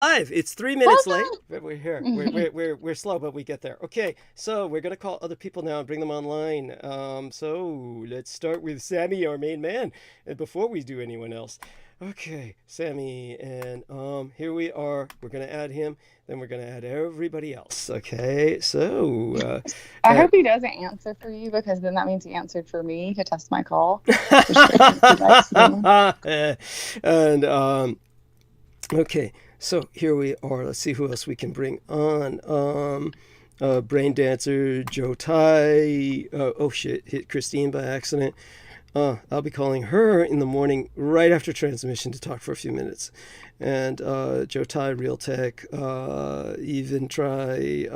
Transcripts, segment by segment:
Live. It's 3 minutes late, Well but we're here. We're done. we're we're we're slow, but we get there. Okay, so we're gonna call other people now and bring them online. So let's start with Sammy, our main man, before we do anyone else. Okay, Sammy, and here we are. We're gonna add him, then we're gonna add everybody else. Okay, so I uh, hope he doesn't answer for you because then that means he answered for me to test my call, which doesn't seem right to me. and okay, so here we are. Let's see who else we can bring on. Brain Dancer, Joe Tai. Oh shit, hit Christine by accident. I'll be calling her in the morning right after transmission to talk for a few minutes. And Joe Tai, Real Tech, even try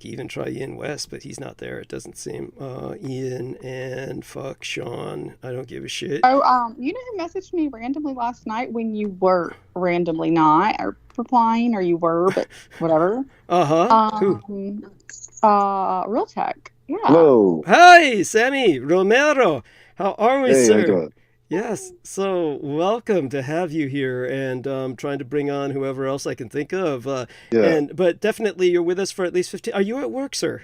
even try Ian West, but he's not there. It doesn't seem. Ian and fuck Sean. I don't give a shit. Oh, you know who messaged me randomly last night when you were randomly not or replying, or you were, but whatever. Uh huh. Who? Um, Real Tech. Yeah. Hello. Hi, Sammy Romero. How are we, Hey, how you sir? doing? Yes, so welcome to have you here, and trying to bring on whoever else I can think of. Yeah. But definitely you're with us for at least 15. Are you at work, sir?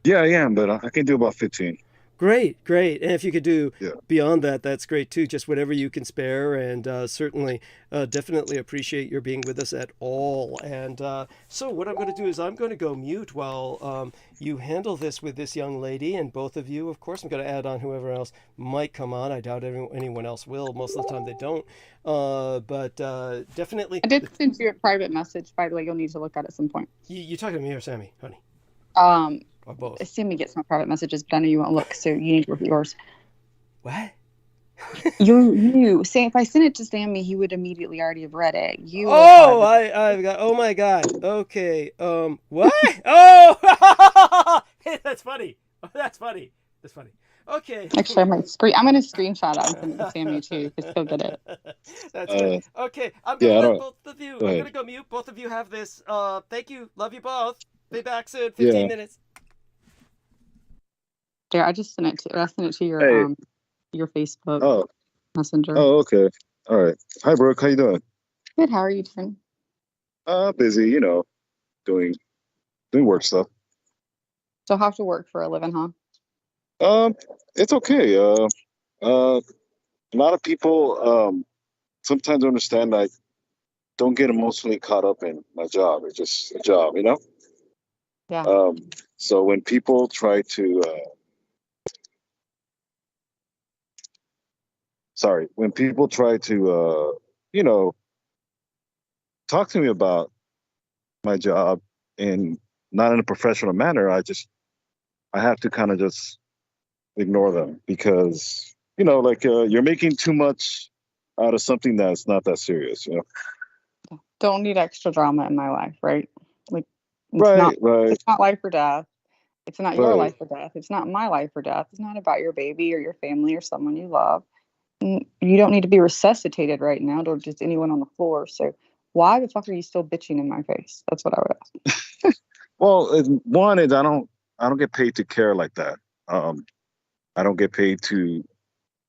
Yeah, I am, but I can do about 15. Great, great. And if you could do Yeah. beyond that, that's great too. Just whatever you can spare, and certainly, definitely appreciate your being with us at all. And so, what I'm going to do is I'm going to go mute while you handle this with this young lady, and both of you, of course. I'm going to add on whoever else might come on. I doubt anyone else will. Most of the time, they don't. But definitely, I did send you a private message, by the way. You'll need to look at it at some point. you talking to me or Sammy, honey, Um, or both? Sammy gets my private messages, but I know you won't look, so you need to look at yours. What? You say if I sent it to Sammy, he would immediately already have read it. You will Oh, have. I've got. Oh my God. Okay. What? Oh, that's funny. Oh, that's funny. That's funny. Okay. Actually, I might screen. I'm going to screenshot it and send it to Sammy too, because he'll get it. That's good. Uh, Okay, I'm gonna yeah, I let don't. both of you. Go I'm ahead. gonna go mute. Both of you have this. Thank you. Love you both. Be back soon. 15 Yeah. minutes. There, I just sent it to. I sent it to Hey. your Facebook Oh. Messenger. Oh, okay. All right. Hi, Brooke. How you doing? Good. How are you doing? Busy. Doing doing work stuff. Still have to work for a living, huh? Um, it's okay. A lot of people sometimes don't understand I don't get emotionally caught up in my job. It's just a job. Yeah. Um, so when people try to when people try to you know, talk to me about my job in not in a professional manner, I have to kind of just ignore them because like you're making too much out of something that's not that serious. Don't need extra drama in my life, right? Like, it's not. Right, right, It's not life or death. It's not your right, life or death. It's not my life or death. It's not about your baby or your family or someone you love. You don't need to be resuscitated right now, or just anyone on the floor. So why the fuck are you still bitching in my face? That's what I would ask. well one is I don't get paid to care like that. I don't get paid to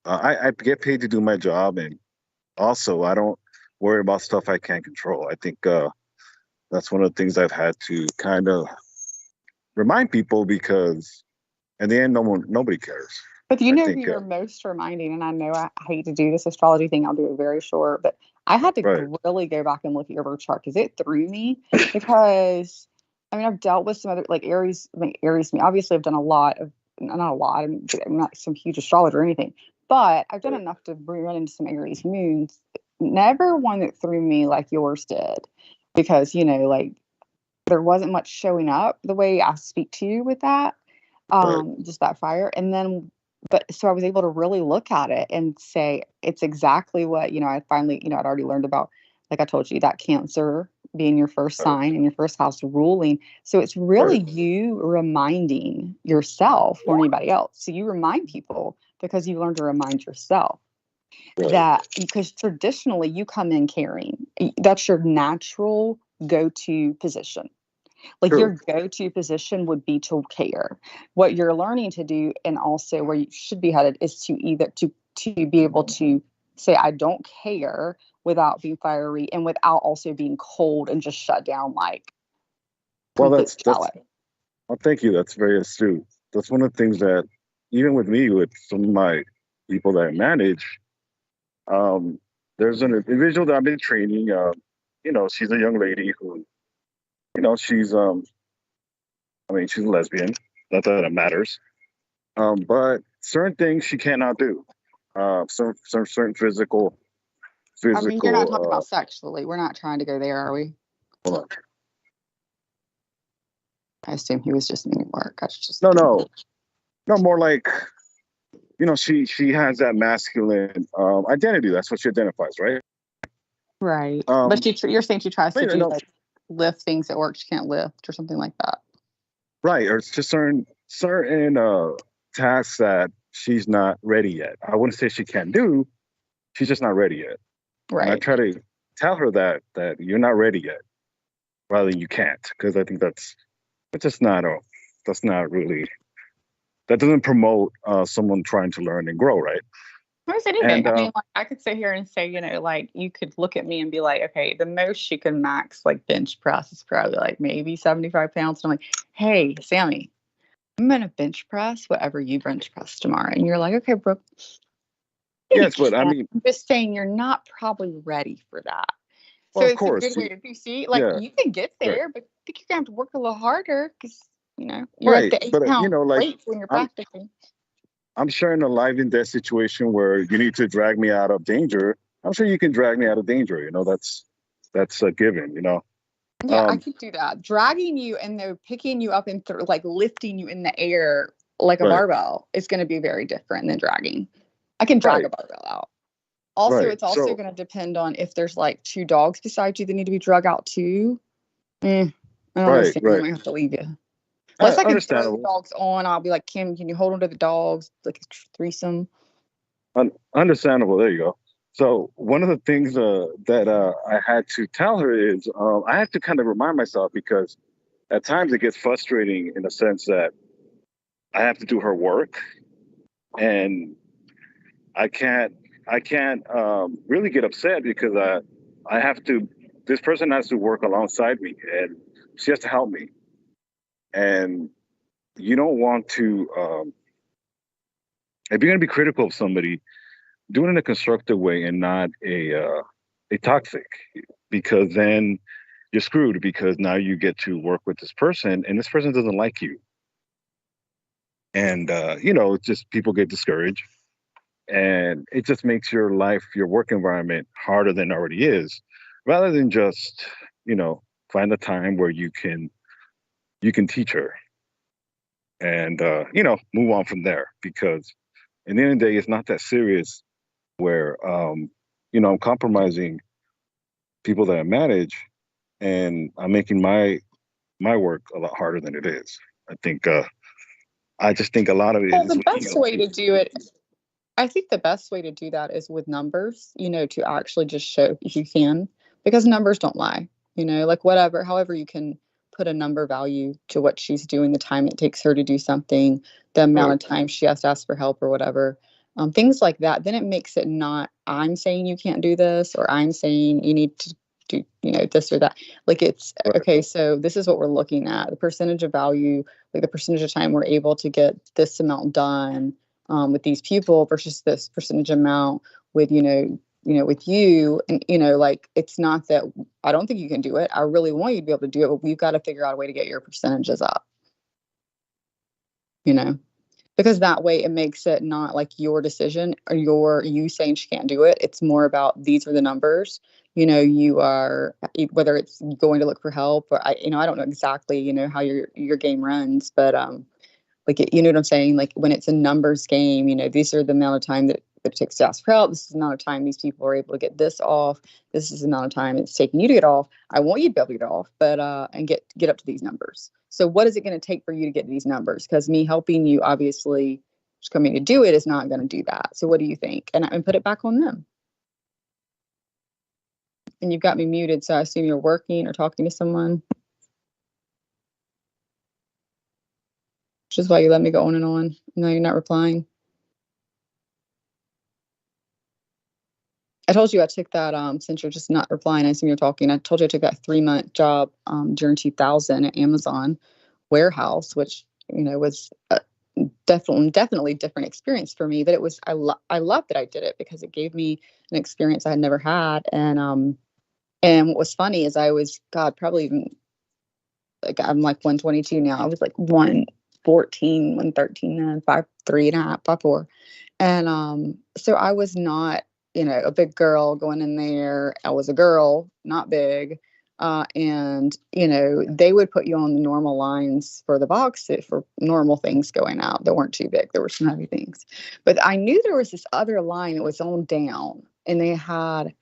I get paid to do my job, and also I don't worry about stuff I can't control. I think that's one of the things I've had to kind of remind people because in the end, nobody cares. But you I know who think, you're most reminding, and I know I hate to do this astrology thing, I'll do it very short, but I had right, to really go back and look at your birth chart because it threw me. Because I mean, I've dealt with some other like Aries, like Aries. Me, obviously, I've done a lot of not a lot. I'm not some huge astrologer or anything, but I've done right, enough to run into some Aries moons. Never one that threw me like yours did, because like there wasn't much showing up the way I speak to you with that, right, just that fire. And then, but so I was able to really look at it and say, it's exactly what, I finally, I'd already learned about, like I told you, that Cancer being your first right, sign and your first house ruling. So it's really right, you reminding yourself or anybody else. So you remind people because you learn to remind yourself right, that, because traditionally you come in caring. That's your natural go-to position. Like true, your go-to position would be to care. What you're learning to do, and also where you should be headed, is to either to be able to say I don't care without being fiery and without also being cold and just shut down like Well, completely shallow. well, thank you. That's very astute. That's one of the things that, even with me, with some of my people that I manage, there's an individual that I've been training. She's a young lady who, she's, she's a lesbian. Not that it matters. But certain things she cannot do. Some certain physical, I mean, you're not talking uh, about sexually. We're not trying to go there, are we? hold on. I assume he was just meaning work. I was just No, more like, she has that masculine identity. That's what she identifies, right? right. Um, But you're saying she tries to you do know, like lift things at work she can't lift or something like that. right, or it's just certain tasks that she's not ready yet. I wouldn't say she can't do. She's just not ready yet. And I Right. try to tell her that you're not ready yet, rather than you can't, because I think that's just not that's not really, that doesn't promote someone trying to learn and grow, right? Where's anything? And I mean, like I could sit here and say, like you could look at me and be like, okay, the most she can max like bench press is probably like maybe 75 pounds. And I'm like, hey, Sammy, I'm gonna bench press whatever you bench press tomorrow. And you're like, okay, Brooke. Yeah, you yes, but I can. mean, I'm just saying you're not probably ready for that. So well, of it's a good course, way to do. See, like yeah, you can get right, there, but I think you're gonna have to work a little harder because you're at right. the But 8 pound like, weight when you're I'm practicing. I'm sure in a life and death situation where you need to drag me out of danger, I'm sure you can drag me out of danger. That's a given. Yeah, I Um, could do that. Dragging you and they're picking you up and like lifting you in the air like a right, barbell is going to be very different than dragging. I can drag right, a barbell out. Also, right. it's also So going to depend on if there's like two dogs beside you that need to be drug out too. I don't know, right, Sam. I right. might have to leave you. Unless I can throw the Understandable. dogs on, I'll be like, Kim, can you hold on to the dogs? Like a threesome. Understandable. There you go. So one of the things that I had to tell her is I had to kind of remind myself, because at times it gets frustrating in the sense that I have to do her work, and I can't really get upset because I have to. This person has to work alongside me, and she has to help me. And you don't want to, if you're going to be critical of somebody, do it in a constructive way and not a toxic, because then you're screwed, because now you get to work with this person and this person doesn't like you. And, just people get discouraged, and it just makes your life, your work environment harder than it already is, rather than just, find a time where you can teach her and, move on from there, because at the end of the day, it's not that serious where, I'm compromising people that I manage, and I'm making my work a lot harder than it is. I think I just think a lot of it Well, is the with best ego way too. to do it, I think the best way to do that is with numbers, to actually just show if you can, because numbers don't lie, like whatever, however you can put a number value to what she's doing, the time it takes her to do something, the amount Right, of time she has to ask for help or whatever, things like that. Then it makes it not, I'm saying you can't do this, or I'm saying you need to do, this or that. Like it's, right, okay, so this is what we're looking at, the percentage of value, like the percentage of time we're able to get this amount done with these people versus this percentage amount with with you. And like it's not that I don't think you can do it, I really want you to be able to do it, but we've got to figure out a way to get your percentages up, you know because that way it makes it not like your decision or you saying she can't do it. It's more about these are the numbers. You are, whether it's going to look for help, or I don't know exactly how your game runs, but like, you know what I'm saying? Like when it's a numbers game, these are the amount of time that it takes to ask for help. This is the amount of time these people are able to get this off. This is the amount of time it's taking you to get off. I want you to be able to get off, but and get up to these numbers. So what is it going to take for you to get to these numbers? Because me helping you, obviously, just coming to do it is not going to do that. So what do you think? And put it back on them. And you've got me muted, so I assume you're working or talking to someone. Which is why you let me go on and on. No, you're not replying. I told you I took that, since you're just not replying, I assume you're talking. I told you I took that 3-month job during 2000 at Amazon warehouse, which, was a definitely different experience for me. But it was, I loved that I did it because it gave me an experience I had never had. And what was funny is I was, God, probably even, like, I'm like 122 now. I was like 114, 113, and 5'3.5", 5'4". And so I was not, a big girl going in there. I was a girl, not big. And, they would put you on the normal lines for the box for normal things going out that weren't too big. There were some heavy things. But I knew there was this other line that was on down, and they had,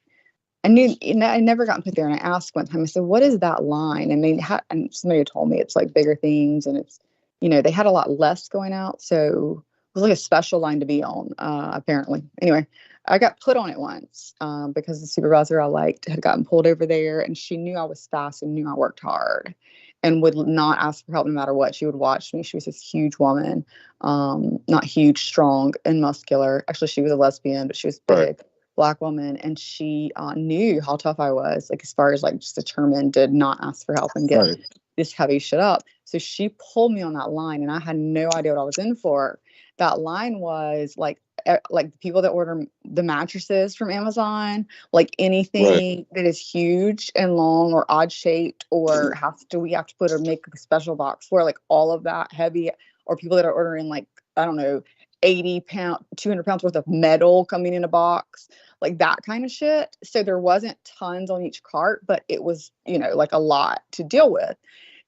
I knew, I never got put there. And I asked one time, I said, what is that line? And and somebody had told me it's like bigger things, and it's, they had a lot less going out. So it was like a special line to be on, apparently. Anyway, I got put on it once, because the supervisor I liked had gotten pulled over there, and she knew I was fast and knew I worked hard and would not ask for help no matter what. She would watch me. She was this huge woman, not huge, strong and muscular. Actually, she was a lesbian, but she was big. Right. Black woman, and she knew how tough I was, like, as far as like just determined, did not ask for help and get Right. this heavy shit up. So she pulled me on that line, and I had no idea what I was in for. That line was like the people that order the mattresses from Amazon, like anything that is huge and long or odd shaped, or we have to put or make a special box for, like, all of that heavy, or people that are ordering, like, I don't know, 80-pound, 200 pounds worth of metal coming in a box, like that kind of shit. So there wasn't tons on each cart, but it was, like a lot to deal with.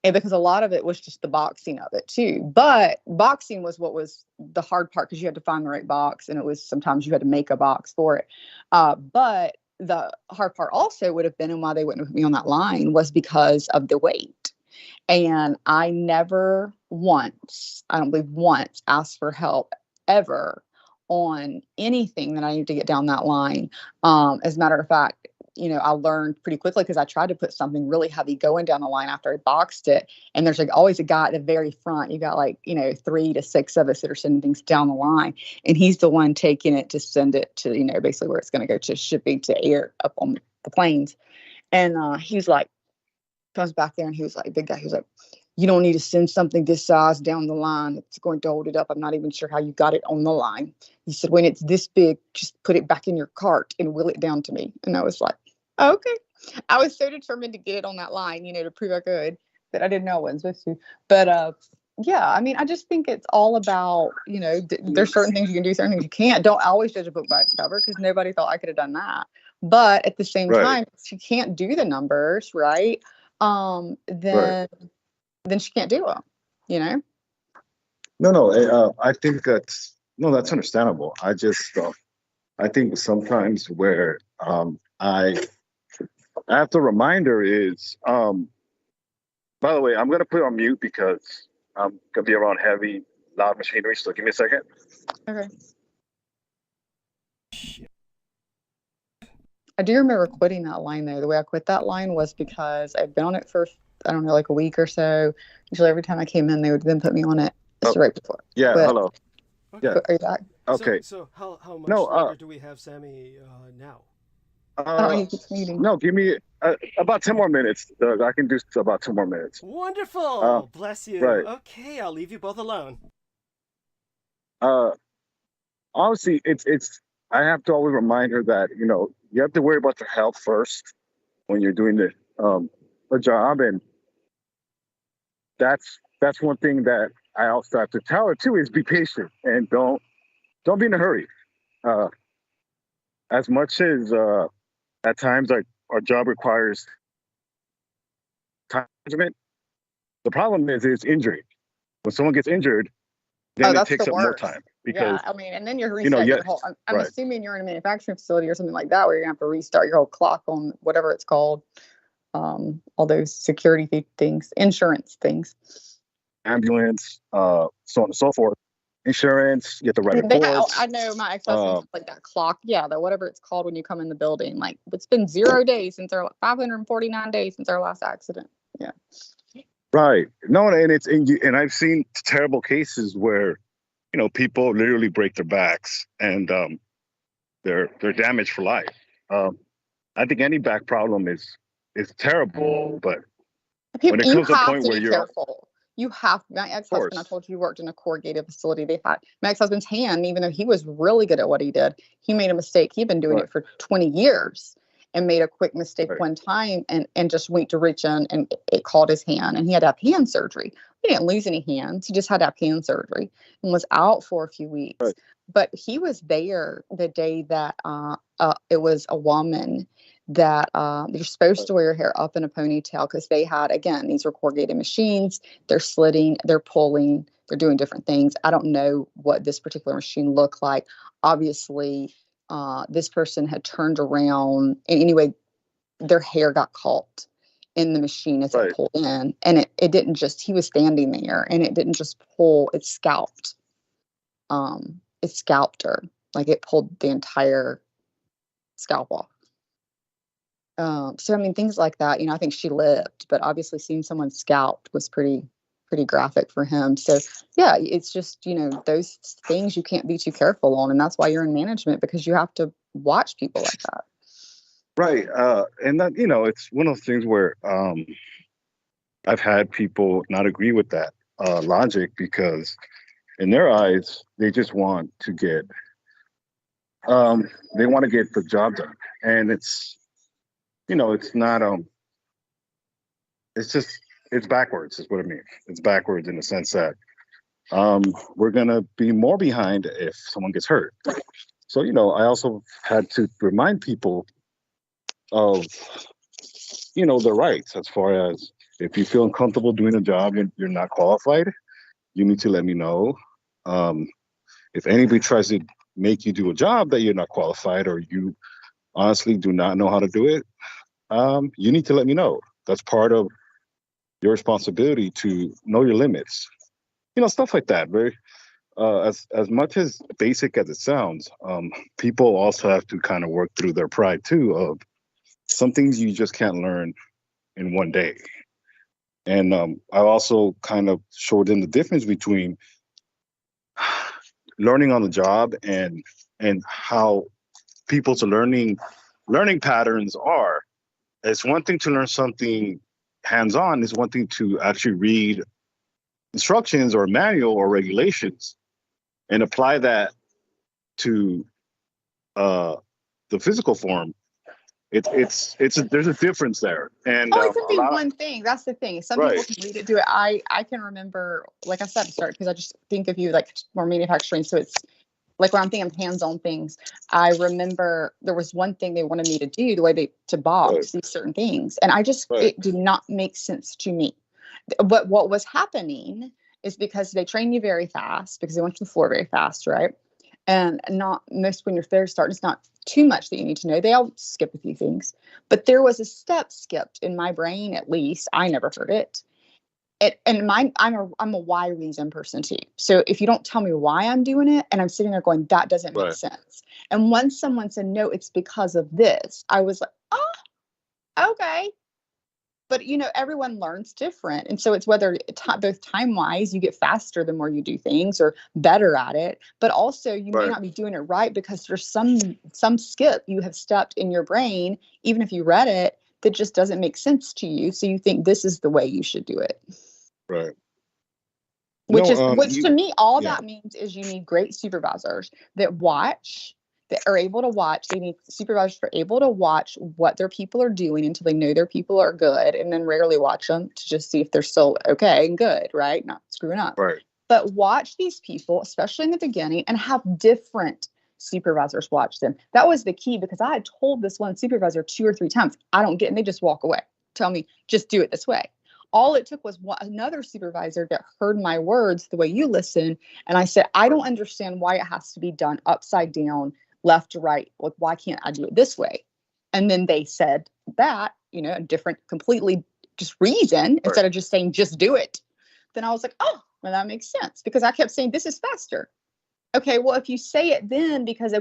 And because a lot of it was just the boxing of it too. But boxing was what was the hard part, because you had to find the right box, and it was sometimes you had to make a box for it. But the hard part also would have been, and why they wouldn't have put me on that line, was because of the weight. And I never once, I don't believe once, asked for help ever on anything that I needed to get down that line. As a matter of fact, I learned pretty quickly, because I tried to put something really heavy going down the line after I boxed it. And there's like always a guy at the very front. You got like, 3 to 6 of us that are sending things down the line. And he's the one taking it to send it to, basically where it's going to go to shipping to air up on the planes. And he was like, comes back there, and he was like, big guy, he was like, you don't need to send something this size down the line. It's going to hold it up. I'm not even sure how you got it on the line. He said, when it's this big, just put it back in your cart and wheel it down to me. And I was like, okay. I was so determined to get it on that line, to prove I could, that I didn't know I wasn't supposed to. But yeah, I mean, I just think it's all about, there's certain things you can do, certain things you can't. Don't always judge a book by its cover, because nobody thought I could have done that. But at the same time, if she can't do the numbers, right? Then she can't do them, No, I think that's understandable. I think sometimes where I have to remind her is, by the way, I'm going to put it on mute because I'm going to be around heavy, loud machinery. So give me a second. Okay. I do remember quitting that line, though. The way I quit that line was because I'd been on it for, I don't know, like a week or so. Usually every time I came in, they would then put me on it. It's right before. Yeah, but, hello. Okay. Yeah. Are you back? Okay. So how much longer do we have Sammy now? No, give me about 10 more minutes. I can do about 2 more minutes. Wonderful. Bless you. Right. Okay, I'll leave you both alone. Obviously, it's. I have to always remind her that you have to worry about your health first when you're doing the job, and that's one thing that I also have to tell her too, is be patient and don't be in a hurry. As much as at times our job requires time management, the problem is injury. When someone gets injured, then it takes up more time. Because, yeah, I mean, and then you're resetting your whole. I'm assuming you're in a manufacturing facility or something like that, where you're gonna have to restart your whole clock on whatever it's called, all those security things, insurance things, ambulance, so on and so forth. Insurance, you have to write reports. I know my ex-husband like that clock, whatever it's called when you come in the building. Like, it's been 0 days since 549 days since our last accident. Yeah. Right. No, and I've seen terrible cases where people literally break their backs and they're damaged for life. I think any back problem is terrible, but when People, it you comes to a have point to where be you're, of careful. You have, my ex-husband, I course, told you, worked in a corrugated facility. They had my ex-husband's hand, even though he was really good at what he did, he made a mistake. He'd been doing right, it for 20 years and made a quick mistake right, one time and just went to reach in and it caught his hand and he had to have hand surgery. He didn't lose any hands. He just had to have hand surgery and was out for a few weeks. right, But he was there the day that it was a woman that you're supposed right, to wear your hair up in a ponytail because they had, again, these were corrugated machines. They're slitting, they're pulling, they're doing different things. I don't know what this particular machine looked like. Obviously, this person had turned around. And anyway, their hair got caught in the machine as it right. pulled in. And it didn't just, he was standing there and it didn't just pull, it scalped her. Like it pulled the entire scalp off. So I mean, things like that. I think she lived, but obviously seeing someone scalped was pretty graphic for him. So yeah, it's just those things you can't be too careful on, and that's why you're in management because you have to watch people like that. Right. And that, it's one of those things where I've had people not agree with that logic because in their eyes, they just want to get they want to get the job done. And it's not it's just it's backwards is what it means. It's backwards in the sense that we're gonna be more behind if someone gets hurt. So, I also had to remind people of their rights as far as if you feel uncomfortable doing a job and you're not qualified, you need to let me know. Um, if anybody tries to make you do a job that you're not qualified or you honestly do not know how to do it, you need to let me know. That's part of your responsibility to know your limits. Stuff like that. Very as much as basic as it sounds, people also have to kind of work through their pride too of some things you just can't learn in one day. And I also kind of showed them the difference between learning on the job and how people's learning patterns are. It's one thing to learn something hands-on. It's one thing to actually read instructions or manual or regulations and apply that to the physical form. There's a difference there, and Oh, it can a be lot of one thing. That's the thing. Some people right, can read it, do it. I can remember, like I said, start because I just think of you like more manufacturing. So it's like when I'm thinking of hands-on things, I remember there was one thing they wanted me to do, the way to right, box these certain things, and right, it did not make sense to me. But what was happening is because they train you very fast because they want you to the floor very fast, right? And not most when you're first starting, it's not too much that you need to know. They all skip a few things, but there was a step skipped in my brain. At least I never heard it. And I'm a why reason person too. So if you don't tell me why I'm doing it, and I'm sitting there going, that doesn't make right, sense. And once someone said, no, it's because of this, I was like, oh, okay. But everyone learns different, and so it's whether both time wise you get faster the more you do things or better at it, but also you may right, not be doing it right because there's some skip you have stepped in your brain, even if you read it, that just doesn't make sense to you, so you think this is the way you should do it. right. Which to me, all Yeah, that means is you need great supervisors that watch, that are able to watch. They need supervisors that are able to watch what their people are doing until they know their people are good, and then rarely watch them to just see if they're still okay and good, right? Not screwing up. right, But watch these people, especially in the beginning, and have different supervisors watch them. That was the key because I had told this one supervisor 2 or 3 times, I don't get, and they just walk away. Tell me, just do it this way. All it took was another supervisor that heard my words the way you listen. And I said, I right, don't understand why it has to be done upside down, left to right. Like, why can't I do it this way? And then they said that, a different, completely just reason right, instead of just saying, just do it. Then I was like, oh, well, that makes sense because I kept saying, this is faster. Okay, well, if you say it then because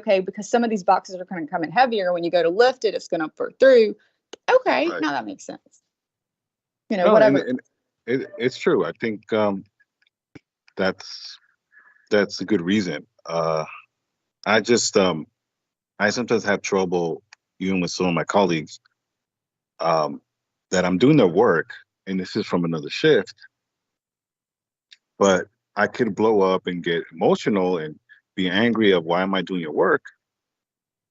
some of these boxes are going to come in heavier when you go to lift it, it's going to put through. Okay, right. now that makes sense. No, Whatever. and it's true. I think that's a good reason. I just I sometimes have trouble even with some of my colleagues, that I'm doing their work, and this is from another shift, but I could blow up and get emotional and be angry of why am I doing your work?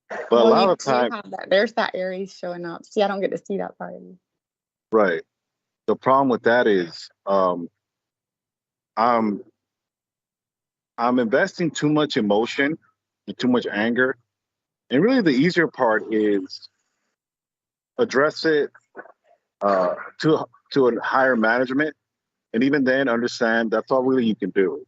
But a lot of time, there's that Aries showing up. See, I don't get to see that part of you. right? The problem with that is, I'm investing too much emotion and too much anger, and really the easier part is address it to a higher management, and even then understand that's all really you can do.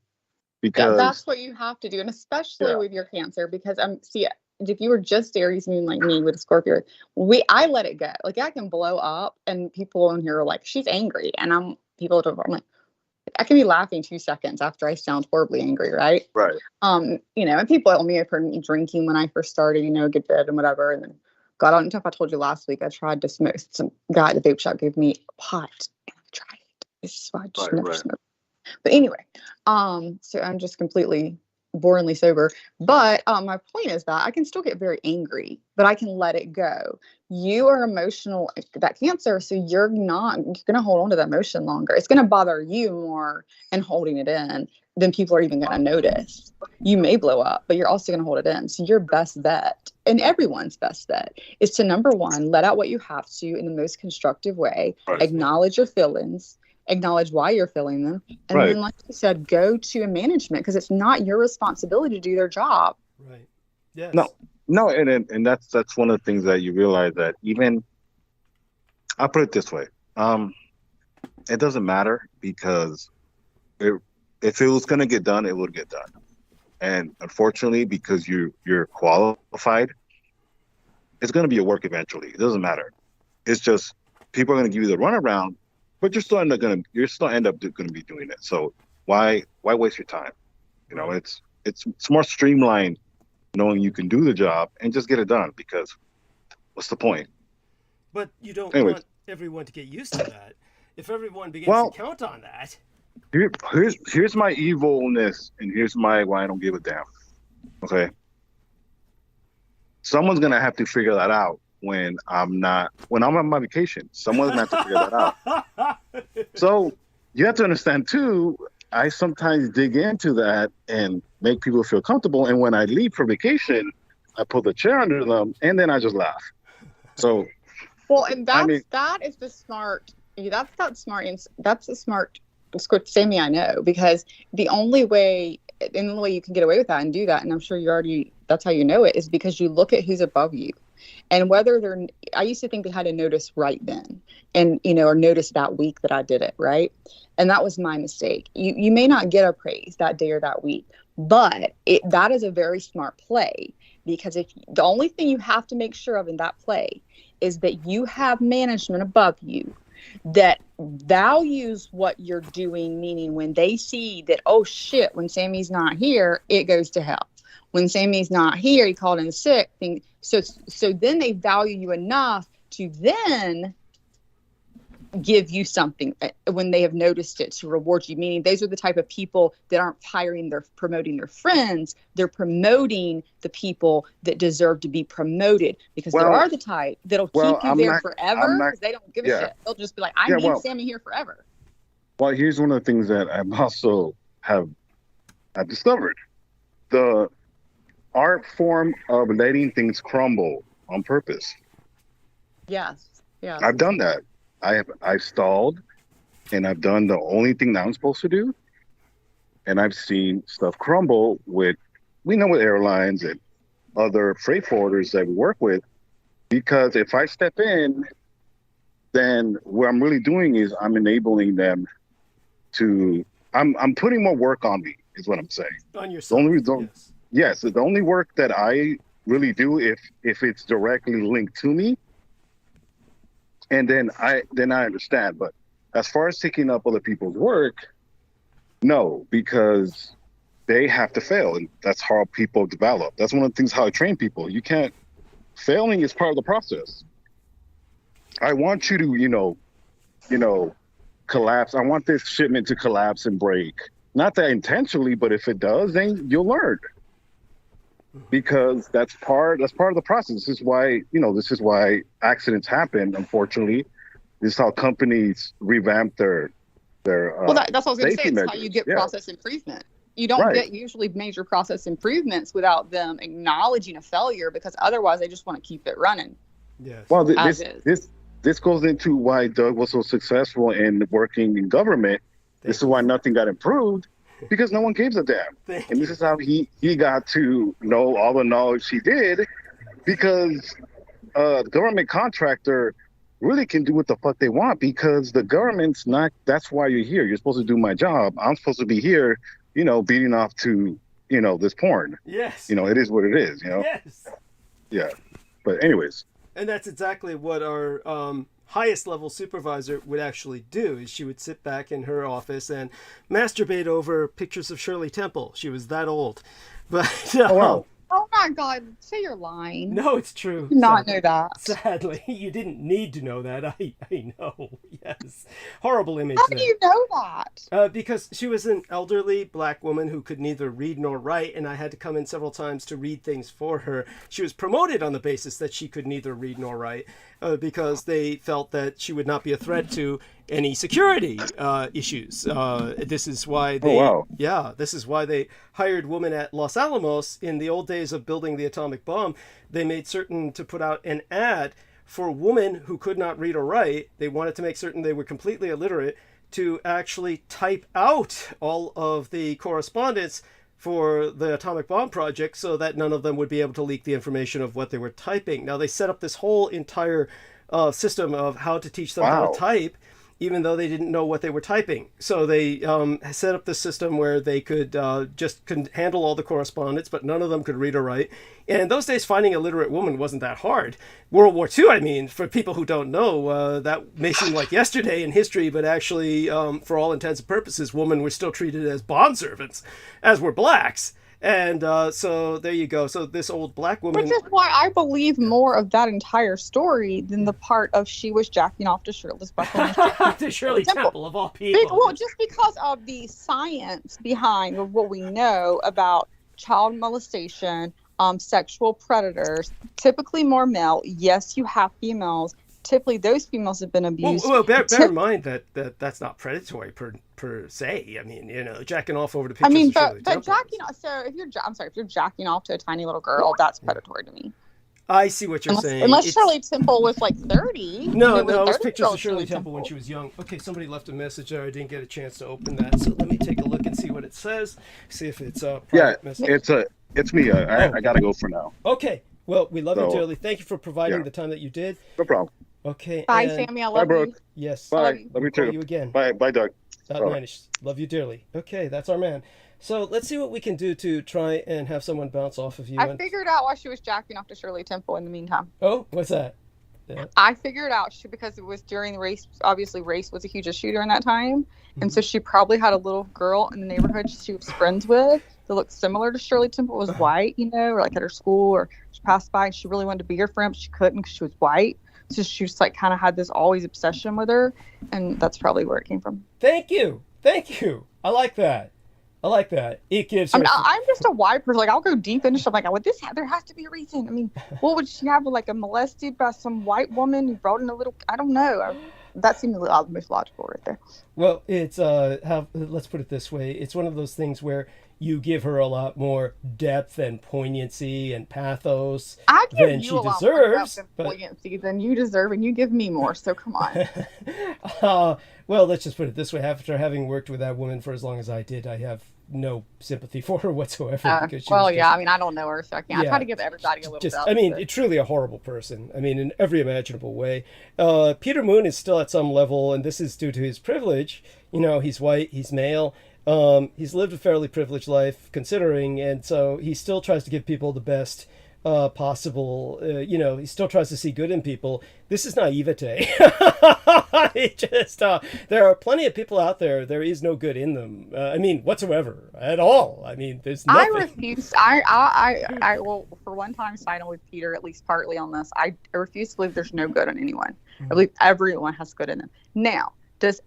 Because that's what you have to do, and especially with your Cancer, because see, if you were just Aries moon like me with a Scorpio, I let it go. Like I can blow up, and people in here are like, "She's angry," and I'm like, I can be laughing 2 seconds after I sound horribly angry, right? Right. And people tell me I've heard me drinking when I first started, get dead and whatever, and then got on. I told you last week I tried to smoke. Some guy at the vape shop gave me pot, and I tried it. This is why I just never smoked. But anyway, so I'm just completely boringly sober. But my point is that I can still get very angry, but I can let it go. You are emotional, that Cancer, so you're going to hold on to that emotion longer. It's going to bother you more and holding it in than people are even going to notice. You may blow up, but you're also going to hold it in. So your best bet, and everyone's best bet, is to, number one, let out what you have to in the most constructive way, acknowledge your feelings, acknowledge why you're feeling them, and then, like you said, go to a management, because it's not your responsibility to do their job. Right. Yes. No, and that's one of the things that you realize, that even, I'll put it this way, it doesn't matter, because if it was going to get done, it would get done. And unfortunately, because you're qualified, it's going to be your work eventually. It doesn't matter. It's just people are going to give you the runaround, but you're still end up going to be doing it. So why waste your time? It's more streamlined, knowing you can do the job and just get it done, because what's the point? But you don't want everyone to get used to that. If everyone begins to count on that. Here's my evilness, and here's why I don't give a damn. Okay. Someone's gonna have to figure that out when I'm on my vacation. Someone's gonna have to figure that out. So you have to understand too, I sometimes dig into that and make people feel comfortable. And when I leave for vacation, I put the chair under them and then I just laugh. So, and that is the smart. That's the smart Sammy I know, because the only way you can get away with that and do that, and I'm sure that's how you know it, is because you look at who's above you. And whether I used to think they had to notice right then, and or notice that week that I did it, right? And that was my mistake. You may not get a praise that day or that week, but that is a very smart play, because the only thing you have to make sure of in that play is that you have management above you that values what you're doing, meaning when they see that, oh shit, when Sammy's not here, it goes to hell. When Sammy's not here, he called in sick. So then they value you enough to then give you something when they have noticed it, to reward you. Meaning those are the type of people that aren't promoting their friends. They're promoting the people that deserve to be promoted, because there are the type that'll keep you there forever, because they don't give a shit. They'll just be like, I need Sammy here forever. Well, here's one of the things that I've discovered. The art form of letting things crumble on purpose. Yes. I've done that. I've stalled, and I've done the only thing that I'm supposed to do, and I've seen stuff crumble with airlines and other freight forwarders that we work with, because if I step in, then what I'm really doing is I'm enabling them to. I'm putting more work on me, is what I'm saying. On yourself. Yes, the only work that I really do, if it's directly linked to me, and then I understand. But as far as taking up other people's work, no, because they have to fail, and that's how people develop. That's one of the things how I train people. Failing is part of the process. I want you to, collapse. I want this shipment to collapse and break. Not that intentionally, but if it does, then you'll learn. because that's part of the process. This is why accidents happen, unfortunately. This is how companies revamp their well, that's what I was going to say. safety It's measures. how you get Yeah. process improvement. You don't Right. get usually major process improvements without them acknowledging a failure, because otherwise they just want to keep it running. Yes. Well, As is. this goes into why Doug was so successful in working in government. This is why nothing got improved, because no one gave a damn. Thank And this you. is how he got to know all the knowledge he did, because the government contractor really can do what the fuck they want, because the government's not. That's why you're here. You're supposed to do my job. I'm supposed to be here, beating off to, this porn. Yes. It is what it is, Yes. Yeah. But anyways. And that's exactly what our highest level supervisor would actually do. Is she would sit back in her office and masturbate over pictures of Shirley Temple. She was that old. But Oh, wow. Oh my God! Say you're lying. no, it's true. I did not know that. Sadly, you didn't need to know that. I know. Yes. Horrible image How there. do you know that? Because she was an elderly black woman who could neither read nor write, and I had to come in several times to read things for her. She was promoted on the basis that she could neither read nor write, because they felt that she would not be a threat to any security issues. This is why they, this is why they hired women at Los Alamos in the old days of building the atomic bomb. They made certain to put out an ad for women who could not read or write. They wanted to make certain they were completely illiterate to actually type out all of the correspondence for the atomic bomb project so that none of them would be able to leak the information of what they were typing. Now, they set up this whole entire system of how to teach them how to type, even though they didn't know what they were typing. So they set up this system where they could just handle all the correspondence, but none of them could read or write. And in those days, finding a literate woman wasn't that hard. World War II, I mean, for people who don't know, that may seem like yesterday in history, but actually, for all intents and purposes, women were still treated as bondservants, as were blacks. And so there you go. So this old black woman... Which is why I believe more of that entire story than the part of she was jacking off to Shirley to Shirley Temple, of all people. Well, just because of the science behind what we know about child molestation, sexual predators, typically more male. Yes, you have females. Typically, those females have been abused. Well, bear in mind that's not predatory per se. I mean, jacking off over the pictures. I mean, of Shirley but Temple. jacking off. So if you're jacking off to a tiny little girl, that's predatory to me. I see what you're saying. Unless Shirley Temple was like 30. No, it was pictures of Shirley Temple when she was young. Okay, somebody left a message there. I didn't get a chance to open that, so let me take a look and see what it says. See if it's a private message. It's me. I gotta go for now. Okay. Well, we love you dearly. Thank you for providing the time that you did. No problem. Okay. Bye, Sammy. I love you. Brooke. Yes. Bye. Love you too. You again. Bye, Doug. Love you dearly. Okay, that's our man. So let's see what we can do to try and have someone bounce off of you. I figured out why she was jacking off to Shirley Temple in the meantime. Oh, what's that? Yeah. I figured out because it was during the race. Obviously, race was a huge issue during that time. And so she probably had a little girl in the neighborhood she was friends with that looked similar to Shirley Temple, was white, or like at her school, or she passed by and she really wanted to be her friend, but she couldn't because she was white. So she just like kind of had this always obsession with her, and that's probably where it came from. Thank you. I like that. It gives her... I'm just a white person. Like, I'll go deep into stuff. Like, there has to be a reason. I mean, what would she have, like, a molested by some white woman who brought in a little... I don't know. That seemed the most logical right there. Well, it's... let's put it this way. It's one of those things where you give her a lot more depth and poignancy and pathos than she deserves. Poignancy than you deserve, and you give me more, so come on. Well, let's just put it this way. After having worked with that woman for as long as I did, I have no sympathy for her whatsoever. Because she I mean, I don't know her, so I can't. I try to give everybody a little bit. Truly a horrible person. I mean, in every imaginable way. Peter Moon is still at some level, and this is due to his privilege. He's white, he's male. He's lived a fairly privileged life, considering, and so he still tries to give people the best possible. He still tries to see good in people. This is naivete. There are plenty of people out there. There is no good in them. I mean, whatsoever at all. I mean, there's nothing. I refuse. I will for one time side with Peter, at least partly on this. I refuse to believe there's no good in anyone. I believe everyone has good in them. Now,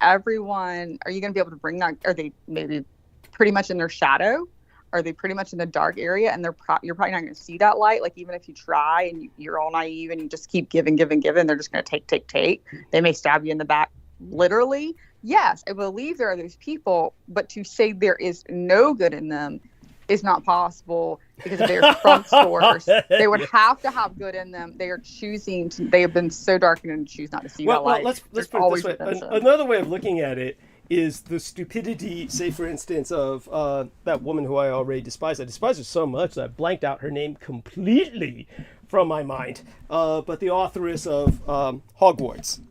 are you going to be able to bring that? Are they maybe pretty much in their shadow? are they pretty much in the dark area, and you're probably not going to see that light. Like, even if you try and you're all naive and you just keep giving, they're just going to take. They may stab you in the back, literally. Yes, I believe there are those people, but to say there is no good in them is not possible, because they're front source. They would have to have good in them. They are choosing to. They have been so darkened and choose not to see that light. Well, let's put it this way. Another way of looking at it is the stupidity, say for instance, of that woman who I already despise. I despise her so much that I blanked out her name completely from my mind. But the authoress of Hogwarts,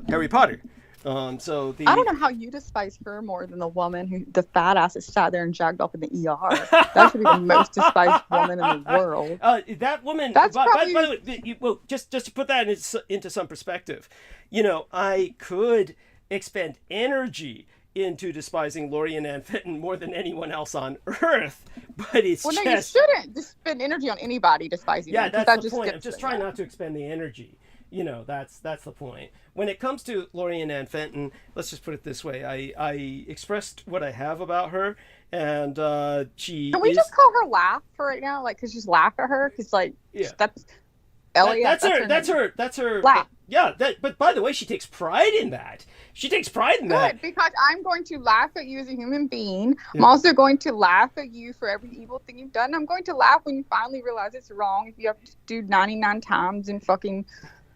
Harry Potter. I don't know how you despise her more than the fat ass that sat there and jagged off in the ER. That should be the most despised woman in the world. That woman. That's by probably... the way, well, just to put that into some perspective, I could expend energy into despising Lori Ann Fenton more than anyone else on earth, but it's no, you shouldn't just spend energy on anybody despising them. Yeah, that's the point. I'm just trying not to expend the energy. That's the point. When it comes to Lori Ann Fenton, let's just put it this way. I expressed what I have about her, and she. Can we just call her Laugh for right now? Like, just laugh at her, because that's Elliot. That's her. Laugh. Yeah. But by the way, she takes pride in that. Good, because I'm going to laugh at you as a human being. Yeah. I'm also going to laugh at you for every evil thing you've done. I'm going to laugh when you finally realize it's wrong. If you have to do 99 times in fucking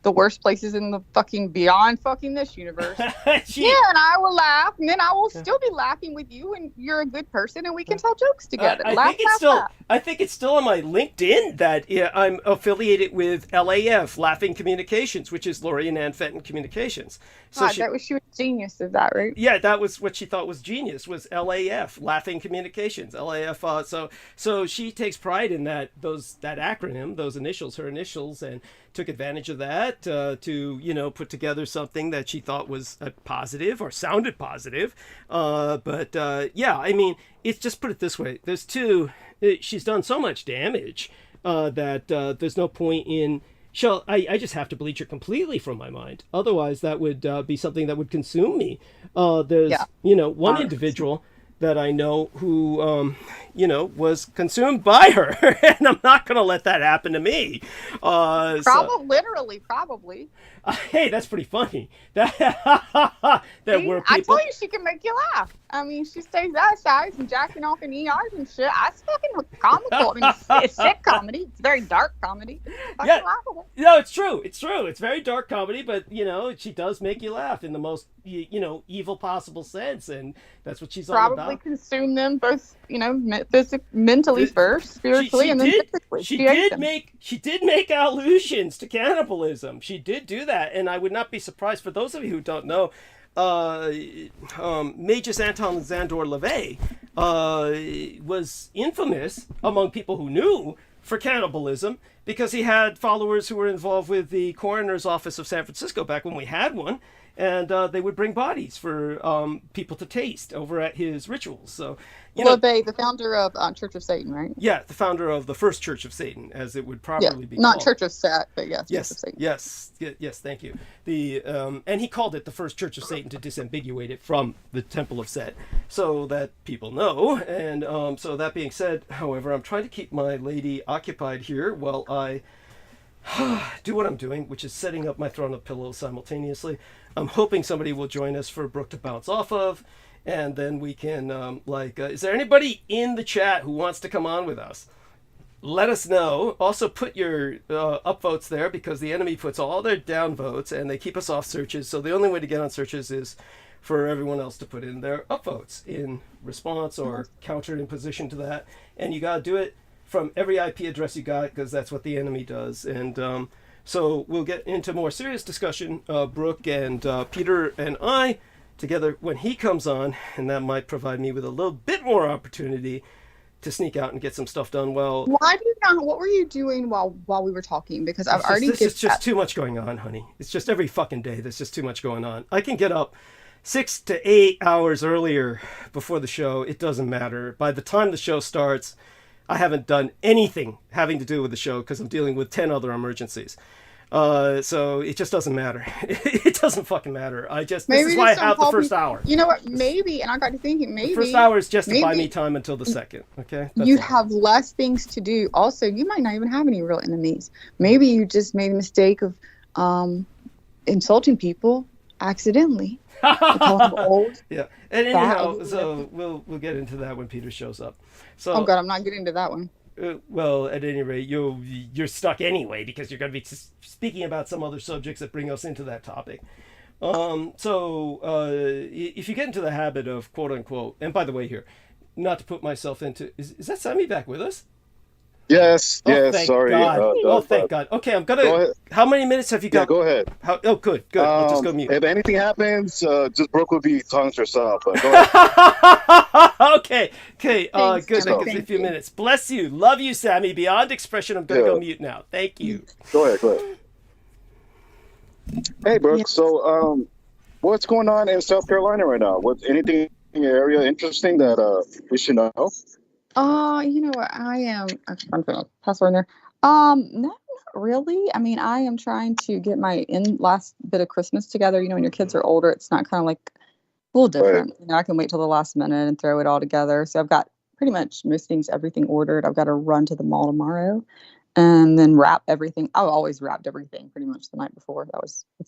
the worst places in the fucking beyond fucking this universe. And I will laugh, and then I will still be laughing with you, and you're a good person, and we can tell jokes together. I think it's still on my LinkedIn that I'm affiliated with LAF, Laughing Communications, which is Lori Ann Fenton Communications. So she was genius of that, right? Yeah, that was what she thought was genius, was LAF, Laughing Communications, LAF. So she takes pride in that acronym, those initials, her initials, and took advantage of that to put together something that she thought was positive or sounded positive. It's just, put it this way. She's done so much damage that there's no point in. I just have to bleach her completely from my mind. Otherwise, that would be something that would consume me. There's one individual that I know who, was consumed by her, and I'm not going to let that happen to me. Literally. Hey, that's pretty funny. I told you she can make you laugh. I mean, she stays outside and jacking off in ERs and shit. That's fucking comical. I mean, it's sick comedy. It's very dark comedy. It's laughable. No, it's true. It's very dark comedy, but, she does make you laugh in the most, evil possible sense, and that's what she's all about. Probably consume them both, mentally first, spiritually, and then physically. She did make allusions to cannibalism. She did do that, and I would not be surprised. For those of you who don't know, Magus Anton Zandor LaVey was infamous among people who knew for cannibalism, because he had followers who were involved with the coroner's office of San Francisco back when we had one, and they would bring bodies for people to taste over at his rituals. So, LaVey, the founder of Church of Satan, right? Yeah, the founder of the First Church of Satan, as it would properly be not called. Church of Set, but yes, yes, Church of Satan. Yes, thank you. And he called it the First Church of Satan to disambiguate it from the Temple of Set, so that people know. And so that being said, however, I'm trying to keep my lady occupied here while I do what I'm doing, which is setting up my throne of pillows simultaneously. I'm hoping somebody will join us for Brooke to bounce off of, and then we can, is there anybody in the chat who wants to come on with us? Let us know. Also put your upvotes there, because the enemy puts all their downvotes, and they keep us off searches, so the only way to get on searches is for everyone else to put in their upvotes in response or counter in position to that, and you gotta do it from every IP address you got, because that's what the enemy does. And so we'll get into more serious discussion, Brooke and Peter and I together when he comes on, and that might provide me with a little bit more opportunity to sneak out and get some stuff done. Well, what were you doing while we were talking? Because it's just too much going on, honey. It's just every fucking day there's just too much going on. I can get up 6 to 8 hours earlier before the show. It doesn't matter. By the time the show starts, I haven't done anything having to do with the show, because I'm dealing with 10 other emergencies. So it just doesn't matter. It doesn't fucking matter. This Maybe is why I just don't have the call first people. hour. You know what? Maybe, and I got to thinking, The first maybe, hour is just to buy me maybe time until the second. Okay, that's you'd all. have less things to do. Also, you might not even have any real enemies. Maybe you just made a mistake of insulting people accidentally. To call them old, Yeah, and fat, anyhow, ugly. so we'll get into that when Peter shows up. Oh So, God, I'm not getting to that one. well, at any rate, you're stuck anyway because you're going to be speaking about some other subjects that bring us into that topic. If you get into the habit of quote unquote, and by the way, here, not to put myself into, is that Sammy back with us? Yes, Oh, yes. thank Sorry, God. Oh, Doug, thank but God. Okay, I'm go gonna. ahead. How many minutes have you Yeah, got? go ahead. Oh, good. I'll just go mute. If anything happens, just Brooke will be talking to herself. But go ahead. Okay. Thanks, Good. That Sammy. So, gives me a Thank few you. minutes. Bless you. Love you, Sammy. Beyond expression. I'm gonna go yeah, mute now. Thank you. go ahead. Go ahead. Hey, Yeah. Brooke. So, what's going on in South Carolina right now? What anything in your area interesting that we should know? You know what? I'm putting a password in there. No, not really. I mean, I am trying to get my last bit of Christmas together. You know, when your kids are older, it's not kind of like a little Right. different. You know, I can wait till the last minute and throw it all together. So I've got pretty much most things, everything ordered. I've got to run to the mall tomorrow and then wrap everything. I've always wrapped everything pretty much the night before.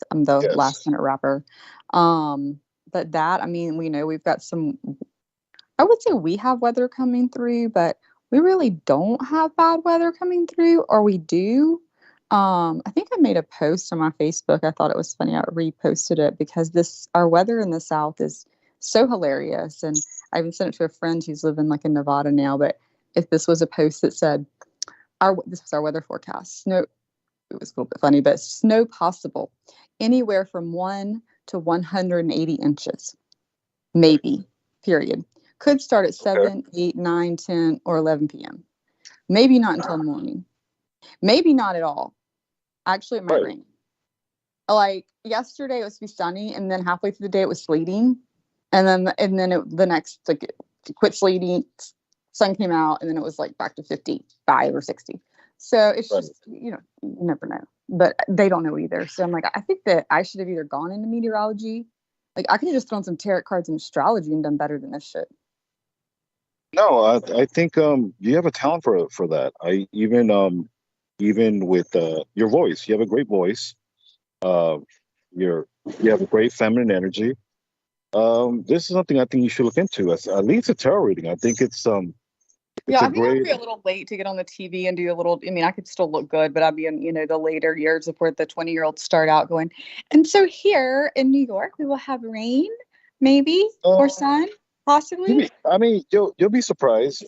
I'm the last Yes. minute wrapper. But that, I mean, we know we've got some. I would say we have weather coming through, but we really don't have bad weather coming through, or we do. I think I made a post on my Facebook. I thought it was funny. I reposted it because our weather in the South is so hilarious. And I even sent it to a friend who's living like in Nevada now. But if this was a post that said, this was our weather forecast. Snow, it was a little bit funny, but snow possible anywhere from 1 to 180 inches, maybe, period. Could start at Okay. 7, 8, 9, 10, or 11 p.m. Maybe not until morning. Maybe not at all. Actually, it might Right. rain. Like yesterday, it was supposed to be sunny, and then halfway through the day, it was sleeting, and then the next like it quit sleeting, sun came out, and then it was like back to 55 or 60. So it's Right. just you never know, but they don't know either. So I'm like, I think that I should have either gone into meteorology, like I could have just thrown some tarot cards and astrology and done better than this shit. No, I think you have a talent for that. I even with your voice, you have a great voice. Uh, you have a great feminine energy. This is something I think you should look into. At least a tarot reading. I think it's Yeah, a I think I'd great. be a little late to get on the TV and do a little. I mean, I could still look good, but I'd be in, the later years of where the 20-year-olds start out going. And so here in New York, we will have rain, maybe, Uh, or sun, possibly. I mean, you'll be surprised.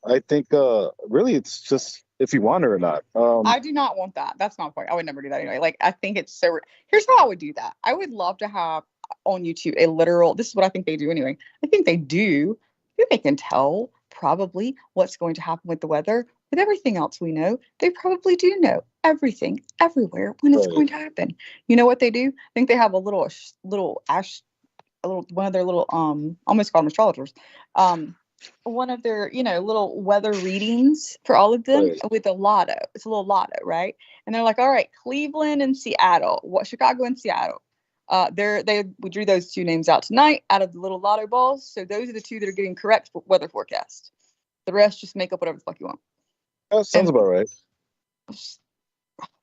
I think really it's just if you want it or not. I do not want that. That's not the point. I would never do that anyway. Like, I think it's so. Here's how I would do that. I would love to have on YouTube a literal. This is what I think they do anyway. I think they do. They can tell probably what's going to happen with the weather. With everything else we know, they probably do know everything, everywhere, when it's Right. going to happen. You know what they do? I think they have a little one of their little almost call them astrologers, one of their little weather readings for all of them Right. with a lotto. It's a little lotto, right? And they're like, all right, Cleveland and Seattle, Chicago and Seattle. We drew those two names out tonight out of the little lotto balls. So those are the two that are getting correct weather forecast. The rest just make up whatever the fuck you want. That sounds And about right.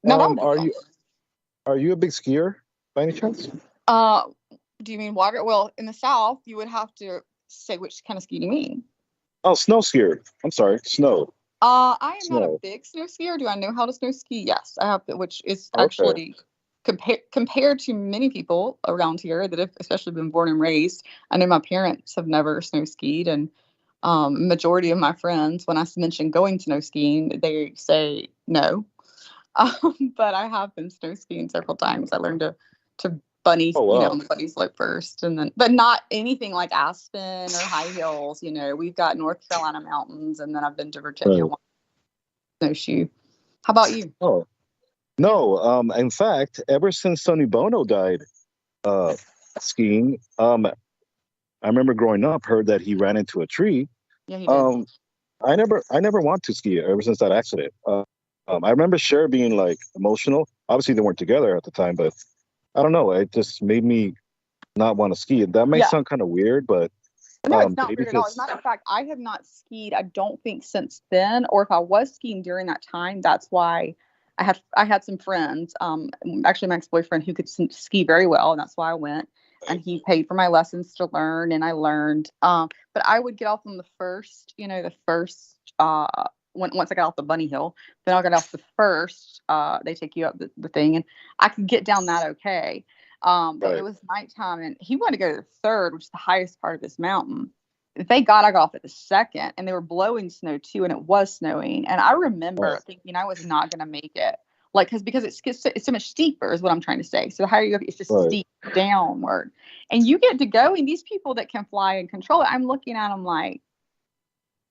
now that would be Are fun. you a big skier by any chance? Uh, do you mean water? Well, in the South, you would have to say which kind of ski do you mean? Oh, snow skier. I'm sorry, snow. I am not a Snow. big snow skier. Do I know how to snow ski? Yes, I have, which is Okay. actually compared to many people around here that have especially been born and raised. I know my parents have never snow skied, and majority of my friends, when I mention going snow skiing, they say no. But I have been snow skiing several times. I learned to bunny, Oh on wow. the bunny slope first, and then, but not anything like Aspen or high hills. We've got North Carolina mountains, and then I've been to Virginia Right. on snowshoe. How about you? Oh no. In fact, ever since Sonny Bono died, uh, skiing. I remember growing up, heard that he ran into a tree. Yeah, he did. Um, I never want to ski ever since that accident. I remember Cher being like emotional obviously they weren't together at the time, but I don't know. It just made me not want to ski. That may Yeah. sound kind of weird, but No, it's not maybe weird at all. As a matter of fact, I have not skied, I don't think, since then. Or if I was skiing during that time, that's why I had some friends. Actually, my ex-boyfriend who could ski very well, and that's why I went. And he paid for my lessons to learn, and I learned. But I would get off on the first, once I got off the bunny hill, then I got off the first. They take you up the thing, and I could get down that okay. But Right. it was nighttime, and he wanted to go to the third, which is the highest part of this mountain. Thank God I got off at the second, and they were blowing snow too, and it was snowing. And I remember thinking I was not going to make it, like, because it's so much steeper, is what I'm trying to say. So the higher you go, it's just steep downward, and you get to go. And these people that can fly and control it, I'm looking at them like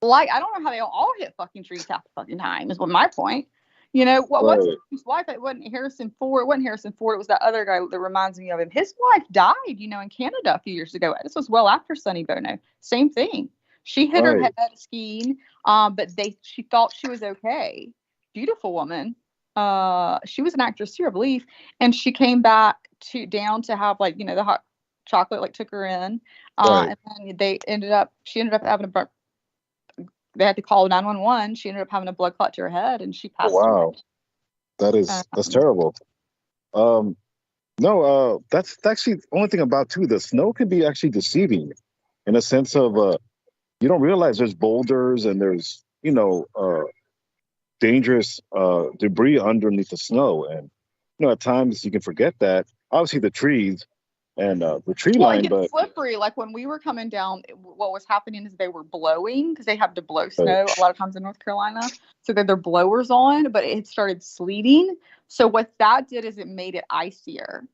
I don't know how they all hit fucking trees half the fucking time. Is what my point. What's his wife? It wasn't Harrison Ford. It wasn't Harrison Ford. It was that other guy that reminds me of him. His wife died, in Canada a few years ago. This was well after Sonny Bono. Same thing. She hit her head skiing, but she thought she was okay. Beautiful woman. She was an actress too, I believe. And she came back down to have the hot chocolate took her in. And then she ended up having they had to call 911. She ended up having a blood clot to her head, and she passed away. That's terrible. That's actually the only thing about too. The snow can be actually deceiving, in a sense of you don't realize there's boulders and there's dangerous debris underneath the snow, and at times you can forget that. Obviously, the trees and the tree line, it gets slippery. Like when we were coming down, what was happening is they were blowing, because they have to blow snow a lot of times in North Carolina. So they're blowers on, but it started sleeting. So what that did is it made it icier.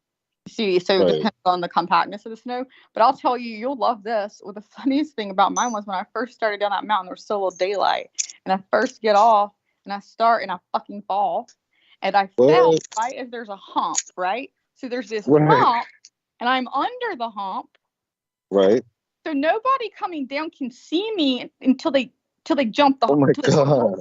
See, so it depends on the compactness of the snow. But I'll tell you, you'll love this. Well, the funniest thing about mine was when I first started down that mountain, there was still a little daylight, and I first get off and I start and I fucking fall, and I fell right as there's a hump, right? So there's this hump. And I'm under the hump. Right. So nobody coming down can see me until they jump the hump. Oh my God.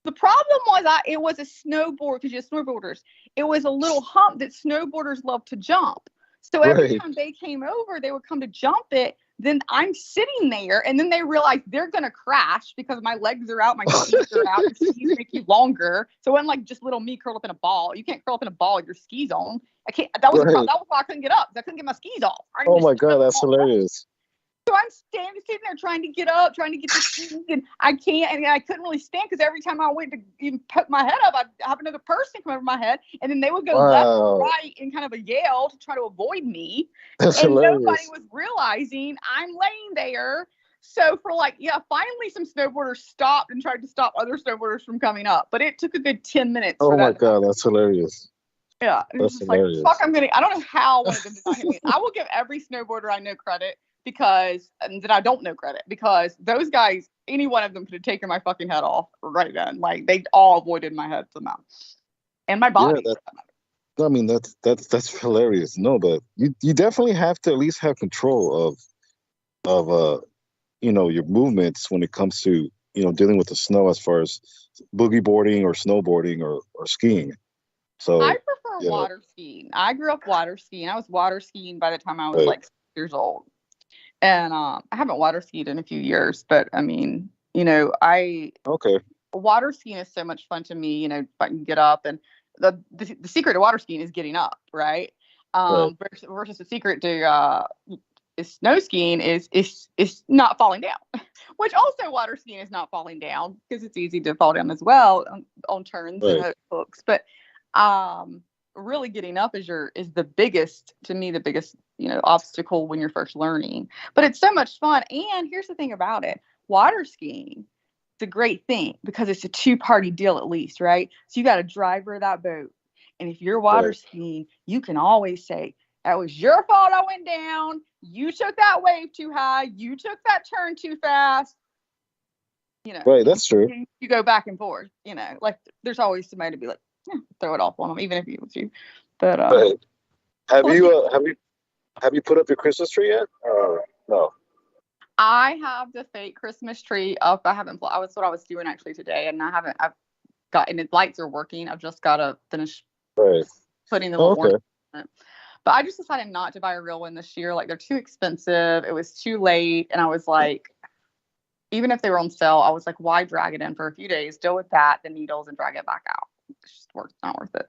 The problem was it was a snowboard, because you have snowboarders. It was a little hump that snowboarders love to jump. So every time they came over, they would come to jump it. Then I'm sitting there, and then they realize they're going to crash because my legs are out, my skis are out, your skis make you longer. So it wasn't like just little me curled up in a ball. You can't curl up in a ball with your skis on. I can't. That was why I couldn't get up. I couldn't get my skis off. Oh my God, that's hilarious. So I'm sitting there trying to get up, trying to get the skis, and I can't. And I couldn't really stand, because every time I went to even put my head up, I'd have another person come over my head, and then they would go left or right in kind of a yell to try to avoid me. That's and hilarious. Nobody was realizing I'm laying there. So finally some snowboarders stopped and tried to stop other snowboarders from coming up. But it took a good 10 minutes. Oh my God, that's hilarious. Yeah. That's hilarious. Fuck, I don't know how one of them did not hit me. I will give every snowboarder I know credit, that I don't know credit, because those guys, any one of them could have taken my fucking head off right then. They all avoided my head somehow. And my body. I mean, that's hilarious. No, but you definitely have to at least have control of your movements when it comes to dealing with the snow, as far as boogie boarding or snowboarding or skiing. So I prefer water skiing. I grew up water skiing. I was water skiing by the time I was 6 years old, and I haven't water skied in a few years. But I mean, water skiing is so much fun to me. If I can get up, and the secret to water skiing is getting up, right? Versus the secret to snow skiing is not falling down, which also water skiing is not falling down, because it's easy to fall down as well on turns and hooks. But really getting up is the biggest obstacle when you're first learning. But it's so much fun. And here's the thing about it: water skiing, it's a great thing because it's a two-party deal at least, right? So you got a driver of that boat, and if you're water skiing, you can always say, "That was your fault. I went down. You took that wave too high. You took that turn too fast." Right, that's true. You go back and forth. There's always somebody to be like, throw it off on them, even if it was you. But have you put up your Christmas tree yet? No. I have the fake Christmas tree up. I haven't. That's what I was doing actually today, and I've got, and the lights are working. I've just got to finish Right. putting the Oh, little orange okay. in it. But I just decided not to buy a real one this year. Like, they're too expensive. It was too late. And I was like, even if they were on sale, I was like, why drag it in for a few days, deal with that, the needles, and drag it back out? It's just not worth it.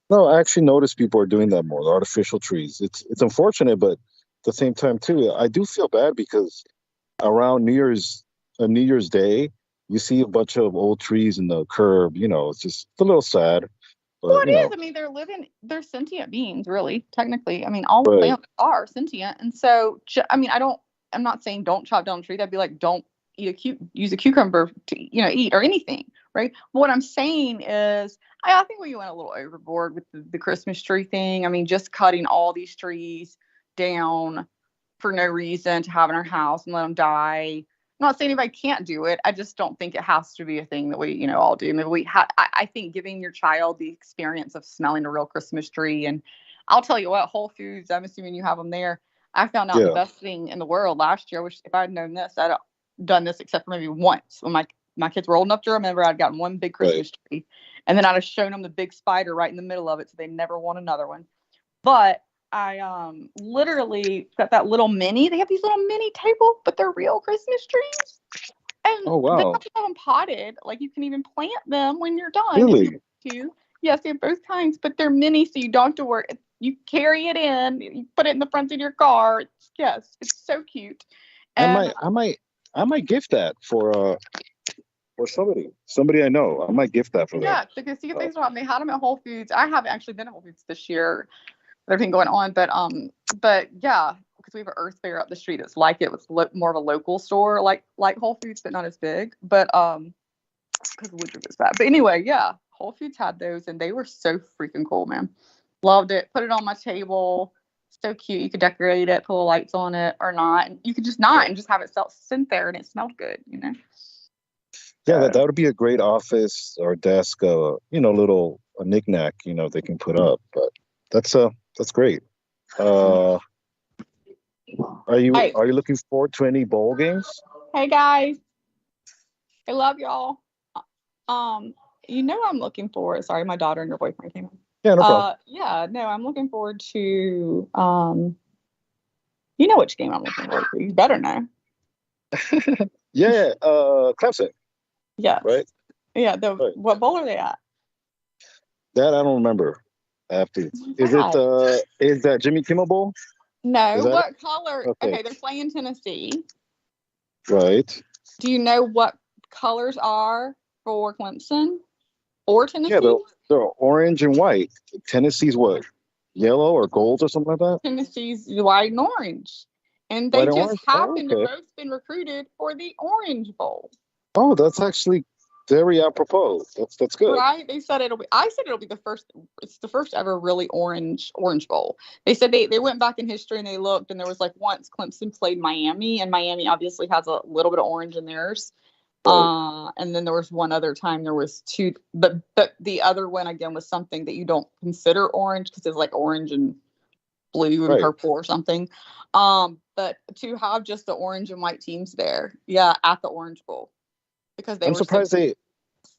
No, I actually noticed people are doing that more, the artificial trees. It's unfortunate, but at the same time too, I do feel bad because around New Year's Day, you see a bunch of old trees in the curb. It's a little sad, Well, but it is. I mean, they're sentient beings, really, technically. I mean, all right, plants are sentient. And so, I mean, I'm not saying don't chop down a tree. That'd be like, don't use a cucumber to, eat or anything, right? But what I'm saying is, I think we went a little overboard with the Christmas tree thing. I mean, just cutting all these trees down for no reason to have in our house and let them die. I'm not saying anybody can't do it. I just don't think it has to be a thing that we, all do. Maybe I think giving your child the experience of smelling a real Christmas tree. And I'll tell you what, Whole Foods, I'm assuming you have them there. I found out the yeah, best thing in the world last year, which if I'd known this, I'd done this except for maybe once when my kids were old enough to remember. I'd gotten one big right. Christmas tree, and then I'd have shown them the big spider right in the middle of it, so they never want another one. But I literally got that little mini. They have these little mini tables, but they're real Christmas trees. And Oh they wow, have them potted. Like, you can even plant them when you're done if you really? want to. Yes, they have both kinds, but they're mini, so you don't have to worry. You carry it in, you put it in the front of your car. Yes, it's so cute. I And might, I might, I might gift that for somebody I know. I might gift that for them. yeah, because see if Uh, they had them at Whole Foods. I haven't actually been at Whole Foods this year. Everything going on, but yeah, because we have an Earth Fair up the street. It's like it was more of a local store, like Whole Foods, but not as big. But because Woodruff is bad. But anyway, yeah, Whole Foods had those, and they were so freaking cool, man. Loved it. Put it on my table. So cute. You could decorate it, put little lights on it, or not. And you could just not and just have it sit there, and it smelled good. yeah, that So that would be a great office or desk, little a knickknack, they can put up. But that's great. Uh, hey, are you looking forward to any bowl games? hey guys, I love y'all. Um, I'm looking forward. Sorry, my daughter and your boyfriend came in. Yeah, no problem. Yeah, no, I'm looking forward to you know which game I'm looking forward to. You better know. Yeah, Clemson, Yes. right? Yeah, Right. what bowl are they at? That I don't remember. I have to. God. Is that Jimmy Kimmel Bowl? No, Is that it? what color? Okay. Okay, they're playing Tennessee. Right. Do you know what colors are for Clemson or Yeah, Tennessee? they're orange and white. Tennessee's what? Yellow or gold or something like that? Tennessee's white and orange. And they White and just orange? Oh, happen to okay. both been recruited for the Orange Bowl. Oh, that's actually very apropos. That's good. Right? I said it'll be the first, it's the first ever really orange bowl. They said they went back in history and they looked, and there was like once Clemson played Miami, and Miami obviously has a little bit of orange in theirs. Right. And then there was one other time there was two, but the other one again was something that you don't consider orange because it's like orange and blue and Right. purple or something. But to have just the orange and white teams there, yeah, at the Orange Bowl, because I'm surprised they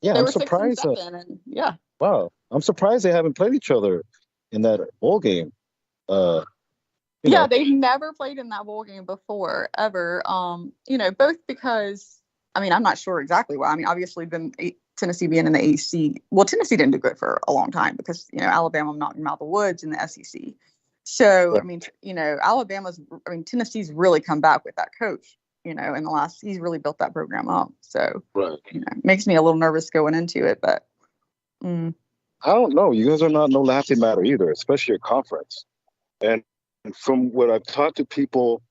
I'm were 6 and surprised. 7, and yeah. Wow. I'm surprised they haven't played each other in that bowl game. Uh, you Yeah, know, they've never played in that bowl game before, ever. Both because, I mean, I'm not sure exactly why. I mean, obviously, Tennessee being in the ACC, well, Tennessee didn't do good for a long time because, Alabama knocked them out of the woods in the SEC. So, right. I mean, Tennessee's really come back with that coach, in the last, he's really built that program up. So, Right. Makes me a little nervous going into it, but. I don't know. You guys are not no laughing matter either, especially your conference. And from what I've talked to people,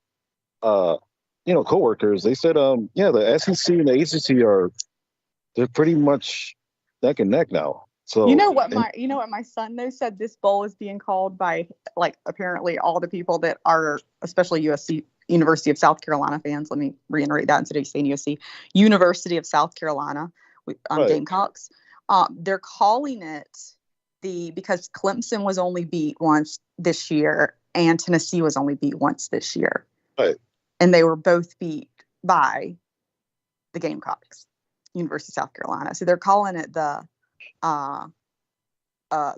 coworkers, they said, yeah, the SEC and the ACC they're pretty much neck and neck now. So You know what my son though said, this bowl is being called by, like, apparently all the people that are, especially USC, University of South Carolina fans. Let me reiterate that instead of saying USC, University of South Carolina, right. Gamecocks. They're calling it because Clemson was only beat once this year and Tennessee was only beat once this year. Right. And they were both beat by the Gamecocks, University of South Carolina. So they're calling it the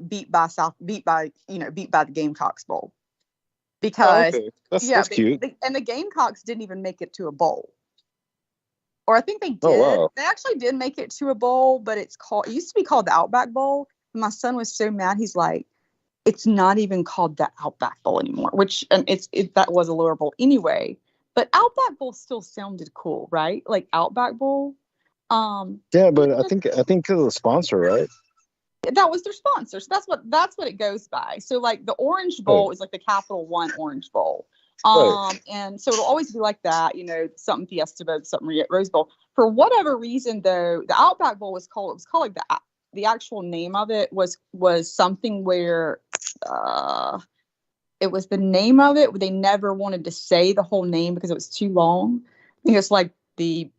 beat by the Gamecocks Bowl. Oh, Because okay. That's cute. And the Gamecocks didn't even make it to a bowl. Or I think they did. Oh, wow. They actually did make it to a bowl, but it used to be called the Outback Bowl. And my son was so mad. He's like, it's not even called the Outback Bowl anymore, which that was a lower bowl anyway. But Outback Bowl still sounded cool, right? Like Outback Bowl. Yeah, but I think because of the sponsor, right? That was their sponsor. So that's what it goes by. So like the Orange Bowl is like the Capital One Orange Bowl. And so it'll always be like that, something Fiesta Bowl, something Rose Bowl. For whatever reason, though, the Outback Bowl was called like the actual name of it was something where it was the name of it. They never wanted to say the whole name because it was too long. I think it's like the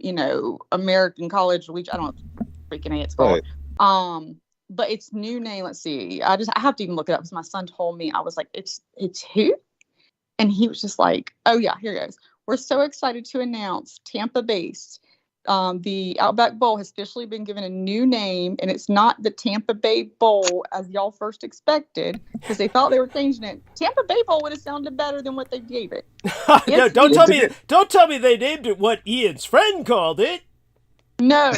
American College Leach. I don't know freaking it's called. Right. But its new name. Let's see. I have to even look it up because my son told me. I was like, it's who? And he was just like, oh, yeah, here it goes. We're so excited to announce Tampa-based. The Outback Bowl has officially been given a new name, and it's not the Tampa Bay Bowl as y'all first expected because they thought they were changing it. Tampa Bay Bowl would have sounded better than what they gave it. No, don't tell me they named it what Ian's friend called it. No.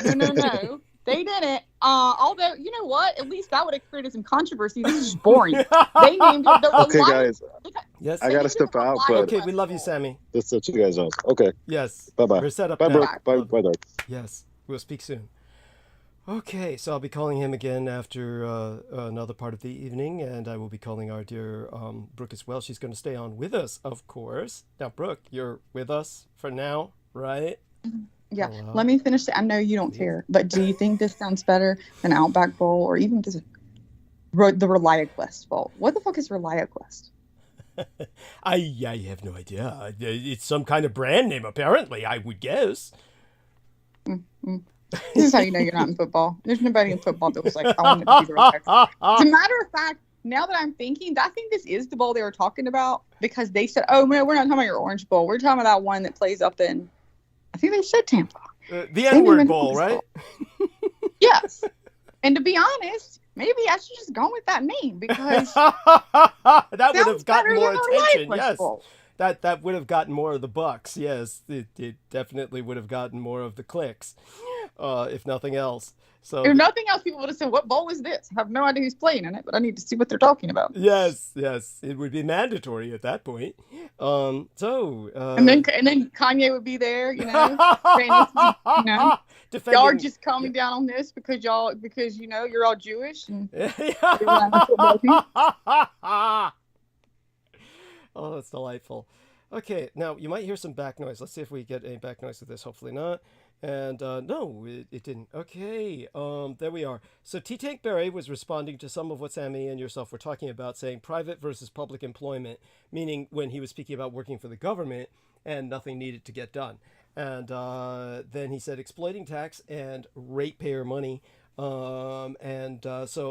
They didn't. Although, you know what? At least that would have created some controversy. This is boring. They named it the Okay, guys. Yes. I gotta step out, but Okay, we love you, Sammy. just so you guys know. Okay. Yes. Bye-bye. We're set up Bye, now. Brooke. Bye, Doug. Yes. We'll speak soon. Okay, so I'll be calling him again after another part of the evening, and I will be calling our dear Brooke as well. She's going to stay on with us, of course. Now, Brooke, you're with us for now, right? Yeah. Hello. Let me finish it. I know you don't care, but do you think this sounds better than Outback Bowl or even the ReliaQuest Bowl? What the fuck is ReliaQuest? I have no idea. It's some kind of brand name, apparently, I would guess. Mm-hmm. This is how you know you're not in football. There's nobody in football that was like, I want to be the ReliaQuest. As a matter of fact, now that I'm thinking, I think this is the bowl they were talking about because they said, oh, no, we're not talking about your Orange Bowl. We're talking about that one that plays up in, I think they said Tampa. The N-word bowl, right? Yes. And to be honest, maybe I should just go with that name because that would have gotten more attention. Yes. Bowl. That would have gotten more of the bucks. Yes, it definitely would have gotten more of the clicks, if nothing else. So if nothing else, people would have said, "What bowl is this?" I have no idea who's playing in it, but I need to see what they're talking about. Yes, it would be mandatory at that point. And then Kanye would be there, defending, y'all are just coming down on this because you're all Jewish. And oh, that's delightful. Okay, now you might hear some back noise. Let's see if we get any back noise with this. Hopefully not. And no, it didn't. Okay, there we are. So T-Tank Barry was responding to some of what Sammy and yourself were talking about, saying private versus public employment, meaning when he was speaking about working for the government and nothing needed to get done. And then he said exploiting tax and ratepayer money. So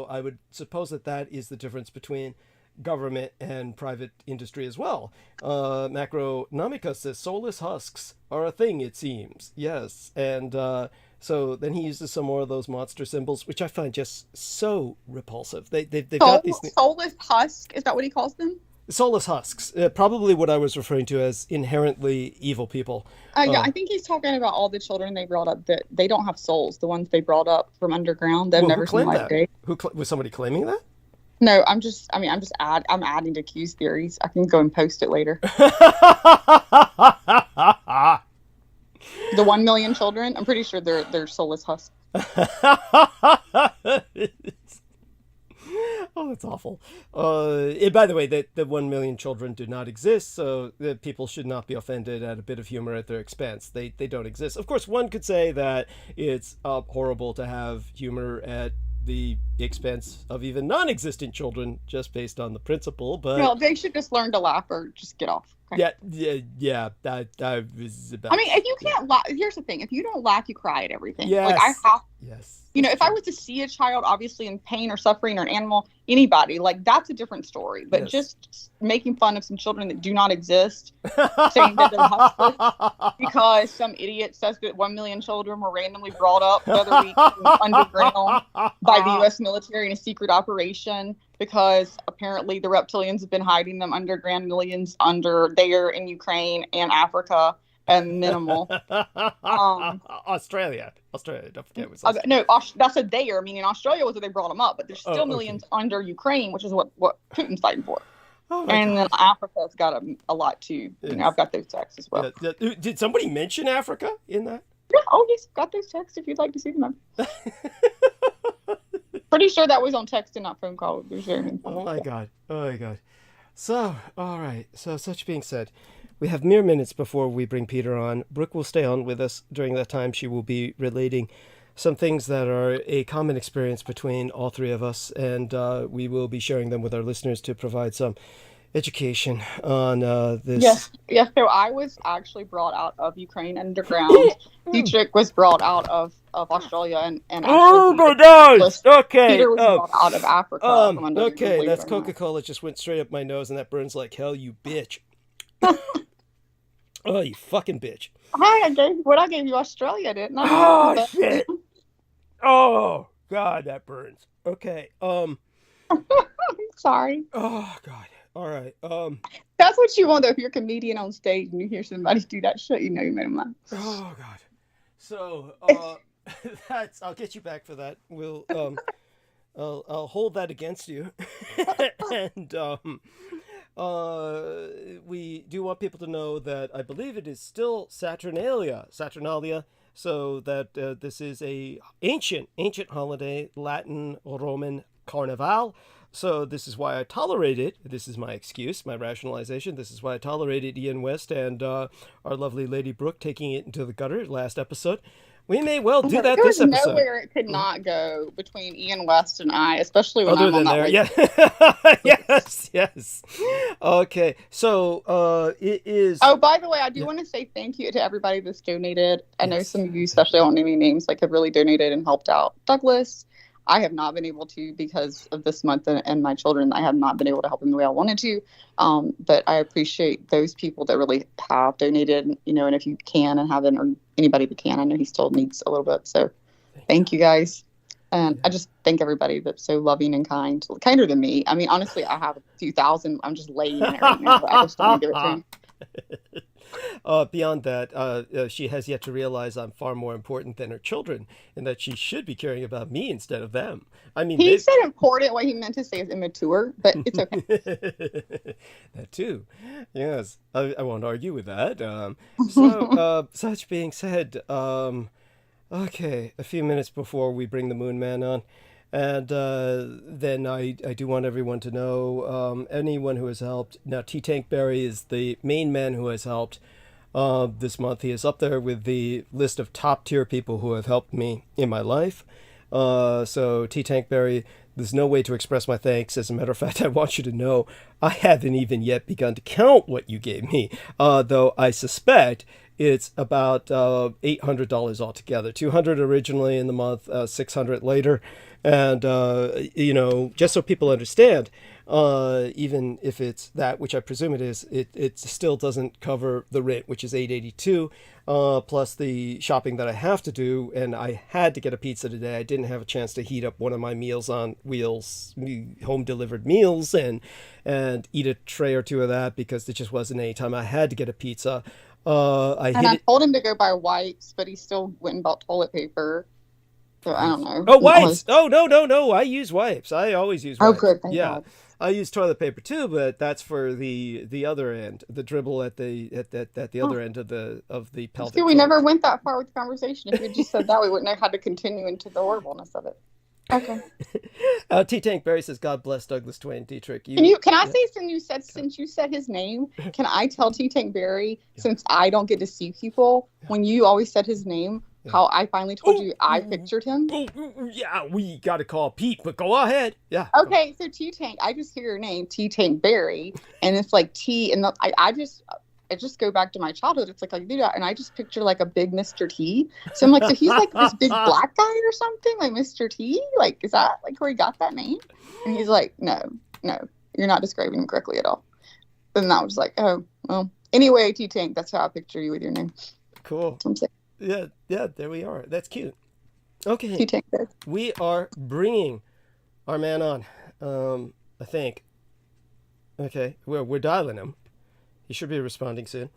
I would suppose that is the difference between government and private industry as well. Macronomica says soulless husks are a thing, it seems. Yes. And so then he uses some more of those monster symbols, which I find just so repulsive. They've got these soulless husk, is that what he calls them? Soulless husks, probably what I was referring to as inherently evil people. Yeah, I think he's talking about all the children they brought up that they don't have souls. The ones they brought up from underground, they've never seen light day. Was somebody claiming that? No, I'm adding to Q's theories. I can go and post it later. The 1 million children, I'm pretty sure they're soulless husks. Oh, that's awful. And by the way, the 1 million children do not exist, so people should not be offended at a bit of humor at their expense. They don't exist. Of course, one could say that it's horrible to have humor at the expense of even non-existent children just based on the principle, but well, they should just learn to laugh or just get off. Yeah. That was about. I mean, if you can't laugh, here's the thing: if you don't laugh, you cry at everything. Yes. Like I have, yes. if I was to see a child obviously in pain or suffering, or an animal, anybody, like that's a different story. But Yes. just making fun of some children that do not exist, saying that they're hustlers because some idiot says that 1 million children were randomly brought up the other week underground by the U.S. military in a secret operation, because apparently the reptilians have been hiding them underground, millions under there in Ukraine and Africa and minimal. Australia, don't forget. It was Australia. No, that's a there, meaning Australia was where they brought them up, but there's still millions under Ukraine, which is what Putin's fighting for. Oh and then Africa's got a lot too. I've got those texts as well. Did somebody mention Africa in that? Yeah, yes, got those texts if you'd like to see them. Pretty sure that was on text and not phone call. Oh my god. So, all right. So, such being said, we have mere minutes before we bring Peter on. Brooke will stay on with us during that time. She will be relating some things that are a common experience between all three of us, and we will be sharing them with our listeners to provide some education on this. Yes. So I was actually brought out of Ukraine underground. Dietrich was brought out of Australia, and oh my gosh! Okay. Peter was brought out of Africa. Okay, that's Coca-Cola just went straight up my nose, and that burns like hell, you bitch. Oh, you fucking bitch. I gave you Australia, didn't I? Oh, shit. Oh, God, that burns. Okay, sorry. Oh, God. All right. That's what you want, though. If you're a comedian on stage and you hear somebody do that shit, you know you made a laugh. Oh, God. So, I'll get you back for that. We'll, I'll hold that against you. And, we do want people to know that I believe it is still Saturnalia, so that this is a ancient holiday, Latin Roman Carnival. So this is why I tolerated, this is my excuse, my rationalization, this is why I tolerated Ian West and our lovely Lady Brooke taking it into the gutter last episode. We may well do that this episode. There's nowhere it could not go between Ian West and I, especially when I'm on that way. Yeah. Yes. Okay, so it is... Oh, by the way, I do want to say thank you to everybody that's donated. I know some of you, especially I won't name any names, have really donated and helped out. Douglas, I have not been able to because of this month and my children. I have not been able to help them the way I wanted to. But I appreciate those people that really have donated, and if you can and haven't, or anybody that can, I know he still needs a little bit. So thank you guys. And I just thank everybody that's so loving and kind, kinder than me. I mean, honestly, I have a few thousand. I'm just laying there right now. But I just want to give it to him. Beyond that, she has yet to realize I'm far more important than her children, and that she should be caring about me instead of them. I mean, he said important. What he meant to say is immature, but it's okay. That too, yes. I won't argue with that. So, such being said, okay, a few minutes before we bring the Moon Man on. And then I do want everyone to know, anyone who has helped. Now, T. Tank Berry is the main man who has helped this month. He is up there with the list of top tier people who have helped me in my life. So, T. Tank Berry, there's no way to express my thanks. As a matter of fact, I want you to know I haven't even yet begun to count what you gave me, though I suspect it's about $800 altogether. $200 originally in the month, $600 later. And, just so people understand, even if it's that, which I presume it is, it still doesn't cover the rent, which is $882, plus the shopping that I have to do. And I had to get a pizza today. I didn't have a chance to heat up one of my Meals on Wheels, home delivered meals, and eat a tray or two of that because it just wasn't any time. I had to get a pizza. I told him to go buy wipes, but he still went and bought toilet paper. So I don't know. Oh, wipes! Oh, no. I use wipes. I always use wipes. Oh, good. Thank God. I use toilet paper too, but that's for the other end, the dribble at the other end of the pelvic. See, we never went that far with the conversation. If you just said that, we wouldn't have had to continue into the horribleness of it. Okay. T. Tank Berry says, "God bless Douglas Twain, Dietrich." Can I say, since you said his name, can I tell T. Tank Berry, since I don't get to see people, when you always said his name, how I finally told you I pictured him. Yeah, we got to call Pete, but go ahead. Yeah. Okay, so T-Tank, I just hear your name, T-Tank Barry, and it's like T, and I just go back to my childhood. It's like I do that, and I just picture like a big Mr. T. So I'm like, so he's like this big black guy or something, like Mr. T? Like, is that like where he got that name? And he's like, no, you're not describing him correctly at all. And I was like, oh, well. Anyway, T-Tank, that's how I picture you with your name. Cool. Yeah, there we are. That's cute. Okay. T-Tank Barry. We are bringing our man on, I think. Okay, we're dialing him. He should be responding soon.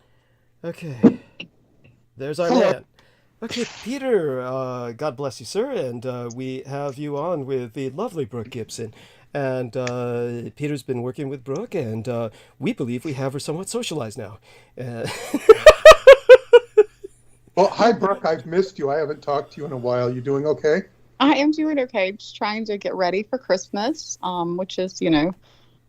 Okay. There's our man. Okay, Peter, God bless you, sir, and we have you on with the lovely Brooke Gibson. And Peter's been working with Brooke, and we believe we have her somewhat socialized now. Well, hi, Brooke. I've missed you. I haven't talked to you in a while. You doing okay? I am doing okay. Just trying to get ready for Christmas, which is,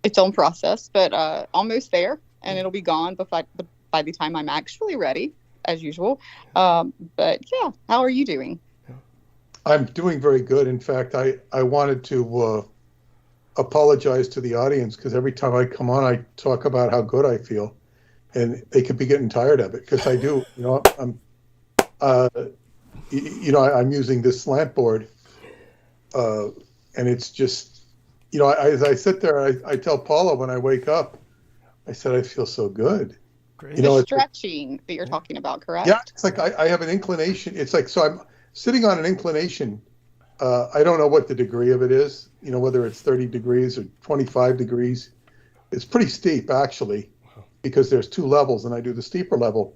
its own process, but almost there, and it'll be gone by the time I'm actually ready, as usual. But yeah, how are you doing? I'm doing very good. In fact, I wanted to apologize to the audience because every time I come on, I talk about how good I feel, and they could be getting tired of it because I do. I'm using this slant board, and it's just, as I sit there, I tell Paula when I wake up, I said I feel so good. Great. The stretching that you're talking about, correct? Yeah, it's like I have an inclination. It's like, so I'm sitting on an inclination. I don't know what the degree of it is, whether it's 30 degrees or 25 degrees. It's pretty steep, actually, because there's 2 levels, and I do the steeper level.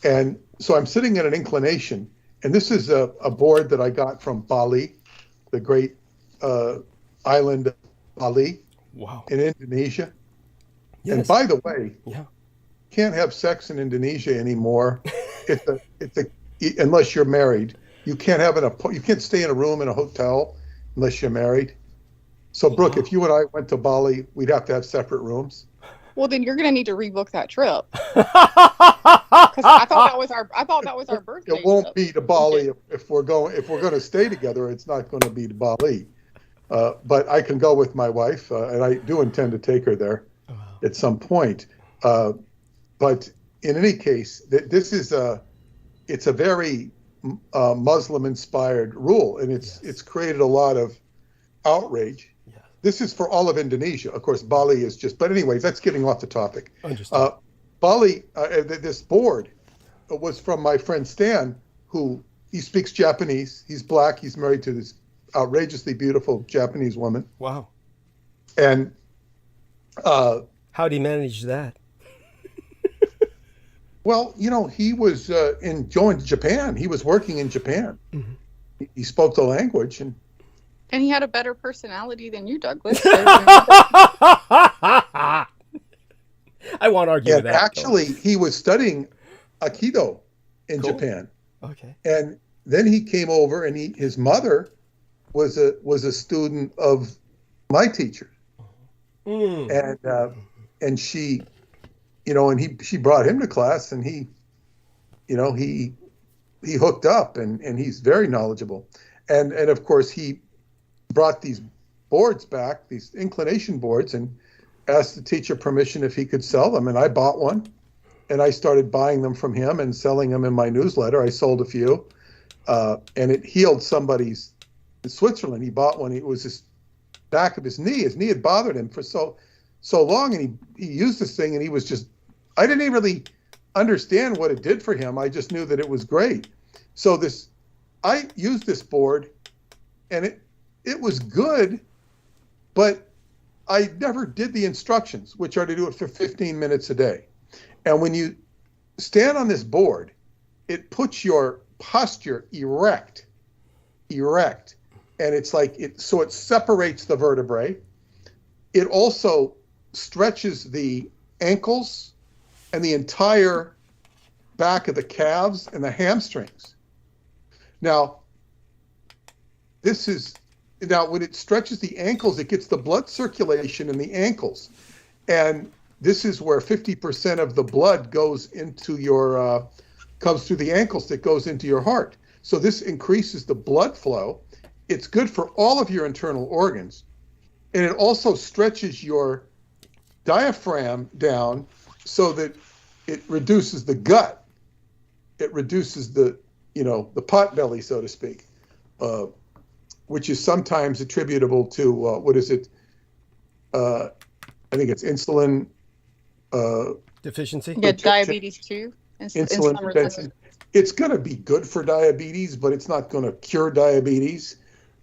And so I'm sitting at an inclination, and this is a board that I got from Bali, the great island of Bali in Indonesia. Yes. And by the way, can't have sex in Indonesia anymore. Unless you're married. You can't you can't stay in a room in a hotel unless you're married. So Brooke, if you and I went to Bali, we'd have to have separate rooms. Well, then you're going to need to rebook that trip. Because I thought that was our birthday. It won't be to Bali if we're going to stay together. It's not going to be to Bali. But I can go with my wife, and I do intend to take her there at some point. But in any case, this is it's a very Muslim-inspired rule, and it's created a lot of outrage. Yeah. This is for all of Indonesia. Of course, Bali is just. But anyways, that's getting off the topic. Bali, this board was from my friend Stan, who he speaks Japanese. He's black. He's married to this outrageously beautiful Japanese woman. Wow. And how'd he manage that? Well, he was going to Japan. He was working in Japan. Mm-hmm. He spoke the language, and he had a better personality than you, Douglas. I won't argue with that. Actually, he was studying Aikido in Japan. Okay. And then he came over, and his mother was a student of my teacher, and she. And she brought him to class, and he hooked up, and he's very knowledgeable. And of course, he brought these boards back, these inclination boards, and asked the teacher permission if he could sell them. And I bought one, and I started buying them from him and selling them in my newsletter. I sold a few, and it healed somebody's in Switzerland. He bought one. It was his back of his knee. His knee had bothered him for so long, and he used this thing, and he was just. I didn't even really understand what it did for him. I just knew that it was great. So I used this board, and it was good, but I never did the instructions, which are to do it for 15 minutes a day. And when you stand on this board, it puts your posture erect, and it's like so it separates the vertebrae. It also stretches the ankles and the entire back of the calves and the hamstrings. Now, when it stretches the ankles, it gets the blood circulation in the ankles. And this is where 50% of the blood goes into comes through the ankles that goes into your heart. So this increases the blood flow. It's good for all of your internal organs. And it also stretches your diaphragm down so that it reduces the gut. It reduces the pot belly, so to speak, which is sometimes attributable to, what is it? I think it's insulin. Deficiency? Yeah, diabetes too. Insulin deficiency. It's going to be good for diabetes, but it's not going to cure diabetes.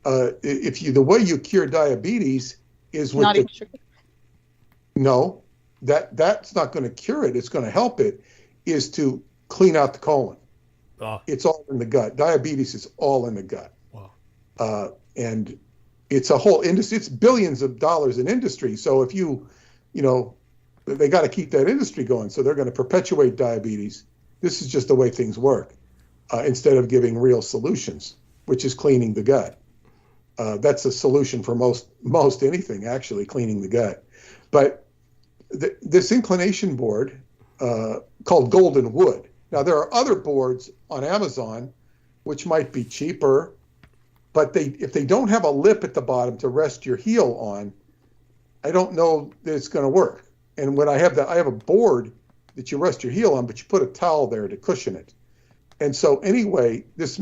The way you cure diabetes is with not even sugar. No, that's not going to cure it. It's going to help it. Is to clean out the colon. Oh. It's all in the gut. Diabetes is all in the gut. Wow. And it's a whole industry. It's billions of dollars in industry. So if they got to keep that industry going. So they're going to perpetuate diabetes. This is just the way things work. Instead of giving real solutions, which is cleaning the gut. That's a solution for most anything, actually, cleaning the gut. But this inclination board called Golden Wood. Now, there are other boards on Amazon which might be cheaper, but if they don't have a lip at the bottom to rest your heel on, I don't know that it's going to work. And when I have a board that you rest your heel on, but you put a towel there to cushion it. And so anyway, this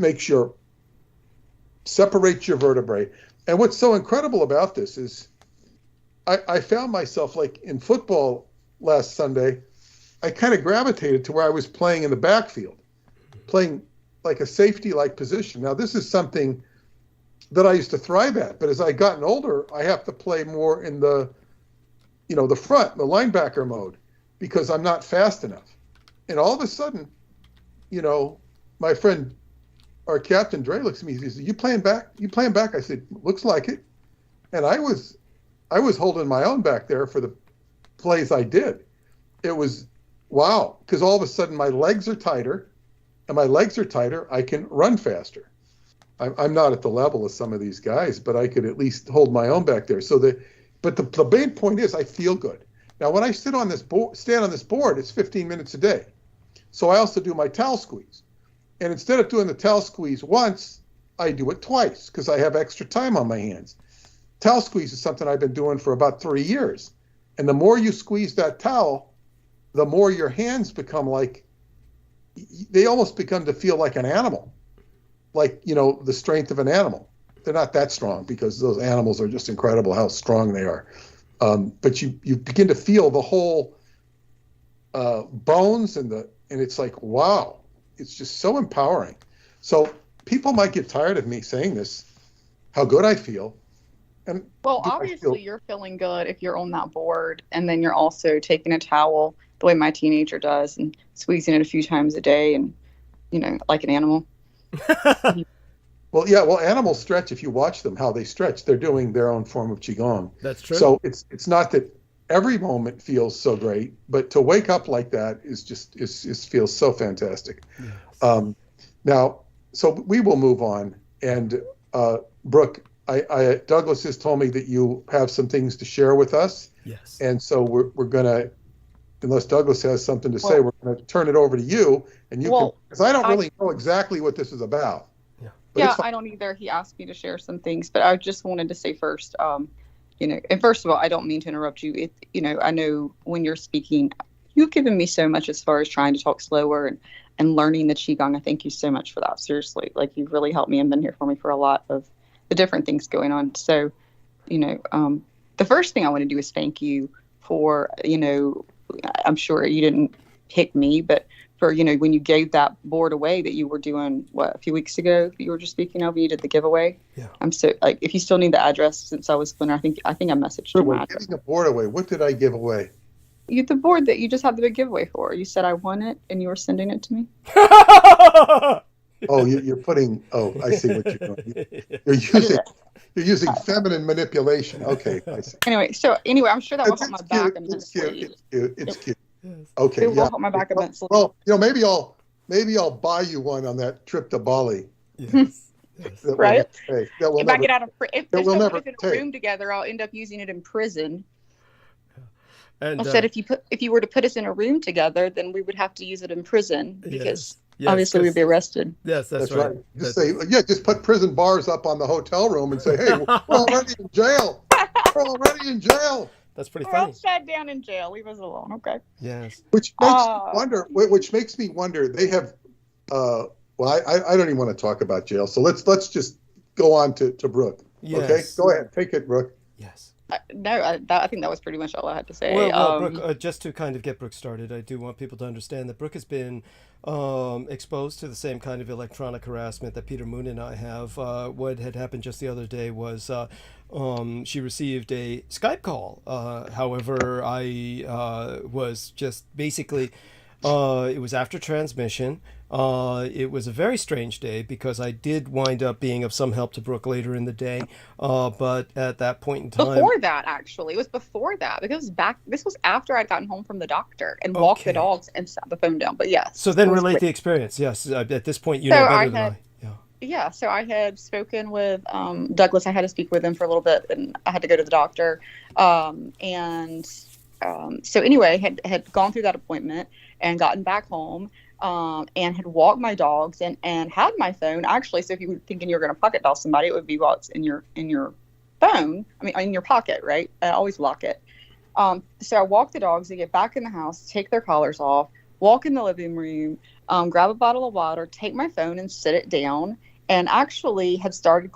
separates your vertebrae. And what's so incredible about this is I found myself, like in football last Sunday, I kind of gravitated to where I was playing in the backfield, playing like a safety-like position. Now, this is something that I used to thrive at, but as I gotten older, I have to play more in the front, the linebacker mode, because I'm not fast enough. And all of a sudden, my friend, our captain Dre, looks at me. He says, "You playing back? You playing back?" I said, "Looks like it." And I was holding my own back there for the plays I did. It was wow, because all of a sudden my legs are tighter, and my legs are tighter. I can run faster. I'm not at the level of some of these guys, but I could at least hold my own back there. But the main point is I feel good. Now, when I stand on this board, it's 15 minutes a day. So I also do my towel squeeze. And instead of doing the towel squeeze once, I do it twice because I have extra time on my hands. Towel squeeze is something I've been doing for about 3 years. And the more you squeeze that towel, the more your hands become they almost become to feel like an animal, like, the strength of an animal. They're not that strong because those animals are just incredible how strong they are. But you begin to feel the whole bones and it's like, wow, it's just so empowering. So people might get tired of me saying this, how good I feel. And well, obviously you're feeling good if you're on that board, and then you're also taking a towel the way my teenager does and squeezing it a few times a day, and like an animal. Well, yeah. Well, animals stretch. If you watch them, how they stretch, they're doing their own form of qigong. That's true. So it's not that every moment feels so great, but to wake up like that is feels so fantastic. Yes. Now, so we will move on. And Brooke, Douglas has told me that you have some things to share with us. Yes. And so we're gonna, unless Douglas has something to say, we're gonna turn it over to you, and you can, because I don't really know exactly what this is about. Yeah, I don't either. He asked me to share some things, but I just wanted to say first, and first of all, I don't mean to interrupt you. I know when you're speaking, you've given me so much as far as trying to talk slower and learning the Qigong. I thank you so much for that. Seriously, you've really helped me and been here for me for a lot of the different things going on. So, the first thing I want to do is thank you for, I'm sure you didn't pick me, but for, when you gave that board away that you were doing, a few weeks ago that you were just speaking of, you did the giveaway. Yeah. I'm so, if you still need the address, since I was when I think I messaged you. Giving a board away. What did I give away? The board that you just had the big giveaway for. You said I won it and you were sending it to me. Oh, you're putting, I see what you're doing. You're using feminine manipulation. Okay, I see. Anyway, I'm sure that will help my back immensely. It's cute. Okay, it will help my back immensely. Well, maybe I'll buy you one on that trip to Bali. Yes. Right? If I get out of if there's no one in a room together, I'll end up using it in prison. And I said if you were to put us in a room together, then we would have to use it in prison because Yes, Obviously, we'd be arrested. Yes, that's That's right. right. Just say, yeah, just put prison bars up on the hotel room and say, hey, we're already in jail. We're already in jail. That's pretty We're all funny. sat down in jail. Leave us alone, okay? Yes. Which makes me wonder. Which makes me wonder. They have. Well, I don't even want to talk about jail. So let's just go on to Brooke. Yes. Okay, go ahead, take it, Brooke. Yes. I think that was pretty much all I had to say. Well, Brooke, just to kind of get Brooke started, I do want people to understand that Brooke has been exposed to the same kind of electronic harassment that Peter Moon and I have. What had happened just the other day was she received a Skype call. However, I was just basically, it was after transmission. It was a very strange day because I did wind up being of some help to Brooke later in the day. But at that point in time, before that, actually, it was before that because this was after I'd gotten home from the doctor and walked the dogs and set the phone down. But yes. So then relate the experience. Yes. At this point, you know better than I. Yeah. Yeah. So I had spoken with Douglas. I had to speak with him for a little bit and I had to go to the doctor. So anyway, had gone through that appointment and gotten back home. And had walked my dogs and had my phone actually. So if you were thinking you're going to pocket dial somebody, it would be while it's in your phone. I mean, in your pocket, right? I always lock it. So I walk the dogs. They get back in the house, take their collars off, walk in the living room, grab a bottle of water, take my phone and sit it down. And actually had started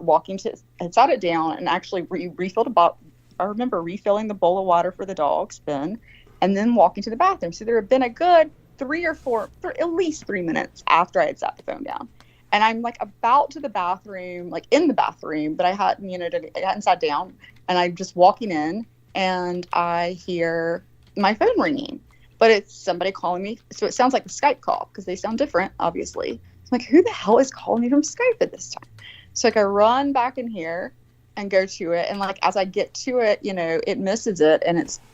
had sat it down and actually refilled I remember refilling the bowl of water for the dogs then, and then walking to the bathroom. So there had been a good at least 3 minutes after I had sat the phone down. And I'm like about to the bathroom, like in the bathroom, but I hadn't sat down. And I'm just walking in and I hear my phone ringing, but it's somebody calling me. So it sounds like a Skype call because they sound different, obviously. I'm like, who the hell is calling me from Skype at this time? So like I run back in here and go to it. And like, as I get to it, it misses it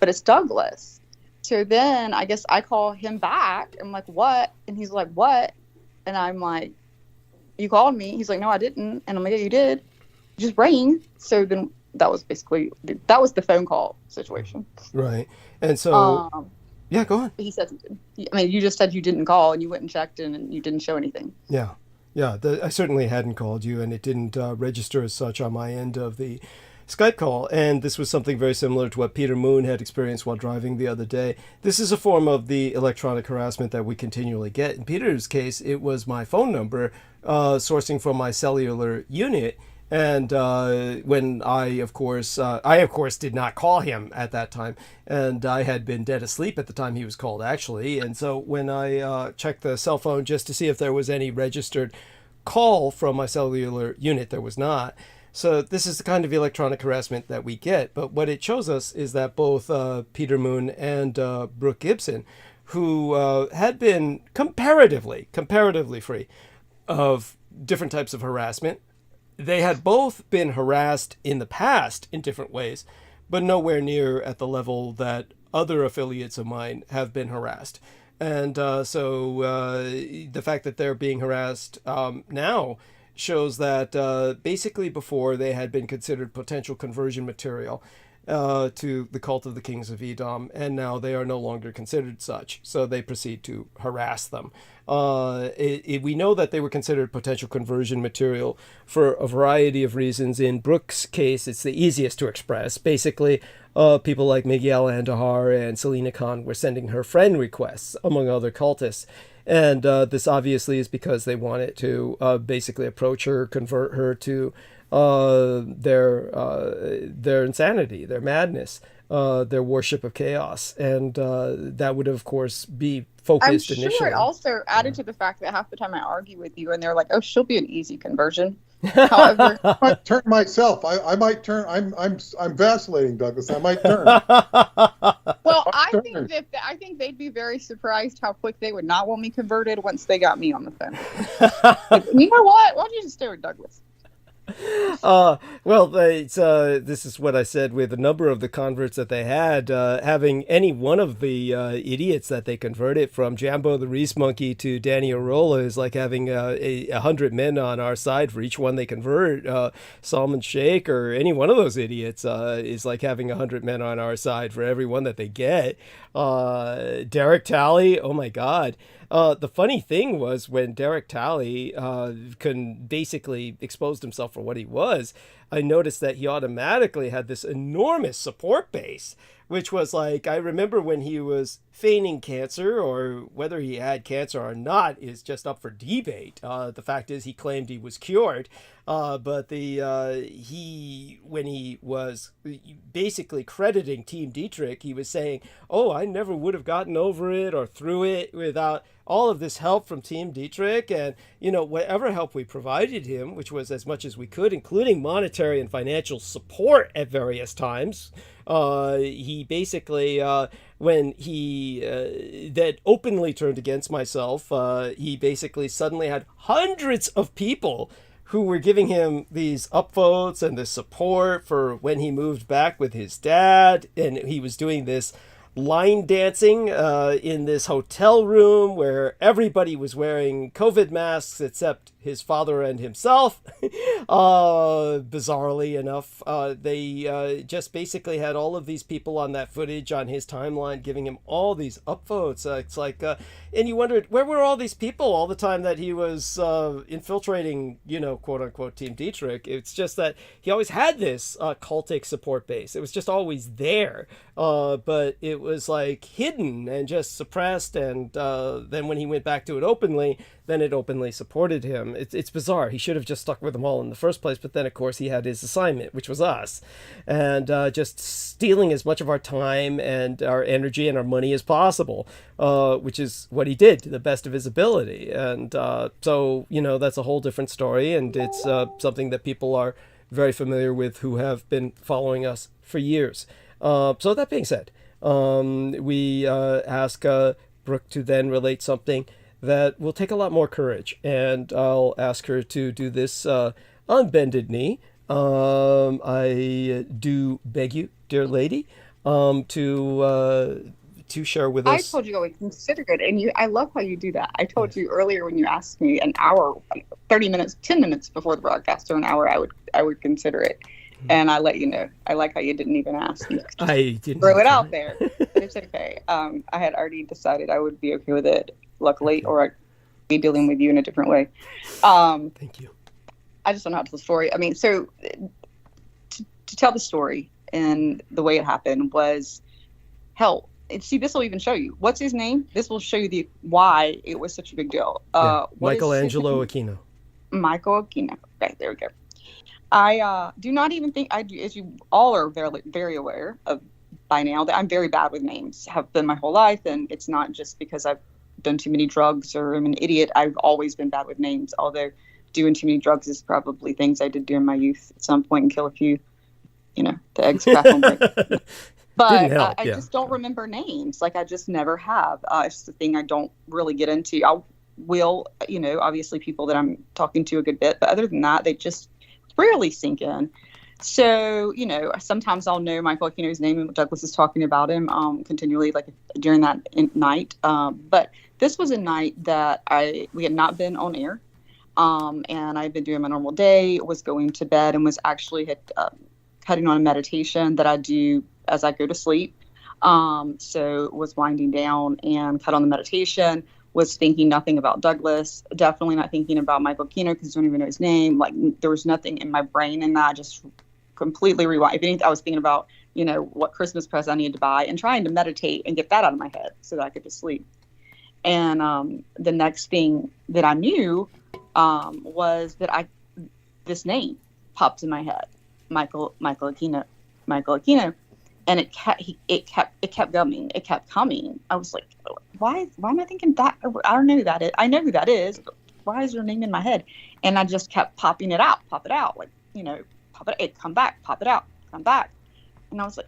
but it's Douglas. So then I guess I call him back. I'm like, what? And he's like, what? And I'm like, you called me? He's like, no, I didn't. And I'm like, yeah, you did. You just rang. So then that was the phone call situation. Right. And so, yeah, go on. He said, you just said you didn't call and you went and checked and you didn't show anything. Yeah. Yeah. I certainly hadn't called you and it didn't register as such on my end of the Skype call, and this was something very similar to what Peter Moon had experienced while driving the other day. This is a form of the electronic harassment that we continually get. In Peter's case, it was my phone number sourcing from my cellular unit, and when I of course did not call him at that time, and I had been dead asleep at the time he was called actually, and so when I checked the cell phone just to see if there was any registered call from my cellular unit, there was not. So this is the kind of electronic harassment that we get. But what it shows us is that both Peter Moon and Brooke Gibson, who had been comparatively free of different types of harassment, they had both been harassed in the past in different ways, but nowhere near at the level that other affiliates of mine have been harassed. And so the fact that they're being harassed now shows that basically before they had been considered potential conversion material to the cult of the kings of Edom, and now they are no longer considered such, so they proceed to harass them. We know that they were considered potential conversion material for a variety of reasons. In Brooke's case, it's the easiest to express. Basically, people like Miguel Andahar and Selena Khan were sending her friend requests, among other cultists. And this obviously is because they wanted to basically approach her, convert her to their insanity, their madness, their worship of chaos. And that would, of course, be focused initially. I'm sure it also added to the fact that half the time I argue with you and they're like, oh, she'll be an easy conversion. However, I might turn myself. I might turn. I'm vacillating, Douglas. I might turn. Well, I think they'd be very surprised how quick they would not want me converted once they got me on the phone. Like, you know what? Why don't you just stay with Douglas? Well, this is what I said with a number of the converts that they had. Having any one of the idiots that they converted, from Jambo the Reese Monkey to Danny Arola, is like having 100 men on our side for each one they convert. Salman Sheikh or any one of those idiots is like having 100 men on our side for every one that they get. Derek Talley, oh my God. The funny thing was when Derek Talley basically exposed himself for what he was, I noticed that he automatically had this enormous support base, which was like, I remember when he was feigning cancer, or whether he had cancer or not is just up for debate. The fact is he claimed he was cured, but when he was basically crediting Team Dietrich, he was saying, oh, I never would have gotten over it or through it without all of this help from Team Dietrich, and whatever help we provided him, which was as much as we could, including monetary and financial support at various times. He basically, when he that openly turned against myself, he basically suddenly had hundreds of people who were giving him these upvotes and this support for when he moved back with his dad, and he was doing this line dancing in this hotel room where everybody was wearing COVID masks except his father and himself. Bizarrely enough, they just basically had all of these people on that footage on his timeline giving him all these upvotes. It's like, and you wondered, where were all these people all the time that he was infiltrating, quote unquote, Team Dietrich? It's just that he always had this cultic support base. It was just always there, but it was like hidden and just suppressed. And then when he went back to it openly, then it openly supported him. It's bizarre. He should have just stuck with them all in the first place. But then, of course, he had his assignment, which was us, and just stealing as much of our time and our energy and our money as possible, which is what he did to the best of his ability. And so, that's a whole different story. And it's something that people are very familiar with who have been following us for years. So that being said, we ask Brooke to then relate something that will take a lot more courage, and I'll ask her to do this on bended knee. I do beg you, dear lady, to share with us. I told you I would consider it, and I love how you do that. I told you earlier when you asked me an hour, 30 minutes, 10 minutes before the broadcast, or an hour, I would consider it. And I let you know. I like how you didn't even ask. You I didn't throw it out there. But it's okay. I had already decided I would be okay with it, luckily, or I'd be dealing with you in a different way. Thank you. I just don't know how to tell the story. I mean, so to tell the story and the way it happened was, hell, see, this will even show you. What's his name? This will show you why it was such a big deal. Michelangelo Aquino. Michael Aquino. Right, there we go. I do not even think I do, as you all are very, very aware of by now, that I'm very bad with names, have been my whole life. And it's not just because I've done too many drugs or I'm an idiot. I've always been bad with names, although doing too many drugs is probably things I did during my youth at some point and kill a few, the eggs crack on break. But I just don't remember names. Like, I just never have. It's just a thing I don't really get into. I will, obviously people that I'm talking to a good bit, but other than that, they just rarely sink in. So, sometimes I'll know Michael Aquino's name and Douglas is talking about him continually, like during that night. But this was a night that we had not been on air. And I'd been doing my normal day, was going to bed, and was actually cutting on a meditation that I do as I go to sleep. So was winding down and cut on the meditation, was thinking nothing about Douglas, definitely not thinking about Michael Aquino because I don't even know his name. Like, there was nothing in my brain in that. I just completely rewind. If anything, I was thinking about, what Christmas present I needed to buy and trying to meditate and get that out of my head so that I could just sleep. And the next thing that I knew was that this name popped in my head, Michael Aquino. And it kept coming. It kept coming. I was like, why am I thinking that? I don't know who that is. I know who that is. But why is your name in my head? And I just kept pop it out. Like, pop it, come back, pop it out, come back. And I was like,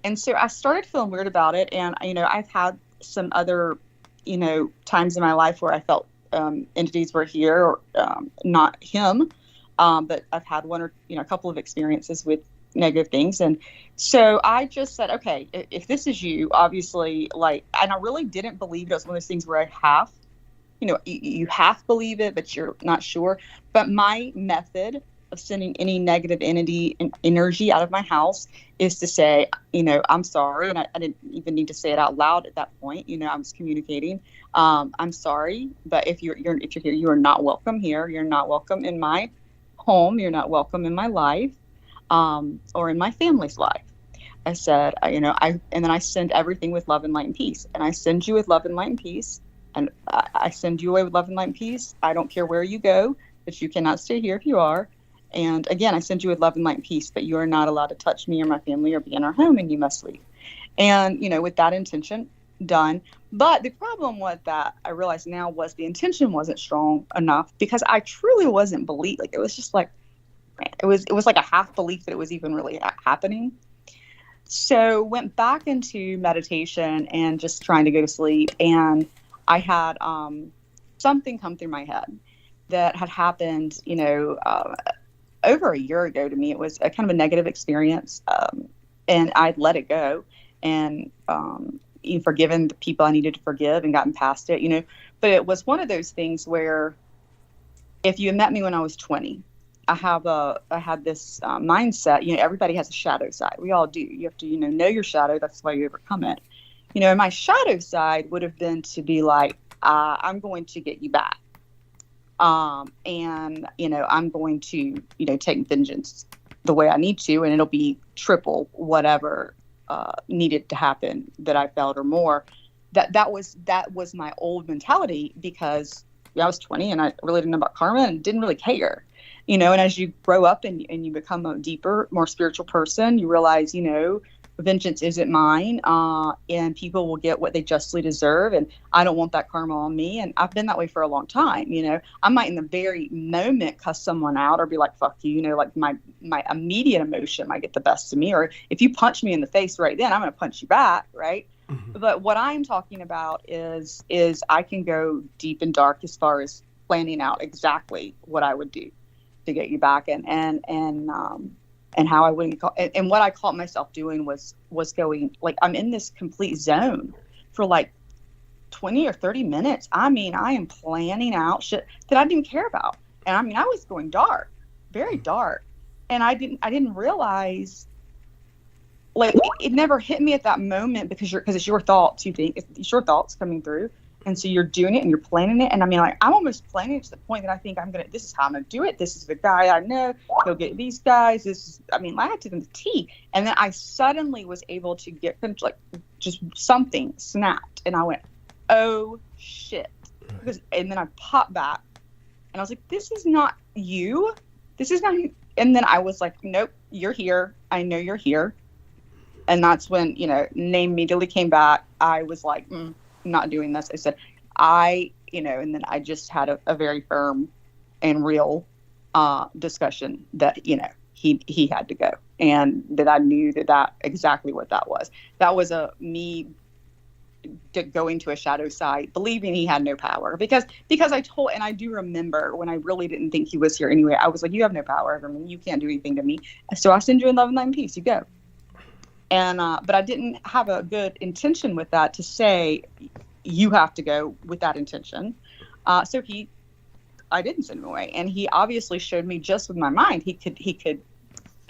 and so I started feeling weird about it. And, I've had some other, times in my life where I felt entities were here, or not him. But I've had one or, a couple of experiences with negative things. And so I just said, okay, if this is you, obviously, and I really didn't believe it. It was one of those things where you half believe it, but you're not sure. But my method of sending any negative energy out of my house is to say, I'm sorry. And I didn't even need to say it out loud at that point. I was communicating. I'm sorry, but if you're here, you are not welcome here. You're not welcome in my home. You're not welcome in my life, or in my family's life. I said, and then I send everything with love and light and peace. And I send you with love and light and peace. And I send you away with love and light and peace. I don't care where you go, but you cannot stay here if you are. And again, I send you with love and light and peace, but you are not allowed to touch me or my family or be in our home, and you must leave. And, with that intention, done. But the problem with that, I realize now, was the intention wasn't strong enough, because I truly wasn't believe. Like, it was just like, it was like a half belief that it was even really happening. So went back into meditation and just trying to go to sleep. And I had something come through my head that had happened, over a year ago to me. It was a kind of a negative experience, and I'd let it go, and forgiven the people I needed to forgive and gotten past it, But it was one of those things where, if you had met me when I was 20, I had this mindset. Everybody has a shadow side. We all do. You have to, know your shadow. That's why you overcome it. And my shadow side would have been to be like, I'm going to get you back. And, I'm going to, take vengeance the way I need to, and it'll be triple whatever needed to happen that I felt, or more. That was my old mentality, because I was 20 and I really didn't know about karma and didn't really care, and as you grow up and you become a deeper, more spiritual person, you realize, vengeance isn't mine, and people will get what they justly deserve, and I don't want that karma on me. And I've been that way for a long time. I might in the very moment cuss someone out or be like, fuck you, like my immediate emotion might get the best of me. Or if you punch me in the face right then, I'm going to punch you back, right? Mm-hmm. But what I'm talking about is I can go deep and dark as far as planning out exactly what I would do to get you back, and how I wouldn't call, and what I caught myself doing was going, like, I'm in this complete zone for like 20 or 30 minutes. I am planning out shit that I didn't care about. And I was going dark, very dark. And I didn't realize, like, it never hit me at that moment, because it's your thoughts. You think it's your thoughts coming through. And so you're doing it and you're planning it. And I'm almost planning it to the point that I think this is how I'm going to do it. This is the guy I know. He'll get these guys. I had to them the T. And then I suddenly was able to get, like, just something snapped. And I went, oh shit. And then I popped back and I was like, this is not you. This is not you. And then I was like, nope, you're here. I know you're here. And that's when, name immediately came back. I was like, not doing this. I said, and then I just had a very firm and real discussion that, he had to go, and that I knew that exactly what that was. That was me going to a shadow side, believing he had no power, because I do remember when I really didn't think he was here anyway. I was like, you have no power over me. You can't do anything to me. So I send you in love and light and peace. You go. And, but I didn't have a good intention with that to say, you have to go with that intention. So I didn't send him away. And he obviously showed me, just with my mind, he could,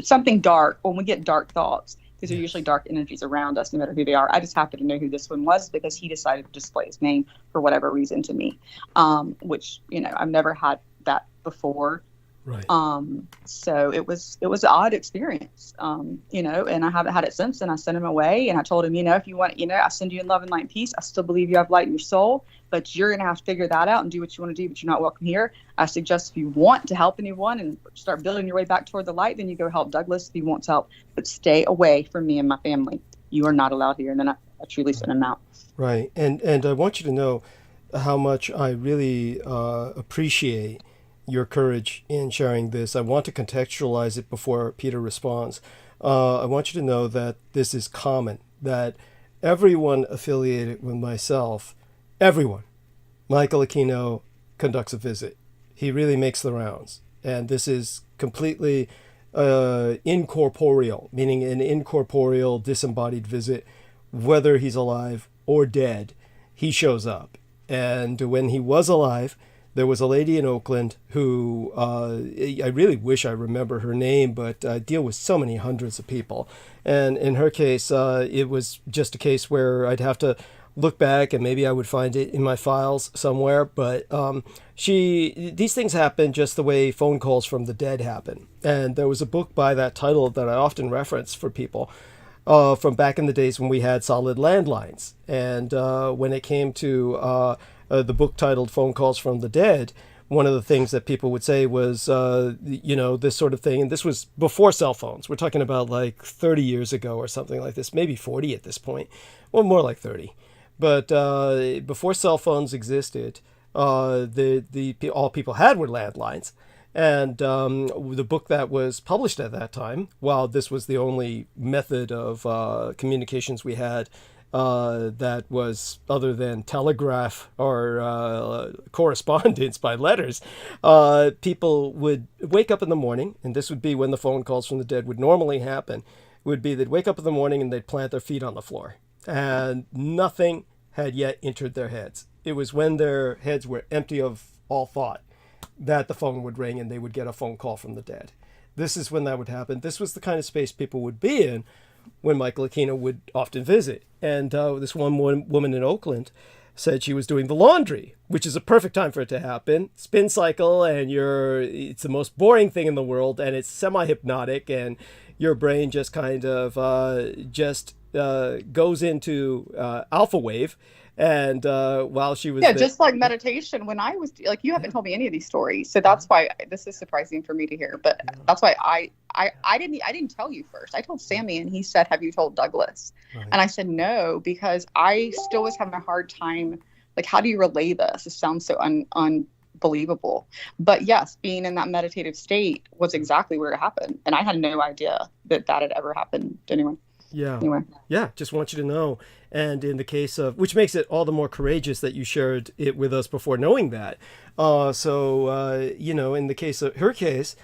something dark, when we get dark thoughts, these are usually dark energies around us, no matter who they are. I just happen to know who this one was, because he decided to display his name for whatever reason to me, which, I've never had that before. Right. So it was an odd experience, and I haven't had it since. And I sent him away, and I told him, if you want, I send you in love and light and peace. I still believe you have light in your soul, but you're going to have to figure that out and do what you want to do, but you're not welcome here. I suggest, if you want to help anyone and start building your way back toward the light, then you go help Douglas if he wants help, but stay away from me and my family. You are not allowed here. And then I truly sent him out. Right. And I want you to know how much I really appreciate your courage in sharing this. I want to contextualize it before Peter responds. I want you to know that this is common, that everyone affiliated with myself, everyone, Michael Aquino conducts a visit. He really makes the rounds. And this is completely incorporeal, meaning an incorporeal, disembodied visit. Whether he's alive or dead, he shows up. And when he was alive, there was a lady in Oakland who I really wish I remember her name, but I deal with so many hundreds of people. And in her case, it was just a case where I'd have to look back and maybe I would find it in my files somewhere. But these things happen just the way phone calls from the dead happen. And there was a book by that title that I often reference for people from back in the days when we had solid landlines. And when it came to the book titled Phone Calls from the Dead, one of the things that people would say was, this sort of thing. And this was before cell phones. We're talking about like 30 years ago or something like this, maybe 40 at this point. Well, more like 30. But before cell phones existed, all people had were landlines. And the book that was published at that time, while this was the only method of communications we had that was other than telegraph or correspondence by letters, people would wake up in the morning, and this would be when the phone calls from the dead would normally happen, would be they'd wake up in the morning and they'd plant their feet on the floor. And nothing had yet entered their heads. It was when their heads were empty of all thought that the phone would ring and they would get a phone call from the dead. This is when that would happen. This was the kind of space people would be in when Michael Aquino would often visit. And this one woman in Oakland said she was doing the laundry, which is a perfect time for it to happen. Spin cycle, and it's the most boring thing in the world, and it's semi-hypnotic, and your brain just kind of goes into alpha wave. And while she was just like meditation, when I was like, you haven't told me any of these stories, so that's why this is surprising for me to hear. But that's why I didn't tell you first. I told Sammy, and he said, "Have you told Douglas?" Right. And I said no, because I still was having a hard time. Like, how do you relay this? It sounds so unbelievable. But yes, being in that meditative state was exactly where it happened, and I had no idea that had ever happened to anyone. Yeah. Anyway. Yeah. Just want you to know. And in the case of, which makes it all the more courageous that you shared it with us before knowing that. In the case of her case,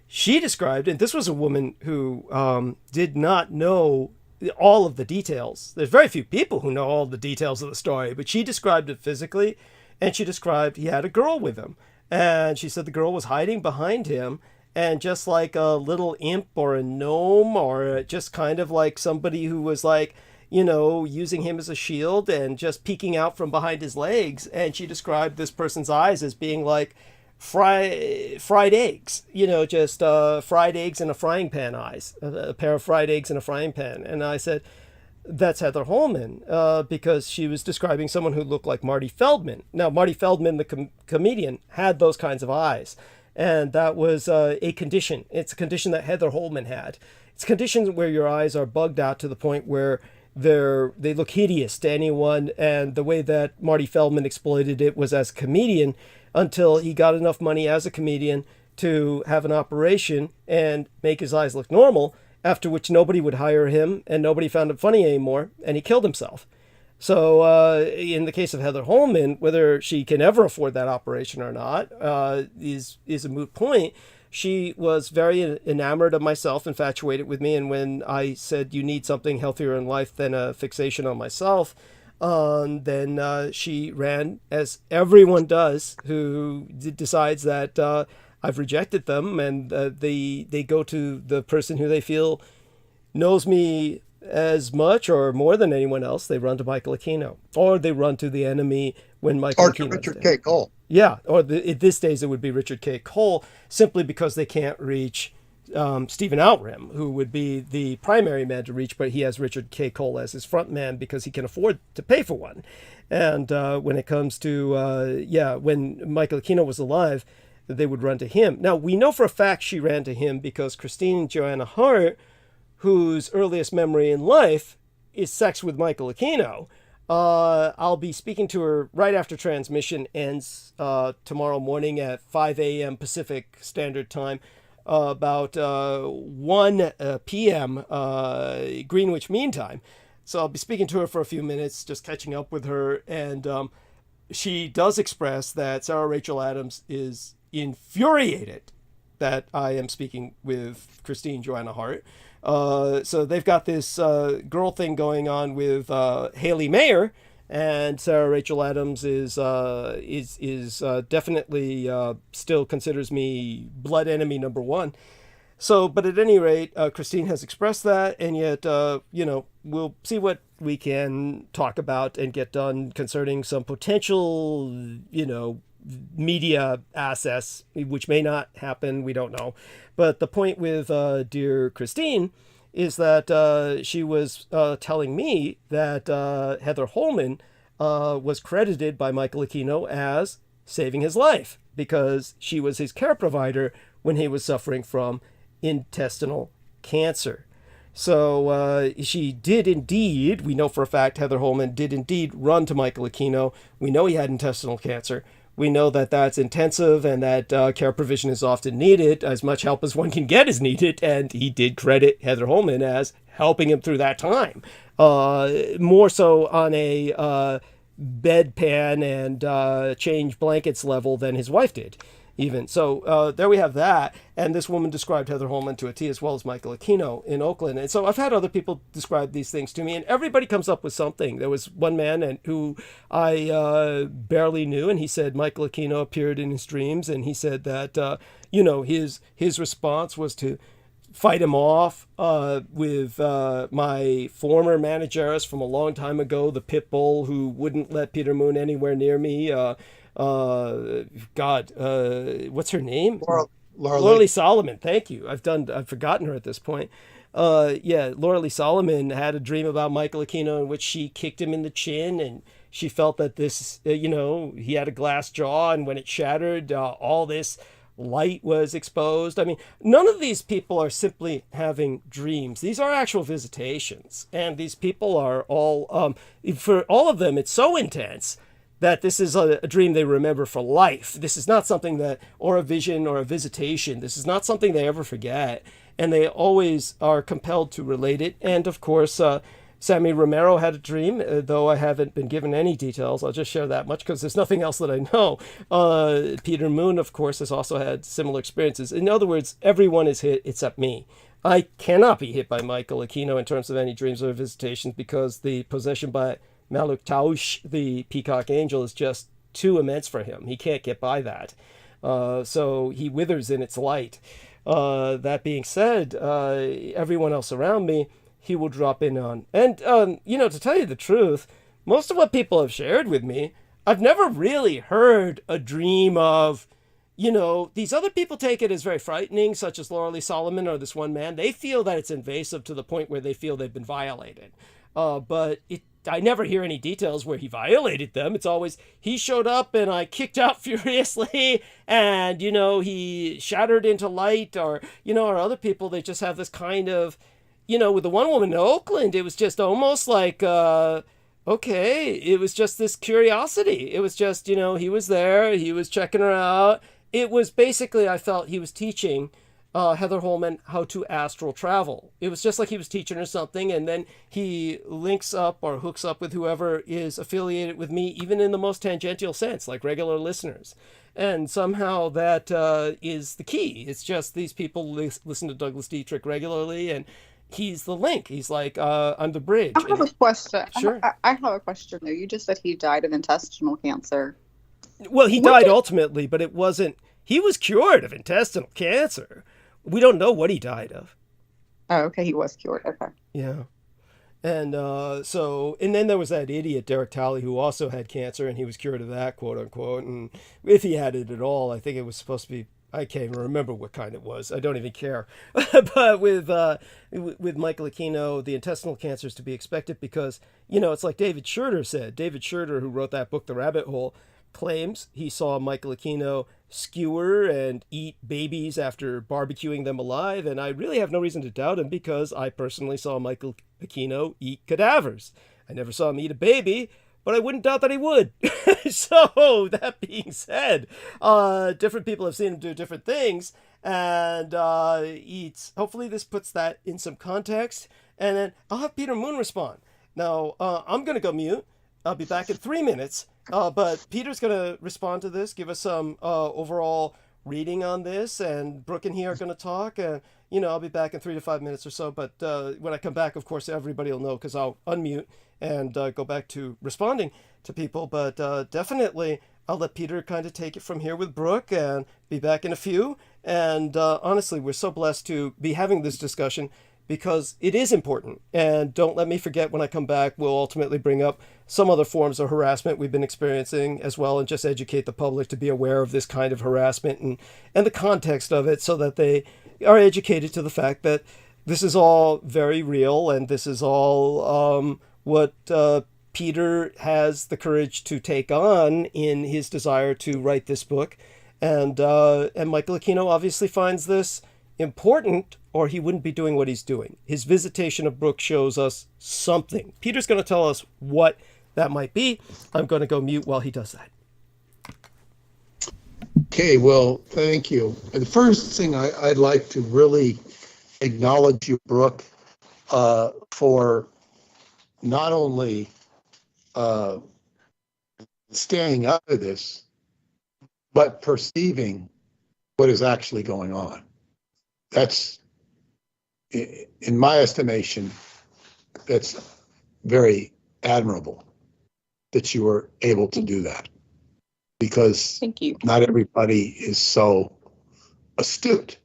she described, and this was a woman who did not know all of the details. There's very few people who know all the details of the story, but she described it physically, and she described he had a girl with him. And she said the girl was hiding behind him, and just like a little imp or a gnome, or just kind of like somebody who was like, using him as a shield and just peeking out from behind his legs. And she described this person's eyes as being like fried eggs, just fried eggs in a frying pan eyes, a pair of fried eggs in a frying pan. And I said, that's Heather Holman, because she was describing someone who looked like Marty Feldman. Now, Marty Feldman, the comedian, had those kinds of eyes. And that was a condition. It's a condition that Heather Holman had. It's a condition where your eyes are bugged out to the point where they look hideous to anyone. And the way that Marty Feldman exploited it was as a comedian, until he got enough money as a comedian to have an operation and make his eyes look normal, after which nobody would hire him and nobody found it funny anymore, and he killed himself. So in the case of Heather Holman, whether she can ever afford that operation or not is a moot point. She was very enamored of myself, infatuated with me, and when I said you need something healthier in life than a fixation on myself, then she ran, as everyone does who decides that I've rejected them, and they go to the person who they feel knows me as much or more than anyone else. They run to Michael Aquino, or they run to the enemy when Michael Aquino. Or to Richard K. Cole. Yeah, or in these days it would be Richard K. Cole, simply because they can't reach Stephen Outram, who would be the primary man to reach, but he has Richard K. Cole as his front man because he can afford to pay for one. And when it comes to, when Michael Aquino was alive, they would run to him. Now, we know for a fact she ran to him because Christine Joanna Hart, whose earliest memory in life is sex with Michael Aquino. I'll be speaking to her right after transmission ends tomorrow morning at 5 a.m. Pacific Standard Time, about 1 p.m. Greenwich Mean Time. So I'll be speaking to her for a few minutes, just catching up with her. And she does express that Sarah Rachel Adams is infuriated that I am speaking with Christine Joanna Hart. So they've got this girl thing going on with Haley Mayer, and Sarah Rachel Adams is definitely still considers me blood enemy number one. So, but at any rate, Christine has expressed that, and yet, we'll see what we can talk about and get done concerning some potential, media access, which may not happen. We don't know. But the point with dear Christine is that she was telling me that Heather Holman was credited by Michael Aquino as saving his life because she was his care provider when he was suffering from intestinal cancer. So she did indeed, we know for a fact Heather Holman did indeed run to Michael Aquino. We know he had intestinal cancer. We know that that's intensive and that care provision is often needed. As much help as one can get is needed. And he did credit Heather Holman as helping him through that time. More so on a bedpan and change blankets level than his wife did. Even so, there we have that. And this woman described Heather Holman to a T, as well as Michael Aquino in Oakland. And so I've had other people describe these things to me, and everybody comes up with something. There was one man who I barely knew, and he said Michael Aquino appeared in his dreams, and he said that his response was to fight him off with my former manageress from a long time ago, the pit bull who wouldn't let Peter Moon anywhere near me. What's her name? Laura Lee Solomon. Thank you. I've forgotten her at this point. Laura Lee Solomon had a dream about Michael Aquino in which she kicked him in the chin, and she felt that this, he had a glass jaw, and when it shattered, all this light was exposed. I mean, none of these people are simply having dreams. These are actual visitations, and these people are all, for all of them, it's so intense that this is a dream they remember for life. This is not something or a vision or a visitation. This is not something they ever forget. And they always are compelled to relate it. And of course, Sammy Romero had a dream, though I haven't been given any details. I'll just share that much because there's nothing else that I know. Peter Moon, of course, has also had similar experiences. In other words, everyone is hit except me. I cannot be hit by Michael Aquino in terms of any dreams or visitations because the possession by Maluk Taush, the peacock angel, is just too immense for him. He can't get by that. So he withers in its light. That being said, everyone else around me, he will drop in on. And, to tell you the truth, most of what people have shared with me, I've never really heard a dream of, these other people take it as very frightening, such as Laura Lee Solomon or this one man. They feel that it's invasive to the point where they feel they've been violated. But I never hear any details where he violated them. It's always, he showed up and I kicked out furiously and, he shattered into light or other people, they just have this kind of, with the one woman in Oakland, it was just almost like, okay, it was just this curiosity. It was just, he was there, he was checking her out. It was basically, I felt he was teaching Heather Holman how to astral travel. It was just like he was teaching her something, and then he links up or hooks up with whoever is affiliated with me, even in the most tangential sense, like regular listeners. And somehow that is the key. It's just these people listen to Douglas Dietrich regularly, and he's the link. He's like, I'm the bridge. I have a question. Sure. I have a question, though. You just said he died of intestinal cancer. Well, he died ultimately, but it wasn't... He was cured of intestinal cancer. We don't know what he died of. Oh, okay. He was cured. Okay. Yeah. And and then there was that idiot, Derek Talley, who also had cancer, and he was cured of that, quote unquote. And if he had it at all, I think it was supposed to be, I can't even remember what kind it was. I don't even care. But with Michael Aquino, the intestinal cancer is to be expected because, it's like David Schurter said. David Schurter, who wrote that book, The Rabbit Hole, claims he saw Michael Aquino skewer and eat babies after barbecuing them alive, and I really have no reason to doubt him because I personally saw Michael Aquino eat cadavers. I never saw him eat a baby, but I wouldn't doubt that he would. So, that being said, different people have seen him do different things, and hopefully this puts that in some context, and then I'll have Peter Moon respond. Now, I'm going to go mute. I'll be back in 3 minutes. But Peter's going to respond to this, give us some overall reading on this, and Brooke and he are going to talk, and, I'll be back in 3 to 5 minutes or so, but when I come back, of course, everybody will know, because I'll unmute, and go back to responding to people. But definitely, I'll let Peter kind of take it from here with Brooke and be back in a few. And honestly, we're so blessed to be having this discussion because it is important. And don't let me forget, when I come back, we'll ultimately bring up some other forms of harassment we've been experiencing as well, and just educate the public to be aware of this kind of harassment and the context of it, so that they are educated to the fact that this is all very real, and this is all what Peter has the courage to take on in his desire to write this book. And Michael Aquino obviously finds this important, or he wouldn't be doing what he's doing. His visitation of Brooke shows us something. Peter's going to tell us what that might be. I'm going to go mute while he does that. Okay, well, thank you. And the first thing I'd like to really acknowledge you, Brooke, for not only staying out of this, but perceiving what is actually going on. That's, in my estimation, that's very admirable that you were able to do that, because Thank you. not everybody is so astute.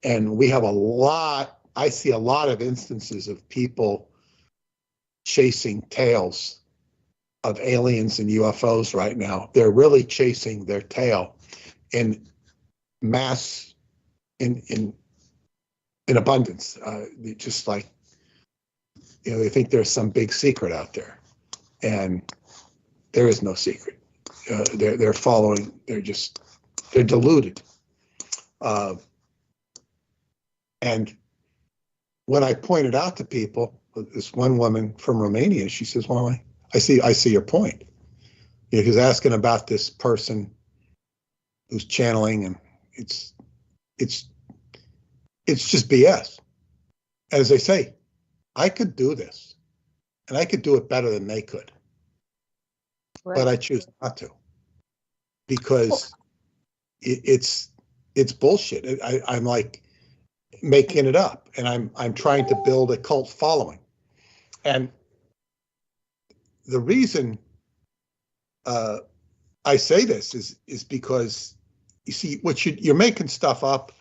And we have I see a lot of instances of people chasing tails of aliens and UFOs right now. They're really chasing their tail in mass, in abundance. Just like, they think there's some big secret out there, and there is no secret. They're following. They're deluded. And when I pointed out to people, this one woman from Romania, she says, "Well, I see your point." He's asking about this person who's channeling, and it's just BS. As they say, I could do this, and I could do it better than they could, Right. but I choose not to, because it's bullshit. I'm like making it up, and I'm trying to build a cult following. And the reason I say this is because, you see, you're making stuff up,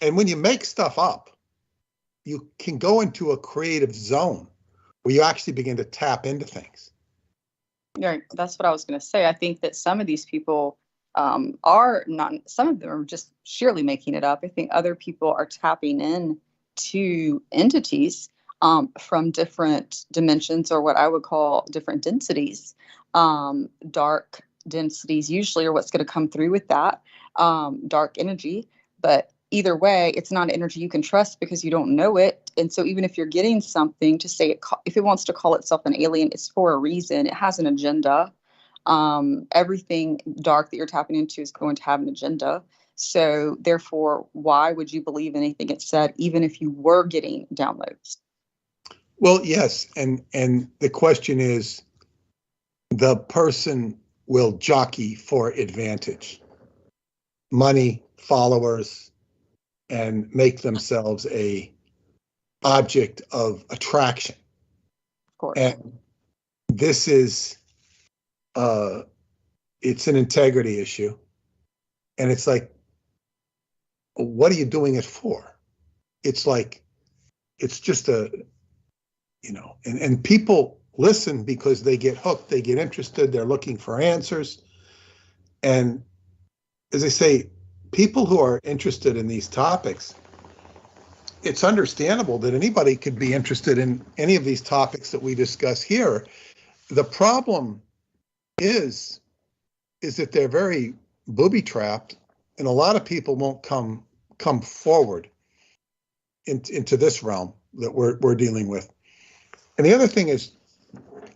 and when you make stuff up, you can go into a creative zone where you actually begin to tap into things. Right. That's what I was going to say. I think that some of these people are not, some of them are just sheerly making it up. I think other people are tapping in to entities from different dimensions, or what I would call different densities. Dark densities usually are what's going to come through with that, dark energy. But either way, it's not energy you can trust, because you don't know it. And so even if you're getting something to say, if it wants to call itself an alien, it's for a reason. It has an agenda. Everything dark that you're tapping into is going to have an agenda. So therefore, why would you believe anything it said, even if you were getting downloads? Well, yes. And the question is, the person will jockey for advantage, money, followers, and make themselves a object of attraction. Of course. And this is, it's an integrity issue. And it's like, what are you doing it for? It's like, it's just and people listen because they get hooked, they get interested, they're looking for answers. And as I say, people who are interested in these topics, it's understandable that anybody could be interested in any of these topics that we discuss here. The problem is that they're very booby-trapped, and a lot of people won't come forward into this realm that we're dealing with. And the other thing is,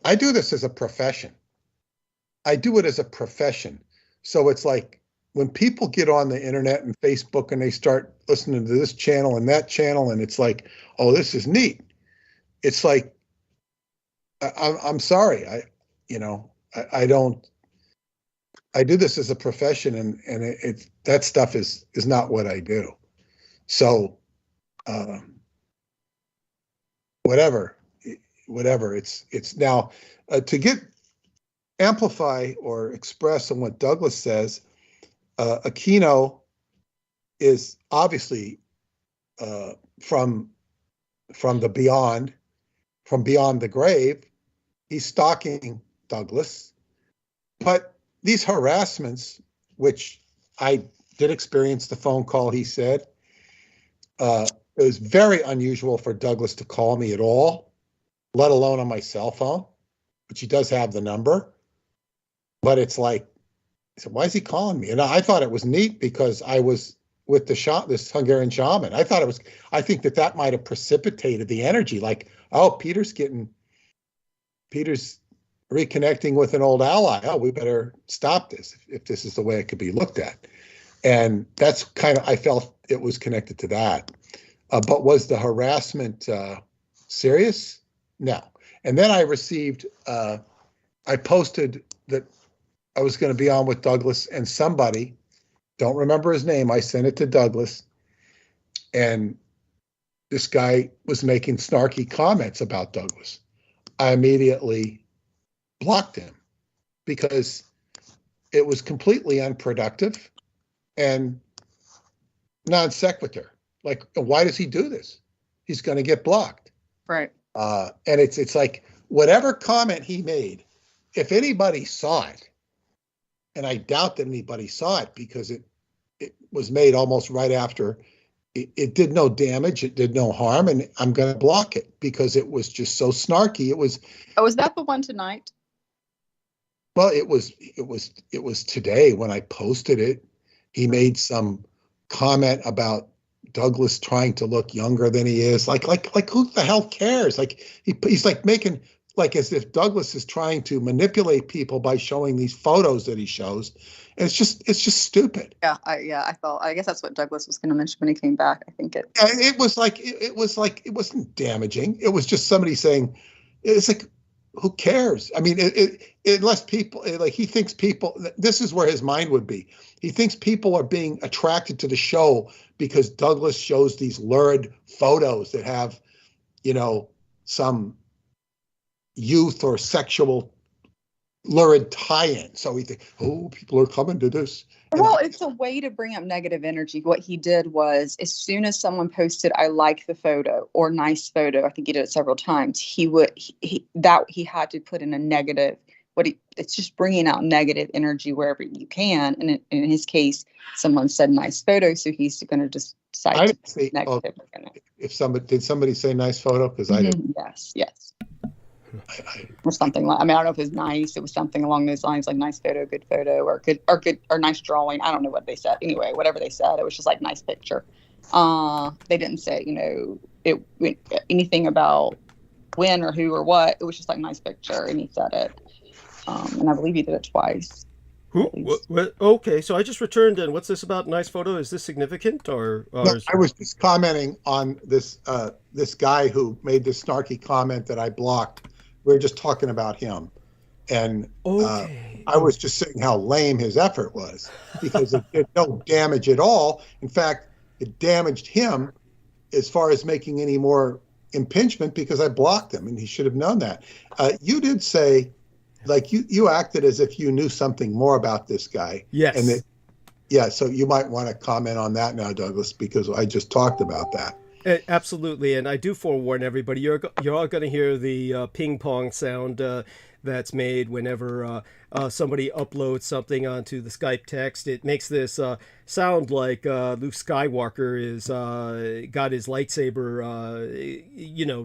I do this as a profession. I do it as a profession. So it's like, when people get on the internet and Facebook and they start listening to this channel and that channel, and it's like, oh, this is neat. It's like, I'm sorry. I do this as a profession, and that stuff is not what I do. So, whatever, whatever. It's now to get amplify or express on what Douglas says. Aquino is obviously from beyond the grave. He's stalking Douglas, but these harassments, which I did experience the phone call, he said, it was very unusual for Douglas to call me at all, let alone on my cell phone, which he does have the number. But it's like, I said, why is he calling me? And I thought it was neat because I was with this Hungarian shaman. I think that might have precipitated the energy. Like, oh, Peter's reconnecting with an old ally. Oh, we better stop this if this is the way it could be looked at. And that's kind of, I felt it was connected to that. But was the harassment serious? No. And then I received, I posted that I was going to be on with Douglas, and somebody, don't remember his name, I sent it to Douglas, and this guy was making snarky comments about Douglas. I immediately blocked him because it was completely unproductive and non sequitur. Like, why does he do this? He's going to get blocked. Right. And it's like whatever comment he made, if anybody saw it, and I doubt that anybody saw it because it was made almost right after, it did no damage, it did no harm, and I'm going to block it because it was just so snarky. It was. Oh, is that the one tonight? Well, it was today when I posted it. He made some comment about Douglas trying to look younger than he is. Like who the hell cares? Like he's like making, like as if Douglas is trying to manipulate people by showing these photos that he shows. And it's just stupid. Yeah, I guess that's what Douglas was going to mention when he came back. I think it. And it was like it wasn't damaging. It was just somebody saying, it's like, who cares? I mean, unless people, like, he thinks people, this is where his mind would be. He thinks people are being attracted to the show because Douglas shows these lurid photos that have, some youth or sexual lurid tie-in. So we think, oh, people are coming to this. Well, it's a way to bring up negative energy. What he did was, as soon as someone posted, "I like the photo" or "nice photo," I think he did it several times. He had to put in a negative. It's just bringing out negative energy wherever you can. And in his case, someone said "nice photo," so he's going to just decide to say negative. If somebody say "nice photo," because I didn't. Yes. Or something like, I don't know if it was nice. It was something along those lines, like "nice photo," "good photo," or good or "nice drawing." I don't know what they said. Anyway, whatever they said, it was just like "nice picture." They didn't say, anything about when or who or what. It was just like "nice picture," and he said it. And I believe he did it twice. Okay, so I just returned in. What's this about "nice photo"? Is this significant or No, I was just commenting on this this guy who made this snarky comment that I blocked. We were just talking about him, and I was just saying how lame his effort was because it did no damage at all. In fact, it damaged him as far as making any more impingement because I blocked him, and he should have known that. You did say, like, you acted as if you knew something more about this guy. Yes. And so you might want to comment on that now, Douglas, because I just talked about that. Absolutely, and I do forewarn everybody, you're all going to hear the ping pong sound that's made whenever somebody uploads something onto the Skype text. It makes this sound like Luke Skywalker is got his lightsaber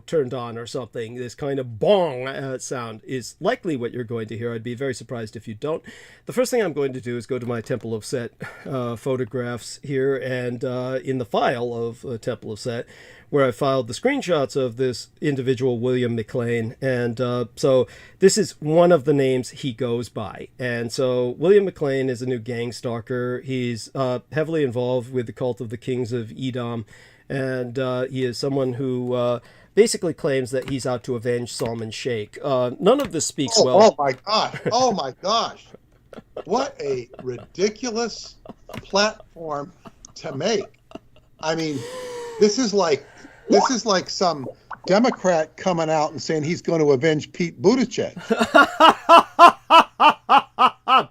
turned on or something. This kind of bong sound is likely what you're going to hear. I'd be very surprised if you don't. The first thing I'm going to do is go to my Temple of Set photographs here, and in the file of Temple of Set, where I filed the screenshots of this individual, William McLean. And so this is one of the names he goes by. And so William McLean is a new gang stalker. He's heavily involved with the cult of the Kings of Edom. And he is someone who basically claims that he's out to avenge Salman Sheikh. None of this speaks well. Oh my gosh. What a ridiculous platform to make. I mean, this is like some Democrat coming out and saying he's going to avenge Pete Buttigieg.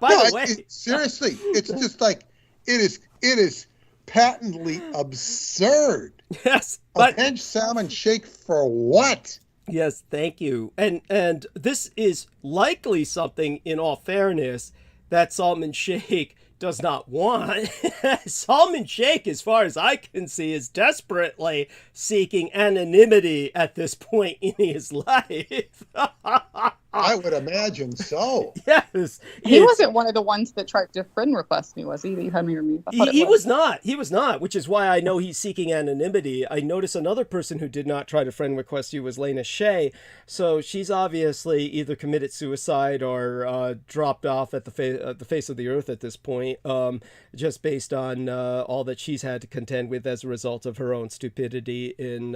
By the way, seriously, it's just like it is patently absurd. yes, but Avenge Salmon Shake for what? yes, thank you. And this is likely something, in all fairness, that Salmon Shake does not want. Salmon Shake, as far as I can see, is desperately seeking anonymity at this point in his life. I would imagine so. Yes. He wasn't one of the ones that tried to friend request me, was he? That you had me removed. I thought He it was not. He was not, which is why I know he's seeking anonymity. I noticed another person who did not try to friend request you was Lena Shea. So she's obviously either committed suicide or dropped off at the face of the earth at this point, just based on all that she's had to contend with as a result of her own stupidity in...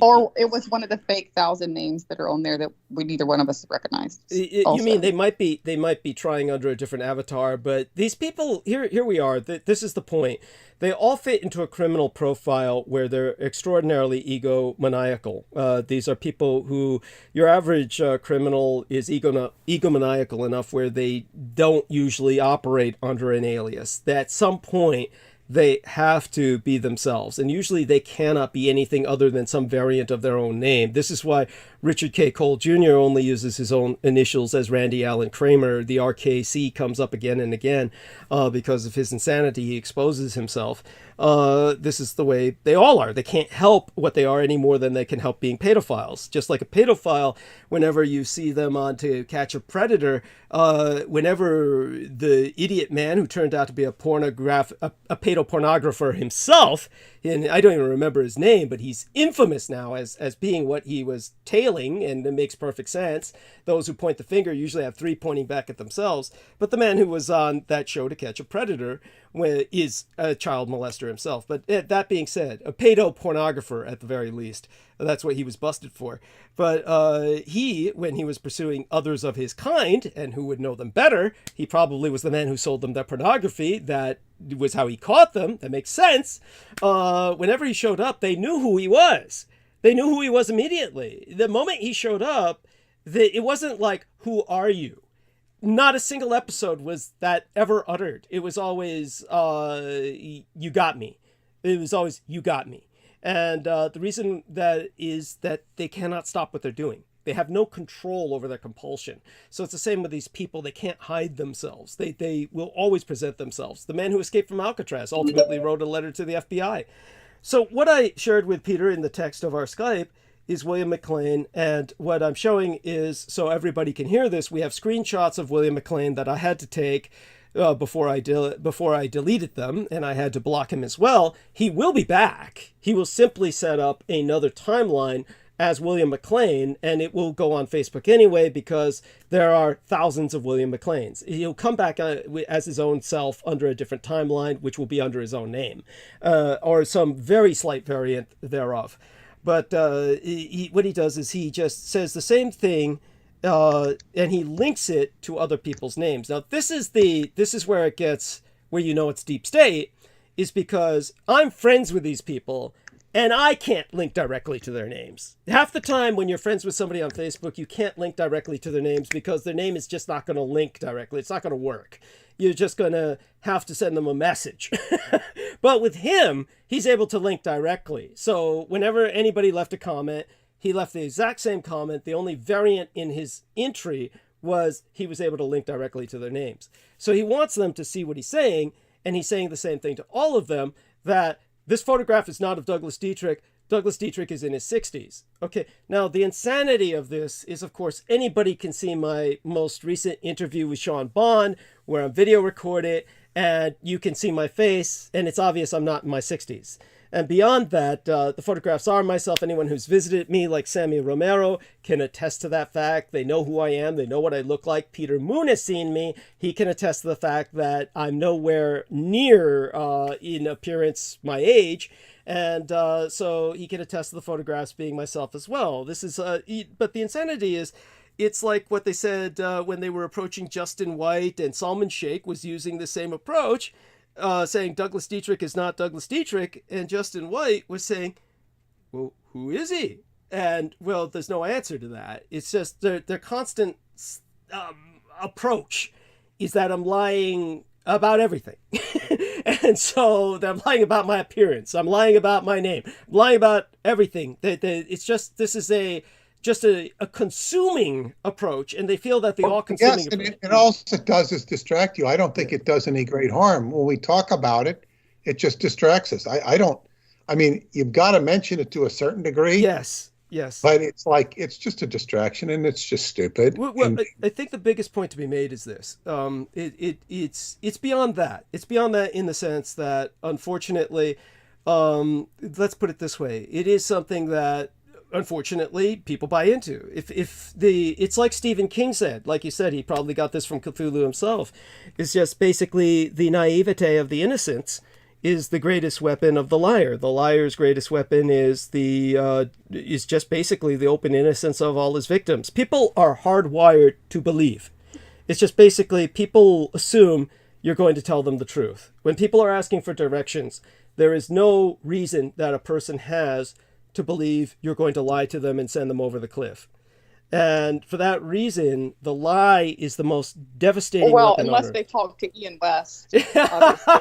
Or it was one of the fake 1,000 names that are on there that neither one of us recognized. You mean they might be trying under a different avatar, but these people here we are. This is the point. They all fit into a criminal profile where they're extraordinarily egomaniacal. These are people who your average criminal is egomaniacal enough where they don't usually operate under an alias. That at some point they have to be themselves, and usually they cannot be anything other than some variant of their own name. This is why Richard K. Cole Jr. only uses his own initials as Randy Allen Kramer. The RKC comes up again and again because of his insanity. He exposes himself. This is the way they all are. They can't help what they are any more than they can help being pedophiles. Just like a pedophile, whenever you see them on To Catch a Predator, whenever the idiot man who turned out to be a pedopornographer himself, and I don't even remember his name, but he's infamous now as being what he was tailing, and it makes perfect sense. Those who point the finger usually have three pointing back at themselves. But the man who was on that show To Catch a Predator is a child molester himself. But that being said, a pedopornographer at the very least. That's what he was busted for. But he, when he was pursuing others of his kind, and who would know them better, he probably was the man who sold them their pornography. That was how he caught them. That makes sense. Whenever he showed up, they knew who he was. They knew who he was immediately. The moment he showed up, it wasn't like, who are you? Not a single episode was that ever uttered. It was always, you got me. It was always, you got me. And the reason that is that they cannot stop what they're doing. They have no control over their compulsion. So it's the same with these people. They can't hide themselves. They will always present themselves. The man who escaped from Alcatraz ultimately wrote a letter to the FBI. So what I shared with Peter in the text of our Skype is William McLean, and what I'm showing is, so everybody can hear this, we have screenshots of William McLean that I had to take before I deleted them, and I had to block him as well. He will be back. He will simply set up another timeline as William McLean, and it will go on Facebook anyway because there are thousands of William McLeans. He'll come back as his own self under a different timeline, which will be under his own name, or some very slight variant thereof. But what he does is he just says the same thing, and he links it to other people's names. Now, this is where it gets, where you know it's deep state, is because I'm friends with these people, and I can't link directly to their names. Half the time when you're friends with somebody on Facebook, you can't link directly to their names because their name is just not going to link directly. It's not going to work. You're just going to have to send them a message. But with him, he's able to link directly. So whenever anybody left a comment, he left the exact same comment. The only variant in his entry was he was able to link directly to their names. So he wants them to see what he's saying, and he's saying the same thing to all of them, that this photograph is not of Douglas Dietrich. Douglas Dietrich is in his 60s. Okay, now the insanity of this is, of course, anybody can see my most recent interview with Sean Bond, where I'm video recorded, and you can see my face, and it's obvious I'm not in my 60s. And beyond that, the photographs are myself. Anyone who's visited me, like Sammy Romero, can attest to that fact. They know who I am. They know what I look like. Peter Moon has seen me. He can attest to the fact that I'm nowhere near, in appearance, my age. And so he can attest to the photographs being myself as well. This is, but the insanity is, it's like what they said when they were approaching Justin White, and Salmon Shake was using the same approach, saying Douglas Dietrich is not Douglas Dietrich, and Justin White was saying, well, who is he? And well, there's no answer to that. It's just their constant approach is that I'm lying about everything. And so I'm lying about my appearance. I'm lying about my name. I'm lying about everything. It's just, this is just a consuming approach, and they feel that the all-consuming yes, approach. and all it does is distract you. I don't think it does any great harm. When we talk about it, it just distracts us. I mean, you've got to mention it to a certain degree. Yes. But it's like, it's just a distraction, and it's just stupid. Well, I think the biggest point to be made is this. It's beyond that. It's beyond that in the sense that, unfortunately, let's put it this way. It is something that, unfortunately, people buy into. It's like Stephen King said, like you said, he probably got this from Cthulhu himself. It's just basically the naivete of the innocents is the greatest weapon of the liar. The liar's greatest weapon is just basically the open innocence of all his victims. People are hardwired to believe. It's just basically people assume you're going to tell them the truth. When people are asking for directions, there is no reason that a person has to believe you're going to lie to them and send them over the cliff. And for that reason, the lie is the most devastating weapon unless on Earth. they talk to Ian West.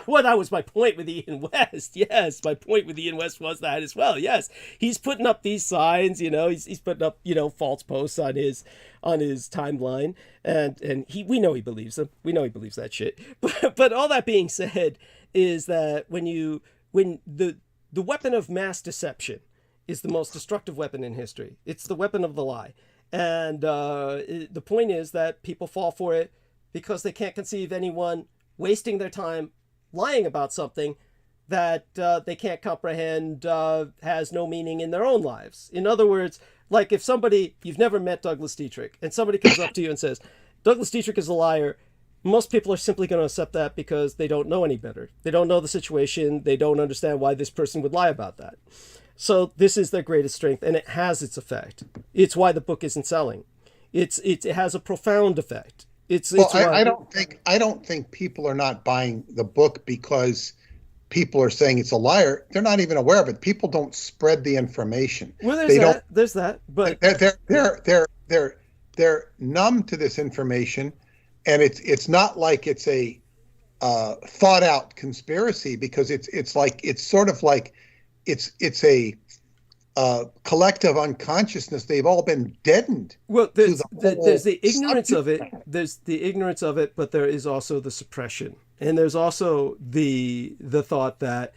Well, that was my point with Ian West. Yes, my point with Ian West was that as well. Yes, he's putting up these signs. He's putting up false posts on his timeline, and we know he believes them. We know he believes that shit. But all that being said, is that when the weapon of mass deception is the most destructive weapon in history. It's the weapon of the lie. And the point is that people fall for it because they can't conceive anyone wasting their time lying about something that they can't comprehend has no meaning in their own lives. In other words, like if you've never met Douglas Dietrich, and somebody comes up to you and says, Douglas Dietrich is a liar, most people are simply going to accept that because they don't know any better. They don't know the situation. They don't understand why this person would lie about that. So this is their greatest strength, and it has its effect. It's why the book isn't selling. It has a profound effect. I don't think people are not buying the book because people are saying it's a liar. They're not even aware of it. People don't spread the information. Well, there's that. But they're numb to this information, and it's not like it's a thought out conspiracy, because it's a collective unconsciousness. They've all been deadened. Well, there's the ignorance of it. There's the ignorance of it, but there is also the suppression, and there's also the thought that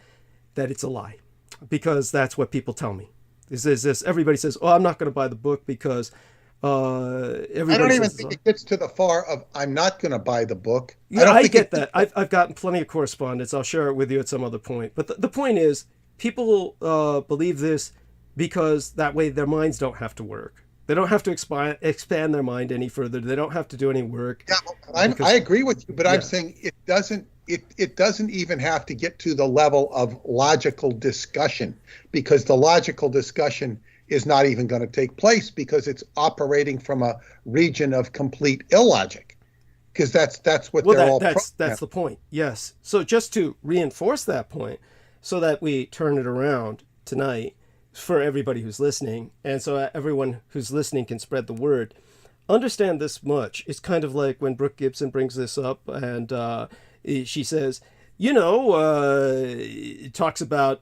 it's a lie, because that's what people tell me. Is this? Everybody says, "Oh, I'm not going to buy the book because." I don't even think it gets to the far of I'm not going to buy the book. Yeah, I get that. I've gotten plenty of correspondence. I'll share it with you at some other point. But the point is, people believe this because that way their minds don't have to work. They don't have to expand their mind any further. They don't have to do any work. Yeah, I agree with you, but I'm saying it doesn't even have to get to the level of logical discussion, because the logical discussion is not even going to take place, because it's operating from a region of complete illogic, because that's what that's the point. Yes. So just to reinforce that point, so that we turn it around tonight for everybody who's listening, and so everyone who's listening can spread the word, understand this much. It's kind of like when Brooke Gibson brings this up, and she says, it talks about,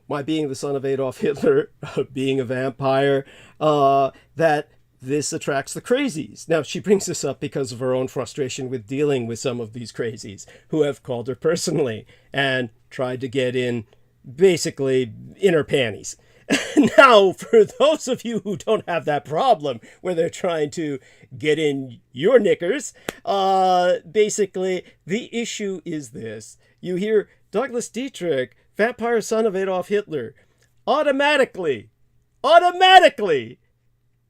my being the son of Adolf Hitler, being a vampire, that this attracts the crazies. Now, she brings this up because of her own frustration with dealing with some of these crazies who have called her personally and tried to get in, basically, in her panties. Now, for those of you who don't have that problem, where they're trying to get in your knickers, basically, the issue is this. You hear Douglas Dietrich, vampire son of Adolf Hitler. Automatically,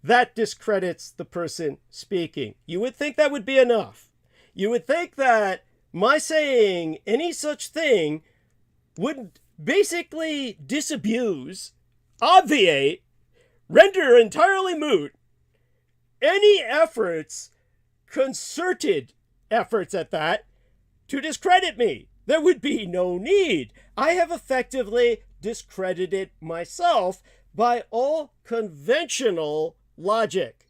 that discredits the person speaking. You would think that would be enough. You would think that my saying any such thing would basically disabuse, obviate, render entirely moot any efforts, concerted efforts at that, to discredit me. There would be no need. I have effectively discredited myself by all conventional logic.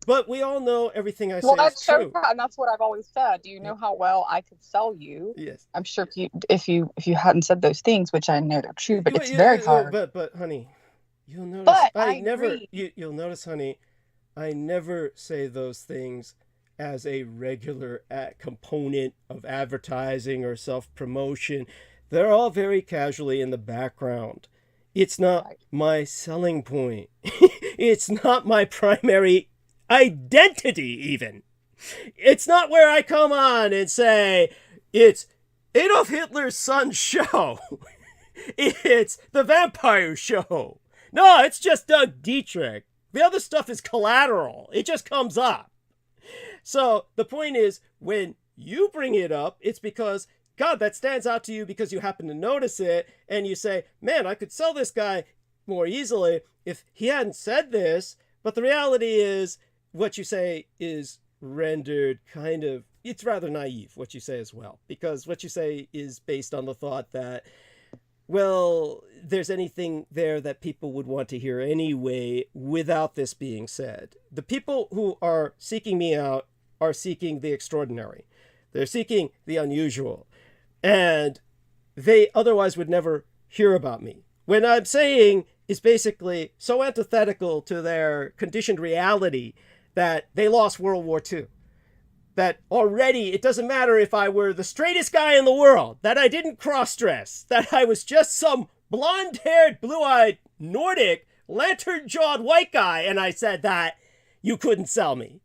But we all know everything I say Well, is true. and that's what I've always said. Do you know how well I could sell you? Yes. I'm sure if you hadn't said those things, which I know they're true, but it's very hard. But honey, you'll notice. But I never. agree. You'll notice, honey, I never say those things as a regular component of advertising or self-promotion. They're all very casually in the background. It's not my selling point. It's not my primary identity, even. It's not where I come on and say, it's Adolf Hitler's son's show. It's the vampire show. No, it's just Doug Dietrich. The other stuff is collateral. It just comes up. So the point is, when you bring it up, it's because, God, that stands out to you because you happen to notice it, and you say, man, I could sell this guy more easily if he hadn't said this. But the reality is, what you say is rendered kind of, it's rather naive, what you say as well, because what you say is based on the thought that, well, there's anything there that people would want to hear anyway without this being said. The people who are seeking me out are seeking the extraordinary. They're seeking the unusual. And they otherwise would never hear about me. What I'm saying is basically so antithetical to their conditioned reality that they lost World War II. That already it doesn't matter if I were the straightest guy in the world, that I didn't cross-dress, that I was just some blonde-haired, blue-eyed, Nordic, lantern-jawed white guy, and I said that, you couldn't sell me.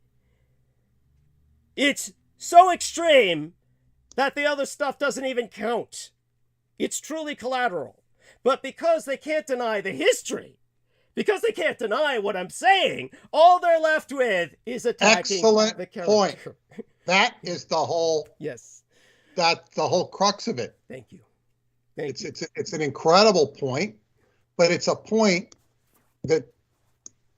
It's so extreme that the other stuff doesn't even count. It's truly collateral. But because they can't deny the history, because they can't deny what I'm saying, all they're left with is attacking Excellent the character. point. That is the whole. Yes. That's the whole crux of it. Thank you. It's an incredible point, but it's a point that,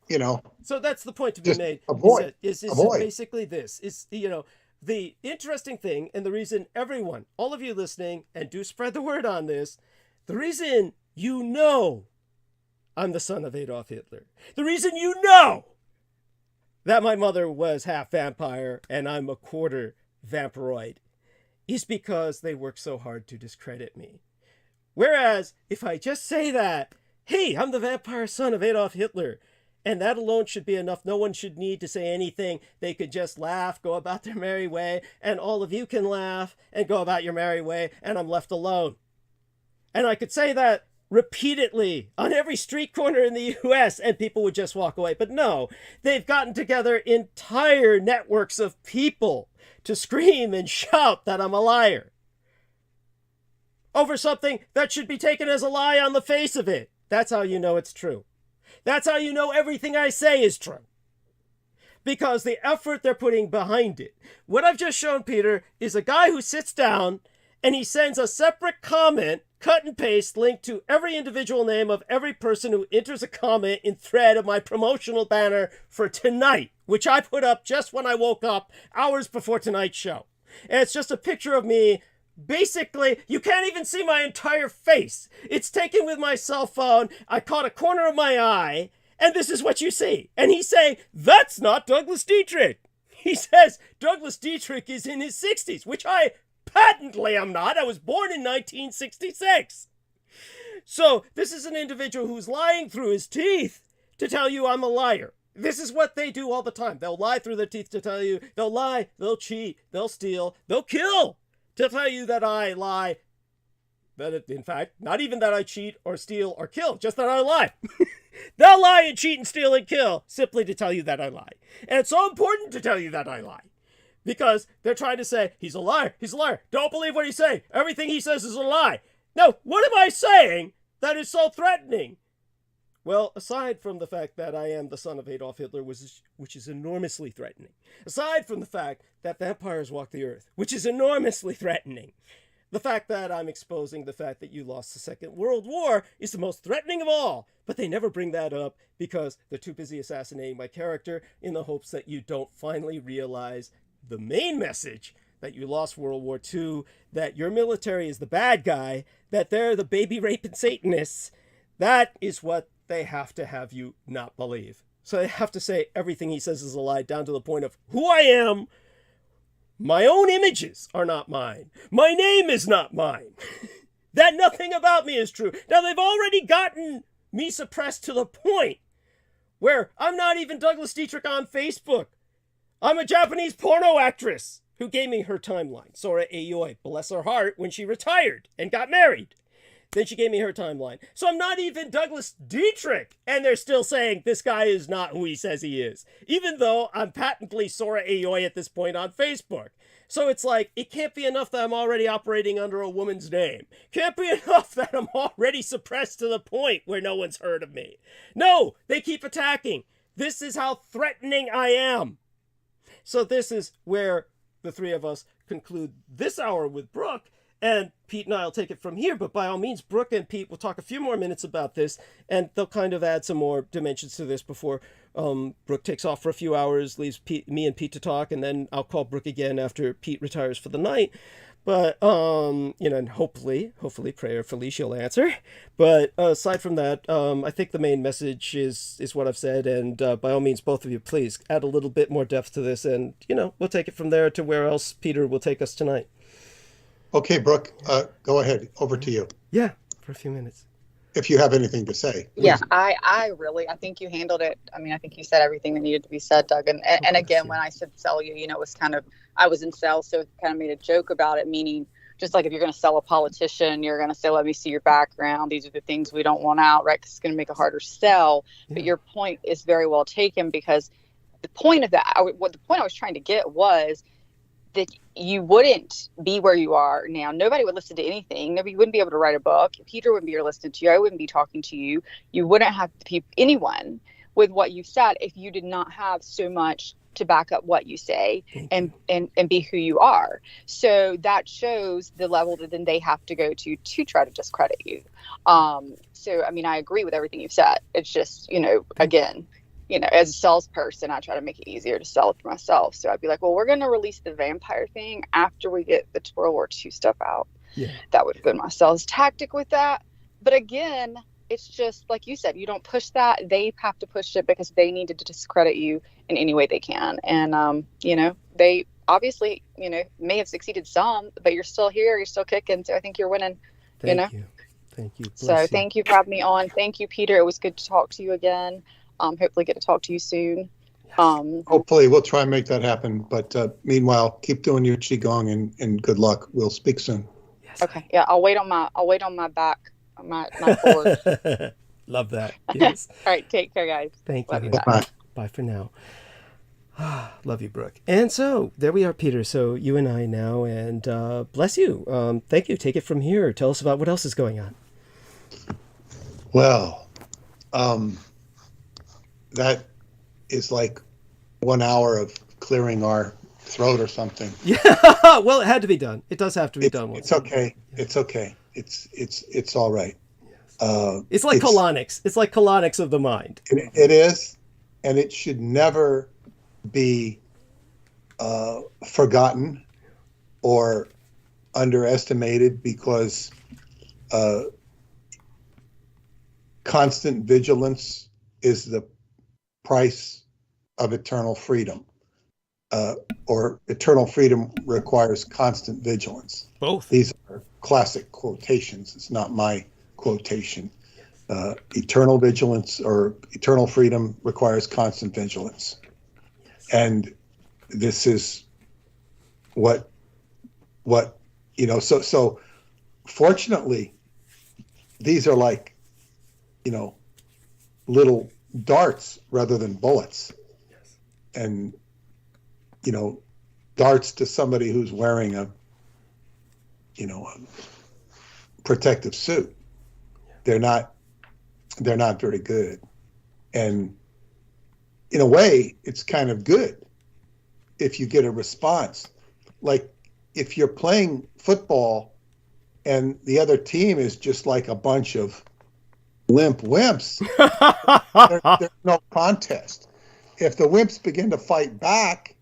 you know. So that's the point to be made. Avoid. Is basically this. Is, you know, the interesting thing, and the reason everyone, all of you listening, and do spread the word on this, the reason you know I'm the son of Adolf Hitler, the reason you know that my mother was half vampire and I'm a quarter vampiroid, is because they work so hard to discredit me. Whereas, if I just say that, hey, I'm the vampire son of Adolf Hitler, and that alone should be enough. No one should need to say anything. They could just laugh, go about their merry way, and all of you can laugh and go about your merry way, and I'm left alone. And I could say that repeatedly on every street corner in the US, and people would just walk away. But no, they've gotten together entire networks of people to scream and shout that I'm a liar over something that should be taken as a lie on the face of it. That's how you know it's true. That's how you know everything I say is true. Because the effort they're putting behind it. What I've just shown, Peter, is a guy who sits down and he sends a separate comment, cut and paste, link to every individual name of every person who enters a comment in thread of my promotional banner for tonight, which I put up just when I woke up hours before tonight's show. And it's just a picture of me. Basically, you can't even see my entire face. It's taken with my cell phone. I caught a corner of my eye, and this is what you see. And he's saying, that's not Douglas Dietrich. He says, Douglas Dietrich is in his 60s, which I patently am not. I was born in 1966. So this is an individual who's lying through his teeth to tell you I'm a liar. This is what they do all the time. They'll lie through their teeth to tell you, they'll lie, they'll cheat, they'll steal, they'll kill. To tell you that I lie, that in fact, not even that I cheat or steal or kill, just that I lie. They'll lie and cheat and steal and kill simply to tell you that I lie. And it's so important to tell you that I lie. Because they're trying to say, he's a liar, he's a liar. Don't believe what he's saying. Everything he says is a lie. Now, what am I saying that is so threatening? Well, aside from the fact that I am the son of Adolf Hitler, which is enormously threatening. Aside from the fact that vampires walk the earth, which is enormously threatening. The fact that I'm exposing the fact that you lost the Second World War is the most threatening of all. But they never bring that up because they're too busy assassinating my character in the hopes that you don't finally realize the main message, that you lost World War II, that your military is the bad guy, that they're the baby raping Satanists. That is what they have to have you not believe. So they have to say everything he says is a lie, down to the point of who I am. My own images are not mine. My name is not mine. That nothing about me is true. Now, they've already gotten me suppressed to the point where I'm not even Douglas Dietrich on Facebook. I'm a Japanese porno actress who gave me her timeline. Sora Aoi, bless her heart, when she retired and got married. Then she gave me her timeline. So I'm not even Douglas Dietrich. And they're still saying this guy is not who he says he is. Even though I'm patently Sora Aoi at this point on Facebook. So it's like, it can't be enough that I'm already operating under a woman's name. Can't be enough that I'm already suppressed to the point where no one's heard of me. No, they keep attacking. This is how threatening I am. So this is where the three of us conclude this hour with Brooke. And Pete and I will take it from here. But by all means, Brooke and Pete will talk a few more minutes about this. And they'll kind of add some more dimensions to this before Brooke takes off for a few hours, leaves me and Pete to talk. And then I'll call Brooke again after Pete retires for the night. But, and hopefully, prayerfully, she'll answer. But aside from that, I think the main message is what I've said. And by all means, both of you, please add a little bit more depth to this. And, we'll take it from there to where else Peter will take us tonight. Okay, Brooke, go ahead. Over to you. Yeah, for a few minutes. If you have anything to say. Yeah, I think you handled it. I mean, I think you said everything that needed to be said, Doug. And again, when I said sell you, it was kind of, I was in sales, so it kind of made a joke about it, meaning just like if you're going to sell a politician, you're going to say, let me see your background. These are the things we don't want out, right? Because it's going to make a harder sell. Yeah. But your point is very well taken, because the point of that, the point I was trying to get was that you wouldn't be where you are now. Nobody would listen to anything. Nobody wouldn't be able to write a book. Peter wouldn't be listening to you. I wouldn't be talking to you. You wouldn't have anyone with what you said if you did not have so much to back up what you say and be who you are. So that shows the level that then they have to go to try to discredit you. So, I mean, I agree with everything you've said. It's just, again, as a salesperson, I try to make it easier to sell it for myself. So I'd be like, well, we're going to release the vampire thing after we get the World War II stuff out. Yeah. That would have been my sales tactic with that. But again, it's just like you said, you don't push that. They have to push it because they need to discredit you in any way they can. And, they obviously, may have succeeded some, but you're still here. You're still kicking. So I think you're winning, Thank you. Thank you. Thank you for having me on. Thank you, Peter. It was good to talk to you again. Hopefully get to talk to you soon. Hopefully we'll try and make that happen. But meanwhile, keep doing your qigong and good luck. We'll speak soon. Yes, okay. Yeah, I'll wait on my back, my board. Love that. Yes. All right. Take care, guys. Thank you. Bye. Bye for now. Love you, Brooke. And so there we are, Peter. So you and I now, and bless you. Thank you. Take it from here. Tell us about what else is going on. Well, that is like 1 hour of clearing our throat or something. Yeah. Well, it had to be done. It does have to be done. It's okay. Yeah. It's okay. It's all right. Yes. It's like colonics. It's like colonics of the mind. It is, and it should never be forgotten or underestimated, because constant vigilance is the price of eternal freedom, or eternal freedom requires constant vigilance. Both. These are classic quotations. It's not my quotation. Eternal vigilance or eternal freedom requires constant vigilance. Yes. And this is what so fortunately, these are like, little darts rather than bullets. Yes. And darts to somebody who's wearing a protective suit. Yeah. They're not very good. And in a way, it's kind of good if you get a response. Like if you're playing football and the other team is just like a bunch of limp wimps, there's no contest. If the wimps begin to fight back,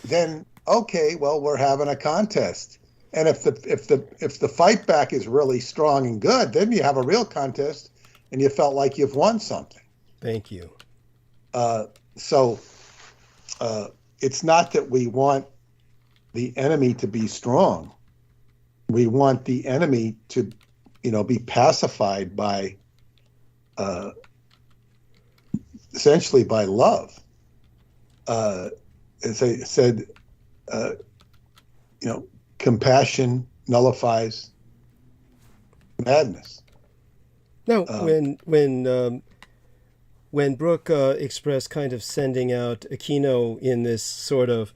then okay, well, we're having a contest. And if the fight back is really strong and good, then you have a real contest. and you felt like you've won something. Thank you. So it's not that we want the enemy to be strong. We want the enemy to, be pacified by, essentially by love. As I said, compassion nullifies madness. Now, when Brooke expressed kind of sending out Aquino in this sort of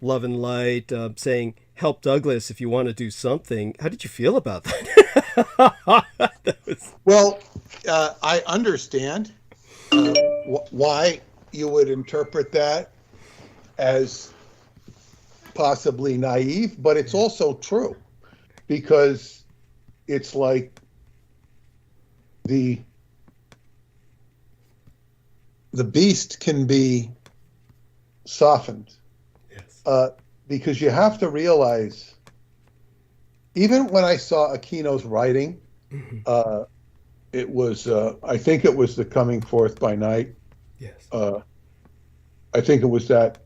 love and light, saying, help Douglas if you want to do something, how did you feel about that? Well, I understand why you would interpret that as possibly naive, but it's also true, because it's like the beast can be softened. Yes. Because you have to realize, even when I saw Aquino's writing, it was, I think it was the Coming Forth by Night. Yes. I think it was that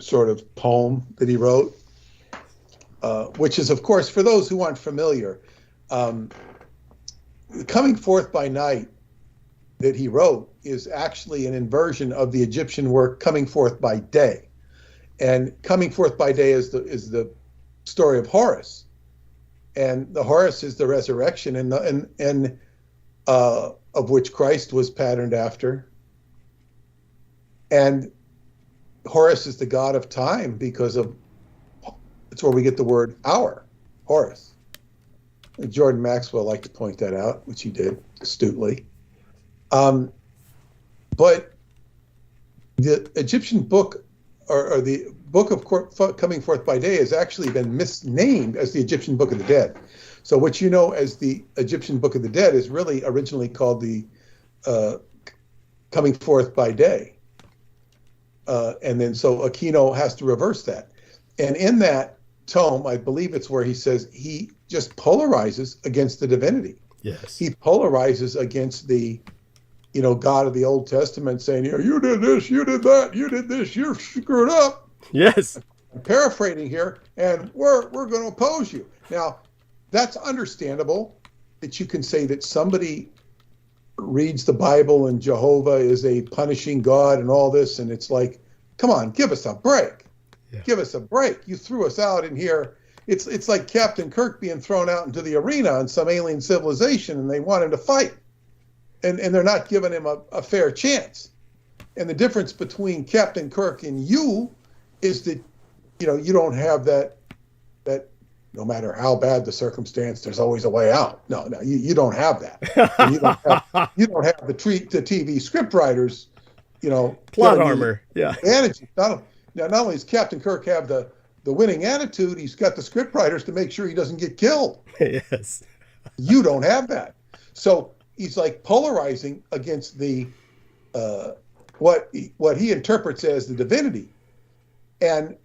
sort of poem that he wrote, which is, of course, for those who aren't familiar, Coming Forth by Night that he wrote is actually an inversion of the Egyptian work Coming Forth by Day. And Coming Forth by Day is the story of Horus, and the Horus is the resurrection, and of which Christ was patterned after. And Horus is the god of time because of, it's where we get the word hour, Horus. And Jordan Maxwell liked to point that out, which he did astutely. But the Egyptian book, or the book of Coming Forth by Day, has actually been misnamed as the Egyptian Book of the Dead. So what you know as the Egyptian Book of the Dead is really originally called the Coming Forth by Day. And then so Aquino has to reverse that. And in that tome, I believe it's where he says he just polarizes against the divinity. Yes. He polarizes against the, God of the Old Testament, saying, you did this, you did that, you did this, you're screwed up. Yes. I'm paraphrasing here, and we're going to oppose you. Now, that's understandable that you can say that somebody reads the Bible and Jehovah is a punishing God and all this, and it's like, come on, give us a break. Yeah. Give us a break. You threw us out in here. It's like Captain Kirk being thrown out into the arena in some alien civilization, and they want him to fight. And they're not giving him a fair chance. And the difference between Captain Kirk and you is that, you don't have that no matter how bad the circumstance, there's always a way out. No, you don't have that. And you don't have the TV script writers, plot armor. Yeah. Advantage. Not only does Captain Kirk have the winning attitude, he's got the script writers to make sure he doesn't get killed. Yes. You don't have that. So he's like polarizing against the what he interprets as the divinity. And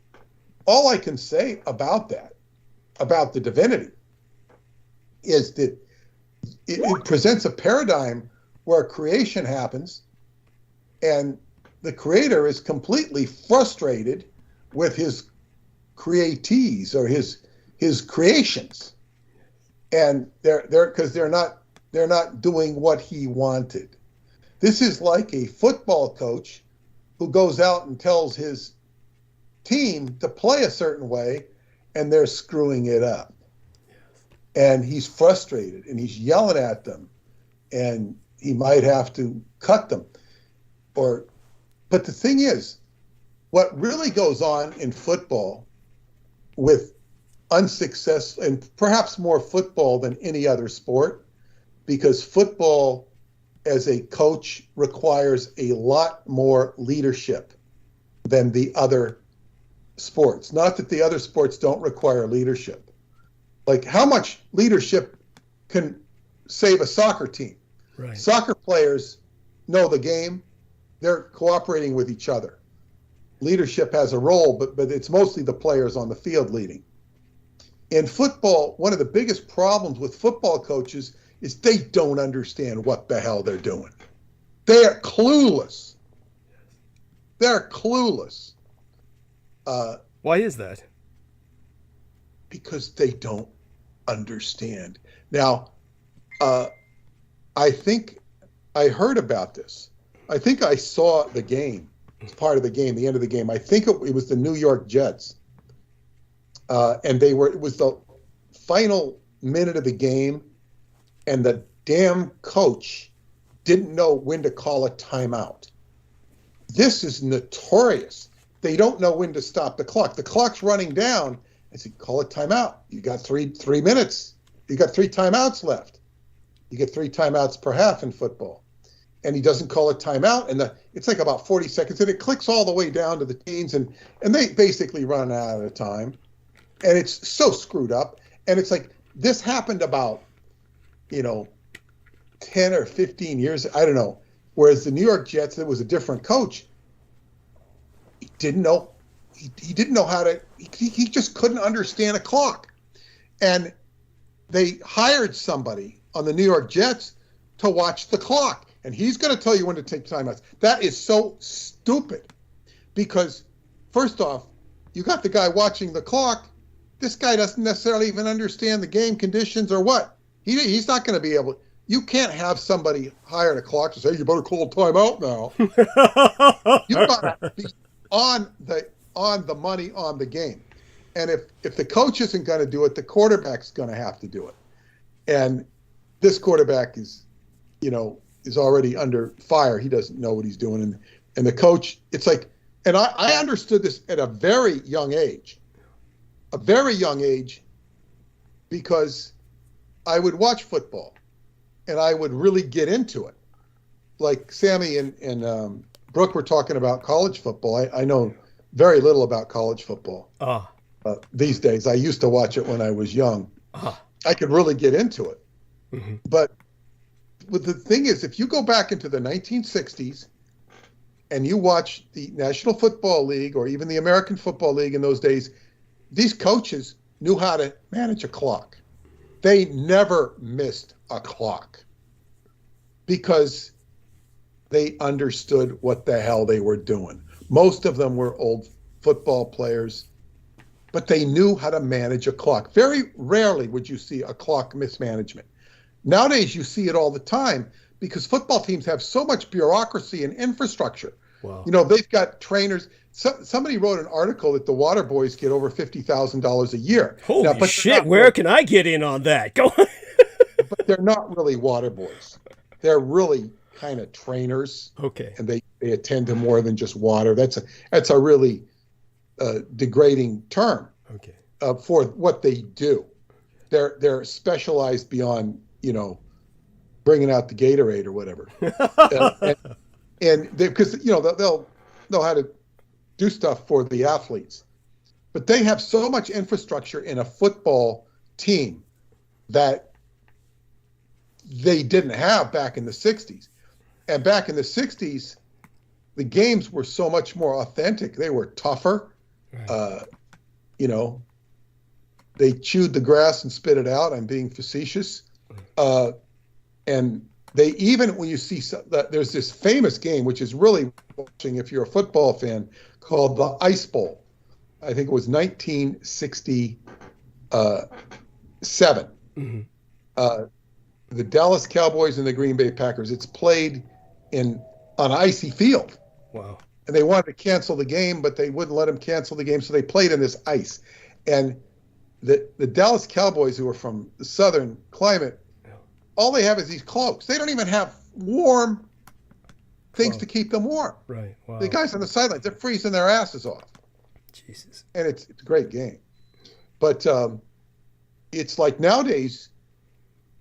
all I can say about that, about the divinity, is that it presents a paradigm where creation happens and the creator is completely frustrated with his createes or his creations. And they're not doing what he wanted. This is like a football coach who goes out and tells his team to play a certain way, and they're screwing it up. And he's frustrated, and he's yelling at them, and he might have to cut them. But the thing is, what really goes on in football with unsuccessful, and perhaps more football than any other sport, because football as a coach requires a lot more leadership than the other sports. Not that the other sports don't require leadership. Like, how much leadership can save a soccer team? Right. Soccer players know the game. They're cooperating with each other. Leadership has a role, but it's mostly the players on the field leading. In football, one of the biggest problems with football coaches is they don't understand what the hell they're doing. They're clueless. They're clueless. Why is that? Because they don't understand. Now, I think I heard about this. I think I saw the game. It's part of the game, the end of the game. I think it was the New York Jets. And it was the final minute of the game, and the damn coach didn't know when to call a timeout. This is notorious. They don't know when to stop the clock. The clock's running down. I said, call a timeout. You got three minutes. You got 3 timeouts left. You get 3 timeouts per half in football. And he doesn't call a timeout, and it's like about 40 seconds, and it clicks all the way down to the teens, and they basically run out of time. And it's so screwed up. And it's like, this happened about, 10 or 15 years, I don't know. Whereas the New York Jets, there was a different coach. He didn't know. He didn't know how to. He just couldn't understand a clock. And they hired somebody on the New York Jets to watch the clock. And he's going to tell you when to take timeouts. That is so stupid. Because, first off, you got the guy watching the clock. This guy doesn't necessarily even understand the game conditions or what. He's not going to be able. You can't have somebody hire a clock to say, you better call a timeout now. You got to be on the money on the game. And if the coach isn't going to do it, the quarterback's going to have to do it. And this quarterback is already under fire. He doesn't know what he's doing. And the coach, it's like, and I understood this at a very young age. Because I would watch football and I would really get into it. Like Sammy and Brooke were talking about college football. I know very little about college football these days. I used to watch it when I was young. I could really get into it. Mm-hmm. But the thing is, if you go back into the 1960s and you watch the National Football League or even the American Football League in those days, these coaches knew how to manage a clock. They never missed a clock because they understood what the hell they were doing. Most of them were old football players, but they knew how to manage a clock. Very rarely would you see a clock mismanagement. Nowadays, you see it all the time because football teams have so much bureaucracy and infrastructure. Wow. They've got trainers. Somebody wrote an article that the water boys get over $50,000 a year. Holy shit, where can I get in on that? Go on. But they're not really water boys. They're really kind of trainers. Okay. And they attend to more than just water. That's a really degrading term. Okay. For what they do. They're specialized beyond, bringing out the Gatorade or whatever. And because they'll know how to do stuff for the athletes, but they have so much infrastructure in a football team that they didn't have back in the 60s. And back in the 60s, the games were so much more authentic. They were tougher. Right. They chewed the grass and spit it out. I'm being facetious. And they even, when you see there's this famous game, which is really watching if you're a football fan, called the Ice Bowl. I think it was 1967. Mm-hmm. The Dallas Cowboys and the Green Bay Packers. It's played on an icy field. Wow. And they wanted to cancel the game, but they wouldn't let them cancel the game, so they played in this ice. And the Dallas Cowboys, who are from the southern climate, all they have is these cloaks. They don't even have warm things to keep them warm. Right. Wow. The guys on the sidelines, they're freezing their asses off. Jesus. And it's a great game. But it's like nowadays,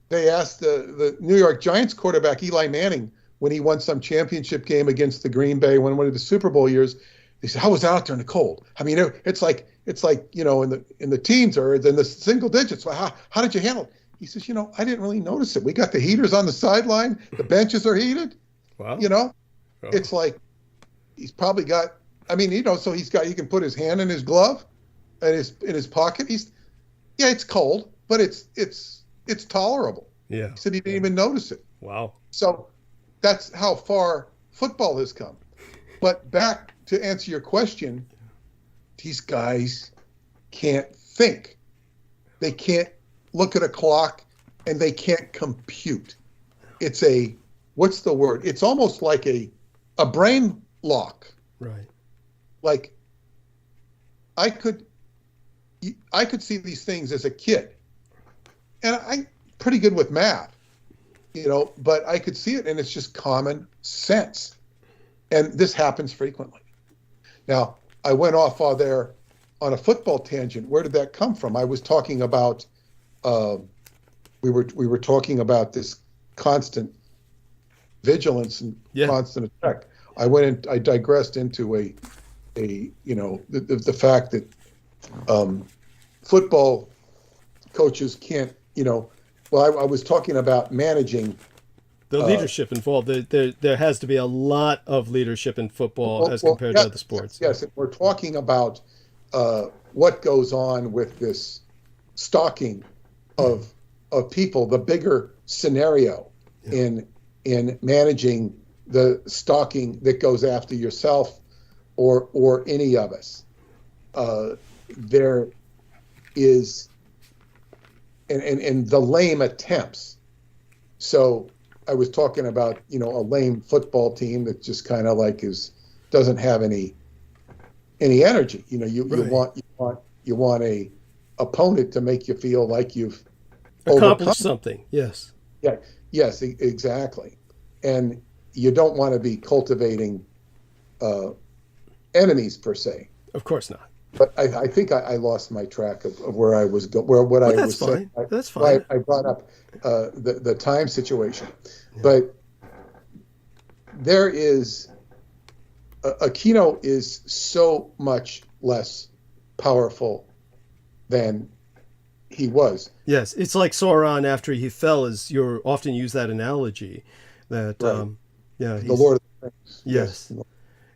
they asked the New York Giants quarterback, Eli Manning, when he won some championship game against the Green Bay, one of the Super Bowl years, they said, how was that out there in the cold? I mean, it's like in the teens or in the single digits. How did you handle it? He says, I didn't really notice it. We got the heaters on the sideline. The benches are heated. Wow. It's like he's probably got, so he can put his hand in his glove and in his pocket. It's cold, but it's tolerable. Yeah. He said he didn't even notice it. Wow. So that's how far football has come. But back to answer your question, these guys can't think. They can't look at a clock and they can't compute. It's what's the word? It's almost like a brain lock. Right. Like I could see these things as a kid, and I'm pretty good with math, but I could see it, and it's just common sense. And this happens frequently. Now, I went off there on a football tangent. Where did that come from? I was talking about we were talking about this constant vigilance and constant attack. I digressed into the fact that football coaches can't, I was talking about managing the leadership involved. There has to be a lot of leadership in football as compared to other sports. Yes, and we're talking about what goes on with this stalking of people, the bigger scenario in managing the stalking that goes after yourself or any of us. There is and the lame attempts. So I was talking about, a lame football team that just kind of like doesn't have any energy. You want a opponent to make you feel like you've accomplished something. Yes. Yeah. Yes, exactly. And you don't want to be cultivating enemies per se. Of course not. But I think I lost my track of where I was saying. That's fine. I brought up the time situation, but there is Aquino is so much less powerful than he was. Yes, it's like Sauron after he fell. Is you often use that analogy that right. The Lord of the Rings. Yes.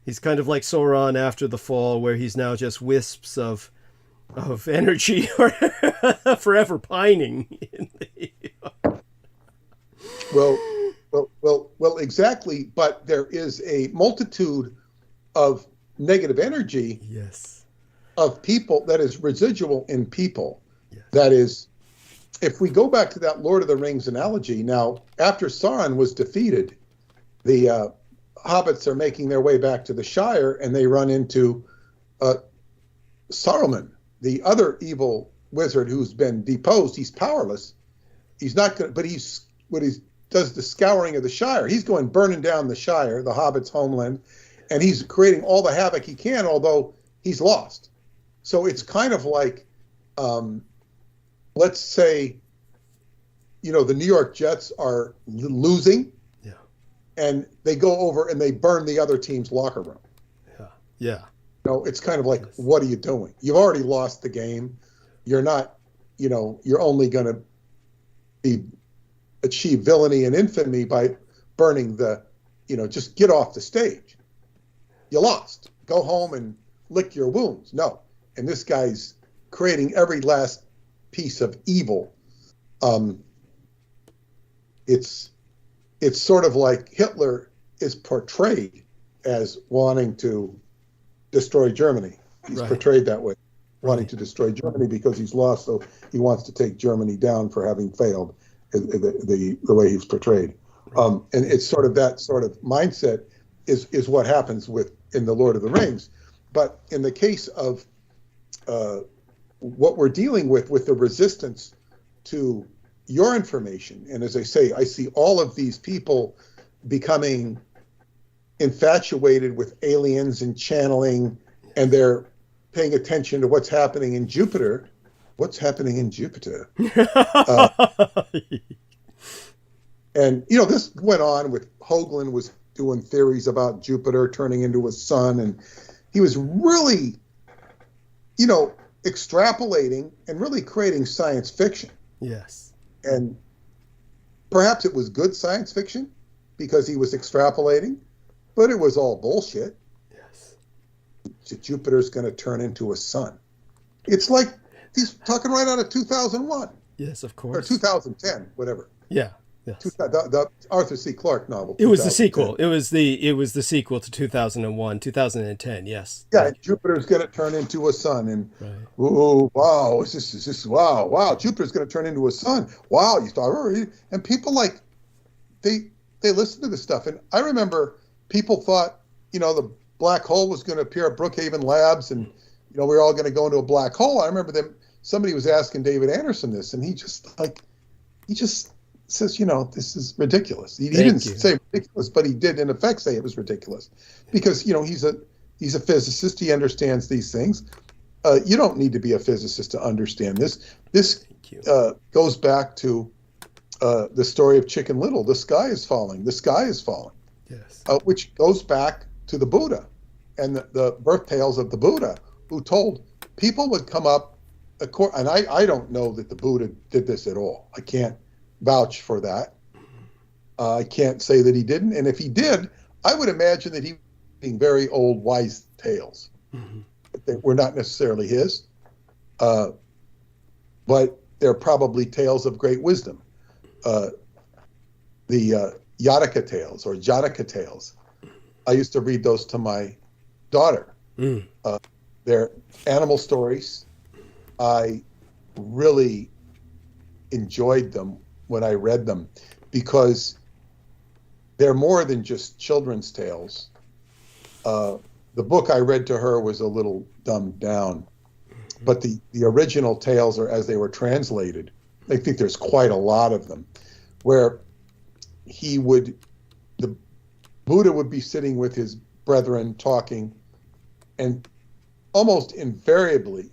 He's kind of like Sauron after the fall, where he's now just wisps of energy forever pining. Well, exactly. But there is a multitude of negative energy. Yes. Of people that is residual in people. Yes. That is, if we go back to that Lord of the Rings analogy, now after Sauron was defeated, the hobbits are making their way back to the Shire, and they run into Saruman, the other evil wizard who's been deposed. He's powerless. He's not going, but he does the scouring of the Shire. He's going burning down the Shire, the hobbits' homeland, and he's creating all the havoc he can, although he's lost. So it's kind of like, let's say, the New York Jets are losing. And they go over and they burn the other team's locker room. Yeah. It's kind of like, what are you doing? You've already lost the game. You're not, you're only going to achieve villainy and infamy by burning just get off the stage. You lost. Go home and lick your wounds. No. And this guy's creating every last piece of evil. It's sort of like Hitler is portrayed as wanting to destroy Germany. He's portrayed that way, wanting to destroy Germany because he's lost, so he wants to take Germany down for having failed, the way he's portrayed. And it's sort of that sort of mindset is what happens in the Lord of the Rings. But in the case of what we're dealing with the resistance to your information, and as I say, I see all of these people becoming infatuated with aliens and channeling, and they're paying attention to what's happening in Jupiter. What's happening in Jupiter? And this went on with Hoagland was doing theories about Jupiter turning into a sun, and he was really, extrapolating and really creating science fiction. Yes. And perhaps it was good science fiction because he was extrapolating, but it was all bullshit. Yes. Jupiter's going to turn into a sun. It's like he's talking right out of 2001. Yes, of course. Or 2010, whatever. Yeah. Yes. The Arthur C. Clarke novel. It was the 2010. sequel. It was the sequel to 2001, 2010. Yes. Yeah, and Jupiter's going to turn into a sun, and Right. oh wow, is this wow, Jupiter's going to turn into a sun. Wow, you thought, and people like they listen to this stuff, and I remember people thought, the black hole was going to appear at Brookhaven Labs, and we were all going to go into a black hole. I remember somebody was asking David Anderson this, and he just says, this is ridiculous. He didn't say ridiculous, but he did in effect say it was ridiculous, because he's a physicist. He understands these things. You don't need to be a physicist to understand this. This goes back to the story of Chicken Little. The sky is falling. The sky is falling. Yes. Which goes back to the Buddha and the birth tales of the Buddha, who told people would come up. And I don't know that the Buddha did this at all. I can't vouch for that. I can't say that he didn't. And if he did, I would imagine that he was reading very old wise tales. Mm-hmm. They were not necessarily his, but they're probably tales of great wisdom. The Yadika tales or Jataka tales, I used to read those to my daughter. They're animal stories. I really enjoyed them when I read them, because they're more than just children's tales. The book I read to her was a little dumbed down, but the original tales are as they were translated. I think there's quite a lot of them, where the Buddha would be sitting with his brethren talking, and almost invariably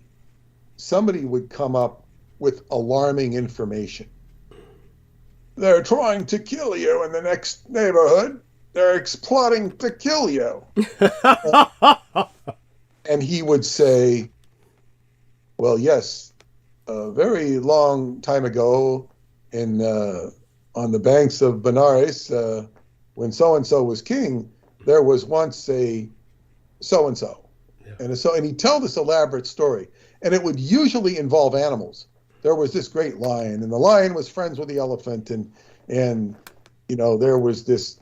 somebody would come up with alarming information. They're trying to kill you in the next neighborhood. They're plotting to kill you. And he would say, well, yes, a very long time ago on the banks of Benares, when so-and-so was king, there was once a so-and-so. Yeah. And he'd tell this elaborate story, and it would usually involve animals. There was this great lion, and the lion was friends with the elephant, and there was this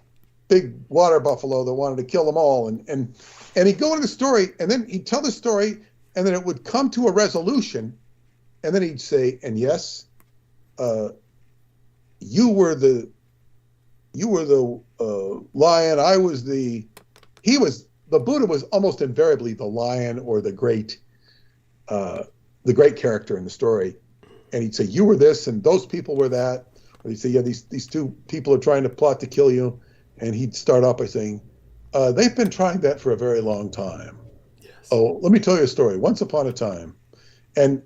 big water buffalo that wanted to kill them all, and he'd go into the story, and then he'd tell the story, and then it would come to a resolution, and then he'd say, and yes, you were the lion, I was the Buddha was almost invariably the lion or the great character in the story. And he'd say, you were this, and those people were that. Or he'd say, yeah, these two people are trying to plot to kill you. And he'd start off by saying, they've been trying that for a very long time. Yes. Oh, let me tell you a story. Once upon a time. And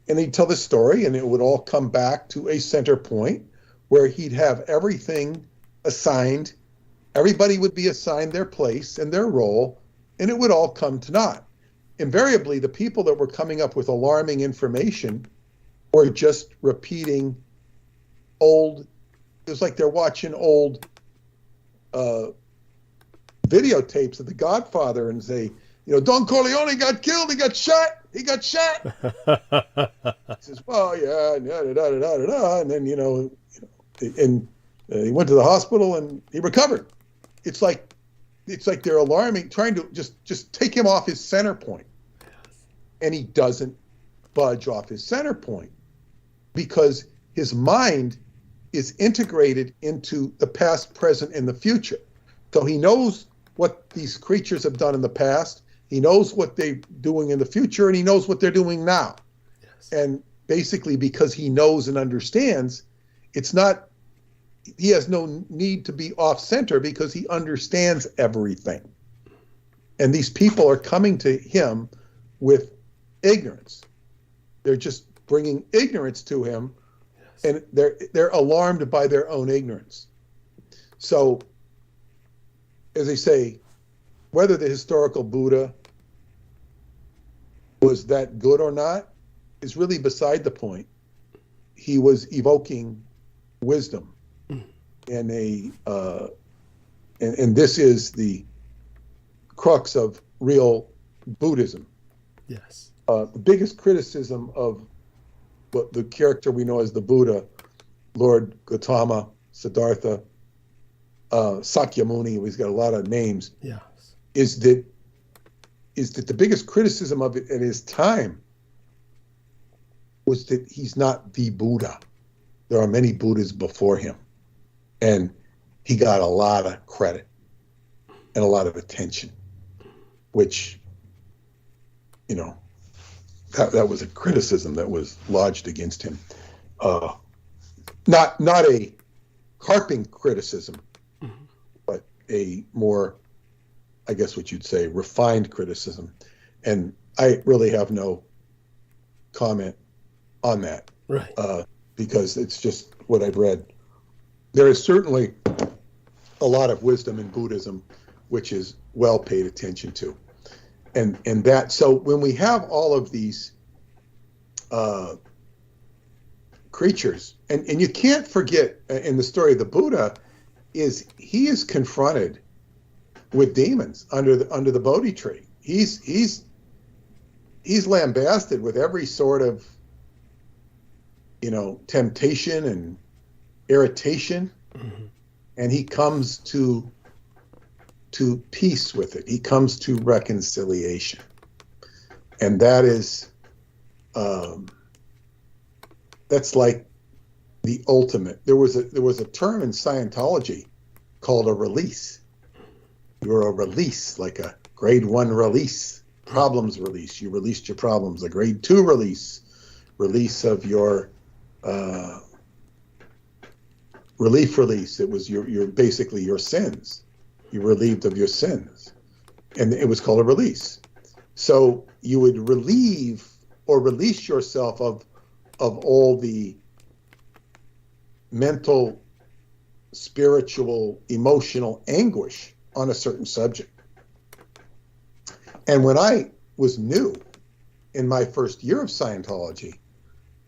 he'd tell this story, and it would all come back to a center point where he'd have everything assigned. Everybody would be assigned their place and their role, and it would all come to naught. Invariably, the people that were coming up with alarming information were just repeating old, it was like they're watching old videotapes of The Godfather and say, Don Corleone got killed, he got shot. He says, well, yeah, and then, he went to the hospital and he recovered. It's like they're alarming, trying to just take him off his center point. And he doesn't budge off his center point because his mind is integrated into the past, present, and the future. So he knows what these creatures have done in the past. He knows what they're doing in the future, and he knows what they're doing now. Yes. And basically, because he knows and understands, he has no need to be off center because he understands everything. And these people are coming to him with ignorance. They're just bringing ignorance to him, and they're alarmed by their own ignorance. So, as I say, whether the historical Buddha was that good or not is really beside the point. He was evoking wisdom. And and this is the crux of real Buddhism. Yes. The biggest criticism of what the character we know as the Buddha Lord Gautama, Siddhartha, Sakyamuni, he's got a lot of names, Yeah. is that the biggest criticism of it at his time was that he's not the Buddha. There are many Buddhas before him. And he got a lot of credit and a lot of attention, which, you know, that was a criticism that was lodged against him. Not a carping criticism, but a more, I guess what you'd say, refined criticism. And I really have no comment on that. Right. Because it's just what I've read. There is certainly a lot of wisdom in Buddhism, which is well paid attention to. And that, so when we have all of these creatures, and you can't forget in the story of the Buddha, is he is confronted with demons under the Bodhi tree. He's lambasted with every sort of, you know, temptation and irritation, and he comes to peace with it. He comes to reconciliation, and that is that's like the ultimate. There was a term in Scientology called a release. You're a release, like a grade 1 release, problems release. You released your problems. A grade 2 release of your release. It was your basically your sins. You relieved of your sins, and it was called a release. So you would relieve or release yourself of all the mental, spiritual, emotional anguish on a certain subject. And when I was new in my first year of Scientology,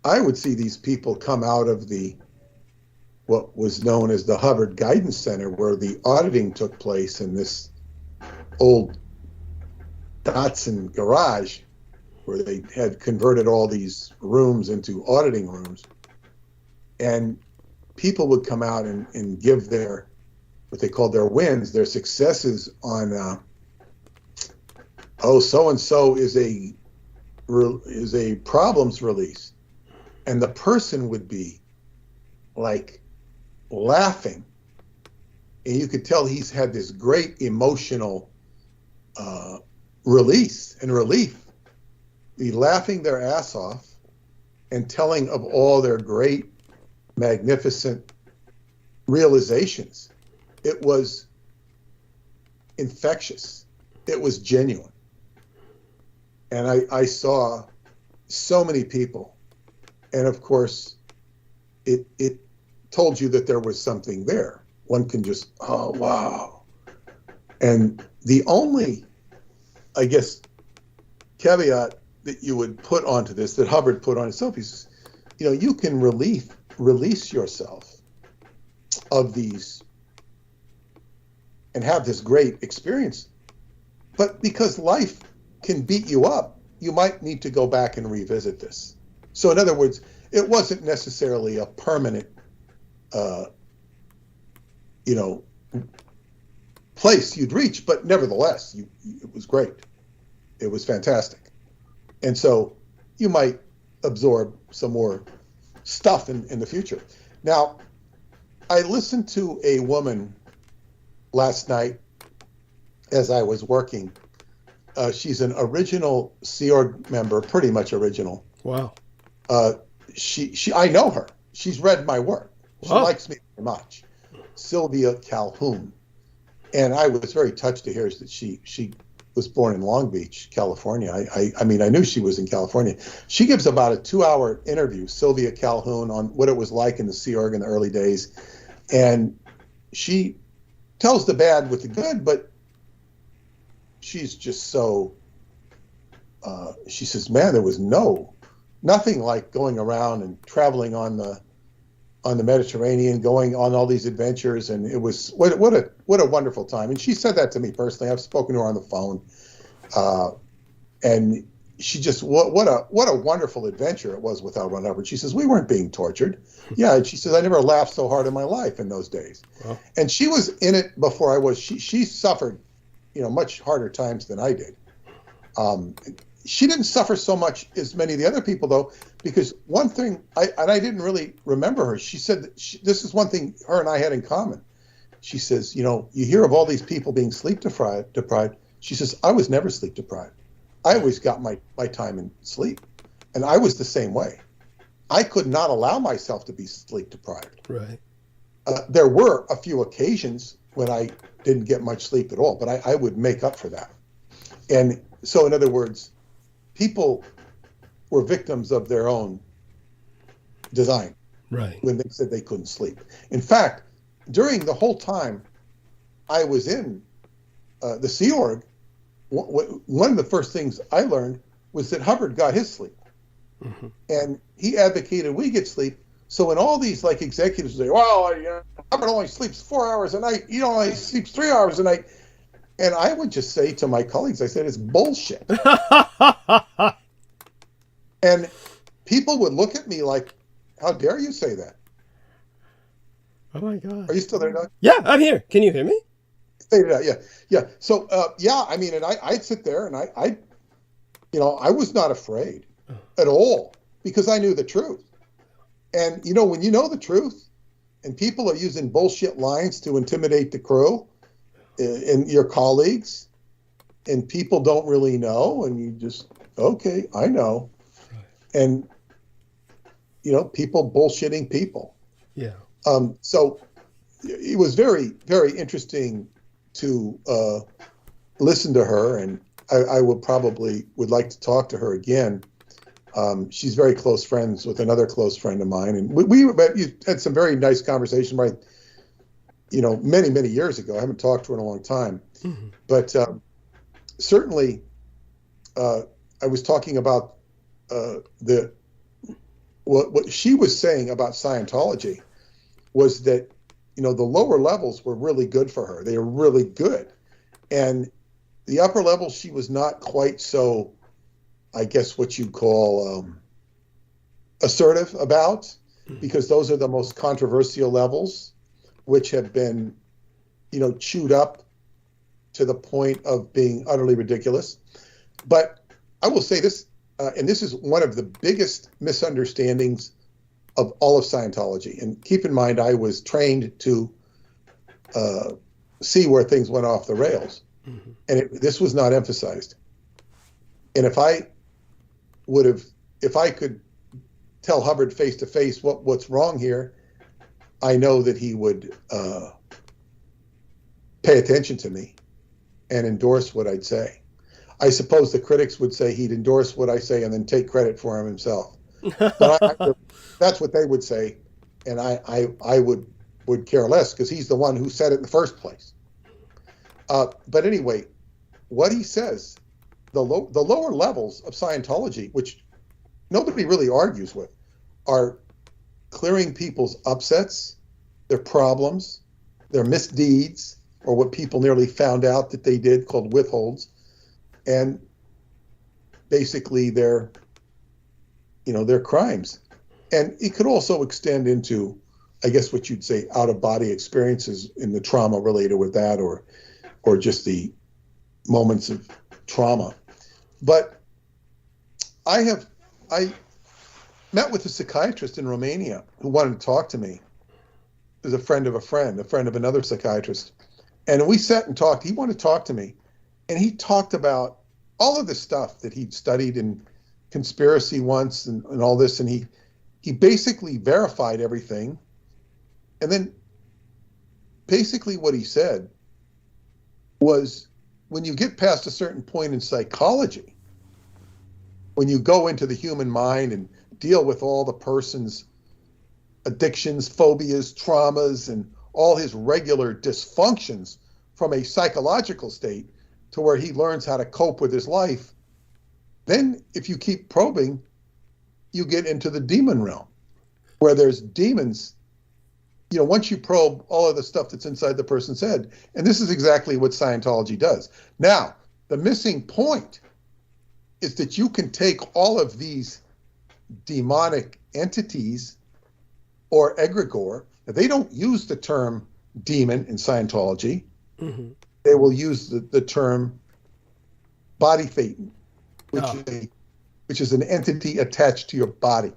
I would see these people come out of what was known as the Hubbard Guidance Center, where the auditing took place in this old Datsun garage, where they had converted all these rooms into auditing rooms. And people would come out and give their, what they called their wins, their successes on, so-and-so is a problems release. And the person would be like laughing. And you could tell he's had this great emotional release and relief. Be laughing their ass off and telling of all their great, magnificent realizations. It was infectious. It was genuine. And I saw so many people. And of course, it told you that there was something there. One can just, oh, wow. And the only, I guess, caveat that you would put onto this, that Hubbard put on himself, is, you know, you can release yourself of these and have this great experience. But because life can beat you up, you might need to go back and revisit this. So in other words, it wasn't necessarily a permanent, place you'd reach, but nevertheless, it was great. It was fantastic. And so you might absorb some more stuff in the future. Now, I listened to a woman last night as I was working. She's an original Sea Org member, pretty much original. Wow. I know her. She's read my work. She Wow. likes me very much. Sylvia Calhoun. And I was very touched to hear that she was born in Long Beach, California. I mean, I knew she was in California. She gives about a 2-hour interview, Sylvia Calhoun, on what it was like in the Sea Org in the early days. And she tells the bad with the good, but she's just so, she says, man, there was nothing like going around and traveling on the Mediterranean, going on all these adventures, and it was what a wonderful time. And she said that to me personally. I've spoken to her on the phone, and she just what a wonderful adventure it was with L. Ron Hubbard. She says we weren't being tortured. Yeah, and she says I never laughed so hard in my life in those days. Wow. And she was in it before I was. She suffered, much harder times than I did. She didn't suffer so much as many of the other people though, because one thing I didn't really remember her. She said that this is one thing her and I had in common. She says, you hear of all these people being sleep deprived. She says I was never sleep deprived. I always got my time in sleep. And I was the same way. I could not allow myself to be sleep deprived. Right. There were a few occasions when I didn't get much sleep at all, but I would make up for that. And so, in other words, people were victims of their own design. Right. When they said they couldn't sleep. In fact, during the whole time I was in the Sea Org, one of the first things I learned was that Hubbard got his sleep. Mm-hmm. And he advocated we get sleep. So when all these executives say, well, Hubbard only sleeps 4 hours a night, he only sleeps 3 hours a night. And I would just say to my colleagues, I said, it's bullshit. And people would look at me like, how dare you say that? Oh my God. Are you still there, Doug? Yeah, I'm here. Can you hear me? Yeah. So, I mean, and I'd sit there and I was not afraid at all because I knew the truth. And, when you know the truth and people are using bullshit lines to intimidate the crew and your colleagues and people don't really know and you just, okay, I know. And, people bullshitting people. Yeah. So it was very, very interesting to listen to her, and I would like to talk to her again. She's very close friends with another close friend of mine, and we had some very nice conversation, right? Many, many years ago. I haven't talked to her in a long time, mm-hmm. But certainly, I was talking about what she was saying about Scientology was that the lower levels were really good for her. They were really good. And the upper levels, she was not quite so, I guess, what you'd call assertive about, because those are the most controversial levels, which have been, chewed up to the point of being utterly ridiculous. But I will say this, and this is one of the biggest misunderstandings of all of Scientology. And keep in mind, I was trained to see where things went off the rails. Mm-hmm. And this was not emphasized. And if I could tell Hubbard face to face what's wrong here, I know that he would pay attention to me and endorse what I'd say. I suppose the critics would say he'd endorse what I say and then take credit for him himself. But that's what they would say, and I would care less because he's the one who said it in the first place. But anyway, what he says, the lower levels of Scientology, which nobody really argues with, are clearing people's upsets, their problems, their misdeeds, or what people nearly found out that they did, called withholds, and basically their crimes. And it could also extend into, I guess, what you'd say out-of-body experiences in the trauma related with that, or just the moments of trauma. But I met with a psychiatrist in Romania who wanted to talk to me. There's a friend of another psychiatrist. And we sat and talked. He wanted to talk to me. And he talked about all of the stuff that he'd studied in conspiracy once and all this. And he basically verified everything. And then basically what he said was, when you get past a certain point in psychology, when you go into the human mind and deal with all the person's addictions, phobias, traumas, and all his regular dysfunctions from a psychological state to where he learns how to cope with his life, then if you keep probing, you get into the demon realm, where there's demons. Once you probe all of the stuff that's inside the person's head, and this is exactly what Scientology does. Now, the missing point is that you can take all of these demonic entities or egregore. They don't use the term demon in Scientology. Mm-hmm. They will use the term body thetan, which is an entity attached to your body.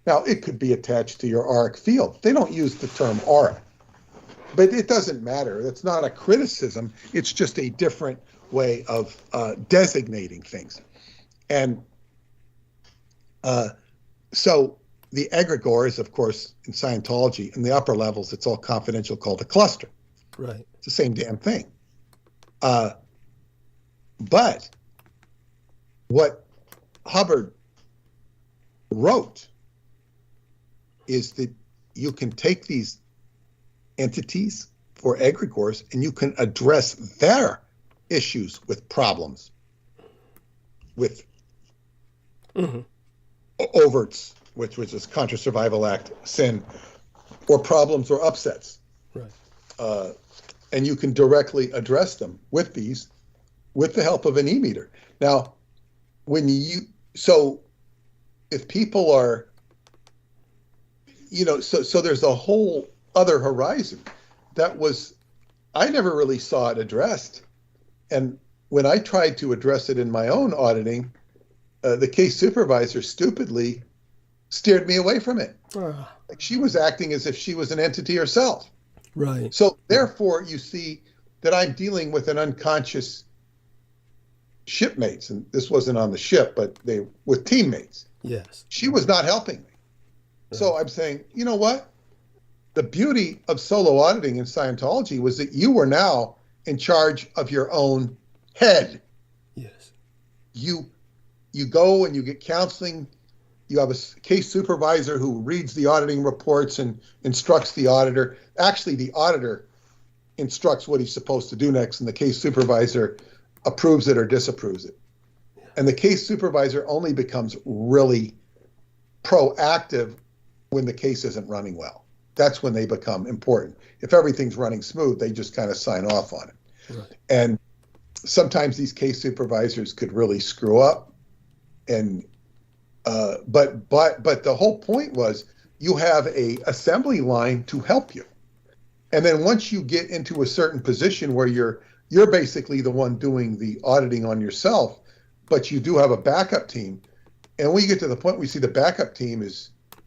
Now, it could be attached to your auric field. They don't use the term aura, but it doesn't matter. It's not a criticism. It's just a different way of designating things. And so the egregores, of course, in Scientology, in the upper levels, it's all confidential, called a cluster. Right. It's the same damn thing. But what Hubbard wrote is that you can take these entities or egregores and you can address their issues with problems, with overts, which was this Contra Survival Act sin, or problems or upsets. Right. And you can directly address them with these, with the help of an e-meter. Now, so if people are, so there's a whole other horizon that I never really saw it addressed. And when I tried to address it in my own auditing, the case supervisor stupidly steered me away from it. Like she was acting as if she was an entity herself. Right. So therefore, you see that I'm dealing with an unconscious shipmates, and this wasn't on the ship, but they with teammates. Yes. She was not helping me. Right. So I'm saying, you know what? The beauty of solo auditing in Scientology was that you were now in charge of your own head. Yes. You go and you get counseling. You have a case supervisor who reads the auditing reports and instructs the auditor. Actually, the auditor instructs what he's supposed to do next, and the case supervisor approves it or disapproves it. Yeah. And the case supervisor only becomes really proactive when the case isn't running well. That's when they become important. If everything's running smooth, they just kind of sign off on it. Right. And sometimes these case supervisors could really screw up. And but the whole point was you have a assembly line to help you. And then once you get into a certain position where you're basically the one doing the auditing on yourself, but you do have a backup team. And when you get to the point where you see the backup team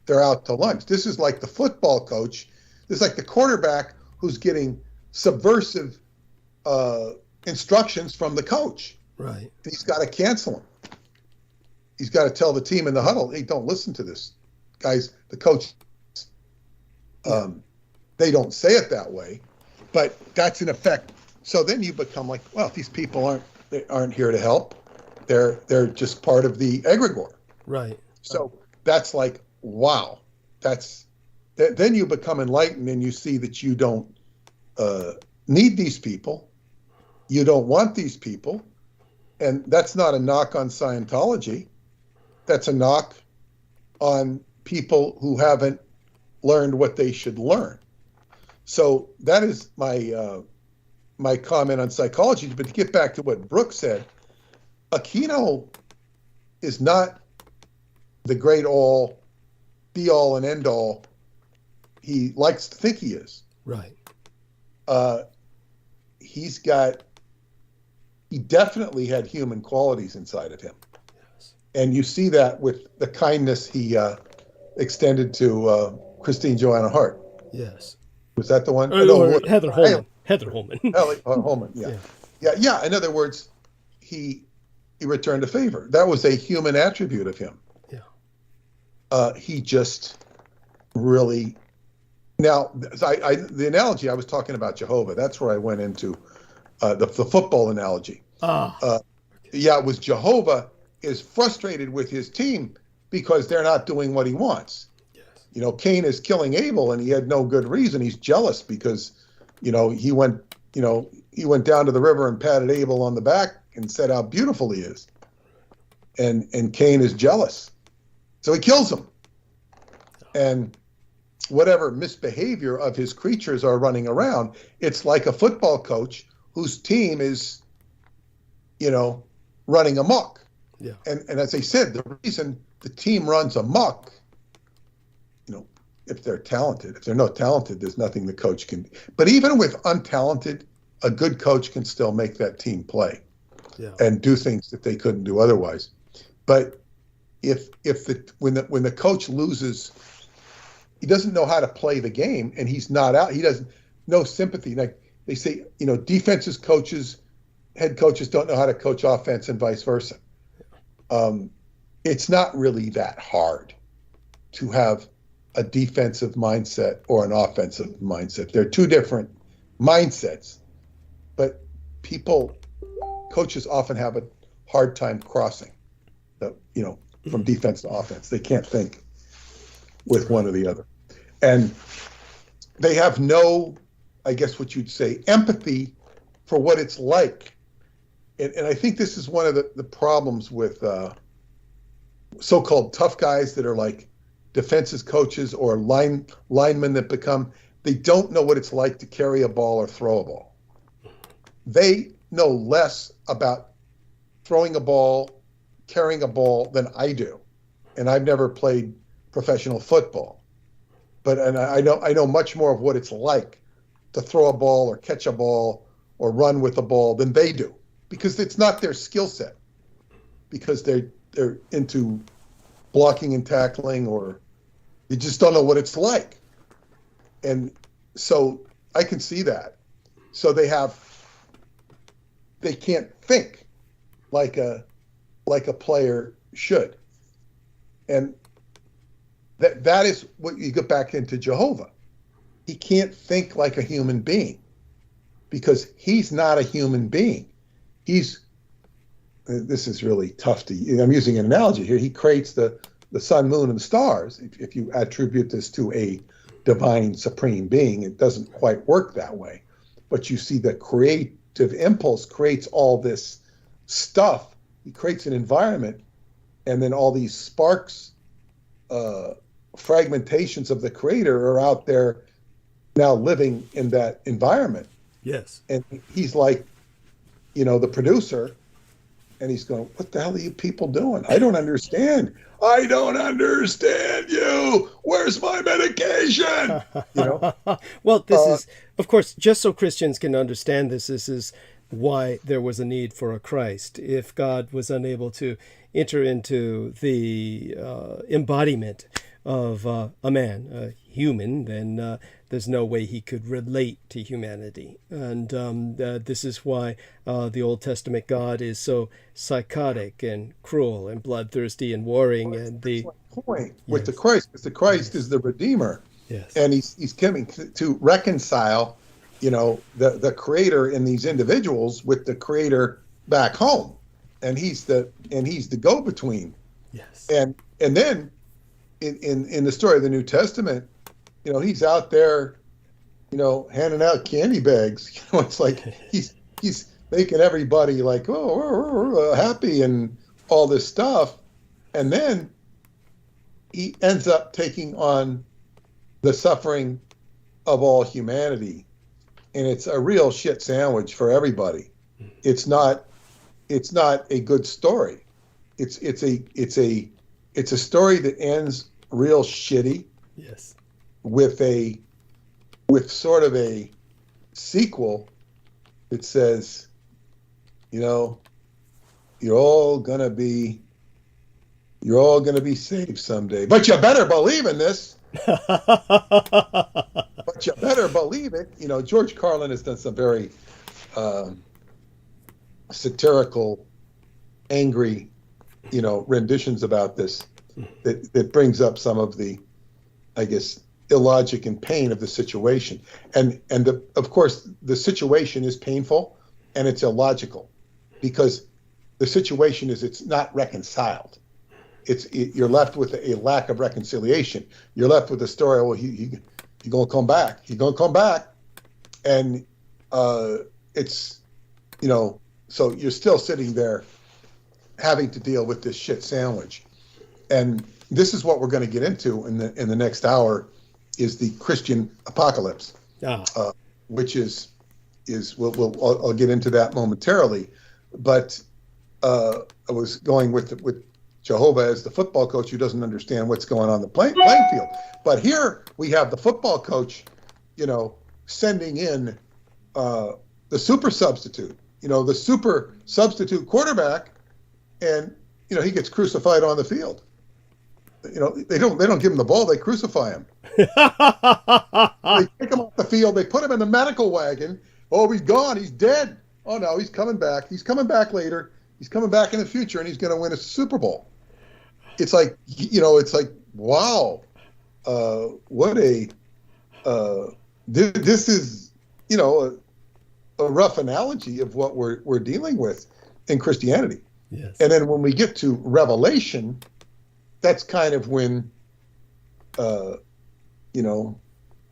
they're out to lunch. This is like the football coach. This is like the quarterback who's getting subversive instructions from the coach. Right. He's got to cancel them. He's got to tell the team in the huddle, hey, don't listen to this. Guys, the coach, they don't say it that way, but that's in effect. So then you become like, well, these people aren't here to help. They're just part of the egregore. Right. So that's like, wow. Then you become enlightened and you see that you don't need these people. You don't want these people. And that's not a knock on Scientology. That's a knock on people who haven't learned what they should learn. So that is my comment on psychology. But to get back to what Brooke said, Aquino is not the great be all and end all he likes to think he is. Right. He definitely had human qualities inside of him. Yes. And you see that with the kindness he extended to Christine Joanna Hart. Yes. Was that the one? Heather Holman. Heather Holman. Holman, yeah. In other words, he returned a favor. That was a human attribute of him. Yeah. He just really... Now, the analogy I was talking about Jehovah, that's where I went into the football analogy. It was Jehovah is frustrated with his team because they're not doing what he wants. Yes. Cain is killing Abel and he had no good reason. He's jealous because, he went down to the river and patted Abel on the back and said how beautiful he is. And Cain is jealous. So he kills him. And whatever misbehavior of his creatures are running around, it's like a football coach whose team is, running amok. Yeah. And as I said, the reason the team runs amok, if they're talented. If they're not talented, there's nothing the coach can. But even with untalented, a good coach can still make that team play and do things that they couldn't do otherwise. But when the coach loses, he doesn't know how to play the game, and he's not out. He doesn't no sympathy. Like they say, defenses coaches, head coaches don't know how to coach offense, and vice versa. It's not really that hard to have a defensive mindset or an offensive mindset. They're two different mindsets, but coaches often have a hard time crossing, from defense to offense. They can't think with one or the other. And they have no, I guess what you'd say, empathy for what it's like. And I think this is one of the problems with so-called tough guys that are like defenses coaches or linemen that they don't know what it's like to carry a ball or throw a ball. They know less about throwing a ball, carrying a ball than I do. And I've never played professional football. And I know much more of what it's like to throw a ball or catch a ball or run with a ball than they do, because it's not their skill set, because they're into blocking and tackling, or they just don't know what it's like. And so I can see that. So they can't think like a player should. And that is what you get back into Jehovah. He can't think like a human being, because he's not a human being. This is really tough I'm using an analogy here. He creates the sun, moon, and the stars. If you attribute this to a divine supreme being, it doesn't quite work that way. But you see the creative impulse creates all this stuff. He creates an environment, and then all these sparks, fragmentations of the creator are out there now living in that environment. Yes. And he's like, the producer, and he's going, what the hell are you people doing? I don't understand. I don't understand you. Where's my medication? Well, this is, of course, just so Christians can understand this is why there was a need for a Christ. If God was unable to enter into the embodiment of a man, a human, then there's no way he could relate to humanity. And this is why the Old Testament God is so psychotic and cruel and bloodthirsty and warring. And the point with the Christ, because the Christ is the Redeemer. Yes. And he's coming to reconcile, the Creator in these individuals with the Creator back home, and he's the go-between. Yes. And then in the story of the New Testament, he's out there, handing out candy bags. It's like he's making everybody like, happy and all this stuff, and then he ends up taking on the suffering of all humanity, and it's a real shit sandwich for everybody. It's not a good story. It's a story that ends real shitty. Yes. With sort of a sequel that says, you're all gonna be saved someday, but you better believe in this. But you better believe it. George Carlin has done some very satirical, angry, renditions about this that brings up some of the, I guess, illogic and pain of the situation. And of course, the situation is painful and it's illogical, because the situation is it's not reconciled. You're left with a lack of reconciliation. You're left with the story, well, he gonna come back. He's gonna come back. And it's, so you're still sitting there having to deal with this shit sandwich. And this is what we're going to get into in the next hour, is the Christian apocalypse, which is I'll get into that momentarily. But was going with Jehovah as the football coach who doesn't understand what's going on the playing field. But here we have the football coach, sending in the super substitute, the super substitute quarterback, and he gets crucified on the field. They don't give him the ball, they crucify him. They take him off the field, they put him in the medical wagon. Oh, he's gone, he's dead. Oh no, he's coming back. He's coming back later. He's coming back in the future, and he's going to win a Super Bowl. It's like, wow, what a this is a rough analogy of what we're dealing with in Christianity. Yes. And then when we get to Revelation, that's kind of when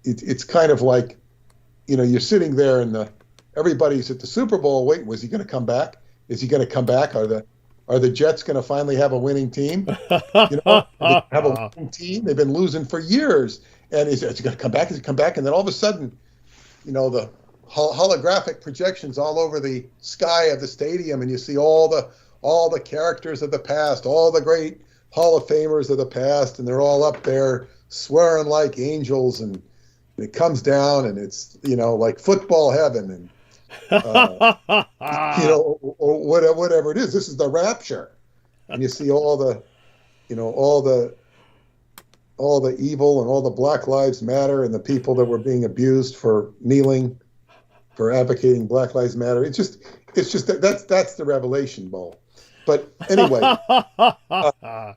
it's kind of like you're sitting there and everybody's at the Super Bowl waiting. Was he going to come back? Is he going to come back? Are the Jets going to finally have a winning team? They have a winning team. They've been losing for years. And is he going to come back? Is he come back? And then all of a sudden, the holographic projections all over the sky of the stadium, and you see all the characters of the past, all the great Hall of Famers of the past, and they're all up there swearing like angels, and it comes down, and it's like football heaven, and or whatever it is. This is the rapture, and you see all the evil and all the Black Lives Matter and the people that were being abused for kneeling, for advocating Black Lives Matter. It's just that's the Revelation Bowl. But anyway,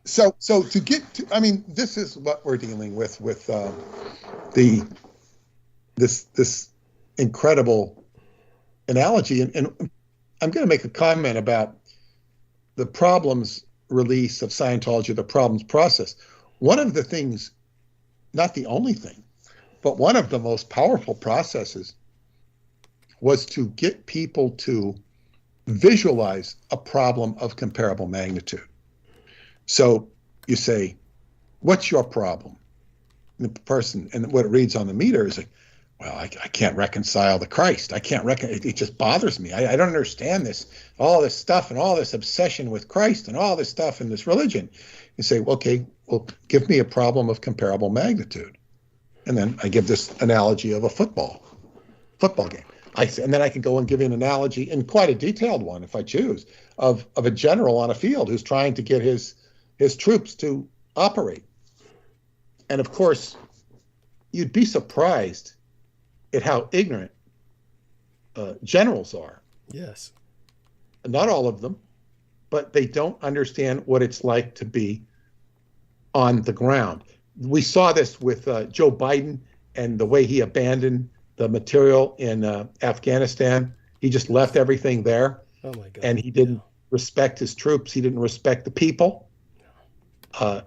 so to get to, this is what we're dealing with this incredible analogy, and I'm going to make a comment about the problems release of Scientology, the problems process. One of the things, not the only thing, but one of the most powerful processes was to get people to visualize a problem of comparable magnitude. So you say, what's your problem? And the person, and what it reads on the meter is like, well, I can't reconcile the Christ. It just bothers me. I don't understand this, all this stuff and all this obsession with Christ and all this stuff in this religion. You say, okay, well, give me a problem of comparable magnitude. And then I give this analogy of a football game. And then I can go and give you an analogy, and quite a detailed one if I choose, of a general on a field who's trying to get his troops to operate. And of course, you'd be surprised at how ignorant generals are. Yes. Not all of them, but they don't understand what it's like to be on the ground. We saw this with Joe Biden and the way he abandoned the material in Afghanistan. He just left everything there. Oh my God. And he didn't respect his troops. He didn't respect the people.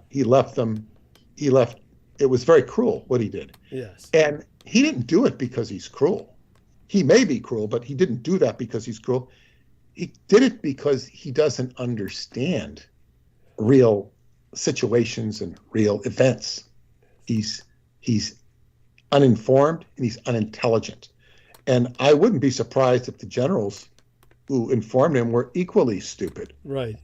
He left them. It was very cruel what he did. Yes. And he didn't do it because he's cruel. He may be cruel, but he didn't do that because he's cruel. He did it because he doesn't understand real situations and real events. He's uninformed and he's unintelligent. And I wouldn't be surprised if the generals who informed him were equally stupid. Right.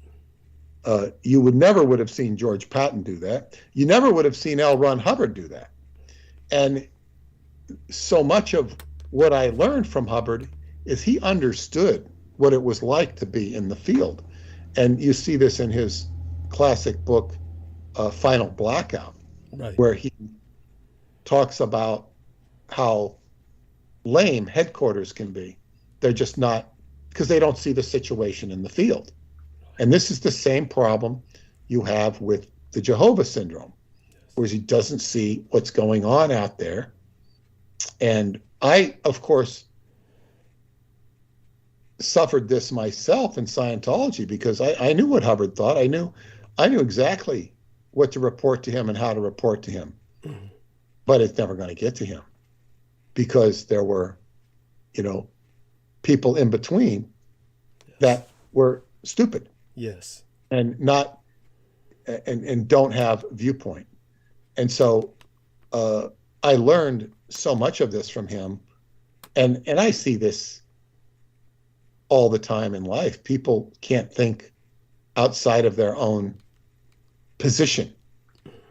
You would have seen George Patton do that. You never would have seen L. Ron Hubbard do that. And so much of what I learned from Hubbard is he understood what it was like to be in the field. And you see this in his classic book, Final Blackout, right, where he talks about how lame headquarters can be. They're just not, because they don't see the situation in the field. And this is the same problem you have with the Jehovah syndrome, where he doesn't see what's going on out there. And I, of course, suffered this myself in Scientology because I knew what Hubbard thought. I knew exactly what to report to him and how to report to him. Mm-hmm. But it's never going to get to him because there were, people in between that were stupid. Yes. And not, and don't have viewpoint. And so I learned so much of this from him. And I see this all the time in life. People can't think outside of their own position.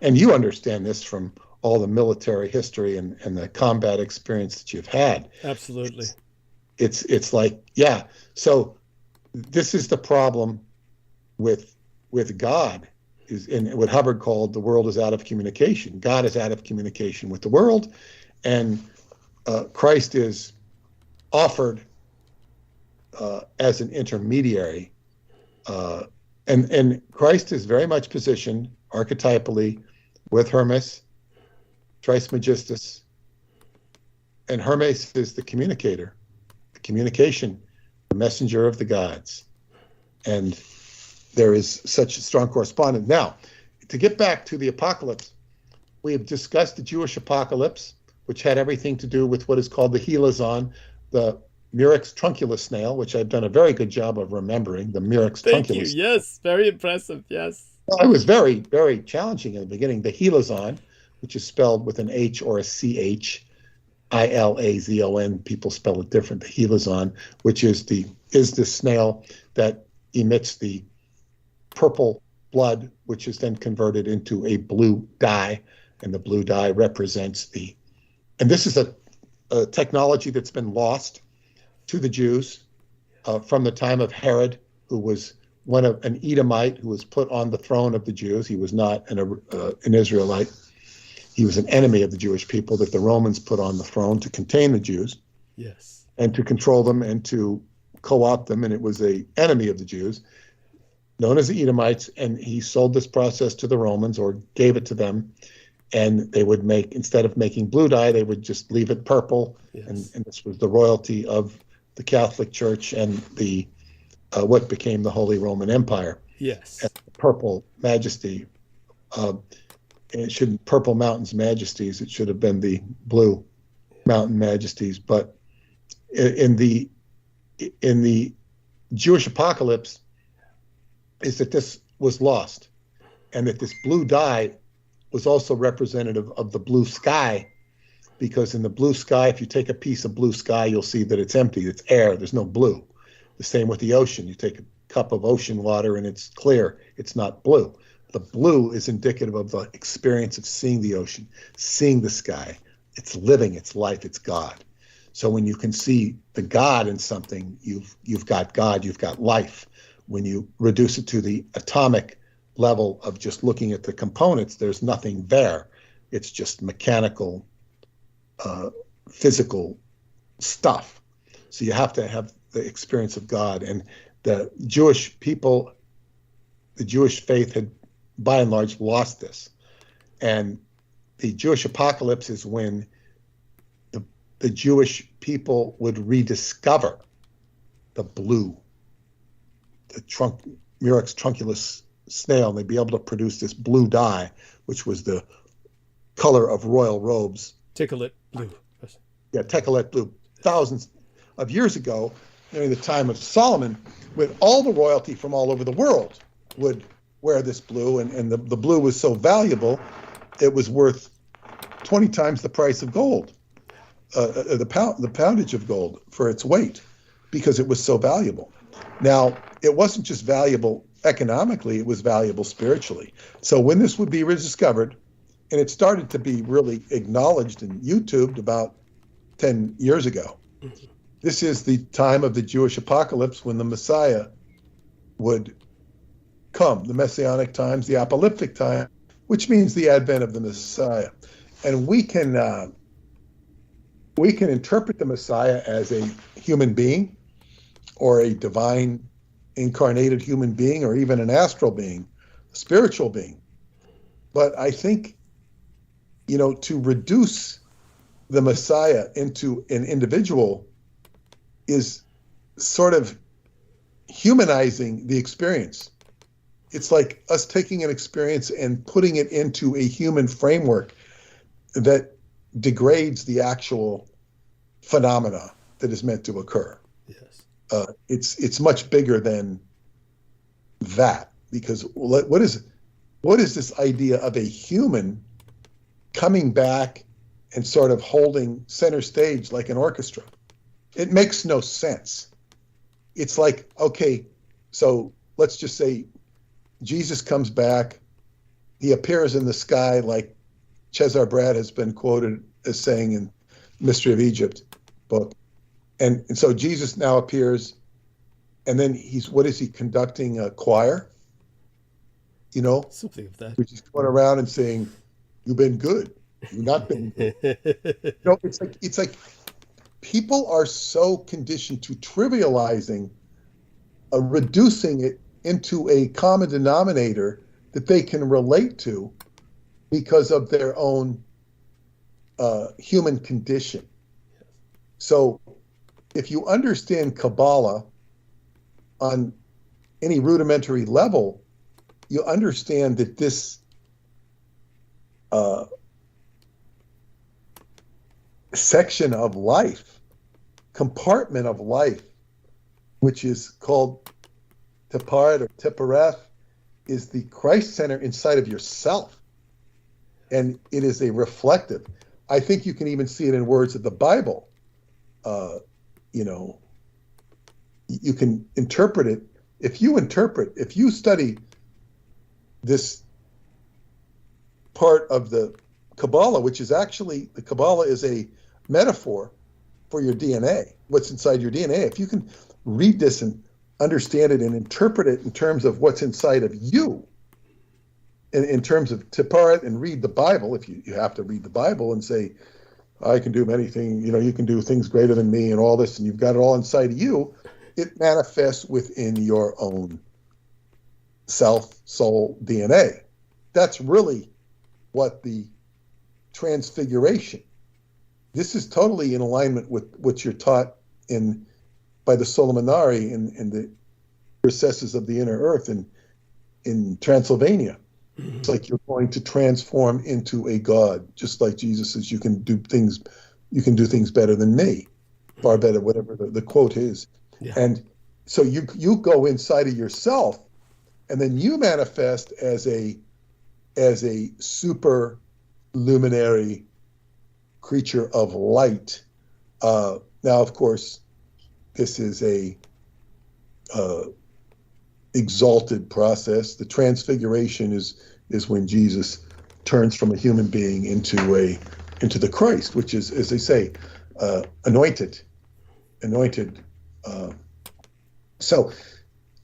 And you understand this from all the military history and the combat experience that you've had. Absolutely. It's like, yeah. So this is the problem with God, is in what Hubbard called the world is out of communication. God is out of communication with the world, and Christ is offered as an intermediary, and Christ is very much positioned archetypally with Hermes, Trismegistus, and Hermes is the communicator, the communication, the messenger of the gods, and there is such a strong correspondence. Now, to get back to the apocalypse, we have discussed the Jewish apocalypse, which had everything to do with what is called the helazon, the Murex trunculus snail, which I've done a very good job of remembering, the Murex Thank trunculus. you. Yes, very impressive. Yes. Well, it was very, very challenging in the beginning. The helazon, which is spelled with an H or a CH, Ilazon, people spell it different, the helazon, which is the snail that emits the purple blood, which is then converted into a blue dye, and the blue dye represents and this is a technology that's been lost to the Jews from the time of Herod, who was an Edomite who was put on the throne of the Jews. He was not an Israelite. He was an enemy of the Jewish people that the Romans put on the throne to contain the Jews. Yes. And to control them and to co-opt them, and it was an enemy of the Jews, known as the Edomites, and he sold this process to the Romans or gave it to them, and they would instead of making blue dye, they would just leave it purple, Yes. and this was the royalty of the Catholic Church and the what became the Holy Roman Empire. Yes. And purple majesty, and it shouldn't purple mountains majesties. It should have been the blue mountain majesties. But in the Jewish apocalypse, is that this was lost, and that this blue dye was also representative of the blue sky, because in the blue sky, if you take a piece of blue sky, you'll see that it's empty, it's air, there's no blue. The same with the ocean. You take a cup of ocean water and it's clear, it's not blue. The blue is indicative of the experience of seeing the ocean, seeing the sky. It's living, it's life, it's God. So when you can see the God in something, you've got God, you've got life. When you reduce it to the atomic level of just looking at the components, there's nothing there. It's just mechanical, physical stuff. So you have to have the experience of God. And the Jewish people, the Jewish faith had by and large lost this. And the Jewish apocalypse is when the Jewish people would rediscover the blue, the Murex trunculus snail, and they'd be able to produce this blue dye, which was the color of royal robes. Tickle blue. Yeah, Techelet blue. Thousands of years ago, during the time of Solomon, when all the royalty from all over the world would wear this blue, and the blue was so valuable, it was worth 20 times the price of gold, the poundage of gold for its weight, because it was so valuable. Now, it wasn't just valuable economically, it was valuable spiritually. So when this would be rediscovered, and it started to be really acknowledged and YouTubed about 10 years ago, this is the time of the Jewish apocalypse, when the Messiah would come, the Messianic times, the apocalyptic time, which means the advent of the Messiah. And we can interpret the Messiah as a human being, or a divine incarnated human being, or even an astral being, a spiritual being. But I think, to reduce the Messiah into an individual is sort of humanizing the experience. It's like us taking an experience and putting it into a human framework that degrades the actual phenomena that is meant to occur. Yes. It's much bigger than that, because what is this idea of a human coming back and sort of holding center stage like an orchestra? It makes no sense. It's like, okay, so let's just say Jesus comes back. He appears in the sky like Cesar Brad has been quoted as saying in Mystery of Egypt book. And so Jesus now appears, and then what is he conducting a choir? You know, Something of that. which is going around and saying, "You've been good. You've not been good." You know, it's like people are so conditioned to trivializing, reducing it into a common denominator that they can relate to because of their own human condition. So if you understand Kabbalah on any rudimentary level, you understand that this section of life, compartment of life, which is called Tiparet or Tipareth, is the Christ center inside of yourself. And it is a reflective. I think you can even see it in words of the Bible. You know, you can interpret it. If you study this part of the Kabbalah, which is actually, the Kabbalah is a metaphor for your DNA, what's inside your DNA. If you can read this and understand it and interpret it in terms of what's inside of you, in terms of Tiparet, and read the Bible, if you have to read the Bible and say, I can do anything, you know, you can do things greater than me and all this, and you've got it all inside of you, it manifests within your own self, soul, DNA. That's really what the transfiguration. This is totally in alignment with what you're taught by the Solomonari in the recesses of the inner earth in Transylvania. It's like you're going to transform into a god, just like Jesus says, you can do things better than me, far better, whatever the quote is. Yeah. And so you go inside of yourself, and then you manifest as a super luminary creature of light. Now, of course, this is a exalted process. The transfiguration is when Jesus turns from a human being into the Christ, which is, as they say, anointed. So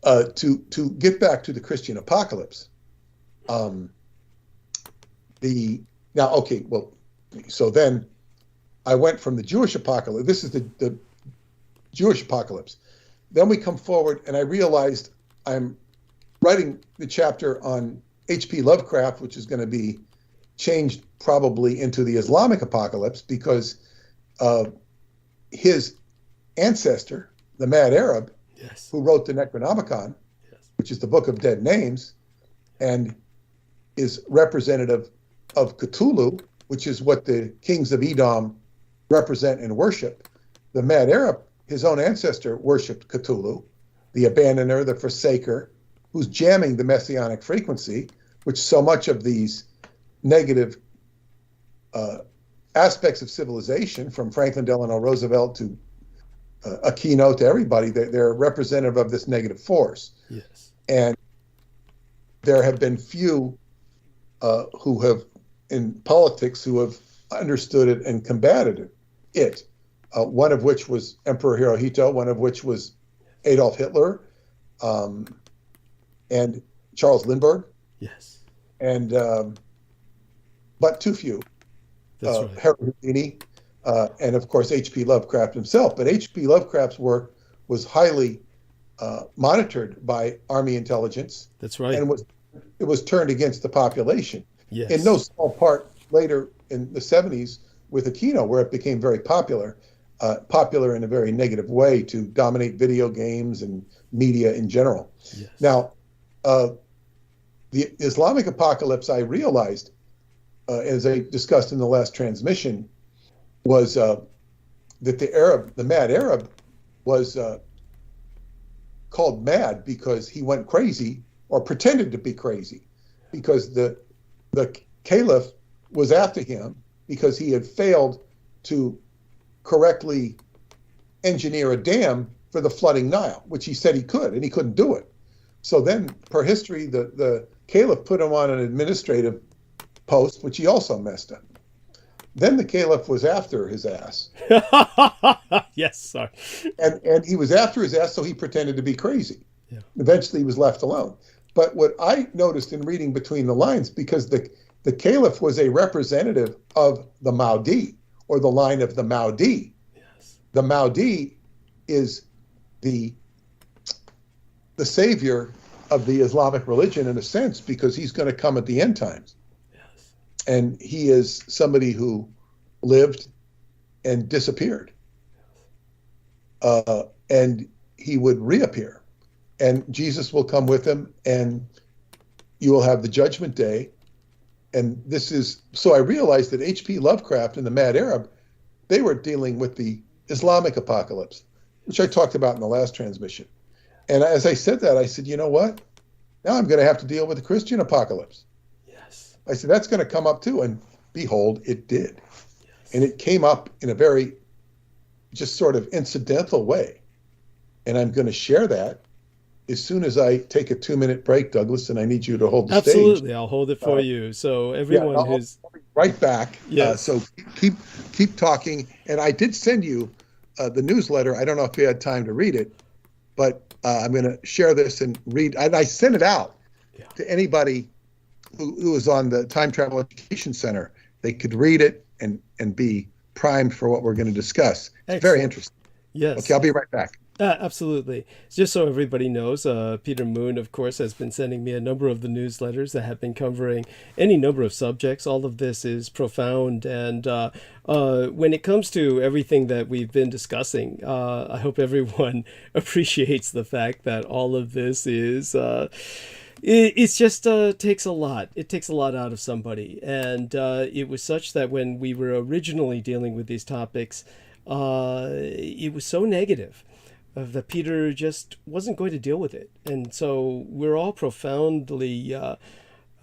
to get back to the Christian apocalypse, so then I went from the Jewish apocalypse. This is the Jewish apocalypse. Then we come forward, and I realized I'm writing the chapter on H.P. Lovecraft, which is going to be changed probably into the Islamic apocalypse, because his ancestor, the Mad Arab, Yes. who wrote the Necronomicon, Yes. which is the Book of Dead Names, and is representative of Cthulhu, which is what the kings of Edom represent and worship. The Mad Arab, his own ancestor, worshipped Cthulhu, the abandoner, the forsaker, who's jamming the messianic frequency, which so much of these negative aspects of civilization, from Franklin Delano Roosevelt to a keynote to everybody, they're representative of this negative force. Yes. And there have been few who have, in politics, who have understood it and combated it. One of which was Emperor Hirohito, one of which was Adolf Hitler, and Charles Lindbergh, Yes. and but too few. That's right. Harold Houdini, and of course H.P. Lovecraft himself. But H.P. Lovecraft's work was highly monitored by Army intelligence. That's right. And it was turned against the population. Yes. In no small part later in the 70s with Aquino, where it became very popular in a very negative way to dominate video games and media in general. Yes. Now, the Islamic apocalypse, I realized, as I discussed in the last transmission, was that the Mad Arab, was called mad because he went crazy, or pretended to be crazy, because the caliph was after him because he had failed to correctly engineer a dam for the flooding Nile, which he said he could, and he couldn't do it. So then, per history, the caliph put him on an administrative post, which he also messed up. Then the caliph was after his ass. Yes, sorry. And he was after his ass, so he pretended to be crazy. Yeah. Eventually, he was left alone. But what I noticed in reading between the lines, because the caliph was a representative of the Mahdi, or the line of the Mahdi. Yes. The Mahdi is the savior of the Islamic religion in a sense, because he's going to come at the end times. Yes. And he is somebody who lived and disappeared. And he would reappear. And Jesus will come with him, and you will have the judgment day. And this is, so I realized that H.P. Lovecraft and the Mad Arab, they were dealing with the Islamic apocalypse, which I talked about in the last transmission. And as I said that, I said, you know what? Now I'm going to have to deal with the Christian apocalypse. Yes. I said, that's going to come up too. And behold, it did. Yes. And it came up in a very just sort of incidental way. And I'm going to share that as soon as I take a 2-minute break, Douglas, and I need you to hold the stage. Absolutely, I'll hold it for you. So everyone I'll who's be right back. Yes. So keep talking. And I did send you the newsletter. I don't know if you had time to read it, but I'm going to share this and read. And I sent it out to anybody who was on the Time Travel Education Center. They could read it and be primed for what we're going to discuss. It's Excellent. very interesting. Yes. Okay, I'll be right back. Absolutely. Just so everybody knows, Peter Moon, of course, has been sending me a number of the newsletters that have been covering any number of subjects. All of this is profound. And when it comes to everything that we've been discussing, I hope everyone appreciates the fact that all of this is... It's just takes a lot. It takes a lot out of somebody. And it was such that when we were originally dealing with these topics, it was so negative that Peter just wasn't going to deal with it. And so we're all profoundly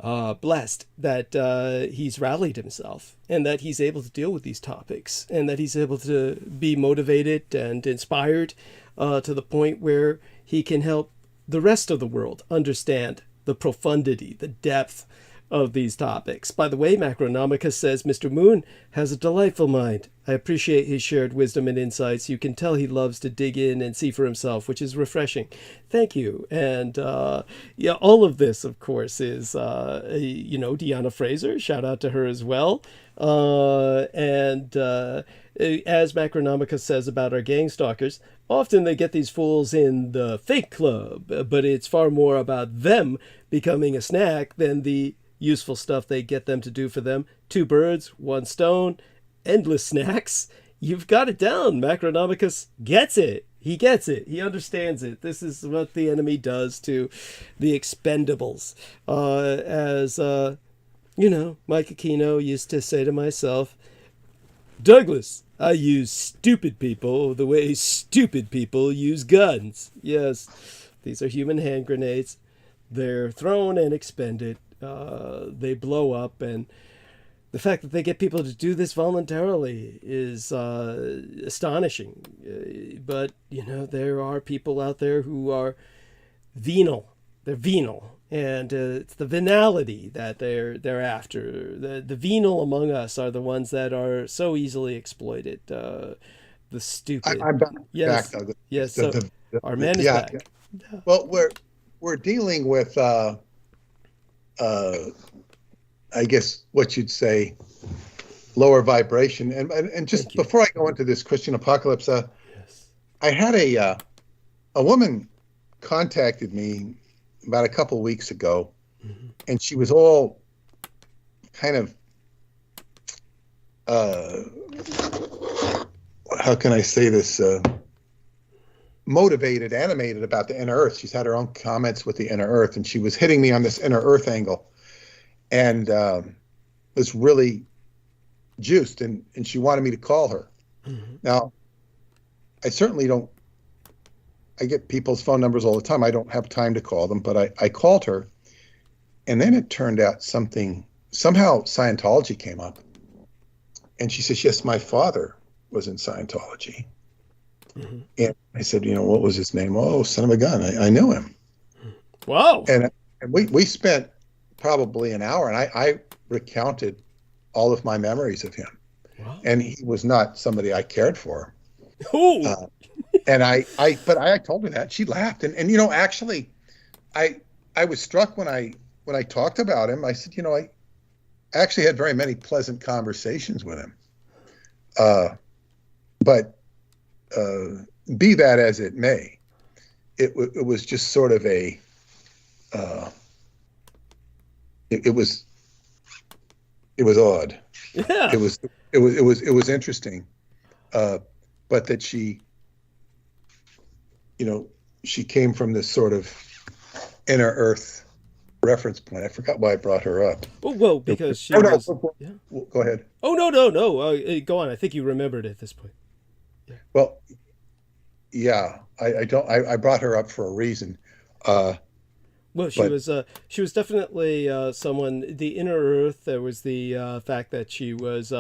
blessed that he's rallied himself and that he's able to deal with these topics and that he's able to be motivated and inspired to the point where he can help the rest of the world understand the profundity, the depth of these topics. By the way, Macronomicus says Mr. Moon has a delightful mind. I appreciate his shared wisdom and insights. You can tell he loves to dig in and see for himself, which is refreshing. Thank you. And all of this, of course, is, Deanna Fraser. Shout out to her as well. As Macronomicus says about our gang stalkers, often they get these fools in the fake club, but it's far more about them becoming a snack than the useful stuff they get them to do for them. 2 birds, 1 stone, endless snacks. You've got it down. Macronomicus gets it. He gets it. He understands it. This is what the enemy does to the expendables. Mike Aquino used to say to myself, Douglas, I use stupid people the way stupid people use guns. Yes, these are human hand grenades. They're thrown and expended. They blow up, and the fact that they get people to do this voluntarily is astonishing. But, there are people out there who are venal. They're venal. And it's the venality that they're after. The venal among us are the ones that are so easily exploited. The stupid. I'm back. Yes. Douglas. Yes. So our man is back. Yeah. Well, we're dealing with, I guess what you'd say, lower vibration. And just before I go into this Christian apocalypse, yes. I had a woman contacted me about a couple weeks ago, mm-hmm. and she was all kind of, how can I say this, motivated, animated about the inner earth. She's had her own comments with the inner earth, and she was hitting me on this inner earth angle, and was really juiced, and she wanted me to call her. Mm-hmm. Now, I certainly don't, I get people's phone numbers all the time. I don't have time to call them, but I called her, and then it turned out somehow Scientology came up, and she says, yes, my father was in Scientology. Mm-hmm. And I said, what was his name? Oh, son of a gun. I knew him. Wow. And we spent probably an hour, and I recounted all of my memories of him. Wow. And he was not somebody I cared for. Oh. And I told her that. She laughed. And actually, I was struck when I talked about him. I said, I actually had very many pleasant conversations with him. But be that as it may, it was just sort of a it was odd. Yeah. It was interesting, but that she came from this sort of inner earth reference point. I forgot why I brought her up. Oh, well, because she no, was. Yeah. Go ahead. Oh, no. Go on. I think you remembered it at this point. Yeah. Well, yeah, I don't. I brought her up for a reason. Well, she was definitely someone. The inner earth. There was the fact that she was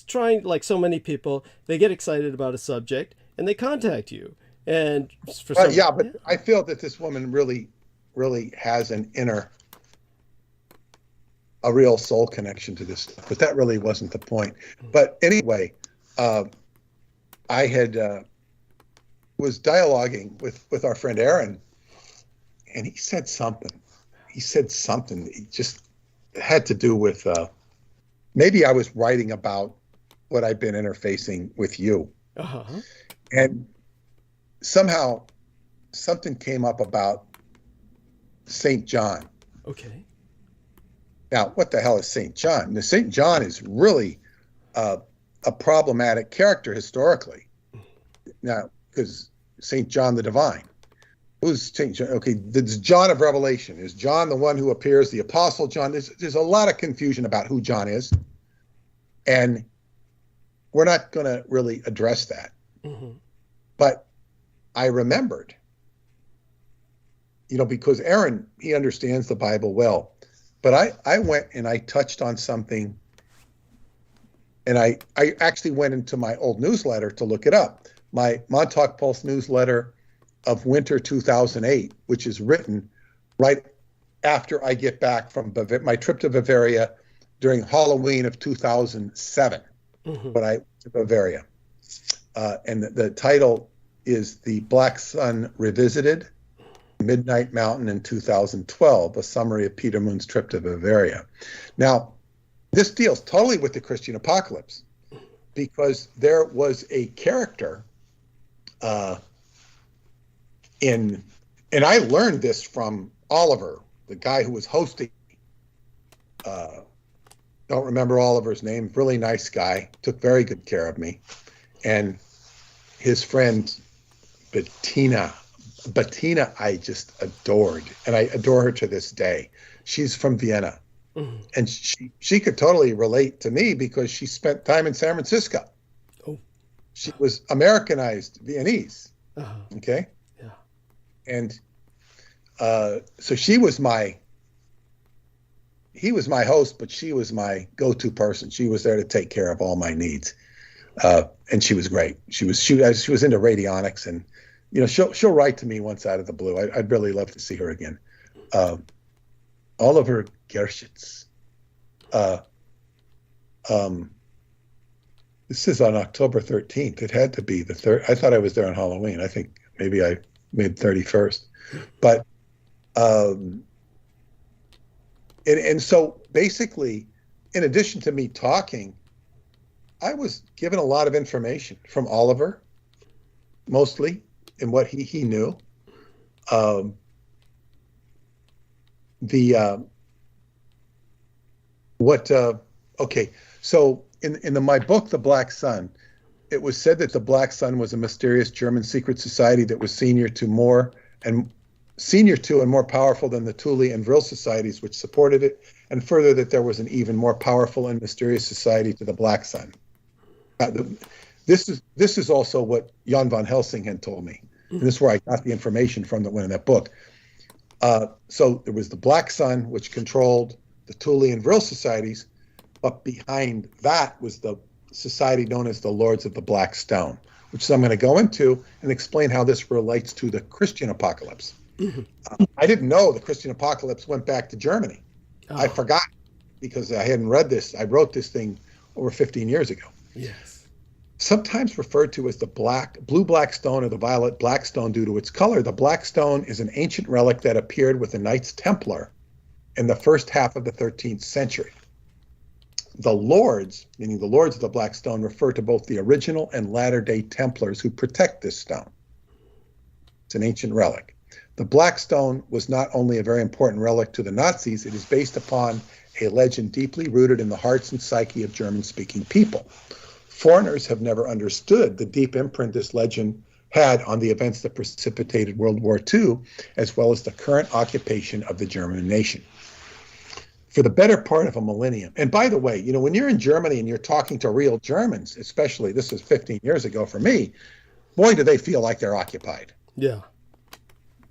trying, like so many people. They get excited about a subject and they contact you. And for some, I feel that this woman really has a real soul connection to this stuff. But that really wasn't the point. But anyway, I had was dialoguing with our friend Aaron. And he said something. He just had to do with maybe I was writing about what I've been interfacing with you. Uh-huh. And somehow something came up about St. John. Okay. Now, what the hell is St. John? Now, St. John is really a problematic character historically. Now, because St. John the Divine. Who's St. John? Okay, there's John of Revelation. Is John the one who appears, the Apostle John? There's a lot of confusion about who John is. And we're not going to really address that. Mm-hmm. But I remembered, because Aaron, he understands the Bible well. But I went and I touched on something, and I actually went into my old newsletter to look it up. My Montauk Pulse newsletter of winter 2008, which is written right after I get back from my trip to Bavaria during Halloween of 2007, when I went to Bavaria. And the title is The Black Sun Revisited, Midnight Mountain in 2012, a summary of Peter Moon's trip to Bavaria. Now, this deals totally with the Christian apocalypse, because there was a character and I learned this from Oliver, the guy who was hosting. Don't remember Oliver's name. Really nice guy. Took very good care of me. And his friend Bettina, I just adored, and I adore her to this day. She's from Vienna, and she could totally relate to me because she spent time in San Francisco. Oh, she was Americanized Viennese. Okay. And so he was my host, but she was my go-to person. She was there to take care of all my needs, and she was great. She was into radionics, and she'll write to me once out of the blue. I'd really love to see her again. Oliver Gershitz. This is on October 13th. It had to be the 3rd. I thought I was there on Halloween. I think maybe I made 31st, but and so basically, in addition to me talking, I was given a lot of information from Oliver, mostly in what he knew. Okay, so in my book, The Black Sun, it was said that the Black Sun was a mysterious German secret society that was senior to and more powerful than the Thule and Vril societies which supported it, and further that there was an even more powerful and mysterious society to the Black Sun. This is also what Jan van Helsing had told me, and this is where I got the information from that went in that book. So there was the Black Sun, which controlled the Thule and Vril societies, but behind that was the society known as the Lords of the Black Stone, which I'm going to go into and explain how this relates to the Christian apocalypse. I didn't know the Christian apocalypse went back to Germany. Oh, I forgot because I hadn't read this. I wrote this thing over 15 years ago. yes. Sometimes referred to as the blue-black stone or the violet black stone due to its color, the black stone is an ancient relic that appeared with the Knights Templar in the first half of the 13th century. The lords, meaning the lords of the black stone, refer to both the original and latter-day Templars who protect this stone. It's an ancient relic. The black stone was not only a very important relic to the Nazis, it is based upon a legend deeply rooted in the hearts and psyche of German-speaking people. Foreigners have never understood the deep imprint this legend had on the events that precipitated World War II, as well as the current occupation of the German nation. For the better part of a millennium, and by the way, when you're in Germany and you're talking to real Germans, especially, this was 15 years ago for me, boy, do they feel like they're occupied. Yeah.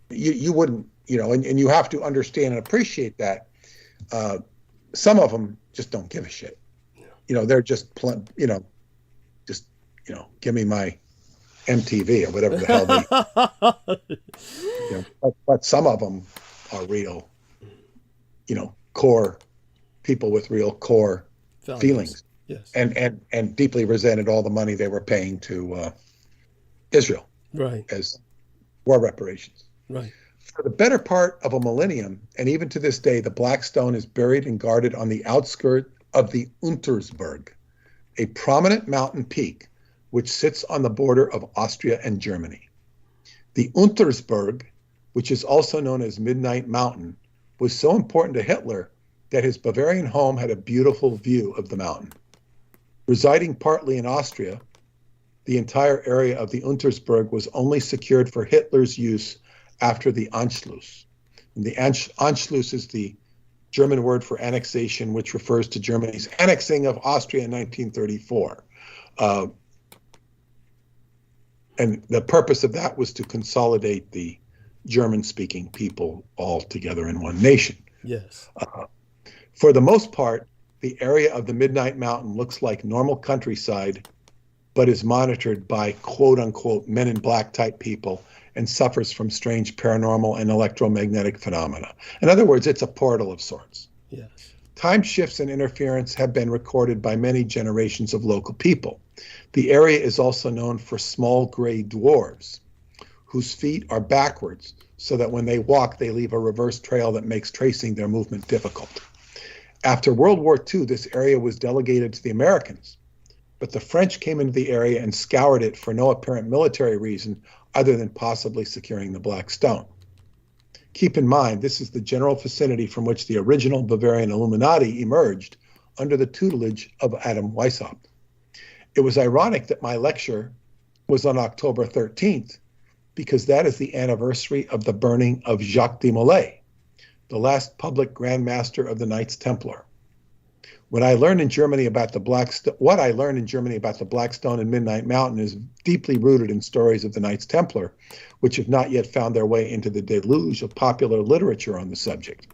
You wouldn't, and you have to understand and appreciate that. Some of them just don't give a shit. They're just, give me my MTV or whatever the hell they, but some of them are real, core people with real core Values. feelings. Yes. And deeply resented all the money they were paying to Israel Right. as war reparations. Right. For the better part of a millennium, and even to this day, the Black Stone is buried and guarded on the outskirts of the Untersberg, a prominent mountain peak which sits on the border of Austria and Germany. The Untersberg, which is also known as Midnight Mountain, was so important to Hitler that his Bavarian home had a beautiful view of the mountain. Residing partly in Austria, the entire area of the Untersberg was only secured for Hitler's use after the Anschluss. And the Anschluss is the German word for annexation, which refers to Germany's annexing of Austria in 1934. And the purpose of that was to consolidate the German-speaking people all together in one nation. Yes. For the most part, the area of the Midnight Mountain looks like normal countryside, but is monitored by quote-unquote men in black type people and suffers from strange paranormal and electromagnetic phenomena. In other words, it's a portal of sorts. Yes. Time shifts and interference have been recorded by many generations of local people. The area is also known for small gray dwarves, whose feet are backwards, so that when they walk, they leave a reverse trail that makes tracing their movement difficult. After World War II, this area was delegated to the Americans, but the French came into the area and scoured it for no apparent military reason other than possibly securing the Black Stone. Keep in mind, this is the general vicinity from which the original Bavarian Illuminati emerged under the tutelage of Adam Weishaupt. It was ironic that my lecture was on October 13th, because that is the anniversary of the burning of Jacques de Molay, the last public Grand Master of the Knights Templar. What I learned in Germany about the Black Stone and Midnight Mountain is deeply rooted in stories of the Knights Templar, which have not yet found their way into the deluge of popular literature on the subject.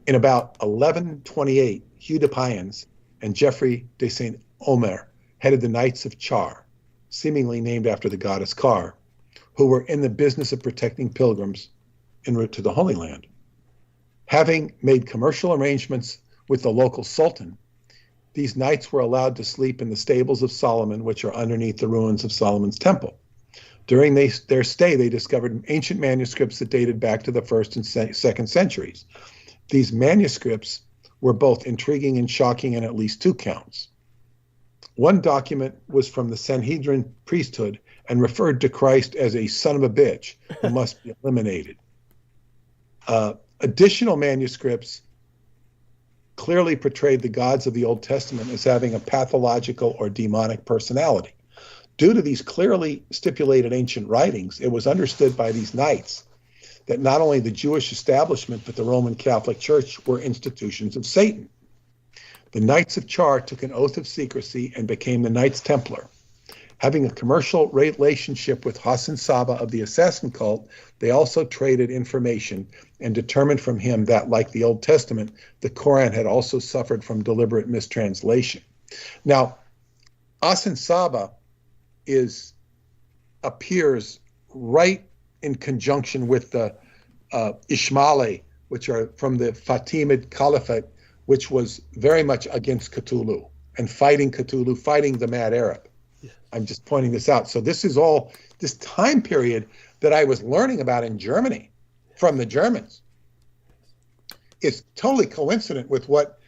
In about 1128, Hugh de Payens and Geoffrey de Saint Omer headed the Knights of Char, seemingly named after the goddess Kar, who were in the business of protecting pilgrims en route to the Holy Land. Having made commercial arrangements with the local sultan, these knights were allowed to sleep in the stables of Solomon, which are underneath the ruins of Solomon's temple. During their stay, they discovered ancient manuscripts that dated back to the 1st and 2nd centuries. These manuscripts were both intriguing and shocking in at least 2 counts. One document was from the Sanhedrin priesthood and referred to Christ as a son of a bitch who must be eliminated. Additional manuscripts clearly portrayed the gods of the Old Testament as having a pathological or demonic personality. Due to these clearly stipulated ancient writings, it was understood by these knights that not only the Jewish establishment but the Roman Catholic Church were institutions of Satan. The Knights of Char took an oath of secrecy and became the Knights Templar. Having a commercial relationship with Hassan Saba of the assassin cult, they also traded information and determined from him that, like the Old Testament, the Quran had also suffered from deliberate mistranslation. Now, Hassan Saba appears right in conjunction with the Ismaili, which are from the Fatimid Caliphate, which was very much against Cthulhu and fighting Cthulhu, fighting the Mad Arab. Yeah. I'm just pointing this out. So this is all this time period that I was learning about in Germany from the Germans. It's totally coincident with what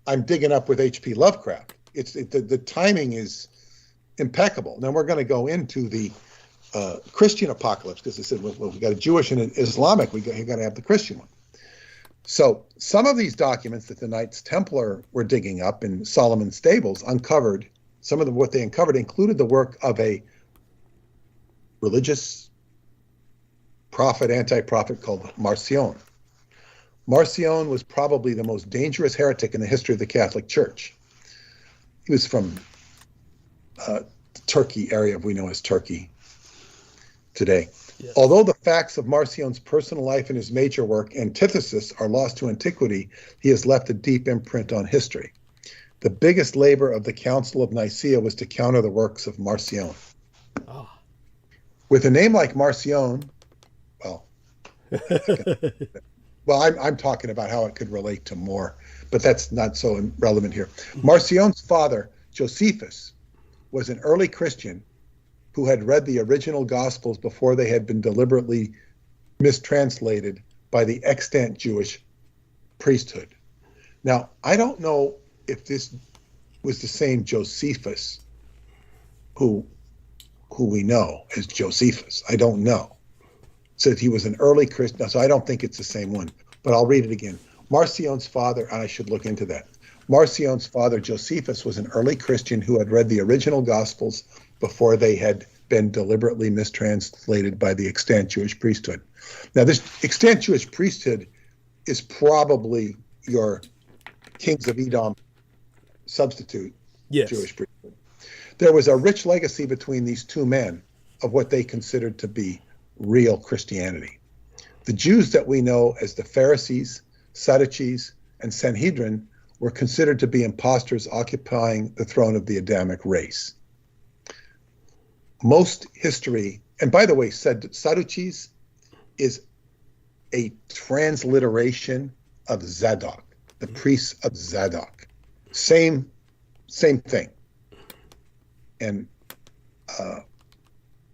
I'm digging up with H.P. Lovecraft. The timing is impeccable. Now we're going to go into the Christian apocalypse, because I said, well, we got a Jewish and an Islamic. You got to have the Christian one. So some of these documents that the Knights Templar were digging up in Solomon's stables uncovered, some of them, what they uncovered included the work of a religious prophet, anti-prophet called Marcion. Marcion was probably the most dangerous heretic in the history of the Catholic Church. He was from Turkey area we know as Turkey today. Yes. Although the facts of Marcion's personal life and his major work, Antithesis, are lost to antiquity, he has left a deep imprint on history. The biggest labor of the Council of Nicaea was to counter the works of Marcion. Oh. With a name like Marcion, I'm talking about how it could relate to more, but that's not so relevant here. Marcion's father, Josephus, was an early Christian who had read the original Gospels before they had been deliberately mistranslated by the extant Jewish priesthood. Now, I don't know if this was the same Josephus who we know as Josephus. I don't know. Said he was an early Christian, so I don't think it's the same one, but I'll read it again. Marcion's father, and I should look into that. Marcion's father, Josephus, was an early Christian who had read the original Gospels before they had been deliberately mistranslated by the extant Jewish priesthood. Now, this extant Jewish priesthood is probably your Kings of Edom substitute Jewish priesthood. There was a rich legacy between these two men of what they considered to be real Christianity. The Jews that we know as the Pharisees, Sadducees, and Sanhedrin were considered to be impostors occupying the throne of the Adamic race. Most history, and by the way, Sadducees is a transliteration of Zadok, the priests of Zadok. Same thing. And I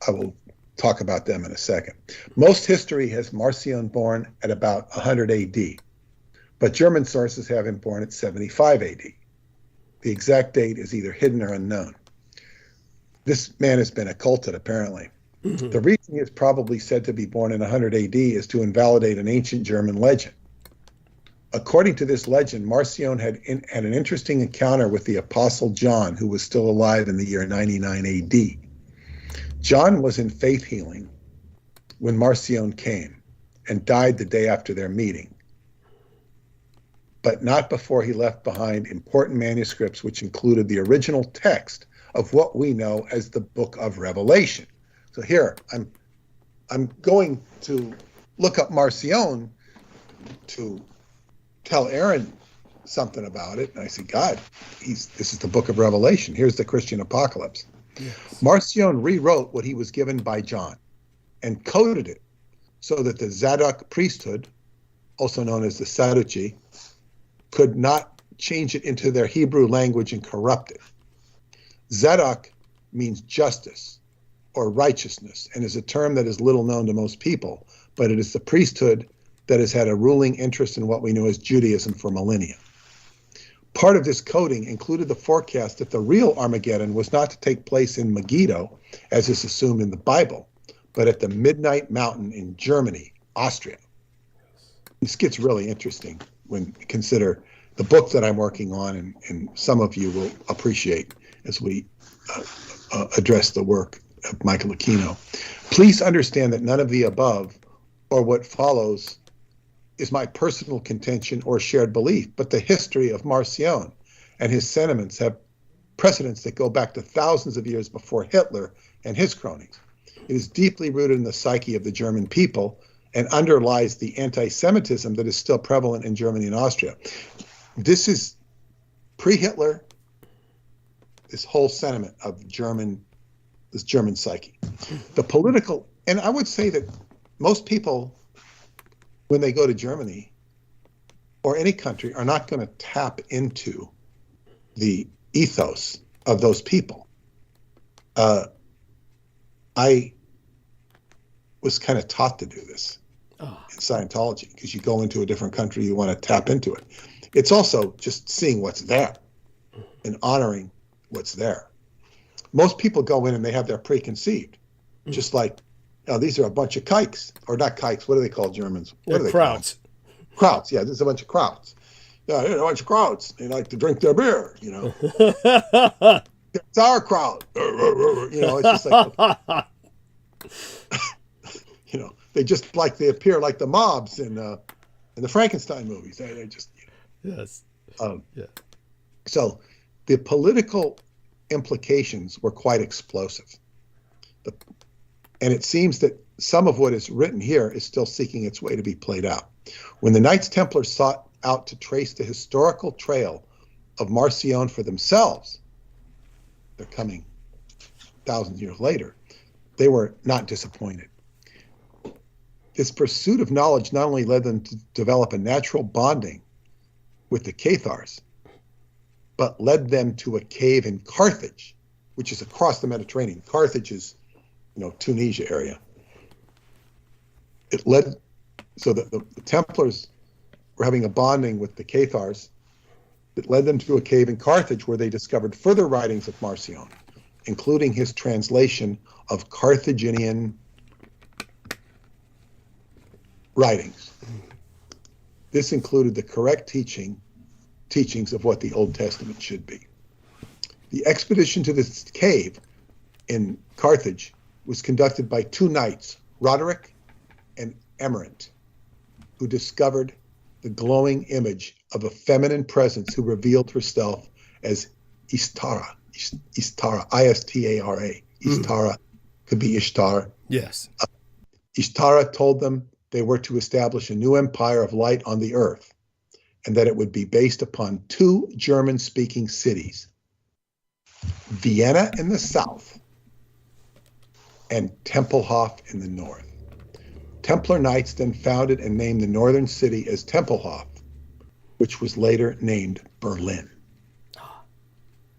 will talk about them in a second. Most history has Marcion born at about 100 AD, but German sources have him born at 75 AD. The exact date is either hidden or unknown. This man has been occulted, apparently. Mm-hmm. The reason he is probably said to be born in 100 AD is to invalidate an ancient German legend. According to this legend, Marcion had an interesting encounter with the Apostle John, who was still alive in the year 99 AD. John was in faith healing when Marcion came and died the day after their meeting, but not before he left behind important manuscripts which included the original text of what we know as the Book of Revelation. So here, I'm going to look up Marcion to tell Aaron something about it. And I said, God, this is the Book of Revelation. Here's the Christian apocalypse. Yes. Marcion rewrote what he was given by John and coded it so that the Zadok priesthood, also known as the Sadducee, could not change it into their Hebrew language and corrupt it. Zadok means justice or righteousness and is a term that is little known to most people, but it is the priesthood that has had a ruling interest in what we know as Judaism for millennia. Part of this coding included the forecast that the real Armageddon was not to take place in Megiddo, as is assumed in the Bible, but at the Midnight Mountain in Germany, Austria. This gets really interesting when you consider the book that I'm working on, and some of you will appreciate as we address the work of Michael Aquino. Please understand that none of the above or what follows is my personal contention or shared belief, but the history of Marcion and his sentiments have precedents that go back to thousands of years before Hitler and his cronies. It is deeply rooted in the psyche of the German people and underlies the anti-Semitism that is still prevalent in Germany and Austria. This is pre-Hitler, this whole sentiment of this German psyche. The political, and I would say that most people, when they go to Germany or any country, are not going to tap into the ethos of those people. I was kind of taught to do this in Scientology, because you go into a different country, you want to tap into it. It's also just seeing what's there and honoring what's there. Most people go in and they have their preconceived, just like, these are a bunch of kikes, or not kikes. What do they call Germans? What do they crowds. Call Krauts. Yeah, there's a bunch of Krauts. Yeah, there's a bunch of Krauts. They like to drink their beer, It's our crowd. It's just like, they just they appear like the mobs in the Frankenstein movies. They just, Yes. Yeah. So the political implications were quite explosive. And it seems that some of what is written here is still seeking its way to be played out. When the Knights Templar sought out to trace the historical trail of Marcion for themselves, they're coming thousands of years later, they were not disappointed. This pursuit of knowledge not only led them to develop a natural bonding with the Cathars, but led them to a cave in Carthage, which is across the Mediterranean. Carthage is, Tunisia area. It led, so that the Templars were having a bonding with the Cathars that led them to a cave in Carthage where they discovered further writings of Marcion, including his translation of Carthaginian writings. This included the correct teachings of what the Old Testament should be. The expedition to this cave in Carthage was conducted by two knights, Roderick and Emerant, who discovered the glowing image of a feminine presence who revealed herself as Istara, I-S-T-A-R-A. Istara could be Ishtar. Yes. Ishtara told them they were to establish a new empire of light on the earth, and that it would be based upon two German-speaking cities, Vienna in the south and Tempelhof in the north. Templar Knights then founded and named the northern city as Tempelhof, which was later named Berlin.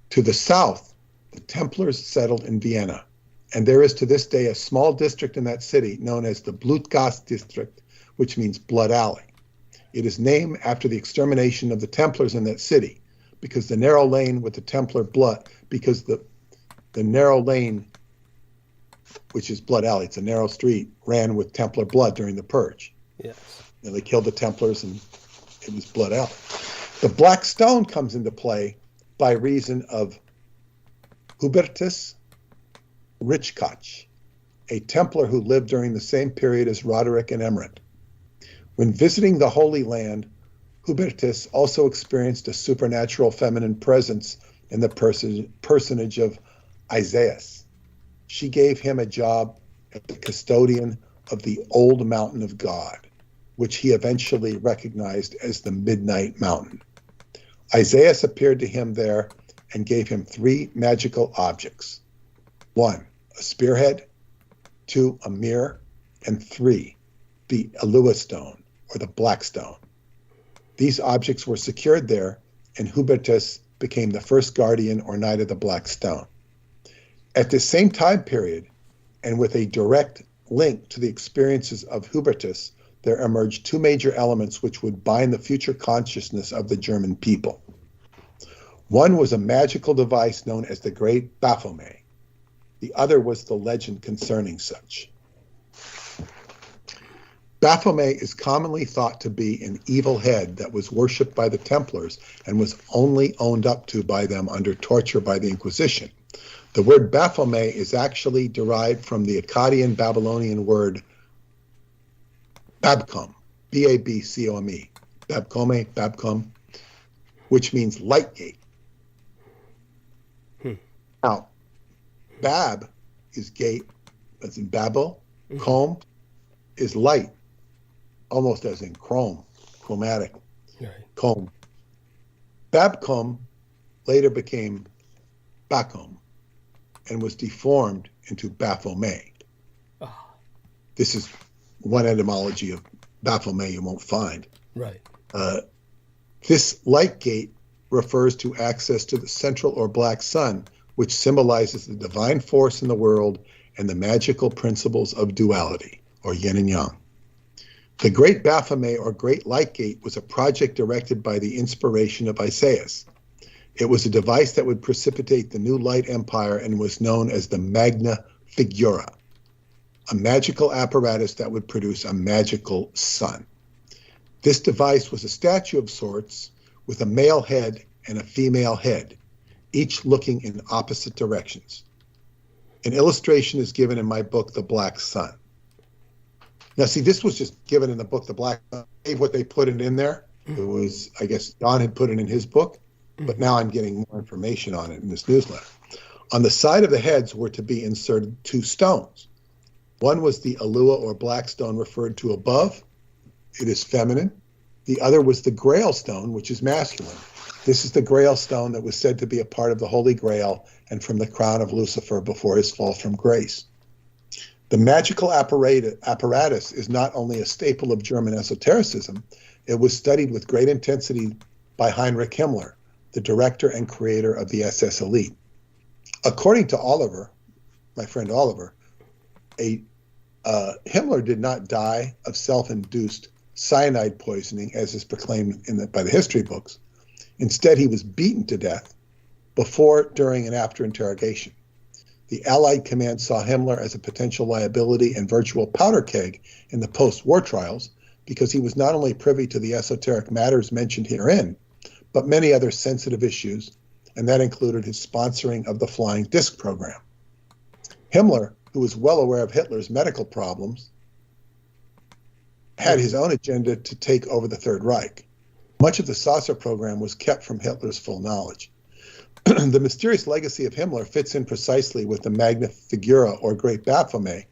To the south, the Templars settled in Vienna, and there is to this day a small district in that city known as the Blutgasse district, which means blood alley. It is named after the extermination of the Templars in that city, because the narrow lane with the Templar blood, because the narrow lane, which is blood alley, it's a narrow street, ran with Templar blood during the purge. Yes. And they killed the Templars and it was blood alley. The Black Stone comes into play by reason of Hubertus Richkach, a Templar who lived during the same period as Roderick and Emerant. When visiting the Holy Land, Hubertus also experienced a supernatural feminine presence in the personage of Isaias. She gave him a job as the custodian of the Old Mountain of God, which he eventually recognized as the Midnight Mountain. Isaias appeared to him there and gave him 3 magical objects. 1, a spearhead, 2, a mirror, and 3, the Elua stone, or the Black Stone. These objects were secured there, and Hubertus became the first guardian or knight of the Black Stone. At the same time period, and with a direct link to the experiences of Hubertus, there emerged 2 major elements which would bind the future consciousness of the German people. One was a magical device known as the Great Baphomet. The other was the legend concerning such. Baphomet is commonly thought to be an evil head that was worshipped by the Templars and was only owned up to by them under torture by the Inquisition. The word Baphomet is actually derived from the Akkadian Babylonian word Babcom, B-A-B-C-O-M-E, Babcom, which means light gate. Now, Bab is gate, as in Babel. Com is light, almost as in chrome, chromatic, Right. comb. Babcom later became Bacom and was deformed into Baphomet. This is one etymology of Baphomet you won't find. Right. This light gate refers to access to the central or black sun, which symbolizes the divine force in the world and the magical principles of duality, or yin and yang. The Great Baphomet, or Great Light Gate, was a project directed by the inspiration of Isaias. It was a device that would precipitate the new light empire and was known as the Magna Figura, a magical apparatus that would produce a magical sun. This device was a statue of sorts with a male head and a female head, each looking in opposite directions. An illustration is given in my book, The Black Sun. Now, see, this was just given in the book, The Black Sun. What they put it in there, it was, I guess, Don had put it in his book, but now I'm getting more information on it in this newsletter. On the side of the heads were to be inserted two stones. One was the Alua, or black stone, referred to above. It is feminine. The other was the Grail stone, which is masculine. This is the Grail stone that was said to be a part of the Holy Grail and from the crown of Lucifer before his fall from grace. The magical apparatus is not only a staple of German esotericism, it was studied with great intensity by Heinrich Himmler, the director and creator of the SS elite. According to Oliver, my friend Oliver, Himmler did not die of self-induced cyanide poisoning, as is proclaimed by the history books. Instead, he was beaten to death before, during, and after interrogation. The Allied command saw Himmler as a potential liability and virtual powder keg in the post-war trials because he was not only privy to the esoteric matters mentioned herein, but many other sensitive issues, and that included his sponsoring of the flying disc program. Himmler, who was well aware of Hitler's medical problems, had his own agenda to take over the Third Reich. Much of the saucer program was kept from Hitler's full knowledge. The mysterious legacy of Himmler fits in precisely with the Magna Figura, or Great Baphomet,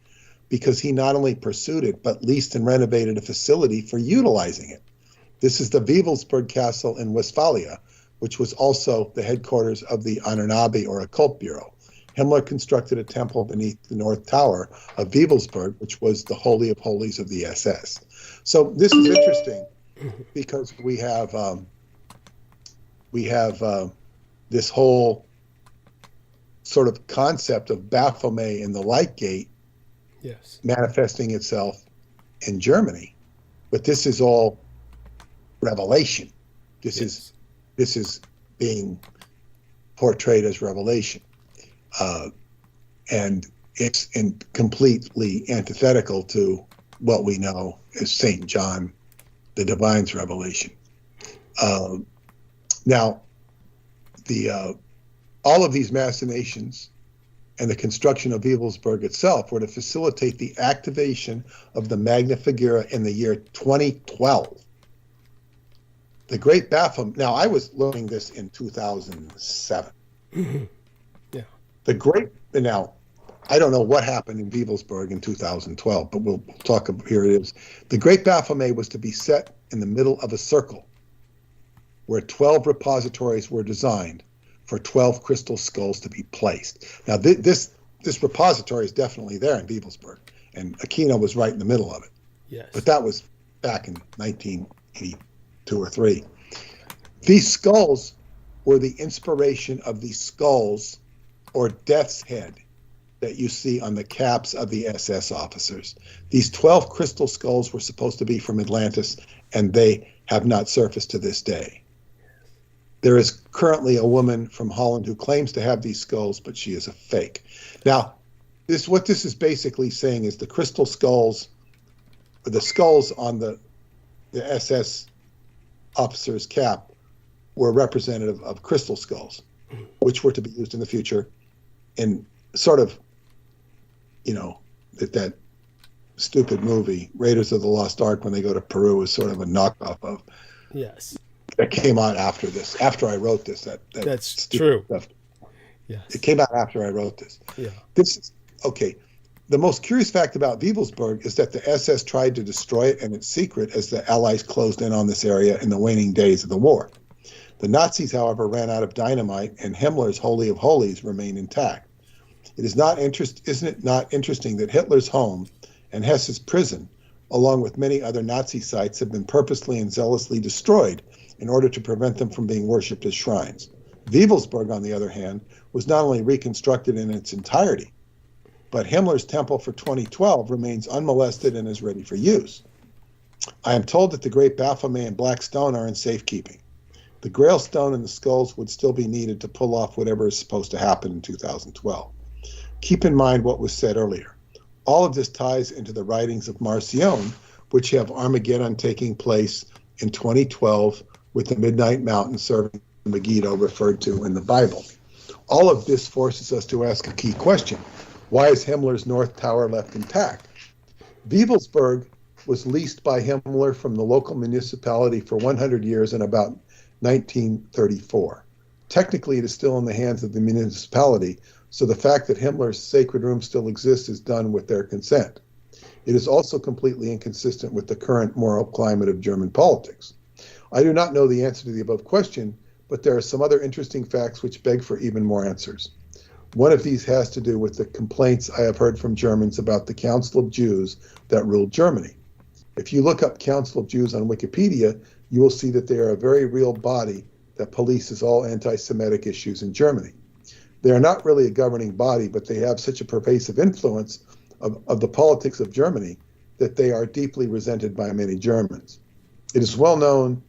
because he not only pursued it, but leased and renovated a facility for utilizing it. This is the Wewelsburg Castle in Westphalia, which was also the headquarters of the Anunnaki, or Occult Bureau. Himmler constructed a temple beneath the North Tower of Wewelsburg, which was the Holy of Holies of the SS. So this is interesting because we have this whole sort of concept of Baphomet in the Light Gate, yes, manifesting itself in Germany. But this is all revelation. This is being portrayed as revelation. And it's completely antithetical to what we know as St. John the Divine's revelation. Now, all of these machinations and the construction of Wewelsburg itself were to facilitate the activation of the Magna Figura in the year 2012. The Great Baphomet, now I was learning this in 2007. Mm-hmm. Yeah. Now, I don't know what happened in Wewelsburg in 2012, but we'll talk, here it is. The Great Baphomet was to be set in the middle of a circle where 12 repositories were designed for 12 crystal skulls to be placed. Now, this repository is definitely there in Wewelsburg, and Aquino was right in the middle of it. Yes. But that was back in 1982 or 3. These skulls were the inspiration of the skulls, or death's head, that you see on the caps of the SS officers. These 12 crystal skulls were supposed to be from Atlantis, and they have not surfaced to this day. There is currently a woman from Holland who claims to have these skulls, but she is a fake. Now, what this is basically saying is the crystal skulls, or the skulls on the SS officer's cap, were representative of crystal skulls, which were to be used in the future in sort of, that stupid movie, Raiders of the Lost Ark, when they go to Peru, is sort of a knockoff of. Yes. That came out after this, after I wrote this. That's true. Stuff. Yes. It came out after I wrote this. Yeah. This is, okay. The most curious fact about Wewelsburg is that the SS tried to destroy it in its secret as the Allies closed in on this area in the waning days of the war. The Nazis, however, ran out of dynamite, and Himmler's Holy of Holies remained intact. Isn't it not interesting that Hitler's home and Hesse's prison along with many other Nazi sites, have been purposely and zealously destroyed in order to prevent them from being worshipped as shrines. Wewelsburg, on the other hand, was not only reconstructed in its entirety, but Himmler's temple for 2012 remains unmolested and is ready for use. I am told that the Great Baphomet and Black Stone are in safekeeping. The Grail Stone and the skulls would still be needed to pull off whatever is supposed to happen in 2012. Keep in mind what was said earlier. All of this ties into the writings of Marcion, which have Armageddon taking place in 2012 with the Midnight Mountain serving the Megiddo referred to in the Bible. All of this forces us to ask a key question. Why is Himmler's North Tower left intact? Wewelsburg was leased by Himmler from the local municipality for 100 years in about 1934. Technically, it is still in the hands of the municipality, so the fact that Himmler's sacred room still exists is done with their consent. It is also completely inconsistent with the current moral climate of German politics. I do not know the answer to the above question, but there are some other interesting facts which beg for even more answers. One of these has to do with the complaints I have heard from Germans about the Council of Jews that ruled Germany. If you look up Council of Jews on Wikipedia, you will see that they are a very real body that polices all anti-Semitic issues in Germany. They are not really a governing body, but they have such a pervasive influence of the politics of Germany that they are deeply resented by many Germans. It is a well-known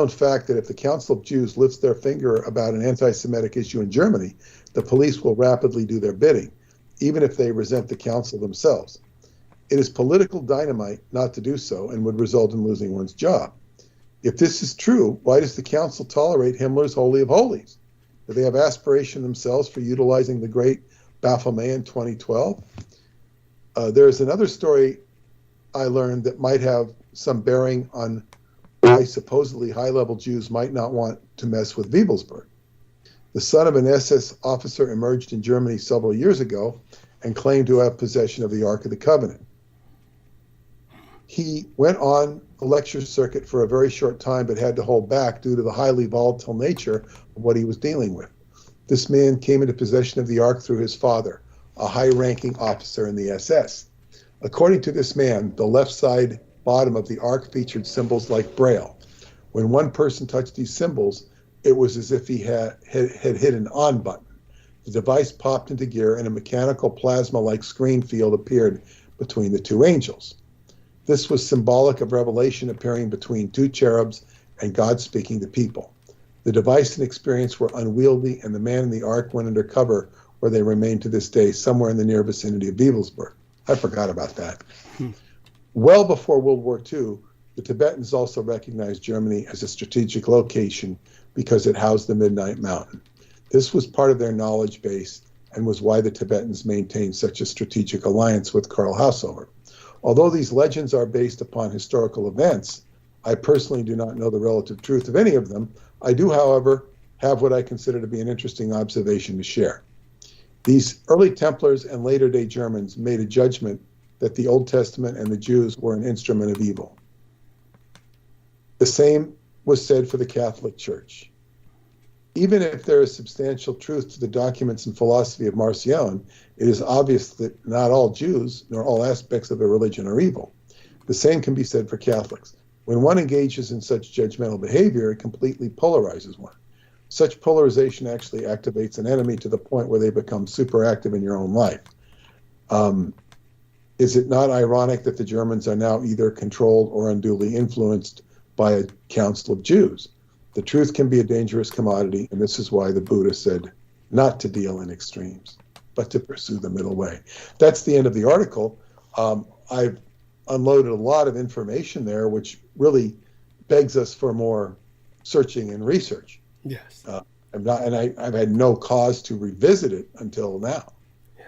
fact that if the Council of Jews lifts their finger about an anti-Semitic issue in Germany, the police will rapidly do their bidding, even if they resent the council themselves. It is political dynamite not to do so and would result in losing one's job. If this is true, why does the council tolerate Himmler's Holy of Holies? Do they have aspiration themselves for utilizing the Great Baphomet in 2012? There's another story I learned that might have some bearing on why supposedly high-level Jews might not want to mess with Wewelsburg. The son of an SS officer emerged in Germany several years ago and claimed to have possession of the Ark of the Covenant. He went on a lecture circuit for a very short time, but had to hold back due to the highly volatile nature of what he was dealing with. This man came into possession of the Ark through his father, a high-ranking officer in the SS. According to this man, the left side bottom of the Ark featured symbols like Braille. When one person touched these symbols, it was as if he had hit an on button. The device popped into gear and a mechanical plasma-like screen field appeared between the two angels. This was symbolic of revelation appearing between two cherubs and God speaking to people. The device and experience were unwieldy, and the man in the Ark went under cover, where they remain to this day, somewhere in the near vicinity of Wewelsburg. I forgot about that. Well before World War II, the Tibetans also recognized Germany as a strategic location because it housed the Midnight Mountain. This was part of their knowledge base and was why the Tibetans maintained such a strategic alliance with Karl Hausover. Although these legends are based upon historical events, I personally do not know the relative truth of any of them. I do, however, have what I consider to be an interesting observation to share. These early Templars and later-day Germans made a judgment that the Old Testament and the Jews were an instrument of evil. The same was said for the Catholic Church. Even if there is substantial truth to the documents and philosophy of Marcion, it is obvious that not all Jews, nor all aspects of their religion, are evil. The same can be said for Catholics. When one engages in such judgmental behavior, it completely polarizes one. Such polarization actually activates an enemy to the point where they become super active in your own life. Is it not ironic that the Germans are now either controlled or unduly influenced by a council of Jews? The truth can be a dangerous commodity, and this is why the Buddha said not to deal in extremes, but to pursue the middle way. That's the end of the article. I've unloaded a lot of information there, which really begs us for more searching and research. Yes. I've had no cause to revisit it until now. Yeah.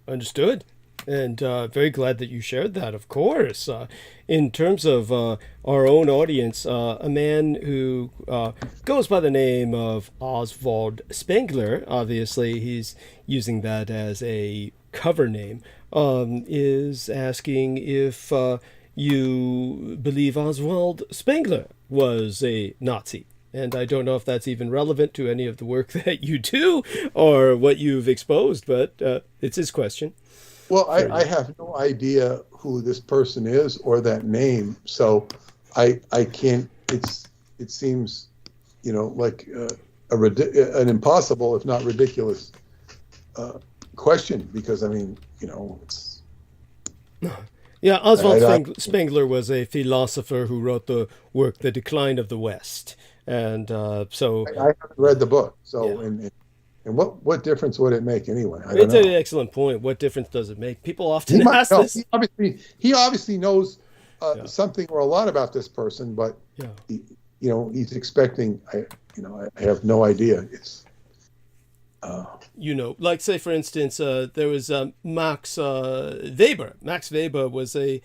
Understood. And very glad that you shared that, of course. In terms of our own audience, a man who goes by the name of Oswald Spengler, obviously he's using that as a cover name, is asking if you believe Oswald Spengler was a Nazi. And I don't know if that's even relevant to any of the work that you do or what you've exposed, but it's his question. Well, for I you. have no idea who this person is or that name, so I can't. It seems, like an impossible, if not ridiculous, question, because I mean, it's Yeah, Oswald I Spengler was a philosopher who wrote the work "The Decline of the West," and so I haven't read the book, yeah. so and what difference would it make anyway? I don't It's an know. excellent point. What difference does it make? People He often might ask know. this. He obviously knows Yeah, something or a lot about this person, but yeah. he, he's expecting. I have no idea. It's Like say for instance, there was Max Weber. Max Weber was a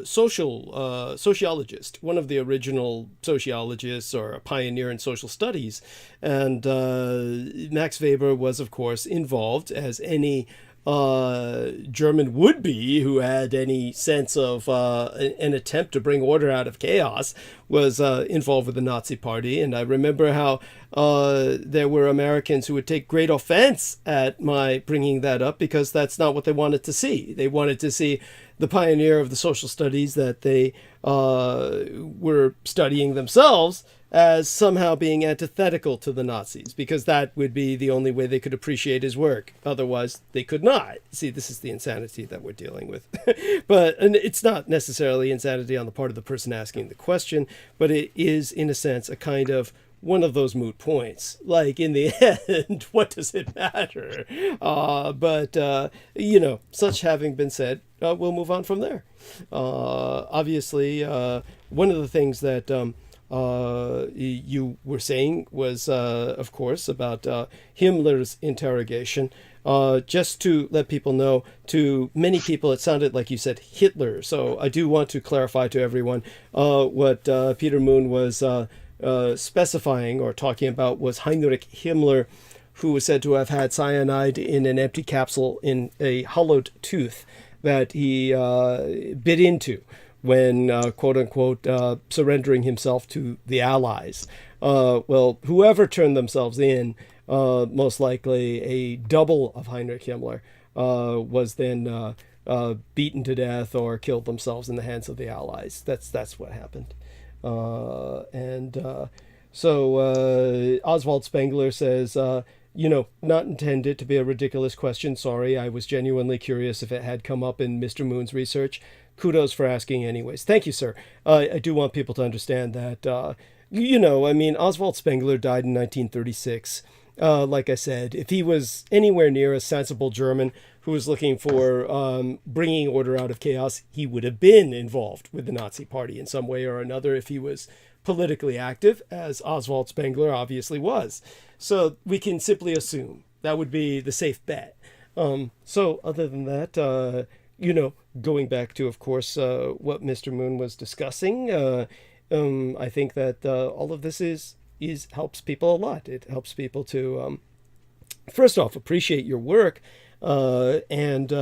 sociologist, one of the original sociologists or a pioneer in social studies, and Max Weber was, of course, involved as any German would be who had any sense of an attempt to bring order out of chaos, was involved with the Nazi Party. And I remember how there were Americans who would take great offense at my bringing that up, because that's not what they wanted to see. They wanted to see the pioneer of the social studies that they were studying themselves as somehow being antithetical to the Nazis, because that would be the only way they could appreciate his work. Otherwise, they could not. See, this is the insanity that we're dealing with. And it's not necessarily insanity on the part of the person asking the question, but it is, in a sense, a kind of one of those moot points. Like, in the end, what does it matter? Such having been said, we'll move on from there. Obviously, one of the things that you were saying was, of course, about Himmler's interrogation. Just to let people know, to many people it sounded like you said Hitler. So I do want to clarify to everyone what Peter Moon was specifying or talking about was Heinrich Himmler, who was said to have had cyanide in an empty capsule in a hollowed tooth that he bit into when, quote unquote, surrendering himself to the Allies. Well, whoever turned themselves in, most likely a double of Heinrich Himmler, was then beaten to death or killed themselves in the hands of the Allies. That's what happened. So Oswald Spengler says, not intended to be a ridiculous question. Sorry, I was genuinely curious if it had come up in Mr. Moon's research. Kudos for asking anyways. Thank you, sir. I do want people to understand that, Oswald Spengler died in 1936. Like I said, if he was anywhere near a sensible German who was looking for bringing order out of chaos, he would have been involved with the Nazi Party in some way or another if he was politically active, as Oswald Spengler obviously was. So we can simply assume that would be the safe bet. So other than that, going back to, of course, what Mr. Moon was discussing, I think that all of this is helps people a lot. It helps people to, first off, appreciate your work, and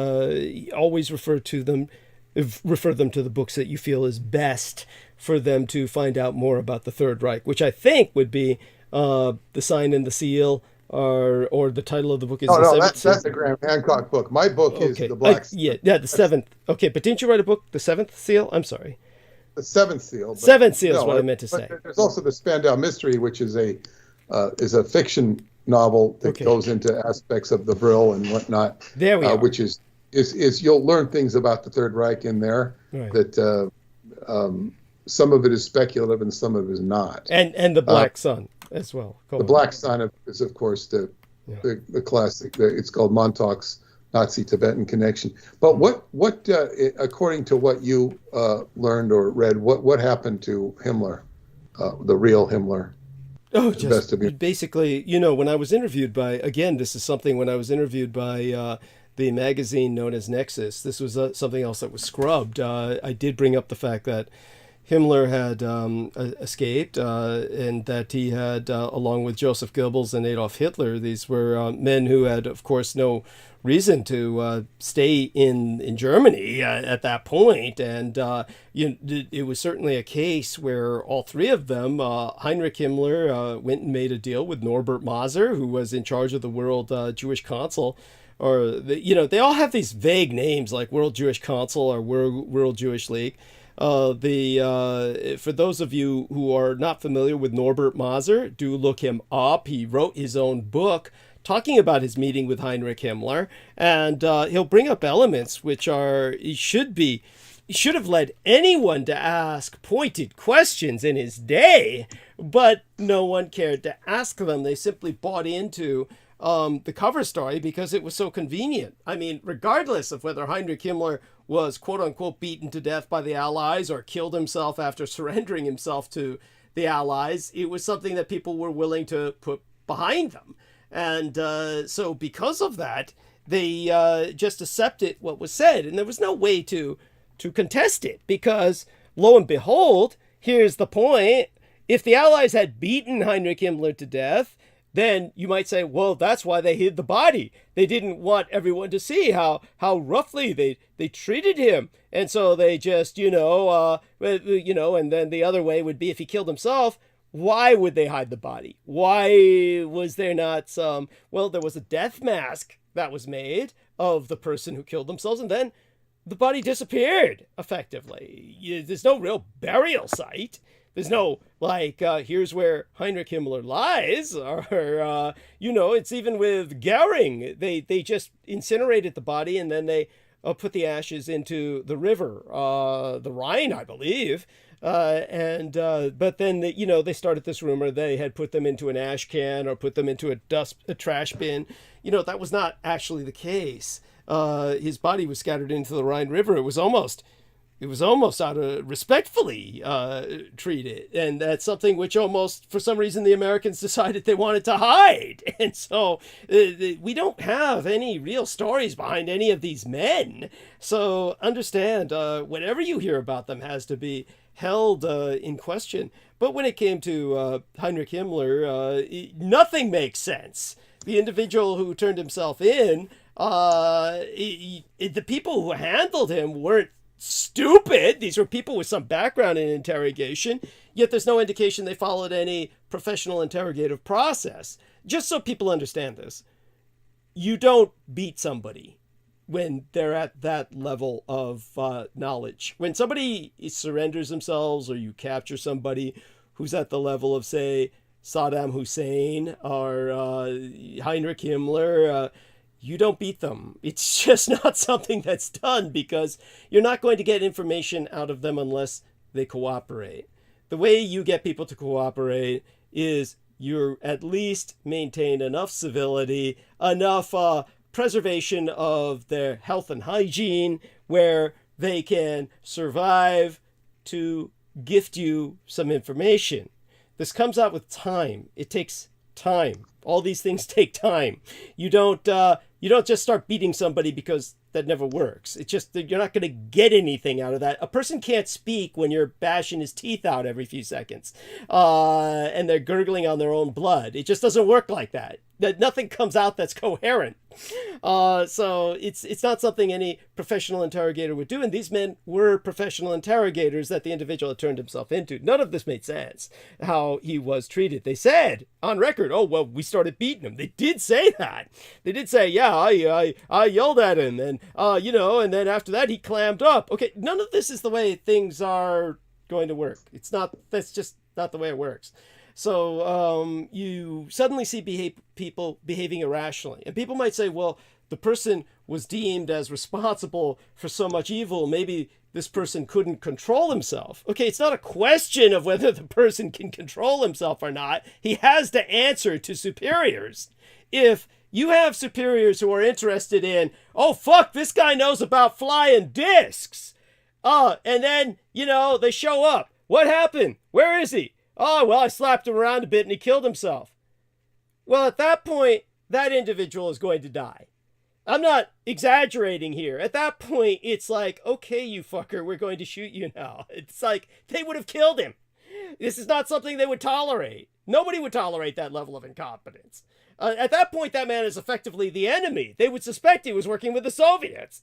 always refer them to the books that you feel is best for them to find out more about the Third Reich, which I think would be The Sign and the Seal, or the title of the book is The Seventh Seal. that's a Graham Hancock book. My book is The Black Seal. The Seventh. Okay, but didn't you write a book, The Seventh Seal? I'm sorry. The Seventh Seal. Seventh Seal is what I meant to say. There's also the Spandau Mystery, which is a fiction novel that goes into aspects of the Brill and whatnot. There we are. Which is you'll learn things about the Third Reich in there, right, that some of it is speculative and some of it is not. And the Black Sun as well. The Black Sun is, of course, the classic. It's called Montauk's Nazi-Tibetan Connection. But what according to what you learned or read, what happened to Himmler, the real Himmler? Oh, just basically, when I was interviewed by, again, this is something when I was interviewed by the magazine known as Nexus, this was something else that was scrubbed. I did bring up the fact that Himmler had escaped, and that he had, along with Joseph Goebbels and Adolf Hitler, these were men who had, of course, no reason to stay in Germany at that point. And it was certainly a case where all three of them, Heinrich Himmler, went and made a deal with Norbert Moser, who was in charge of the World Jewish Council, they all have these vague names like World Jewish Council or World Jewish League. For those of you who are not familiar with Norbert Moser, do look him up. He wrote his own book talking about his meeting with Heinrich Himmler, and he'll bring up elements which should have led anyone to ask pointed questions in his day, but no one cared to ask them. They simply bought into the cover story because it was so convenient. I mean, regardless of whether Heinrich Himmler was quote unquote beaten to death by the Allies or killed himself after surrendering himself to the Allies, it was something that people were willing to put behind them. And so because of that, they just accepted what was said. And there was no way to contest it because, lo and behold, here's the point. If the Allies had beaten Heinrich Himmler to death, then you might say, well, that's why they hid the body. They didn't want everyone to see how roughly they treated him. And so they just, and then the other way would be if he killed himself, why would they hide the body? Why was there not there was a death mask that was made of the person who killed themselves, and then the body disappeared, effectively. There's no real burial site. There's no, here's where Heinrich Himmler lies, or, it's even with Goering. They just incinerated the body, and then they put the ashes into the river, the Rhine, I believe. But then, they started this rumor they had put them into an ash can or put them into a trash bin. That was not actually the case. His body was scattered into the Rhine River. It was almost out of respectfully treated. And that's something which almost, for some reason, the Americans decided they wanted to hide. And so we don't have any real stories behind any of these men. So understand, whatever you hear about them has to be held in question. But when it came to Heinrich Himmler, nothing makes sense. The individual who turned himself in, the people who handled him weren't stupid. These were people with some background in interrogation, yet there's no indication they followed any professional interrogative process. Just so people understand this, you don't beat somebody when they're at that level of knowledge. When somebody surrenders themselves, or you capture somebody who's at the level of, say, Saddam Hussein or Heinrich Himmler, you don't beat them. It's just not something that's done, because you're not going to get information out of them unless they cooperate. The way you get people to cooperate is you at least maintain enough civility, enough preservation of their health and hygiene, where they can survive to gift you some information. This comes out with time. It takes time. All these things take time. You don't just start beating somebody because that never works. It's just that you're not going to get anything out of that. A person can't speak when you're bashing his teeth out every few seconds, and they're gurgling on their own blood. It just doesn't work like that. That nothing comes out that's coherent. So it's not something any professional interrogator would do. And these men were professional interrogators that the individual had turned himself into. None of this made sense, how he was treated. They said on record, oh, well, we started beating him. They did say that. They did say, yeah, I yelled at him. And, and then after that, he clammed up. Okay, none of this is the way things are going to work. That's just not the way it works. So you suddenly see people behaving irrationally. And people might say, well, the person was deemed as responsible for so much evil. Maybe this person couldn't control himself. Okay, it's not a question of whether the person can control himself or not. He has to answer to superiors. If you have superiors who are interested in, oh, fuck, this guy knows about flying discs. And then, they show up. What happened? Where is he? Oh, well, I slapped him around a bit and he killed himself. Well, at that point, that individual is going to die. I'm not exaggerating here. At that point, it's like, okay, you fucker, we're going to shoot you now. It's like they would have killed him. This is not something they would tolerate. Nobody would tolerate that level of incompetence. At that point, that man is effectively the enemy. They would suspect he was working with the Soviets.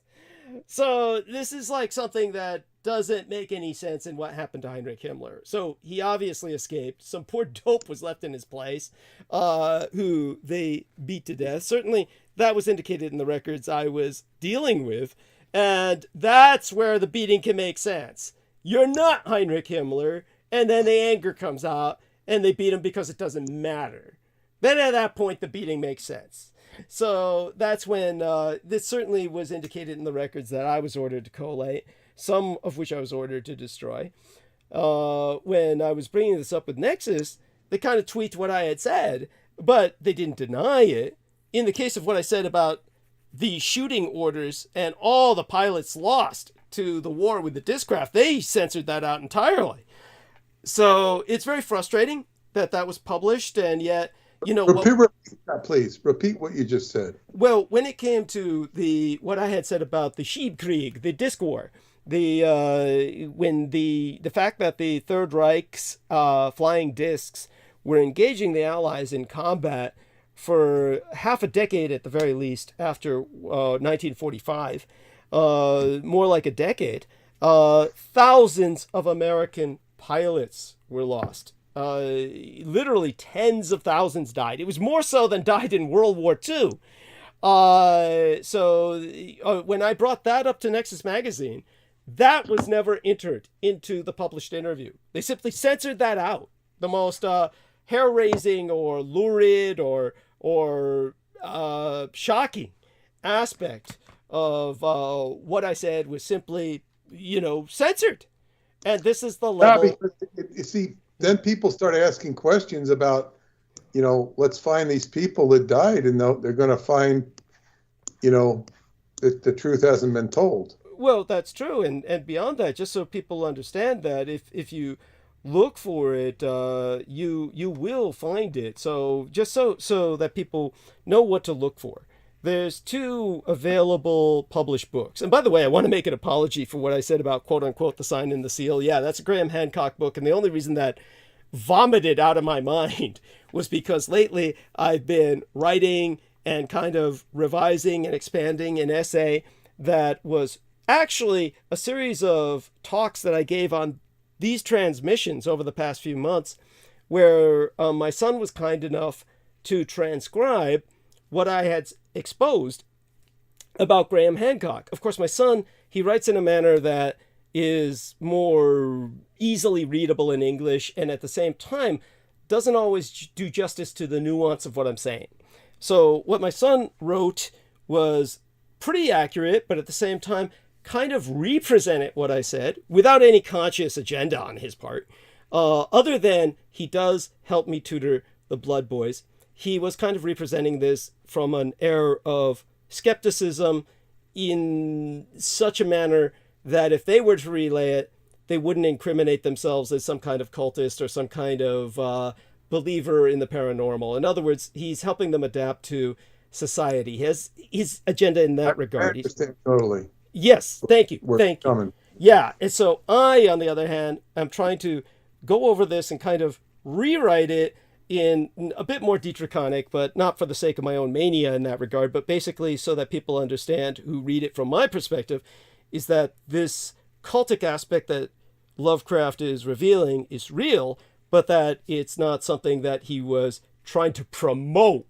So this is like something that doesn't make any sense in what happened to Heinrich Himmler. So he obviously escaped. Some poor dope was left in his place, who they beat to death. Certainly that was indicated in the records I was dealing with. And that's where the beating can make sense. You're not Heinrich Himmler. And then the anger comes out and they beat him because it doesn't matter. Then at that point, the beating makes sense. So that's when this certainly was indicated in the records that I was ordered to collate, some of which I was ordered to destroy. When I was bringing this up with Nexus, they kind of tweaked what I had said, but they didn't deny it. In the case of what I said about the shooting orders and all the pilots lost to the war with the Discraft, they censored that out entirely. So it's very frustrating that that was published, and yet, you know, repeat that, please. Repeat what you just said. Well, when it came to what I had said about the Schiebkrieg, the disc war, when the fact that the Third Reich's flying discs were engaging the Allies in combat for half a decade at the very least after 1945, more like a decade, thousands of American pilots were lost. Literally tens of thousands died. It was more so than died in World War II. So when I brought that up to Nexus Magazine, that was never entered into the published interview. They simply censored that out. The most hair-raising or lurid or shocking aspect of what I said was simply, censored. And this is the level. Yeah, because you see, then people start asking questions about, let's find these people that died, and they're going to find, that the truth hasn't been told. Well, that's true. And beyond that, just so people understand that if you look for it, you will find it. So just so that people know what to look for. There's 2 available published books. And by the way, I want to make an apology for what I said about quote unquote the sign and the seal. Yeah, that's a Graham Hancock book. And the only reason that vomited out of my mind was because lately I've been writing and kind of revising and expanding an essay that was actually a series of talks that I gave on these transmissions over the past few months, where my son was kind enough to transcribe what I had exposed about Graham Hancock. Of course, my son, he writes in a manner that is more easily readable in English, and at the same time doesn't always do justice to the nuance of what I'm saying. So what my son wrote was pretty accurate, but at the same time kind of represented what I said without any conscious agenda on his part. Other than he does help me tutor the Blood Boys. He was kind of representing this from an air of skepticism in such a manner that if they were to relay it, they wouldn't incriminate themselves as some kind of cultist or some kind of believer in the paranormal. In other words, he's helping them adapt to society. He has his agenda in that regard. I understand totally. Yes, thank you. Thank you. Coming. Yeah, and so I, on the other hand, am trying to go over this and kind of rewrite it in a bit more Dietrichonic, but not for the sake of my own mania in that regard, but basically so that people understand who read it from my perspective, is that this cultic aspect that Lovecraft is revealing is real, but that it's not something that he was trying to promote.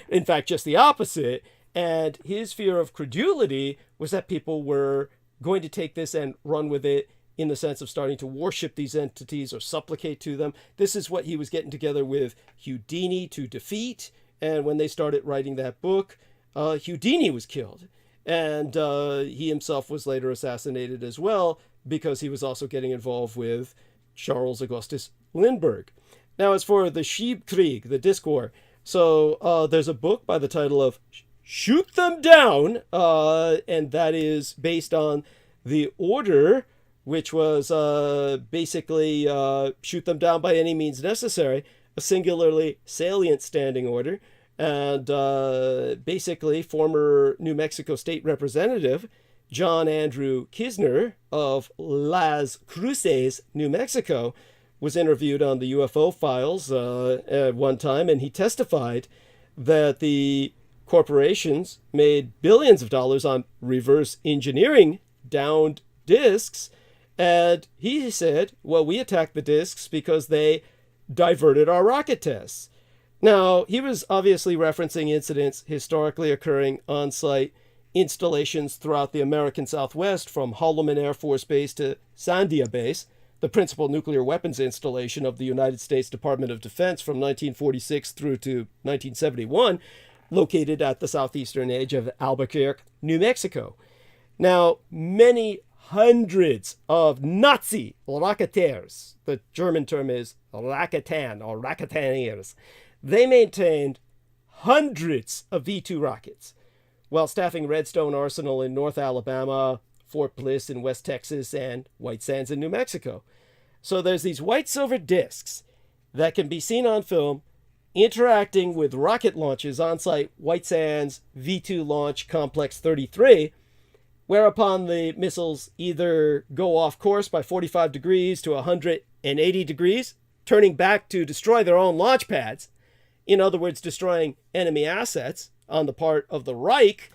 In fact, just the opposite. And his fear of credulity was that people were going to take this and run with it in the sense of starting to worship these entities or supplicate to them. This is what he was getting together with Houdini to defeat. And when they started writing that book, Houdini was killed. And he himself was later assassinated as well, because he was also getting involved with Charles Augustus Lindbergh. Now, as for the Schiebkrieg, the disc war, so there's a book by the title of Shoot Them Down, and that is based on the order, which was basically shoot them down by any means necessary, a singularly salient standing order. And basically, former New Mexico State Representative John Andrew Kisner of Las Cruces, New Mexico, was interviewed on the UFO Files at one time, and he testified that the corporations made billions of dollars on reverse engineering downed discs, And he said, well, we attacked the discs because they diverted our rocket tests. Now, he was obviously referencing incidents historically occurring on site installations throughout the American Southwest, from Holloman Air Force Base to Sandia Base, the principal nuclear weapons installation of the United States Department of Defense from 1946 through to 1971, located at the southeastern edge of Albuquerque, New Mexico. Now, many hundreds of Nazi racketeers, the German term is Raketen or Raketaniers, they maintained hundreds of V-2 rockets while staffing Redstone Arsenal in North Alabama, Fort Bliss in West Texas, and White Sands in New Mexico. So there's these white-silver discs that can be seen on film interacting with rocket launches on site White Sands V-2 Launch Complex 33, whereupon the missiles either go off course by 45 degrees to 180 degrees, turning back to destroy their own launch pads, in other words, destroying enemy assets on the part of the Reich.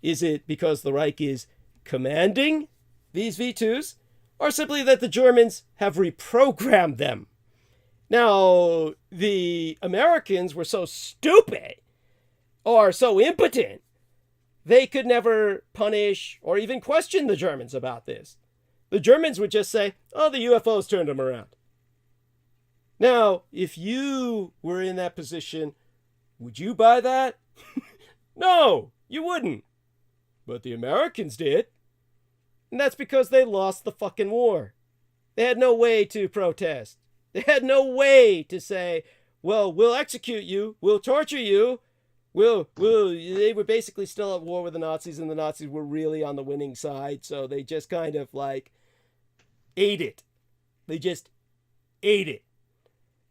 Is it because the Reich is commanding these V-2s, or simply that the Germans have reprogrammed them? Now, the Americans were so stupid or so impotent, they could never punish or even question the Germans about this. The Germans would just say, oh, the UFOs turned them around. Now, if you were in that position, would you buy that? No, you wouldn't. But the Americans did. And that's because they lost the fucking war. They had no way to protest. They had no way to say, well, we'll execute you, we'll torture you, they were basically still at war with the Nazis, and the Nazis were really on the winning side, so they just kind of like ate it. They just ate it.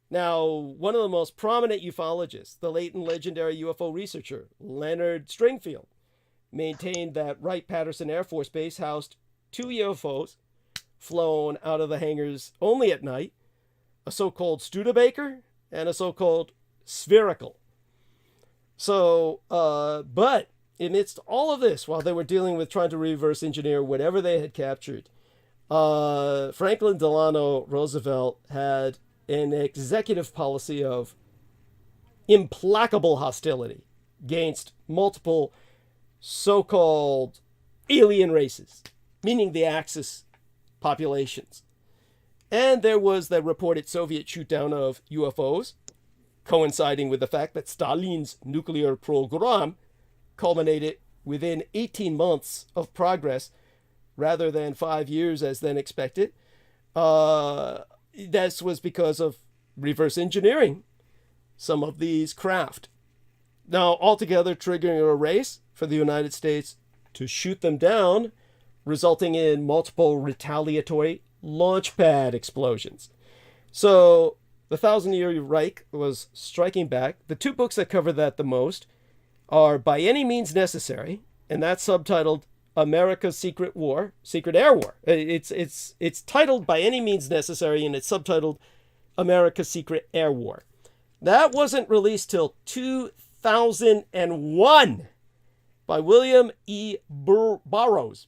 Now, one of the most prominent ufologists, the late and legendary UFO researcher, Leonard Stringfield, maintained that Wright-Patterson Air Force Base housed 2 UFOs flown out of the hangars only at night, a so-called Studebaker and a so-called spherical. So, but amidst all of this, while they were dealing with trying to reverse engineer whatever they had captured, Franklin Delano Roosevelt had an executive policy of implacable hostility against multiple so-called alien races, meaning the Axis populations. And there was the reported Soviet shoot-down of UFOs, coinciding with the fact that Stalin's nuclear program culminated within 18 months of progress rather than 5 years as then expected. This was because of reverse engineering some of these craft. Now, altogether triggering a race for the United States to shoot them down, resulting in multiple retaliatory launch pad explosions. So the Thousand-Year Reich was striking back. The 2 books that cover that the most are By Any Means Necessary, and that's subtitled America's Secret War, Secret Air War. It's titled By Any Means Necessary, and it's subtitled America's Secret Air War. That wasn't released till 2001 by William E. Burroughs, Borrows.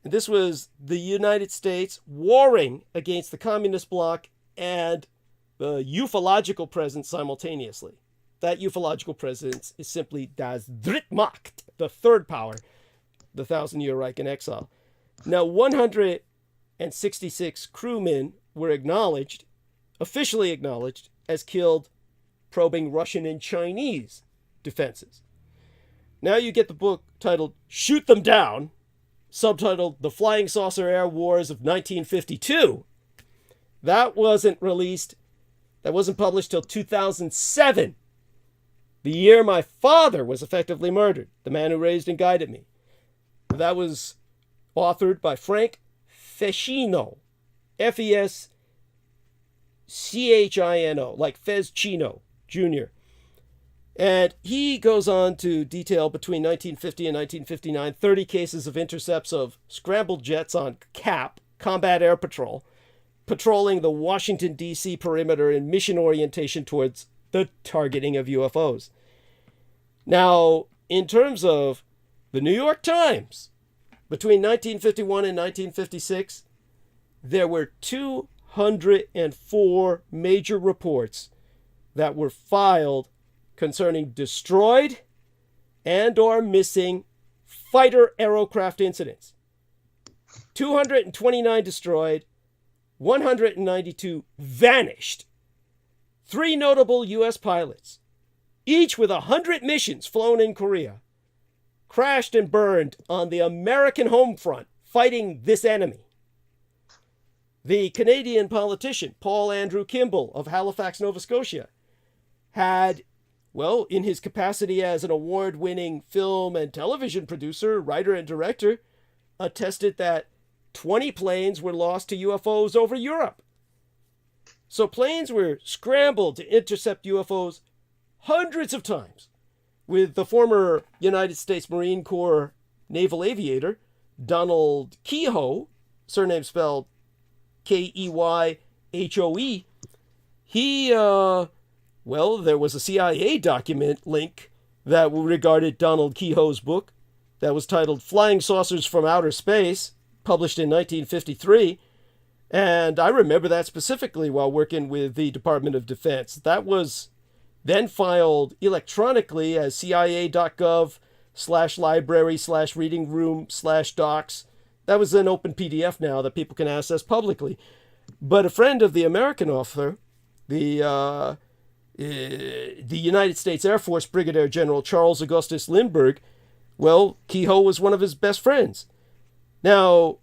And this was the United States warring against the communist bloc and the ufological presence simultaneously. That ufological presence is simply Das Drittmacht, the third power, the Thousand-Year Reich in exile. Now, 166 crewmen were officially acknowledged, as killed probing Russian and Chinese defenses. Now you get the book titled Shoot Them Down, subtitled The Flying Saucer Air Wars of 1952. That wasn't published till 2007. The year my father was effectively murdered, the man who raised and guided me. That was authored by Frank Feschino, Feschino, like Feschino Jr. And he goes on to detail between 1950 and 1959, 30 cases of intercepts of scrambled jets on CAP, Combat Air Patrol, patrolling the Washington, D.C. perimeter in mission orientation towards the targeting of UFOs. Now, in terms of the New York Times, Between 1951 and 1956, there were 204 major reports that were filed concerning destroyed and or missing fighter aerocraft incidents. 229 destroyed, 192 vanished. 3 notable U.S. pilots, each with 100 missions flown in Korea, crashed and burned on the American home front fighting this enemy. The Canadian politician Paul Andrew Kimball of Halifax, Nova Scotia, had, well, in his capacity as an award-winning film and television producer, writer, and director, attested that 20 planes were lost to UFOs over Europe. So planes were scrambled to intercept UFOs hundreds of times, with the former United States Marine Corps naval aviator, Donald Kehoe, surname spelled Keyhoe, he, there was a CIA document link that regarded Donald Kehoe's book that was titled Flying Saucers from Outer Space, published in 1953. And I remember that specifically while working with the Department of Defense. That was then filed electronically as cia.gov/library/reading room/docs. That was an open PDF now that people can access publicly. But a friend of the American author, the United States Air Force Brigadier General Charles Augustus Lindbergh, well, Kehoe was one of his best friends. Now,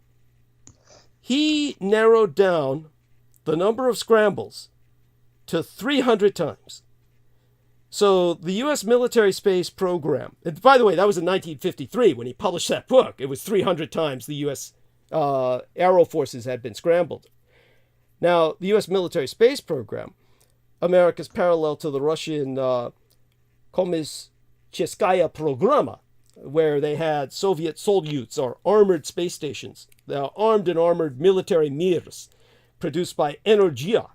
he narrowed down the number of scrambles to 300 times. So the U.S. military space program, and by the way, that was in 1953 when he published that book. It was 300 times the U.S. Aero forces had been scrambled. Now, the U.S. military space program, America's parallel to the Russian Komischeskaya Programa, where they had Soviet Solyuts, or armored space stations, armed and armored military mirs, produced by Energia,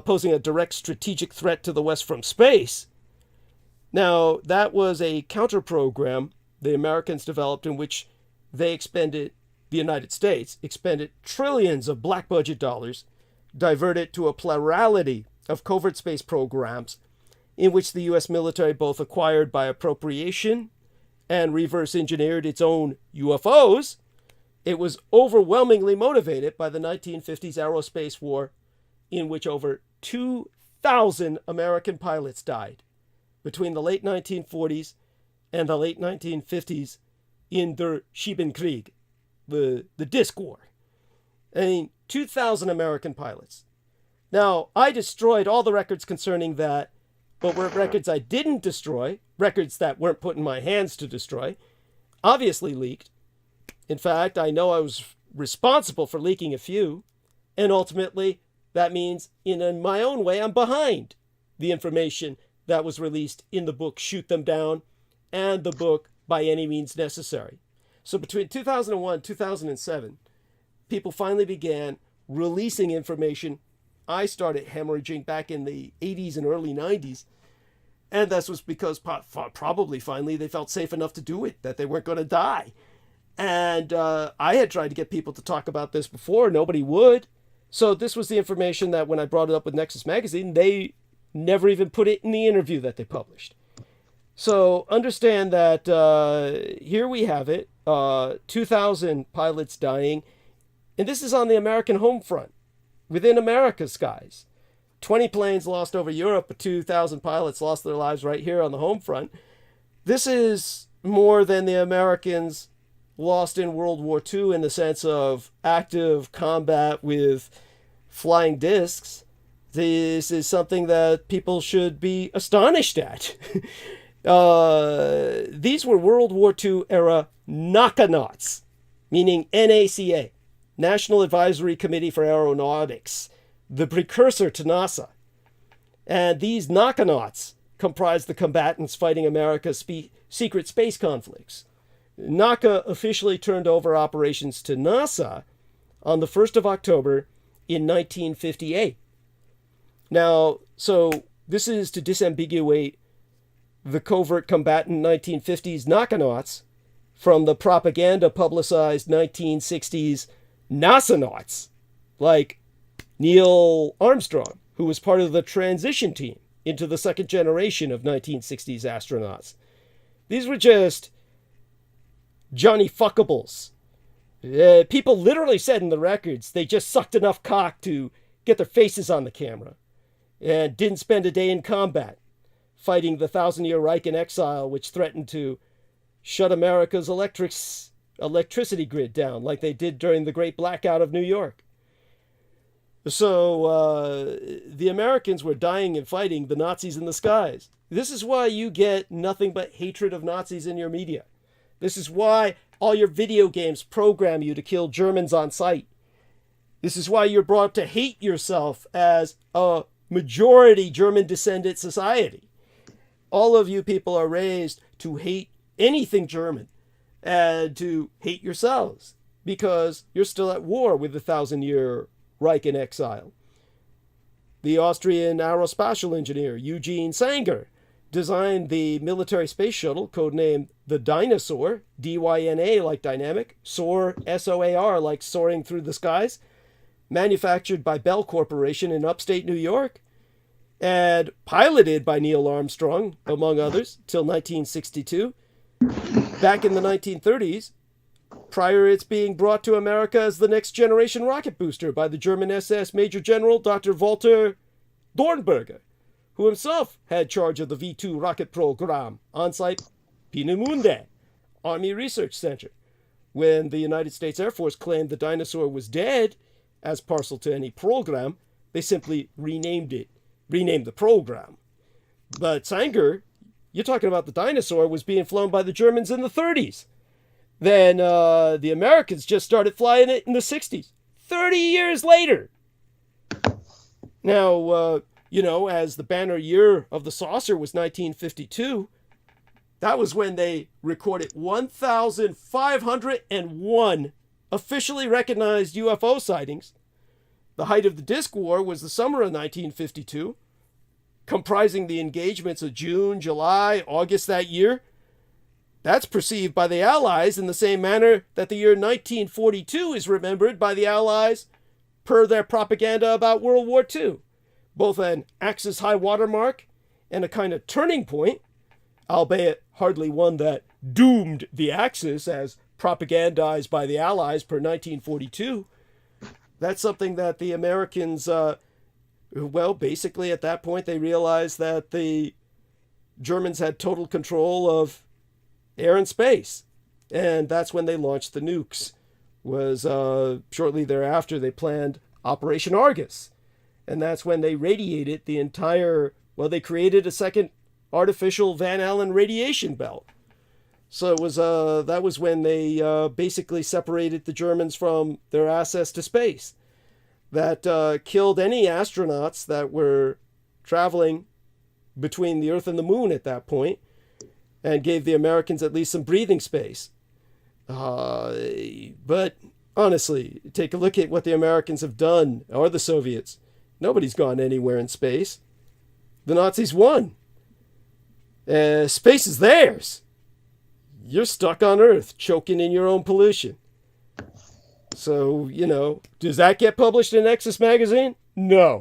posing a direct strategic threat to the West from space. Now, that was a counter-program the Americans developed in which the United States expended trillions of black budget dollars, diverted to a plurality of covert space programs in which the U.S. military both acquired by appropriation and reverse engineered its own UFOs. It was overwhelmingly motivated by the 1950s aerospace war, in which over 2,000 American pilots died between the late 1940s and the late 1950s in der Schiebenkrieg, the disc war. I mean, 2,000 American pilots. Now, I destroyed all the records concerning that, but were records I didn't destroy, records that weren't put in my hands to destroy, obviously leaked. In fact, I know I was responsible for leaking a few, and ultimately, that means, in my own way, I'm behind the information that was released in the book Shoot Them Down and the book By Any Means Necessary. So between 2001 and 2007, people finally began releasing information I started hemorrhaging back in the 80s and early 90s. And that was because probably finally they felt safe enough to do it, that they weren't going to die. And I had tried to get people to talk about this before. Nobody would. So this was the information that when I brought it up with Nexus Magazine, they never even put it in the interview that they published. So understand that here we have it, 2,000 pilots dying. And this is on the American home front, within America's skies. 20 planes lost over Europe, but 2,000 pilots lost their lives right here on the home front. This is more than the Americans lost in World War II in the sense of active combat with flying discs. This is something that people should be astonished at. These were World War II era NACA, meaning NACA, National Advisory Committee for Aeronautics, the precursor to NASA. And these NACA comprised the combatants fighting America's secret space conflicts. NACA officially turned over operations to NASA on the 1st of October in 1958. Now, so this is to disambiguate the covert combatant 1950s NACA from the propaganda publicized 1960s NASA-nauts, like Neil Armstrong, who was part of the transition team into the second generation of 1960s astronauts. These were just Johnny Fuckables. People literally said in the records they just sucked enough cock to get their faces on the camera and didn't spend a day in combat fighting the Thousand-Year Reich in exile, which threatened to shut America's electricity grid down like they did during the Great Blackout of New York. So the Americans were dying and fighting the Nazis in the skies. This is why you get nothing but hatred of Nazis in your media. This is why all your video games program you to kill Germans on sight. This is why you're brought to hate yourself as a majority German descendant society. All of you people are raised to hate anything German and to hate yourselves because you're still at war with the Thousand-Year Reich in exile. The Austrian aerospatial engineer Eugene Sanger designed the military space shuttle, codenamed the Dinosaur, D-Y-N-A like dynamic, soar, S-O-A-R like soaring through the skies, manufactured by Bell Corporation in upstate New York, and piloted by Neil Armstrong, among others, till 1962. Back in the 1930s, prior its being brought to America as the next generation rocket booster by the German SS Major General Dr. Walter Dornberger, who himself had charge of the V-2 rocket program on site Peenemünde, Army Research Center. When the United States Air Force claimed the Dinosaur was dead, as parcel to any program, they simply renamed the program. But Sanger, you're talking about the Dinosaur, was being flown by the Germans in the 30s. Then the Americans just started flying it in the 60s. 30 years later. Now, as the banner year of the saucer was 1952, that was when they recorded 1,501 officially recognized UFO sightings. The height of the disc war was the summer of 1952, comprising the engagements of June, July, August that year. That's perceived by the Allies in the same manner that the year 1942 is remembered by the Allies per their propaganda about World War II. Both an Axis high water mark and a kind of turning point, albeit hardly one that doomed the Axis as propagandized by the Allies per 1942. That's something that the Americans, basically at that point they realized that the Germans had total control of air and space. And that's when they launched the nukes. Was shortly thereafter they planned Operation Argus. And that's when they radiated the entire, they created a second artificial Van Allen radiation belt. So it was that was when they basically separated the Germans from their access to space. That killed any astronauts that were traveling between the Earth and the Moon at that point, and gave the Americans at least some breathing space. But honestly, take a look at what the Americans have done, or the Soviets. Nobody's gone anywhere in space. The Nazis won. Space is theirs. You're stuck on Earth, choking in your own pollution. So, does that get published in XMAS magazine? No.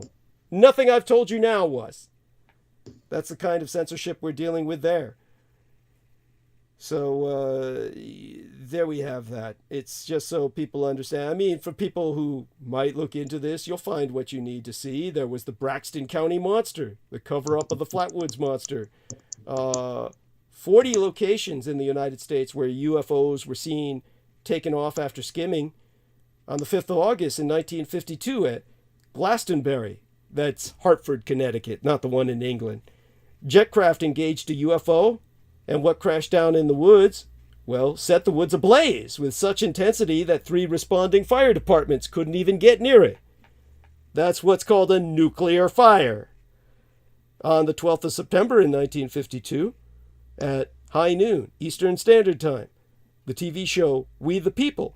Nothing I've told you now was. That's the kind of censorship we're dealing with there. So, there we have that. It's just so people understand. I mean, for people who might look into this, you'll find what you need to see. There was the Braxton County Monster, the cover-up of the Flatwoods Monster. 40 locations in the United States where UFOs were seen taken off after skimming. On the 5th of August in 1952 at Glastonbury, that's Hartford, Connecticut, not the one in England. Jetcraft engaged a UFO, and what crashed down in the woods, set the woods ablaze with such intensity that 3 responding fire departments couldn't even get near it. That's what's called a nuclear fire. On the 12th of September in 1952, at high noon Eastern Standard Time, the TV show We the People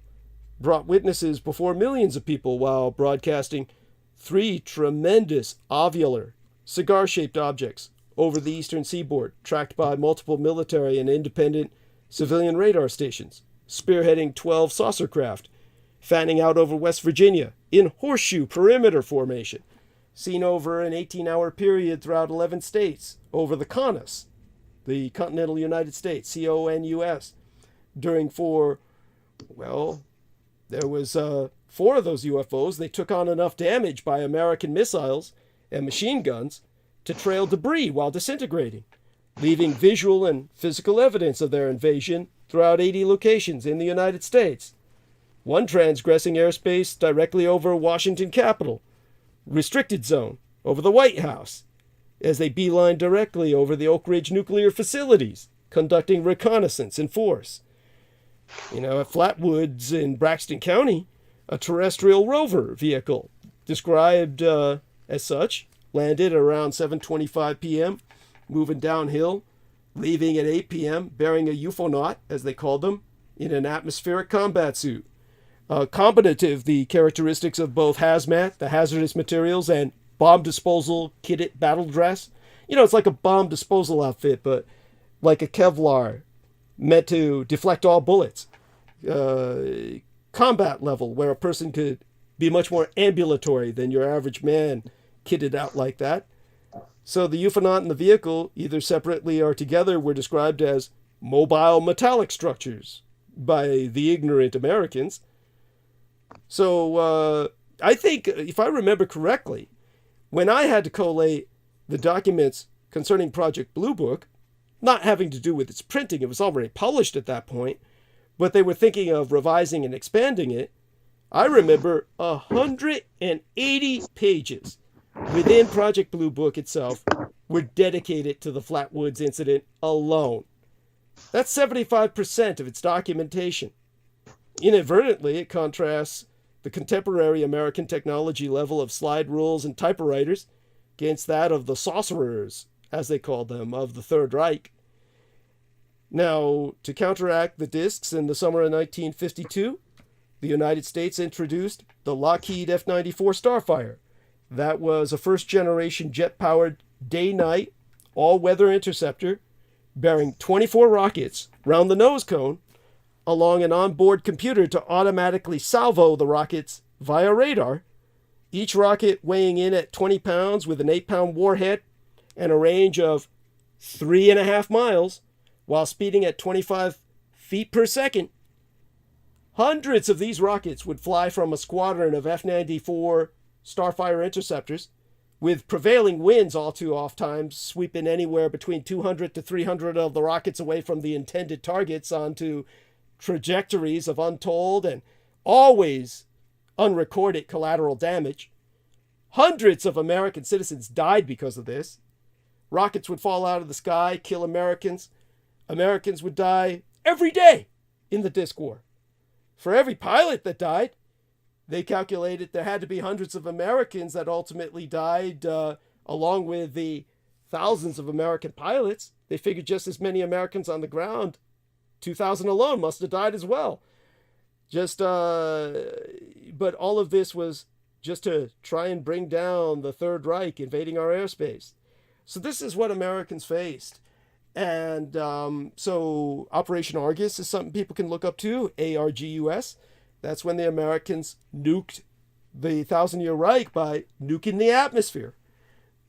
brought witnesses before millions of people while broadcasting 3 tremendous ovular, cigar-shaped objects over the eastern seaboard, tracked by multiple military and independent civilian radar stations, spearheading 12 saucer craft, fanning out over West Virginia in horseshoe perimeter formation, seen over an 18-hour period throughout 11 states over the CONUS, the continental United States, CONUS, during there was 4 of those UFOs. They took on enough damage by American missiles and machine guns to trail debris while disintegrating, leaving visual and physical evidence of their invasion throughout 80 locations in the United States. One transgressing airspace directly over Washington Capitol, restricted zone over the White House, as they beeline directly over the Oak Ridge nuclear facilities, conducting reconnaissance in force. At Flatwoods in Braxton County, a terrestrial rover vehicle, described as such, landed around 7:25 p.m., moving downhill, leaving at 8 p.m., bearing a ufonaut, as they called them, in an atmospheric combat suit. Combinative the characteristics of both hazmat, the hazardous materials, and bomb disposal kitted battle dress. It's like a bomb disposal outfit, but like a Kevlar, meant to deflect all bullets. Combat level, where a person could be much more ambulatory than your average man kitted out like that. So the ufonaut and the vehicle, either separately or together, were described as mobile metallic structures by the ignorant Americans. So I think, if I remember correctly, when I had to collate the documents concerning Project Blue Book, not having to do with its printing, it was already published at that point, but they were thinking of revising and expanding it, I remember 180 pages within Project Blue Book itself were dedicated to the Flatwoods incident alone. That's 75% of its documentation. Inadvertently, it contrasts the contemporary American technology level of slide rules and typewriters against that of the sorcerers, as they called them, of the Third Reich. Now, to counteract the discs in the summer of 1952, the United States introduced the Lockheed F-94 Starfire. That was a first-generation jet-powered day-night all-weather interceptor bearing 24 rockets round the nose cone along an onboard computer to automatically salvo the rockets via radar, each rocket weighing in at 20 pounds with an 8-pound warhead and a range of 3.5 miles while speeding at 25 feet per second. Hundreds of these rockets would fly from a squadron of F-94 Starfire interceptors, with prevailing winds all too oft-times sweeping anywhere between 200 to 300 of the rockets away from the intended targets onto trajectories of untold and always unrecorded collateral damage. Hundreds of American citizens died because of this. Rockets would fall out of the sky, kill Americans. Americans would die every day in the disc war. For every pilot that died, they calculated there had to be hundreds of Americans that ultimately died, along with the thousands of American pilots. They figured just as many Americans on the ground, 2,000 alone, must have died as well. But all of this was just to try and bring down the Third Reich invading our airspace. So this is what Americans faced. And so Operation Argus is something people can look up to, ARGUS. That's when the Americans nuked the Thousand-Year Reich by nuking the atmosphere,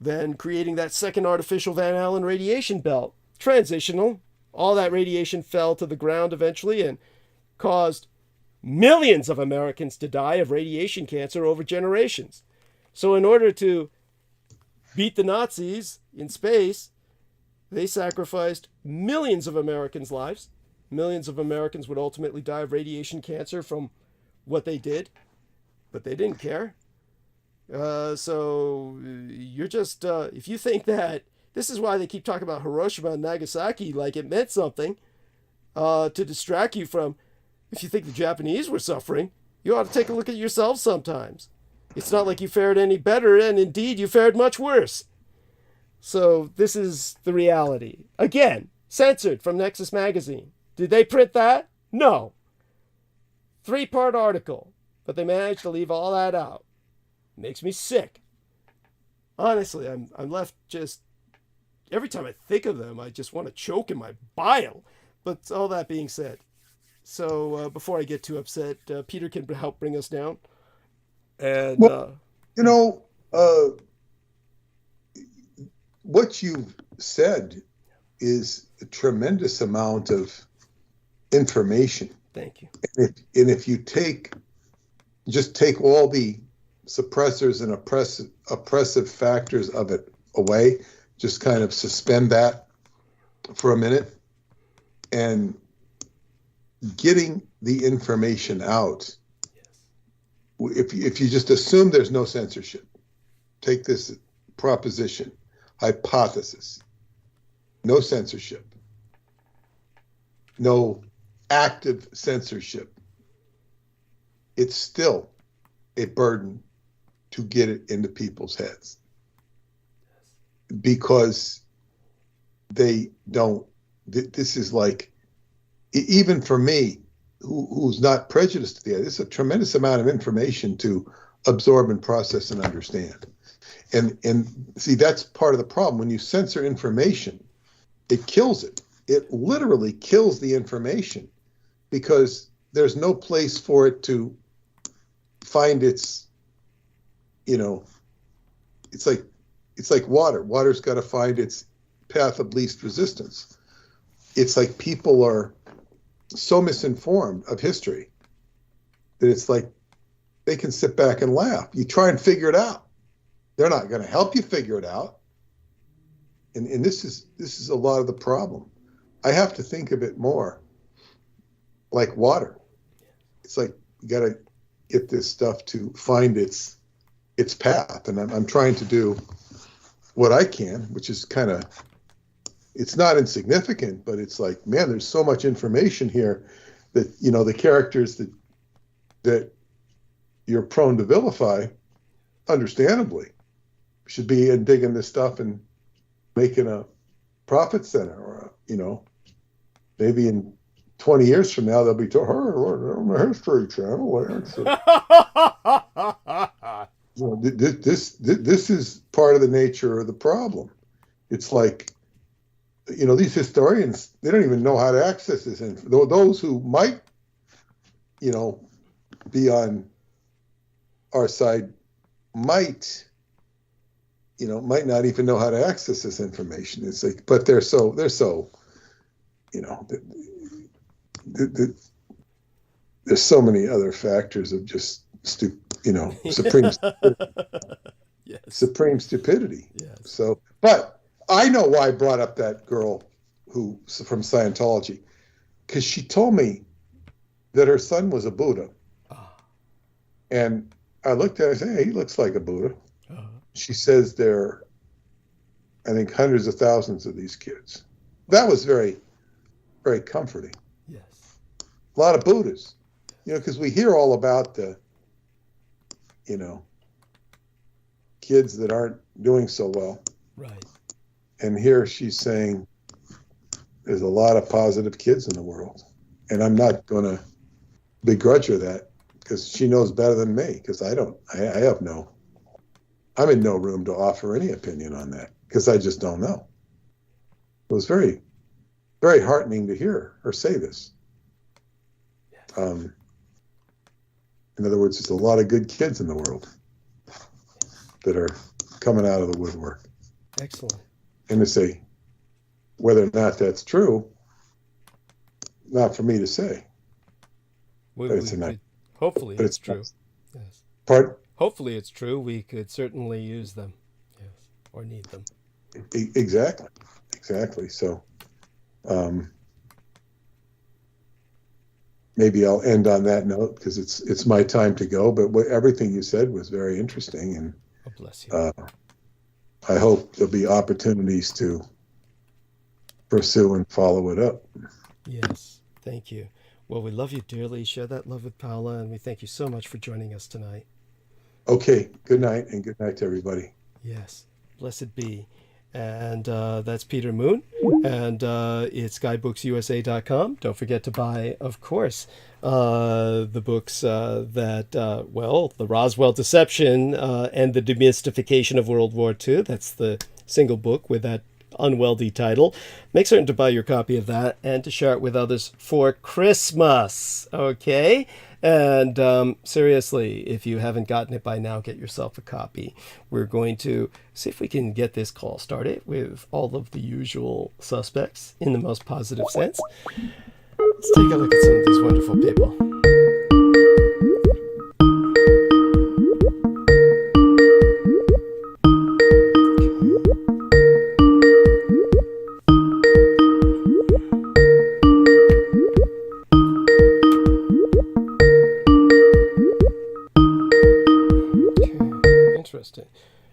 then creating that second artificial Van Allen radiation belt. Transitional. All that radiation fell to the ground eventually and caused millions of Americans to die of radiation cancer over generations. So in order to beat the Nazis in space, they sacrificed millions of Americans' lives. Millions of Americans would ultimately die of radiation cancer from what they did, but they didn't care. So you're just, if you think that, this is why they keep talking about Hiroshima and Nagasaki like it meant something, to distract you from, if you think the Japanese were suffering, you ought to take a look at yourselves sometimes. It's not like you fared any better, and indeed you fared much worse. So this is the reality. Again, censored from Nexus Magazine. Did they print that? No. 3-part article, but they managed to leave all that out. Makes me sick. Honestly, I'm left just, every time I think of them, I just want to choke in my bile. But all that being said, so before I get too upset, Peter can help bring us down. And Well, you know, what you said is a tremendous amount of information. thank you. And if you just take all the suppressors and oppressive factors of it away, just kind of suspend that for a minute, and getting the information out. If you just assume there's no censorship, take this proposition, hypothesis, no censorship, no active censorship, it's still a burden to get it into people's heads, because they don't. This is like, even for me, who's not prejudiced to the idea, this is a tremendous amount of information to absorb and process and understand. And see, that's part of the problem. When you censor information, it kills it. It literally kills the information, because there's no place for it to find its, it's like water. Water's got to find its path of least resistance. It's like people are so misinformed of history that it's like they can sit back and laugh. You try and figure it out, they're not going to help you figure it out. And this is a lot of the problem. I have to think of it more like water. It's like you got to get this stuff to find its path, and I'm trying to do what I can, which is kind of, it's not insignificant, but it's like, man, there's so much information here that, the characters that you're prone to vilify, understandably, should be digging this stuff and making a profit center, or maybe in 20 years from now they'll be told, on the History Channel. This is part of the nature of the problem. It's like, these historians, they don't even know how to access this info. Those who might, be on our side might not even know how to access this information. It's like, but they're so, there's so many other factors of just supreme Yes. supreme stupidity. Yes. So, but I know why I brought up that girl from Scientology, because she told me that her son was a Buddha. And I looked at her and said, hey, he looks like a Buddha. She says there are, I think, hundreds of thousands of these kids. That was very, very comforting. Yes. A lot of Buddhas, because we hear all about the, kids that aren't doing so well. Right. And here she's saying there's a lot of positive kids in the world. And I'm not going to begrudge her that, because she knows better than me, because I'm in no room to offer any opinion on that, because I just don't know. It was very, very heartening to hear her say this. In other words, there's a lot of good kids in the world that are coming out of the woodwork. Excellent. And to say whether or not that's true, not for me to say. Hopefully it's true. Yes. Pardon? Hopefully it's true. We could certainly use them. Yes. Or need them. Exactly. So maybe I'll end on that note, because it's my time to go. But everything you said was very interesting, and Oh, bless you. I hope there'll be opportunities to pursue and follow it up. Yes. Thank you. Well, we love you dearly. Share that love with Paula, and we thank you so much for joining us tonight. Okay. Good night, and good night to everybody. Yes. Blessed be. And that's Peter Moon, and it's guidebooksusa.com. Don't forget to buy, of course, the books the Roswell Deception and the Demystification of World War II. That's the single book with that unwieldy title. Make certain to buy your copy of that and to share it with others for Christmas. Okay? And seriously, if you haven't gotten it by now, get yourself a copy. We're going to see if we can get this call started with all of the usual suspects in the most positive sense. Let's take a look at some of these wonderful people. Interesting.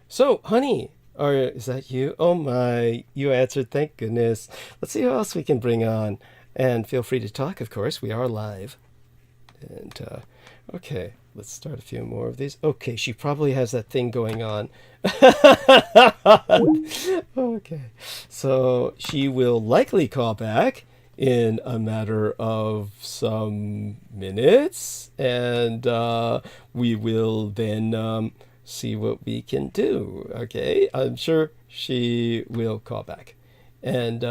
So, honey, is that you? Oh my, you answered, thank goodness. Let's see who else we can bring on. And feel free to talk, of course. We are live. And, okay, let's start a few more of these. Okay, she probably has that thing going on. Okay, so she will likely call back in a matter of some minutes. And we will then see what we can do. Okay, I'm sure she will call back. And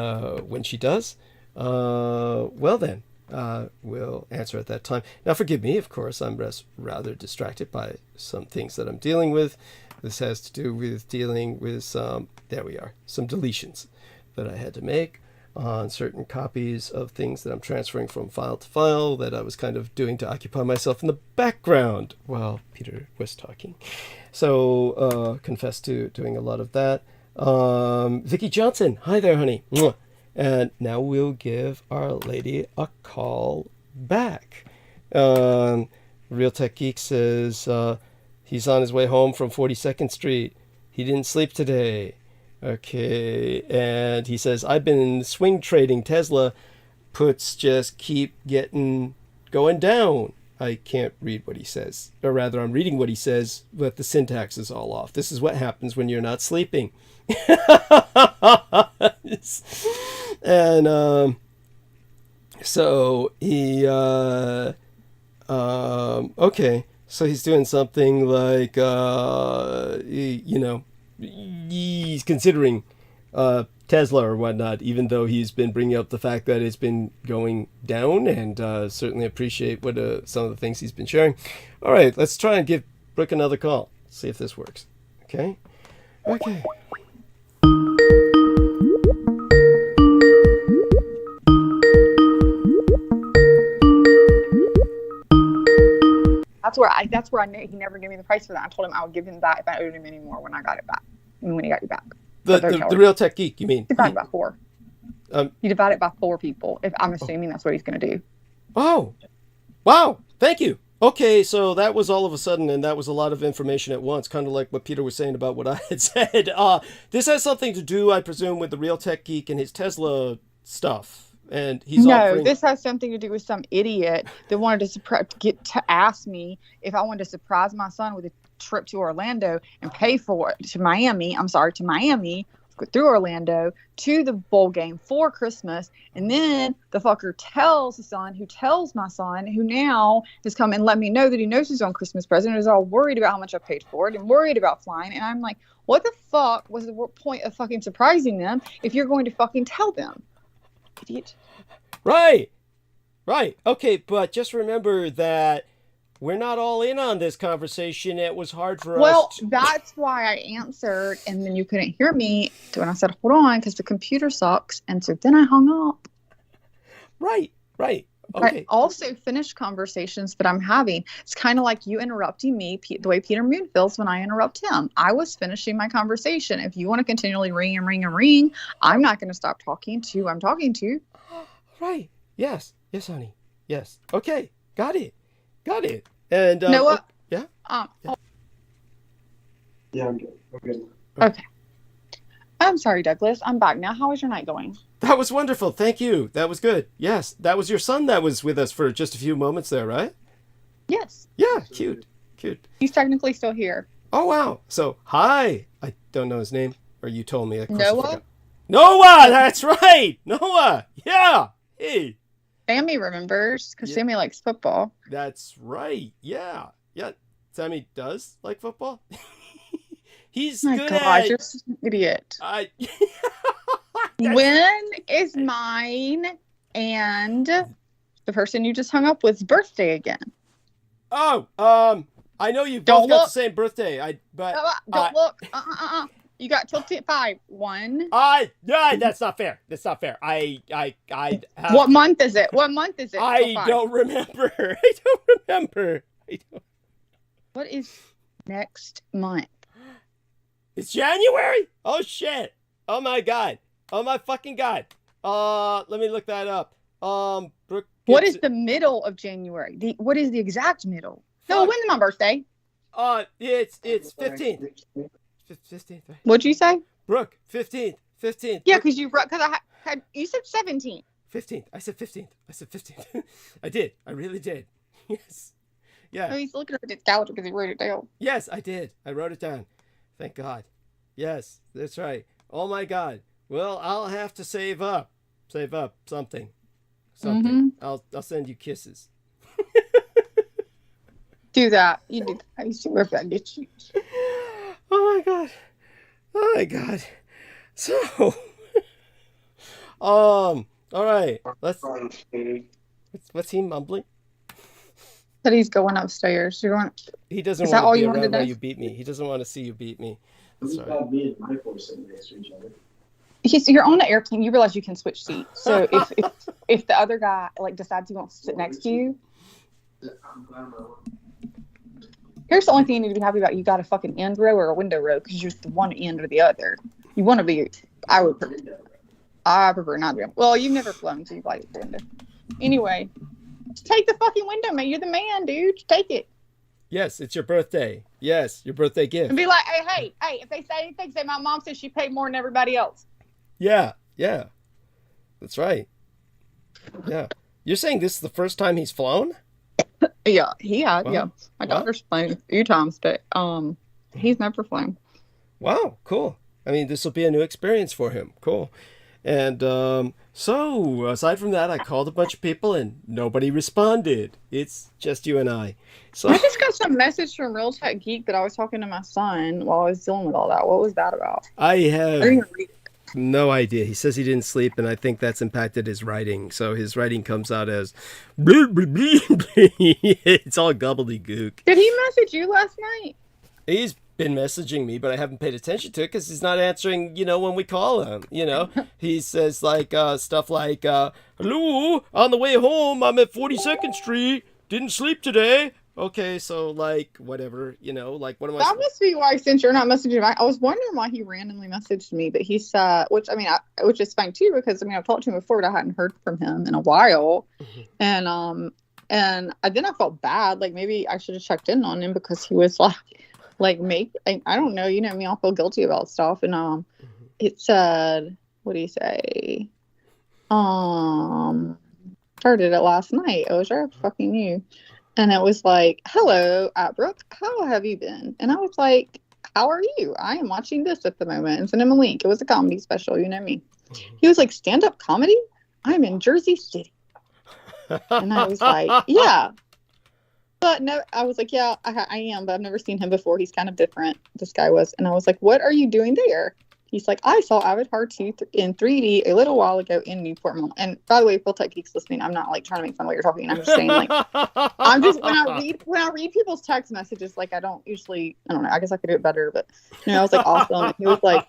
when she does, well then, we'll answer at that time. Now forgive me, of course, I'm rather distracted by some things that I'm dealing with. This has to do with dealing with some deletions that I had to make on certain copies of things that I'm transferring from file to file that I was kind of doing to occupy myself in the background while Peter was talking. So confess to doing a lot of that. Vicki Johnson, hi there, honey. Mwah. And now we'll give our lady a call back. Real Tech Geek says he's on his way home from 42nd Street. He didn't sleep today. Okay, and he says, I've been swing trading Tesla. Puts just keep going down. I can't read what he says. Or rather, I'm reading what he says, but the syntax is all off. This is what happens when you're not sleeping. And so he okay, so he's doing something like he's considering Tesla or whatnot, even though he's been bringing up the fact that it's been going down, and certainly appreciate what some of the things he's been sharing. All right, let's try and give Brooke another call. See if this works. Okay. That's where I knew he never gave me the price for that. I told him I would give him that if I owed him any more when I got it back. When he got you back. The Real Tech Geek, you mean? Divide it by 4. You divide it by 4 people. If I'm assuming that's what he's going to do. Oh, wow! Thank you. Okay, so that was all of a sudden, and that was a lot of information at once, kind of like what Peter was saying about what I had said. This has something to do, I presume, with the Real Tech Geek and his Tesla stuff. And he's this has something to do with some idiot that wanted to ask me if I wanted to surprise my son with a trip to Orlando and pay for it to Miami through Orlando to the bowl game for Christmas. And then the fucker tells the son, who tells my son, who now has come and let me know that he knows his own Christmas present, and is all worried about how much I paid for it and worried about flying. And I'm like, what the fuck was the point of fucking surprising them if you're going to fucking tell them? Idiot. Right. Okay, but just remember that we're not all in on this conversation. It was hard for us. Well, that's why I answered, and then you couldn't hear me when I said, hold on, because the computer sucks. And so then I hung up. Right. Okay. I also finish conversations that I'm having. It's kind of like you interrupting me the way Peter Moon feels when I interrupt him. I was finishing my conversation. If you want to continually ring, I'm not going to stop talking to who I'm talking to. Right. Yes, honey. Yes. Okay. Got it. And Noah? Yeah? Yeah, I'm good. Okay. I'm sorry, Douglas. I'm back now. How is your night going? That was wonderful. Thank you. That was good. Yes. That was your son that was with us for just a few moments there, right? Yes. Yeah. Cute. He's technically still here. Oh, wow. So, hi. I don't know his name, or you told me. Noah? Noah! That's right! Noah! Yeah! Hey! Sammy remembers, because Sammy likes football. That's right. Yeah. Sammy does like football. He's good at... You're such an idiot. When is mine and the person you just hung up with's birthday again? Oh, I know you Don't both got look. the same birthday. Don't look. You got till 5. 1. Yeah, that's not fair. That's not fair. I have What month is it? What month is it? Till I 5. don't remember. I don't remember. What is next month? It's January? Oh shit. Oh my god. Oh my fucking god. Let me look that up. Brooke, What is the middle of January? What is the exact middle? No, Fuck. when's my birthday? It's 15th. 15th. Right? What'd you say? Brooke, 15th. Yeah, because I had you said 17th. 15th. I said 15th. I did. I really did. Yes. Yeah. Oh, he's looking at his calendar because he wrote it down. Yes, I did. I wrote it down. Thank God. Yes, that's right. Oh my God. Well, I'll have to save up something. Mm-hmm. I'll send you kisses. Do that. You do that. I used to rip that get you. Oh my God. So, all right. What's he mumbling? That he's going upstairs. You're going. He doesn't Is that want all to be you wanted around to while know? you beat me. He doesn't want to see you beat me. That's right. You're on the airplane. You realize you can switch seats. So if the other guy decides he wants to sit next to you, here's the only thing you need to be happy about. You got a fucking end row or a window row because you're the one end or the other. You want to be. I prefer not to be. Well, you've never flown, so you like the window. Anyway, just take the fucking window, man. You're the man, dude. Just take it. Yes, it's your birthday. Yes, your birthday gift. And be like, hey, if they say anything, say my mom says she paid more than everybody else. Yeah. That's right. Yeah. You're saying this is the first time he's flown? Yeah, he had. Wow. Yeah, my daughter's flown a few times, but he's never flown. Wow, cool. I mean, this will be a new experience for him. Cool. And so, aside from that, I called a bunch of people and nobody responded. It's just you and I. So I just got some message from Real Tech Geek that I was talking to my son while I was dealing with all that. What was that about? I I didn't have even read it. no idea. He says he didn't sleep, and I think that's impacted his writing. So his writing comes out as it's all gobbledygook. Did he message you last night? He's been messaging me, but I haven't paid attention to it because he's not answering, when we call him, He says stuff like, hello, on the way home, I'm at 42nd Street, didn't sleep today. Okay, so whatever, what am I... That must be why, since you're not messaging back. I was wondering why he randomly messaged me, but he said, which is fine too, because I've talked to him before, but I hadn't heard from him in a while. Mm-hmm. And then I felt bad, maybe I should have checked in on him because he was maybe, I don't know, me, I'll feel guilty about stuff. And it said, what do you say? Started it last night. I was sure fucking you. And it was hello, Brooke, how have you been? And I was like, how are you? I am watching this at the moment. And sent him a link. It was a comedy special, you know me. He was like, stand-up comedy? I'm in Jersey City. And I was like, yeah. But no, I was like, yeah, I am, but I've never seen him before. He's kind of different, this guy was. And I was like, what are you doing there? He's like, I saw Avatar 2 in 3D a little while ago in Newport Mall. And by the way, Full Tech Geeks listening, I'm not trying to make fun of what you're talking. I'm just saying when I read people's text messages, I don't know, I guess I could do it better, but I was like, awesome. And he was like,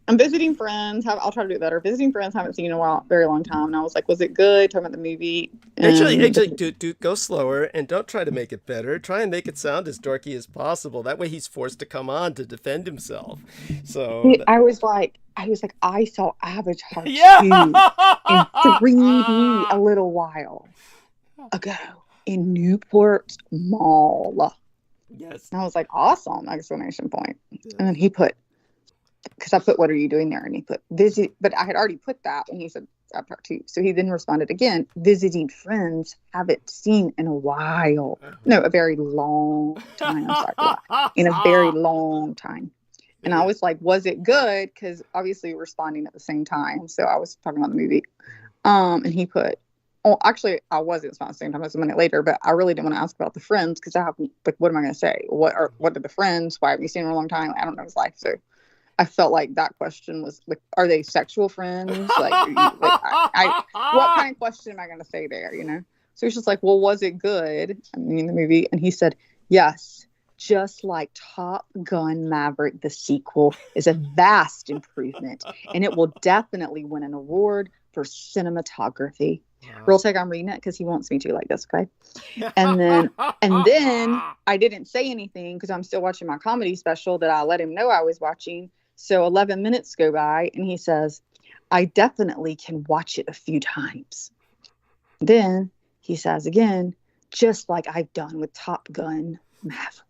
I'm visiting friends. I'll try to do it better. Visiting friends, haven't seen in a very long time. And I was like, was it good? Talking about the movie. Actually, dude, go slower and don't try to make it better. Try and make it sound as dorky as possible. That way he's forced to come on to defend himself. So I was like, I saw Avatar 2 yeah! in 3D a little while ago in Newport Mall. Yes. And I was like, awesome! Exclamation point. Yes. And then he put, because I put, what are you doing there? And he put, visit, but I had already put that when he said Avatar 2. So he then responded again, visiting friends, haven't seen in a while. No, a very long time. I'm sorry, in a very long time. And I was like, was it good? Because obviously we're responding at the same time. So I was talking about the movie. And he put, actually, I wasn't responding at the same time. It was a minute later, but I really didn't want to ask about the friends because I have, what am I going to say? What did the friends? Why haven't you seen them in a long time? I don't know his life. So I felt like that question was like, are they sexual friends? Like, what kind of question am I going to say there? You know? So he's just like, well, was it good? I mean, the movie. And he said, yes, just like Top Gun Maverick, the sequel is a vast improvement, and it will definitely win an award for cinematography. Wow. Real Tech, I'm reading it because he wants me to, like this, okay? And then I didn't say anything because I'm still watching my comedy special that I let him know I was watching. So 11 minutes go by, and he says, I definitely can watch it a few times. Then he says again, just like I've done with Top Gun Maverick.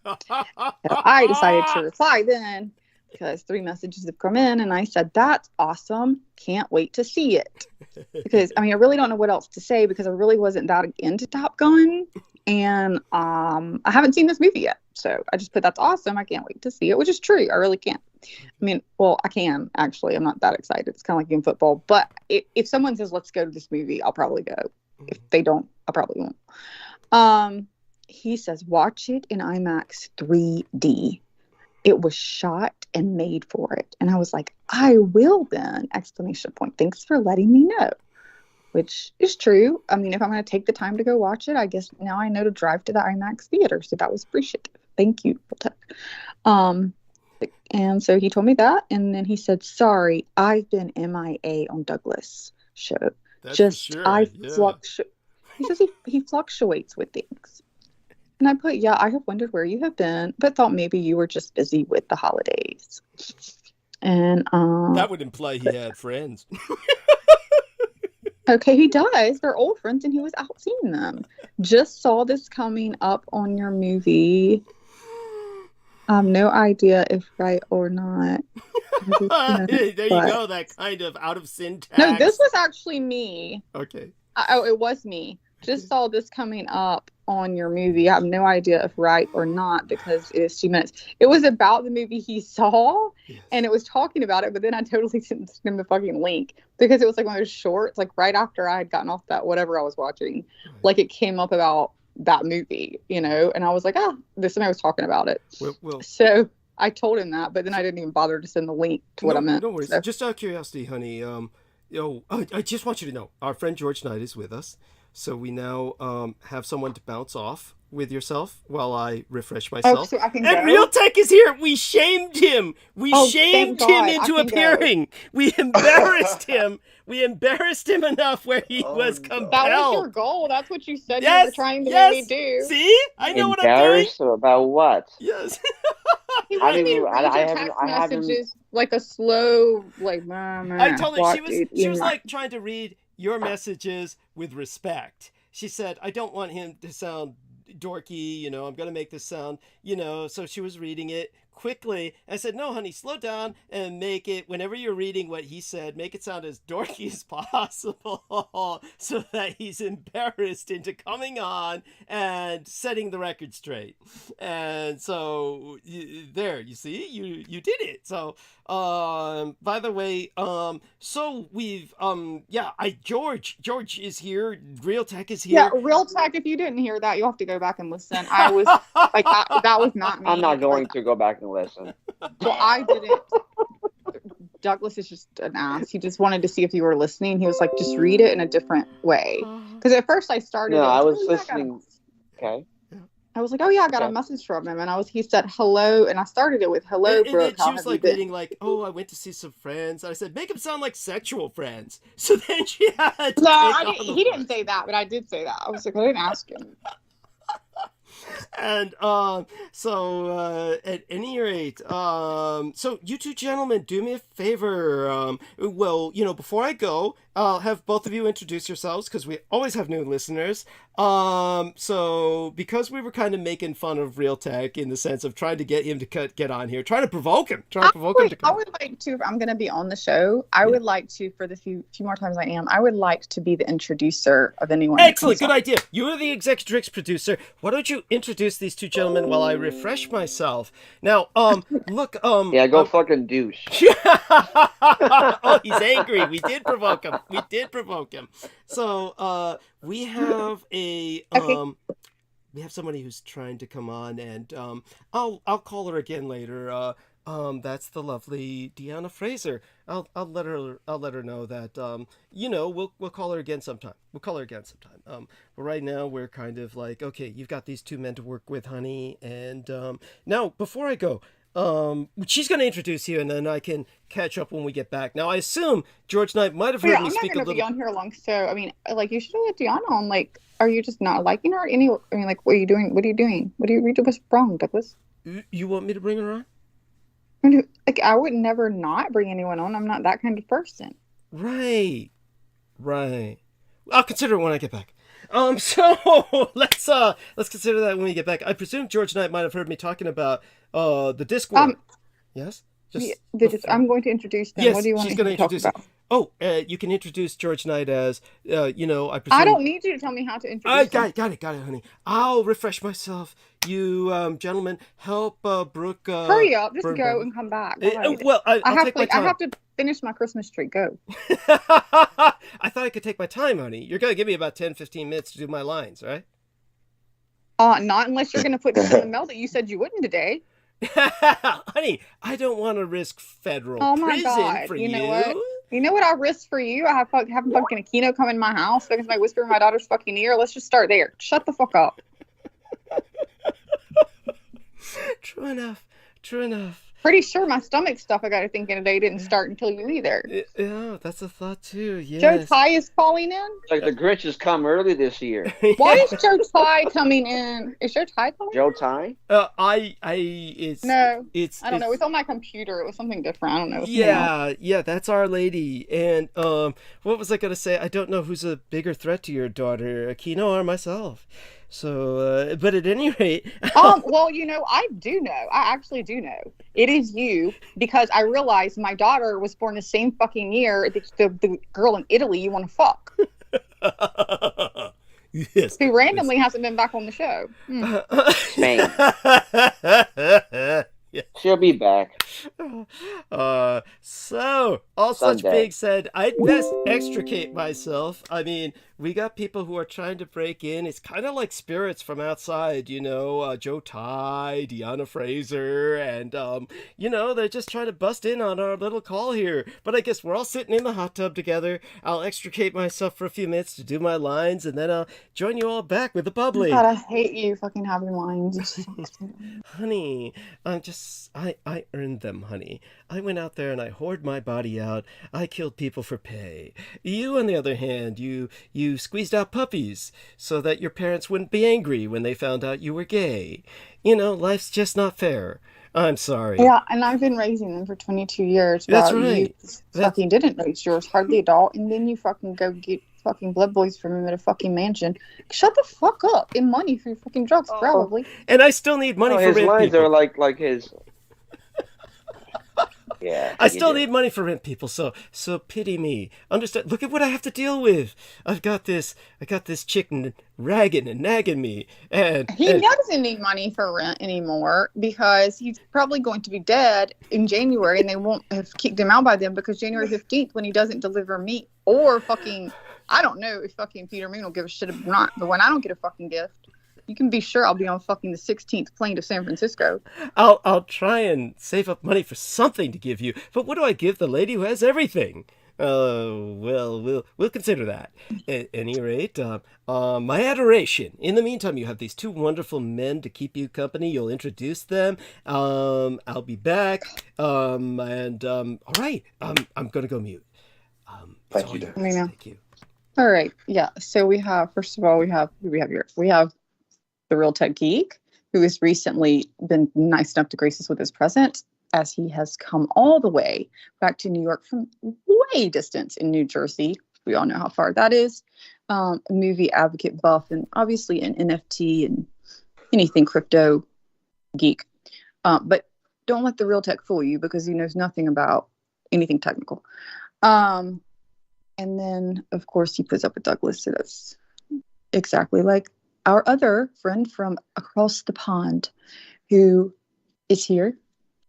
So I decided to reply then because 3 messages have come in, and I said, that's awesome. Can't wait to see it. Because, I mean, I really don't know what else to say because I really wasn't that into Top Gun. And I haven't seen this movie yet. So I just put, that's awesome. I can't wait to see it, which is true. I really can't. I mean, well, I can, actually. I'm not that excited. It's kind of like in football. But if someone says, let's go to this movie, I'll probably go. If they don't, I probably won't. He says, watch it in IMAX 3D. It was shot and made for it. And I was like, I will then! Exclamation point. Thanks for letting me know. Which is true. I mean, if I'm going to take the time to go watch it, I guess now I know to drive to the IMAX theater. So that was appreciative. Thank you, Tech. And so he told me that. And then he said, sorry, I've been MIA on Douglas' show. That's Just, for sure. He says he fluctuates with things. And I put, yeah, I have wondered where you have been, but thought maybe you were just busy with the holidays. And that would imply he had friends. Okay, he does. They're old friends, and he was out seeing them. Just saw this coming up on your movie. I have no idea if right or not. There you go. That kind of out of syntax. No, this was actually me. Okay. It was me. Just saw this coming up on your movie. I have no idea if right or not because it is 2 minutes. It was about the movie he saw, yes. And it was talking about it, but then I totally didn't send him the fucking link because it was like one of those shorts, like right after I had gotten off that whatever I was watching. Right. Like it came up about that movie, you know, and I was like, somebody was talking about it. Well, so I told him that, but then I didn't even bother to send the link to what I meant. No worries. So. Just out of curiosity, honey, I just want you to know, our friend George Knight is with us. So we now have someone to bounce off with yourself while I refresh myself. Oh, so I can and go? Real Tech is here. We shamed him. We shamed him into appearing. Go. We embarrassed him. We embarrassed him enough where he was compelled. That was your goal. That's what you said you were trying to make me do. See? I know what I'm doing. Embarrassed about what? Yes. He wanted me to read your text messages like a slow, like, I told her she was like trying to read your messages with respect. She said, I don't want him to sound dorky, you know, I'm going to make this sound, you know, so she was reading it quickly. I said, no, honey, slow down and make it, whenever you're reading what he said, make it sound as dorky as possible so that he's embarrassed into coming on and setting the record straight. And so there, you see, you did it. So, by the way, so we've, George is here. Real Tech is here. Yeah, Real Tech, if you didn't hear that, you'll have to go back and listen. I was like, that was not me. I'm not going to go back and listen. Well, I didn't. Douglas is just an ass. He just wanted to see if you were listening. He was like, just read it in a different way. Because at first I started. No, I was listening. Okay. I was like, oh yeah, I got a message from him, and he said hello, and I started it with hello, Brooke. She was like reading like, oh, I went to see some friends. I said, make them sound like sexual friends. So then she had to he didn't say that, but I did say that. I was like, I didn't ask him. And so at any rate, so you two gentlemen, do me a favor. Well, you know, before I go, I'll have both of you introduce yourselves because we always have new listeners. So because we were kind of making fun of Real Tech in the sense of trying to get him to get on here, trying to provoke him to come. I would like to, if I'm going to be on the show, I would like to, for the few more times I am, I would like to be the introducer of anyone. Excellent, good idea. You're the Executrix producer. Why don't you introduce these two gentlemen while I refresh myself? Now, look, yeah, go fucking douche. Oh, he's angry. We did provoke him. So, we have we have somebody who's trying to come on, and I'll call her again later. That's the lovely Deanna Fraser. I'll let her know that you know, we'll call her again sometime. But right now we're kind of like, okay, you've got these two men to work with, honey, and now before I go, she's going to introduce you, and then I can catch up when we get back. Now I assume George Knight might have heard Yeah, me I'm not speak a going to be little. on here long, so I mean, like, you should have let Deanna on. Like, are you just not liking her? I mean, like, what are you doing? What are you doing? What's wrong, Douglas? You want me to bring her on? Like, I would never not bring anyone on. I'm not that kind of person. Right. I'll consider it when I get back. So let's consider that when we get back. I presume George Knight might have heard me talking about the Discord. Yes. I'm going to introduce them. Yes, What do you want she's to going to talk introduce. about? Oh, you can introduce George Knight as, you know, I presume. I don't need you to tell me how to introduce I them. got it, honey. I'll refresh myself. You, gentlemen, help Brooke. Hurry up, just burn go burn. and come back. Well, I'll take my time. I have to finish my Christmas tree. Go. I thought I could take my time, honey. You're going to give me about 10, 15 minutes to do my lines, right? Not unless you're going to put this in the mail that you said you wouldn't today. Honey, I don't want to risk federal prison for you. You know what? You know what I risk for you? I have fucking Aquino come in my house because somebody whisper in my daughter's fucking ear. Let's just start there. Shut the fuck up. True enough. Pretty sure my stomach stuff I got to thinking today didn't start until you either. Yeah, that's a thought too. Yes. Joe Ty is calling in. Like the Grinch has come early this year. Why is Joe Ty coming in? Is Joe Ty coming? Joe Ty? No, I don't know. It's on my computer. It was something different. I don't know. Yeah, that's Our Lady. And what was I gonna say? I don't know who's a bigger threat to your daughter, Aquino or myself. So, but at any rate, well, you know, I do know. I actually do know. It is you, because I realized my daughter was born the same fucking year the girl in Italy you want to fuck. Yes. Who randomly hasn't been back on the show. Spain. Yeah. She'll be back. So, all such Sunday. being said, I'd best extricate myself. I mean, we got people who are trying to break in. It's kind of like spirits from outside, you know, Joe Ty, Deanna Fraser, and, you know, they're just trying to bust in on our little call here. But I guess we're all sitting in the hot tub together. I'll extricate myself for a few minutes to do my lines, and then I'll join you all back with the bubbly. God, I hate you fucking having lines. Honey, I earned them, honey. I went out there and I hoard my body out. I killed people for pay. You, on the other hand, you squeezed out puppies so that your parents wouldn't be angry when they found out you were gay. You know, life's just not fair. I'm sorry. Yeah, and I've been raising them for 22 years. That's while right. You fucking didn't raise yours, hardly at all, and then you fucking go get fucking blood boys from him at a fucking mansion. Shut the fuck up. And money for your fucking drugs, probably. And I still need money for his rent lines people. are like his. Yeah. I still need money for rent people, so pity me. Understand? Look at what I have to deal with. I got this chick ragging and nagging me, and He doesn't need money for rent anymore because he's probably going to be dead in January, and they won't have kicked him out by then because January 15th, when he doesn't deliver meat or fucking, I don't know if fucking Peter Moon will give a shit or not, but when I don't get a fucking gift, you can be sure I'll be on fucking the 16th plane to San Francisco. I'll try and save up money for something to give you. But what do I give the lady who has everything? Well, we'll consider that. At any rate, my adoration. In the meantime, you have these two wonderful men to keep you company. You'll introduce them. I'll be back. All right. I'm gonna go mute. Thank you, Dennis. Thank you. All right. Yeah. So we have, first of all, we have the Real Tech Geek, who has recently been nice enough to grace us with his presence, as he has come all the way back to New York from way distance in New Jersey. We all know how far that is. A movie advocate, buff, and obviously an NFT and anything crypto geek. But don't let the Real Tech fool you, because he knows nothing about anything technical. And then, of course, he puts up with Douglas. So that's exactly like our other friend from across the pond, who is here,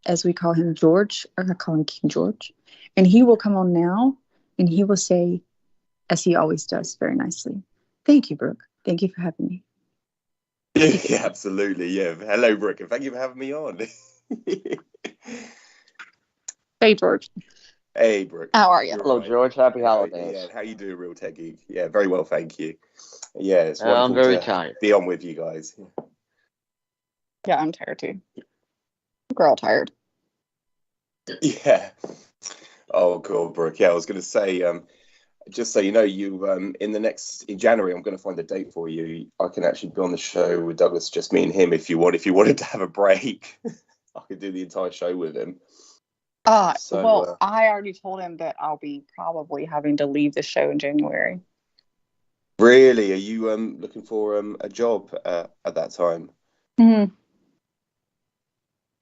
as we call him George, or I call him King George. And he will come on now, and he will say, as he always does very nicely, "Thank you, Brooke. Thank you for having me." Yeah, absolutely. Yeah. Hello, Brooke, and thank you for having me on. Hey, George. Hey, Brooke. How are you? You're Hello, right. George. Happy You're right. holidays. Yeah, how you doing, Real Tech Geek? Yeah, very well, thank you. Yeah, it's I'm wonderful very to tired. be on with you guys. Yeah, I'm tired too. We're all tired. Yeah. Oh, cool, Brooke. Yeah, I was going to say, just so you know, in January, I'm going to find a date for you. I can actually be on the show with Douglas, just me and him, if you want. If you wanted to have a break, I could do the entire show with him. So, I already told him that I'll be probably having to leave the show in January. really, are you looking for a job at that time? Mm-hmm.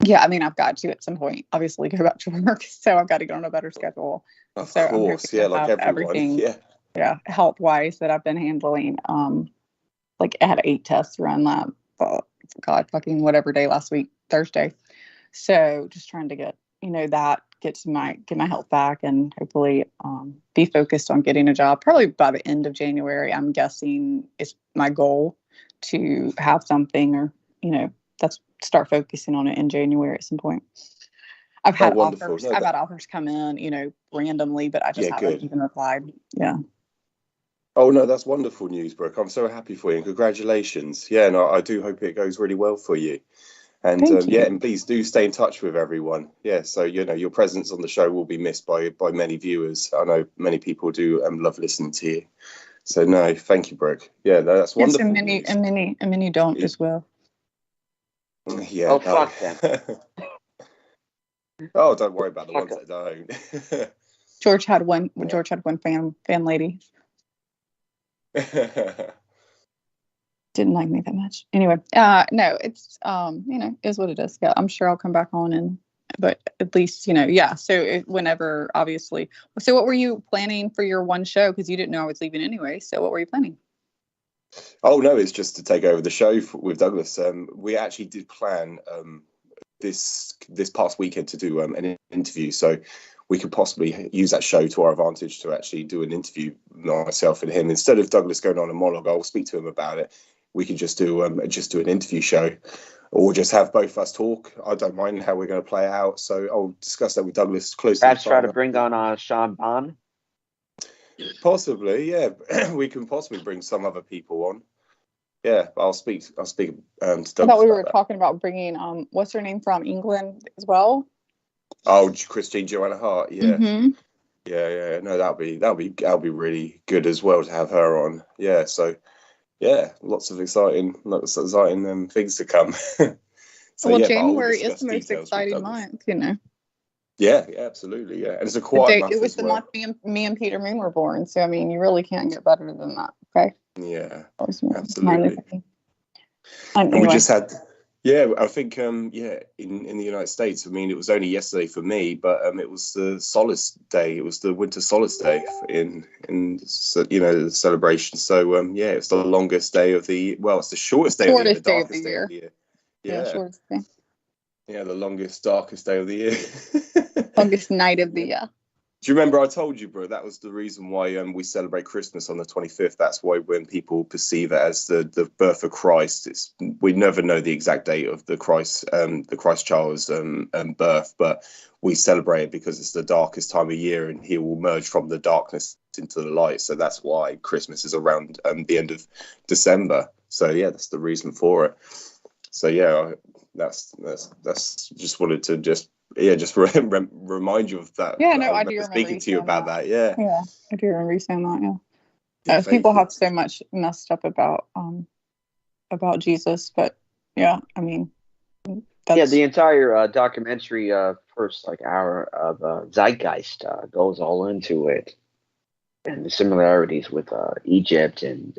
Yeah, I mean, I've got to at some point, obviously, go back to work, so I've got to get on a better schedule. Of So course, I'm yeah, hoping to like have everyone. everything, Yeah. health-wise that I've been handling. Like I had 8 tests run that, God, fucking whatever day last week, Thursday. So just trying to get my health back and hopefully be focused on getting a job. Probably by the end of January, I'm guessing is my goal to have something, or that's start focusing on it in January at some point. I've had wonderful. offers. No, I've had offers come in, randomly, but I just haven't even replied. Yeah. Oh no, that's wonderful news, Brooke. I'm so happy for you and congratulations. Yeah, no, I do hope it goes really well for you. And Thank you. and please do stay in touch with everyone. Yeah, so your presence on the show will be missed by many viewers. I know many people do love listening to you. So no, thank you, Brooke. Yeah, that's wonderful. Yes, and many don't as well. Yeah. Oh, fuck them. Oh, don't worry about the ones that don't. George had one fan lady. Didn't like me that much. Anyway, no, it's is what it is. Yeah, I'm sure I'll come back on, but at least yeah. So whenever, obviously. So what were you planning for your one show? Because you didn't know I was leaving anyway. So what were you planning? Oh no, it's just to take over the show with Douglas. We actually did plan this past weekend to do an interview, so we could possibly use that show to our advantage to actually do an interview, myself and him. Instead of Douglas going on a monologue, I'll speak to him about it. We could just do an interview show, or just have both of us talk. I don't mind how we're going to play it out. So I'll discuss that with Douglas close. Perhaps try to bring on Sean Bond. Possibly, yeah. We can possibly bring some other people on. Yeah, I'll speak to Douglas. I thought we were talking about bringing what's her name from England as well. Oh, Christine Joanna Hart. Yeah. Mm-hmm. Yeah. No, that'll be really good as well to have her on. Yeah. So, yeah, lots of exciting things to come. So, well, yeah, January is the most exciting month, Yeah, absolutely. Yeah, and it's a quiet month. It was the month me and Peter Moon were born, so I mean, you really can't get better than that. Okay. Yeah, absolutely. And we just had. Yeah, I think in the United States, I mean, it was only yesterday for me, but it was the Solace Day. It was the Winter Solace Day in the celebration. So it's the longest day of the it's the shortest day of the year, the darkest day of the year. Yeah, shortest day. Yeah, the longest, darkest day of the year. Longest night of the year. Do you remember I told you, bro, that was the reason why we celebrate Christmas on the 25th. That's why when people perceive it as the birth of Christ, we never know the exact date of the Christ child's birth, but we celebrate it because it's the darkest time of year and he will emerge from the darkness into the light. So that's why Christmas is around the end of December. So yeah, that's the reason for it. So yeah, that's just wanted to just remind you of that. Yeah, no, I do remember speaking to you about that. Yeah, I do remember you saying that. Yeah, people have so much messed up about Jesus, but yeah, I mean, the entire documentary, first hour of Zeitgeist goes all into it, and the similarities with Egypt and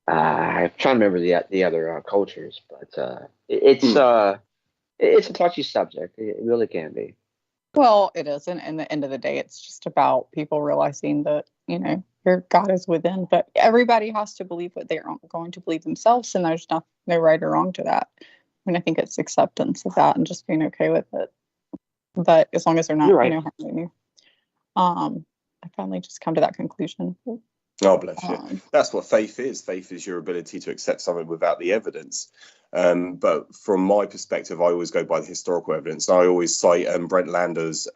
I'm trying to remember the other cultures, but it's a touchy subject. It really can be. Well, it is, and at the end of the day, it's just about people realizing that your God is within. But everybody has to believe what they're going to believe themselves, and there's no right or wrong to that. I mean, I think it's acceptance of that and just being okay with it. But as long as they're not, harming you. I finally just come to that conclusion. Oh, bless you. That's what faith is. Faith is your ability to accept something without the evidence. But from my perspective, I always go by the historical evidence. I always cite Brent Lander's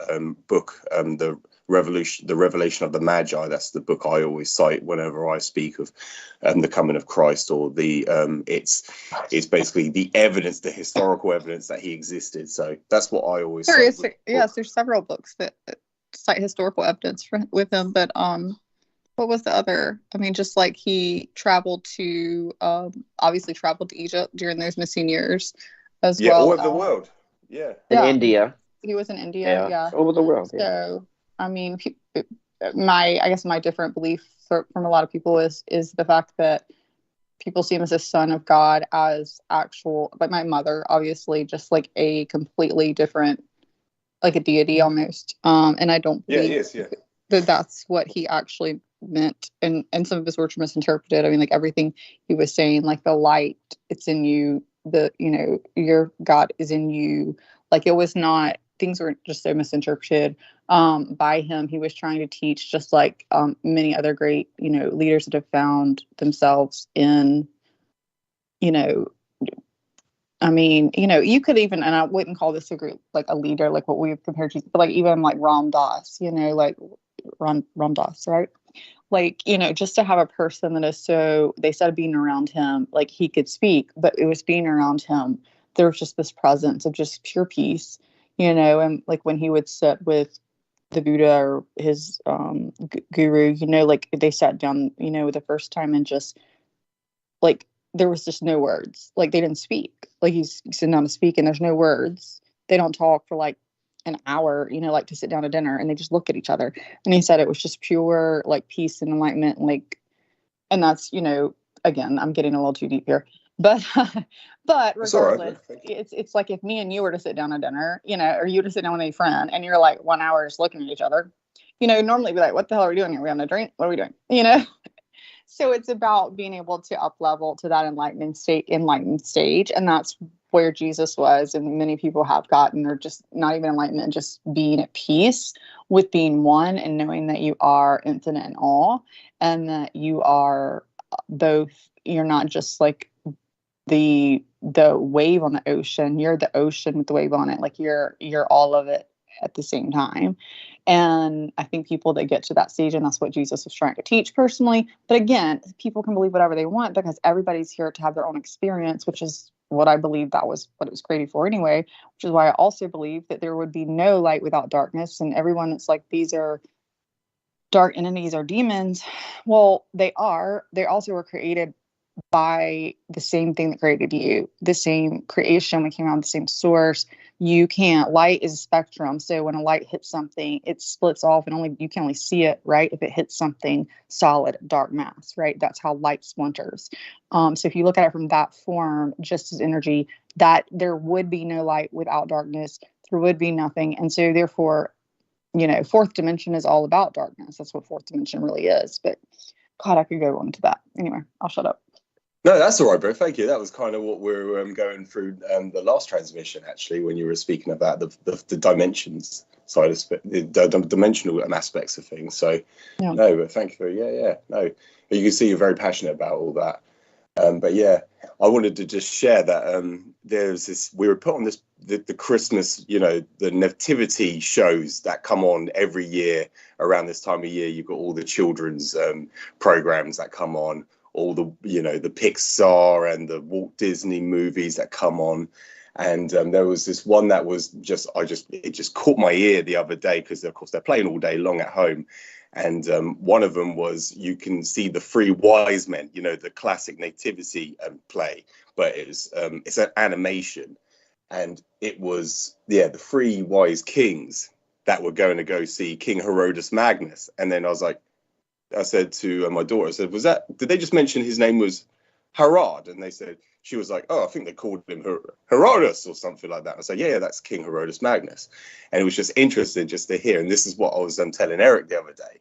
book, the Revelation of the Magi. That's the book I always cite whenever I speak of the coming of Christ, or the it's basically the evidence, the historical evidence that he existed. So that's what I always cite. Yes, there's several books that cite historical evidence with him, but what was the other? I mean, just like he traveled to, obviously traveled to Egypt during those missing years as well. Yeah, all over the world. Yeah. In India. He was in India, yeah. All over the world, yeah. So, I mean, I guess my different belief from a lot of people is the fact that people see him as a son of God, as actual, like my mother, obviously, just like a completely different, like a deity almost. And I don't believe that that's what he actually meant, and some of his words were misinterpreted. I mean, like everything he was saying, like the light, it's in you, your God is in you. Like it was not, things were just so misinterpreted by him. He was trying to teach, just like many other great leaders that have found themselves in, I mean, you could even, and I wouldn't call this a group like a leader, like what we've compared to, but like even like Ram Dass, like Ram Dass, right? Like, just to have a person that is so, they said being around him, like he could speak, but it was being around him. There was just this presence of just pure peace, and like when he would sit with the Buddha or his guru, like they sat down, the first time, and just like, there was just no words. Like they didn't speak. Like he's sitting down to speak and there's no words. They don't talk for like an hour, like to sit down at dinner, and they just look at each other. And he said it was just pure like peace and enlightenment, and that's, again, I'm getting a little too deep here, but regardless, it's like if me and you were to sit down at dinner, or you to sit down with a friend, and you're like 1 hour just looking at each other, normally be like, what the hell are we doing here? We having a drink? What are we doing? So it's about being able to up level to that enlightened stage. And that's where Jesus was. And many people have gotten, or just not even enlightenment, just being at peace with being one, and knowing that you are infinite in all, and that you are both, you're not just like the wave on the ocean, you're the ocean with the wave on it. Like you're all of it at the same time. And I think people that get to that stage, and that's what Jesus was trying to teach personally. But again, people can believe whatever they want, because everybody's here to have their own experience, which is what I believe that was what it was created for anyway, which is why I also believe that there would be no light without darkness. And everyone that's like, these are dark entities or demons. Well, they also were created by the same thing that created you, the same creation. We came out of the same source. Light is a spectrum. So when a light hits something, it splits off, and you can only see it, right, if it hits something solid, dark mass, right? That's how light splinters. So if you look at it from that form, just as energy, that there would be no light without darkness. There would be nothing. And so therefore, fourth dimension is all about darkness. That's what fourth dimension really is. But God, I could go on to that. Anyway, I'll shut up. No, that's all right, bro. Thank you. That was kind of what we're going through the last transmission, actually, when you were speaking about the dimensions side of the dimensional aspects of things. So, yeah. No, but thank you. No, but you can see you're very passionate about all that. But yeah, I wanted to just share that there's this. We were put on this the Christmas, the nativity shows that come on every year around this time of year. You've got all the children's programs that come on. All the the Pixar and the Walt Disney movies that come on, and there was this one that was it just caught my ear the other day, because of course they're playing all day long at home, and one of them was, you can see the three wise men, the classic nativity play, but it's an animation, and it was the three wise kings that were going to go see King Herodes Magnus, and then I said to my daughter, did they just mention his name was Herod? And she was like, oh, I think they called him Herodes or something like that. I said, yeah, that's King Herodes Magnus. And it was just interesting just to hear. And this is what I was telling Eric the other day.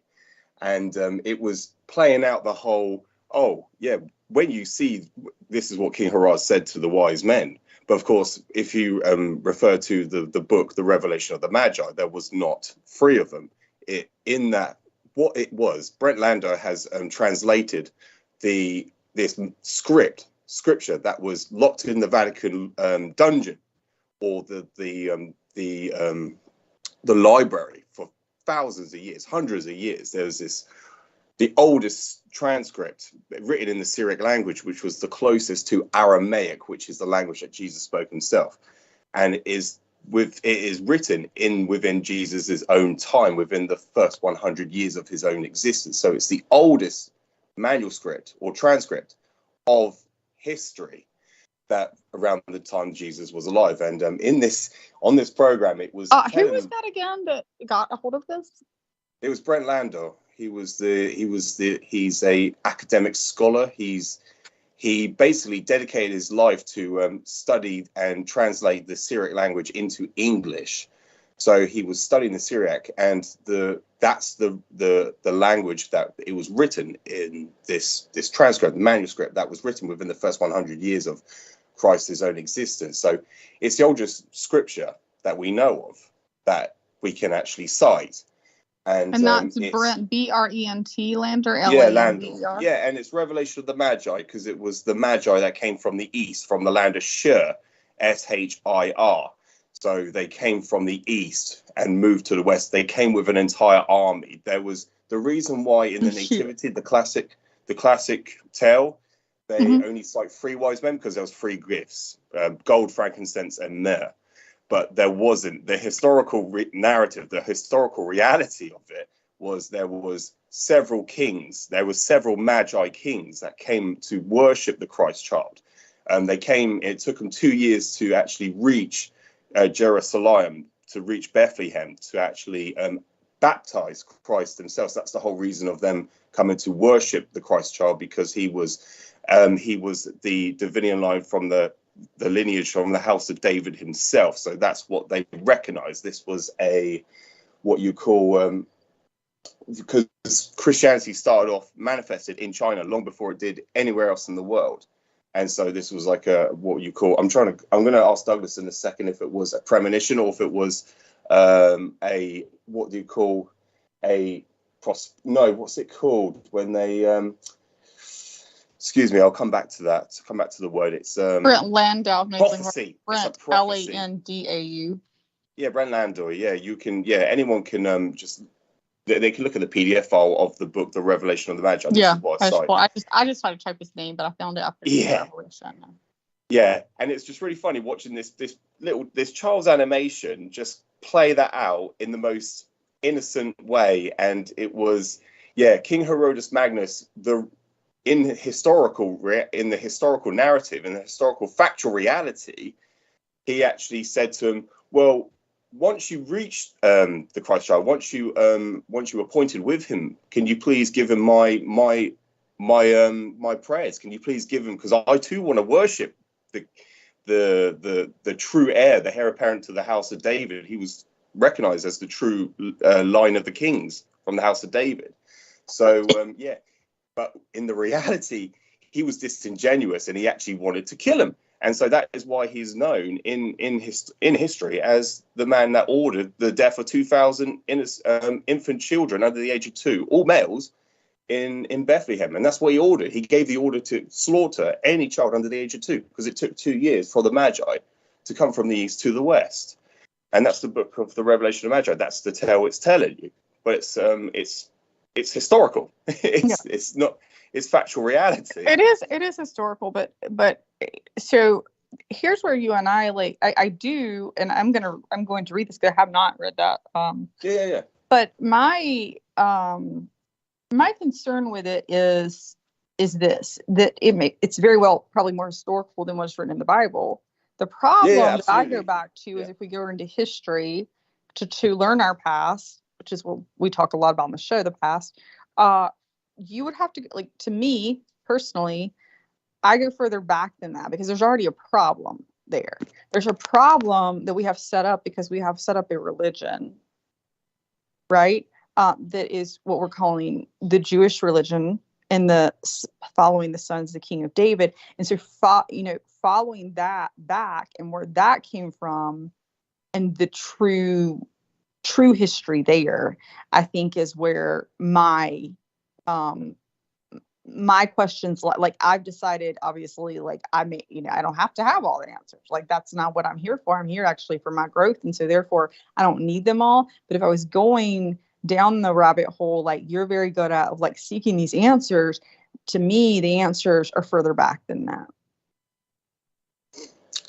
And it was playing out the whole, when you see, this is what King Herod said to the wise men. But of course, if you refer to the book, The Revelation of the Magi, there was not three of them. In that what it was, Brent Landau has translated this scripture that was locked in the Vatican dungeon, or the library, for thousands of years, hundreds of years. There was the oldest transcript written in the Syriac language, which was the closest to Aramaic, which is the language that Jesus spoke himself, and it is written within Jesus's own time, within the first 100 years of his own existence. So it's the oldest manuscript or transcript of history that around the time Jesus was alive. And on this program, it was who was that again that got a hold of this? It was Brent Landau. He's a academic scholar. He basically dedicated his life to study and translate the Syriac language into English. So he was studying the Syriac, and that's the language that it was written in, this transcript, manuscript that was written within the first 100 years of Christ's own existence. So it's the oldest scripture that we know of that we can actually cite. And that's Brent, Brent Landau, yeah, Landau. Yeah, and it's Revelation of the Magi, because it was the Magi that came from the east, from the land of Shir, Shir. So they came from the east and moved to the west. They came with an entire army. There was the reason why in the Nativity, the classic tale, they only cite 3 wise men, because there was 3 gifts: gold, frankincense, and myrrh. But there wasn't the historical narrative. The historical reality of it was there was several kings. There was several Magi kings that came to worship the Christ child. They came. It took them 2 years to actually reach Jerusalem, to reach Bethlehem, to actually baptize Christ themselves. That's the whole reason of them coming to worship the Christ child, because he was the Divinian line from the lineage from the house of David himself. So that's what they recognized. This was what you call, because Christianity started off manifested in China long before it did anywhere else in the world. And so this was like what you call, I'm going to ask Douglas in a second if it was a premonition, or if it was what do you call what's it called when they excuse me, I'll come back to that. Come back to the word. It's Brent Landau. Prophecy. Brent, Landau. Yeah, Brent Landau. Yeah, you can. Yeah, anyone can just. They can look at the PDF file of the book, The Revelation of the Magi. Yeah, I just tried to type his name, but I found it after the Revelation. Yeah, and it's just really funny watching this child's animation just play that out in the most innocent way, and it was King Herodes Magnus, in the historical narrative, in the historical factual reality, he actually said to him, well, once you reach the Christ child, once you appointed with him, can you please give him my prayers? Can you please give him, because I too want to worship the true heir, the heir apparent to the house of David. He was recognized as the true line of the kings from the house of David. So but in the reality, he was disingenuous, and he actually wanted to kill him. And so that is why he's known in history as the man that ordered the death of 2,000 infant children under the age of 2, all males, in Bethlehem. And that's what he ordered. He gave the order to slaughter any child under the age of 2, because it took 2 years for the Magi to come from the east to the west. And that's the book of the Revelation of Magi. That's the tale it's telling you. But it's historical. It's not. It's factual reality. It is historical, but so here's where you and I do, and I'm going to read this because I have not read that. Yeah. But my concern with it is this, that it's very well probably more historical than what's written in the Bible. The problem that I go back to is if we go into history to learn our past, which is what we talk a lot about on the show, the past. You would have to, like, to me personally, I go further back than that, because there's already a problem there. There's a problem that we have set up because we have set up a religion, right? That is what we're calling the Jewish religion, and following the sons of the King of David. And so, following that back and where that came from, and the true true history there, I think is where my my questions, like I've decided, obviously, like I may, I don't have to have all the answers. Like that's not what I'm here for. I'm here actually for my growth. And so therefore I don't need them all. But if I was going down the rabbit hole, like you're very good at, of like seeking these answers, to me, the answers are further back than that.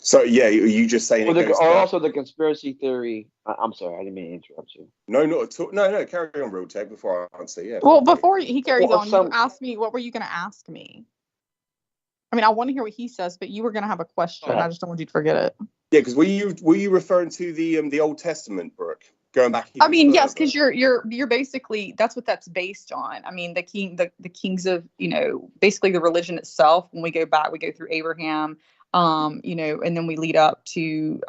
So yeah, you just saying Or, it goes or down. also the conspiracy theory. I'm sorry, I didn't mean to interrupt you. No, not at all. No, carry on, real tech, before I answer. Yeah. Well, before he carries Well, on, you asked me, what were you going to ask me? I mean, I want to hear what he says, but you were going to have a question. I just don't want you to forget it. Yeah, because were you referring to the Old Testament, Brooke? Going back. I mean, yes, because you're basically, that's what that's based on. I mean, the kings of, basically the religion itself. When we go back, we go through Abraham, and then we lead up to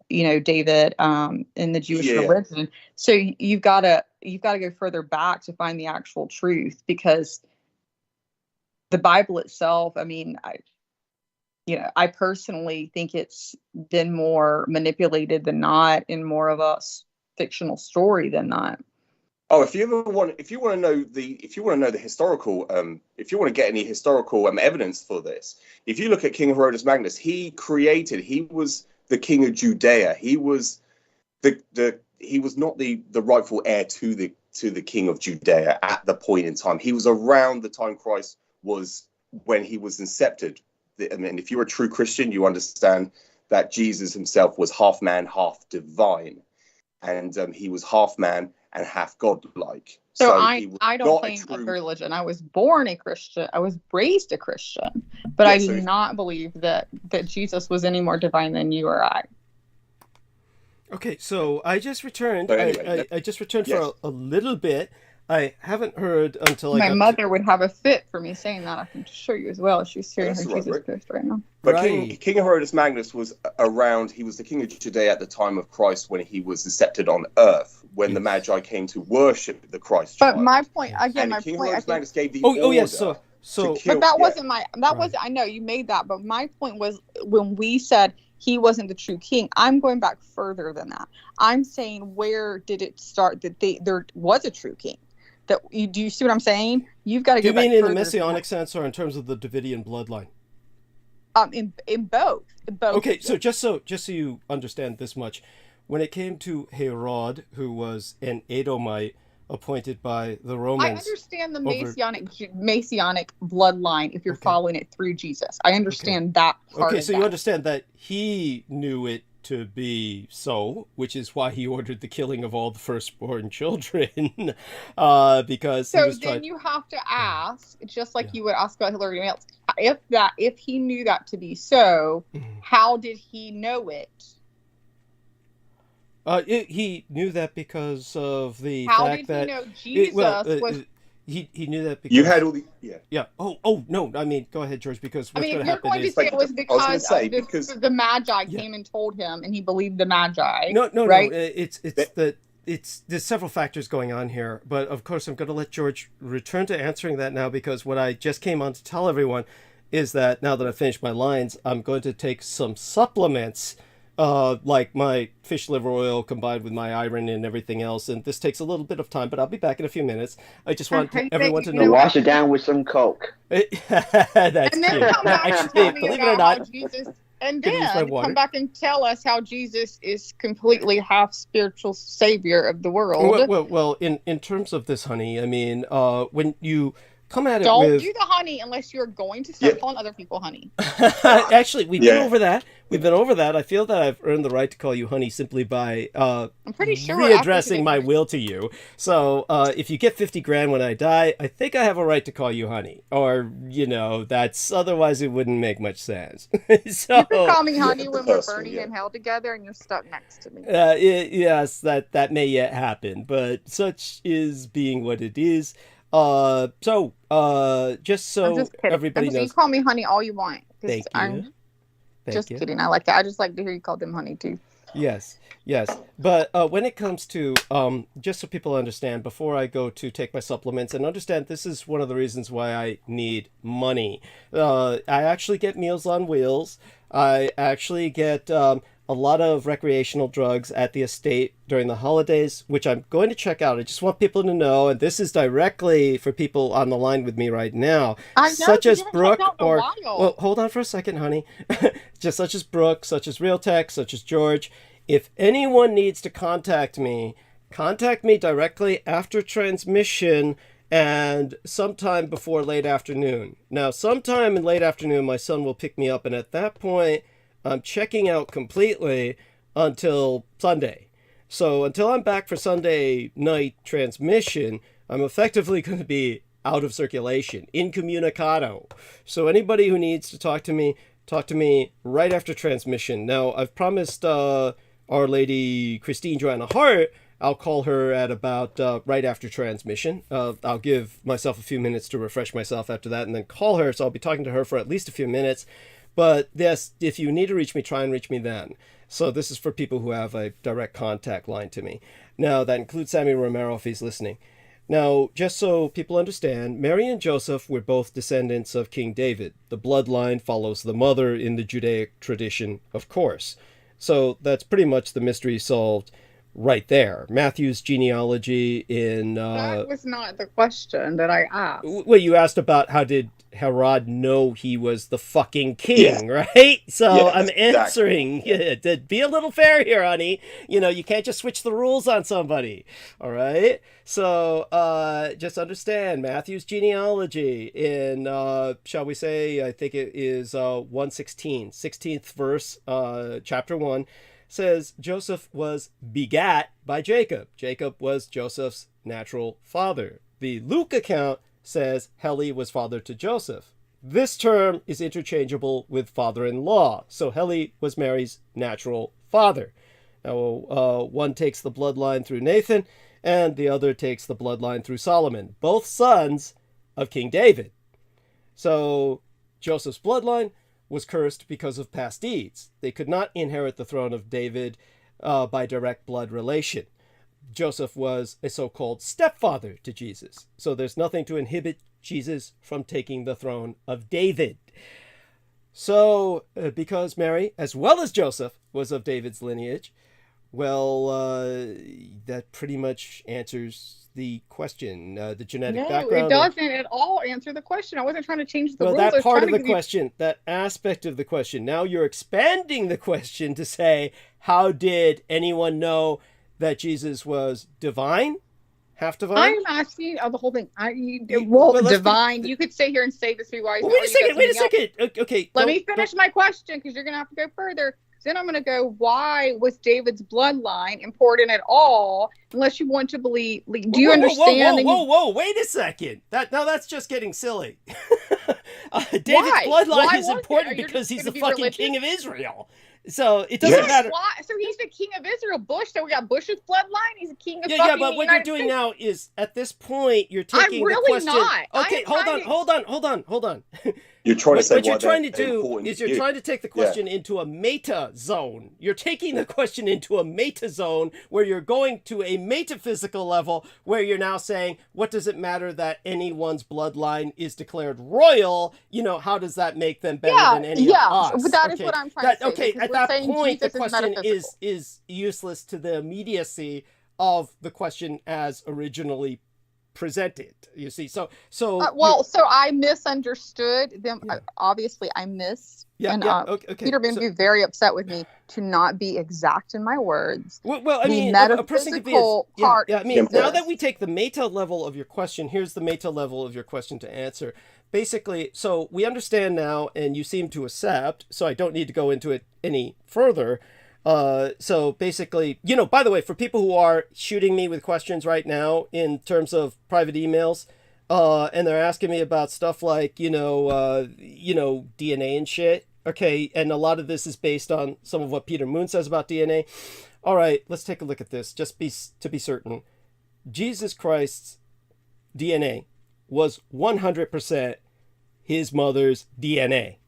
David in the Jewish religion. So you've got to go further back to find the actual truth, because the Bible itself, I mean, I personally think it's been more manipulated than not, in more of a fictional story than not. Oh, if you want to know the historical, if you want to get any historical evidence for this, if you look at King Herodes Magnus, he was the king of Judea. He was he was not the rightful heir to the king of Judea at the point in time. He was around the time Christ was, when he was incepted. I mean, if you're a true Christian, you understand that Jesus himself was half man, half divine, and he was half man and half godlike. So I don't claim a religion. I was born a Christian. I was raised a Christian, but I do not believe that Jesus was any more divine than you or I. Okay, so I just returned. Anyway, I just returned for a little bit. I haven't heard until my mother would have a fit for me saying that. I can show you as well. She's hearing her Jesus post right now. But King Herodes Magnus was around. He was the king of Judea at the time of Christ, when he was incepted on earth, when the Magi came to worship the Christ child. But my point, again, King Herodes Magnus gave the but that wasn't my, I know you made that, but my point was, when we said he wasn't the true king, I'm going back further than that. I'm saying, where did it start that there was a true king? Do you see what I'm saying? You've got to go back. Do you mean in the messianic sense, or in terms of the Davidian bloodline? In both. Okay, so just so you understand this much, when it came to Herod, who was an Edomite appointed by the Romans, I understand the messianic bloodline if you're following it through Jesus. I understand that part. Okay, so you understand that he knew it to be so, which is why he ordered the killing of all the firstborn children, because so then you have to ask, just like you would ask about Hillary else, if he knew that to be so, how did he know it? He knew that because of the how fact that know Jesus was. He knew that because you had all the Oh no, I mean, go ahead, George, because what's going to happen is, it was because the Magi came and told him, and he believed the Magi. No, right? There's several factors going on here, but of course I'm going to let George return to answering that now, because what I just came on to tell everyone is that now that I've finished my lines, I'm going to take some supplements, like my fish liver oil combined with my iron and everything else, and this takes a little bit of time, but I'll be back in a few minutes. I just want everyone to know. Wash it down with some Coke. That's and then cute. come back and Actually, tell me believe it about or not, how Jesus, and then come back and tell us how Jesus is completely half spiritual savior of the world. Well, in terms of this, honey, I mean, when you come at it Don't with... do the honey unless you're going to start calling other people honey. Actually, we've been over that. I feel that I've earned the right to call you honey simply by I'm pretty sure readdressing my will to you. So if you get 50 grand when I die, I think I have a right to call you honey. Or, that's, otherwise it wouldn't make much sense. So, you can call me honey when we're burning in hell together and you're stuck next to me. Yes, that may yet happen, but such is being what it is. Just so everybody knows. You call me honey all you want. Thank you. Just kidding. I like that. I just like to hear you call them honey too. Yes. But when it comes to, just so people understand, before I go to take my supplements, and understand this is one of the reasons why I need money. I actually get Meals on Wheels. I actually get a a lot of recreational drugs at the estate during the holidays, which I'm going to check out. I just want people to know, and this is directly for people on the line with me right now, I know, such as Brooke or... while. Well, hold on for a second, honey. Just such as Brooke, such as Realtek, such as George. If anyone needs to contact me directly after transmission and sometime before late afternoon. Now, sometime in late afternoon, my son will pick me up, and at that point, I'm checking out completely until Sunday. So until I'm back for Sunday night transmission, I'm effectively going to be out of circulation, incommunicado. So anybody who needs to talk to me right after transmission. Now, I've promised Our Lady Christine Joanna Hart, I'll call her at about right after transmission. I'll give myself a few minutes to refresh myself after that and then call her. So I'll be talking to her for at least a few minutes. But yes, if you need to reach me, try and reach me then. So this is for people who have a direct contact line to me. Now, that includes Sammy Romero if he's listening. Now, just so people understand, Mary and Joseph were both descendants of King David. The bloodline follows the mother in the Judaic tradition, of course. So that's pretty much the mystery solved right there. Matthew's genealogy in... that was not the question that I asked. Well, you asked about how did Herod know he was the fucking king, right? So I'm answering. Yeah, be a little fair here, honey. You can't just switch the rules on somebody. All right? So just understand Matthew's genealogy in, shall we say, I think it is 116, 16th verse, chapter 1, says Joseph was begat by Jacob. Jacob was Joseph's natural father. The Luke account says Heli was father to Joseph. This term is interchangeable with father-in-law. So Heli was Mary's natural father. Now, one takes the bloodline through Nathan, and the other takes the bloodline through Solomon, both sons of King David. So Joseph's bloodline was cursed because of past deeds. They could not inherit the throne of David by direct blood relation. Joseph was a so-called stepfather to Jesus. So there's nothing to inhibit Jesus from taking the throne of David. So because Mary, as well as Joseph, was of David's lineage, well, that pretty much answers the question. The genetic background. No, it doesn't at all answer the question. I wasn't trying to change the rules. Well, that part of the question, that aspect of the question. Now you're expanding the question to say, how did anyone know that Jesus was divine? Half divine? I'm asking the whole thing. Divine. You could sit here and say this to me while wait a second. Okay. Let me finish my question because you're going to have to go further. Then I'm going to go, why was David's bloodline important at all, unless you want to believe? Do you understand? Whoa, wait a second. Now that's just getting silly. David's bloodline is important because he's the fucking king of Israel. So it doesn't matter. Why? So he's the king of Israel. Bush. So we got Bush's bloodline. He's a king of but what you're doing now is, at this point, you're taking the question. Not. Okay, hold on. You're trying to say what you're trying to do is you're trying to take the question into a meta zone. You're taking the question into a meta zone where you're going to a metaphysical level where you're now saying, what does it matter that anyone's bloodline is declared royal? How does that make them better than any of us? But that is what I'm trying to say. Okay, at that point, the question is useless to the immediacy of the question as originally presented. You see, so I misunderstood them. Yeah. Obviously, I missed. Okay. Peter Boone be very upset with me to not be exact in my words. Well, I mean, a person could be part. I mean, now that we take the meta level of your question, here's the meta level of your question to answer. Basically, so we understand now, and you seem to accept. So I don't need to go into it any further. So basically, by the way, for people who are shooting me with questions right now in terms of private emails, and they're asking me about stuff like, DNA and shit. Okay. And a lot of this is based on some of what Peter Moon says about DNA. All right, let's take a look at this to be certain. Jesus Christ's DNA was 100% his mother's DNA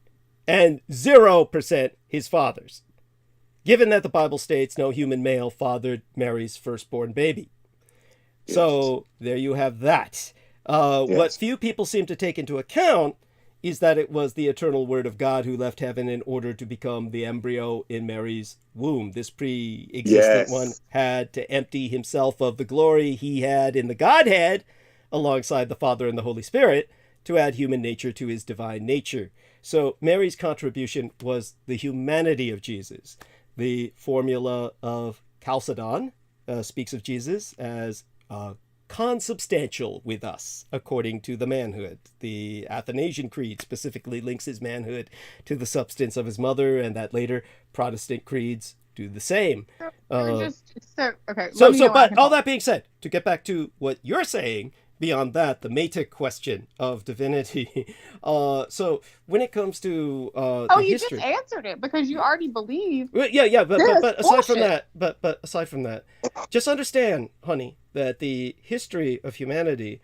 and 0% his father's. Given that the Bible states no human male fathered Mary's firstborn baby. Yes. So there you have that. Yes. What few people seem to take into account is that it was the eternal Word of God who left heaven in order to become the embryo in Mary's womb. This pre-existent one had to empty himself of the glory he had in the Godhead alongside the Father and the Holy Spirit to add human nature to his divine nature. So Mary's contribution was the humanity of Jesus. The formula of Chalcedon speaks of Jesus as consubstantial with us, according to the manhood. The Athanasian Creed specifically links his manhood to the substance of his mother, and that later Protestant creeds do the same. Okay. But all that being said, to get back to what you're saying, beyond that, the Metic question of divinity. So when it comes to the history, just answered it because you already believe. But aside from that, just understand, honey, that the history of humanity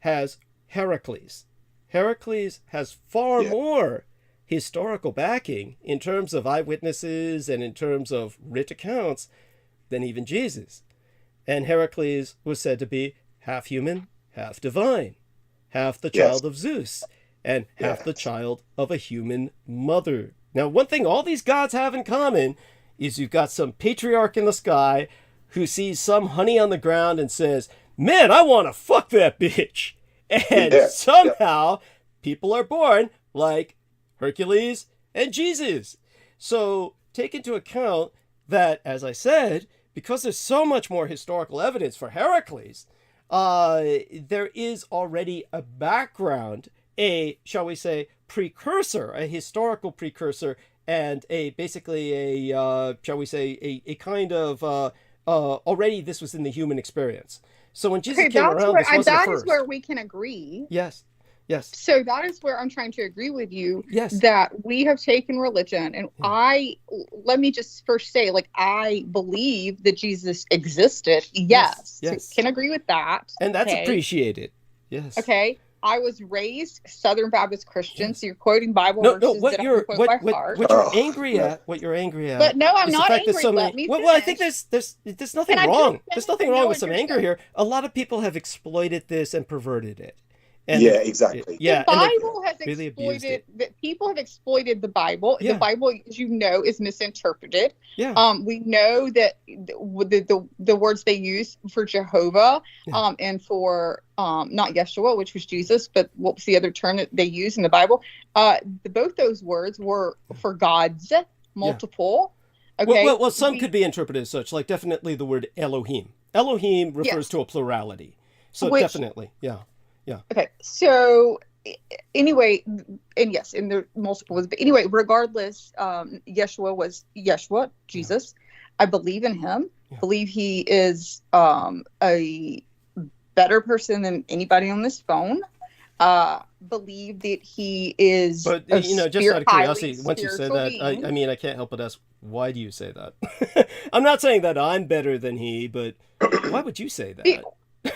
has Heracles. Heracles has far more historical backing in terms of eyewitnesses and in terms of writ accounts than even Jesus. And Heracles was said to be half human, half divine, half the child of Zeus, and half the child of a human mother. Now, one thing all these gods have in common is you've got some patriarch in the sky who sees some honey on the ground and says, man, I want to fuck that bitch. And somehow people are born like Hercules and Jesus. So take into account that, as I said, because there's so much more historical evidence for Heracles, there is already a background, shall we say, precursor, a historical precursor, and basically a kind of, already this was in the human experience. So when Jesus came around, this wasn't that the first. is where we can agree. Yes. So that is where I'm trying to agree with you. Yes. That we have taken religion, and let me just first say, I believe that Jesus existed. Yes. So can agree with that. And that's appreciated. Yes. Okay. I was raised Southern Baptist Christian, so you're quoting Bible verses what that you're I quote by heart. What you're angry at. But no, I'm not angry. Let me finish. Well, I think there's nothing wrong. There's nothing wrong with some anger here. A lot of people have exploited this and perverted it. And exactly. The Bible has really exploited that. People have exploited the Bible. The Bible, as you know, is misinterpreted. We know that the words they use for Jehovah, and for not Yeshua, which was Jesus, but what was the other term that they use in the Bible? Both those words were for gods, multiple. Okay. Well, some could be interpreted as such. Like definitely the word Elohim. Elohim refers to a plurality. So definitely, Okay, so anyway, and yes, and there are multiple words, but anyway, regardless, Yeshua was Yeshua, Jesus. I believe in him. Believe he is a better person than anybody on this phone. Believe that he is. But just out of curiosity, once you say that, I mean, I can't help but ask, why do you say that? I'm not saying that I'm better than he, but why would you say that?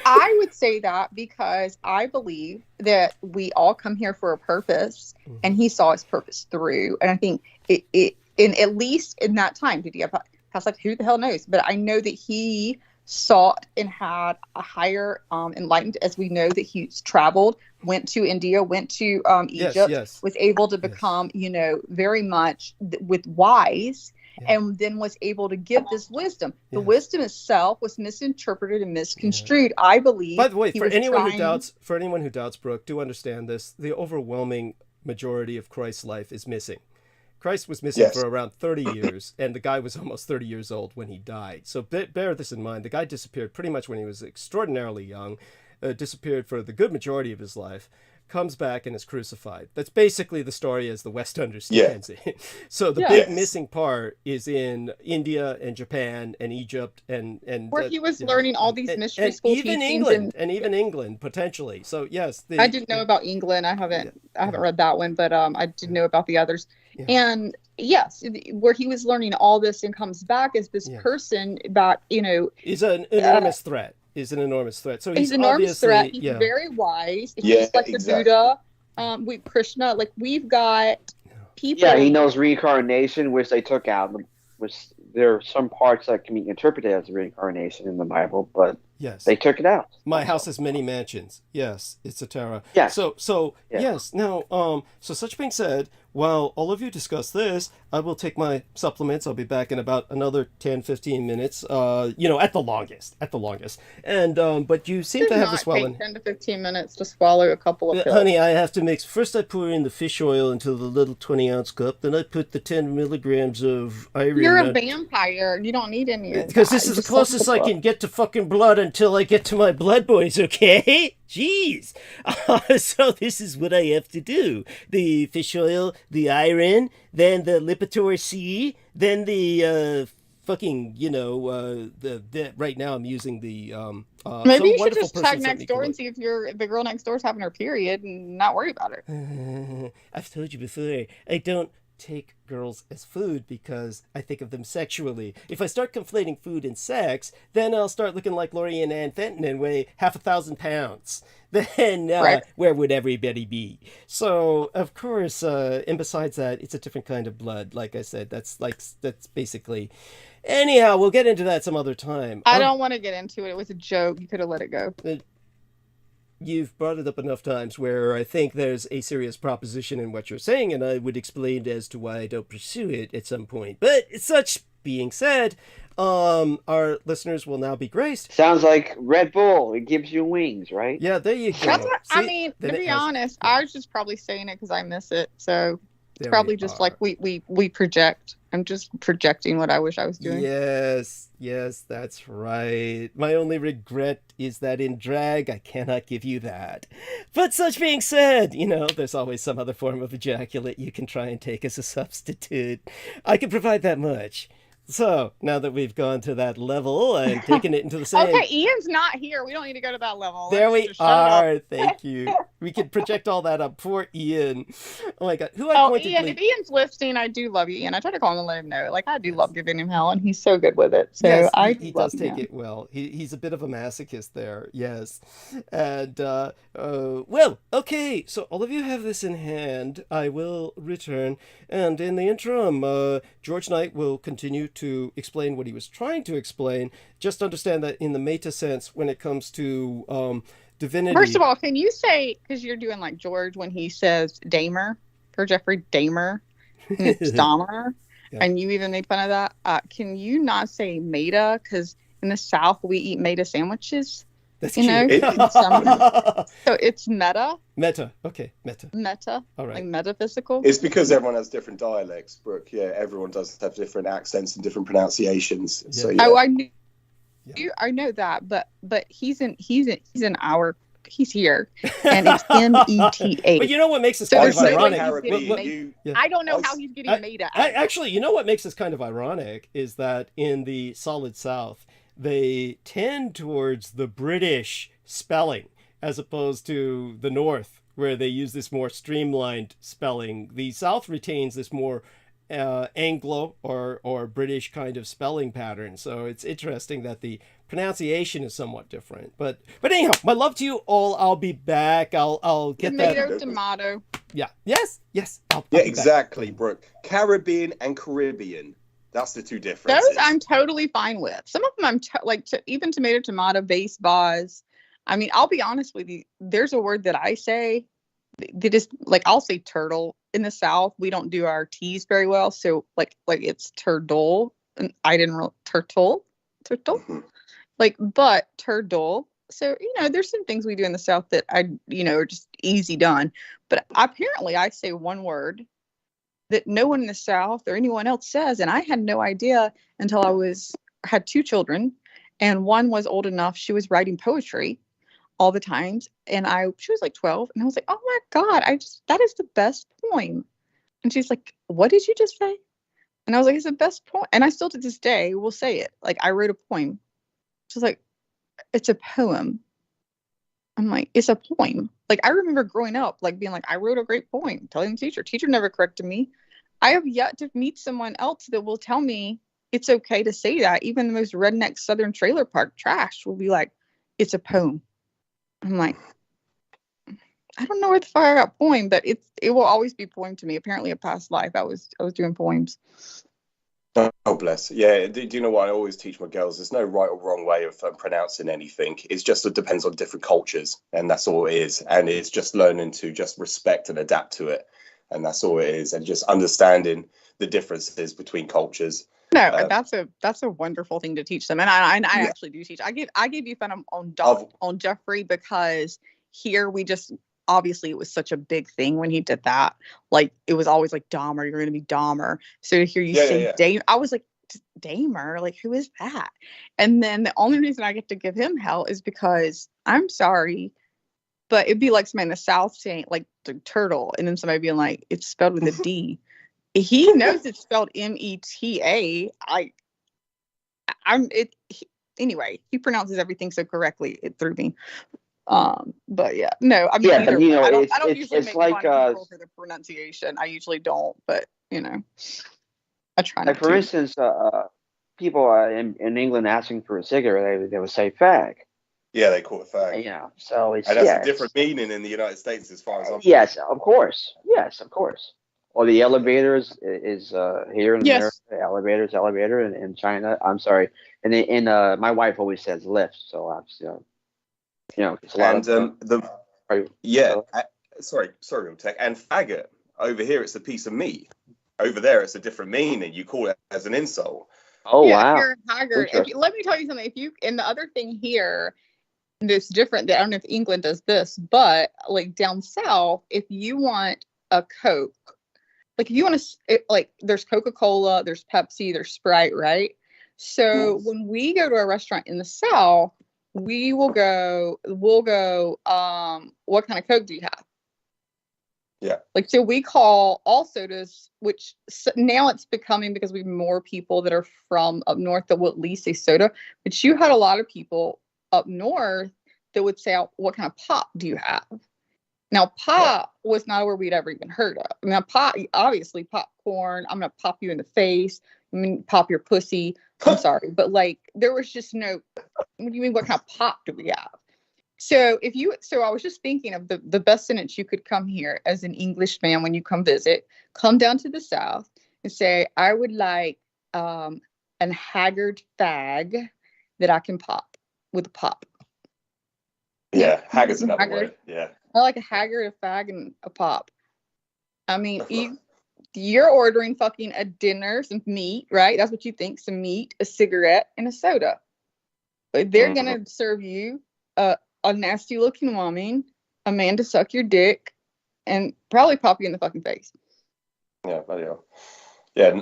I would say that because I believe that we all come here for a purpose, and he saw his purpose through. And I think at least in that time, did he have past life? Who the hell knows? But I know that he sought and had a higher enlightened, as we know that he's traveled, went to India, went to Egypt, was able to become, very much with wise. And then was able to give this wisdom. The wisdom itself was misinterpreted and misconstrued. I believe. By the way, for anyone who doubts, Brooke, do understand this: the overwhelming majority of Christ's life is missing. Christ was missing for around 30 years, and the guy was almost 30 years old when he died. So bear this in mind: the guy disappeared pretty much when he was extraordinarily young. Disappeared for the good majority of his life. Comes back and is crucified. That's basically the story as the West understands it. So the big missing part is in India and Japan and Egypt and where he was learning all these mystery school even England and even England potentially. So yes, I didn't know about England. I haven't read that one, but I did know about the others. And yes, where he was learning all this and comes back as this person that is an enormous threat. Is an enormous threat. So he's an enormous threat. He's very wise. He's like the Buddha. Krishna. Like we've got people. Yeah, he knows reincarnation, which they took out. Which there are some parts that can be interpreted as reincarnation in the Bible, but Yes. They took it out. My Also. house has many mansions. Yes, it's a terror. Yes. So Yes. yes. Now, so such being said, while all of you discuss this, I will take my supplements. I'll be back in about another 10, 15 minutes. At the longest. And but you seem Does to have not this well in. take 10 to 15 minutes to swallow a couple of pills. Honey, I have to mix. First, I pour in the fish oil into the little 20-ounce cup. Then I put the 10 milligrams of iron. You're a vampire. You don't need any of Because that. this is the Just closest I suck it can get to fucking blood until I get to my blood boys, okay? Jeez. So this is what I have to do. The fish oil, the iron, then the Lipitor C, then the right now I'm using the Maybe some you should wonderful just person check sent next me door cologne. and see if the girl next door is having her period and not worry about it. I've told you before, I don't take girls as food because I think of them sexually. If I start conflating food and sex, then I'll start looking like Laurie and Ann Fenton and weigh 1,000 pounds. Then Right. where would everybody be? So, of course, and besides that, it's a different kind of blood. Like I said, that's basically... Anyhow, we'll get into that some other time. I don't want to get into it. It was a joke. You could have let it go. You've brought it up enough times where I think there's a serious proposition in what you're saying, and I would explain as to why I don't pursue it at some point. But such being said, our listeners will now be graced. Sounds like Red Bull. It gives you wings, right? Yeah, there you go. That's what, I See? mean, to Then it be has- honest, I was just probably saying it because I miss it. So it's There probably we just are. like we project. I'm just projecting what I wish I was doing. Yes, that's right. My only regret is that in drag, I cannot give you that. But such being said, there's always some other form of ejaculate you can try and take as a substitute. I can provide that much. So, now that we've gone to that level and taken it into the same... Okay, Ian's not here. We don't need to go to that level. There Let's we just shut it up. are. Thank you. We can project all that up. Poor Ian. Oh my God. Who I Oh, pointedly... Ian, if Ian's listening, I do love you, Ian. I try to call him and let him know. Like, I do love giving him hell, and he's so good with it. So Yes, I he love does take him. it well. He's a bit of a masochist there, yes. And, well, okay, so all of you have this in hand. I will return. And in the interim, George Knight will continue to explain what he was trying to explain. Just understand that in the meta sense, when it comes to divinity... First of all, can you say, because you're doing like George when he says Damer for Jeffrey Dahmer, and it's Dahmer, Yeah. and you even made fun of that. Can you not say meta? Because in the South, we eat meta sandwiches. That's You know, cute. So it's meta, Meta. Okay, meta. All right. like metaphysical. It's because everyone has different dialects, Brooke. Yeah, everyone does have different accents and different pronunciations. So Yeah. yeah. Oh, I knew. Yeah. I know that, but he's here, and it's META. But you know what makes this So kind there's of no way ironic? he's Caribbean, getting you- Yeah. I don't know I- how he's getting meta. Actually, you know what makes this kind of ironic is that in the Solid South, they tend towards the British spelling as opposed to the North, where they use this more streamlined spelling. The South retains this more Anglo or British kind of spelling pattern. So it's interesting that the pronunciation is somewhat different. But anyhow, my love to you all. I'll be back. I'll get Tomato, that. tomato. Yeah. Yes. I'll Yeah, be back. exactly, Brooke. Caribbean and Caribbean. That's the two differences. Those I'm totally fine with. Some of them I'm even tomato, tomato, base, baz. I mean, I'll be honest with you. There's a word that I say that is like, I'll say turtle. In the South, we don't do our T's very well. So like it's turtle. And I didn't really turtle. Mhm. But turtle. So, there's some things we do in the South that are just easy done. But apparently I say one word that no one in the South or anyone else says. And I had no idea until I had two children. And one was old enough. She was writing poetry all the times. And she was like 12. And I was like, oh my God, that is the best poem. And she's like, what did you just say? And I was like, it's the best poem. And I still to this day will say it. Like, I wrote a poem. She's like, it's a poem. I'm like, it's a poem. Like, I remember growing up, like being like, I wrote a great poem, telling the teacher. Teacher never corrected me. I have yet to meet someone else that will tell me it's okay to say that. Even the most redneck Southern trailer park trash will be like, it's a poem. I'm like, I don't know where the fuck I got poem, but it will always be poem to me. Apparently, a past life, I was doing poems. Oh, bless. Yeah. Do you know what I always teach my girls? There's no right or wrong way of pronouncing anything. It's just, it depends on different cultures, and that's all it is. And it's just learning to just respect and adapt to it. And that's all it is. And just understanding the differences between cultures. No, that's a wonderful thing to teach them, and I Yeah. actually do teach. I gave you fun on Of- Jeffrey because here we just obviously it was such a big thing when he did that. Like it was always like Dahmer, you're going to be Dahmer. So to hear you say Dahmer, I was like Dahmer, like who is that? And then the only reason I get to give him hell is because I'm sorry, but it'd be like somebody in the South saying like the turtle, and then somebody being like it's spelled with a D. He knows it's spelled META. Anyway, he pronounces everything so correctly. It threw me. But yeah, no, I mean, Yeah, but you know, I don't it's usually it's make like fun of people for the pronunciation. I usually don't, but you know, I try not for to. instance, people in England asking for a cigarette, they would say fag. Yeah, they call it fag. You know, so it's And that's a different meaning in the United States as far as I'm yes, of course. Yes, of course. Or the elevators is here in Yes. America, elevator, and in China, I'm sorry. And my wife always says lift, so I'm it's a lot and sorry, real tech. And faggot over here, it's a piece of meat. Over there, it's a different meaning. You call it as an insult. Oh yeah, wow! You're haggard. Let me tell you something. And the other thing here that's different, that I don't know if England does this, but like down south, if you want a Coke, like if you want to, like there's Coca-Cola, there's Pepsi, there's Sprite, right? So when we go to a restaurant in the South, we'll go, what kind of Coke do you have? Yeah. Like, so we call all sodas, which now it's becoming, because we have more people that are from up north that will at least say soda, but you had a lot of people up north that would say, what kind of pop do you have? Now, pop was not a word we'd ever even heard of. Now, pop, obviously popcorn, I'm going to pop you in the face. I mean, pop your pussy. I'm sorry. But like, there was just no, what do you mean? What kind of pop do we have? So I was just thinking of the best sentence you could come here as an Englishman when you come visit, come down to the South and say, I would like a haggard fag that I can pop with a pop. Yeah, haggard's another word. Yeah. I like a haggard, a fag, and a pop. I mean, you're ordering fucking a dinner, some meat, right? That's what you think, some meat, a cigarette, and a soda. But they're going to serve you a nasty looking woman, a man to suck your dick, and probably pop you in the fucking face. Yeah, bloody hell. Yeah,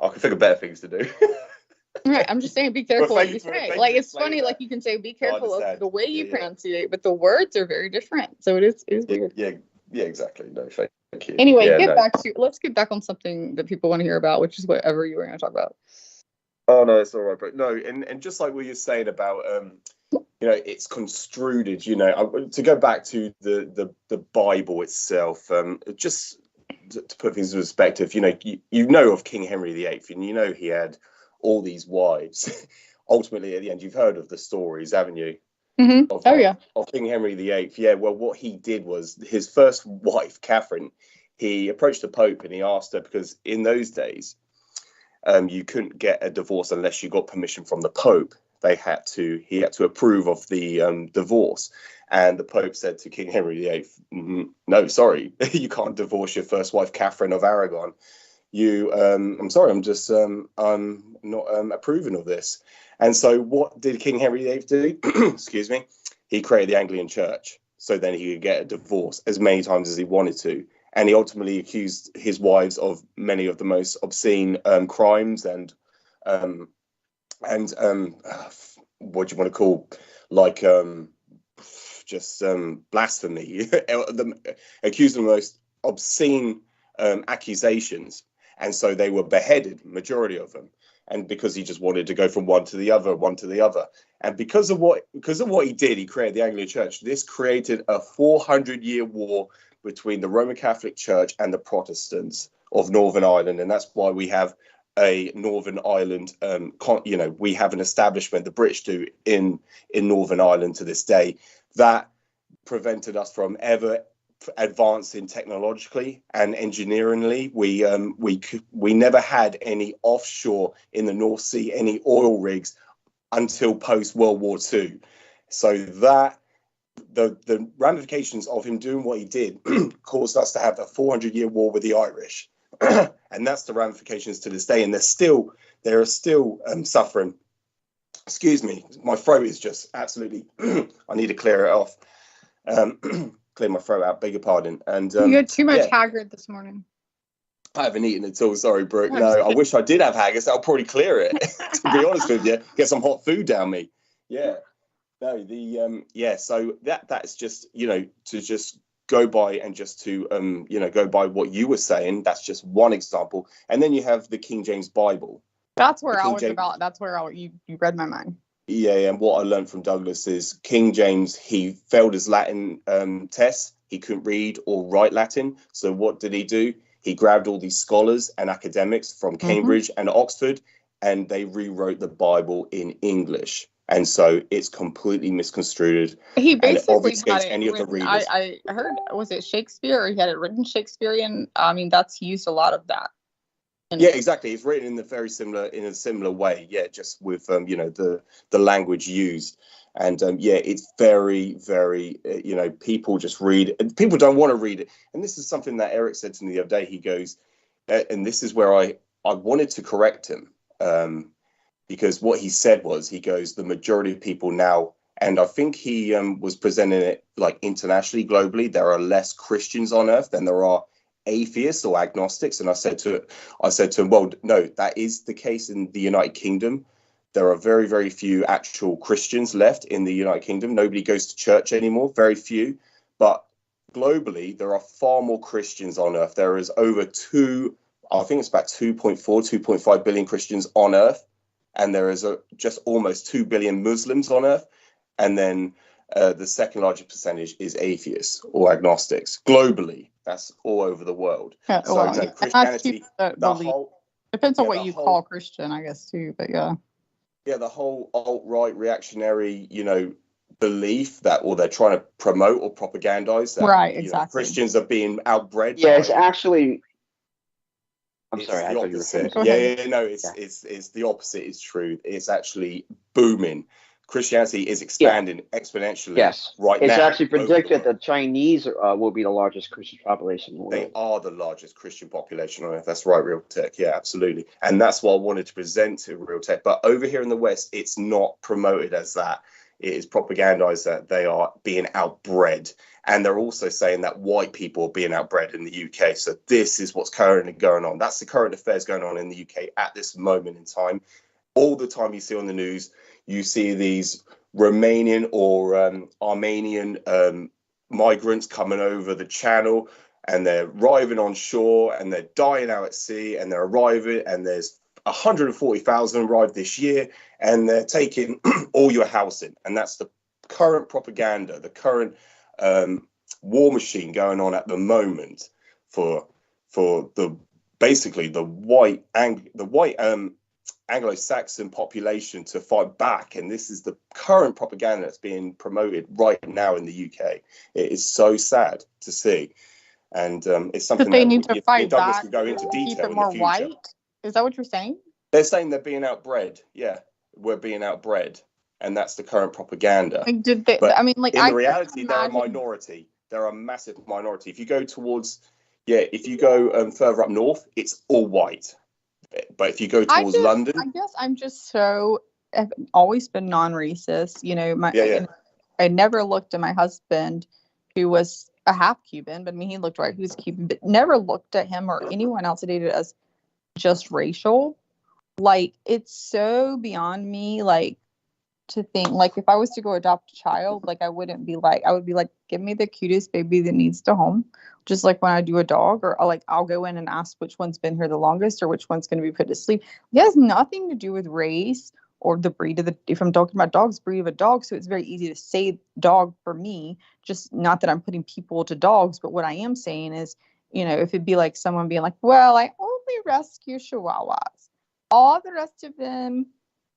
I can think of better things to do. Right, I'm just saying, be careful what you say. Like, it's funny, like you can say, be careful of the way you pronunciate, but the words are very different. So it is weird. Yeah, exactly. No, thank you. Anyway, let's get back on something that people want to hear about, which is whatever you were going to talk about. Oh no, it's all right, but no, and just like what you're saying about it's construed, to go back to the Bible itself, just to put things in perspective, you know of King Henry VIII, and he had all these wives. Ultimately, at the end, you've heard of the stories, haven't you? Mm-hmm. Of King Henry VIII. Yeah, well, what he did was his first wife, Catherine, he approached the Pope and he asked her, because in those days, you couldn't get a divorce unless you got permission from the Pope. He had to approve of the divorce. And the Pope said to King Henry VIII, no, sorry, you can't divorce your first wife, Catherine of Aragon. I'm sorry, I'm not approving of this. And so what did King Henry VIII do? Excuse me. He created the Anglican Church so then he could get a divorce as many times as he wanted to. And he ultimately accused his wives of many of the most obscene crimes and what do you want to call, like blasphemy. Accused of the most obscene accusations. And so they were beheaded, majority of them. And because he just wanted to go from one to the other. And because of what he did, he created the Anglican Church. This created a 400-year war between the Roman Catholic Church and the Protestants of Northern Ireland. And that's why we have a Northern Ireland, we have an establishment, the British do, in Northern Ireland to this day, that prevented us from ever advancing technologically and engineeringly. We never had any offshore in the North Sea, any oil rigs until post World War II. So that the ramifications of him doing what he did caused us to have a 400-year war with the Irish. And that's the ramifications to this day. And they're still suffering. Excuse me, my throat is just absolutely, I need to clear it off. Clear my throat out, beg your pardon. And you had too much Haggard this morning. I haven't eaten at all, sorry, Brooke. No, I wish I did have haggis. That'll probably clear it, to be honest with you. Get some hot food down me. Yeah. No, so that's just, to just go by and just to, go by what you were saying. That's just one example. And then you have the King James Bible. That's where that's where you read my mind. Yeah, and what I learned from Douglas is King James, he failed his Latin tests. He couldn't read or write Latin. So what did he do? He grabbed all these scholars and academics from Cambridge and Oxford, and they rewrote the Bible in English. And so it's completely misconstrued. He basically had it any of the readers. I heard, was it Shakespeare, or he had it written Shakespearean? I mean, that's used a lot of that. Yeah, exactly. It's written in a similar way. Yeah, just with the language used, and it's very, very people just read. People don't want to read it, and this is something that Eric said to me the other day. He goes, and this is where I wanted to correct him, because what he said was, he goes, the majority of people now, and I think he was presenting it like internationally, globally, there are less Christians on earth than there are atheists or agnostics. And I said to him, well, no, that is the case in the United Kingdom. There are very, very few actual Christians left in the United Kingdom. Nobody goes to church anymore, very few. But globally, there are far more Christians on earth. There is over I think it's about 2.5 billion Christians on earth. And there is just almost 2 billion Muslims on earth. And then the second largest percentage is atheists or agnostics globally. That's all over the world. Yeah, so Christianity, depends on what you call Christian, I guess, too. But yeah, the whole alt-right reactionary, belief that, or they're trying to promote or propagandize that, right? Exactly. Christians are being outbred. Yeah, it's actually. I'm it's sorry. I thought you were finished. It's the opposite is true. It's actually booming. Christianity is expanding exponentially. Yes, right now. It's actually predicted that Chinese will be the largest Christian population in the world. They are the largest Christian population on earth. That's right, Real Tech. Yeah, absolutely. And that's what I wanted to present to Real Tech. But over here in the West, it's not promoted as that. It is propagandized that they are being outbred. And they're also saying that white people are being outbred in the UK. So this is what's currently going on. That's the current affairs going on in the UK at this moment in time. All the time you see on the news, you see these Romanian or Armenian migrants coming over the channel, and they're arriving on shore, and they're dying out at sea, and they're arriving, and there's 140,000 arrived this year, and they're taking all your housing. And that's the current propaganda, the current war machine going on at the moment for the white Anglo-Saxon population to fight back. And this is the current propaganda that's being promoted right now in the UK. It is so sad to see. And it's something they need to fight back can go into detail, keep it more white. Is that what you're saying? They're saying they're being outbred. Yeah, we're being outbred. And that's the current propaganda. Like, did they, but I mean, like, in reality, they're a minority. They're a massive minority. If you go further up north, it's all white. But if you go towards London, I guess I've always been non-racist. I never looked at my husband, who was a half Cuban, but I mean, he looked right. He was Cuban, but never looked at him or anyone else I dated as just racial. Like, it's so beyond me, like, to think, like, if I was to go adopt a child, like, I would be like, give me the cutest baby that needs to home. Just like when I do a dog, or I'll go in and ask which one's been here the longest or which one's going to be put to sleep. It has nothing to do with race or the breed of if I'm talking about dogs, breed of a dog. So it's very easy to say dog for me, just not that I'm putting people to dogs. But what I am saying is, if it'd be like someone being like, well, I only rescue Chihuahuas. All the rest of them,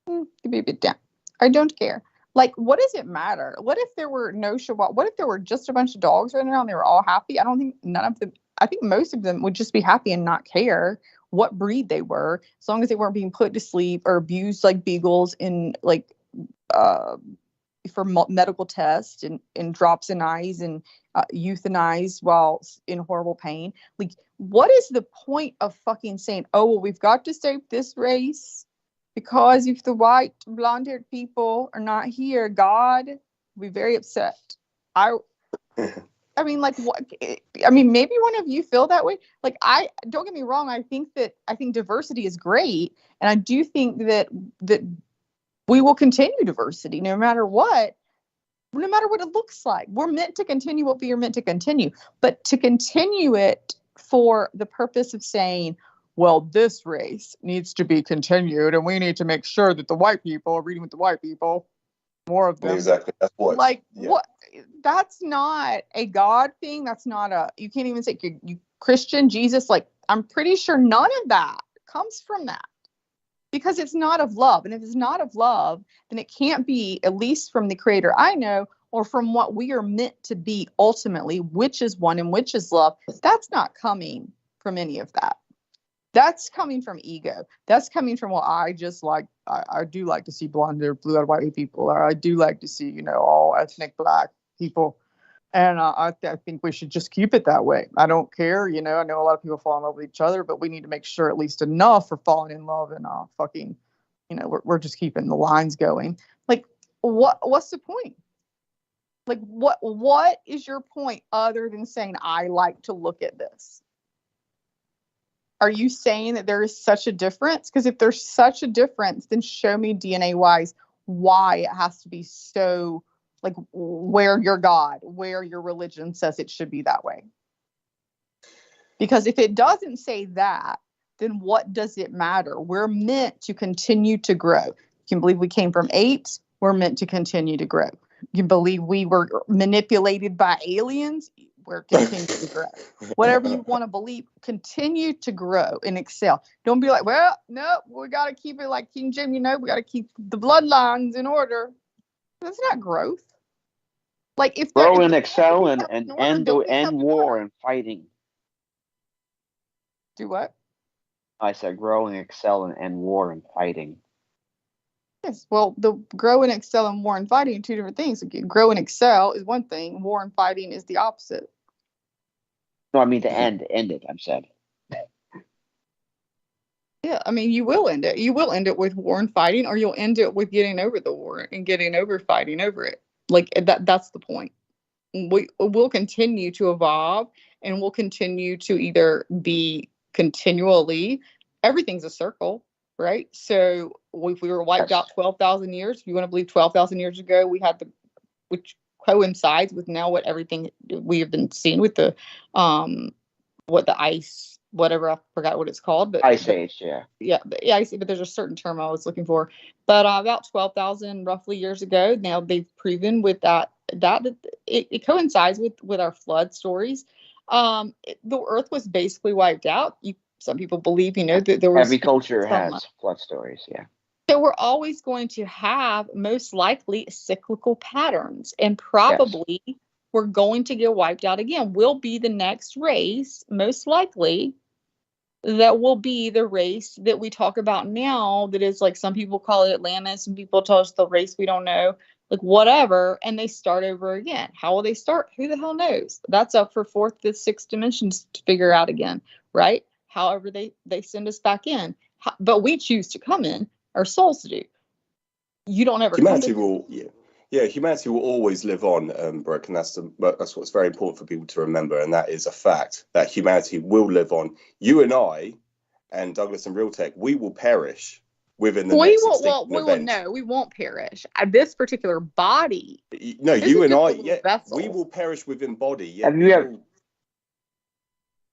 give me a bit down. I don't care. Like, what does it matter? What if there were no Chihuahua? What if there were just a bunch of dogs running around and they were all happy? I don't think none of them, I think most of them would just be happy and not care what breed they were, as long as they weren't being put to sleep or abused like beagles in like, for medical tests and drops in eyes and euthanized while in horrible pain. Like, what is the point of fucking saying, oh, well, we've got to save this race because if the white blonde-haired people are not here, God will be very upset. I mean, like, what? I mean, maybe one of you feel that way. Like, don't get me wrong. I think diversity is great, and I do think that we will continue diversity no matter what it looks like. We're meant to continue what we are meant to continue, but to continue it for the purpose of saying, well, this race needs to be continued, and we need to make sure that the white people are reading with the white people, more of them. Exactly. That's what. Like, what? That's not a God thing. That's not you can't even say you Christian, Jesus. Like, I'm pretty sure none of that comes from that. Because it's not of love. And if it's not of love, then it can't be, at least from the creator I know, or from what we are meant to be ultimately, which is one and which is love. That's not coming from any of that. That's coming from ego. That's coming from, well, I just like, I do like to see blonde or blue-eyed white people, or I do like to see, all ethnic black people. And I think we should just keep it that way. I don't care. I know a lot of people fall in love with each other, but we need to make sure at least enough for falling in love and fucking, we're just keeping the lines going. Like, what's the point? Like, what is your point other than saying, I like to look at this? Are you saying that there is such a difference? Because if there's such a difference, then show me DNA-wise why it has to be so, like, where your God, where your religion says it should be that way. Because if it doesn't say that, then what does it matter? We're meant to continue to grow. You can believe we came from 8, we're meant to continue to grow. You can believe we were manipulated by aliens, we're continuing to grow. Whatever you want to believe, continue to grow and excel. Don't be like, well, no, we got to keep it like King Jim, we got to keep the bloodlines in order. That's not growth. Like, if grow and excel and end war and fighting. Do what? I said grow and excel and end war and fighting. Yes. Well, the grow and excel and war and fighting are two different things. Like, grow and excel is one thing. War and fighting is the opposite. No, I mean to end it. I'm saying. Yeah, I mean, you will end it. You will end it with war and fighting, or you'll end it with getting over the war and getting over fighting over it. Like, that's the point. We'll continue to evolve, and we'll continue to either be continually, everything's a circle, right? So if we were wiped out 12,000 years, if you want to believe 12,000 years ago, we had which coincides with now what everything we have been seeing with the, what the ice, whatever, I forgot what it's called, but Ice Age, yeah. Yeah, I see, but there's a certain term I was looking for. But about 12,000 roughly years ago, now they've proven with that it coincides with our flood stories. The Earth was basically wiped out. Some people believe, that there was... Every culture has flood stories, yeah. So we're always going to have, most likely, cyclical patterns. And probably we're going to get wiped out again. We'll be the next race, most likely, that will be the race that we talk about now, that is, like, some people call it Atlantis, some people tell us the race we don't know, like, whatever, and they start over again. How will they start? Who the hell knows? That's up for 4th, 5th, 6th dimensions to figure out again, right? However they send us back in. But we choose to come in, our souls do. You don't ever humanity will humanity will always live on, Brooke, and that's what's very important for people to remember, and that is a fact that humanity will live on. You and I and Douglas and Realtek, we will perish within the next extinction event. No, we won't perish. This particular body. No, you and I, we will perish within body. Yeah, have you ever?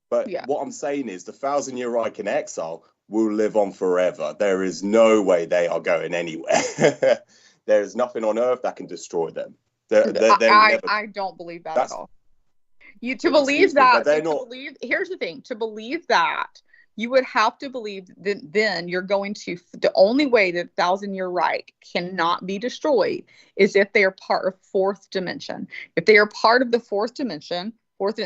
But what I'm saying is the 1,000-year Reich in exile will live on forever. There is no way they are going anywhere. There is nothing on earth that can destroy them. I don't believe that at all. Here's the thing. To believe that, you would have to believe that then you're going to, the only way that 1,000-Year Reich cannot be destroyed is if they are part of fourth dimension. If they are part of the fourth dimension, fourth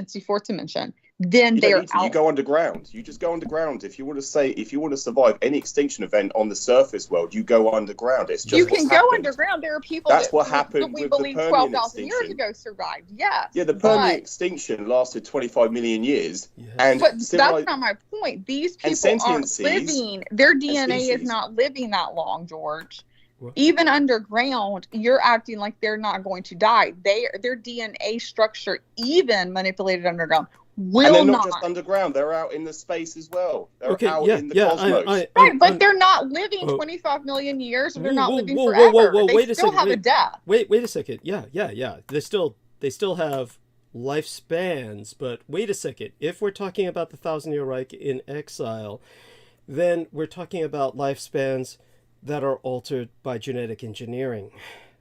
dimension, then they are out. You go underground. You just go underground. If you want to survive any extinction event on the surface world, you go underground. It's just you can go underground. There are people what happened that we with believe the Permian 12,000 years ago survived. Yes. Yeah, the Permian extinction lasted 25 million years. Yes. But that's not my point. These people aren't living. Their DNA is not living that long, George. What? Even underground, you're acting like they're not going to die. Their DNA structure, even manipulated underground, will and they're not just underground, they're out in the space as well. They're out in the cosmos. But they're not living 25 million years, or they're not living forever. They still have a death. Wait a second. Yeah. They still have lifespans, but wait a second. If we're talking about the 1,000-Year Reich in exile, then we're talking about lifespans that are altered by genetic engineering.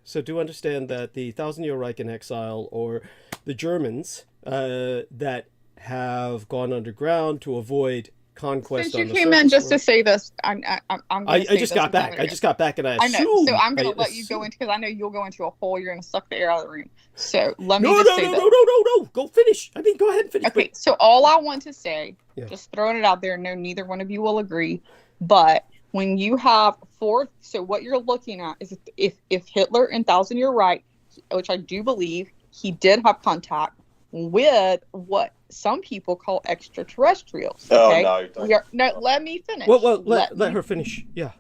So do understand that the 1,000-Year Reich in exile, or the Germans that have gone underground to avoid conquest. Since you came in just to say this, I just got back. I just got back, and I know. So I'm going to let you go into, because I know you'll go into a hole. You're going to suck the air out of the room. So let me say this. No. Go finish. Go ahead and finish. Okay. So all I want to say, just throwing it out there. No, neither one of you will agree, but when you have so what you're looking at is if Hitler in 1,000-Year Reich, which I do believe he did have contact with what some people call extraterrestrials. Okay? Oh, no. Let me finish. Well, let her finish. Yeah,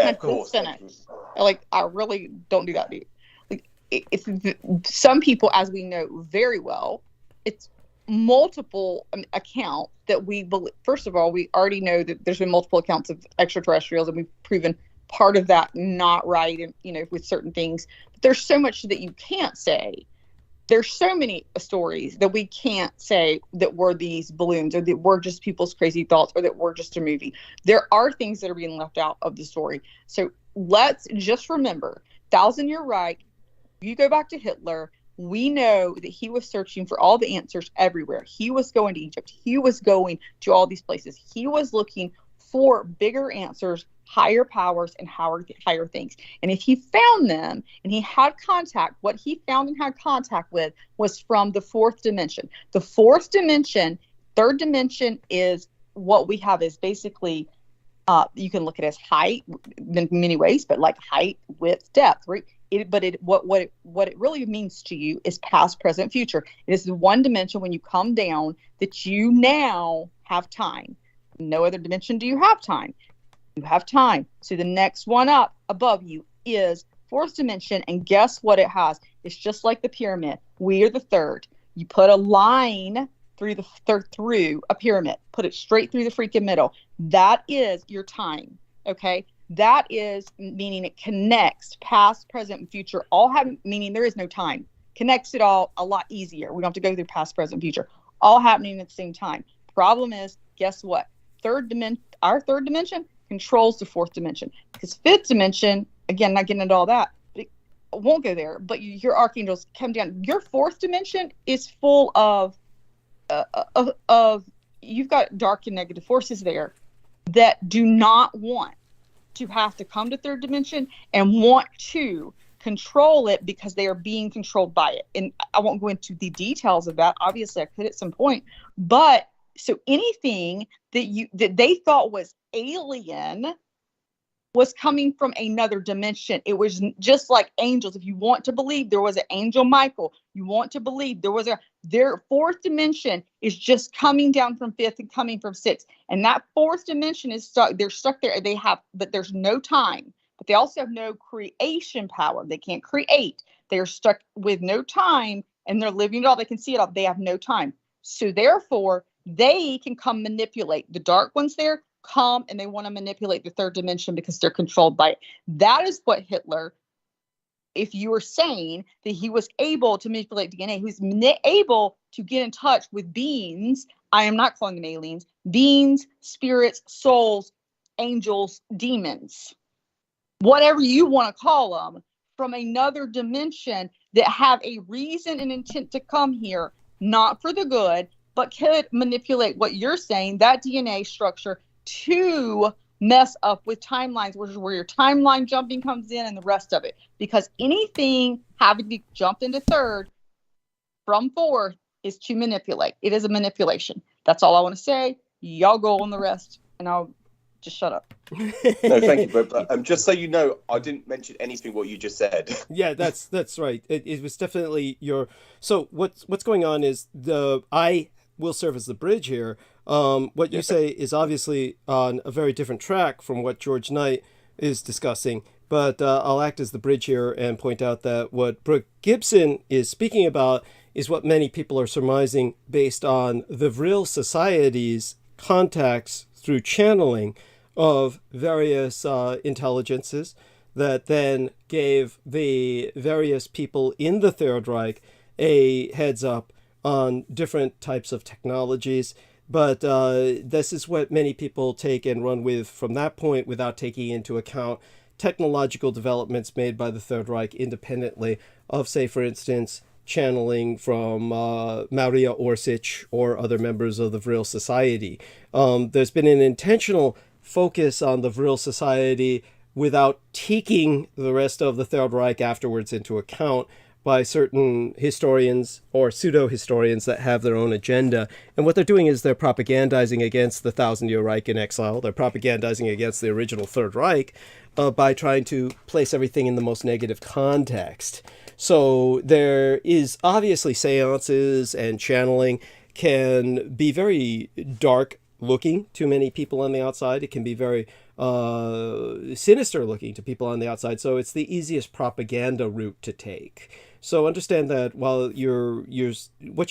of course. Finish. Like, I really don't do that, dude. Like, some people, as we know very well, it's multiple accounts that we believe. First of all, we already know that there's been multiple accounts of extraterrestrials, and we've proven part of that not right, and with certain things. But there's so much that you can't say. There's so many stories that we can't say that were these balloons, or that were just people's crazy thoughts, or that were just a movie. There are things that are being left out of the story. So let's just remember, 1,000-Year Reich, you go back to Hitler, we know that he was searching for all the answers everywhere. He was going to Egypt. He was going to all these places. He was looking for bigger answers, higher powers, and higher things. And if he found them and he had contact, what he found and had contact with was from the fourth dimension. The fourth dimension, third dimension, is what we have is basically, you can look at it as height in many ways, but like height, width, depth, right? What it really means to you is past, present, future. It is the one dimension when you come down that you now have time. No other dimension do you have time. You have time. So the next one up above you is fourth dimension, and guess what it has? It's just like the pyramid. We are the third. You put a line through through a pyramid. Put it straight through the freaking middle. That is your time. Okay. That is meaning it connects past, present, and future. All meaning there is no time. Connects it all a lot easier. We don't have to go through past, present, future. All happening at the same time. Problem is, guess what? Our third dimension controls the fourth dimension. Because fifth dimension, again, not getting into all that, it won't go there. But your archangels come down. Your fourth dimension is full of you've got dark and negative forces there that do not want to have to come to third dimension and want to control it because they are being controlled by it. And I won't go into the details of that. Obviously I could at some point, but so anything that they thought was alien was coming from another dimension. It was just like angels. If you want to believe there was an angel Michael, you want to believe their fourth dimension is just coming down from fifth and coming from sixth. And that fourth dimension is stuck. They're stuck there. But there's no time. But they also have no creation power. They can't create. They're stuck with no time, and they're living it all. They can see it all. They have no time. So therefore, they can come manipulate. The dark ones there come and they want to manipulate the third dimension because they're controlled by it. That is what Hitler, if you were saying that he was able to manipulate DNA, he was able to get in touch with beings. I am not calling them aliens, beings, spirits, souls, angels, demons, whatever you want to call them, from another dimension that have a reason and intent to come here, not for the good, but could manipulate what you're saying, that DNA structure, to mess up with timelines, which is where your timeline jumping comes in and the rest of it. Because anything having to jump into third from fourth is to manipulate. It is a manipulation. That's all I want to say. Y'all go on the rest, and I'll just shut up. No, thank you. But just so you know, I didn't mention anything what you just said. Yeah, that's right. It was definitely your. So what's going on is I will serve as the bridge here. What you say is obviously on a very different track from what George Knight is discussing. But I'll act as the bridge here and point out that what Brooke Gibson is speaking about is what many people are surmising based on the Vril Society's contacts through channeling of various intelligences that then gave the various people in the Third Reich a heads up on different types of technologies. But this is what many people take and run with from that point without taking into account technological developments made by the Third Reich independently of, say, for instance, channeling from Maria Orsic or other members of the Vril Society. There's been an intentional focus on the Vril Society without taking the rest of the Third Reich afterwards into account by certain historians or pseudo-historians that have their own agenda. And what they're doing is they're propagandizing against the Thousand-Year Reich in exile. They're propagandizing against the original Third Reich by trying to place everything in the most negative context. So there is obviously seances, and channeling can be very dark looking to many people on the outside. It can be very sinister looking to people on the outside. So it's the easiest propaganda route to take. So understand that while what you're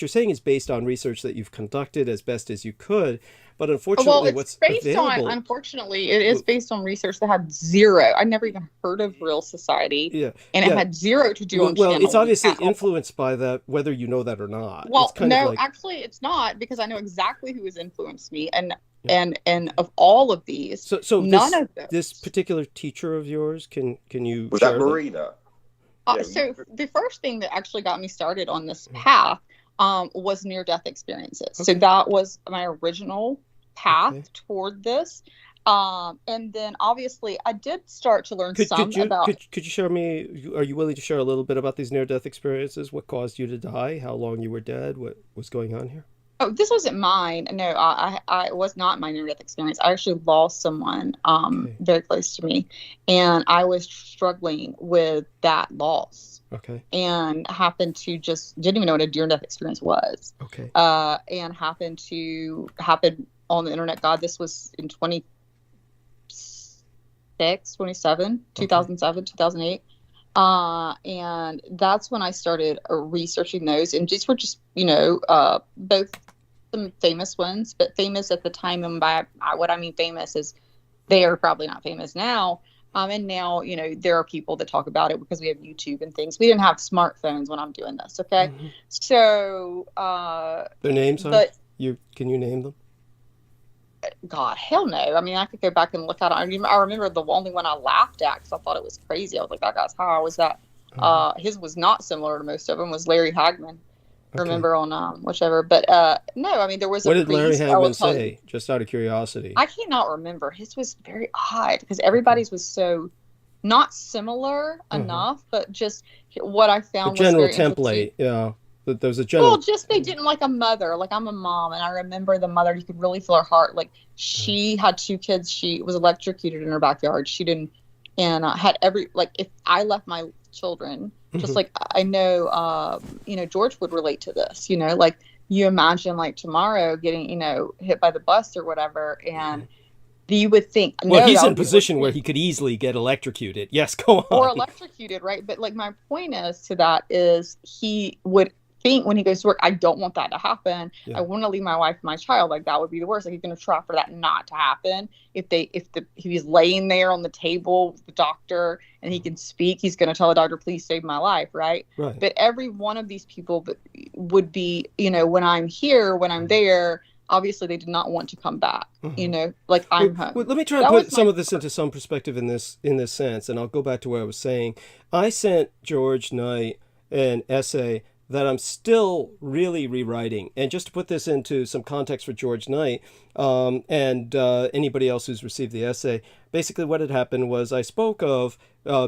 saying is based on research that you've conducted as best as you could, but unfortunately, unfortunately, it is based on research that had zero. I never even heard of Vril Society, and it had zero to do on channeling. It's obviously influenced by that, whether you know that or not. Well, no, actually, it's not, because I know exactly who has influenced me, and of all of these, so none of those. This particular teacher of yours, can you? Was that Marina? So the first thing that actually got me started on this path was near-death experiences. Okay. So that was my original path toward this. And then obviously I did start to learn about... Could you share me, are you willing to share a little bit about these near-death experiences? What caused you to die? How long you were dead? What was going on here? Oh, this wasn't mine. No, I was not my near-death experience. I actually lost someone very close to me, and I was struggling with that loss. Okay. And happened to didn't even know what a near-death experience was. Okay. And happened on the internet. God, this was in 2007, 2008. And that's when I started researching those, and these were just, both some famous ones, but famous at the time. And by what I mean famous is they are probably not famous now. And now, there are people that talk about it because we have YouTube and things. We didn't have smartphones when I'm doing this. Okay. Mm-hmm. So, their names can you name them? God, hell no. I mean, I could go back and look at it. I remember the only one I laughed at because I thought it was crazy. I was like, that guy's high. Was that? His was not similar to most of them. Was Larry Hagman. Remember on whichever, but no, I mean there was. What did Larry Hagman say? Just out of curiosity, I cannot remember. His was very odd because everybody's was so not similar enough, but just what I found the general was very template. Yeah, there's a general. Well, just they didn't like a mother. Like I'm a mom, and I remember the mother. You could really feel her heart. Like she had 2 kids. She was electrocuted in her backyard. She didn't, and had if I left my children. Just like I know, George would relate to this, like you imagine like tomorrow getting, hit by the bus or whatever. And you would think, he's in a position where he could easily get electrocuted. Yes, go on. Or electrocuted, right? But like my point is to that is he would think when he goes to work, I don't want that to happen. Yeah. I want to leave my wife and my child. Like that would be the worst. Like he's going to try for that not to happen. If he's laying there on the table with the doctor and he can speak, he's going to tell the doctor, please save my life. Right. But every one of these people would be, when I'm here, when I'm there, obviously they did not want to come back, like I'm home. Well, let me try and put some of this into some perspective in this sense. And I'll go back to what I was saying. I sent George Knight an essay that I'm still really rewriting. And just to put this into some context for George Knight, and anybody else who's received the essay, basically what had happened was I spoke of,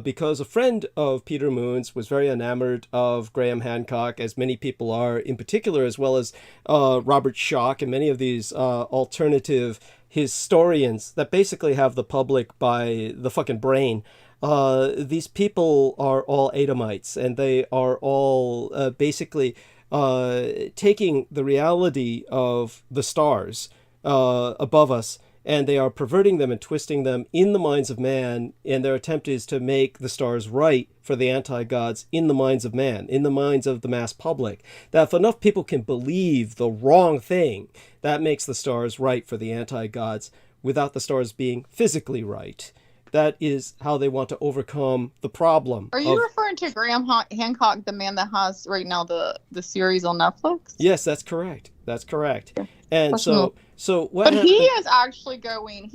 because a friend of Peter Moon's was very enamored of Graham Hancock, as many people are, in particular, as well as Robert Schoch and many of these alternative historians that basically have the public by the fucking brain. These people are all Adamites, and they are all basically taking the reality of the stars above us, and they are perverting them and twisting them in the minds of man, and their attempt is to make the stars right for the anti-gods in the minds of man, in the minds of the mass public. That if enough people can believe the wrong thing, that makes the stars right for the anti-gods without the stars being physically right. That is how they want to overcome the problem. Are you referring to Graham Hancock, the man that has right now the series on Netflix? Yes, that's correct. That's correct. And Personal. so what But happened? he is actually going.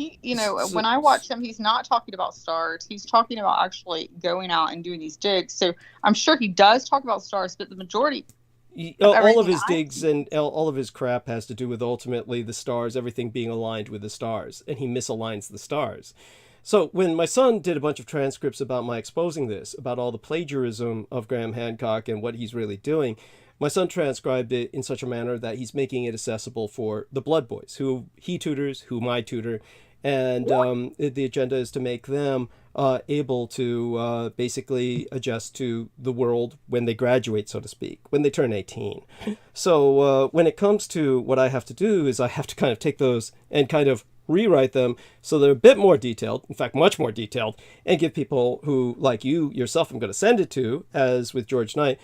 When I watch him, he's not talking about stars. He's talking about actually going out and doing these digs. So I'm sure he does talk about stars, but the majority. All of his digs and all of his crap has to do with ultimately the stars, everything being aligned with the stars, and he misaligns the stars. So when my son did a bunch of transcripts about my exposing this, about all the plagiarism of Graham Hancock and what he's really doing, my son transcribed it in such a manner that he's making it accessible for the Blood Boys, who he tutors, whom I tutor, and the agenda is to make them able to basically adjust to the world when they graduate, so to speak, when they turn 18. So when it comes to what I have to do is I have to kind of take those and kind of rewrite them so they're a bit more detailed, in fact, much more detailed, and give people who, like you yourself, I'm going to send it to, as with George Knight,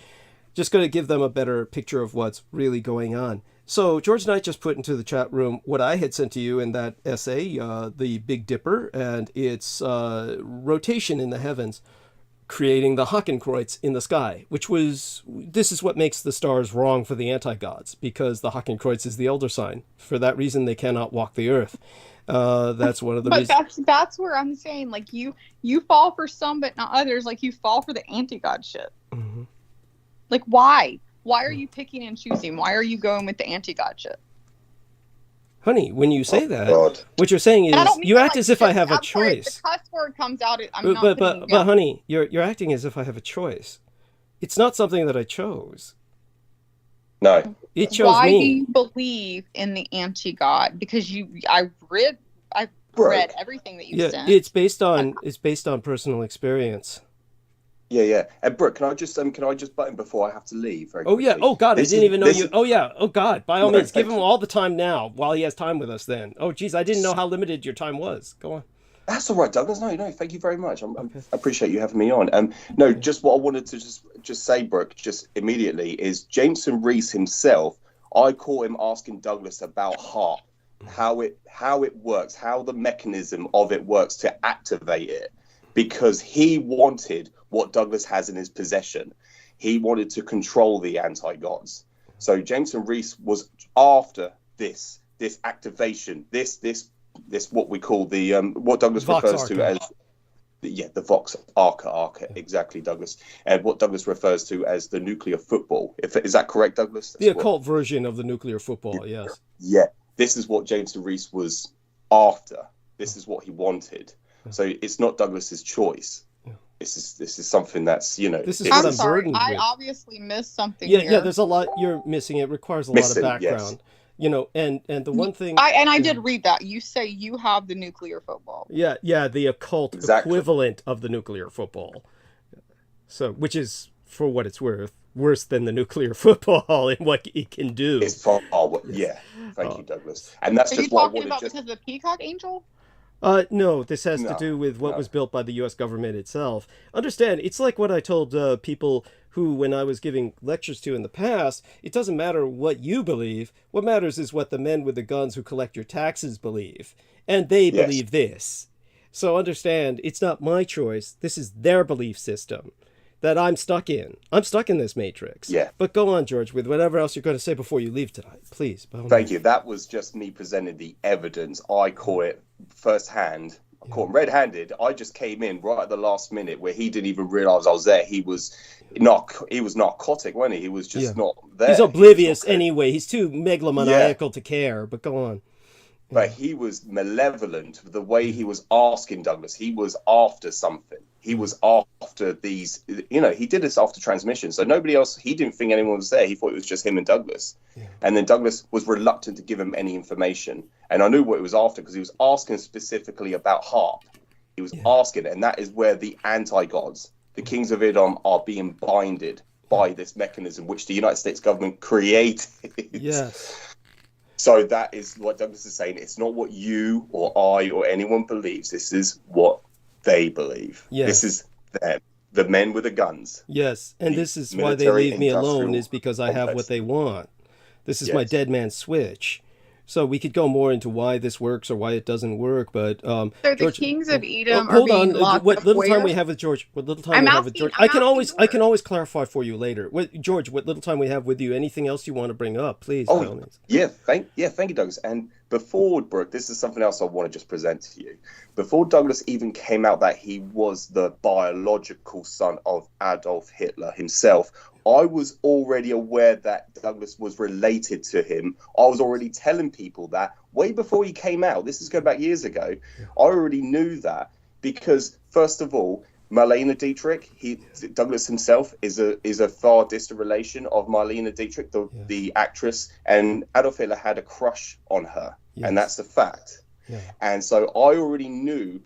just going to give them a better picture of what's really going on. So George Knight just put into the chat room what I had sent to you in that essay, the Big Dipper and its rotation in the heavens, creating the Hakenkreuz in the sky, this is what makes the stars wrong for the anti-gods, because the Hakenkreuz is the elder sign. For that reason, they cannot walk the earth. That's one of the reasons. But that's where I'm saying, like, you fall for some, but not others. Like, you fall for the anti-god shit. Mm-hmm. Like, why? Why are you picking and choosing? Why are you going with the anti-god shit? Honey, when you say that, God. what you're saying is you act as if I have a choice. The cuss word comes out. But honey, you're acting as if I have a choice. It's not something that I chose. No. It chose Why me. do you believe in the anti-god? Because I've read everything that you sent. It's based on personal experience. Yeah. And Brooke, can I just butt in before I have to leave? Oh yeah. Oh God, I didn't even know you. Oh yeah. Oh God. By all means, give him all the time now while he has time with us. Then. Oh geez, I didn't know how limited your time was. Go on. That's all right, Douglas. No. Thank you very much. I appreciate you having me on. No, just what I wanted to just say, Brooke, just immediately is Jameson Rees himself. I caught him asking Douglas about HAARP, how it works, how the mechanism of it works to activate it, because he wanted what Douglas has in his possession. He wanted to control the anti-gods. So Jameson Rees was after this activation, this what we call the what Douglas Vox refers Arca. to as the Vox Arca, exactly, Douglas, and what Douglas refers to as the nuclear football. Is that correct, Douglas? The occult version of the nuclear football. Yes. Yeah, this is what Jameson Rees was after. This is what he wanted. So it's not Douglas's choice. This is something that's, This is what I'm sorry. burdened I with. obviously missed something here. Yeah, there's a lot you're missing. It requires a lot of background. Yes. And the one thing I did read that. You say you have the nuclear football. Yeah, the occult equivalent of the nuclear football. So, which is, for what it's worse than the nuclear football in what it can do. It's far. Yeah. Thank you, Douglas. And that's just what I wanted. Because of the Peacock Angel? No, this has to do with what was built by the U.S. government itself. Understand, it's like what I told people who, when I was giving lectures to in the past, it doesn't matter what you believe. What matters is what the men with the guns who collect your taxes believe. And they believe this. So understand, it's not my choice. This is their belief system that I'm stuck in. I'm stuck in this matrix. Yeah. But go on, George, with whatever else you're going to say before you leave tonight, please. Thank you. That was just me presenting the evidence. I caught it firsthand caught him red-handed. I just came in right at the last minute where he didn't even realize I was there. He was narcotic, wasn't he? He was just not there. He's oblivious anyway. He's too megalomaniacal to care, but go on. But he was malevolent. The way he was asking Douglas, he was after something. He was after these, he did this after transmission. So nobody else, he didn't think anyone was there. He thought it was just him and Douglas. Yeah. And then Douglas was reluctant to give him any information. And I knew what it was after because he was asking specifically about HARP. He was asking, and that is where the anti-gods, the kings of Edom, are being binded by this mechanism, which the United States government created. Yes. So that is what Douglas is saying. It's not what you or I or anyone believes. This is what they believe. Yes. This is them, the men with the guns. Yes, and this is why they leave me alone, is because I have what they want. This is my dead man switch. So we could go more into why this works or why it doesn't work, but so George, the kings of Edom hold are on. being locked What little up time where? we have with George? What little time we have with George? I can always clarify for you later. George, what little time we have with you? Anything else you want to bring up, please? Thank you, Douglas. And before Brooke, this is something else I want to just present to you. Before Douglas even came out that he was the biological son of Adolf Hitler himself, I was already aware that Douglas was related to him. I was already telling people that way before he came out. This is going back years ago. I already knew that because, first of all, Marlene Dietrich, Douglas himself is a far distant relation of Marlene Dietrich, the actress, and Adolf Hitler had a crush on her, and that's a fact. Yeah. And so I already knew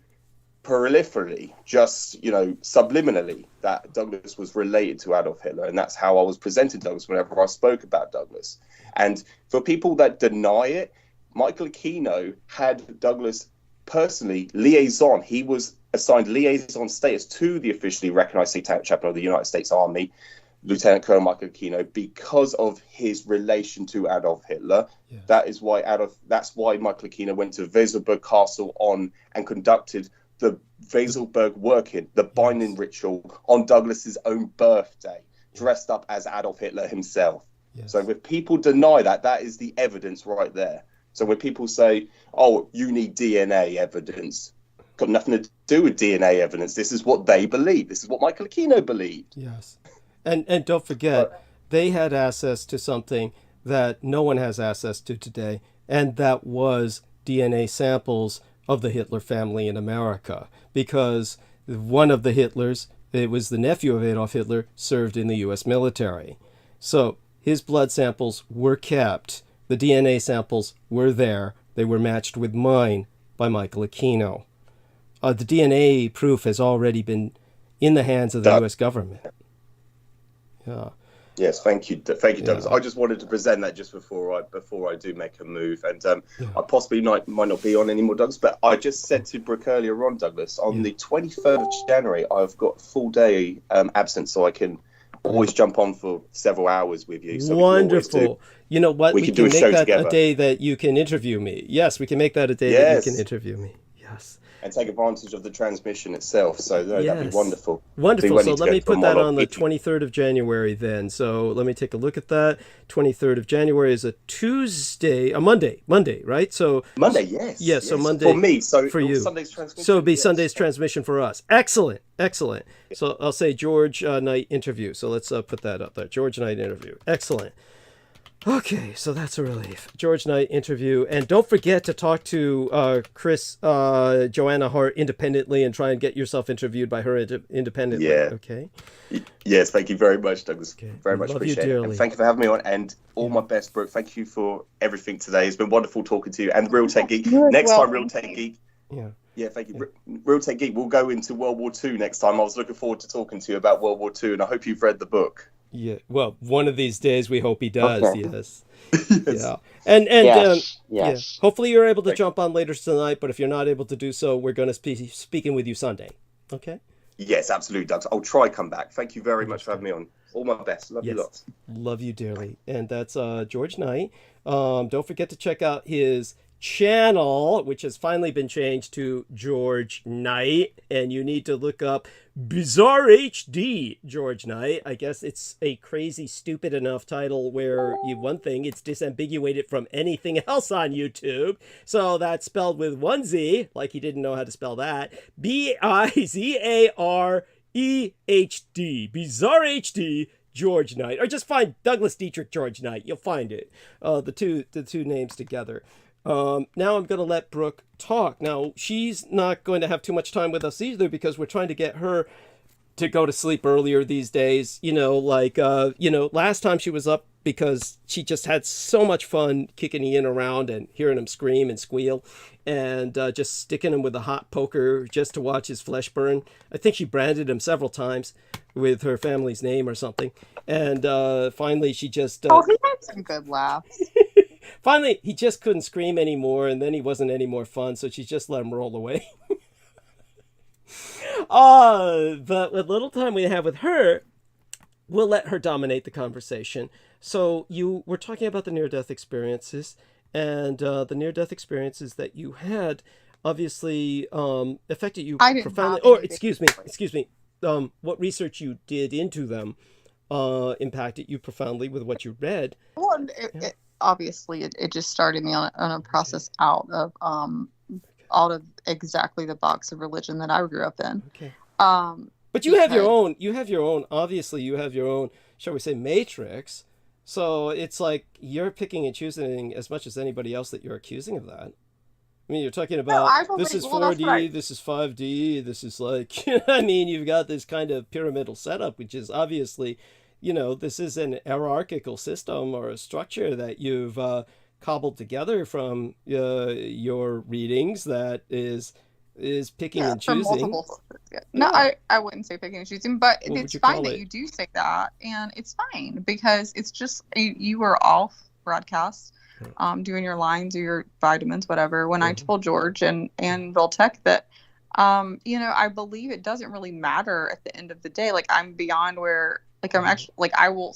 peripherally, just subliminally, that Douglas was related to Adolf Hitler, and that's how I was presenting Douglas whenever I spoke about Douglas. And for people that deny it, Michael Aquino had Douglas personally liaison. He was assigned liaison status to the officially recognized Satanic Chaplain of the United States Army, Lieutenant Colonel Michael Aquino, because of his relation to Adolf Hitler. Yes. That's why Michael Aquino went to Weselberg Castle and conducted the Weselberg working, the binding ritual on Douglas's own birthday, dressed up as Adolf Hitler himself. Yes. So if people deny that, that is the evidence right there. So when people say, oh, you need DNA evidence, got nothing to do with DNA evidence. This is what they believe. This is what Michael Aquino believed. Yes. And don't forget, they had access to something that no one has access to today, and that was DNA samples of the Hitler family in America, because one of the Hitlers, it was the nephew of Adolf Hitler, served in the U.S. military. So his blood samples were kept. The DNA samples were there. They were matched with mine by Michael Aquino. The DNA proof has already been in the hands of the U.S. government. Yeah. Yes, thank you, Douglas. I just wanted to present that just before I do make a move, and I possibly might not be on anymore, Douglas. But I just said to Brooke earlier on, Douglas, on the 23rd of January, I've got a full day absence, so I can always jump on for several hours with you. So wonderful. You know what? We can make that together. A day that you can interview me. Yes, we can make that a day that you can interview me. Yes. And take advantage of the transmission itself. So that'd be wonderful. Wonderful. So let me put that on the 23rd of January then. So let me take a look at that. 23rd of January is a Tuesday, a Monday, right? So Monday, yes. Yes, so Monday for me, so for you. Sunday's transmission. So it'd be Sunday's transmission for us. Excellent. So I'll say George Knight interview. So let's put that up there. George Knight interview. Excellent. Okay, so that's a relief. George Knight interview. And don't forget to talk to Joanna Hart independently and try and get yourself interviewed by her independently. Yeah. Okay? Yes, thank you very much, Douglas. Okay. Very much appreciate it. And thank you for having me on. And all my best, Brooke. Thank you for everything today. It's been wonderful talking to you. And Real Tech Geek. Next time, Real Tech Geek. Yeah, thank you. Real Tech Geek, we'll go into World War II next time. I was looking forward to talking to you about World War II, and I hope you've read the book. Yeah, well, one of these days we hope he does. Okay. Yes. Yeah, and yes. Hopefully you're able to jump on later tonight. But if you're not able to do so, we're going to be speaking with you Sunday. Okay. Yes, absolutely, Doug. I'll try come back. Thank you very much for having me on. All my best. Love you lots. Love you dearly. And that's George Knight. Don't forget to check out his channel, which has finally been changed to George Knight, and you need to look up Bizarre HD George Knight. I guess it's a crazy, stupid enough title where one thing, it's disambiguated from anything else on YouTube. So that's spelled with one Z, like he didn't know how to spell that. BIZAREHD, Bizarre HD George Knight, or just find Douglas Dietrich George Knight. You'll find it. The two names together. Now I'm going to let Brooke talk. Now, she's not going to have too much time with us either because we're trying to get her to go to sleep earlier these days. Last time she was up because she just had so much fun kicking Ian around and hearing him scream and squeal and just sticking him with a hot poker just to watch his flesh burn. I think she branded him several times with her family's name or something. And finally, she just... he had some good laughs. Finally, he just couldn't scream anymore, and then he wasn't any more fun, so she just let him roll away. But with little time we have with her, we'll let her dominate the conversation. So you were talking about the near-death experiences, and the near-death experiences that you had obviously affected you profoundly. Or, excuse me, what research you did into them impacted you profoundly with what you read. Well, obviously it just started me on a process out of exactly the box of religion that I grew up in. Okay. But you have your own, obviously you have your own, shall we say, matrix. So it's like you're picking and choosing as much as anybody else that you're accusing of that. I mean, you're talking about this is 4D, this is 5D, this is like, I mean, you've got this kind of pyramidal setup, which is obviously, this is an hierarchical system or a structure that you've cobbled together from your readings that is picking and choosing. No, I wouldn't say picking and choosing, but it's fine that you do say that, and it's fine because it's just you were off broadcast, doing your lines or your vitamins, whatever. When I told George and Voltec that, I believe it doesn't really matter at the end of the day. Like I'm beyond where, like I'm actually like I will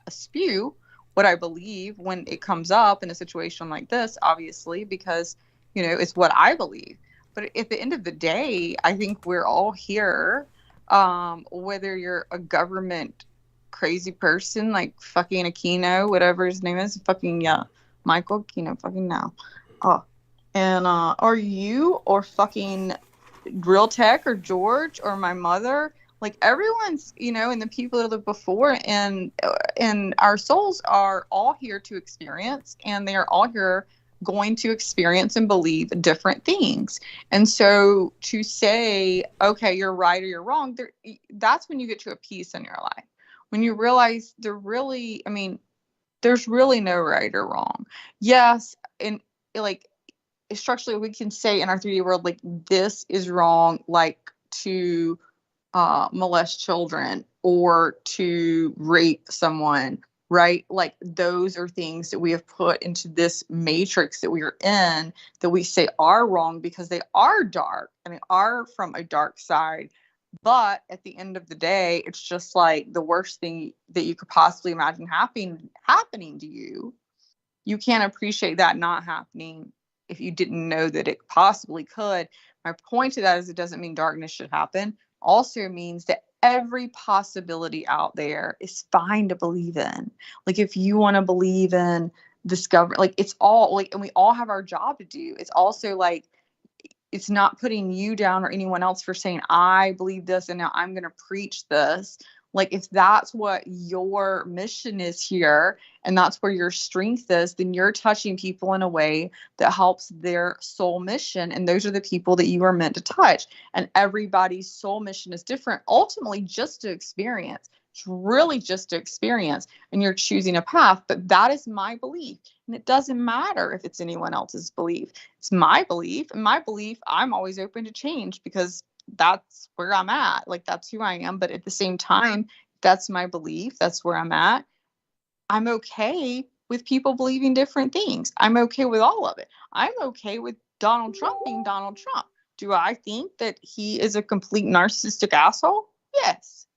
spew what I believe when it comes up in a situation like this, obviously, because it's what I believe. But at the end of the day, I think we're all here, whether you're a government crazy person like fucking Aquino, whatever his name is, fucking Michael Aquino, fucking now. Or you, or fucking Real Tech, or George, or my mother. Like everyone's, and the people that lived before, and our souls are all here to experience, and they are all here going to experience and believe different things. And so to say, okay, you're right or you're wrong, that's when you get to a peace in your life. When you realize there's really no right or wrong. Yes, and like structurally we can say in our 3D world, like this is wrong, like to molest children or to rape someone, right? Like those are things that we have put into this matrix that we are in that we say are wrong because they are dark and they are from a dark side. But at the end of the day, it's just like the worst thing that you could possibly imagine happening to you. You can't appreciate that not happening if you didn't know that it possibly could. My point to that is it doesn't mean darkness should happen. Also means that every possibility out there is fine to believe in. Like if you want to believe in discovery, like it's all like, and we all have our job to do. It's also like, it's not putting you down or anyone else for saying, I believe this and now I'm going to preach this. Like if that's what your mission is here and that's where your strength is, then you're touching people in a way that helps their soul mission. And those are the people that you are meant to touch. And everybody's soul mission is different, ultimately just to experience. It's really just to experience, and you're choosing a path. But that is my belief. And it doesn't matter if it's anyone else's belief. It's my belief. And my belief, I'm always open to change because that's where I'm at. Like that's who I am. But at the same time, that's my belief. That's where I'm at. I'm okay with people believing different things. I'm okay with all of it. I'm okay with Donald Trump being Donald Trump. Do I think that he is a complete narcissistic asshole? Yes.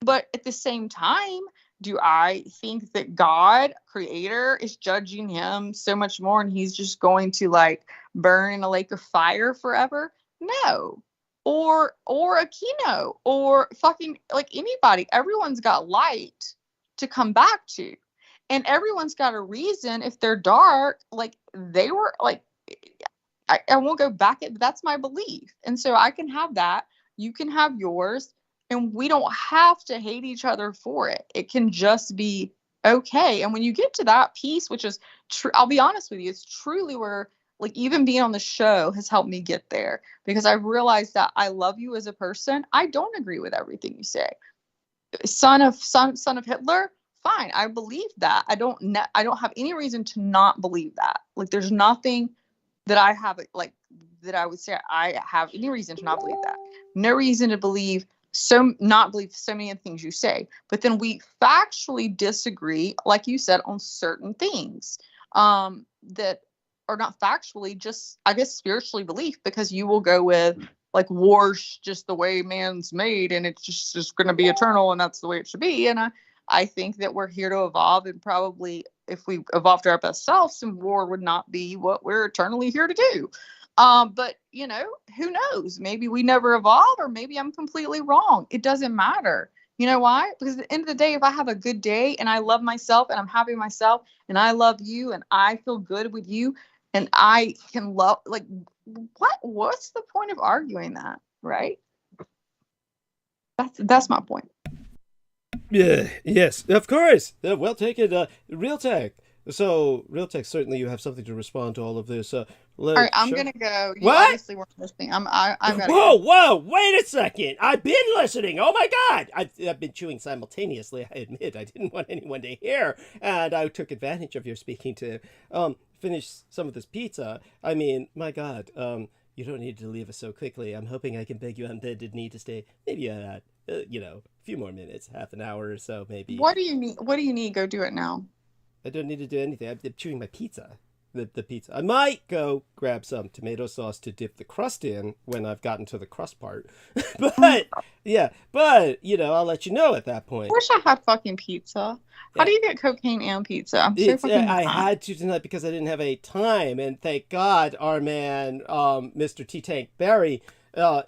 But at the same time, do I think that God, creator, is judging him so much more and he's just going to like burn in a lake of fire forever? No. Or Aquino or fucking like anybody. Everyone's got light to come back to. And everyone's got a reason if they're dark, like they were like, I won't go back it, but that's my belief. And so I can have that. You can have yours. And we don't have to hate each other for it. It can just be okay. And when you get to that piece, which is true, I'll be honest with you, it's truly where like even being on the show has helped me get there because I realized that I love you as a person. I don't agree with everything you say. Son of Hitler, fine. I believe that. I don't have any reason to not believe that. Like there's nothing that I have like that I would say I have any reason to not believe that. No reason to not believe so many of the things you say, but then we factually disagree, like you said, on certain things that are not factually, just I guess spiritually belief, because you will go with like war's just the way man's made and it's just going to be eternal and that's the way it should be. And I think that we're here to evolve, and probably if we evolved our best selves, then war would not be what we're eternally here to do. But you know, who knows? Maybe we never evolve, or maybe I'm completely wrong. It doesn't matter. You know why? Because at the end of the day, if I have a good day and I love myself and I'm happy with myself and I love you and I feel good with you and I can love, like, what's the point of arguing that? Right? That's my point. Yeah, yes, of course. Well taken, Real Tech. So, Real Tech, certainly you have something to respond to all of this. All right, I'm gonna go. You What? obviously weren't listening. I'm gonna Whoa, wait a second. I've been listening. Oh my God. I've been chewing simultaneously. I admit I didn't want anyone to hear. And I took advantage of your speaking to finish some of this pizza. I mean, my God, you don't need to leave us so quickly. I'm hoping I can beg you on bended knee to stay maybe a few more minutes, half an hour or so, maybe. What do you need? Go do it now. I don't need to do anything. I'm chewing my pizza. The pizza. I might go grab some tomato sauce to dip the crust in when I've gotten to the crust part. but I'll let you know at that point. I wish I had fucking pizza. How do you get cocaine and pizza? I'm so fucking I had to tonight because I didn't have any time, and thank God our man, Mr. T Tank Barry,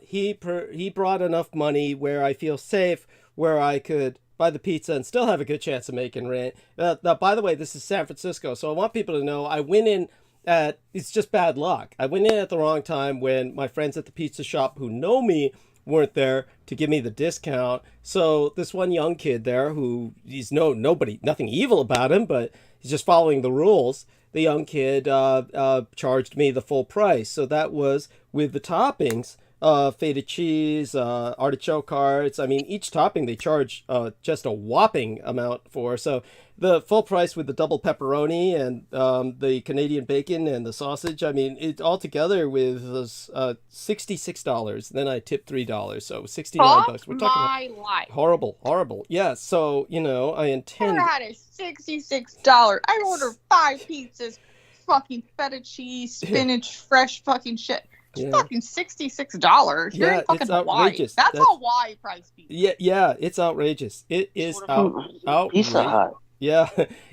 he brought enough money where I feel safe, where I could buy the pizza and still have a good chance of making rent. Now, by the way, this is San Francisco, so I want people to know I went in it's just bad luck. I went in at the wrong time when my friends at the pizza shop who know me weren't there to give me the discount. So this one young kid there who he's nothing evil about him, but he's just following the rules. The young kid charged me the full price. So that was with the toppings. Feta cheese, artichoke hearts. I mean, each topping they charge just a whopping amount for. So the full price with the double pepperoni and the Canadian bacon and the sausage. I mean, it all together with $66. Then I tipped $3, so $69. We're talking my life. Horrible. Yeah. So I intend. I had a $66. I ordered 5 pizzas, fucking feta cheese, spinach, fresh fucking shit. It's fucking $66. You're in fucking Hawaii. That's Hawaii price pizza. Yeah, it's outrageous. It is outrageous. Pizza Hut. Yeah,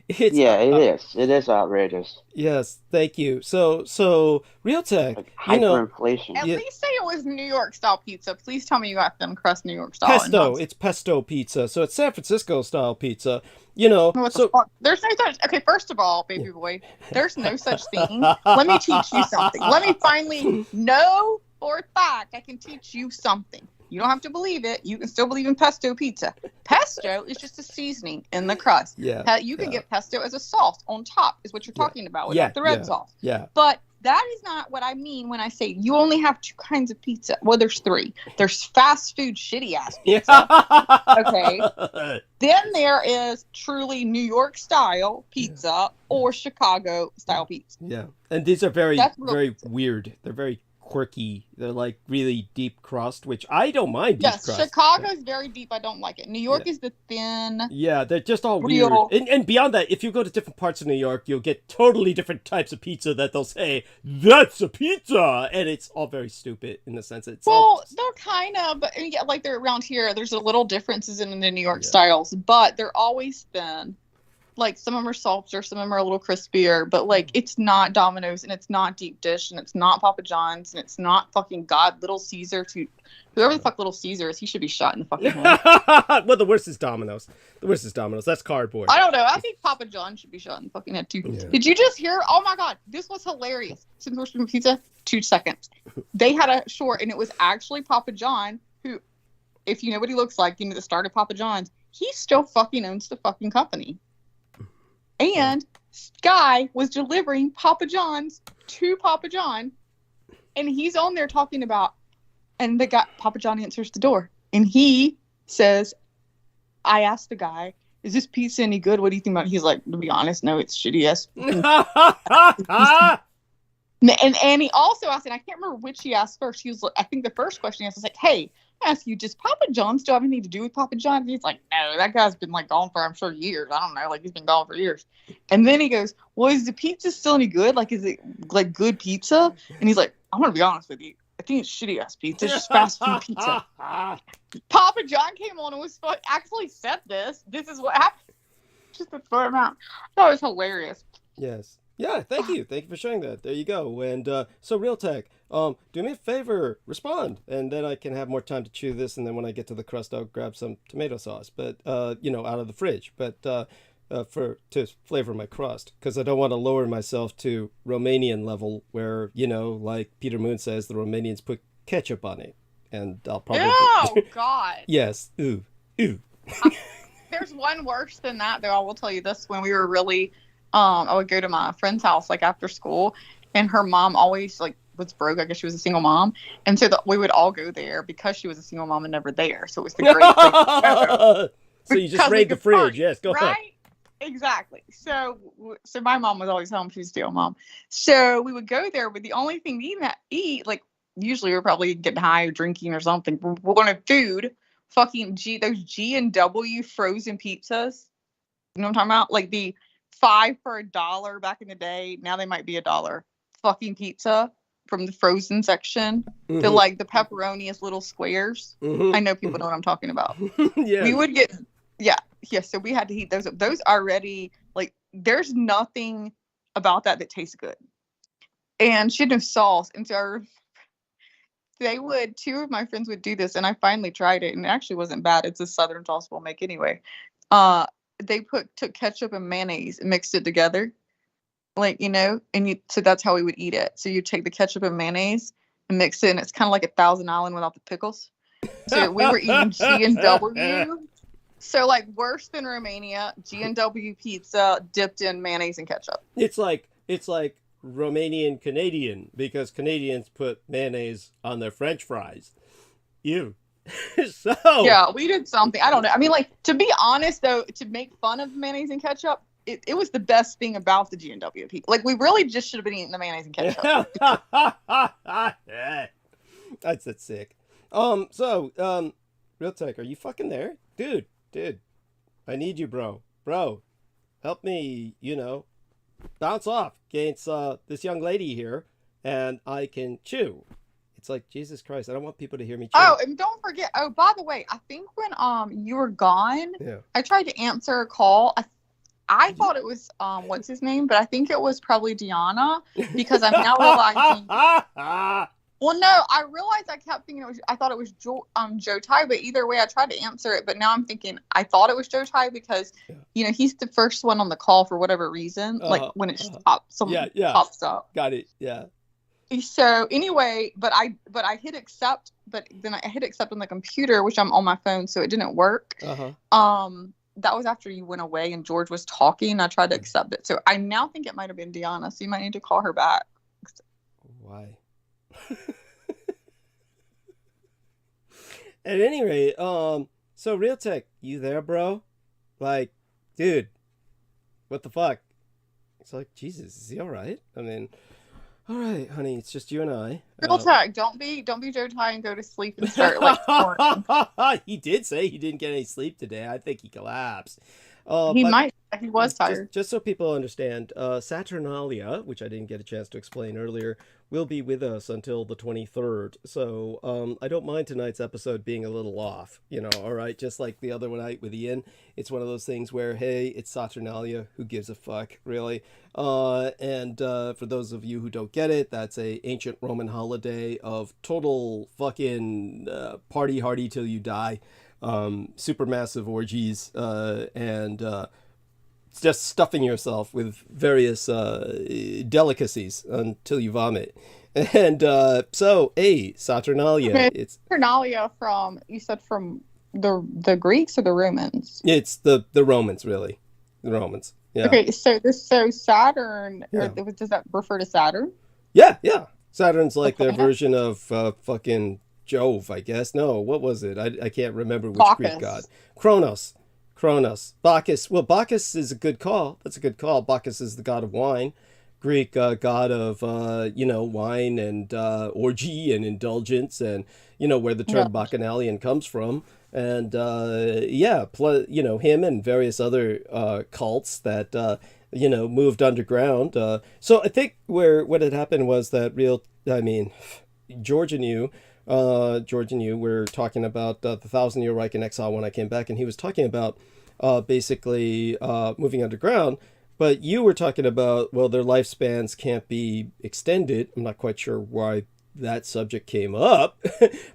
it is. It is outrageous. Yes, thank you. So Real Tech, like hyperinflation. At least say it was New York style pizza. Please tell me you got thin crust New York style. Pesto. It's pesto pizza. So it's San Francisco style pizza. What the fuck? There's no such. Okay, first of all, baby boy, there's no such thing. Let me teach you something. Let me finally know for a fact I can teach you something. You don't have to believe it. You can still believe in pesto pizza. Pesto is just a seasoning in the crust. Yeah. You can get pesto as a sauce on top, is what you're talking about, without the red sauce. Yeah. But that is not what I mean when I say you only have 2 kinds of pizza. Well, there's 3. There's fast food shitty ass pizza. Okay. Then there is truly New York style pizza or Chicago style pizza. Yeah. And these are very weird. They're very quirky. They're like really deep crust, which I don't mind. Deep Yes, crust. Chicago's very deep. I don't like it. New York Yeah. is the thin. Yeah, they're just all Real. weird. And beyond that, if you go to different parts of New York, you'll get totally different types of pizza that they'll say, that's a pizza! And it's all very stupid in the sense that it's all... They're kind of, but yeah, like they're around here. There's a little differences in the New York Yeah. styles, but they're always thin. Like some of them are softer, some of them are a little crispier, but like it's not Domino's and it's not deep dish and it's not Papa John's and it's not fucking God Little Caesar. Whoever the fuck Little Caesar is, he should be shot in the fucking head. Well, the worst is Domino's. That's cardboard. I don't know. I think Papa John should be shot in the fucking head too. Yeah. Did you just hear? Oh my God, this was hilarious. Since we're speaking pizza, 2 seconds. They had a short and it was actually Papa John who, if you know what he looks like, that started Papa John's. He still fucking owns the fucking company. And Sky was delivering Papa John's to Papa John, and he's on there talking about, and the guy, Papa John answers the door, and he says, I asked the guy, is this pizza any good? What do you think about it? He's like, to be honest, no, it's shitty ass. And he also asked, and I can't remember which he asked first. He was, I think the first question he asked was like, hey, I ask you, does Papa John still have anything to do with Papa John? And he's like, no, that guy's been like gone for, I'm sure, years. I don't know, like he's been gone for years. And then he goes, well, is the pizza still any good? Like, is it like good pizza? And he's like, I'm gonna be honest with you, I think it's shitty ass pizza. It's just fast food pizza. Papa John came on and was actually said this. This is what happened. Just to throw him out. That was hilarious. Yes. Yeah, thank you. Thank you for sharing that. There you go. And so Real Tech, do me a favor, respond, and then I can have more time to chew this, and then when I get to the crust, I'll grab some tomato sauce, but out of the fridge, but to flavor my crust, because I don't want to lower myself to Romanian level where, like Peter Moon says, the Romanians put ketchup on it, and I'll probably... Oh, God. Yes. Ooh. There's one worse than that, though. I will tell you this. When we were really... I would go to my friend's house like after school, and her mom always like was broke. I guess she was a single mom, and so we would all go there because she was a single mom and never there. So it was the great place to go. So you just raid the fridge. Party, yes, go ahead. Right? Exactly. So my mom was always home. She was a stay-at-home mom. So we would go there, but the only thing we eat, like usually we're probably getting high or drinking or something. We're going to food. Fucking those G&W frozen pizzas. You know what I'm talking about? Like the 5 for $1 back in the day. Now they might be $1. Fucking pizza from the frozen section. Mm-hmm. The like the pepperoni is little squares. Mm-hmm. I know people know what I'm talking about. Yeah. We would get so we had to heat those up. Those already like there's nothing about that tastes good. And she had no sauce. And so two of my friends would do this, and I finally tried it, and it actually wasn't bad. It's a southern sauce we'll make anyway. They took ketchup and mayonnaise and mixed it together, so that's how we would eat it. So you take the ketchup and mayonnaise and mix it, and it's kind of like a Thousand Island without the pickles. So we were eating G&W. So like worse than Romania, G&W pizza dipped in mayonnaise and ketchup. It's like Romanian Canadian, because Canadians put mayonnaise on their French fries. Ew. So yeah, we did something. I don't know. I mean, like, to be honest, though, to make fun of mayonnaise and ketchup, it was the best thing about the G&W people. Like, we really just should have been eating the mayonnaise and ketchup. That's sick. So, Real Tech, are you fucking there? Dude, I need you, bro. Help me, bounce off against this young lady here, and I can chew. It's like, Jesus Christ, I don't want people to hear me chew. Oh, and don't forget. Oh, by the way, I think when you were gone, I tried to answer a call. I thought it was what's his name, but I think it was probably Deanna, because I'm now realizing. Well, no, I realized I kept thinking I thought it was Joe Tai, but either way, I tried to answer it, but now I'm thinking I thought it was Joe Tai because he's the first one on the call for whatever reason, like when it stops, someone pops up. Got it. Yeah. So anyway, but I hit accept, but then I hit accept on the computer, which I'm on my phone, so it didn't work. That was after you went away and George was talking. I tried to accept it, so I now think it might have been Deanna. So you might need to call her back. Why? At any rate, so Real Tech, you there, bro? Like, dude, what the fuck? It's like, Jesus, is he all right? I mean, All right, honey, it's just you and I. Real talk. Don't be Joe Ty and go to sleep and start like snoring. He did say he didn't get any sleep today. I think he collapsed. He But might. He was tired. just so people understand, Saturnalia, which I didn't get a chance to explain earlier, will be with us until the 23rd. So I don't mind tonight's episode being a little off, all right? Just like the other night with Ian. It's one of those things where, hey, it's Saturnalia. Who gives a fuck, really? And for those of you who don't get it, that's a ancient Roman holiday of total fucking party hardy till you die. Supermassive orgies and just stuffing yourself with various delicacies until you vomit. And so, hey, Saturnalia. Okay. It's Saturnalia you said from the Greeks or the Romans? It's the Romans, really. The Romans. Yeah. Okay, so Saturn, Yeah. does that refer to Saturn? Yeah. Saturn's like their planet? version of fucking Jove, I guess. No, what was it? I can't remember which Bacchus. Greek god. Kronos. Bacchus. Well, Bacchus is a good call. That's a good call. Bacchus is the god of wine. Greek god of, wine and orgy and indulgence and, where the term bacchanalian comes from. And, him and various other cults that, moved underground. So I think what had happened was that George and you were talking about the 1,000-Year Reich in Exile when I came back, and he was talking about basically moving underground. But you were talking about, well, their lifespans can't be extended. I'm not quite sure why that subject came up,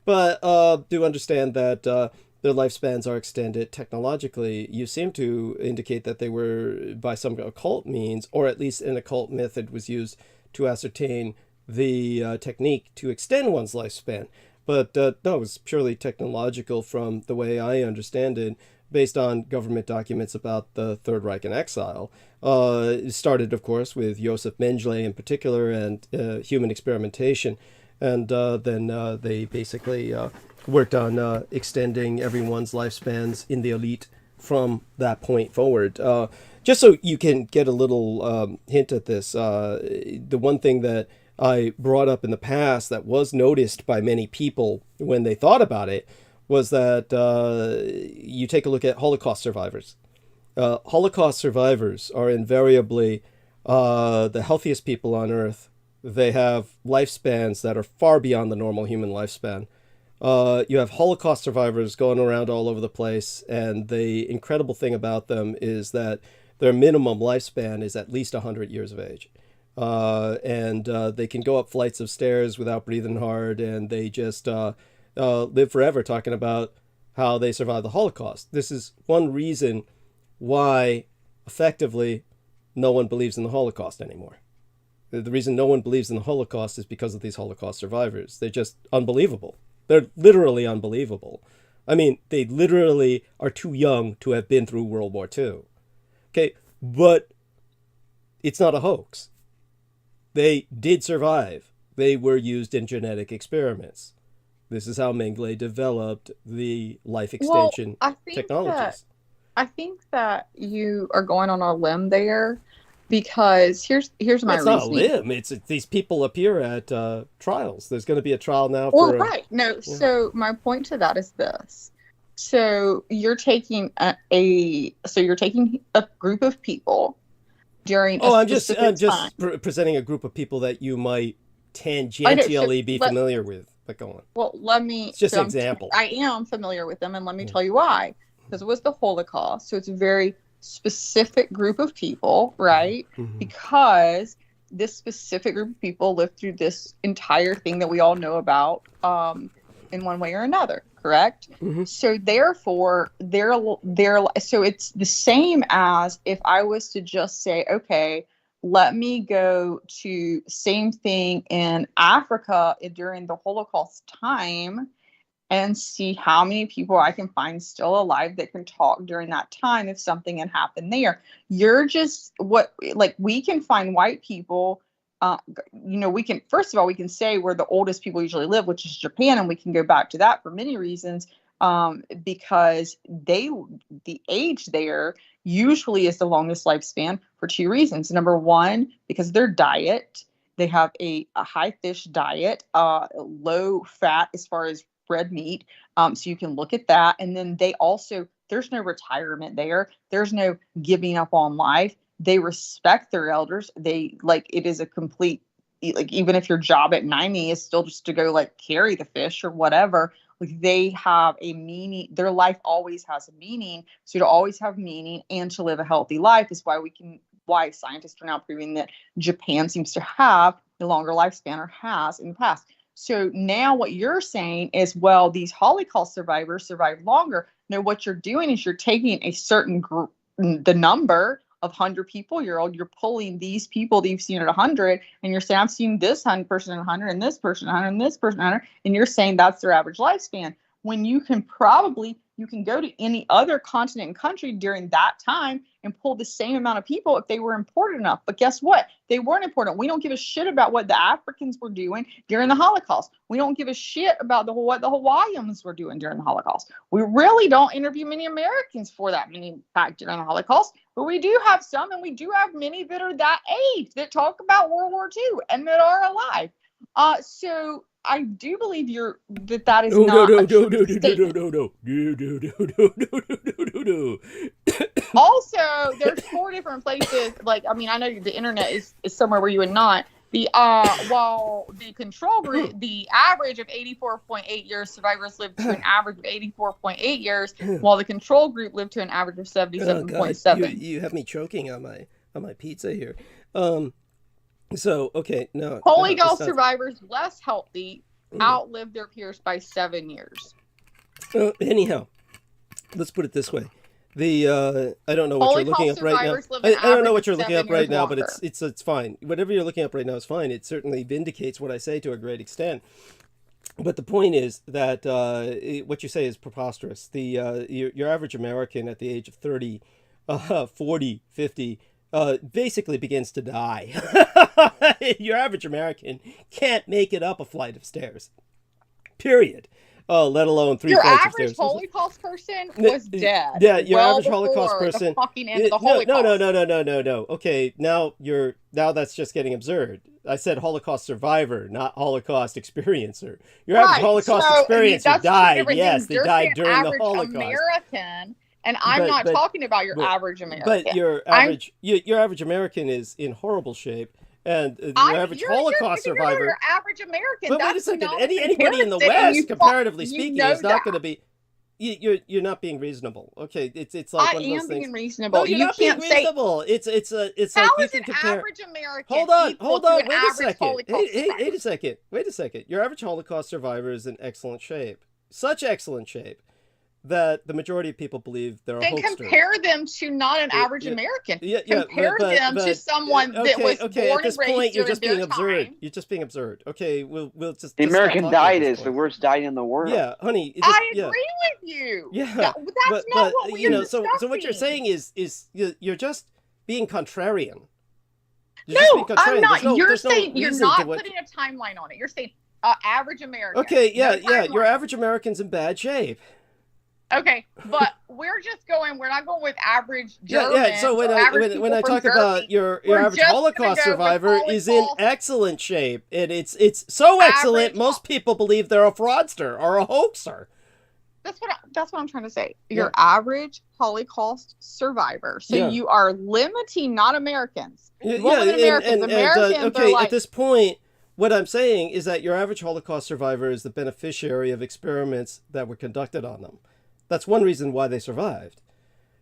but do understand that their lifespans are extended technologically. You seem to indicate that they were by some occult means, or at least an occult method was used to ascertain the technique to extend one's lifespan. But no, it was purely technological from the way I understand it, based on government documents about the Third Reich in Exile. It started, of course, with Joseph Mengele in particular and human experimentation. And then they basically worked on extending everyone's lifespans in the elite from that point forward. Just so you can get a little hint at this, the one thing that I brought up in the past that was noticed by many people when they thought about it was that you take a look at Holocaust survivors. Holocaust survivors are invariably the healthiest people on Earth. They have lifespans that are far beyond the normal human lifespan. You have Holocaust survivors going around all over the place, and the incredible thing about them is that their minimum lifespan is at least 100 years of age. And they can go up flights of stairs without breathing hard, and they just live forever talking about how they survived the Holocaust. This is one reason why, effectively, no one believes in the Holocaust anymore. The reason no one believes in the Holocaust is because of these Holocaust survivors. They're just unbelievable. They're literally unbelievable. I mean, they literally are too young to have been through World War II. Okay, but it's not a hoax. They did survive. They were used in genetic experiments. This is how Mengele developed the life extension technologies. I think that you are going on a limb there, because here's my reasoning. It's not a limb. It's these people appear at trials. There's going to be a trial now for. Well, right. No. Yeah. So my point to that is this. So you're taking a group of people during. I'm just presenting a group of people that you might tangentially be familiar with. But go on. Well, let me. It's just an example. I am familiar with them, and let me tell you why. Because it was the Holocaust, so it's a very specific group of people, right? Mm-hmm. Because this specific group of people lived through this entire thing that we all know about in one way or another, correct? Mm-hmm. So therefore, they're so it's the same as if I was to just say, okay, let me go to same thing in Africa during the Holocaust time and see how many people I can find still alive that can talk during that time if something had happened there. You're just we can find white people, we can, first of all, we can say where the oldest people usually live, which is Japan. And we can go back to that for many reasons, because the age there usually is the longest lifespan for two reasons. Number one, because of their diet. They have a high fish diet, low fat as far as red meat. So you can look at that. And then they also, there's no retirement there. There's no giving up on life. They respect their elders. They like, it is a complete, like, even if your job at 90 is still just to go like carry the fish or whatever, like they have a meaning. Their life always has a meaning. So to always have meaning and to live a healthy life is why scientists are now proving that Japan seems to have a longer lifespan, or has in the past. So now what you're saying is, well, these Holocaust survivors survive longer. No, what you're doing is you're taking a certain group, the number of 100 people, you're pulling these people that you've seen at 100, and you're saying, I've seen this person at 100, and this person at 100, and this person at 100, and you're saying that's their average lifespan. When you can go to any other continent and country during that time and pull the same amount of people if they were important enough. But guess what? They weren't important. We don't give a shit about what the Africans were doing during the Holocaust. We don't give a shit about what the Hawaiians were doing during the Holocaust. We really don't interview many Americans for that many back during the Holocaust, but we do have some, and we do have many that are that age that talk about World War II and that are alive. So I do believe that is not a true statement. Also, there's 4 different places. Like, I mean, I know the internet is somewhere where you would not. While the control group, the average of 84.8 years, survivors lived to an average of 84.8 years, while the control group lived to an average of 77.7. You have me choking on my pizza here. So, okay, no. Holy Ghost survivors, less healthy, outlived their peers by 7 years. Anyhow, let's put it this way. I don't know what Holy you're looking up right now. I don't know what you're looking up right now, but it's fine. Whatever you're looking up right now is fine. It certainly vindicates what I say to a great extent. But the point is that what you say is preposterous. Your average American at the age of 30, 40, 50, basically begins to die. Your average American can't make it up a flight of stairs. Period. Let alone 3 flights of stairs. Your average Holocaust person was dead. Yeah, your average Holocaust person. The fucking end of the Holocaust. No. Okay, now that's just getting absurd. I said Holocaust survivor, not Holocaust experiencer. Your average Holocaust experiencer died. Yes, they died during the Holocaust. American. And I'm not talking about your average American. But your average American is in horrible shape, and your average Holocaust survivor. Your average American. But wait a second. Anybody in the West, comparatively speaking, is not going to be. You're not being reasonable. Okay, it's like one of those things. I am being reasonable. No, you're not being reasonable. It's like you can compare. Average American? Hold on. Wait a second. Your average Holocaust survivor is in excellent shape. Such excellent shape that the majority of people believe they're a hoaxer. Then compare them to not an average American. Compare them to someone that was born and raised you're just being time. absurd. You're just being absurd. Okay, we'll just. The American diet is the worst diet in the world. Yeah, honey. I agree with you. Yeah, that's not what we're discussing. So what you're saying is you're just being contrarian. I'm not. You're saying you're not putting a timeline on it. You're saying average American. Okay, your average American's in bad shape. Okay, but we're not going with average German. Yeah. So when I talk about your average Holocaust survivor is in excellent shape, and it's so excellent, most people believe they're a fraudster or a hoaxer. That's what I'm trying to say. Your average Holocaust survivor. So you are limiting not Americans. Americans at this point, what I'm saying is that your average Holocaust survivor is the beneficiary of experiments that were conducted on them. That's one reason why they survived.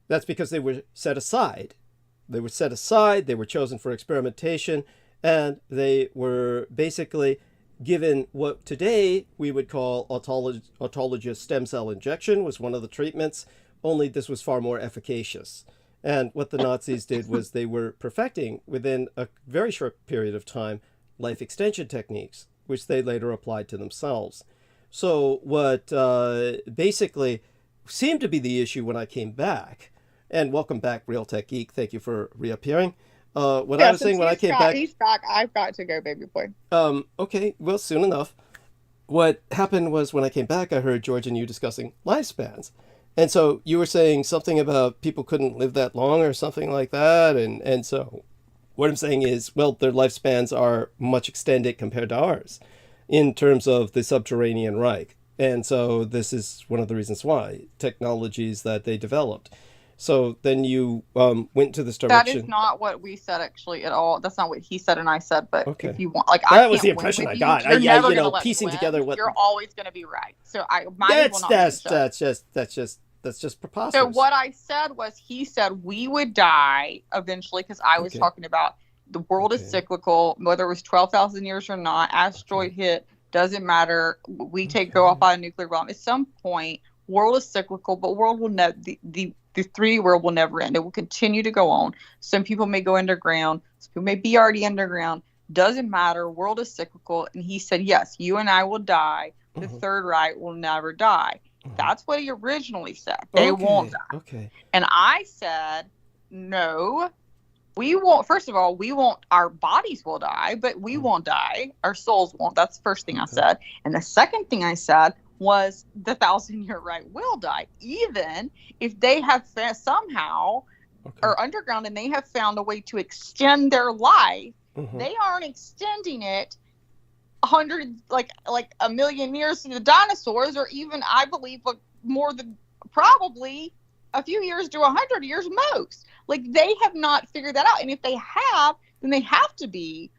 That's because they were set aside. They were chosen for experimentation, and they were basically given what today we would call autologous stem cell injection was one of the treatments, only this was far more efficacious. And what the Nazis did was they were perfecting, within a very short period of time, life extension techniques, which they later applied to themselves. So what basically seemed to be the issue when I came back, and welcome back, Real Tech Geek. Thank you for reappearing. I was saying when I came back, he's back. I've got to go, baby boy. Okay, well, soon enough. What happened was when I came back, I heard George and you discussing lifespans, and so you were saying something about people couldn't live that long or something like that, and so What I'm saying is, well, their lifespans are much extended compared to ours in terms of the subterranean Reich. And so this is one of the reasons why technologies that they developed. So then you went to this That is direction. not what we said actually at all. That's not what he said and I said. But Okay. if you want, like, I That can't was the win impression with I you. got. You're never You gonna know, let piecing me win. together what You're always gonna be right. So I might as well not mention. That's So what I said was, he said we would die eventually, because I was Okay. talking about the world is Okay. cyclical, whether it was 12,000 years or not. Asteroid hit, doesn't matter. We go off by a nuclear bomb. At some point, world is cyclical, but world will never, the 3D world will never end. It will continue to go on. Some people may go underground. Some people may be already underground. Doesn't matter. World is cyclical. And he said, yes, you and I will die. The Third Reich will never die. That's what he originally said. They won't die. Okay. And I said, no, we won't. First of all, we won't. Our bodies will die, but we won't die. Our souls won't. That's the first thing I said. And the second thing I said was the 1,000-year Reich will die, even if they have somehow are underground and they have found a way to extend their life. They aren't extending it 100, like a million years to the dinosaurs, or even, I believe, more than probably a few years to 100 years most. Like, they have not figured that out. And if they have, then they have to be.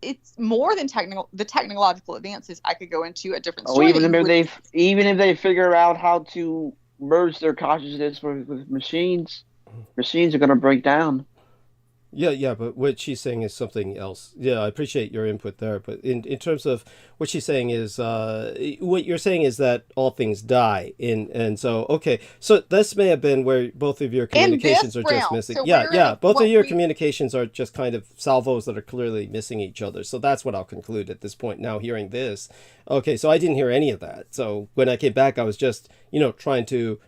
It's more than the technological advances I could go into a different story. Even if they figure out how to merge their consciousness with machines are going to break down. Yeah, but what she's saying is something else. Yeah, I appreciate your input there, but in terms of what she's saying is, what you're saying is that all things die, and so, okay, so this may have been where both of your communications are just missing. So both of your communications are just kind of salvos that are clearly missing each other, so that's what I'll conclude at this point, now hearing this. Okay, so I didn't hear any of that, so when I came back, I was just, trying to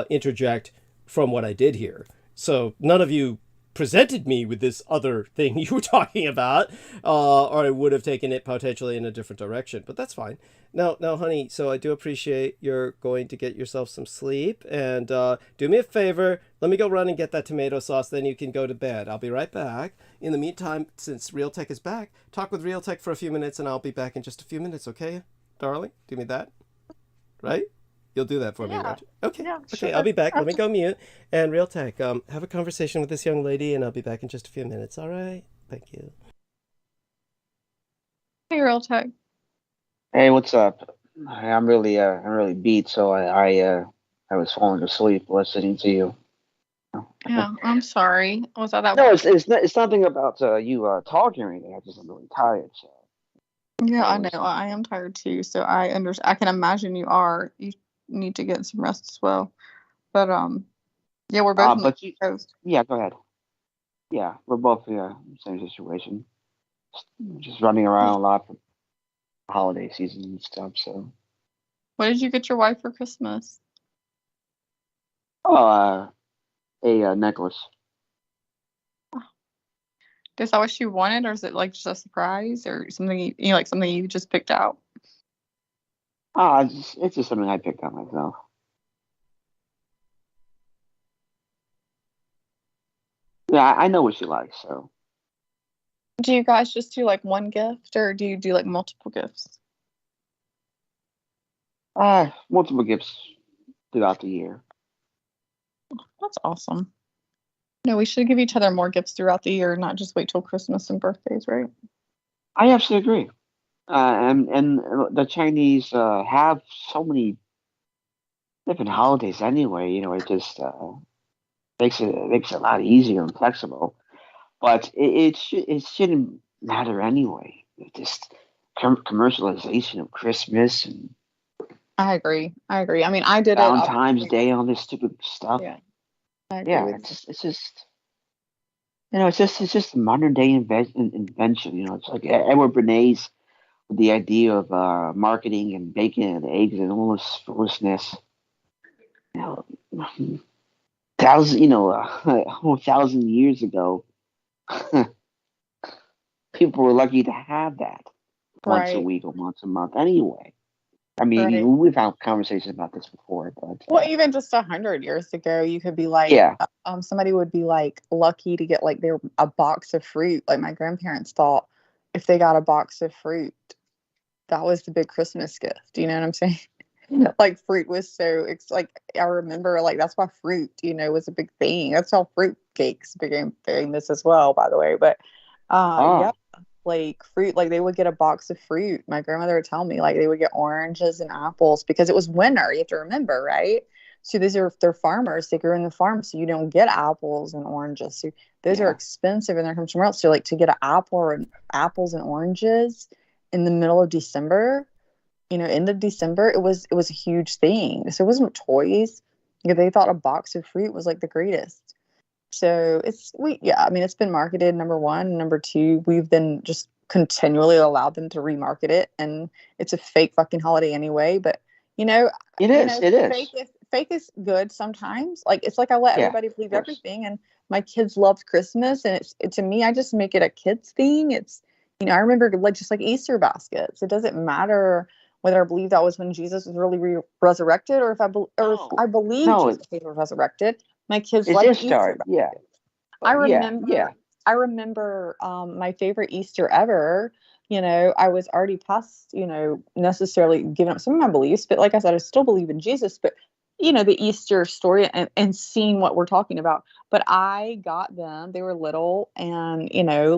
interject from what I did hear. So none of you presented me with this other thing you were talking about, or I would have taken it potentially in a different direction, but that's fine. Now, honey, so I do appreciate you're going to get yourself some sleep, and do me a favor, let me go run and get that tomato sauce, then you can go to bed. I'll be right back. In the meantime, since Realtek is back, talk with Realtek for a few minutes, and I'll be back in just a few minutes, okay, darling? Do me that, right? You'll do that for me, won't you? Okay. Yeah, Okay, sure. I'll be back. Let me go mute. And Realtek, have a conversation with this young lady, and I'll be back in just a few minutes. All right? Thank you. Hey, Realtek. Hey, what's up? I'm really beat, so I was falling asleep listening to you. Yeah, I'm sorry. Was that? No, it's nothing about you talking or anything. I'm really tired. So. Yeah, I know. I am tired too. So I can imagine you are. You need to get some rest as well. But yeah, we're both on the East Coast. Yeah, go ahead. Yeah, we're both in the same situation. Just running around a lot for holiday season and stuff. So. What did you get your wife for Christmas? Oh, a necklace. Is that what she wanted, or is it like just a surprise, or something something you just picked out? It's just something I picked out myself. Yeah, I know what she likes, so. Do you guys just do like one gift, or do you do like multiple gifts? Multiple gifts throughout the year. That's awesome. No, we should give each other more gifts throughout the year, not just wait till Christmas and birthdays, right? I absolutely agree. And the Chinese have so many different holidays anyway. It just makes it a lot easier and flexible. But it shouldn't matter anyway. It's just commercialization of Christmas and. I agree. I mean, I did Valentine's Day, all this stupid stuff. Yeah. I agree It's just a modern day invention. It's like Edward Bernays with the idea of marketing and bacon and eggs and all this foolishness. 1,000 years ago, people were lucky to have that once a week or once a month anyway. I mean, Right. we've had conversations about this before, but Well, even just 100 years ago, you could be like, yeah, somebody would be like lucky to get like a box of fruit. Like my grandparents thought if they got a box of fruit, that was the big Christmas gift. You know what I'm saying? Like fruit was so it's like I remember like that's why fruit, was a big thing. That's how fruit cakes became famous as well, by the way. But yeah, like fruit, like they would get a box of fruit. My grandmother would tell me like they would get oranges and apples because it was winter. You have to remember, right? So they're farmers. They grew in the farm, so you don't get apples and oranges. So those are Yeah. expensive, and they're from somewhere else. So like to get an apple or apples and oranges in the middle of December, end of December, it was a huge thing. So it wasn't toys. They thought a box of fruit was like the greatest. So I mean, it's been marketed, number one. Number two, we've been just continually allowed them to remarket it, and it's a fake fucking holiday anyway. But it is. It is. fake is good sometimes. Like it's like I let Yeah, everybody believe of course. everything, and my kids loved Christmas, and it's to me, I just make it a kids thing. It's I remember like just like Easter baskets. It doesn't matter whether I believe that was when Jesus was really resurrected, or if I believe No, Jesus was resurrected. My kids it's like Easter Ishtar. Yeah. baskets. I Yeah. remember Yeah. I remember my favorite Easter ever. I was already past, necessarily giving up some of my beliefs, but like I said, I still believe in Jesus. But the Easter story and seeing what we're talking about. But I got them; they were little, and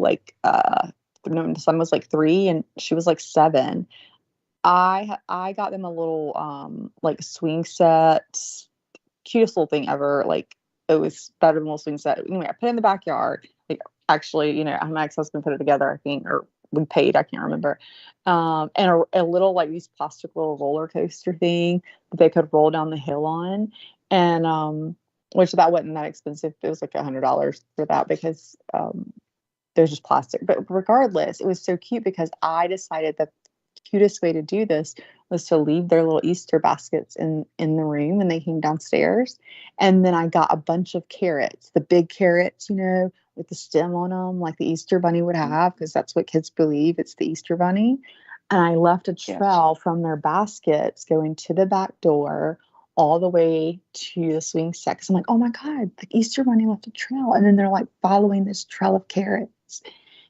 like my son was like 3, and she was like 7. I got them a little like swing set, cutest little thing ever. Like it was better than a little swing set. Anyway, I put it in the backyard. Like actually, my ex-husband put it together, I think, or we paid, I can't remember. And a little like these plastic little roller coaster thing that they could roll down the hill on. And which that wasn't that expensive. It was like $100 for that because there's just plastic. But regardless, it was so cute because I decided that cutest way to do this was to leave their little Easter baskets in the room when they came downstairs. And then I got a bunch of carrots, the big carrots, with the stem on them, like the Easter bunny would have, because that's what kids believe. It's the Easter bunny. And I left a trail from their baskets going to the back door all the way to the swing set. Cause I'm like, oh my God, the Easter bunny left a trail. And then they're like following this trail of carrots.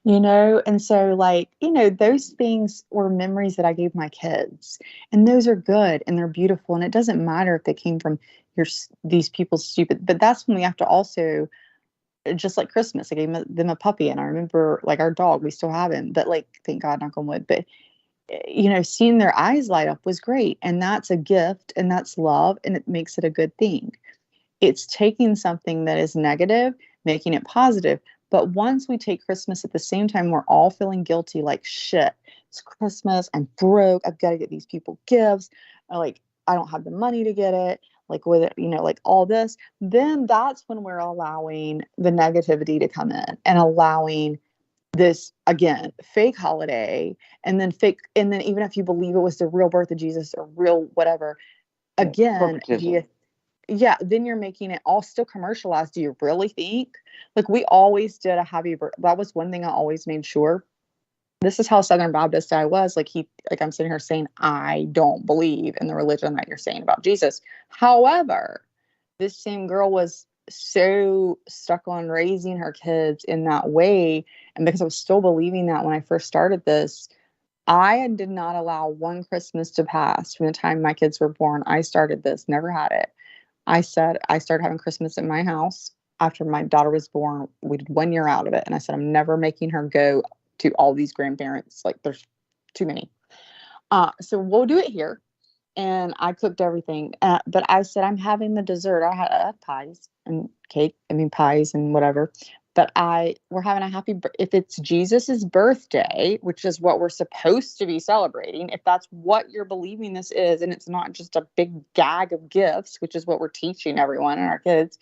And so like, those things were memories that I gave my kids, and those are good and they're beautiful. And it doesn't matter if they came from these people's stupid, but that's when we have to also, just like Christmas, I gave them a puppy, and I remember like our dog, we still have him, but like, thank God, knock on wood, but seeing their eyes light up was great. And that's a gift, and that's love, and it makes it a good thing. It's taking something that is negative, making it positive. But once we take Christmas at the same time, we're all feeling guilty, like shit, it's Christmas, I'm broke, I've got to get these people gifts, like I don't have the money to get it, like with it, like all this, then that's when we're allowing the negativity to come in and allowing this, again, fake holiday, and then even if you believe it was the real birth of Jesus or real whatever, again, then you're making it all still commercialized. Do you really think? Like we always did a happy birthday. That was one thing I always made sure. This is how Southern Baptist I was. Like I'm sitting here saying, I don't believe in the religion that you're saying about Jesus. However, this same girl was so stuck on raising her kids in that way. And because I was still believing that when I first started this, I did not allow one Christmas to pass from the time my kids were born. I started this, never had it. I said I started having Christmas at my house after my daughter was born. We did 1 year out of it. And I said, I'm never making her go to all these grandparents. Like there's too many. So we'll do it here. And I cooked everything. But I said, I'm having the dessert. I had pies and cake. Pies and whatever. But we're having if it's Jesus's birthday, which is what we're supposed to be celebrating, if that's what you're believing this is, and it's not just a big gag of gifts, which is what we're teaching everyone and our kids,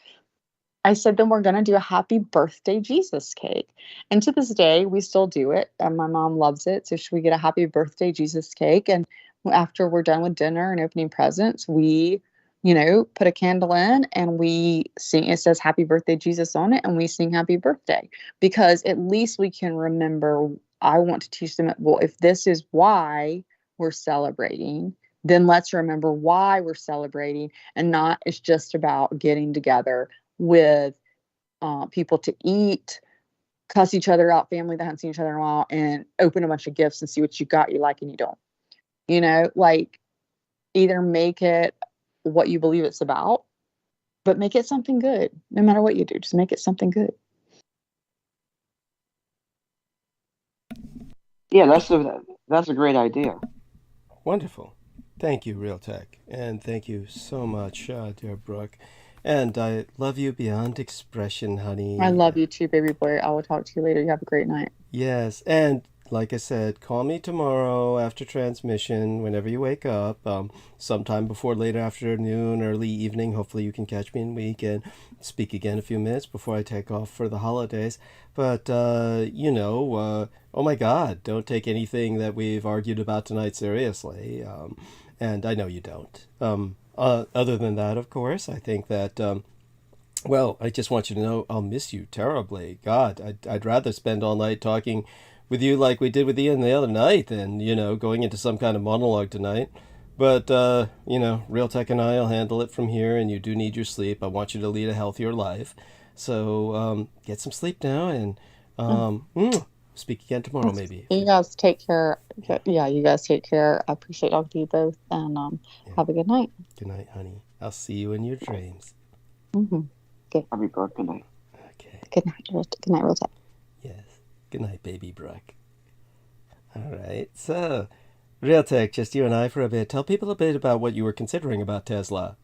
I said, then we're going to do a happy birthday Jesus cake. And to this day, we still do it. And my mom loves it. So should we get a happy birthday Jesus cake? And after we're done with dinner and opening presents, we put a candle in and we sing. It says happy birthday Jesus on it, and we sing happy birthday, because at least we can remember. I want to teach them, well, if this is why we're celebrating, then let's remember why we're celebrating, and not it's just about getting together with people to eat, cuss each other out, family that haven't seen each other in a while, and open a bunch of gifts and see what you got, you like, and you don't. Like, either make it what you believe it's about, but make it something good. No matter what you do, just make it something good. Yeah, that's a great idea. Wonderful. Thank you, Real Tech. And thank you so much, dear Brooke. And I love you beyond expression, honey. I love you too, baby boy. I will talk to you later. You have a great night. Yes. And like I said, call me tomorrow after transmission, whenever you wake up, sometime before late afternoon, early evening. Hopefully you can catch me in week and speak again a few minutes before I take off for the holidays. But, oh my God, don't take anything that we've argued about tonight seriously. And I know you don't. Other than that, of course, I think that, I just want you to know I'll miss you terribly. God, I'd rather spend all night talking with you like we did with Ian the other night than, going into some kind of monologue tonight. But, Real Tech and I will handle it from here, and you do need your sleep. I want you to lead a healthier life. So get some sleep now, and speak again tomorrow, maybe. You guys take care. Yeah, you guys take care. I appreciate talking to you both, and have a good night. Good night, honey. I'll see you in your dreams. Mm-hmm. Good night. Okay. Good night. Good night, Real Tech. Yes. Good night, baby Brooke. All right. So, Real Tech, just you and I for a bit. Tell people a bit about what you were considering about Tesla.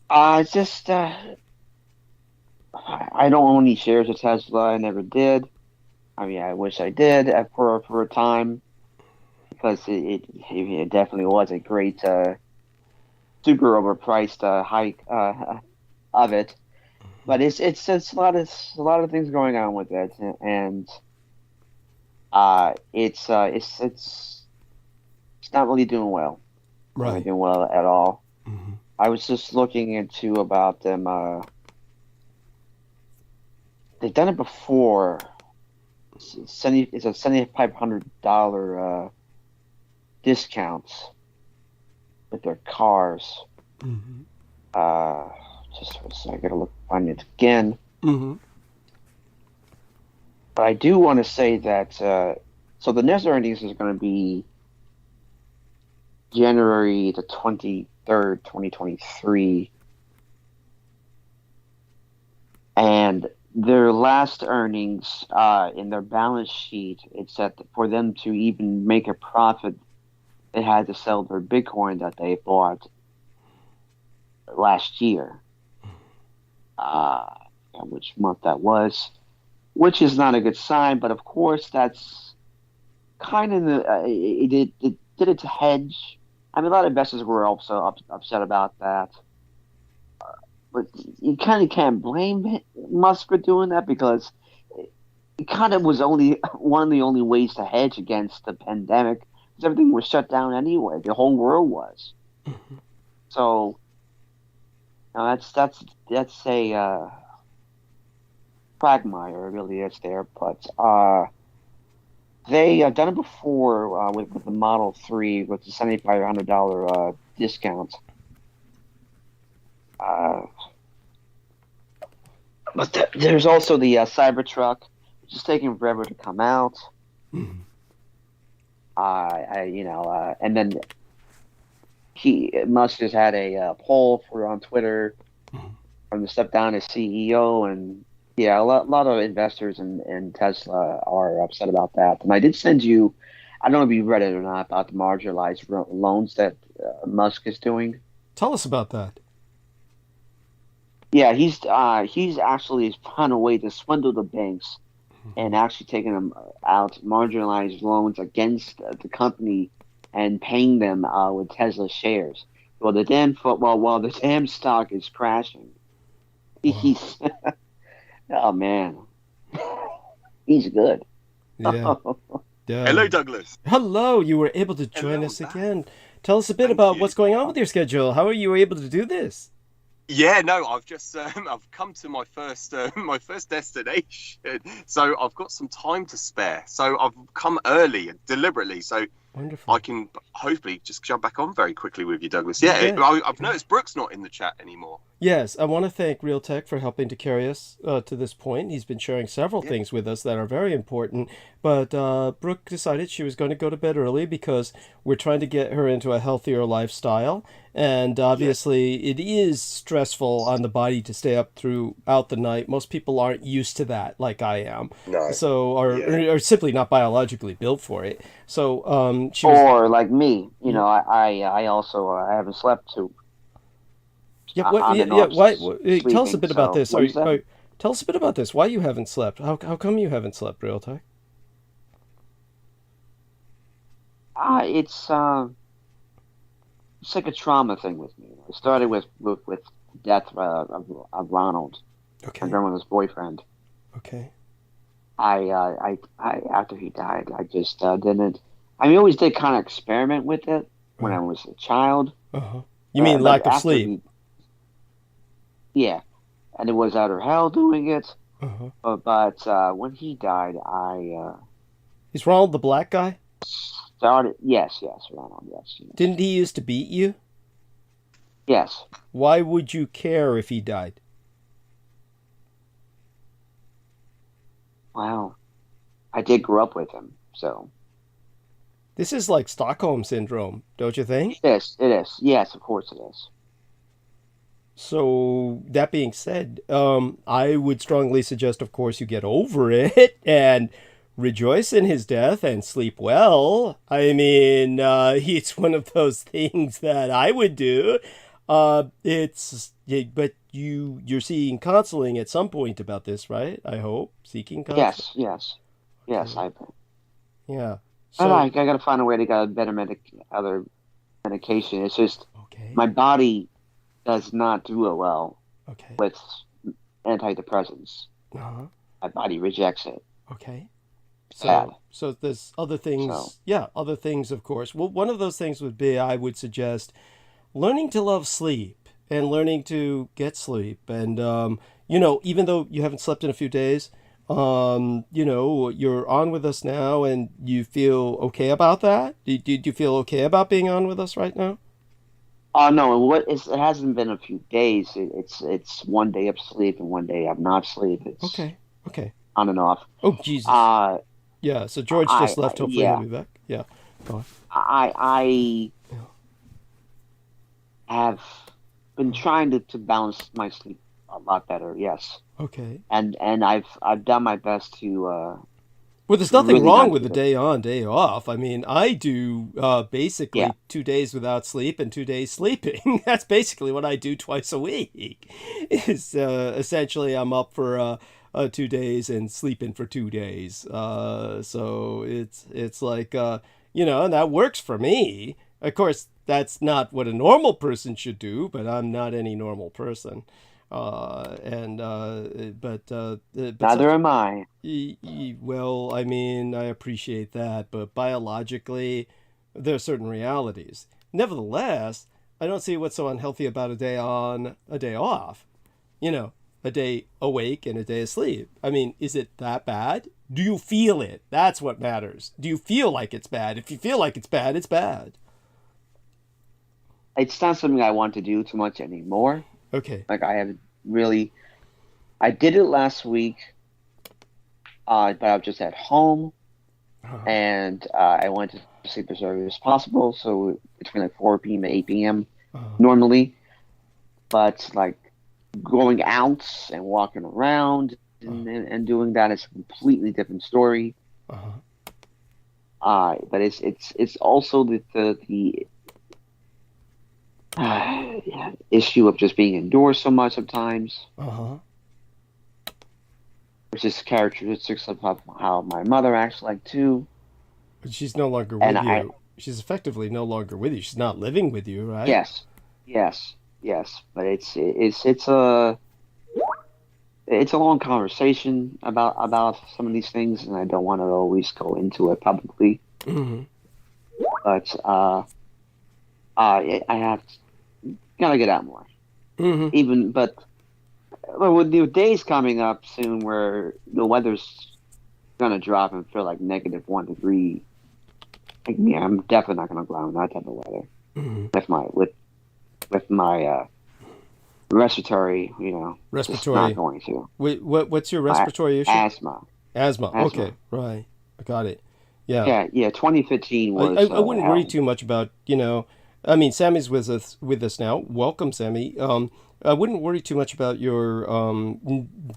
I don't own any shares of Tesla. I never did. I mean, I wish I did for a time, because it definitely was a great, super overpriced hike of it. But it's a lot of things going on with it, and it's not really doing well. Right. Not doing well at all. Mm-hmm. I was just looking into about them. They've done it before. It's a $7,500 discounts with their cars. Mm-hmm. Just for a second, I gotta find it again. Mm-hmm. But I do want to say that so the next earnings is going to be January the 23rd, 2023, and their last earnings in their balance sheet, it's that for them to even make a profit, they had to sell their Bitcoin that they bought last year. Which month that was, which is not a good sign. But of course, that's kind of it did it to hedge. I mean, a lot of investors were also upset about that. But you kind of can't blame Musk for doing that, because it kind of was only one of the only ways to hedge against the pandemic, because everything was shut down anyway. The whole world was. Mm-hmm. So now that's a quagmire, it really is there. But they done it before with the Model 3 with the $7,500 discount. But there's also the Cybertruck, which is taking forever to come out. Mm-hmm. And then Musk has had a poll on Twitter from the step down as CEO, and yeah, a lot of investors in Tesla are upset about that. And I did send you, I don't know if you read it or not, about the marginalized loans that Musk is doing. Tell us about that. Yeah, he's actually found a way to swindle the banks and actually taking them out marginalized loans against the company and paying them with Tesla shares. Well, while the damn stock is crashing, he's oh man, he's good. Yeah. Hello, Douglas. Hello. You were able to join us again. Tell us a bit about what's going on with your schedule. How are you able to do this? Yeah, no, I've just I've come to my first destination, so I've got some time to spare. So I've come early deliberately. So Wonderful. I can hopefully just jump back on very quickly with you, Douglas. Yeah, Yeah. I've noticed Brooke's not in the chat anymore. Yes, I want to thank Realtek for helping to carry us to this point. He's been sharing several things with us that are very important. But Brooke decided she was going to go to bed early because we're trying to get her into a healthier lifestyle. And obviously, it is stressful on the body to stay up throughout the night. Most people aren't used to that, like I am. No. So, or simply not biologically built for it. So, or like me, you know, I also I haven't slept too. Yeah, tell us a bit about this. Tell us a bit about this. Why you haven't slept? How come you haven't slept, Realtek? It's like a trauma thing with me. It started with death of Ronald, Okay. my grandmother's boyfriend. Okay. I after he died, I just didn't. I mean, I always did kind of experiment with it when I was a child. You mean lack of sleep? Yeah, and it was out of hell doing it. But when he died, Is Ronald the black guy? started. Yes, Ronald. Yes. Didn't he used to beat you? Yes. Why would you care if he died? Wow. I did grow up with him, so. This is like Stockholm syndrome, don't you think? Yes, it is. Yes, of course it is. So that being said, I would strongly suggest, of course, you get over it and rejoice in his death and sleep well. I mean, it's one of those things that I would do. But you're seeking counseling at some point about this, right? I hope seeking counseling. Yes. Yeah. So I got to find a way to get a better other medication. It's just my body does not do it well with antidepressants. My body rejects it. Okay. Sad. So there's other things. Other things, of course. Well, one of those things would be, I would suggest, learning to love sleep and learning to get sleep. And, even though you haven't slept in a few days, you're on with us now and you feel okay about that? Do you feel okay about being on with us right now? No, it hasn't been a few days. It's one day of sleep and one day of not sleep. It's okay. On and off. Oh, Jesus. Yeah, so George just left. Hopefully he'll be back. Yeah. Go on. I have been trying to balance my sleep a lot better, yes. Okay. And I've done my best to well, there's nothing wrong with a day on, day off. I mean, I do basically 2 days without sleep and 2 days sleeping. That's basically what I do twice a week. Is essentially I'm up for 2 days and sleeping for 2 days. So it's like and that works for me. Of course, that's not what a normal person should do, but I'm not any normal person. But neither am I. Well, I mean, I appreciate that, but biologically, there are certain realities. Nevertheless, I don't see what's so unhealthy about a day on, a day off. A day awake and a day asleep. I mean, is it that bad? Do you feel it? That's what matters. Do you feel like it's bad? If you feel like it's bad, it's bad. It's not something I want to do too much anymore. Okay. Like I haven't really. I did it last week, but I was just at home, and I went to sleep as early as possible. So between like 4 p.m. and 8 p.m. Normally, but like going out and walking around and doing that is a completely different story. But it's also the issue of just being indoors so much sometimes. Which is characteristics of how my mother acts like too. But she's no longer with you. She's effectively no longer with you. She's not living with you, right? Yes. But it's a long conversation about some of these things, and I don't want to always go into it publicly. But I have gotta get out more. But with the days coming up soon where the weather's gonna drop and feel like -1 degree, Like me, I'm definitely not going to go out in that type of weather with my respiratory, just not going to. What's your respiratory issue? Asthma. Asthma. Okay, right. I got it. Yeah. Yeah. 2015 was. I wouldn't worry too much about, I mean, Sammy's with us now. Welcome, Sammy. I wouldn't worry too much about your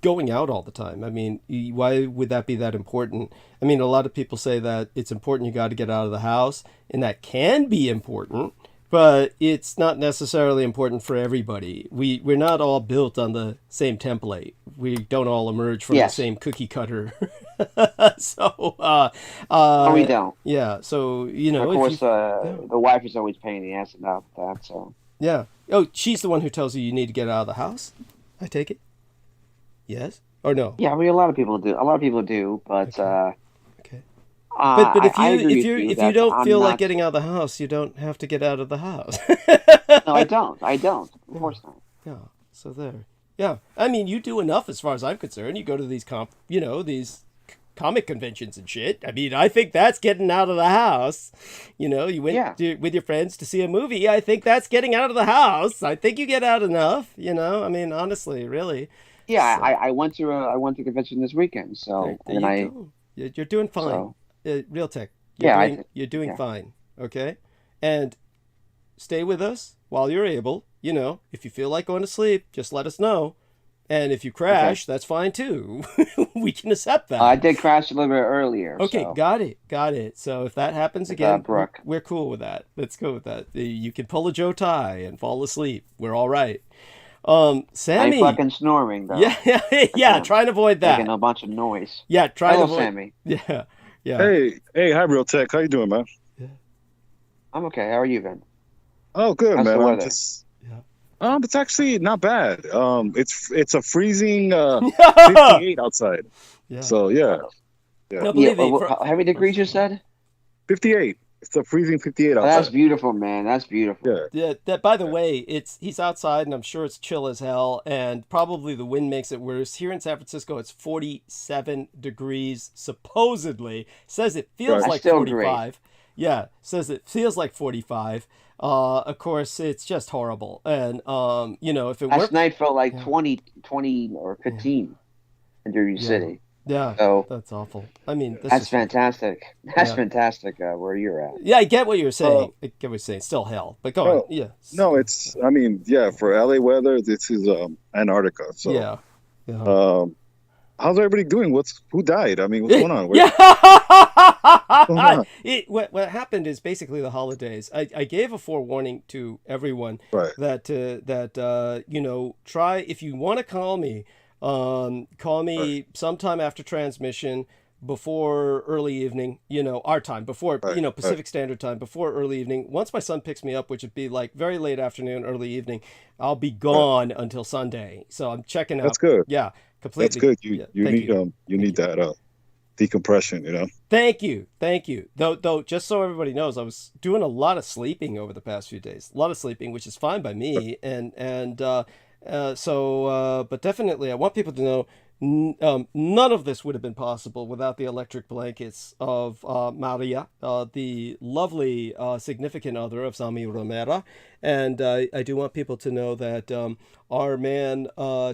going out all the time. I mean, why would that be that important? I mean, a lot of people say that it's important, you got to get out of the house, and that can be important, but it's not necessarily important for everybody. We're not all built on the same template. We don't all emerge from the same cookie cutter. So, no, we don't. Yeah. So, of course, the wife is always paying the ass about that. So. Yeah. Oh, she's the one who tells you need to get out of the house? I take it? Yes? Or no? Yeah, I mean, a lot of people do, but okay. But if you don't feel like getting out of the house, house, you don't have to get out of the house. No, I don't. Of course not. Yeah. So there. Yeah. I mean, you do enough as far as I'm concerned. You go to these these comic conventions and shit. I mean, I think that's getting out of the house. You went with your friends to see a movie. I think that's getting out of the house. I think you get out enough. I mean, honestly, really. Yeah, so. I went to a convention this weekend. So you're doing fine. Real Tech. You're doing fine. Okay, and stay with us while you're able. If you feel like going to sleep, just let us know. And if you crash, that's fine too. We can accept that. I did crash a little bit earlier. Okay, so. Got it. So if that happens again, we're cool with that. Let's go with that. You can pull a Joe tie and fall asleep. We're all right. Sammy. I'm fucking snoring though. Yeah. Try and avoid that. Making a bunch of noise. Yeah, try to avoid. Sammy. Yeah. Hey, hi, Real Tech. How you doing, man? Yeah. I'm okay. How are you, Vin? Oh, good, How's man. the weather? It's actually not bad. It's a freezing 58 outside. Yeah. So yeah. No, believe me, how many degrees you said? 58. It's a freezing 58 outside. That's beautiful, man. That's beautiful. Yeah. That, by the way, he's outside, and I'm sure it's chill as hell, and probably the wind makes it worse. Here in San Francisco, it's 47 degrees, supposedly. Says it feels like 45. Yeah, says it feels like 45. Of course, it's just horrible. And, if it works... Last night felt like 20 or 15 in New York City. Yeah, so, that's awful. I mean, that's fantastic. That's fantastic where you're at. Yeah, I get what you're saying. Still hell. But go on. Yeah. No, for LA weather, this is Antarctica. So, yeah. How's everybody doing? Who died? I mean, what's going on? What happened is basically the holidays. I gave a forewarning to everyone that try, if you want to call me sometime after transmission, before early evening, our time, before, Pacific Standard Time, before early evening. Once my son picks me up, which would be like very late afternoon, early evening, I'll be gone until Sunday. So I'm checking out. That's good. Yeah, completely. That's good. You need that decompression, Thank you. Though, just so everybody knows, I was doing a lot of sleeping over the past few days. A lot of sleeping, which is fine by me. But definitely, I want people to know none of this would have been possible without the electric blankets of Maria, the lovely significant other of Sami Romera. And I do want people to know that our man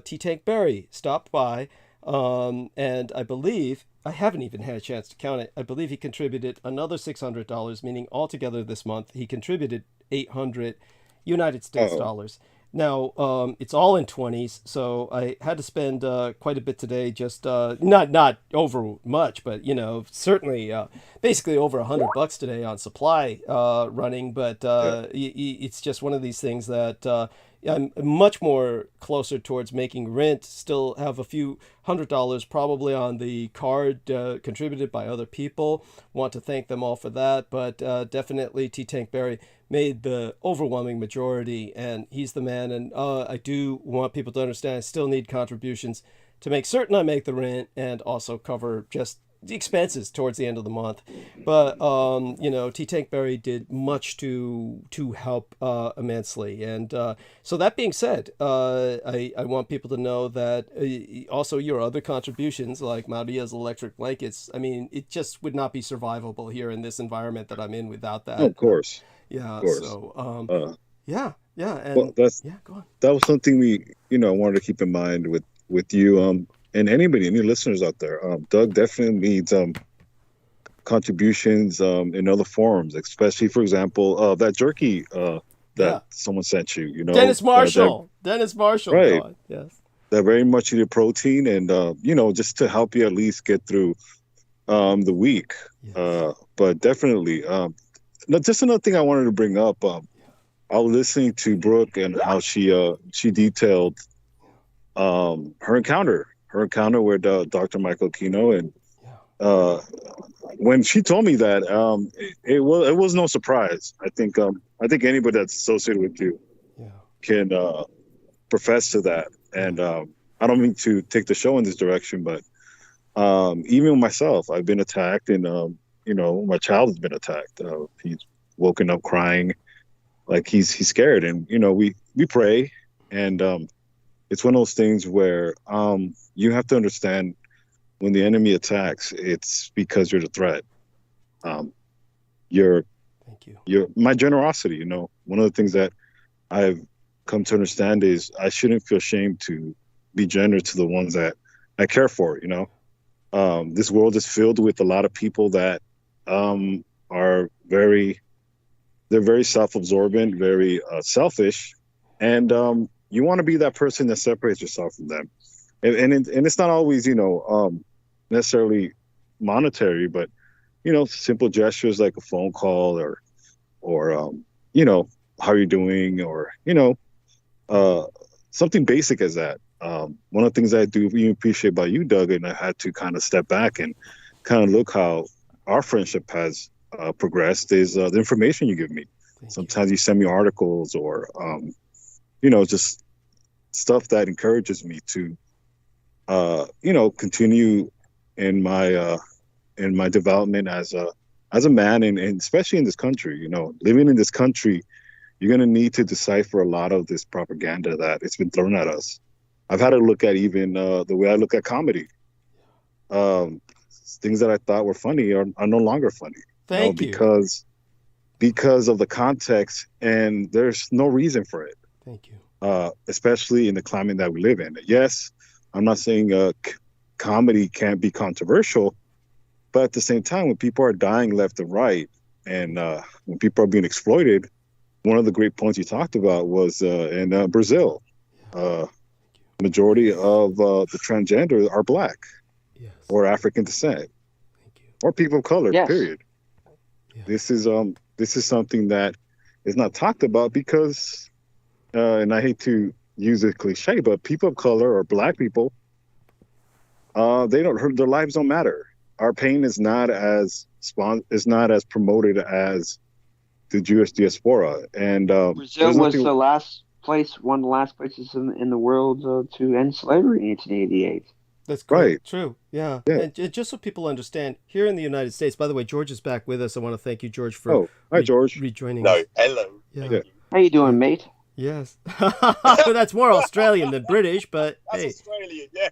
T-Tank Berry stopped by, and I believe, I haven't even had a chance to count it, I believe he contributed another $600, meaning altogether this month he contributed 800 United States dollars. Now, it's all in 20s, so I had to spend quite a bit today, just not over much, but, certainly basically over $100 today on supply running. But it's just one of these things that I'm much more closer towards making rent, still have a few $100 probably on the card contributed by other people. Want to thank them all for that, but definitely T-Tank Berry made the overwhelming majority, and he's the man. And I do want people to understand I still need contributions to make certain I make the rent and also cover just the expenses towards the end of the month. But you know, T. Tankberry did much to help immensely. And so that being said, I want people to know that also your other contributions, like Maria's electric blankets, I mean, it just would not be survivable here in this environment that I'm in without that. Of course. Yeah. Of course. So yeah, and Well, yeah, go on. that was something we, wanted to keep in mind with you, and anybody, any listeners out there. Doug definitely needs contributions in other forums, especially, for example, that jerky that someone sent you. Dennis Marshall. Dennis Marshall. Right. God, yes. That very much needed protein, and just to help you at least get through the week. Yes. But definitely, just another thing I wanted to bring up. I was listening to Brooke and how she detailed her encounter with Dr. Michael Aquino, and when she told me that, it was no surprise. I think anybody that's associated with you can profess to that. And I don't mean to take the show in this direction, but even myself, I've been attacked, and my child has been attacked. He's woken up crying, like he's scared, and we pray, and it's one of those things where you have to understand, when the enemy attacks, it's because you're the threat. Thank you. My generosity. One of the things that I've come to understand is I shouldn't feel ashamed to be generous to the ones that I care for. This world is filled with a lot of people that are very self-absorbent, very selfish, and you want to be that person that separates yourself from them. And it's not always, necessarily monetary, but, simple gestures like a phone call or how you're doing, or, something basic as that. One of the things I do really appreciate about you, Doug, and I had to kind of step back and kind of look how our friendship has progressed, is the information you give me. Sometimes you send me articles or, just stuff that encourages me to, continue in my development as a man, and especially in this country. Living in this country, you're going to need to decipher a lot of this propaganda that it's been thrown at us. I've had to look at even the way I look at comedy. Things that I thought were funny are no longer funny. Thank you. Because of the context, and there's no reason for it. Thank you. Especially in the climate that we live in. Yes, I'm not saying comedy can't be controversial, but at the same time, when people are dying left and right, and when people are being exploited, one of the great points you talked about was in Brazil, majority of the transgender are Black or African descent, or people of color. Period. This is something that is not talked about because, and I hate to use a cliche, but people of color or Black people, their lives don't matter. Our pain is not as promoted as the Jewish diaspora, and Brazil was the last place, one of the last places in the world to end slavery in 1888. That's great. Right. True. Yeah. And just so people understand, here in the United States, by the way, George is back with us. I want to thank you, George, for rejoining us. Hello. Yeah. How you doing, mate? Yes. That's more Australian than British, but that's hey. Australian, yeah.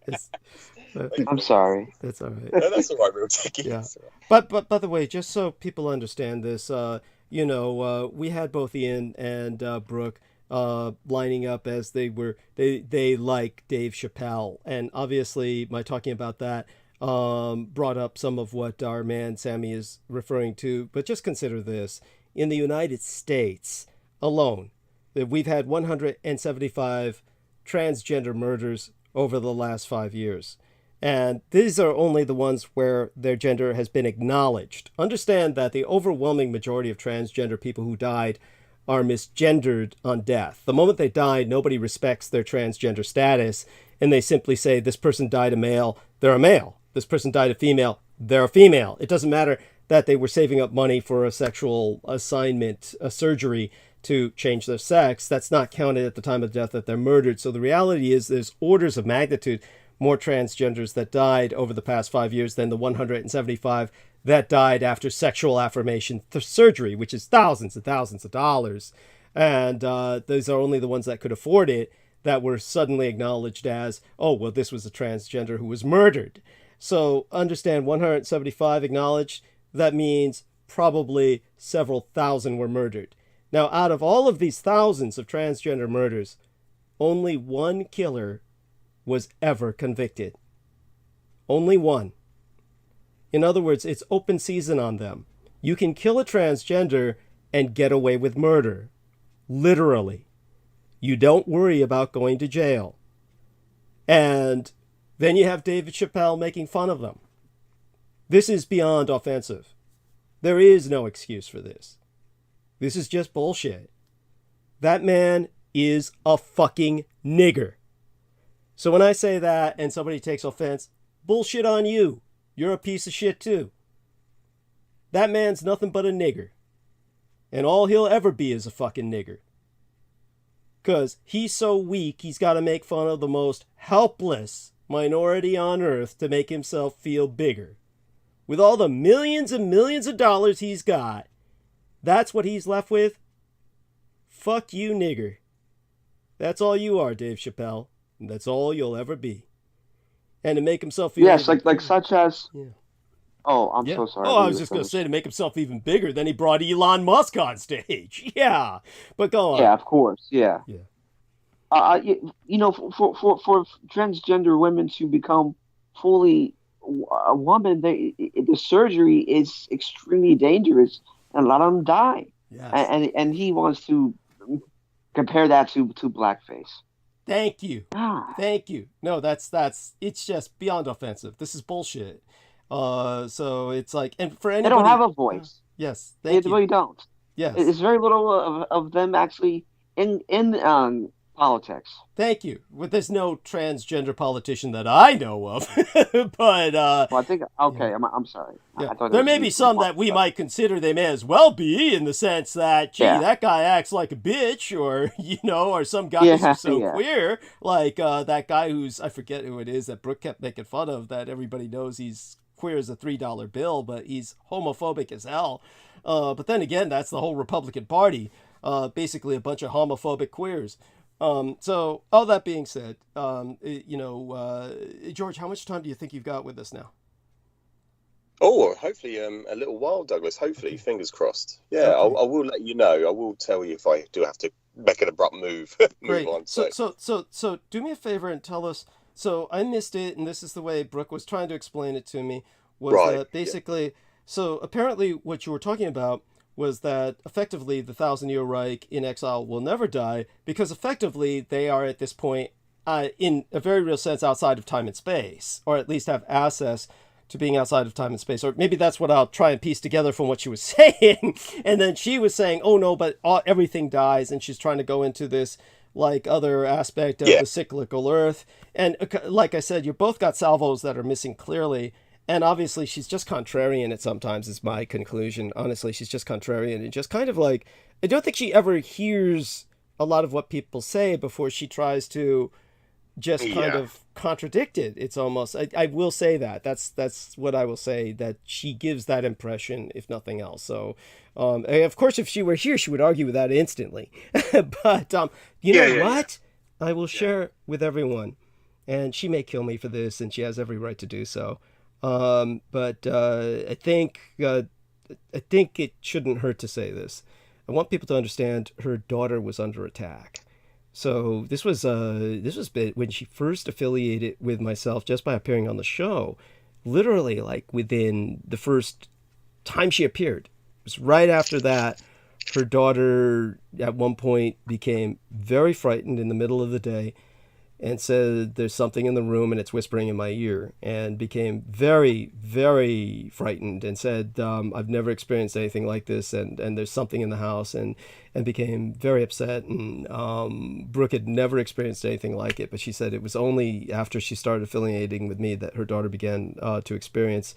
I'm sorry. That's all right. No, that's all right, we'll take it. Yeah. But by the way, just so people understand this, we had both Ian and Brooke lining up as they like Dave Chappelle, and obviously my talking about that brought up some of what our man Sammy is referring to. But just consider this: in the United States alone, that we've had 175 transgender murders over the last 5 years. And these are only the ones where their gender has been acknowledged. Understand that the overwhelming majority of transgender people who died are misgendered on death. The moment they die, nobody respects their transgender status, and they simply say, this person died a male, they're a male. This person died a female, they're a female. It doesn't matter that they were saving up money for a sexual assignment, a surgery to change their sex. That's not counted at the time of death that they're murdered. So the reality is there's orders of magnitude more transgenders that died over the past 5 years than the 175 that died after sexual affirmation surgery, which is thousands and thousands of dollars. And those are only the ones that could afford it that were suddenly acknowledged as, oh, well, this was a transgender who was murdered. So understand 175 acknowledged, that means probably several thousand were murdered. Now, out of all of these thousands of transgender murders, only one killer was ever convicted. Only one. In other words, it's open season on them. You can kill a transgender and get away with murder. Literally. You don't worry about going to jail. And then you have David Chappelle making fun of them. This is beyond offensive. There is no excuse for this. This is just bullshit. That man is a fucking nigger. So when I say that and somebody takes offense, bullshit on you. You're a piece of shit too. That man's nothing but a nigger. And all he'll ever be is a fucking nigger. Because he's so weak, he's got to make fun of the most helpless minority on earth to make himself feel bigger. With all the millions and millions of dollars he's got, that's what he's left with? Fuck you, nigger. That's all you are, Dave Chappelle. And that's all you'll ever be. And to make himself feel... Yes, like such as... Yeah. Oh, I'm so sorry. Oh, I was just going to say, to make himself even bigger, then he brought Elon Musk on stage. Yeah. But go on. Yeah, of course. Yeah. Yeah. You know, for transgender women to become fully a woman, the surgery is extremely dangerous, and a lot of them die. Yes. And he wants to compare that to blackface. Thank you. Ah. Thank you. No, that's it's just beyond offensive. This is bullshit. So it's like, and for anybody, They don't have a voice. Yes, They thank you. really don't. Yes, It's very little of them actually in politics. thank you. Well, there's no transgender politician that I know of, but Well, I think okay. Yeah. I'm sorry. yeah. I thought There it may was be some that we might consider they may as well be, in the sense that, gee, Yeah. that guy acts like a bitch, or or some guys Yeah, are so yeah. queer, like that guy who's, I forget who it is that Brooke kept making fun of, that everybody knows he's queer as a $3 bill, but he's homophobic as hell. But then again, that's the whole Republican Party, basically a bunch of homophobic queers. So all that being said, George, how much time do you think you've got with us now? Oh, hopefully a little while, Douglas. Hopefully, fingers crossed. Yeah, Okay. I will let you know. I will tell you if I do have to make an abrupt move. Great. On. So do me a favor and tell us. So I missed it, and this is the way Brooke was trying to explain it to me. Was Right, that basically? So apparently, what you were talking about was that effectively the Thousand-Year Reich in exile will never die, because effectively they are at this point, in a very real sense, outside of time and space, or at least have access to being outside of time and space. Or maybe that's what I'll try and piece together from what she was saying. And then she was saying, oh no, but everything dies, and she's trying to go into this like other aspect of the cyclical earth. And like I said, you both got salvos that are missing clearly. And obviously she's just contrarian at sometimes, is my conclusion. Honestly, she's just contrarian, and just kind of like, I don't think she ever hears a lot of what people say before she tries to just kind of contradict it. It's almost, I will say that. That's what I will say, that she gives that impression, if nothing else. So, of course, if she were here, she would argue with that instantly. But you know what? I will share with everyone, and she may kill me for this, and she has every right to do so. But I think it shouldn't hurt to say this. I want people to understand her daughter was under attack. So this was when she first affiliated with myself, just by appearing on the show. Literally, like within the first time she appeared, it was right after that. Her daughter at one point became very frightened in the middle of the day, and said, there's something in the room and it's whispering in my ear, and became very, very frightened, and said, I've never experienced anything like this, and there's something in the house, and became very upset. And Brooke had never experienced anything like it, but she said it was only after she started affiliating with me that her daughter began to experience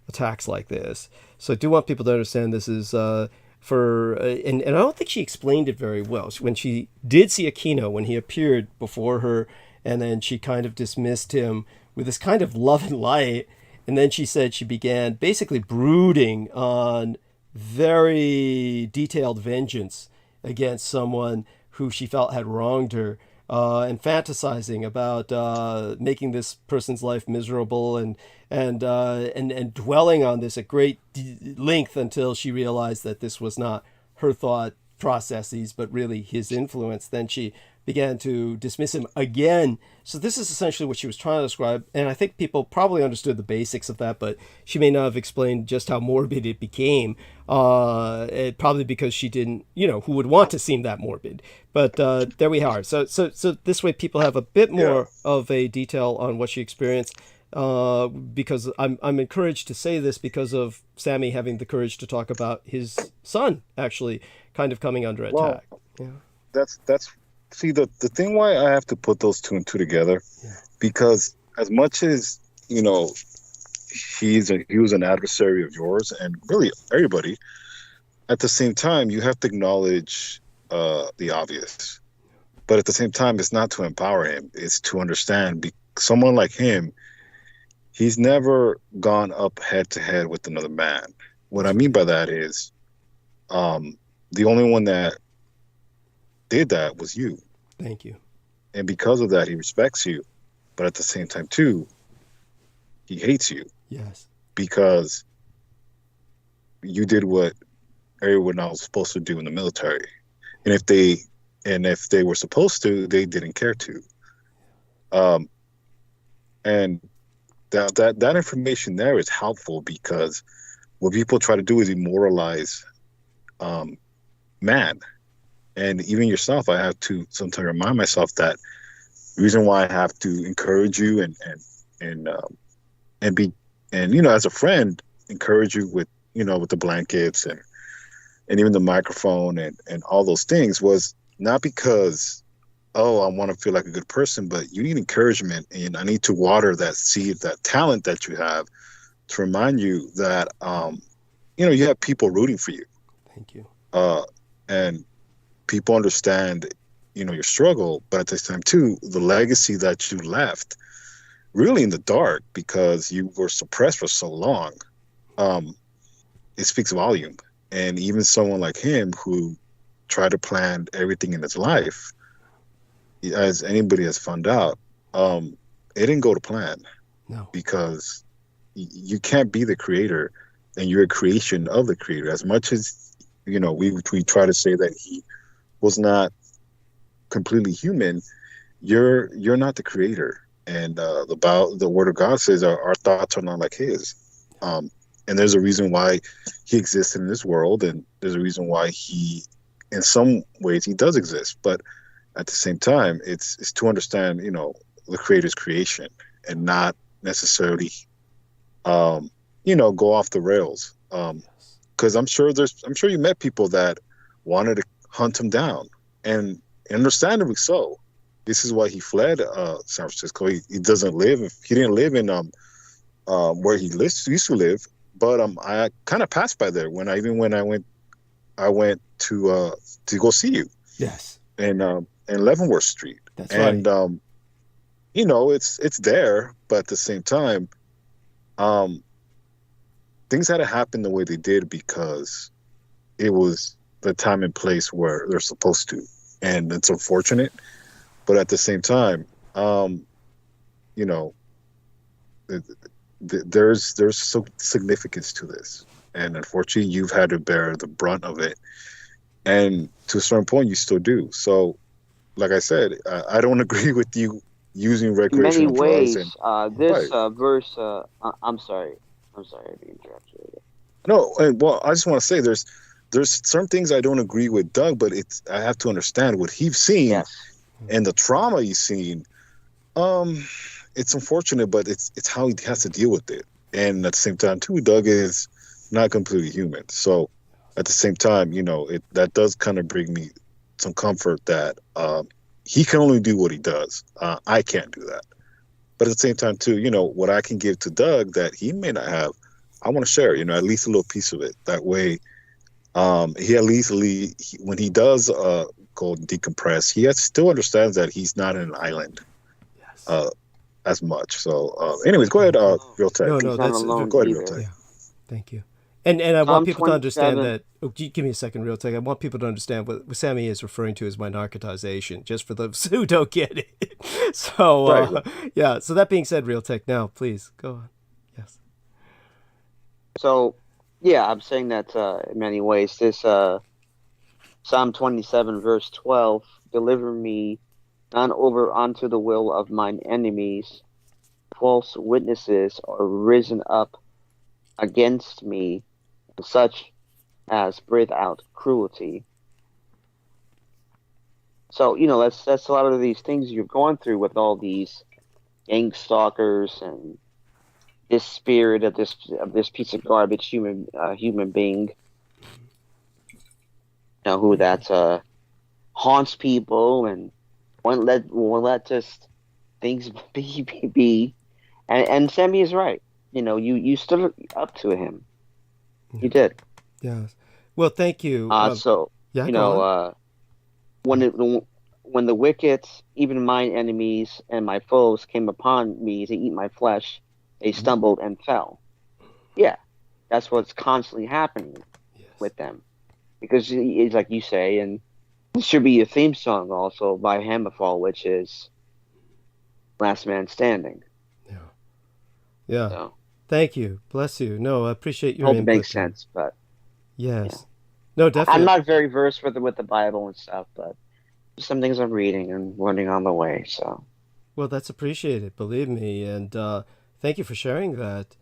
attacks like this. So I do want people to understand this is and I don't think she explained it very well. When she did see Aquino, when he appeared before her, and then she kind of dismissed him with this kind of love and light. And then she said she began basically brooding on very detailed vengeance against someone who she felt had wronged her, and fantasizing about making this person's life miserable, and dwelling on this at great length until she realized that this was not her thought processes, but really his influence. Then she began to dismiss him again. So this is essentially what she was trying to describe, and I think people probably understood the basics of that, but she may not have explained just how morbid it became. Probably because she didn't, who would want to seem that morbid. But there we are. So this way people have a bit more of a detail on what she experienced. Because I'm encouraged to say this because of Sammy having the courage to talk about his son actually kind of coming under attack. Yeah. That's see the thing why I have to put those two and two together, because as much as he was an adversary of yours and really everybody, at the same time you have to acknowledge the obvious, but at the same time it's not to empower him, it's to understand. Someone like him, he's never gone up head to head with another man. What I mean by that is, the only one that did that was you. Thank you. And because of that, he respects you. But at the same time, too, he hates you. Yes. Because you did what everyone else was supposed to do in the military. And if they were supposed to, they didn't care to. And that information there is helpful, because what people try to do is immoralize man. And even yourself, I have to sometimes remind myself that the reason why I have to encourage you and as a friend, encourage you with the blankets and even the microphone and all those things, was not because, I want to feel like a good person, but you need encouragement, and I need to water that seed, that talent that you have, to remind you that you have people rooting for you. Thank you. And people understand, your struggle, but at the same time too, the legacy that you left really in the dark because you were suppressed for so long, it speaks volume. And even someone like him who tried to plan everything in his life, as anybody has found out, it didn't go to plan. No. Because you can't be the creator, and you're a creation of the creator. As much as we try to say that he was not completely human, you're not the creator. And the word of God says our thoughts are not like his. And there's a reason why he exists in this world, and there's a reason why he, in some ways, he does exist. But at the same time, it's to understand, the creator's creation, and not necessarily, go off the rails. Because I'm sure you met people that wanted to hunt him down, and understandably so. This is why he fled San Francisco. He didn't live in where he used to live, but I kind of passed by there when I went to go see you. Yes. In Leavenworth Street. That's right. And it's there, but at the same time, things had to happen the way they did because it was the time and place where they're supposed to, and it's unfortunate. But at the same time, there's some significance to this, and unfortunately, you've had to bear the brunt of it, and to a certain point, you still do. So, like I said, I don't agree with you using recreational drugs. In many ways, this verse. I'm sorry to interrupt you. No, well, I just want to say there's certain things I don't agree with Doug, but I have to understand what he's seen. Yes. And the trauma he's seen, it's unfortunate, but it's how he has to deal with it. And at the same time, too, Doug is not completely human. So at the same time, that does kind of bring me some comfort that he can only do what he does. I can't do that. But at the same time, too, what I can give to Doug that he may not have, I want to share, at least a little piece of it. That way, he at least when he does go decompress, he still understands that he's not an island. Yes. as much. So, anyways, go ahead, Real Tech. No, He's not that's alone Go ahead, Real either. Tech. yeah. Thank you. And I want Psalm people to understand 27. that. Oh, give me a second, Real Tech. I want people to understand what Sammy is referring to as my narcotization, just for those who don't get it. So, Right. yeah. So that being said, Real Tech, now please go on. Yes. So, yeah, I'm saying that in many ways. This Psalm 27, verse 12, deliver me not over unto the will of mine enemies. False witnesses are risen up against me, such as breathe out cruelty. So, that's a lot of these things you're going through with all these gang stalkers and this spirit of this piece of garbage human being. Who that haunts people and won't let just things be. And Sammy is right. You stood up to him. You did. Yes. Well, thank you. So yeah, go on. when the wicked, even mine enemies and my foes, came upon me to eat my flesh, they stumbled and fell. Yeah, that's what's constantly happening with them. Because it's like you say, and it should be a theme song also by Hammerfall, which is Last Man Standing. Yeah. Yeah. So, thank you. Bless you. No, I appreciate your hope it input. makes sense, but yes. No, definitely. I'm not very versed with the Bible and stuff, but some things I'm reading and learning on the way. So, well, that's appreciated, believe me, and thank you for sharing that.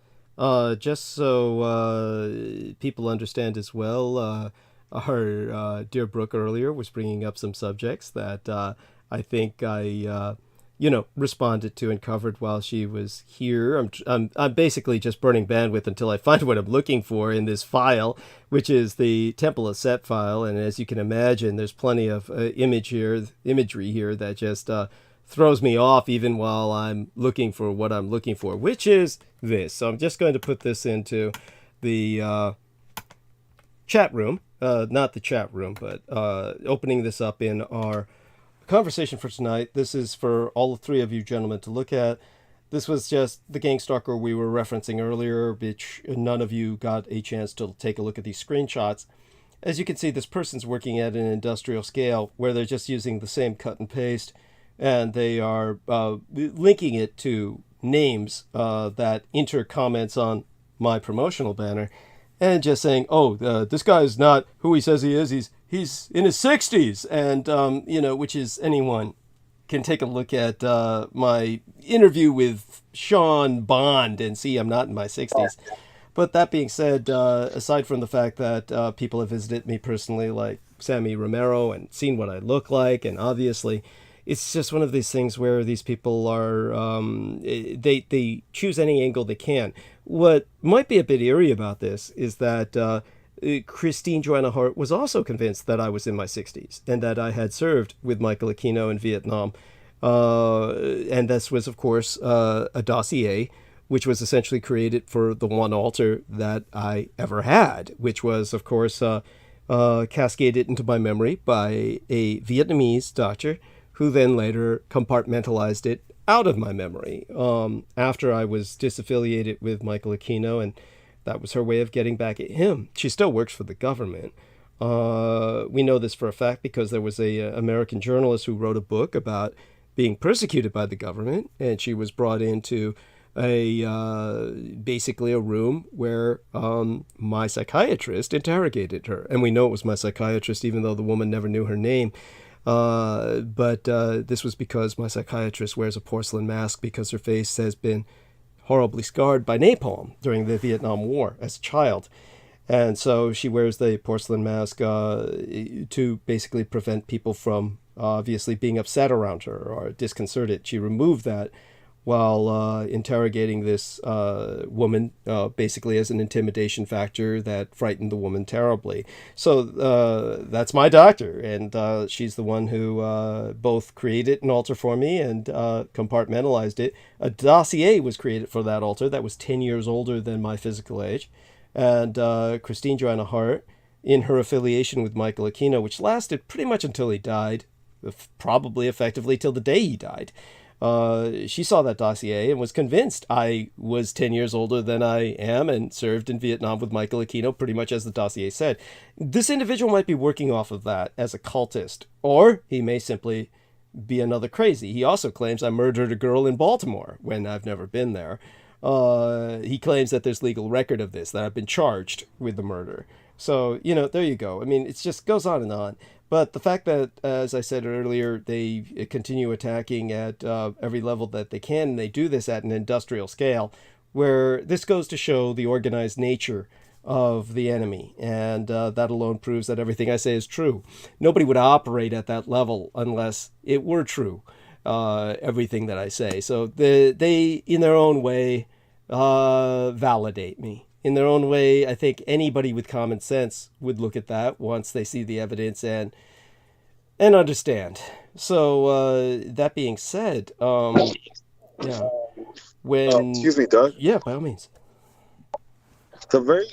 Just so people understand as well, our dear Brooke earlier was bringing up some subjects that I think I responded to and covered while she was here. I'm basically just burning bandwidth until I find what I'm looking for in this file, which is the Temple of Set file. And as you can imagine, there's plenty of imagery here that just throws me off even while I'm looking for what I'm looking for, which is this. So I'm just going to put this into the chat room. Not the chat room, but opening this up in our conversation for tonight. This is for all three of you gentlemen to look at. This was just the gang stalker we were referencing earlier, which none of you got a chance to take a look at these screenshots. As you can see, this person's working at an industrial scale where they're just using the same cut and paste, and they are linking it to names that enter comments on my promotional banner, and just saying, oh, this guy is not who he says he is. He's in his 60s. And, which is anyone can take a look at my interview with Sean Bond and see I'm not in my 60s. But that being said, aside from the fact that people have visited me personally, like Sammy Romero, and seen what I look like, and obviously it's just one of these things where these people are, they choose any angle they can. What might be a bit eerie about this is that Christine Joanna Hart was also convinced that I was in my 60s and that I had served with Michael Aquino in Vietnam. And this was, of course, a dossier which was essentially created for the one altar that I ever had, which was, of course, cascaded into my memory by a Vietnamese doctor who then later compartmentalized it out of my memory after I was disaffiliated with Michael Aquino, and that was her way of getting back at him. She still works for the government. We know this for a fact because there was a American journalist who wrote a book about being persecuted by the government, and she was brought into basically a room where my psychiatrist interrogated her. And we know it was my psychiatrist, even though the woman never knew her name. But this was because my psychiatrist wears a porcelain mask because her face has been horribly scarred by napalm during the Vietnam War as a child. And so she wears the porcelain mask to basically prevent people from obviously being upset around her or disconcerted. She removed that while interrogating this woman, basically as an intimidation factor that frightened the woman terribly. So that's my doctor, and she's the one who both created an altar for me and compartmentalized it. A dossier was created for that altar that was 10 years older than my physical age. And Christine Joanna Hart, in her affiliation with Michael Aquino, which lasted pretty much until he died, probably effectively till the day he died, She saw that dossier and was convinced I was 10 years older than I am and served in Vietnam with Michael Aquino, pretty much as the dossier said. This individual might be working off of that as a cultist, or he may simply be another crazy. He also claims I murdered a girl in Baltimore when I've never been there. He claims that there's legal record of this, that I've been charged with the murder. So, there you go. I mean, it just goes on and on. But the fact that, as I said earlier, they continue attacking at every level that they can, and they do this at an industrial scale, where this goes to show the organized nature of the enemy. And that alone proves that everything I say is true. Nobody would operate at that level unless it were true, everything that I say. So they in their own way, validate me. In their own way, I think anybody with common sense would look at that once they see the evidence and understand. So that being said, yeah, when excuse me, Doug. Yeah, by all means. The very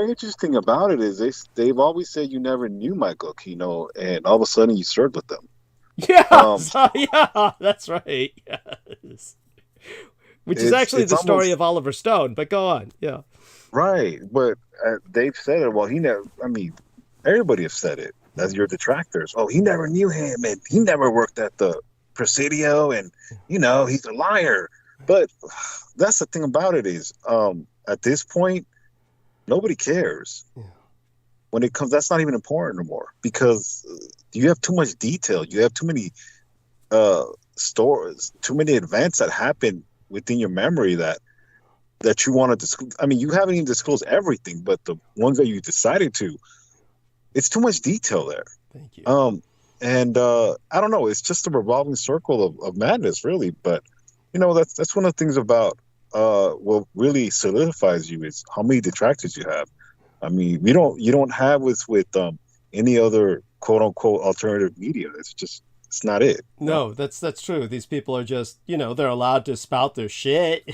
interesting about it is they've always said you never knew Michael Aquino, and all of a sudden you served with them. Yeah, yeah, that's right. Yes. Which is actually the story of Oliver Stone, but go on. Yeah. Right. But they've said it. Well, he never, I mean, everybody has said it as your detractors. Oh, he never knew him, and he never worked at the Presidio, and, he's a liar. But that's the thing about it is, at this point, nobody cares. Yeah. When it comes, that's not even important anymore, because you have too much detail. You have too many stories, too many events that happen within your memory that you want to disclose. I mean, you haven't even disclosed everything, but the ones that you decided to, it's too much detail there. Thank you. I don't know. It's just a revolving circle of madness, really. But that's one of the things about what really solidifies you is how many detractors you have. I mean, you don't have with any other quote unquote alternative media. It's not it. No, that's true. These people are just, they're allowed to spout their shit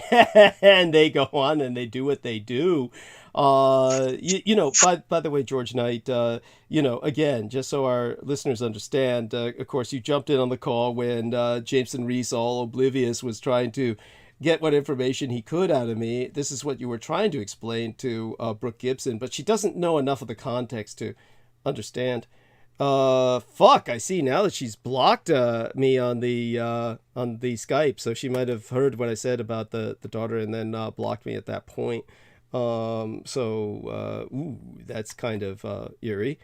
and they go on and they do what they do. By the way, George Knight, again, just so our listeners understand, of course, you jumped in on the call when Jameson Reese, all oblivious, was trying to get what information he could out of me. This is what you were trying to explain to Brooke Gibson, but she doesn't know enough of the context to understand. I see now that she's blocked me on the Skype, so she might have heard what I said about the daughter and then blocked me at that point. That's kind of eerie.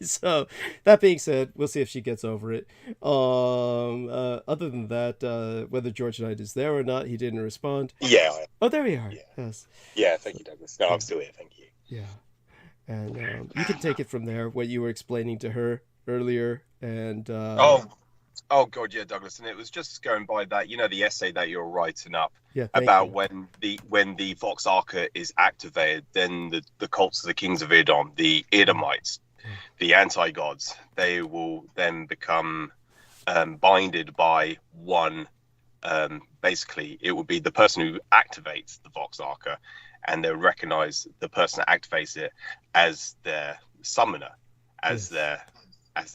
So that being said, we'll see if she gets over it. Other than that, whether George Knight is there or not, he didn't respond. Yeah. Oh, there you are. Yeah. Yes. Yeah. Thank you, Douglas. No, I'm still here. Thank you. Yeah. And you can take it from there, what you were explaining to her earlier. And oh God, yeah, Douglas. And it was just going by that, the essay that you're writing up about when the Vox Arca is activated, then the cults of the kings of Edom, the Edomites, the anti-gods, they will then become binded by one. Basically, it would be the person who activates the Vox Arca, and they'll recognize the person that activates it as their summoner, as their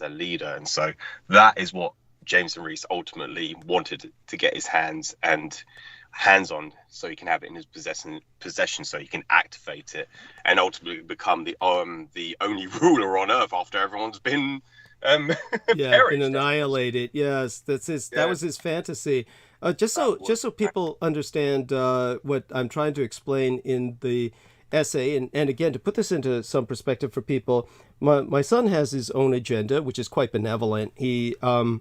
leader. And so that is what Jameson Reese ultimately wanted to get his hands on, so he can have it in his possession, so he can activate it and ultimately become the only ruler on earth after everyone's been been annihilated. Yes, that's his. Yeah. That was his fantasy. Just so people understand what I'm trying to explain in the essay, and again, to put this into some perspective for people, my son has his own agenda, which is quite benevolent. He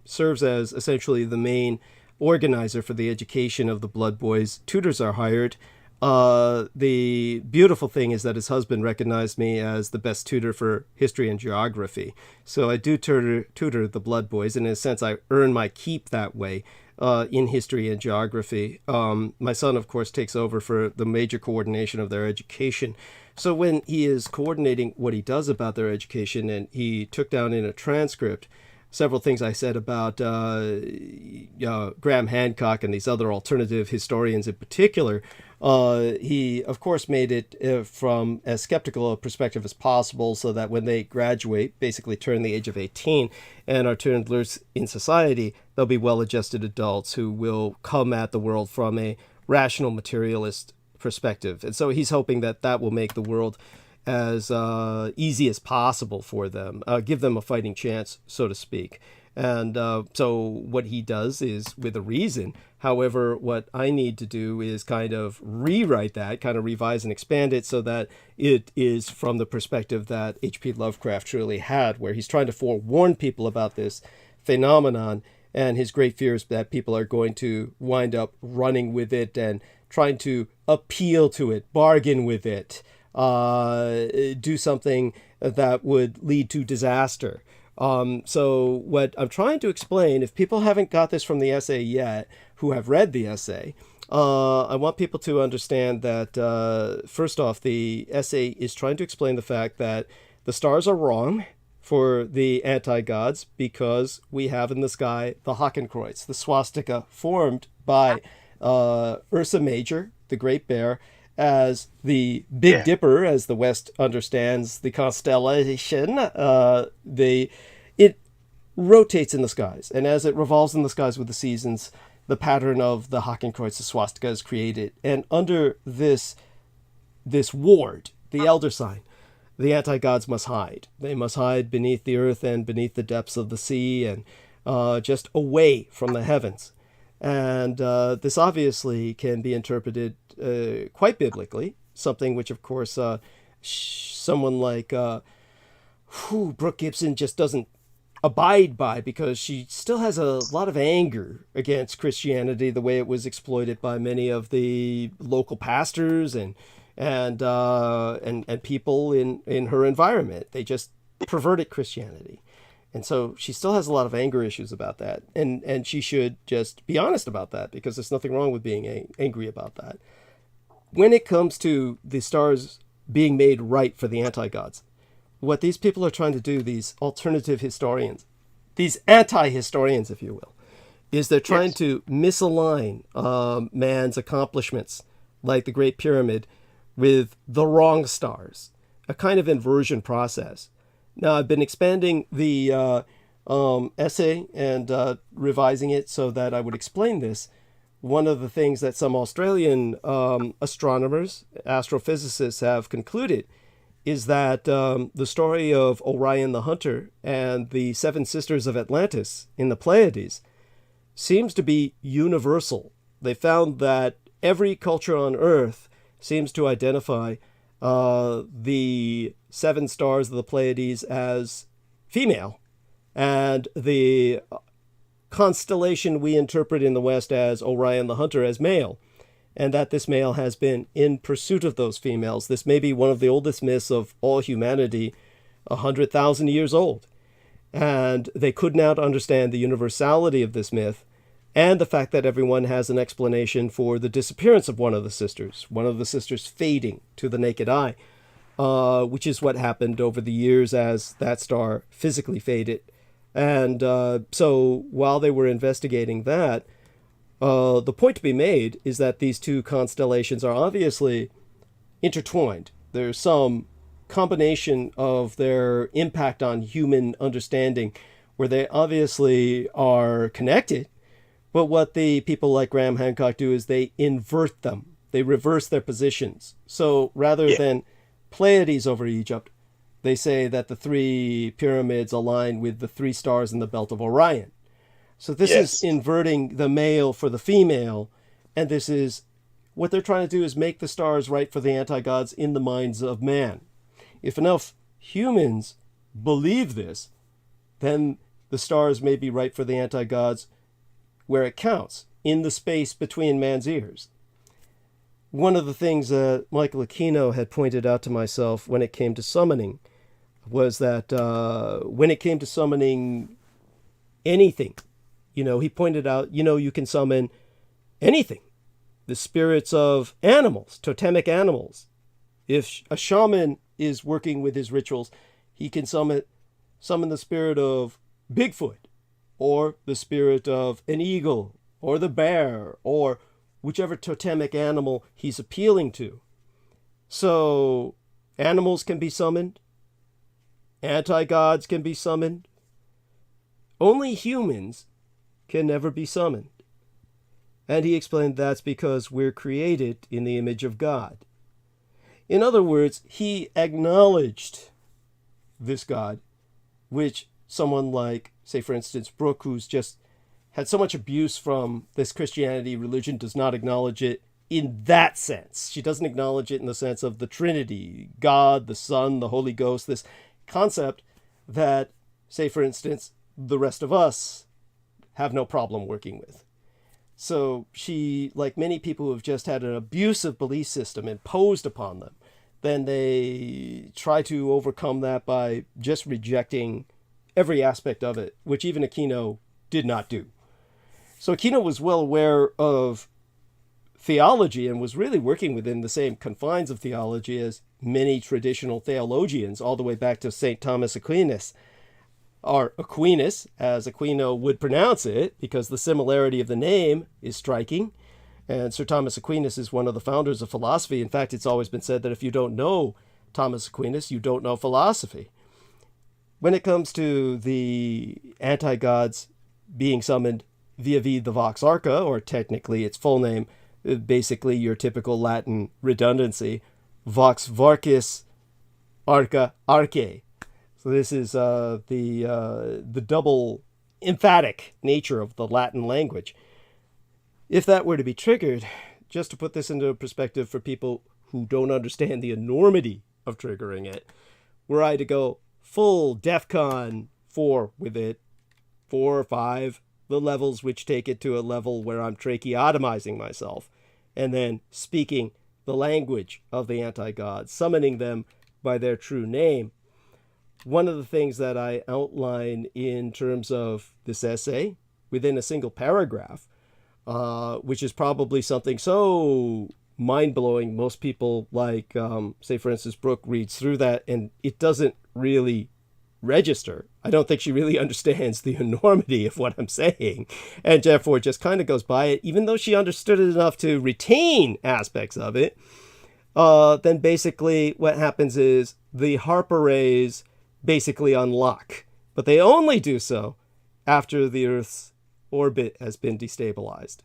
serves as essentially the main organizer for the education of the Blood Boys. Tutors are hired. The beautiful thing is that his husband recognized me as the best tutor for history and geography. So I do tutor the Blood Boys, and in a sense, I earn my keep that way. In history and geography. My son, of course, takes over for the major coordination of their education. So when he is coordinating what he does about their education, and he took down in a transcript several things I said about Graham Hancock and these other alternative historians in particular, he, of course, made it from as skeptical a perspective as possible so that when they graduate, basically turn the age of 18, and are turned loose in society, they'll be well-adjusted adults who will come at the world from a rational materialist perspective. And so he's hoping that that will make the world as easy as possible for them, give them a fighting chance, so to speak. And so what he does is with a reason. However, what I need to do is kind of rewrite that, kind of revise and expand it so that it is from the perspective that H.P. Lovecraft truly had, where he's trying to forewarn people about this phenomenon, and his great fear is that people are going to wind up running with it and trying to appeal to it, bargain with it, do something that would lead to disaster. So what I'm trying to explain, if people haven't got this from the essay yet, who have read the essay, I want people to understand that, first off, the essay is trying to explain the fact that the stars are wrong for the anti-gods because we have in the sky the Hakenkreuz, the swastika formed by Ursa Major, the Great Bear, as the Big Dipper, as the West understands the constellation. It rotates in the skies, and as it revolves in the skies with the seasons, the pattern of the Hakenkreuz, the swastika, is created. And under this ward, the elder sign, the anti-gods must hide. They must hide beneath the earth and beneath the depths of the sea and just away from the heavens. And this obviously can be interpreted quite biblically, something which, of course, someone like Brooke Gibson just doesn't abide by, because she still has a lot of anger against Christianity, the way it was exploited by many of the local pastors and people in her environment. They just perverted Christianity. And so she still has a lot of anger issues about that. And she should just be honest about that, because there's nothing wrong with being angry about that. When it comes to the stars being made right for the anti-gods, what these people are trying to do, these alternative historians, these anti-historians, if you will, is they're trying to misalign man's accomplishments, like the Great Pyramid, with the wrong stars, a kind of inversion process. Now, I've been expanding the essay and revising it so that I would explain this. One of the things that some Australian astronomers, astrophysicists have concluded is that the story of Orion the Hunter and the seven sisters of Atlantis in the Pleiades seems to be universal. They found that every culture on Earth seems to identify the seven stars of the Pleiades as female, and the constellation we interpret in the West as Orion the Hunter as male, and that this male has been in pursuit of those females. This may be one of the oldest myths of all humanity, 100,000 years old. And they could not understand the universality of this myth and the fact that everyone has an explanation for the disappearance of one of the sisters fading to the naked eye, which is what happened over the years as that star physically faded. And so while they were investigating that, the point to be made is that these two constellations are obviously intertwined. There's some combination of their impact on human understanding where they obviously are connected, but what the people like Graham Hancock do is they invert them. They reverse their positions. So rather than Pleiades over Egypt, they say that the three pyramids align with the three stars in the belt of Orion. So this is inverting the male for the female, and this is what they're trying to do is make the stars right for the anti-gods in the minds of man. If enough humans believe this, then the stars may be right for the anti-gods where it counts, in the space between man's ears. One of the things that Michael Aquino had pointed out to myself when it came to summoning was that when it came to summoning anything, he pointed out, you can summon anything. The spirits of animals, totemic animals. If a shaman is working with his rituals, he can summon the spirit of Bigfoot, or the spirit of an eagle, or the bear, or whichever totemic animal he's appealing to. So animals can be summoned, anti-gods can be summoned. Only humans can never be summoned. And he explained that's because we're created in the image of God. In other words, he acknowledged this God, which someone like, say for instance, Brooke, who's just had so much abuse from this Christianity religion, does not acknowledge it in that sense. She doesn't acknowledge it in the sense of the Trinity, God, the Son, the Holy Ghost, this concept that, say for instance, the rest of us have no problem working with. So she, like many people who have just had an abusive belief system imposed upon them, then they try to overcome that by just rejecting every aspect of it, which even Aquino did not do. So Aquino was well aware of theology and was really working within the same confines of theology as many traditional theologians, all the way back to St. Thomas Aquinas, or Aquinas, as Aquino would pronounce it, because the similarity of the name is striking. And Sir Thomas Aquinas is one of the founders of philosophy. In fact, it's always been said that if you don't know Thomas Aquinas, you don't know philosophy. When it comes to the anti-gods being summoned via the Vox Arca, or technically its full name, basically your typical Latin redundancy, Vox Varcis Arca Arche. So this is the double emphatic nature of the Latin language. If that were to be triggered, just to put this into perspective for people who don't understand the enormity of triggering it, were I to go full DEFCON 4 with it, 4 or 5, the levels which take it to a level where I'm tracheotomizing myself, and then speaking the language of the anti-gods, summoning them by their true name. One of the things that I outline in terms of this essay within a single paragraph, which is probably something so mind-blowing, most people like, say for instance, Brooke reads through that and it doesn't really register. I don't think she really understands the enormity of what I'm saying, and therefore just kind of goes by it, even though she understood it enough to retain aspects of it. Then basically what happens is the Harper rays basically unlock, but they only do so after the Earth's orbit has been destabilized.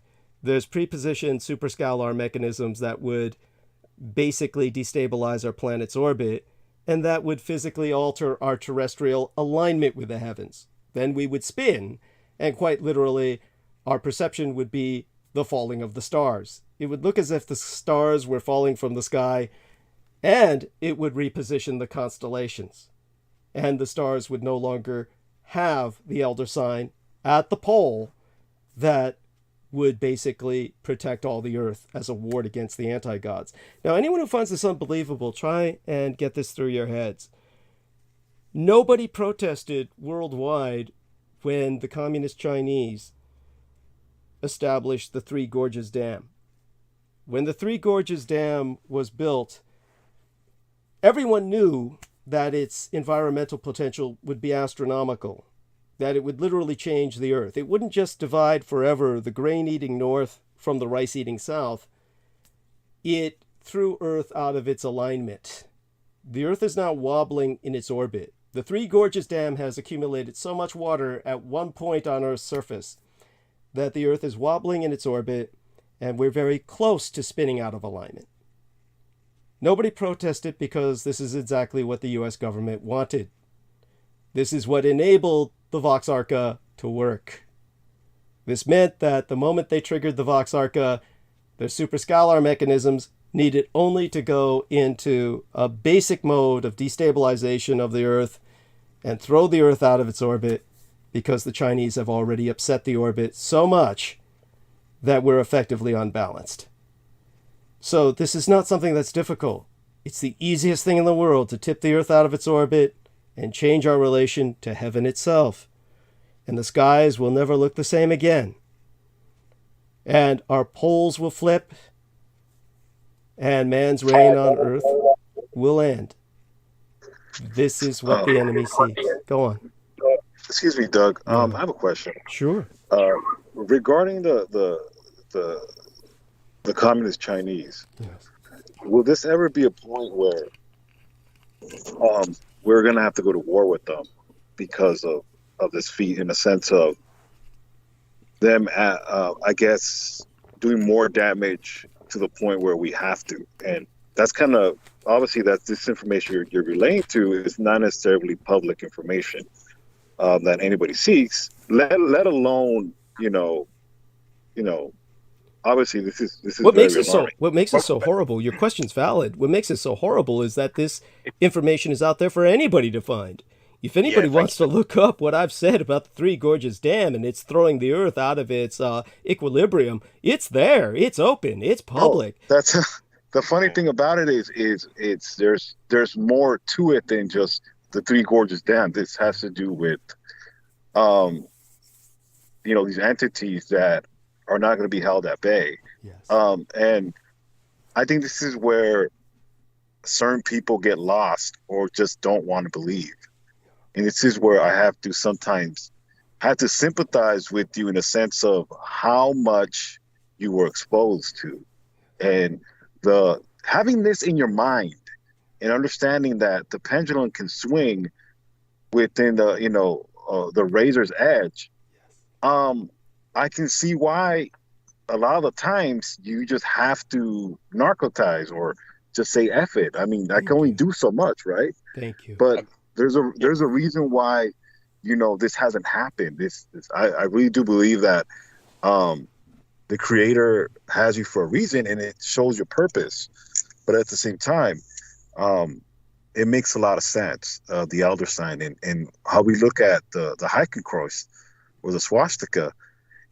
There's prepositioned superscalar mechanisms that would basically destabilize our planet's orbit, and that would physically alter our terrestrial alignment with the heavens. Then we would spin, and quite literally, our perception would be the falling of the stars. It would look as if the stars were falling from the sky, and it would reposition the constellations. And the stars would no longer have the elder sign at the pole that would basically protect all the Earth as a ward against the anti-gods. Now, anyone who finds this unbelievable, try and get this through your heads. Nobody protested worldwide when the Communist Chinese established the Three Gorges Dam. When the Three Gorges Dam was built, everyone knew that its environmental potential would be astronomical, that it would literally change the Earth. It wouldn't just divide forever the grain-eating north from the rice-eating south. It threw Earth out of its alignment. The Earth is now wobbling in its orbit. The Three Gorges Dam has accumulated so much water at one point on Earth's surface that the Earth is wobbling in its orbit, and we're very close to spinning out of alignment. Nobody protested because this is exactly what the US government wanted. This is what enabled the Vox Arca to work. This meant that the moment they triggered the Vox Arca, their superscalar mechanisms needed only to go into a basic mode of destabilization of the Earth and throw the Earth out of its orbit, because the Chinese have already upset the orbit so much that we're effectively unbalanced. So this is not something that's difficult. It's the easiest thing in the world to tip the Earth out of its orbit and change our relation to heaven itself. And the skies will never look the same again. And our poles will flip, and man's reign on Earth will end. This is what the enemy seeks. Go on. Excuse me, Doug. Yeah. I have a question. Sure. Regarding the communist Chinese. Yes. Will this ever be a point where we're going to have to go to war with them because of this feat, in a sense of them, I guess, doing more damage to the point where we have to? And that's kind of, obviously, that this information you're relaying to is not necessarily public information that anybody seeks, let alone, obviously this is What very makes it alarming. what makes it so horrible? Your question's valid. What makes it so horrible is that this information is out there for anybody to find. If anybody wants to look up what I've said about the Three Gorges Dam and it's throwing the Earth out of its equilibrium, it's there. It's open. It's public. That's the funny thing about it is it's there's more to it than just the Three Gorges Dam. This has to do with these entities that are not going to be held at bay. Yes. And I think this is where certain people get lost or just don't want to believe. And this is where I have to sometimes sympathize with you in a sense of how much you were exposed to. And having this in your mind and understanding that the pendulum can swing within the razor's edge, I can see why a lot of the times you just have to narcotize or just say F it. I mean, I can only do so much, right? Thank you. But there's a reason why, this hasn't happened. I really do believe that the Creator has you for a reason, and it shows your purpose. But at the same time, it makes a lot of sense, the elder sign, and how we look at the Hakenkreuz or the swastika.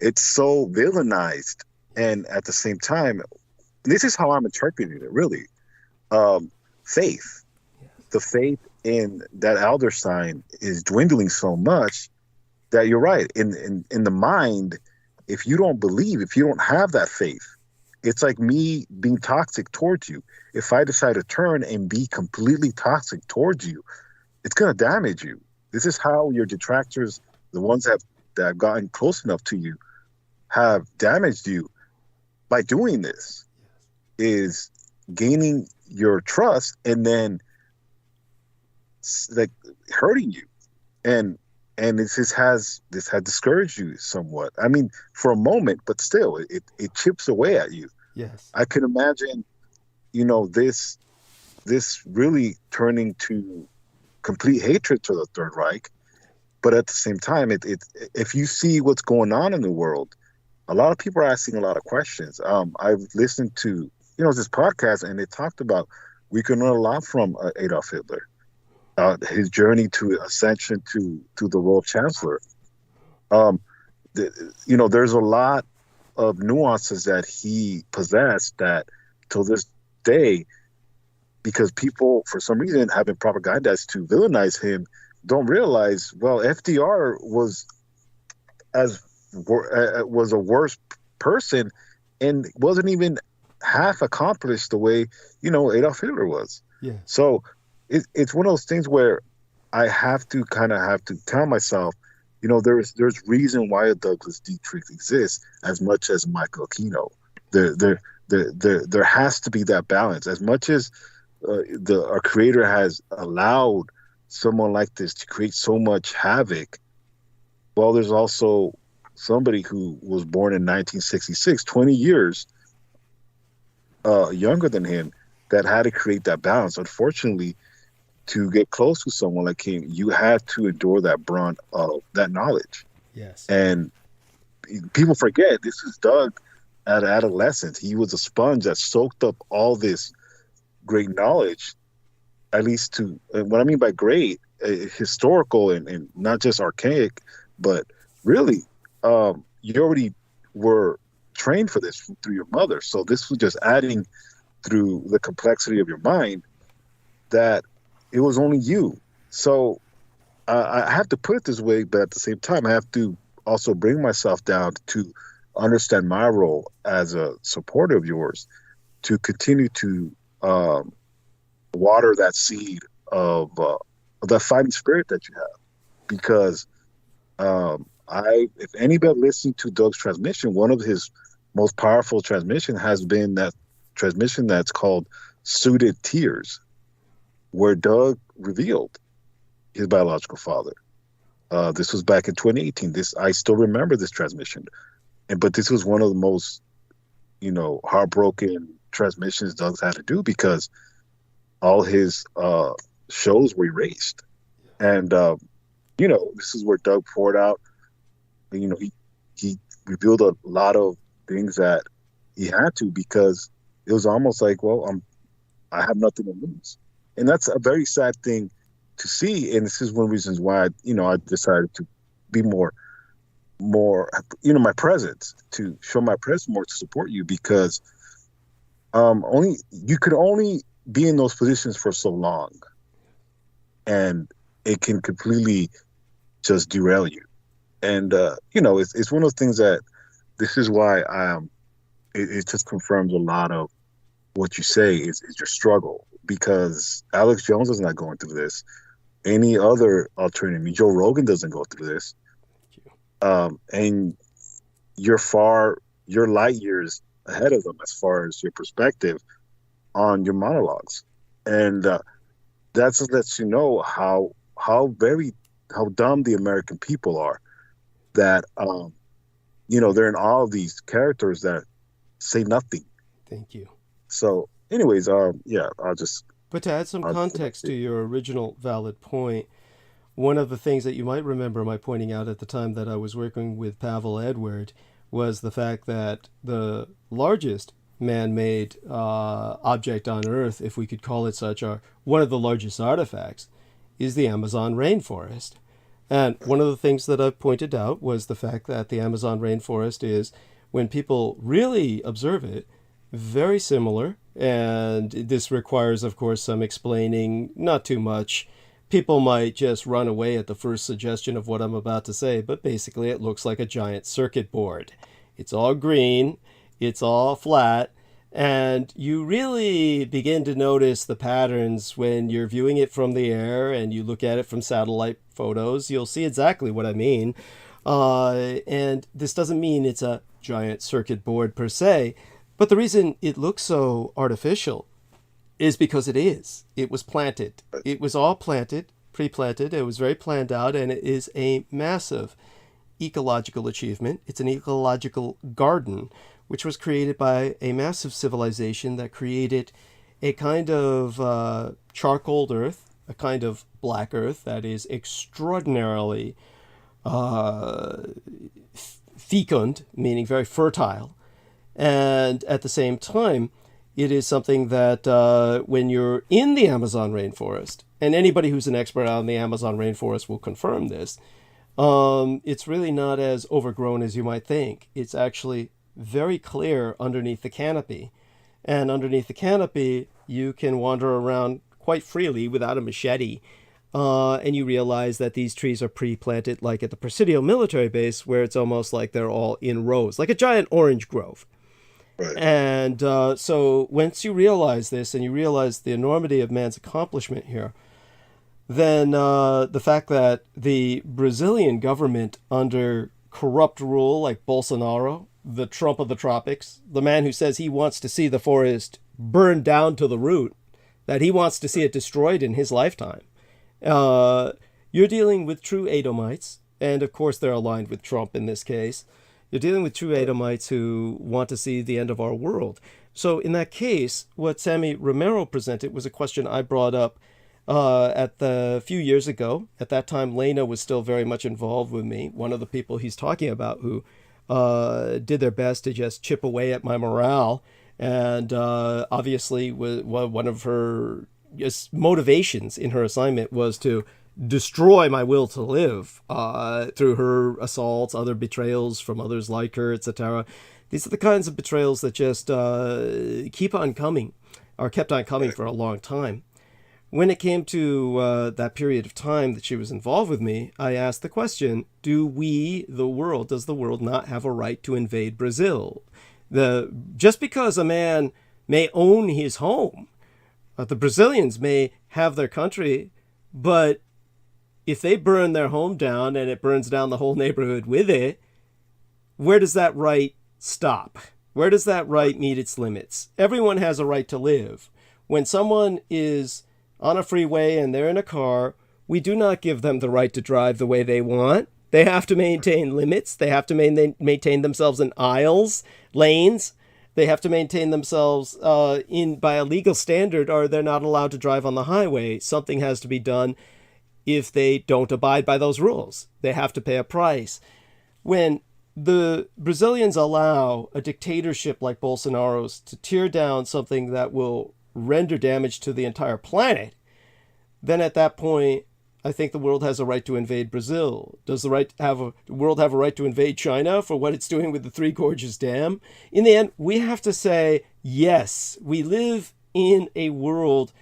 It's so villainized, and at the same time, this is how I'm interpreting it, really. Faith. The faith in that elder sign is dwindling so much that you're right. In the mind, if you don't believe, if you don't have that faith, it's like me being toxic towards you. If I decide to turn and be completely toxic towards you, it's going to damage you. This is how your detractors, the ones that have gotten close enough to you, have damaged you by doing this, is gaining your trust and then like hurting you. And this has discouraged you somewhat. I mean, for a moment, but still it chips away at you. Yes. I can imagine, this really turning to complete hatred to the Third Reich. But at the same time, if you see what's going on in the world, a lot of people are asking a lot of questions. I've listened to this podcast, and they talked about we can learn a lot from Adolf Hitler, his journey to ascension to the role of chancellor. There's a lot of nuances that he possessed that till this day, because people for some reason have been propagandized to villainize him, don't realize, well, FDR was a worse person and wasn't even half accomplished the way Adolf Hitler was. Yeah. So it's one of those things where I have to tell myself, there's reason why a Douglas Dietrich exists as much as Michael Aquino. There has to be that balance. As much as our Creator has allowed someone like this to create so much havoc, well, there's also somebody who was born in 1966, 20 years younger than him, that had to create that balance. Unfortunately, to get close to someone like him, you had to endure that brunt of that knowledge. Yes. And people forget, this is Doug at adolescence. He was a sponge that soaked up all this great knowledge, at least to, what I mean by great, historical and not just archaic, but really, you already were trained for this through your mother. So this was just adding through the complexity of your mind that it was only you. So I have to put it this way, but at the same time, I have to also bring myself down to understand my role as a supporter of yours, to continue to water that seed of that fighting spirit that you have. Because If anybody listened to Doug's transmission, one of his most powerful transmission has been that transmission that's called Suited Tears, where Doug revealed his biological father. This was back in 2018. I still remember this transmission, but this was one of the most, heartbroken transmissions Doug's had to do because all his shows were erased, and this is where Doug poured out. He revealed a lot of things that he had to because it was almost like, well, I have nothing to lose, and that's a very sad thing to see. And this is one of the reasons why I decided to be more my presence, to show my presence more, to support you, because you could only be in those positions for so long, and it can completely just derail you. And it's one of those things that this is why it just confirms a lot of what you say is your struggle, because Alex Jones is not going through this. Any other alternative, Joe Rogan doesn't go through this. And you're light years ahead of them as far as your perspective on your monologues. And that just lets you know how dumb the American people are, that they're in all of these characters that say nothing. Thank you. So anyways, I'll just. But to add some context to your original valid point, one of the things that you might remember my pointing out at the time that I was working with Pavel Edward was the fact that the largest man-made object on Earth, if we could call it such, or one of the largest artifacts, is the Amazon rainforest. And one of the things that I've pointed out was the fact that the Amazon rainforest is, when people really observe it, very similar. And this requires, of course, some explaining, not too much. People might just run away at the first suggestion of what I'm about to say, but basically it looks like a giant circuit board. It's all green, it's all flat, and you really begin to notice the patterns when you're viewing it from the air and you look at it from satellite photos. You'll see exactly what I mean. And this doesn't mean it's a giant circuit board per se, but the reason it looks so artificial is because it is. It was planted. It was all planted, pre-planted. It was very planned out, and it is a massive ecological achievement. It's an ecological garden, which was created by a massive civilization that created a kind of charcoal earth, a kind of black earth that is extraordinarily fecund, meaning very fertile. And at the same time, it is something that when you're in the Amazon rainforest, and anybody who's an expert on the Amazon rainforest will confirm this, it's really not as overgrown as you might think. It's actually very clear underneath the canopy. And underneath the canopy, you can wander around quite freely without a machete. And you realize that these trees are pre-planted, like at the Presidio military base, where it's almost like they're all in rows, like a giant orange grove. Right. And so once you realize this, and you realize the enormity of man's accomplishment here, then the fact that the Brazilian government, under corrupt rule like Bolsonaro, the Trump of the tropics, the man who says he wants to see the forest burned down to the root, that he wants to see it destroyed in his lifetime, you're dealing with true Edomites, and of course they're aligned with Trump in this case. You're dealing with true Edomites who want to see the end of our world. So in that case, what Sammy Romero presented was a question I brought up at the few years ago. At that time, Lena was still very much involved with me, one of the people he's talking about who did their best to just chip away at my morale. And obviously, one of her motivations in her assignment was to destroy my will to live through her assaults, other betrayals from others like her, etc. These are the kinds of betrayals that just keep on coming, or kept on coming for a long time. When it came to that period of time that she was involved with me, I asked the question, does the world not have a right to invade Brazil? Just because a man may own his home, the Brazilians may have their country, but if they burn their home down and it burns down the whole neighborhood with it, where does that right stop? Where does that right meet its limits? Everyone has a right to live. When someone is on a freeway and they're in a car, we do not give them the right to drive the way they want. They have to maintain limits. They have to maintain themselves in aisles, lanes. They have to maintain themselves by a legal standard, or they're not allowed to drive on the highway. Something has to be done if they don't abide by those rules. They have to pay a price. When the Brazilians allow a dictatorship like Bolsonaro's to tear down something that will render damage to the entire planet, then at that point, I think the world has a right to invade Brazil. Does the world have a right to invade China for what it's doing with the Three Gorges Dam? In the end, we have to say, yes, we live in a world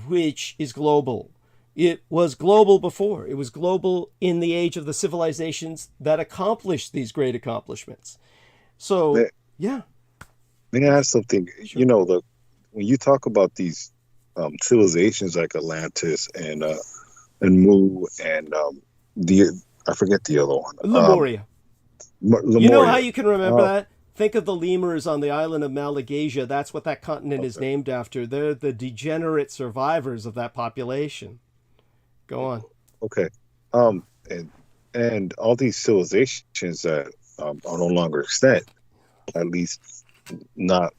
which is global. It was global before. It was global in the age of the civilizations that accomplished these great accomplishments. So, yeah. Let me ask something. Sure. You know, when you talk about these civilizations like Atlantis and Mu and I forget the other one. Lemuria. Lemuria. You know how you can remember that? Think of the lemurs on the island of Malagasy. That's what that continent is named after. They're the degenerate survivors of that population. Go on. Okay. And all these civilizations that are no longer extant, at least not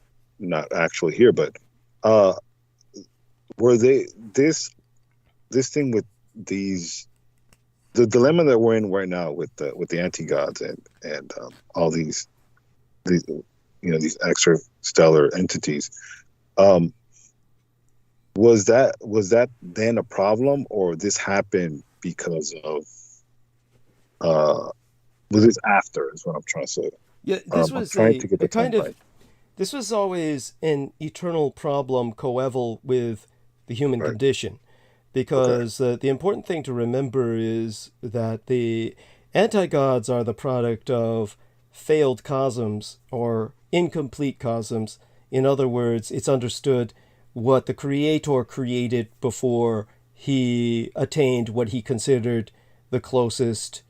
actually here, but were they this thing with the dilemma that we're in right now with the anti-gods and all these extrastellar entities, was that then a problem, or this happened because of was this after, is what I'm trying to say. Yeah, this was this was always an eternal problem coeval with the human condition. Because the important thing to remember is that the anti-gods are the product of failed cosms or incomplete cosms. In other words, it's understood what the Creator created before he attained what he considered the closest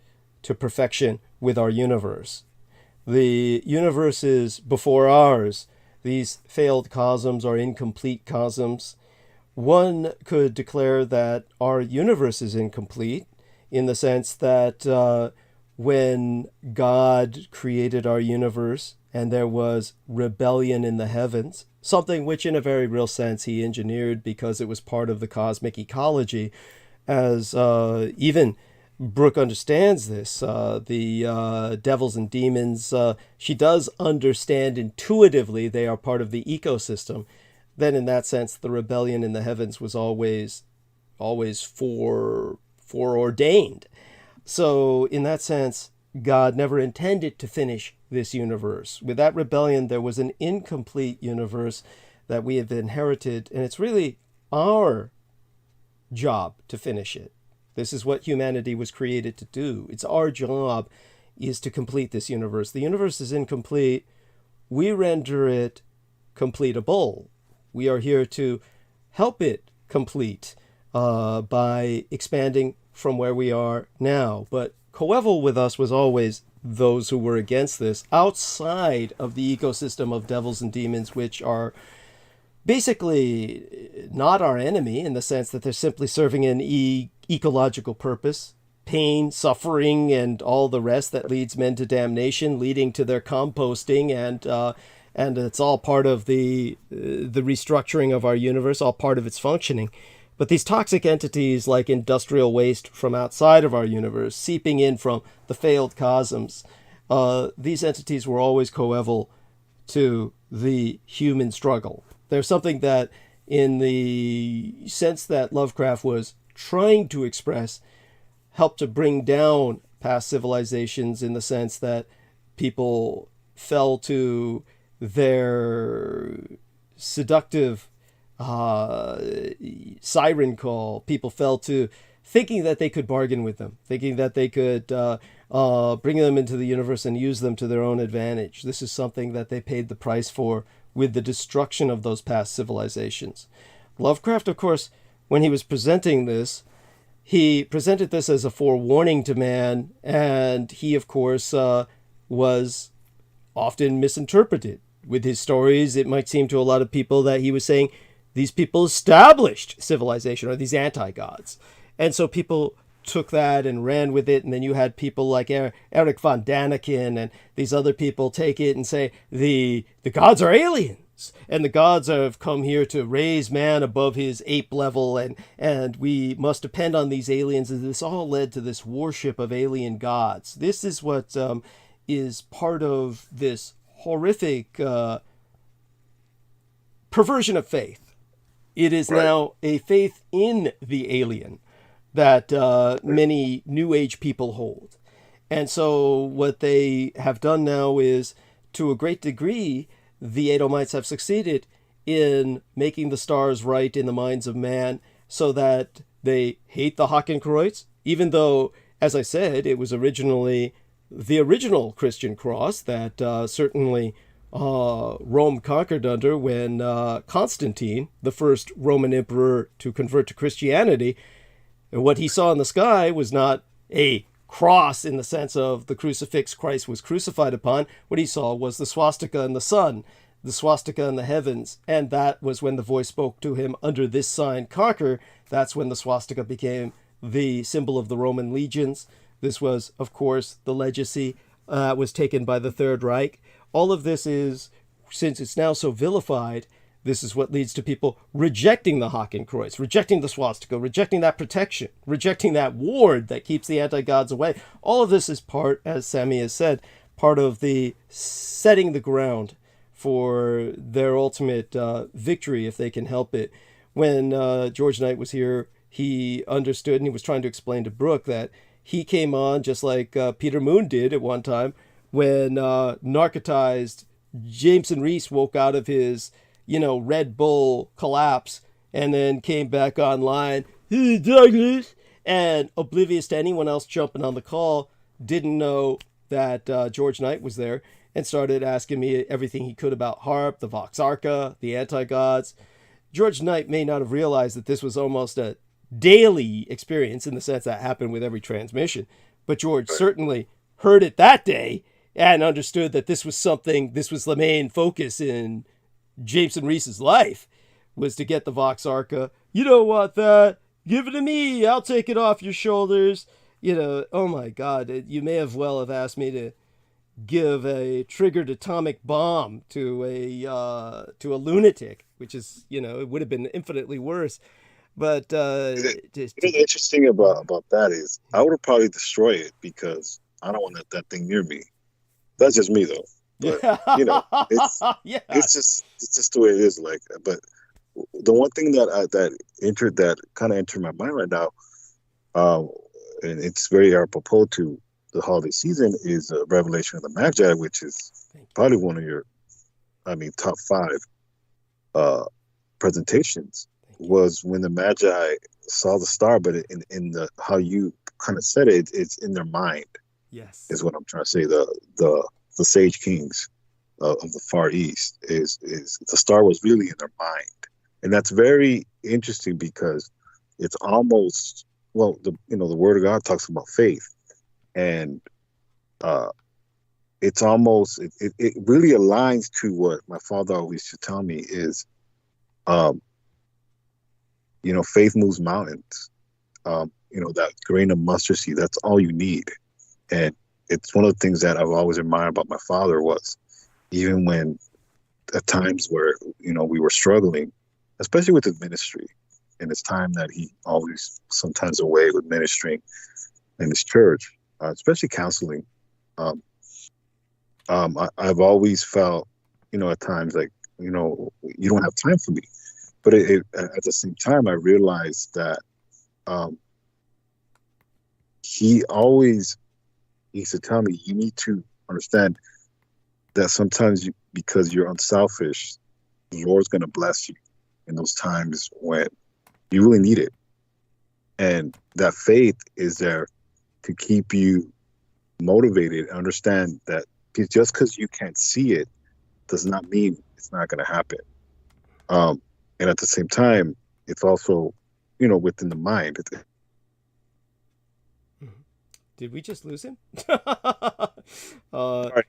to perfection with our universe. The universe is before ours. These failed cosms are incomplete cosms. One could declare that our universe is incomplete in the sense that when God created our universe and there was rebellion in the heavens, something which in a very real sense he engineered because it was part of the cosmic ecology, as even Brooke understands this, the devils and demons, she does understand intuitively they are part of the ecosystem. Then in that sense, the rebellion in the heavens was always foreordained. So in that sense, God never intended to finish this universe. With that rebellion, there was an incomplete universe that we have inherited, and it's really our job to finish it. This is what humanity was created to do. It's our job is to complete this universe. The universe is incomplete. We render it completable. We are here to help it complete by expanding from where we are now. But coeval with us was always those who were against this, outside of the ecosystem of devils and demons, which are basically not our enemy in the sense that they're simply serving an ecological purpose. Pain, suffering, and all the rest that leads men to damnation, leading to their composting, and it's all part of the restructuring of our universe, all part of its functioning. But these toxic entities like industrial waste from outside of our universe, seeping in from the failed cosms, these entities were always coeval to the human struggle. There's something that, in the sense that Lovecraft was trying to express, helped to bring down past civilizations in the sense that people fell to their seductive siren call. People fell to thinking that they could bargain with them, thinking that they could bring them into the universe and use them to their own advantage. This is something that they paid the price for with the destruction of those past civilizations. Lovecraft, of course, when he was presenting this, he presented this as a forewarning to man, and he, of course, was often misinterpreted. With his stories, it might seem to a lot of people that he was saying these people established civilization, or these anti-gods. And so people took that and ran with it, and then you had people like Eric von Daniken and these other people take it and say the gods are aliens, and the gods have come here to raise man above his ape level, and we must depend on these aliens. And this all led to this worship of alien gods. This is what is part of this horrific perversion of faith. It is now a faith in the alien that many New Age people hold. And so what they have done now is, to a great degree, the Edomites have succeeded in making the stars right in the minds of man, so that they hate the Hakenkreuz, even though, as I said, it was originally the original Christian cross that certainly Rome conquered under when Constantine, the first Roman emperor to convert to Christianity, what he saw in the sky was not a cross in the sense of the crucifix Christ was crucified upon. What he saw was the swastika in the sun, the swastika in the heavens, and that was when the voice spoke to him, under this sign conquer. That's when the swastika became the symbol of the Roman legions. This was, of course, the legacy was taken by the Third Reich. All of this is, since it's now so vilified, this is what leads to people rejecting the Hakenkreuz, rejecting the swastika, rejecting that protection, rejecting that ward that keeps the anti-gods away. All of this is part, as Sammy has said, part of the setting the ground for their ultimate victory, if they can help it. When George Knight was here, he understood, and he was trying to explain to Brooke that he came on just like Peter Moon did at one time, when narcotized Jameson Reese woke out of his Red Bull collapse and then came back online, "Hey, Douglas," and oblivious to anyone else jumping on the call, didn't know that George Knight was there, and started asking me everything he could about HARP, the Vox Arca, the anti-gods. George Knight may not have realized that this was almost a daily experience in the sense that happened with every transmission, but George certainly heard it that day and understood that this was the main focus in Jameson Reese's life, was to get the Vox Arca. "You don't want that. Give it to me. I'll take it off your shoulders." Oh my God, you may have asked me to give a triggered atomic bomb to a lunatic, which is, it would have been infinitely worse. But the interesting about that is I would have probably destroyed it, because I don't want that thing near me. That's just me, though. But it's just the way it is. But the one thing that kind of entered my mind right now, and it's very apropos to the holiday season, is Revelation of the Magi, which is probably one of your, top 5 presentations. Was when the Magi saw the star, but in the how you kind of said it, it's in their mind. Yes, is what I'm trying to say. The sage kings of the Far East is the star was really in their mind, and that's very interesting, because it's almost, the Word of God talks about faith, and it's almost it really aligns to what my father always used to tell me is, faith moves mountains. That grain of mustard seed, that's all you need. And it's one of the things that I've always admired about my father, was even when at times where, we were struggling, especially with his ministry, and it's time that he always sometimes away with ministering in his church, especially counseling. I've always felt, at times like, you don't have time for me. But at the same time, I realized that he always used to tell me, you need to understand that sometimes because you're unselfish, the Lord's going to bless you in those times when you really need it. And that faith is there to keep you motivated. Understand that just because you can't see it does not mean it's not going to happen. And at the same time, it's also, within the mind. Did we just lose him? Sorry,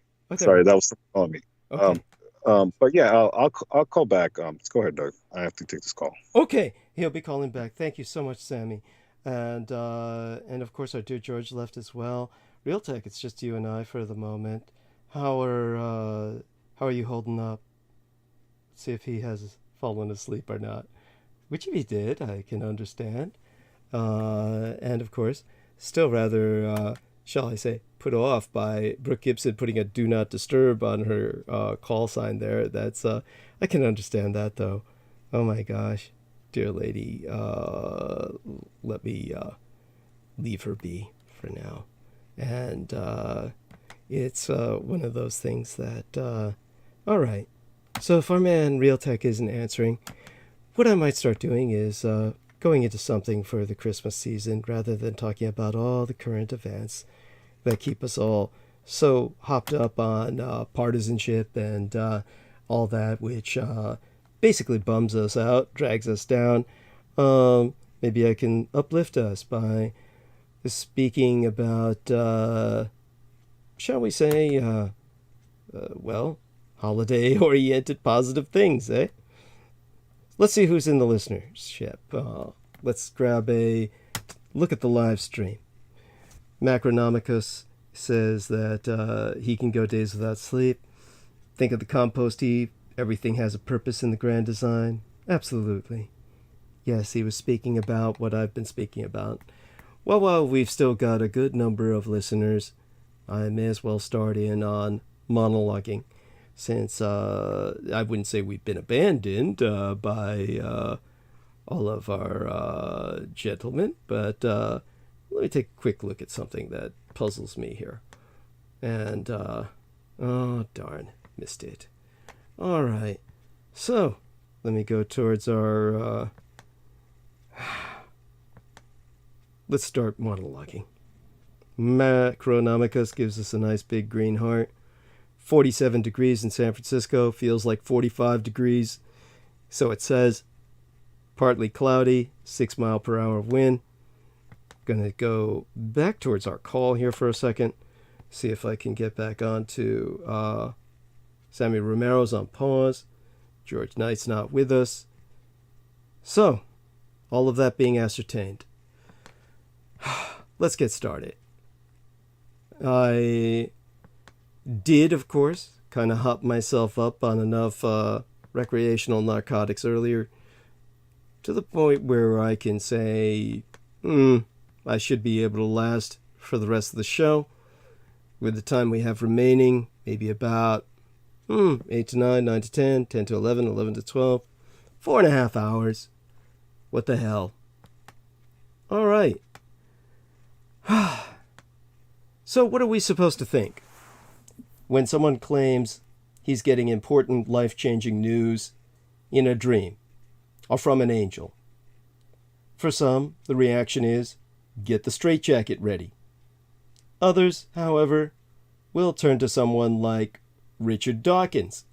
that was on me. Okay. But yeah, I'll call back. Let's go ahead, Doug. I have to take this call. Okay, he'll be calling back. Thank you so much, Sammy, and of course our dear George left as well. Realtek, it's just you and I for the moment. How are you holding up? See if he has fallen asleep or not. Which if he did, I can understand. And of course, still rather, shall I say, put off by Brooke Gibson putting a "Do Not Disturb" on her call sign there. That's I can understand that though. Oh my gosh, dear lady, let me leave her be for now. And it's one of those things that, all right. So if our man Realtek isn't answering, what I might start doing is going into something for the Christmas season rather than talking about all the current events that keep us all so hopped up on partisanship and all that, which basically bums us out, drags us down. Maybe I can uplift us by speaking about, shall we say, well, holiday-oriented positive things, eh? Let's see who's in the listenership. Let's grab a look at the live stream. Macronomicus says that he can go days without sleep. Think of the compost heap. Everything has a purpose in the grand design. Absolutely. Yes, he was speaking about what I've been speaking about. Well, while we've still got a good number of listeners, I may as well start in on monologuing, since I wouldn't say we've been abandoned by all of our gentlemen, but let me take a quick look at something that puzzles me here. And, oh, darn, missed it. All right, so let me go towards our, let's start monologuing. Macronomicus gives us a nice big green heart. 47 degrees in San Francisco, feels like 45 degrees. So it says, partly cloudy, 6 mile per hour wind. Gonna go back towards our call here for a second. See if I can get back onto Sammy Romero's on pause. George Knight's not with us. So, all of that being ascertained, let's get started. I did, of course, kind of hop myself up on enough recreational narcotics earlier to the point where I can say, I should be able to last for the rest of the show. With the time we have remaining, maybe about 8 to 9, 9 to 10, 10 to 11, 11 to 12, 4.5 hours. What the hell? All right. So what are we supposed to think when someone claims he's getting important life-changing news in a dream or from an angel? For some, the reaction is, get the straitjacket ready. Others, however, will turn to someone like Richard Dawkins,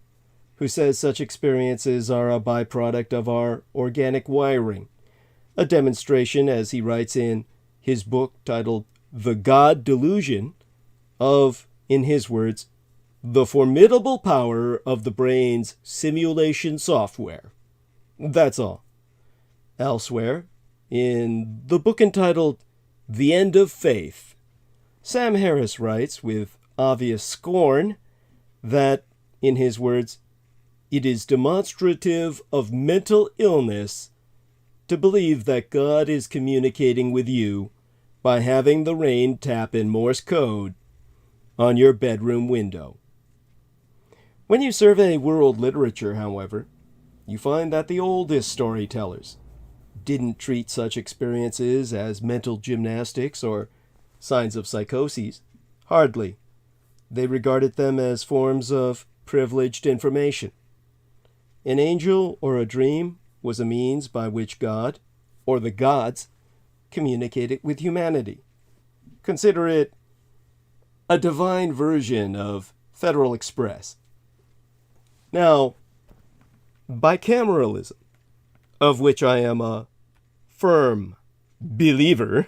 who says such experiences are a byproduct of our organic wiring, a demonstration, as he writes in his book titled The God Delusion, of, in his words, the formidable power of the brain's simulation software. That's all. Elsewhere, in the book entitled The End of Faith, Sam Harris writes with obvious scorn that, in his words, it is demonstrative of mental illness to believe that God is communicating with you by having the rain tap in Morse code on your bedroom window. When you survey world literature, however, you find that the oldest storytellers didn't treat such experiences as mental gymnastics or signs of psychoses. Hardly. They regarded them as forms of privileged information. An angel or a dream was a means by which God, or the gods, communicated with humanity. Consider it a divine version of Federal Express. Now, bicameralism, of which I am a firm believer,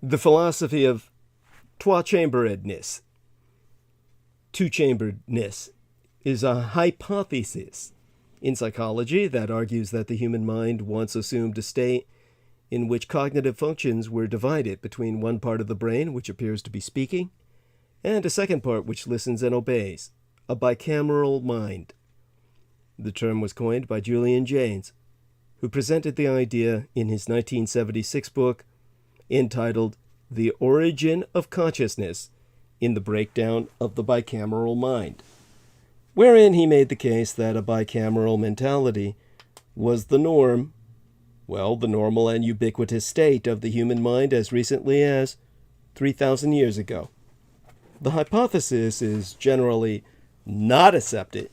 the philosophy of trois-chamberedness. Two-chamberedness is a hypothesis in psychology that argues that the human mind once assumed a state in which cognitive functions were divided between one part of the brain, which appears to be speaking, and a second part which listens and obeys, a bicameral mind. The term was coined by Julian Jaynes, who presented the idea in his 1976 book entitled The Origin of Consciousness in the Breakdown of the Bicameral Mind, wherein he made the case that a bicameral mentality was the norm, well, the normal and ubiquitous state of the human mind as recently as 3,000 years ago. The hypothesis is generally not accepted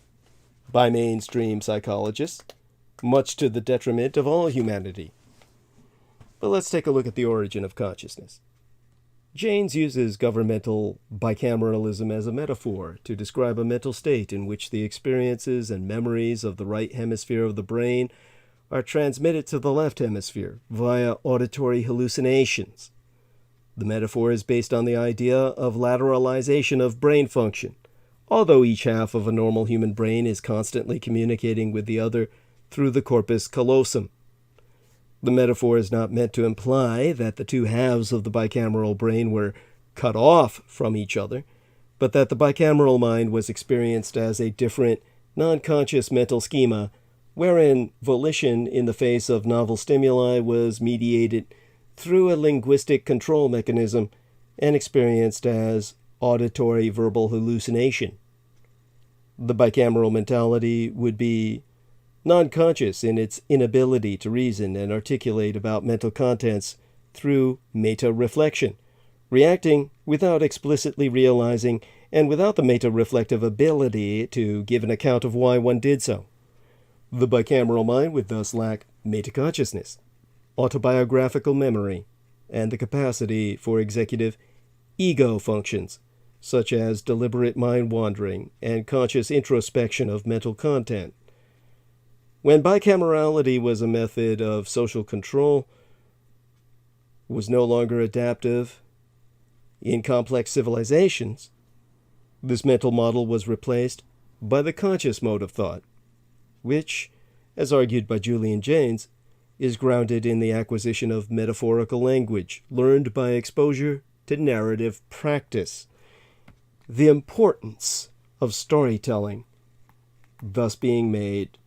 by mainstream psychologists, much to the detriment of all humanity. But let's take a look at the origin of consciousness. Jaynes uses governmental bicameralism as a metaphor to describe a mental state in which the experiences and memories of the right hemisphere of the brain are transmitted to the left hemisphere via auditory hallucinations. The metaphor is based on the idea of lateralization of brain function, although each half of a normal human brain is constantly communicating with the other through the corpus callosum. The metaphor is not meant to imply that the two halves of the bicameral brain were cut off from each other, but that the bicameral mind was experienced as a different, non-conscious mental schema wherein volition in the face of novel stimuli was mediated through a linguistic control mechanism and experienced as auditory verbal hallucination. The bicameral mentality would be non-conscious in its inability to reason and articulate about mental contents through meta-reflection, reacting without explicitly realizing and without the meta-reflective ability to give an account of why one did so. The bicameral mind would thus lack metaconsciousness, autobiographical memory, and the capacity for executive ego functions, such as deliberate mind wandering and conscious introspection of mental content. When bicamerality was a method of social control, was no longer adaptive in complex civilizations, this mental model was replaced by the conscious mode of thought, which, as argued by Julian Jaynes, is grounded in the acquisition of metaphorical language learned by exposure to narrative practice. The importance of storytelling thus being made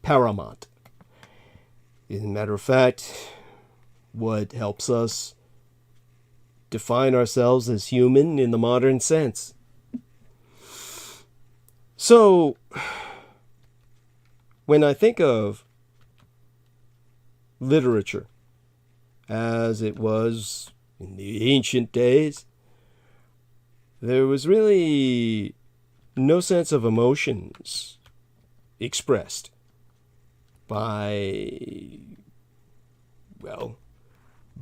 paramount. As a matter of fact, what helps us define ourselves as human in the modern sense. So, when I think of literature as it was in the ancient days, there was really no sense of emotions expressed by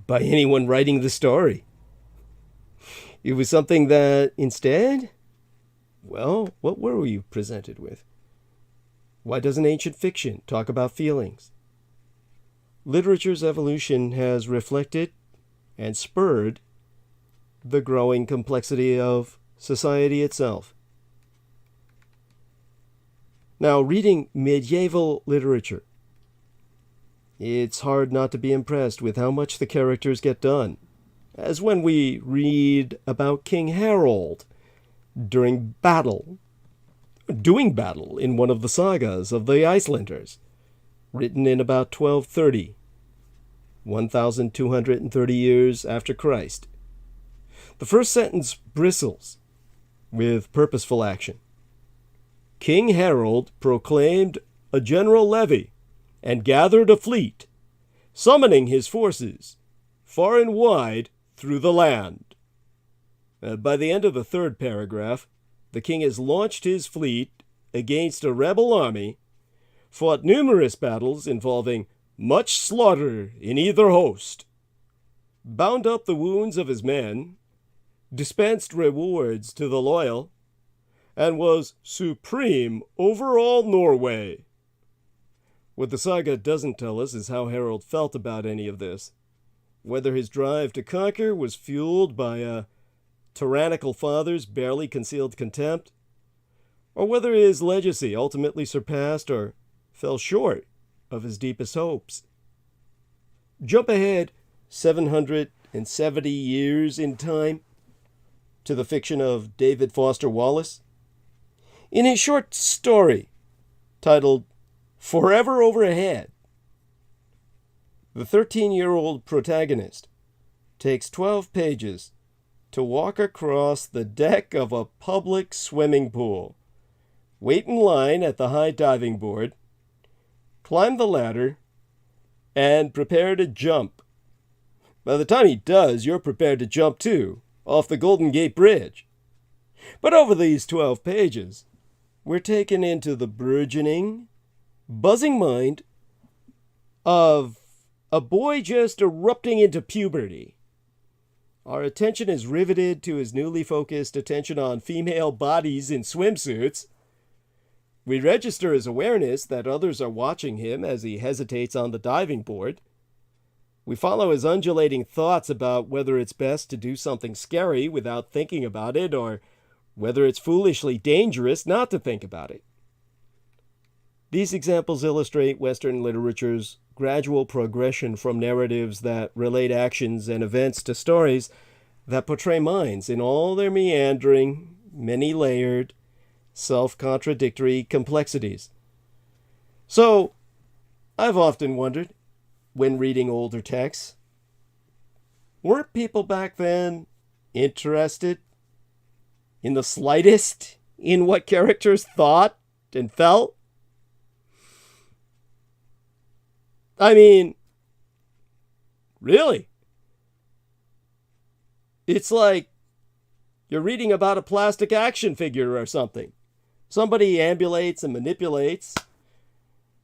anyone writing the story. It was something that instead, what were you presented with? Why doesn't ancient fiction talk about feelings? Literature's evolution has reflected and spurred the growing complexity of society itself. Now, reading medieval literature, it's hard not to be impressed with how much the characters get done, as when we read about King Harold doing battle in one of the sagas of the Icelanders, written in about 1230, 1,230 years after Christ. The first sentence bristles with purposeful action. King Harold proclaimed a general levy and gathered a fleet, summoning his forces far and wide through the land. By the end of the third paragraph, the king has launched his fleet against a rebel army, fought numerous battles involving much slaughter in either host, bound up the wounds of his men, dispensed rewards to the loyal, and was supreme over all Norway. What the saga doesn't tell us is how Harold felt about any of this, whether his drive to conquer was fueled by a tyrannical father's barely concealed contempt, or whether his legacy ultimately surpassed or fell short of his deepest hopes. Jump ahead 770 years in time to the fiction of David Foster Wallace. In his short story titled Forever Overhead, the 13-year-old protagonist takes 12 pages to walk across the deck of a public swimming pool, wait in line at the high diving board, climb the ladder, and prepare to jump. By the time he does, you're prepared to jump too, off the Golden Gate Bridge. But over these 12 pages, we're taken into the burgeoning, buzzing mind of a boy just erupting into puberty. Our attention is riveted to his newly focused attention on female bodies in swimsuits. We register his awareness that others are watching him as he hesitates on the diving board. We follow his undulating thoughts about whether it's best to do something scary without thinking about it, or whether it's foolishly dangerous not to think about it. These examples illustrate Western literature's gradual progression from narratives that relate actions and events to stories that portray minds in all their meandering, many-layered, self-contradictory complexities. So, I've often wondered, when reading older texts, weren't people back then interested in the slightest in what characters thought and felt? I mean, really? It's like you're reading about a plastic action figure or something. Somebody ambulates and manipulates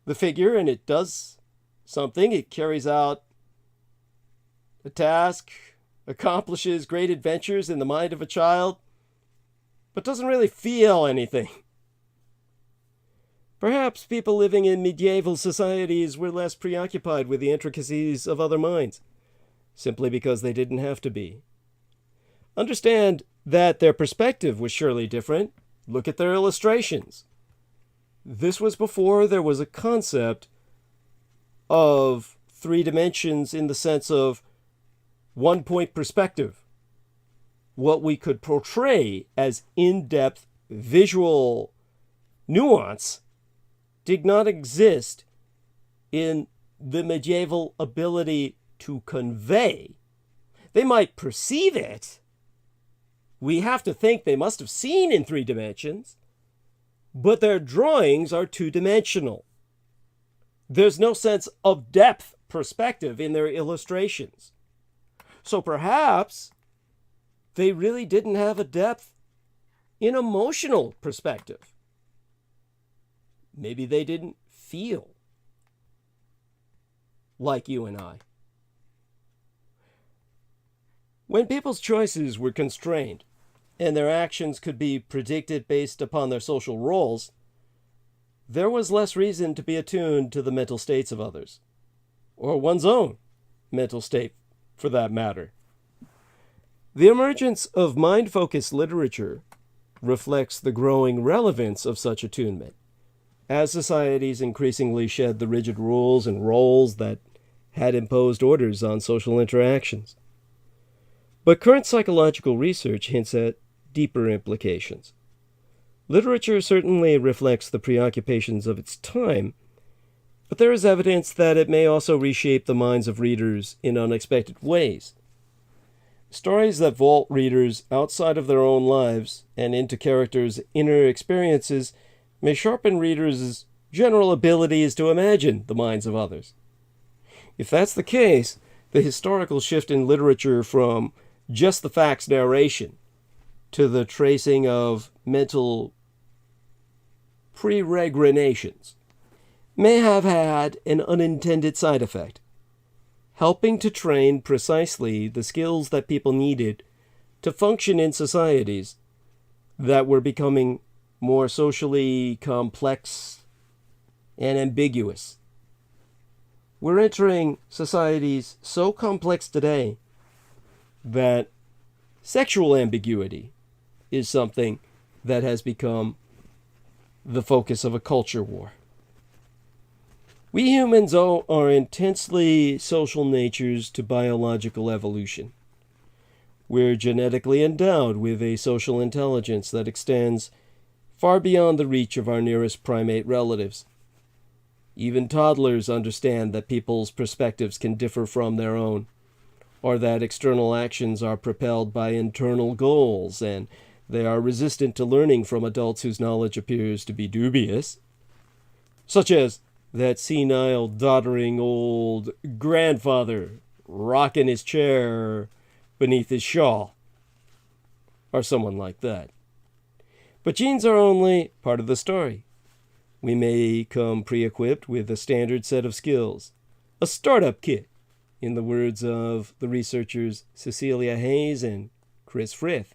the figure and it does something. It carries out a task, accomplishes great adventures in the mind of a child, but doesn't really feel anything. Perhaps people living in medieval societies were less preoccupied with the intricacies of other minds, simply because they didn't have to be. Understand that their perspective was surely different. Look at their illustrations. This was before there was a concept of 3 dimensions in the sense of one-point perspective. What we could portray as in-depth visual nuance did not exist in the medieval ability to convey. They might perceive it. We have to think they must have seen in 3 dimensions, but their drawings are 2-dimensional. There's no sense of depth perspective in their illustrations. So perhaps they really didn't have a depth in emotional perspective. Maybe they didn't feel like you and I. When people's choices were constrained and their actions could be predicted based upon their social roles, there was less reason to be attuned to the mental states of others, or one's own mental state, for that matter. The emergence of mind-focused literature reflects the growing relevance of such attunement, as societies increasingly shed the rigid rules and roles that had imposed orders on social interactions. But current psychological research hints at deeper implications. Literature certainly reflects the preoccupations of its time, but there is evidence that it may also reshape the minds of readers in unexpected ways. Stories that vault readers outside of their own lives and into characters' inner experiences may sharpen readers' general abilities to imagine the minds of others. If that's the case, the historical shift in literature from just the facts narration to the tracing of mental peregrinations may have had an unintended side effect, helping to train precisely the skills that people needed to function in societies that were becoming more socially complex and ambiguous. We're entering societies so complex today that Sexual ambiguity is something that has become the focus of a culture war. We humans owe our intensely social natures to biological evolution. We're genetically endowed with a social intelligence that extends far beyond the reach of our nearest primate relatives. Even toddlers understand that people's perspectives can differ from their own, or that external actions are propelled by internal goals, and they are resistant to learning from adults whose knowledge appears to be dubious, such as that senile, doddering old grandfather rocking his chair beneath his shawl, or someone like that. But genes are only part of the story. We may come pre-equipped with a standard set of skills, a startup kit, in the words of the researchers Cecilia Hayes and Chris Frith.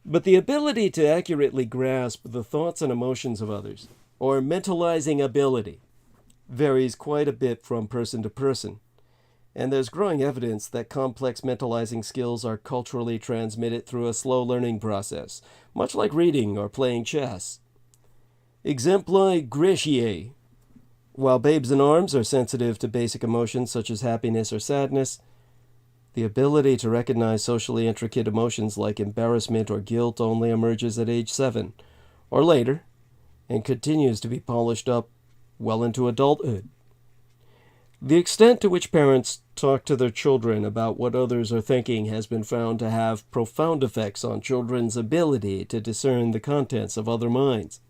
But the ability to accurately grasp the thoughts and emotions of others, or mentalizing ability, varies quite a bit from person to person, and there's growing evidence that complex mentalizing skills are culturally transmitted through a slow learning process, much like reading or playing chess. Exempli gratiae. While babes in arms are sensitive to basic emotions such as happiness or sadness, the ability to recognize socially intricate emotions like embarrassment or guilt only emerges at age 7 or later and continues to be polished up well into adulthood. The extent to which parents talk to their children about what others are thinking has been found to have profound effects on children's ability to discern the contents of other minds.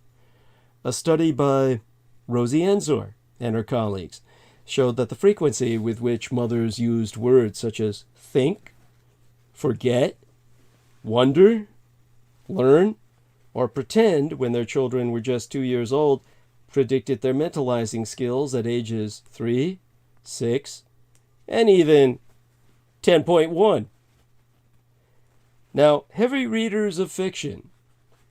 A study by Rosie Enzor and her colleagues showed that the frequency with which mothers used words such as think, forget, wonder, learn, or pretend when their children were just 2 years old predicted their mentalizing skills at ages 3, 6, and even 10.1. Now, heavy readers of fiction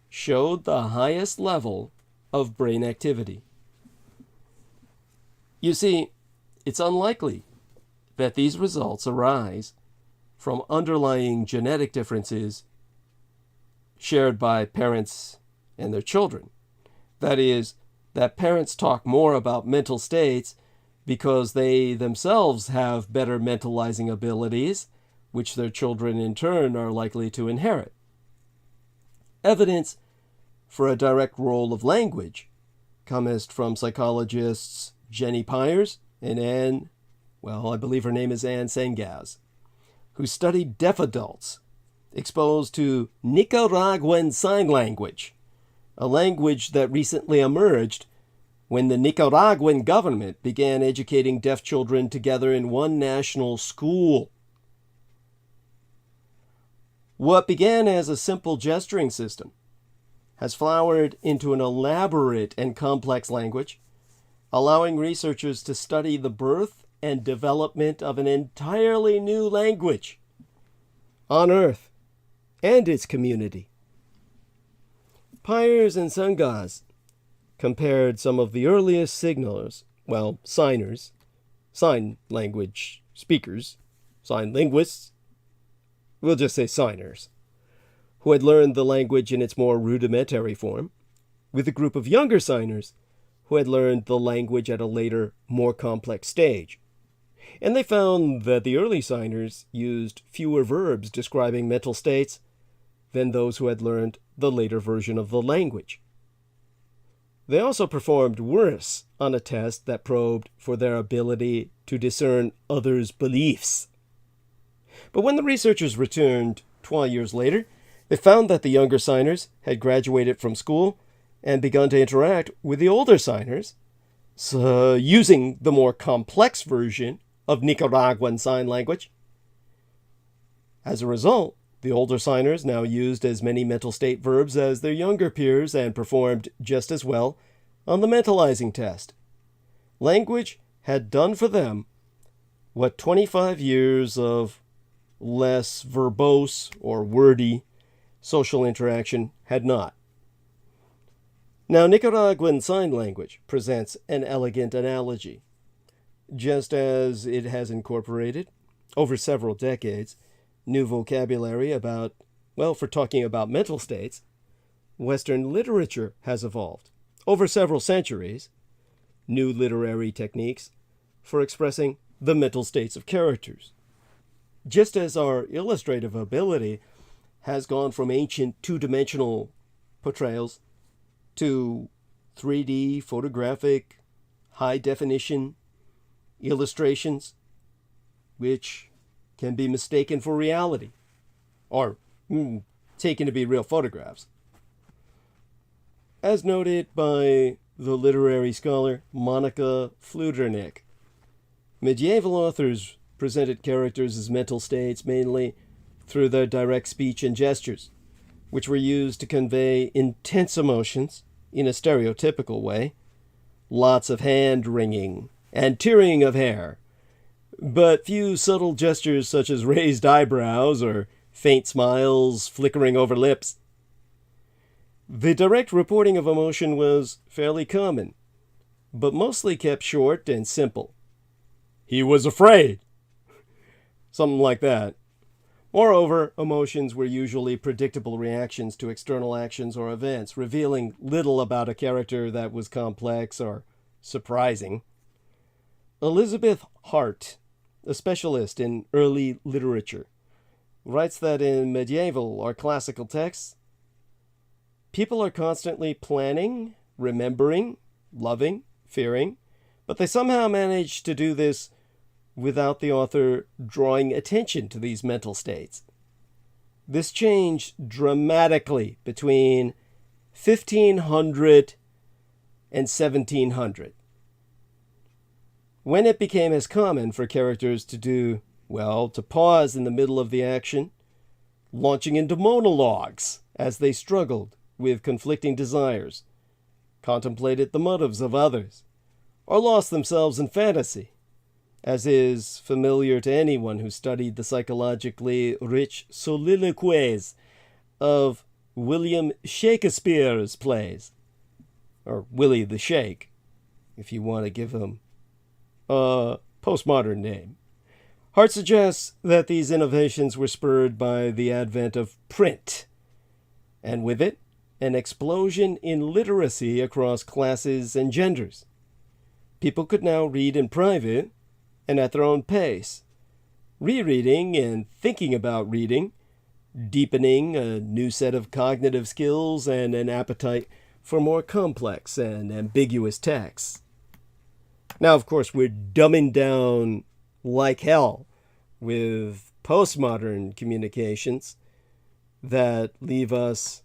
showed the highest level of brain activity. You see, it's unlikely that these results arise from underlying genetic differences shared by parents and their children. That is, that parents talk more about mental states because they themselves have better mentalizing abilities, which their children in turn are likely to inherit. Evidence for a direct role of language comes from psychologists Jenny Pyers and I believe her name is Anne Sengaz, who studied deaf adults exposed to Nicaraguan Sign Language, a language that recently emerged when the Nicaraguan government began educating deaf children together in one national school. What began as a simple gesturing system has flowered into an elaborate and complex language, allowing researchers to study the birth and development of an entirely new language on Earth and its community. Pyers and Sengaz compared some of the earliest signers, sign language speakers, sign linguists, we'll just say signers, who had learned the language in its more rudimentary form, with a group of younger signers who had learned the language at a later, more complex stage. And they found that the early signers used fewer verbs describing mental states than those who had learned the later version of the language. They also performed worse on a test that probed for their ability to discern others' beliefs. But when the researchers returned 12 years later, they found that the younger signers had graduated from school and begun to interact with the older signers, using the more complex version of Nicaraguan Sign Language. As a result, the older signers now used as many mental state verbs as their younger peers and performed just as well on the mentalizing test. Language had done for them what 25 years of less verbose or wordy social interaction had not. Now, Nicaraguan Sign Language presents an elegant analogy. Just as it has incorporated, over several decades, new vocabulary about, well, for talking about mental states, Western literature has evolved over several centuries, new literary techniques for expressing the mental states of characters. Just as our illustrative ability has gone from ancient two-dimensional portrayals to 3D photographic high-definition illustrations, which can be mistaken for reality or taken to be real photographs. As noted by the literary scholar Monica Fludernick, medieval authors presented characters as mental states mainly through their direct speech and gestures, which were used to convey intense emotions in a stereotypical way, lots of hand-wringing and tearing of hair, but few subtle gestures such as raised eyebrows or faint smiles flickering over lips. The direct reporting of emotion was fairly common, but mostly kept short and simple. He was afraid. Something like that. Moreover, emotions were usually predictable reactions to external actions or events, revealing little about a character that was complex or surprising. Elizabeth Hart, a specialist in early literature, writes that in medieval or classical texts, people are constantly planning, remembering, loving, fearing, but they somehow manage to do this without the author drawing attention to these mental states. This changed dramatically between 1500 and 1700, when it became as common for characters to to pause in the middle of the action, launching into monologues as they struggled with conflicting desires, contemplated the motives of others, or lost themselves in fantasy, as is familiar to anyone who studied the psychologically rich soliloquies of William Shakespeare's plays, or Willie the Shake, if you want to give him a postmodern name. Hart suggests that these innovations were spurred by the advent of print, and with it, an explosion in literacy across classes and genders. People could now read in private and at their own pace, rereading and thinking about reading, deepening a new set of cognitive skills and an appetite for more complex and ambiguous texts. Now, of course, we're dumbing down like hell with postmodern communications that leave us,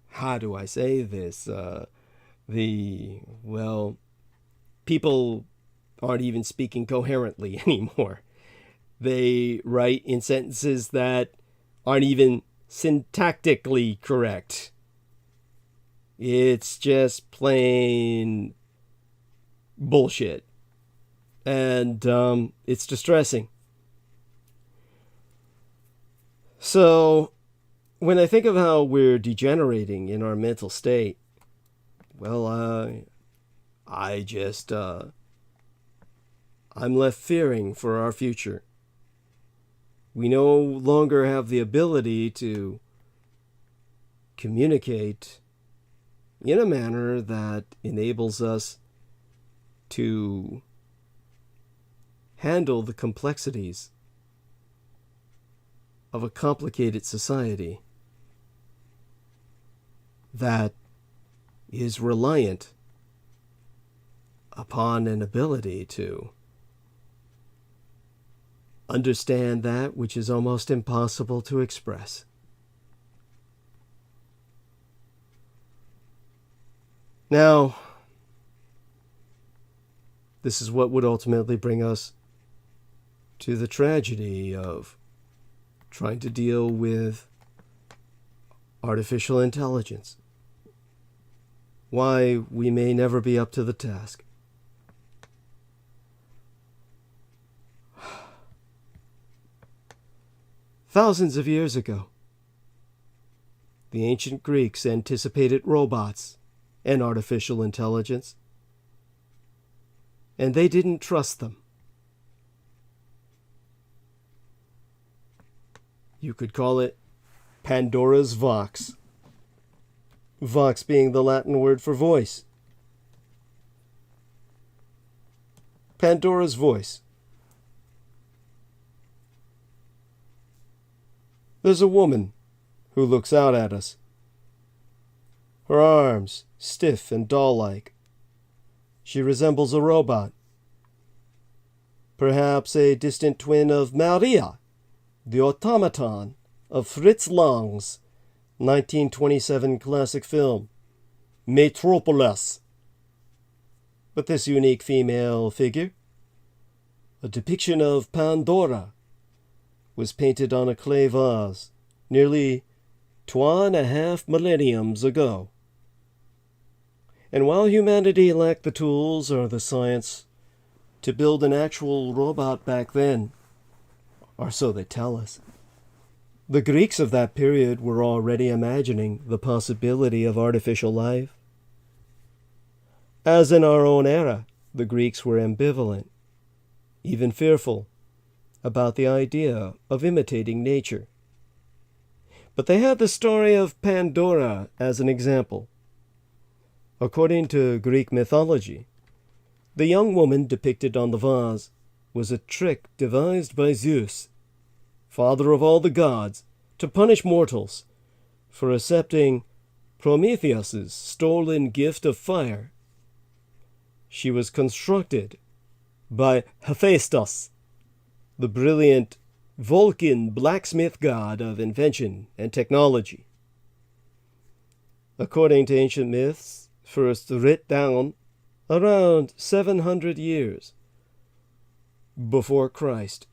how do I say this? People aren't even speaking coherently anymore. They write in sentences that aren't even syntactically correct. It's just plain bullshit. And it's distressing. So, when I think of how we're degenerating in our mental state, I'm left fearing for our future. We no longer have the ability to communicate in a manner that enables us to handle the complexities of a complicated society that is reliant upon an ability to understand that which is almost impossible to express. Now, this is what would ultimately bring us to the tragedy of trying to deal with artificial intelligence. Why we may never be up to the task. Thousands of years ago, the ancient Greeks anticipated robots and artificial intelligence, and they didn't trust them. You could call it Pandora's Vox. Vox being the Latin word for voice. Pandora's voice. There's a woman who looks out at us. Her arms stiff and doll-like. She resembles a robot. Perhaps a distant twin of Maria, the automaton of Fritz Lang's 1927 classic film, Metropolis. But this unique female figure, a depiction of Pandora, was painted on a clay vase nearly 2.5 millenniums ago. And while humanity lacked the tools or the science to build an actual robot back then, or so they tell us, the Greeks of that period were already imagining the possibility of artificial life. As in our own era, the Greeks were ambivalent, even fearful, about the idea of imitating nature. But they had the story of Pandora as an example. According to Greek mythology, the young woman depicted on the vase was a trick devised by Zeus, father of all the gods, to punish mortals for accepting Prometheus's stolen gift of fire. She was constructed by Hephaestus, the brilliant Vulcan blacksmith god of invention and technology. According to ancient myths, first writ down around 700 years before Christ,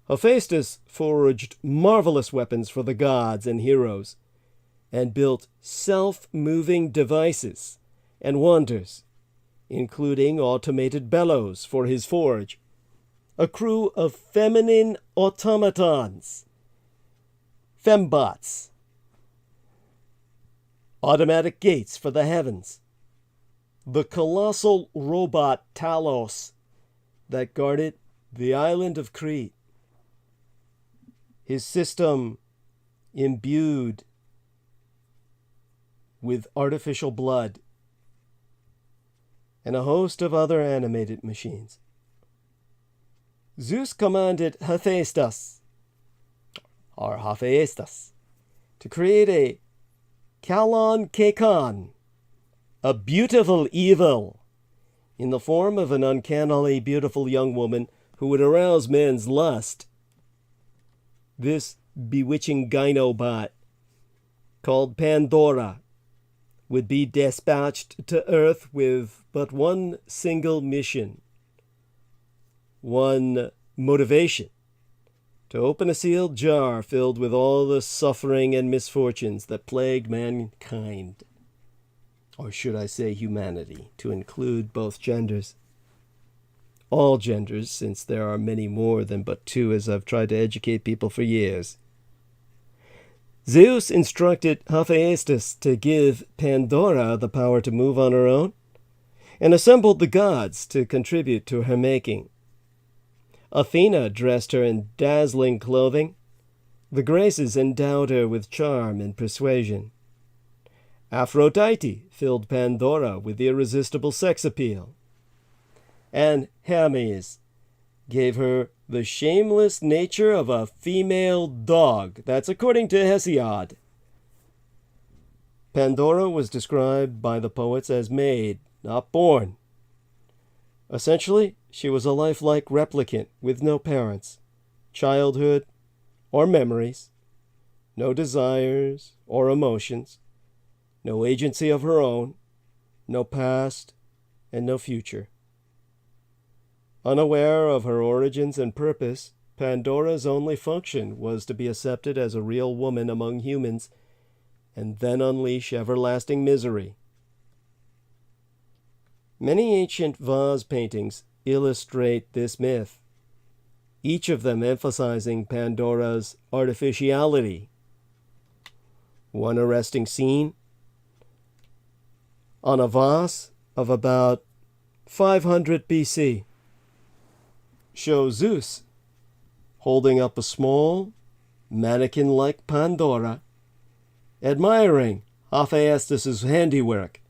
Hephaestus forged marvelous weapons for the gods and heroes, and built self-moving devices and wonders, including automated bellows for his forge, a crew of feminine automatons, fembots, automatic gates for the heavens, the colossal robot Talos that guarded the island of Crete, his system imbued with artificial blood, and a host of other animated machines. Zeus commanded Hephaestus, to create a Kalon Kekon, a beautiful evil, in the form of an uncannily beautiful young woman who would arouse men's lust. This bewitching gynobot, called Pandora, would be dispatched to Earth with but one single mission, one motivation: to open a sealed jar filled with all the suffering and misfortunes that plagued mankind. Or should I say humanity, to include both genders. All genders, since there are many more than but two, as I've tried to educate people for years. Zeus instructed Hephaestus to give Pandora the power to move on her own, and assembled the gods to contribute to her making. Athena dressed her in dazzling clothing. The Graces endowed her with charm and persuasion. Aphrodite filled Pandora with irresistible sex appeal. And Hermes gave her the shameless nature of a female dog. That's according to Hesiod. Pandora was described by the poets as made, not born. Essentially, she was a lifelike replicant with no parents, childhood, or memories, no desires or emotions, no agency of her own, no past, and no future. Unaware of her origins and purpose, Pandora's only function was to be accepted as a real woman among humans, and then unleash everlasting misery. Many ancient vase paintings illustrate this myth, each of them emphasizing Pandora's artificiality. One arresting scene on a vase of about 500 BC shows Zeus holding up a small, mannequin like Pandora, admiring Hephaestus' handiwork,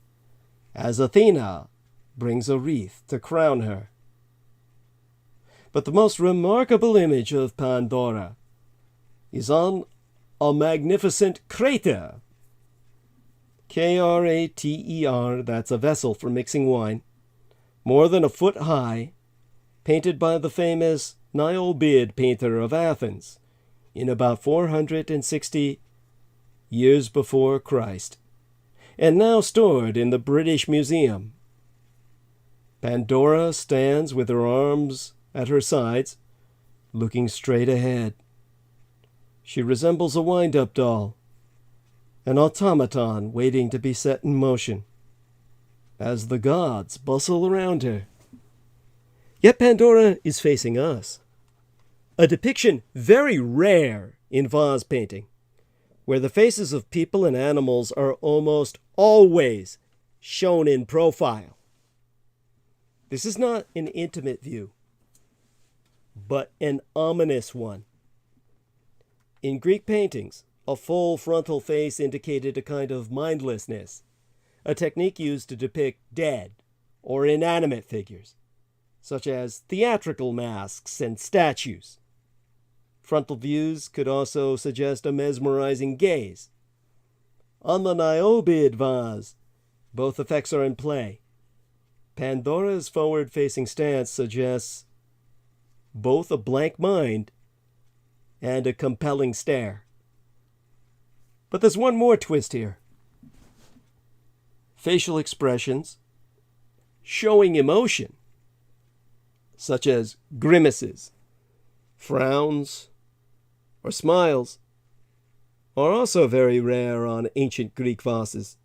as Athena brings a wreath to crown her. But the most remarkable image of Pandora is on a magnificent crater. Krater, that's a vessel for mixing wine, more than a foot high, painted by the famous Niobe painter of Athens in about 460 years before Christ, and now stored in the British Museum. Pandora stands with her arms at her sides, looking straight ahead. She resembles a wind-up doll, an automaton waiting to be set in motion, as the gods bustle around her. Yet Pandora is facing us, a depiction very rare in vase painting, where the faces of people and animals are almost always shown in profile. This is not an intimate view, but an ominous one. In Greek paintings, a full frontal face indicated a kind of mindlessness, a technique used to depict dead or inanimate figures, such as theatrical masks and statues. Frontal views could also suggest a mesmerizing gaze. On the Niobe vase, both effects are in play. Pandora's forward-facing stance suggests both a blank mind and a compelling stare. But there's one more twist here. Facial expressions showing emotion, such as grimaces, frowns, or smiles, are also very rare on ancient Greek vases,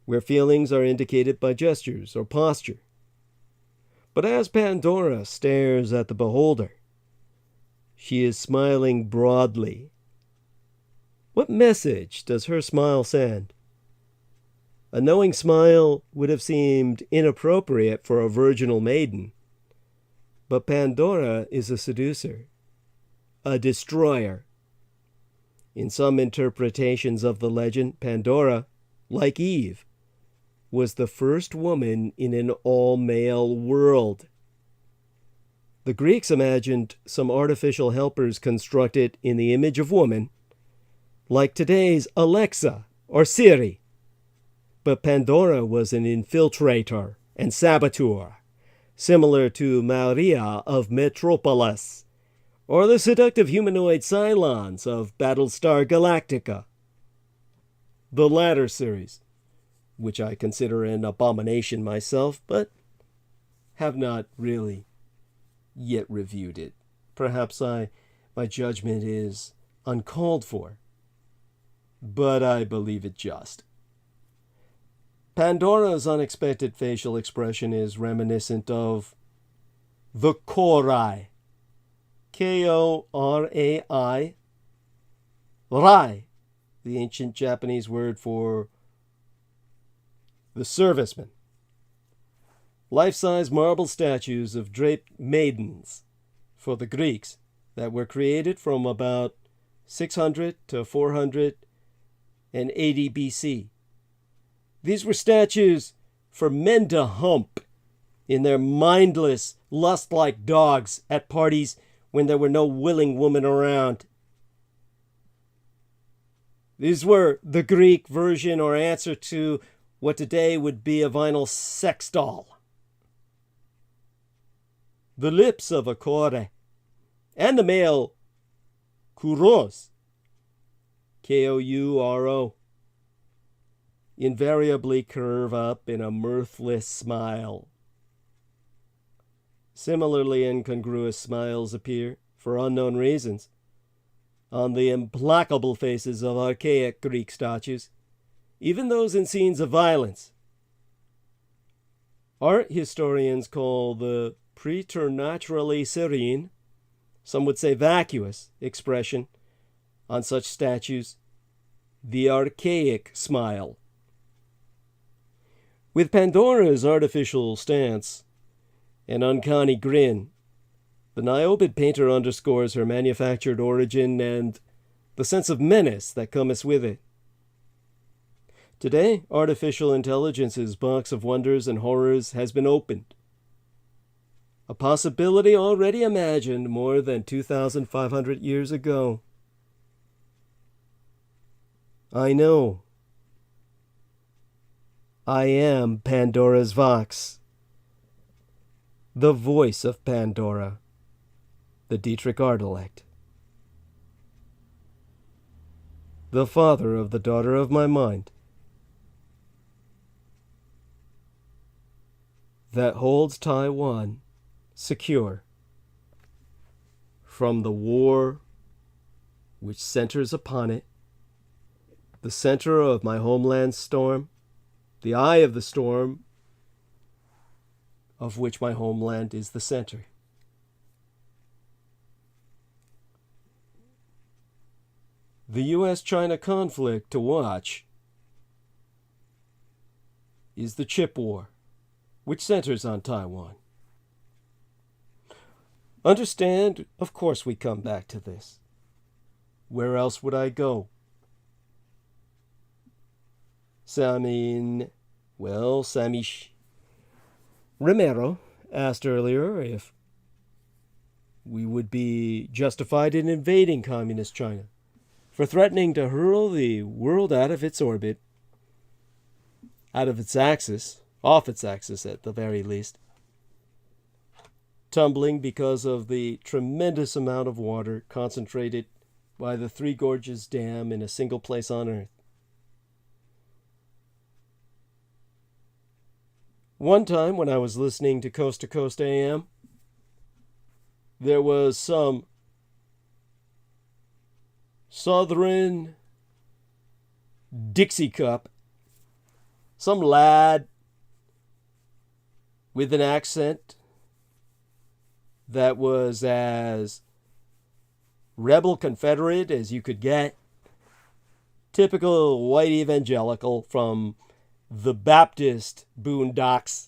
where feelings are indicated by gestures or posture. But as Pandora stares at the beholder, she is smiling broadly. What message does her smile send? A knowing smile would have seemed inappropriate for a virginal maiden, but Pandora is a seducer, a destroyer. In some interpretations of the legend, Pandora, like Eve, was the first woman in an all-male world. The Greeks imagined some artificial helpers constructed in the image of woman, like today's Alexa or Siri. But Pandora was an infiltrator and saboteur, similar to Maria of Metropolis, or the seductive humanoid Cylons of Battlestar Galactica. The latter series, which I consider an abomination myself, but have not really yet reviewed it. Perhaps my judgment is uncalled for, but I believe it just. Pandora's unexpected facial expression is reminiscent of the Korai, Korai, Rai, the ancient Japanese word for the serviceman. Life-size marble statues of draped maidens for the Greeks that were created from about 600 to 480 BC. These were statues for men to hump in their mindless, lust-like dogs at parties when there were no willing women around. These were the Greek version or answer to what today would be a vinyl sex doll. The lips of a kore and the male kouros, Kouro, invariably curve up in a mirthless smile. Similarly incongruous smiles appear, for unknown reasons, on the implacable faces of archaic Greek statues, even those in scenes of violence. Art historians call the preternaturally serene, some would say vacuous, expression on such statues the archaic smile. With Pandora's artificial stance and uncanny grin, the Niobe painter underscores her manufactured origin and the sense of menace that cometh with it. Today, artificial intelligence's box of wonders and horrors has been opened. A possibility already imagined more than 2,500 years ago. I know. I am Pandora's Vox, the voice of Pandora, the Dietrich elect, the father of the daughter of my mind, that holds Taiwan secure from the war which centers upon it, the center of my homeland's storm, the eye of the storm of which my homeland is the center. The U.S.-China conflict to watch is the chip war, which centers on Taiwan. Understand, of course we come back to this. Where else would I go? Sammy Romero asked earlier if we would be justified in invading communist China for threatening to hurl the world out of its orbit, out of its axis, off its axis at the very least, tumbling because of the tremendous amount of water concentrated by the Three Gorges Dam in a single place on Earth. One time when I was listening to Coast AM, there was some Southern Dixie Cup, some lad with an accent that was as rebel Confederate as you could get, typical white evangelical from the Baptist boondocks,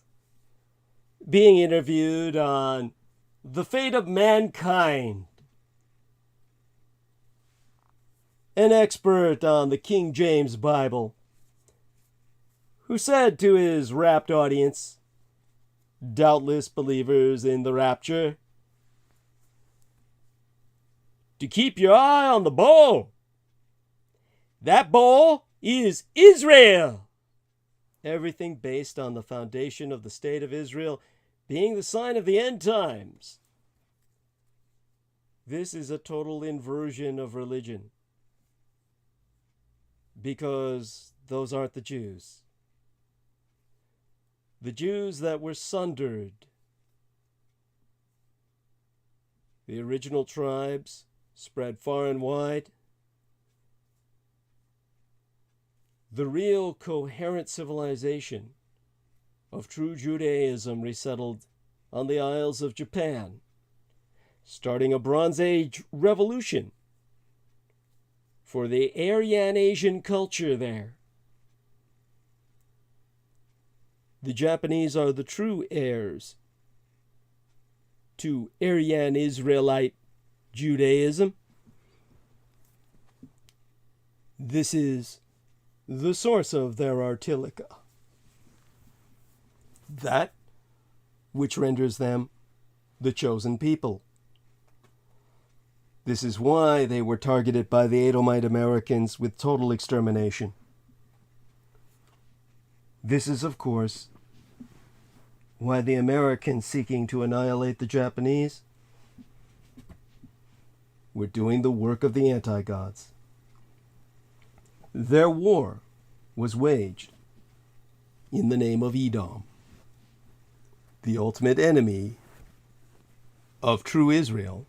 being interviewed on the fate of mankind. An expert on the King James Bible, who said to his rapt audience, doubtless believers in the rapture, to keep your eye on the ball. That ball is Israel. Everything based on the foundation of the state of Israel being the sign of the end times. This is a total inversion of religion, because those aren't the Jews. The Jews that were sundered, the original tribes spread far and wide, the real coherent civilization of true Judaism resettled on the Isles of Japan, starting a Bronze Age revolution for the Aryan Asian culture there. The Japanese are the true heirs to Aryan Israelite Judaism. This is the source of their artilica, that which renders them the chosen people. This is why they were targeted by the Edomite Americans with total extermination. This is, of course, why the Americans seeking to annihilate the Japanese were doing the work of the anti-gods. Their war was waged in the name of Edom, the ultimate enemy of true Israel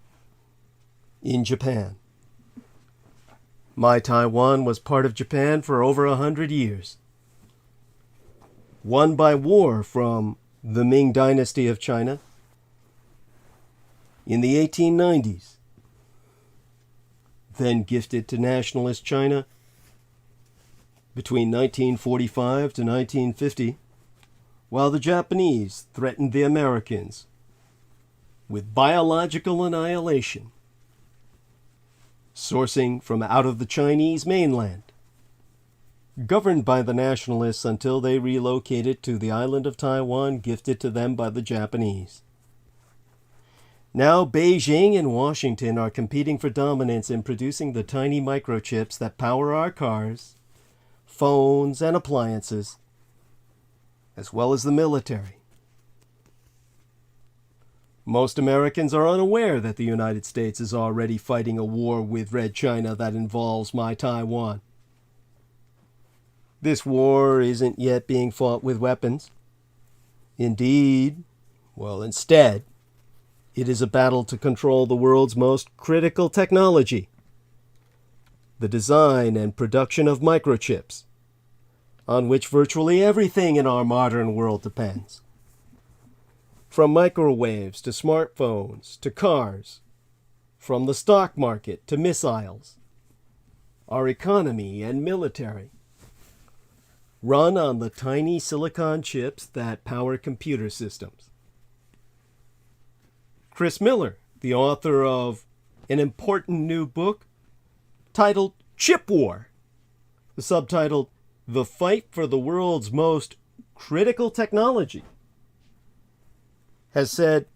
in Japan. My Taiwan was part of Japan for over 100 years, won by war from the Ming Dynasty of China in the 1890s, then gifted to nationalist China between 1945 to 1950, while the Japanese threatened the Americans with biological annihilation. sourcing from out of the Chinese mainland, governed by the nationalists until they relocated to the island of Taiwan gifted to them by the Japanese. Now Beijing and Washington are competing for dominance in producing the tiny microchips that power our cars, phones, and appliances, as well as the military. Most Americans are unaware that the United States is already fighting a war with Red China that involves my Taiwan. This war isn't yet being fought with weapons. Instead, it is a battle to control the world's most critical technology, the design and production of microchips, on which virtually everything in our modern world depends. From microwaves to smartphones to cars, from the stock market to missiles, our economy and military run on the tiny silicon chips that power computer systems. Chris Miller, the author of an important new book titled Chip War, subtitled The Fight for the World's Most Critical Technology, has said,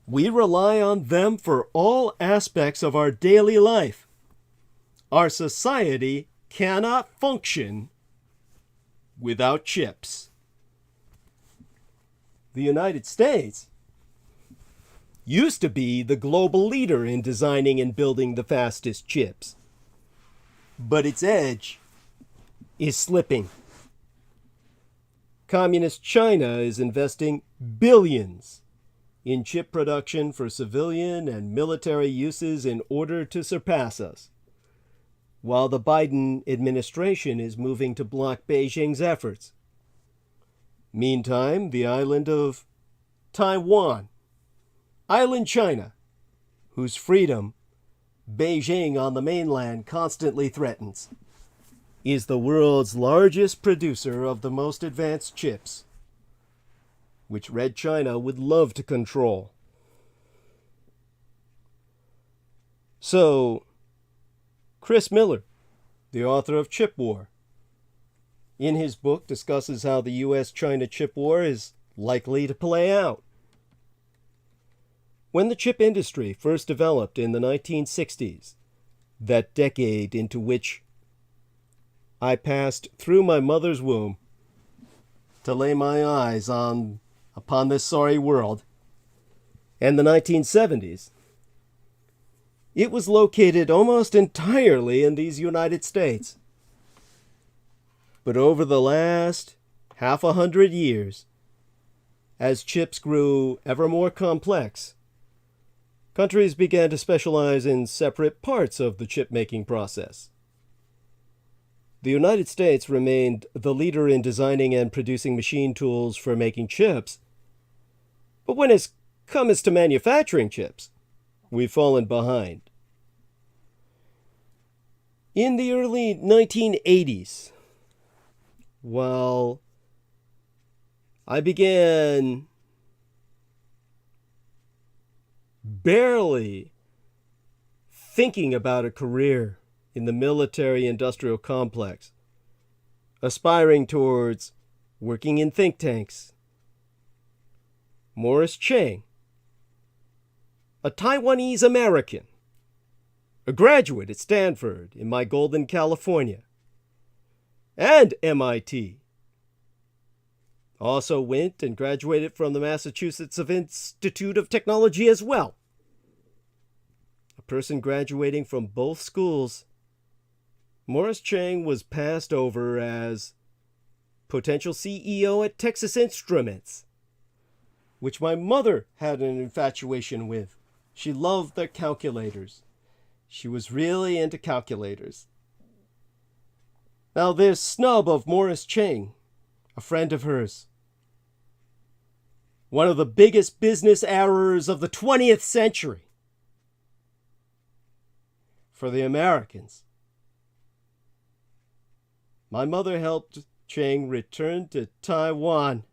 "We rely on them for all aspects of our daily life. Our society cannot function without chips." The United States used to be the global leader in designing and building the fastest chips, but its edge is slipping. Communist China is investing billions in chip production for civilian and military uses in order to surpass us, while the Biden administration is moving to block Beijing's efforts. Meantime, the island of Taiwan, island China, whose freedom Beijing on the mainland constantly threatens, is the world's largest producer of the most advanced chips, which Red China would love to control. So, Chris Miller, the author of Chip War, in his book discusses how the U.S.-China chip war is likely to play out. When the chip industry first developed in the 1960s, that decade into which I passed through my mother's womb to lay my eyes upon this sorry world, and the 1970s, it was located almost entirely in these United States. But over the last half a hundred years, as chips grew ever more complex, countries began to specialize in separate parts of the chip-making process. The United States remained the leader in designing and producing machine tools for making chips, but when it's come to manufacturing chips, we've fallen behind. In the early 1980s, while I began barely thinking about a career in the military-industrial complex, aspiring towards working in think tanks, Morris Chang, a Taiwanese American, a graduate at Stanford in my golden California, and MIT, also went and graduated from the Massachusetts Institute of Technology as well. A person graduating from both schools, Morris Chang was passed over as potential CEO at Texas Instruments, which my mother had an infatuation with. She loved their calculators. She was really into calculators. Now this snub of Morris Chang, a friend of hers, one of the biggest business errors of the 20th century for the Americans. My mother helped Chang return to Taiwan.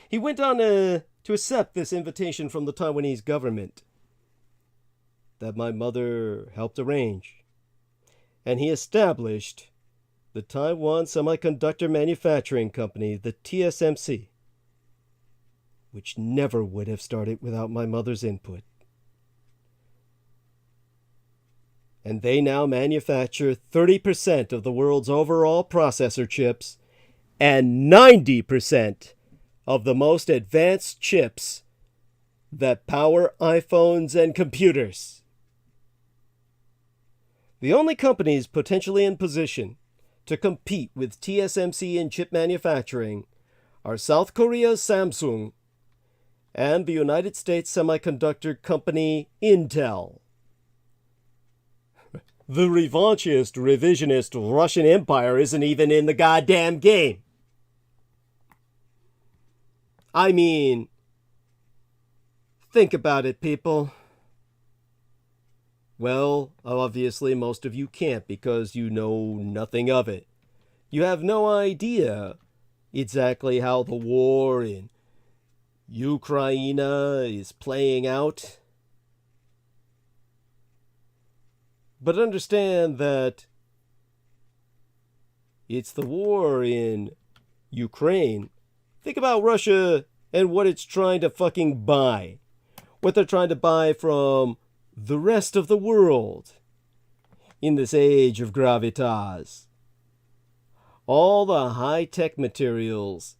He went on to accept this invitation from the Taiwanese government. that my mother helped arrange, and he established the Taiwan Semiconductor Manufacturing Company, the TSMC, which never would have started without my mother's input. And they now manufacture 30% of the world's overall processor chips and 90% of the most advanced chips that power iPhones and computers. The only companies potentially in position to compete with TSMC in chip manufacturing are South Korea's Samsung and the United States semiconductor company Intel. The revanchist, revisionist Russian Empire isn't even in the goddamn game. I mean, think about it, people. Well, obviously most of you can't because you know nothing of it. You have no idea exactly how the war in Ukraine is playing out. But understand that it's the war in Ukraine. Think about Russia and what it's trying to fucking buy. What they're trying to buy from the rest of the world in this age of gravitas. All the high-tech materials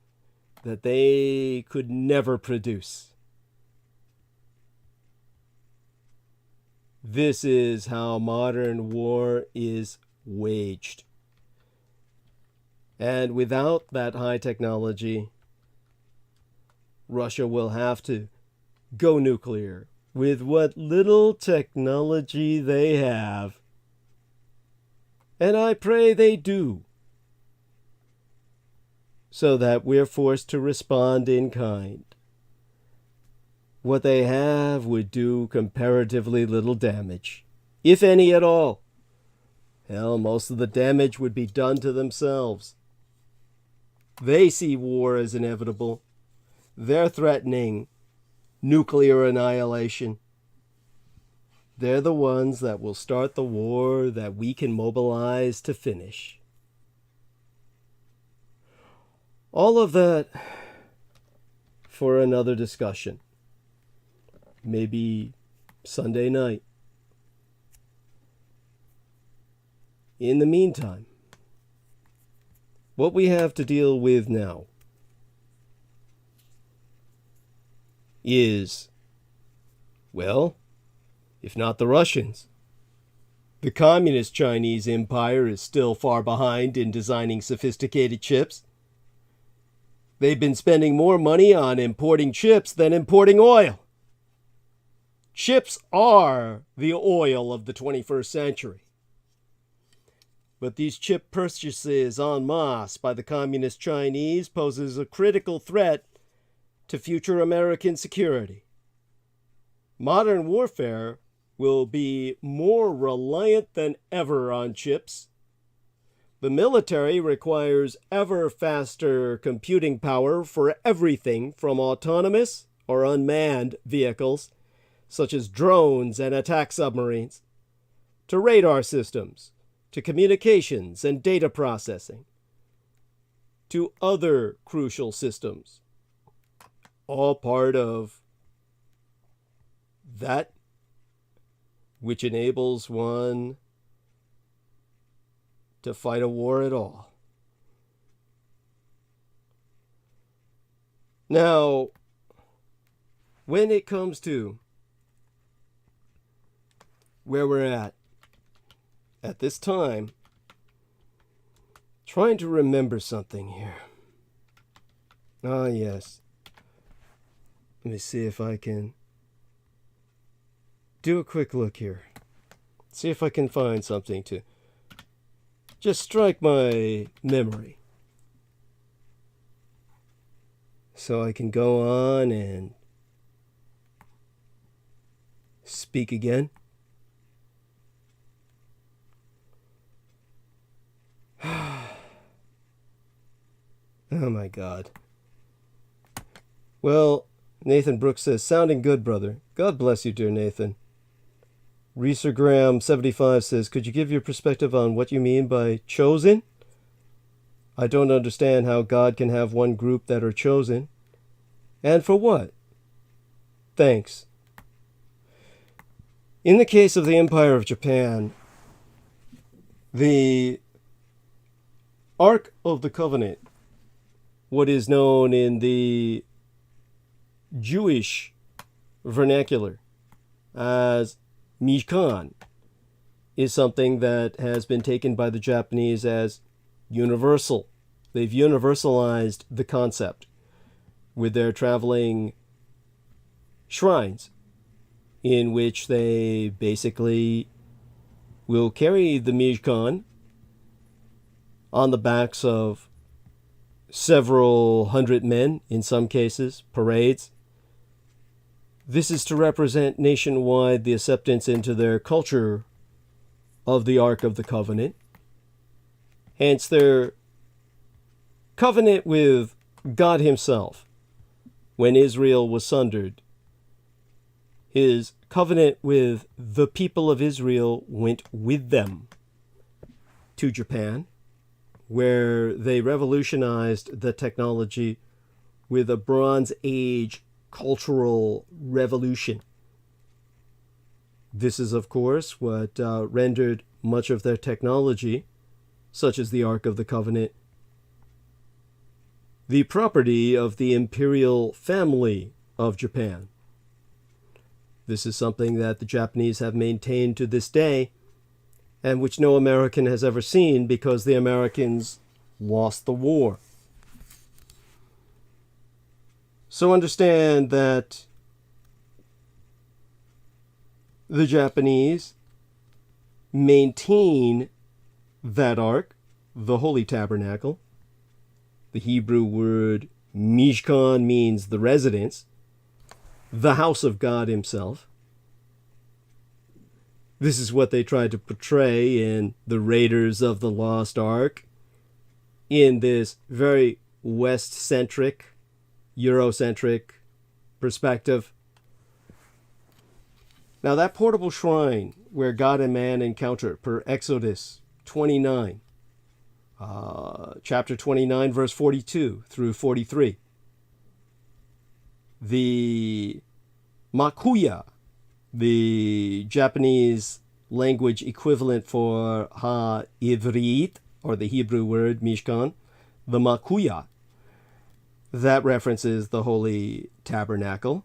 that they could never produce. This is how modern war is waged. And without that high technology, Russia will have to go nuclear with what little technology they have. And I pray they do, so that we're forced to respond in kind. What they have would do comparatively little damage, if any at all. Hell, most of the damage would be done to themselves. They see war as inevitable. They're threatening nuclear annihilation. They're the ones that will start the war that we can mobilize to finish. All of that for another discussion. Maybe Sunday night. In the meantime, what we have to deal with now is, well, if not the Russians, the communist Chinese empire is still far behind in designing sophisticated chips. They've been spending more money on importing chips than importing oil. Chips are the oil of the 21st century. But these chip purchases en masse by the communist Chinese poses a critical threat to future American security. Modern warfare will be more reliant than ever on chips. The military requires ever faster computing power for everything from autonomous or unmanned vehicles, such as drones and attack submarines, to radar systems, to communications and data processing, to other crucial systems, all part of that which enables one to fight a war at all. Now, when it comes to where we're at this time, trying to remember something here. Ah, yes. Let me see if I can do a quick look here. See if I can find something to just strike my memory, so I can go on and speak again. Oh my God. Well, Nathan Brooks says, sounding good, brother. God bless you, dear Nathan. Reesergram75 says, could you give your perspective on what you mean by chosen? I don't understand how God can have one group that are chosen. And for what? Thanks. In the case of the Empire of Japan, the Ark of the Covenant, what is known in the Jewish vernacular as Mishkan, is something that has been taken by the Japanese as universal. They've universalized the concept with their traveling shrines, in which they basically will carry the Mishkan on the backs of several hundred men, in some cases, parades. This is to represent nationwide the acceptance into their culture of the Ark of the Covenant. Hence their covenant with God himself when Israel was sundered. His covenant with the people of Israel went with them to Japan, where they revolutionized the technology with a Bronze Age cultural revolution. This is, of course, what rendered much of their technology, such as the Ark of the Covenant, the property of the imperial family of Japan. This is something that the Japanese have maintained to this day, and which no American has ever seen because the Americans lost the war. So understand that the Japanese maintain that ark, the Holy Tabernacle. The Hebrew word Mishkan means the residence, the house of God himself. This is what they tried to portray in the Raiders of the Lost Ark, in this very West-centric, Eurocentric perspective. Now that portable shrine where God and man encounter, per Exodus 29, chapter 29, verse 42 through 43. The Makuya, the Japanese language equivalent for Ha-Ivrit, or the Hebrew word Mishkan, the Makuya, that references the Holy Tabernacle.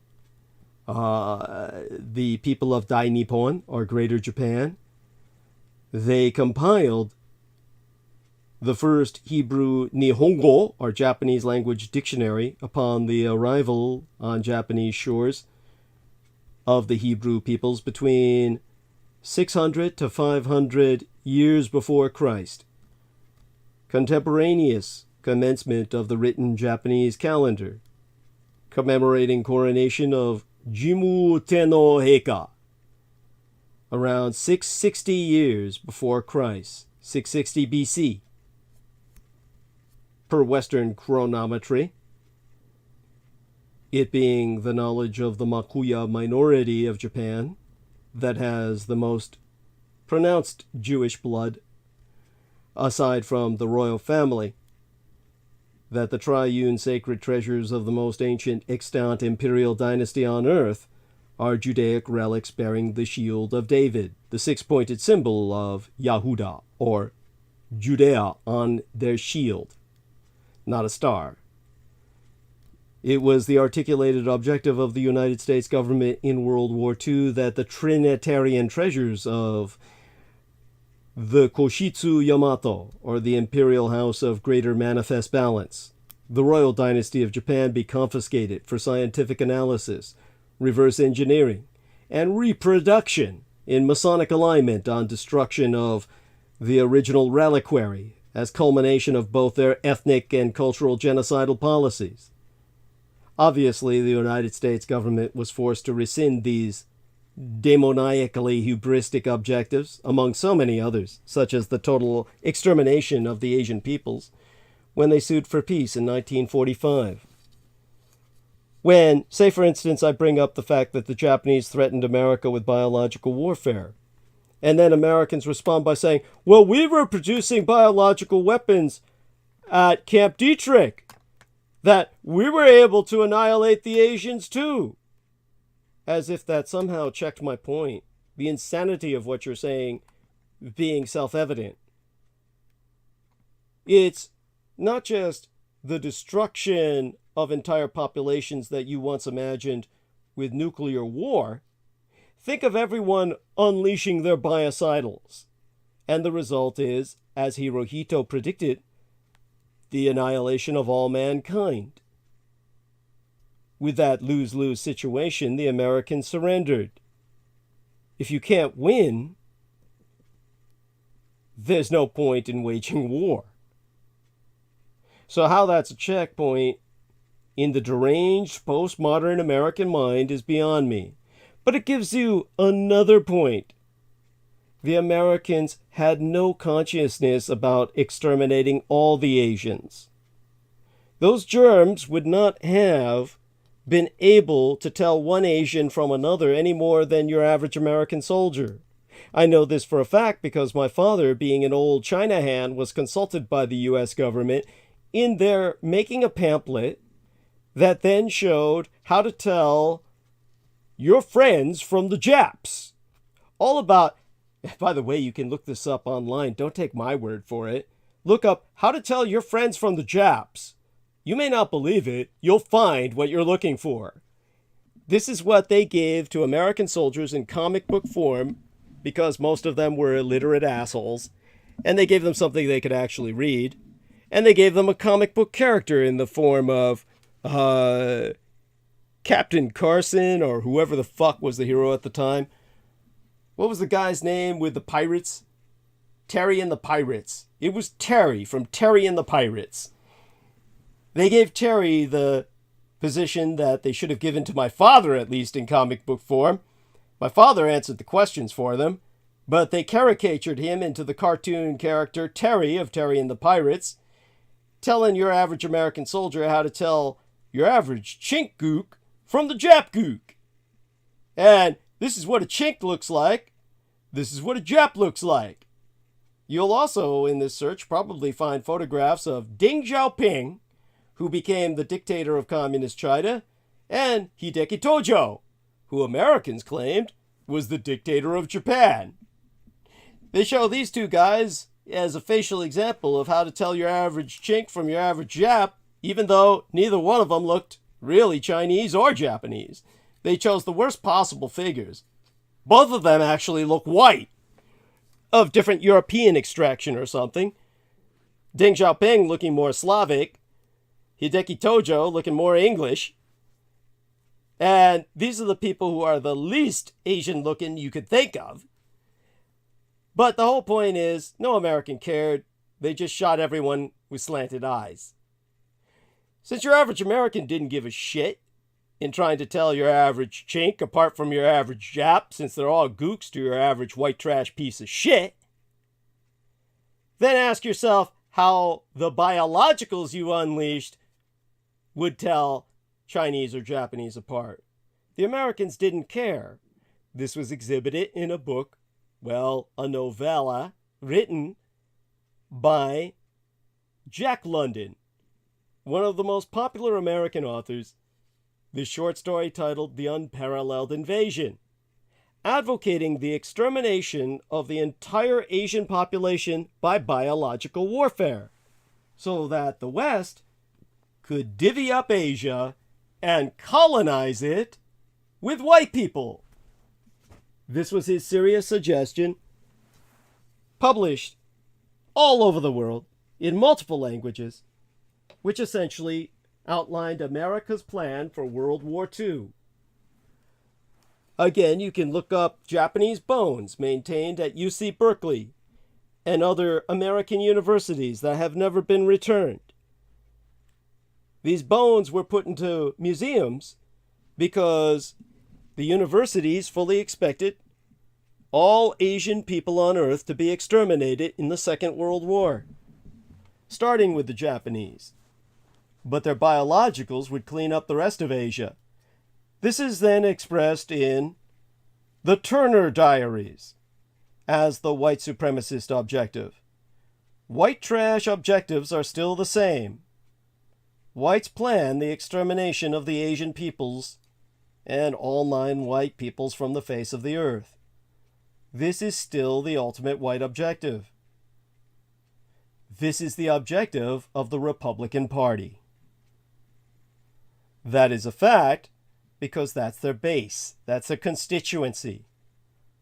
The people of Dai Nippon, or Greater Japan, they compiled the first Hebrew Nihongo, or Japanese language dictionary, upon the arrival on Japanese shores of the Hebrew peoples between 600 to 500 years before Christ. Contemporaneous commencement of the written Japanese calendar, commemorating coronation of Jimmu Tenno Heika, around 660 years before Christ, 660 BC, per Western chronometry, it being the knowledge of the Makuya minority of Japan that has the most pronounced Jewish blood, aside from the royal family, that the triune sacred treasures of the most ancient extant imperial dynasty on earth are Judaic relics bearing the shield of David, the six-pointed symbol of Yahudah, or Judea, on their shield, not a star. It was the articulated objective of the United States government in World War II that the Trinitarian treasures of the Koshitsu Yamato, or the Imperial House of Greater Manifest Balance, the royal dynasty of Japan, be confiscated for scientific analysis, reverse engineering, and reproduction in Masonic alignment on destruction of the original reliquary as culmination of both their ethnic and cultural genocidal policies. Obviously, the United States government was forced to rescind these demoniacally hubristic objectives, among so many others, such as the total extermination of the Asian peoples, when they sued for peace in 1945. When, say for instance, I bring up the fact that the Japanese threatened America with biological warfare And then Americans respond by saying, well, we were producing biological weapons at Camp Dietrich, that we were able to annihilate the Asians too. As if that somehow checked my point. The insanity of what you're saying being self-evident. It's not just the destruction of entire populations that you once imagined with nuclear war. Think of everyone unleashing their biocidals. And the result is, as Hirohito predicted, the annihilation of all mankind. With that lose-lose situation, the Americans surrendered. If you can't win, there's no point in waging war. So how that's a checkpoint in the deranged postmodern American mind is beyond me. But it gives you another point. The Americans had no consciousness about exterminating all the Asians. Those germs would not have been able to tell one Asian from another any more than your average American soldier. I know this for a fact because my father, being an old China hand, was consulted by the U.S. government in their making a pamphlet that then showed how to tell your friends from the Japs. All about, by the way, you can look this up online. Don't take my word for it. Look up how to tell your friends from the Japs. You may not believe it. You'll find what you're looking for. This is what they gave to American soldiers in comic book form because most of them were illiterate assholes. And they gave them something they could actually read. And they gave them a comic book character in the form of Captain Carson or whoever the fuck was the hero at the time. What was the guy's name with the pirates? Terry and the Pirates. It was Terry from Terry and the Pirates. They gave Terry the position that they should have given to my father, at least in comic book form. My father answered the questions for them, but they caricatured him into the cartoon character Terry of Terry and the Pirates, telling your average American soldier how to tell your average chink gook from the Jap gook. And this is what a chink looks like. This is what a Jap looks like. You'll also, in this search, probably find photographs of Deng Xiaoping, who became the dictator of communist China, and Hideki Tojo, who Americans claimed was the dictator of Japan. They show these two guys as a facial example of how to tell your average chink from your average Jap, even though neither one of them looked really Chinese or Japanese. They chose the worst possible figures. Both of them actually look white, of different European extraction or something. Deng Xiaoping looking more Slavic, Hideki Tojo looking more English. And these are the people who are the least Asian looking you could think of. But the whole point is, no American cared. They just shot everyone with slanted eyes. Since your average American didn't give a shit in trying to tell your average chink apart from your average Jap, since they're all gooks to your average white trash piece of shit, then ask yourself how the biologicals you unleashed would tell Chinese or Japanese apart. The Americans didn't care. This was exhibited in a book, well, a novella written by Jack London, one of the most popular American authors. This short story titled The Unparalleled Invasion, advocating the extermination of the entire Asian population by biological warfare, so that the West could divvy up Asia and colonize it with white people. This was his serious suggestion, published all over the world in multiple languages, which essentially outlined America's plan for World War II. Again, you can look up Japanese bones maintained at UC Berkeley and other American universities that have never been returned. These bones were put into museums because the universities fully expected all Asian people on Earth to be exterminated in the Second World War, starting with the Japanese. But their biologicals would clean up the rest of Asia. This is then expressed in the Turner Diaries, as the white supremacist objective. White trash objectives are still the same. Whites plan the extermination of the Asian peoples and all non-white peoples from the face of the earth. This is still the ultimate white objective. This is the objective of the Republican Party. That is a fact because that's their base, that's their constituency,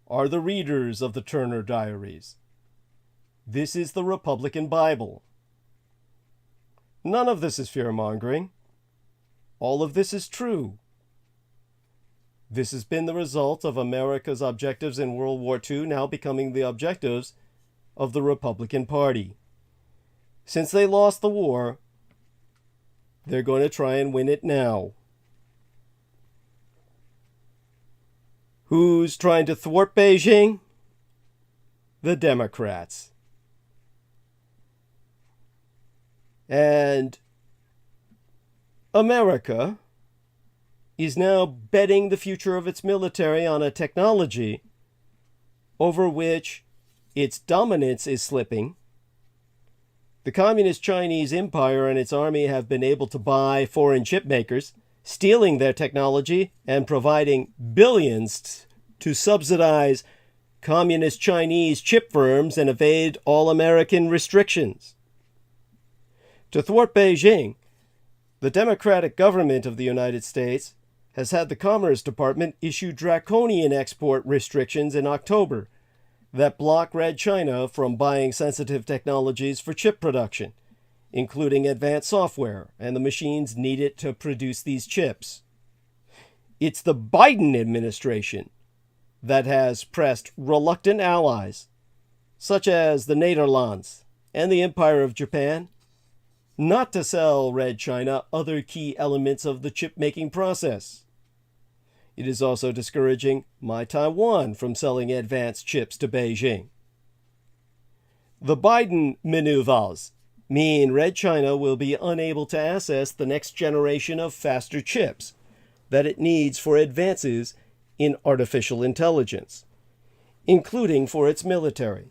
are the readers of the Turner Diaries. This is the Republican Bible. None of this is fear-mongering. All of this is true. This has been the result of America's objectives in World War II now becoming the objectives of the Republican Party. Since they lost the war, they're going to try and win it now. Who's trying to thwart Beijing? The Democrats. And America is now betting the future of its military on a technology over which its dominance is slipping. The Communist Chinese Empire and its army have been able to buy foreign chip makers, stealing their technology and providing billions to subsidize Communist Chinese chip firms and evade all American restrictions. To thwart Beijing, the Democratic government of the United States has had the Commerce Department issue draconian export restrictions in October that block Red China from buying sensitive technologies for chip production, including advanced software and the machines needed to produce these chips. It's the Biden administration that has pressed reluctant allies, such as the Netherlands and the Empire of Japan, not to sell Red China other key elements of the chip-making process. It is also discouraging my Taiwan from selling advanced chips to Beijing. The Biden maneuvers mean Red China will be unable to access the next generation of faster chips that it needs for advances in artificial intelligence, including for its military.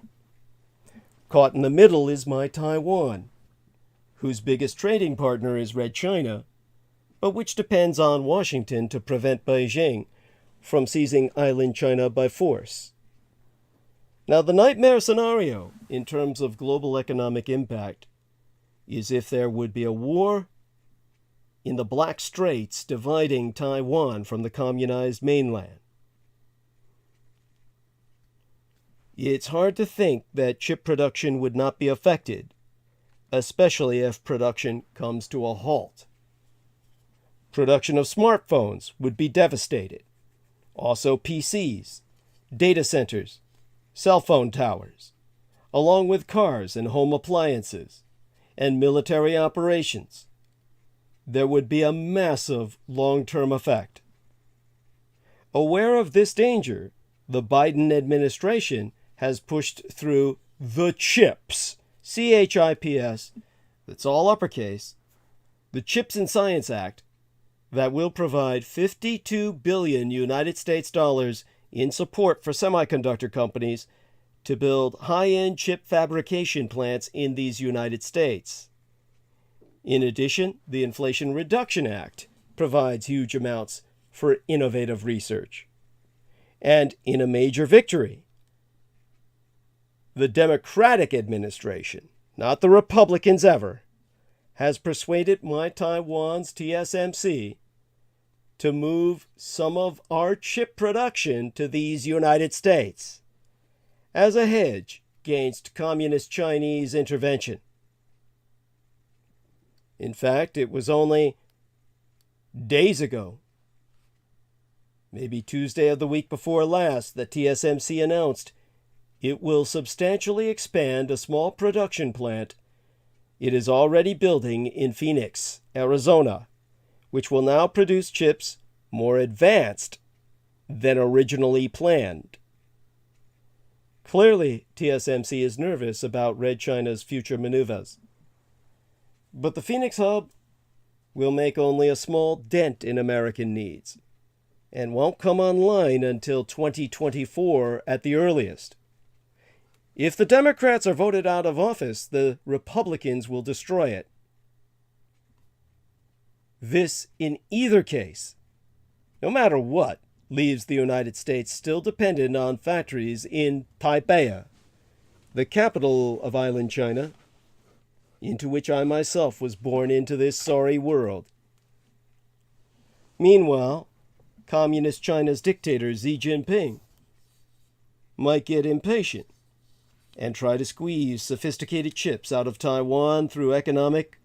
Caught in the middle is my Taiwan, whose biggest trading partner is Red China, but which depends on Washington to prevent Beijing from seizing island China by force. Now, the nightmare scenario in terms of global economic impact is if there would be a war in the Black Straits dividing Taiwan from the communized mainland. It's hard to think that chip production would not be affected, especially if production comes to a halt. Production of smartphones would be devastated. Also PCs, data centers, cell phone towers, along with cars and home appliances, and military operations. There would be a massive long-term effect. Aware of this danger, the Biden administration has pushed through the CHIPS, C-H-I-P-S, that's all uppercase, the CHIPS and Science Act, that will provide 52 billion United States dollars in support for semiconductor companies to build high-end chip fabrication plants in these United States. In addition, the Inflation Reduction Act provides huge amounts for innovative research. And in a major victory, the Democratic administration, not the Republicans ever, has persuaded my Taiwan's TSMC to move some of our chip production to these United States as a hedge against communist Chinese intervention. In fact, it was only days ago, maybe Tuesday of the week before last, that TSMC announced it will substantially expand a small production plant it is already building in Phoenix, Arizona, which will now produce chips more advanced than originally planned. Clearly, TSMC is nervous about Red China's future maneuvers. But the Phoenix hub will make only a small dent in American needs and won't come online until 2024 at the earliest. If the Democrats are voted out of office, the Republicans will destroy it. This, in either case, no matter what, leaves the United States still dependent on factories in Taipei, the capital of island China, into which I myself was born into this sorry world. Meanwhile, Communist China's dictator Xi Jinping might get impatient and try to squeeze sophisticated chips out of Taiwan through economic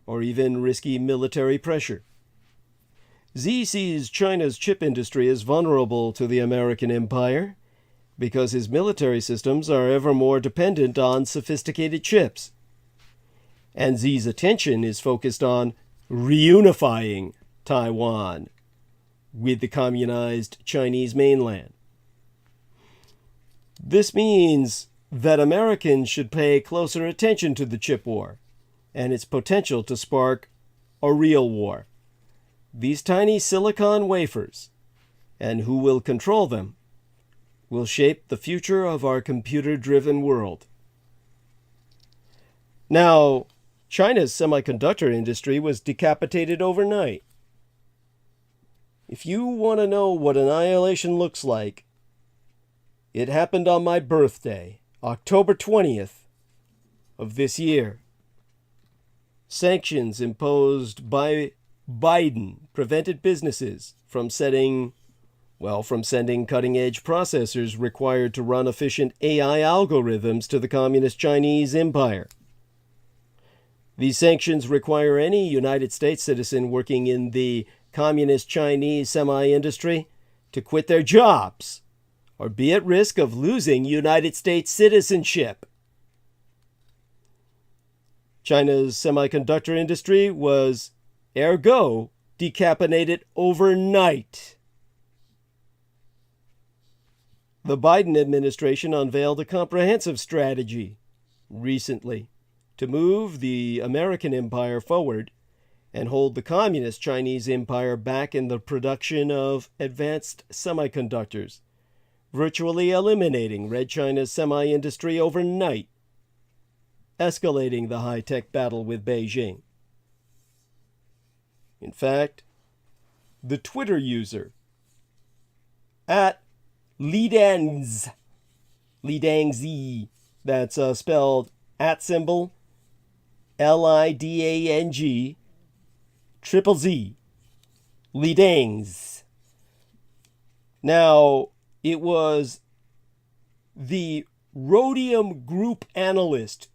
or even risky military pressure. Xi sees China's chip industry as vulnerable to the American empire because his military systems are ever more dependent on sophisticated chips. And Xi's attention is focused on reunifying Taiwan with the communized Chinese mainland. This means that Americans should pay closer attention to the chip war and its potential to spark a real war. These tiny silicon wafers, and who will control them, will shape the future of our computer-driven world. Now, China's semiconductor industry was decapitated overnight. If you want to know what annihilation looks like, it happened on my birthday, October 20th of this year. Sanctions imposed by Biden prevented businesses from sending cutting-edge processors required to run efficient AI algorithms to the Communist Chinese empire. These sanctions require any United States citizen working in the Communist Chinese semi-industry to quit their jobs or be at risk of losing United States citizenship. China's semiconductor industry was, ergo, decapitated overnight. The Biden administration unveiled a comprehensive strategy recently to move the American empire forward and hold the communist Chinese empire back in the production of advanced semiconductors, virtually eliminating Red China's semi-industry overnight, escalating the high-tech battle with Beijing. In fact, the Twitter user at Lidangz, that's spelled @ LIDANG triple Z, Lidangz. Now, it was the Rhodium Group analyst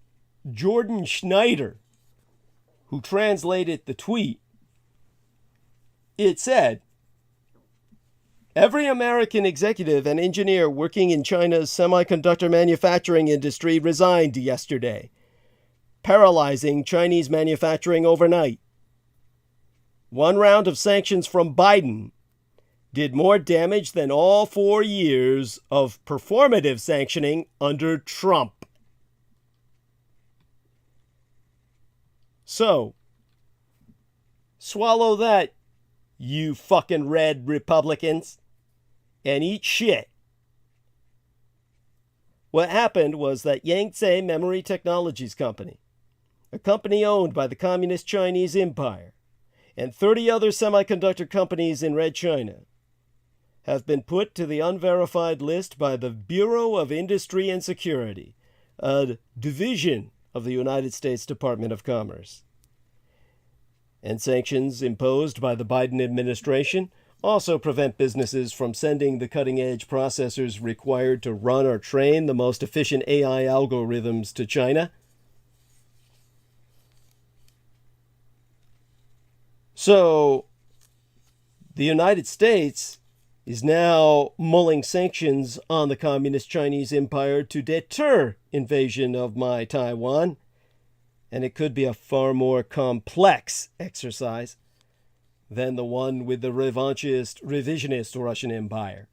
Jordan Schneider who translated the tweet. It said, "Every American executive and engineer working in China's semiconductor manufacturing industry resigned yesterday, paralyzing Chinese manufacturing overnight. One round of sanctions from Biden did more damage than all 4 years of performative sanctioning under Trump." So, swallow that, you fucking red Republicans, and eat shit. What happened was that Yangtze Memory Technologies Company, a company owned by the Communist Chinese Empire, and 30 other semiconductor companies in Red China, have been put to the unverified list by the Bureau of Industry and Security, a division of the United States Department of Commerce. And sanctions imposed by the Biden administration also prevent businesses from sending the cutting-edge processors required to run or train the most efficient AI algorithms to China. So, the United States is now mulling sanctions on the Communist Chinese Empire to deter invasion of my Taiwan, and it could be a far more complex exercise than the one with the revisionist Russian Empire.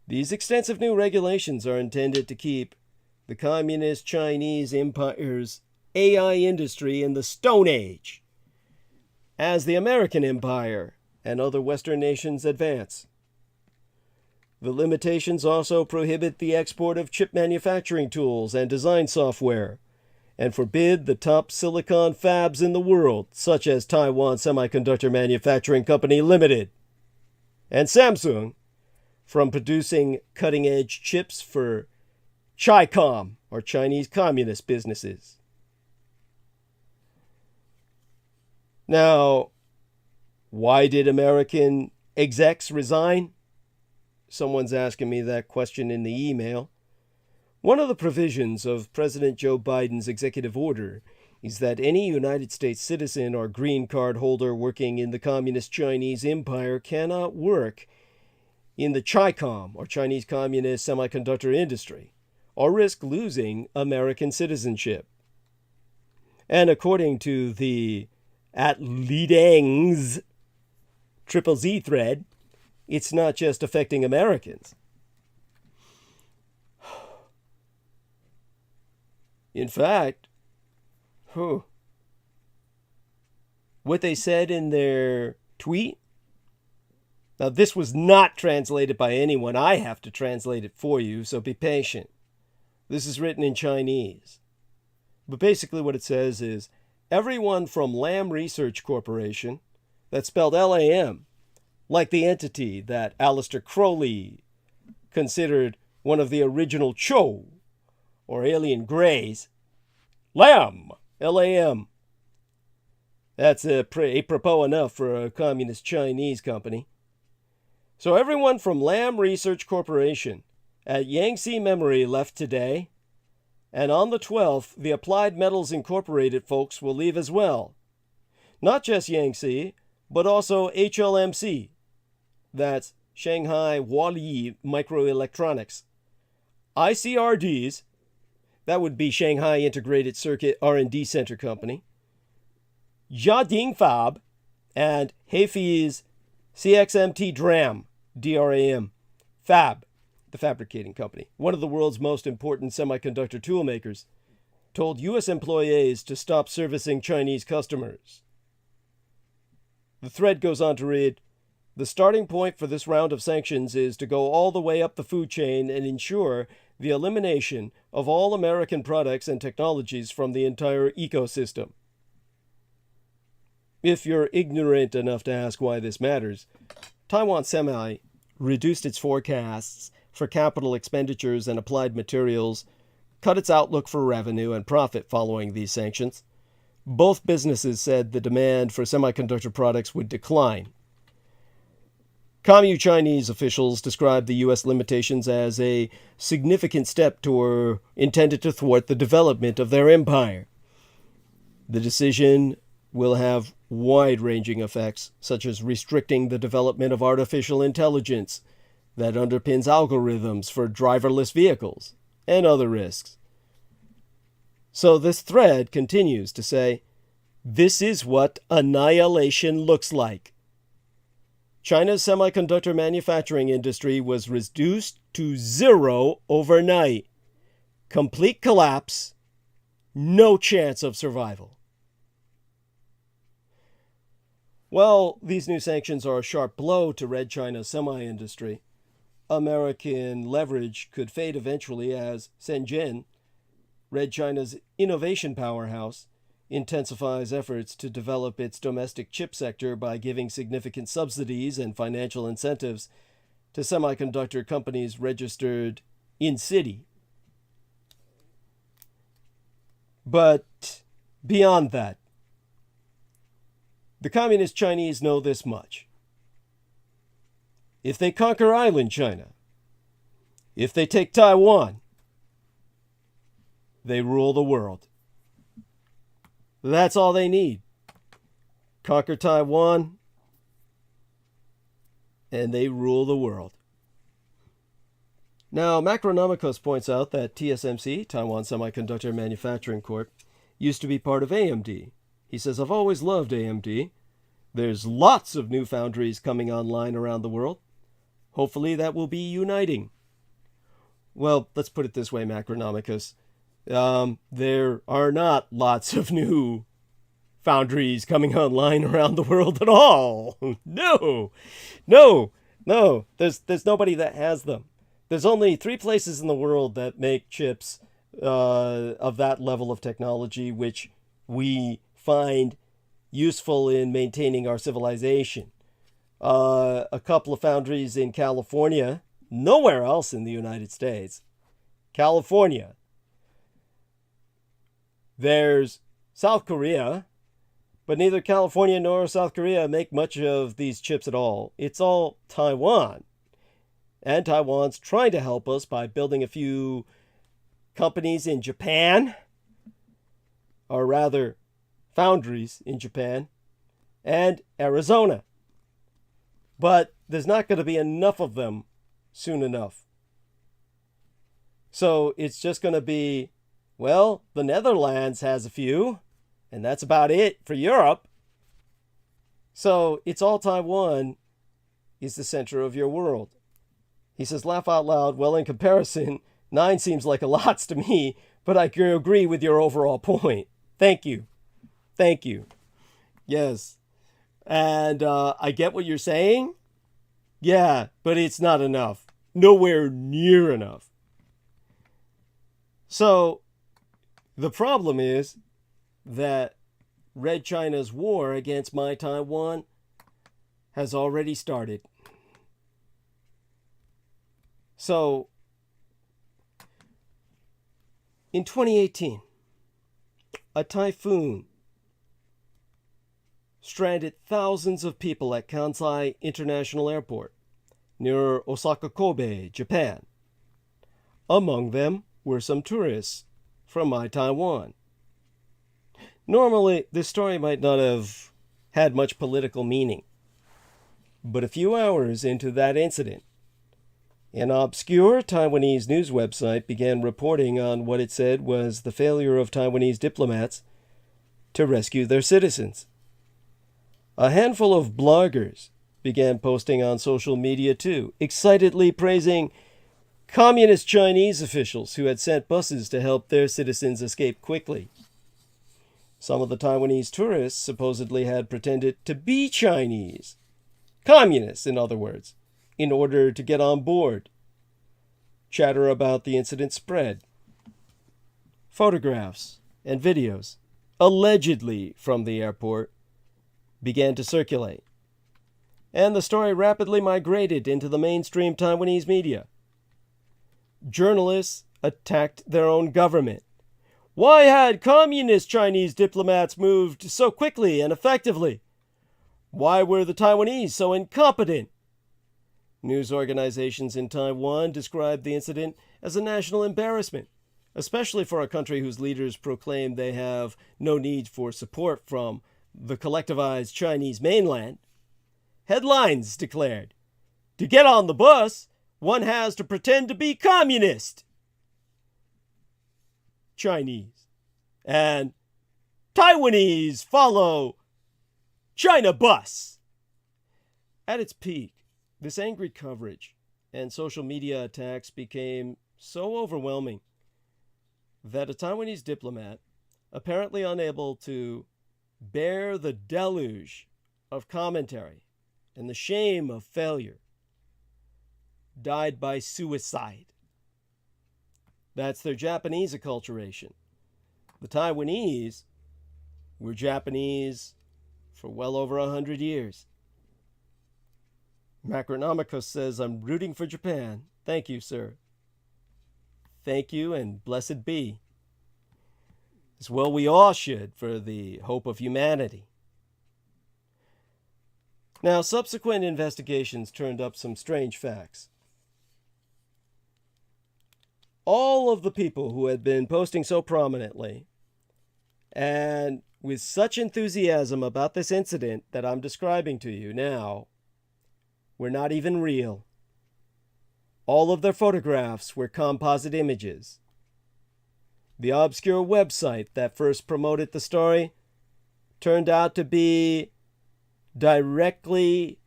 These extensive new regulations are intended to keep the Communist Chinese Empire's AI industry in the Stone Age, as the American Empire and other Western nations advance. The limitations also prohibit the export of chip manufacturing tools and design software, and forbid the top silicon fabs in the world, such as Taiwan Semiconductor Manufacturing Company Limited and Samsung, from producing cutting-edge chips for Chi-Com, or Chinese communist businesses. Now, why did American execs resign? Someone's asking me that question in the email. One of the provisions of President Joe Biden's executive order is that any United States citizen or green card holder working in the Communist Chinese Empire cannot work in the Chi-Com, or Chinese Communist Semiconductor industry, or risk losing American citizenship. And according to the @Lideng's Triple Z thread, it's not just affecting Americans. In fact, what they said in their tweet, now this was not translated by anyone. I have to translate it for you, so be patient. This is written in Chinese. But basically what it says is, everyone from Lam Research Corporation, that's spelled Lam, like the entity that Aleister Crowley considered one of the original Cho, or alien greys. Lam, Lam. That's apropos enough for a communist Chinese company. So everyone from Lam Research Corporation at Yangtze Memory left today, and on the 12th, the Applied Metals Incorporated folks will leave as well. Not just Yangtze, but also HLMC. That's Shanghai Huali Microelectronics. ICRDs, that would be Shanghai Integrated Circuit R&D Center Company. Jiading Fab, and Hefei's CXMT DRAM, DRAM, Fab, the fabricating company, one of the world's most important semiconductor tool makers, told U.S. employees to stop servicing Chinese customers. The thread goes on to read, the starting point for this round of sanctions is to go all the way up the food chain and ensure the elimination of all American products and technologies from the entire ecosystem. If you're ignorant enough to ask why this matters, Taiwan Semi reduced its forecasts for capital expenditures and applied materials, cut its outlook for revenue and profit following these sanctions. Both businesses said the demand for semiconductor products would decline. Communist Chinese officials described the U.S. limitations as a significant step intended to thwart the development of their empire. The decision will have wide-ranging effects, such as restricting the development of artificial intelligence that underpins algorithms for driverless vehicles, and other risks. So this thread continues to say, this is what annihilation looks like. China's semiconductor manufacturing industry was reduced to zero overnight. Complete collapse, no chance of survival. Well, these new sanctions are a sharp blow to Red China's semi-industry. American leverage could fade eventually as Shenzhen, Red China's innovation powerhouse, intensifies efforts to develop its domestic chip sector by giving significant subsidies and financial incentives to semiconductor companies registered in city. But beyond that, the Communist Chinese know this much. If they conquer island China, if they take Taiwan, they rule the world. That's all they need. Conquer Taiwan, and they rule the world. Now, Macronomicos points out that TSMC, Taiwan Semiconductor Manufacturing Corp., used to be part of AMD. He says, I've always loved AMD. There's lots of new foundries coming online around the world. Hopefully that will be uniting. Well, let's put it this way, Macronomicus. There are not lots of new foundries coming online around the world at all. No. No, there's nobody that has them. There's only 3 places in the world that make chips of that level of technology, which we find useful in maintaining our civilization. A couple of foundries in California, nowhere else in the United States. California. There's South Korea, but neither California nor South Korea make much of these chips at all. It's all Taiwan. And Taiwan's trying to help us by building a few companies in Japan, or rather, foundries in Japan, and Arizona. But there's not going to be enough of them soon enough. So it's just going to be, well, the Netherlands has a few, and that's about it for Europe. So it's all Taiwan is the center of your world. He says, laugh out loud. Well, in comparison, 9 seems like a lot to me, but I can agree with your overall point. Thank you. Thank you. Yes. And I get what you're saying. Yeah, but it's not enough. Nowhere near enough. So the problem is that Red China's war against my Taiwan has already started. So in 2018, a typhoon stranded thousands of people at Kansai International Airport near Osaka, Kobe, Japan. Among them were some tourists from my Taiwan. Normally, this story might not have had much political meaning, but a few hours into that incident, an obscure Taiwanese news website began reporting on what it said was the failure of Taiwanese diplomats to rescue their citizens. A handful of bloggers began posting on social media too, excitedly praising communist Chinese officials who had sent buses to help their citizens escape quickly. Some of the Taiwanese tourists supposedly had pretended to be Chinese, communists in other words, in order to get on board. Chatter about the incident spread. Photographs and videos, allegedly from the airport, began to circulate. And the story rapidly migrated into the mainstream Taiwanese media. Journalists attacked their own government. Why had communist Chinese diplomats moved so quickly and effectively? Why were the Taiwanese so incompetent? News organizations in Taiwan described the incident as a national embarrassment, especially for a country whose leaders proclaim they have no need for support from the collectivized Chinese mainland. Headlines declared, "To get on the bus, one has to pretend to be communist." Chinese. And Taiwanese follow China bus. At its peak, this angry coverage and social media attacks became so overwhelming that a Taiwanese diplomat, apparently unable to bear the deluge of commentary and the shame of failure, died by suicide. That's their Japanese acculturation. The Taiwanese were Japanese for well over 100 years. Macronomicus says, I'm rooting for Japan. Thank you, sir. Thank you, and blessed be. As well we all should, for the hope of humanity. Now, subsequent investigations turned up some strange facts. All of the people who had been posting so prominently and with such enthusiasm about this incident that I'm describing to you now were not even real. All of their photographs were composite images. The obscure website that first promoted the story turned out to be directly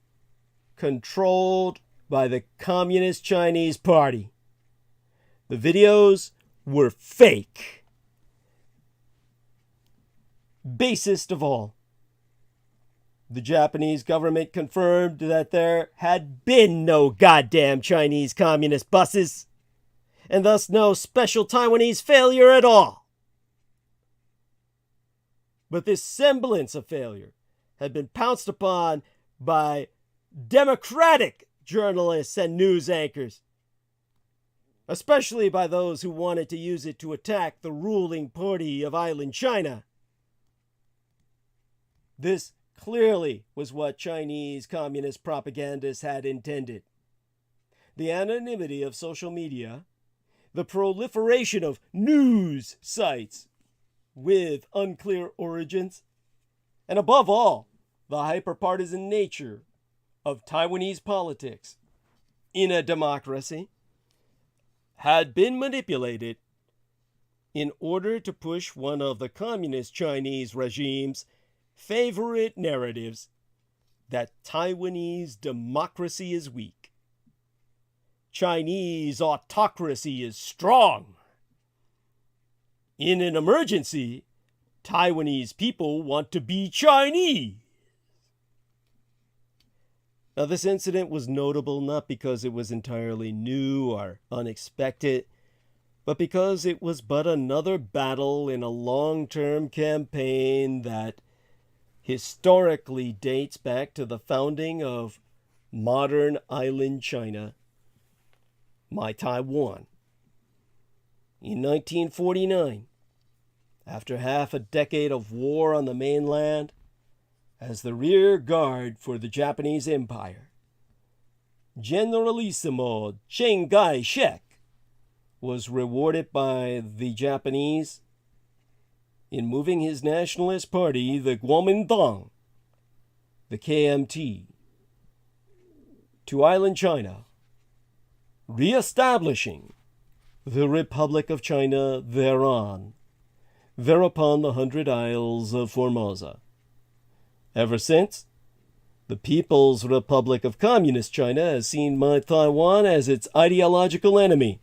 controlled by the Communist Chinese Party. The videos were fake. Basest of all, The Japanese government confirmed that there had been no goddamn Chinese communist buses, and thus no special Taiwanese failure at all. But this semblance of failure had been pounced upon by democratic journalists and news anchors, especially by those who wanted to use it to attack the ruling party of island China. This clearly was what Chinese communist propagandists had intended. The anonymity of social media, the proliferation of news sites with unclear origins, and above all, the hyperpartisan nature of Taiwanese politics in a democracy had been manipulated in order to push one of the communist Chinese regime's favorite narratives, that Taiwanese democracy is weak. Chinese autocracy is strong. In an emergency, Taiwanese people want to be Chinese. Now, this incident was notable not because it was entirely new or unexpected, but because it was but another battle in a long-term campaign that historically dates back to the founding of modern island China, my Taiwan. In 1949, after half a decade of war on the mainland, as the rear guard for the Japanese Empire, Generalissimo Chiang Kai-shek was rewarded by the Japanese in moving his nationalist party, the Kuomintang, the KMT, to island China, re-establishing the Republic of China thereupon the 100 Isles of Formosa. Ever since, the People's Republic of Communist China has seen my Taiwan as its ideological enemy,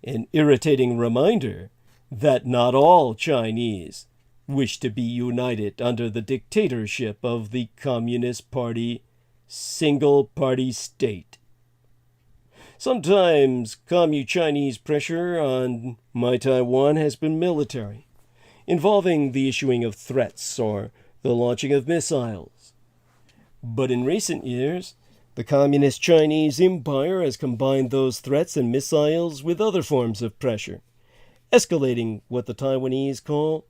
an irritating reminder that not all Chinese wish to be united under the dictatorship of the Communist Party single-party state. Sometimes Commu-Chinese pressure on my Taiwan has been military, involving the issuing of threats or the launching of missiles. But in recent years, the Communist Chinese Empire has combined those threats and missiles with other forms of pressure, escalating what the Taiwanese call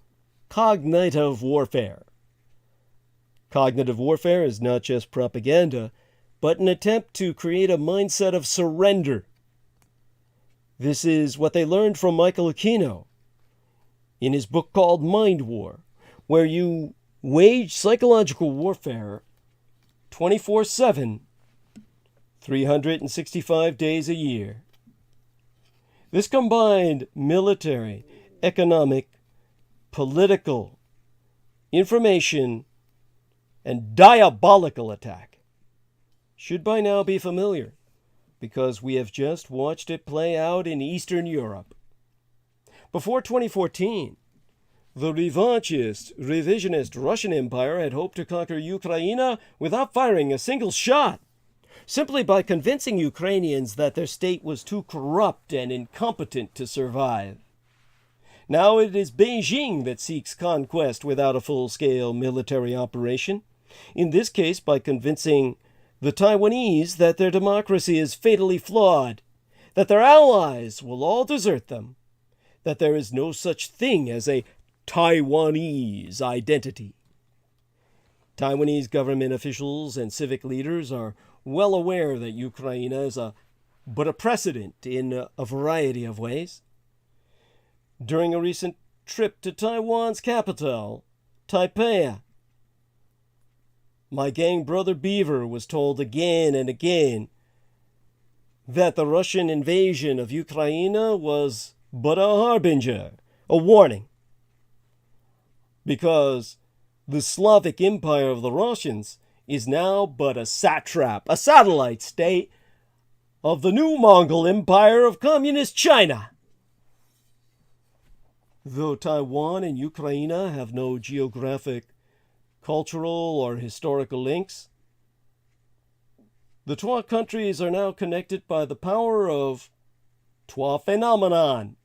cognitive warfare. Cognitive warfare is not just propaganda, but an attempt to create a mindset of surrender. This is what they learned from Michael Aquino in his book called Mind War, where you wage psychological warfare 24/7, 365 days a year. This combined military, economic, political, information, and diabolical attack should by now be familiar, because we have just watched it play out in Eastern Europe. Before 2014, the revisionist Russian Empire had hoped to conquer Ukraine without firing a single shot, simply by convincing Ukrainians that their state was too corrupt and incompetent to survive. Now it is Beijing that seeks conquest without a full-scale military operation, in this case by convincing the Taiwanese that their democracy is fatally flawed, that their allies will all desert them, that there is no such thing as a Taiwanese identity. Taiwanese government officials and civic leaders are well aware that Ukraine is but a precedent in a variety of ways. During a recent trip to Taiwan's capital, Taipei, my gang brother Beaver was told again and again that the Russian invasion of Ukraine was but a harbinger, a warning, because the Slavic Empire of the Russians is now but a satrap, a satellite state of the new Mongol Empire of Communist China. Though Taiwan and Ukraine have no geographic cultural or historical links. The trois countries are now connected by the power of trois phenomenon.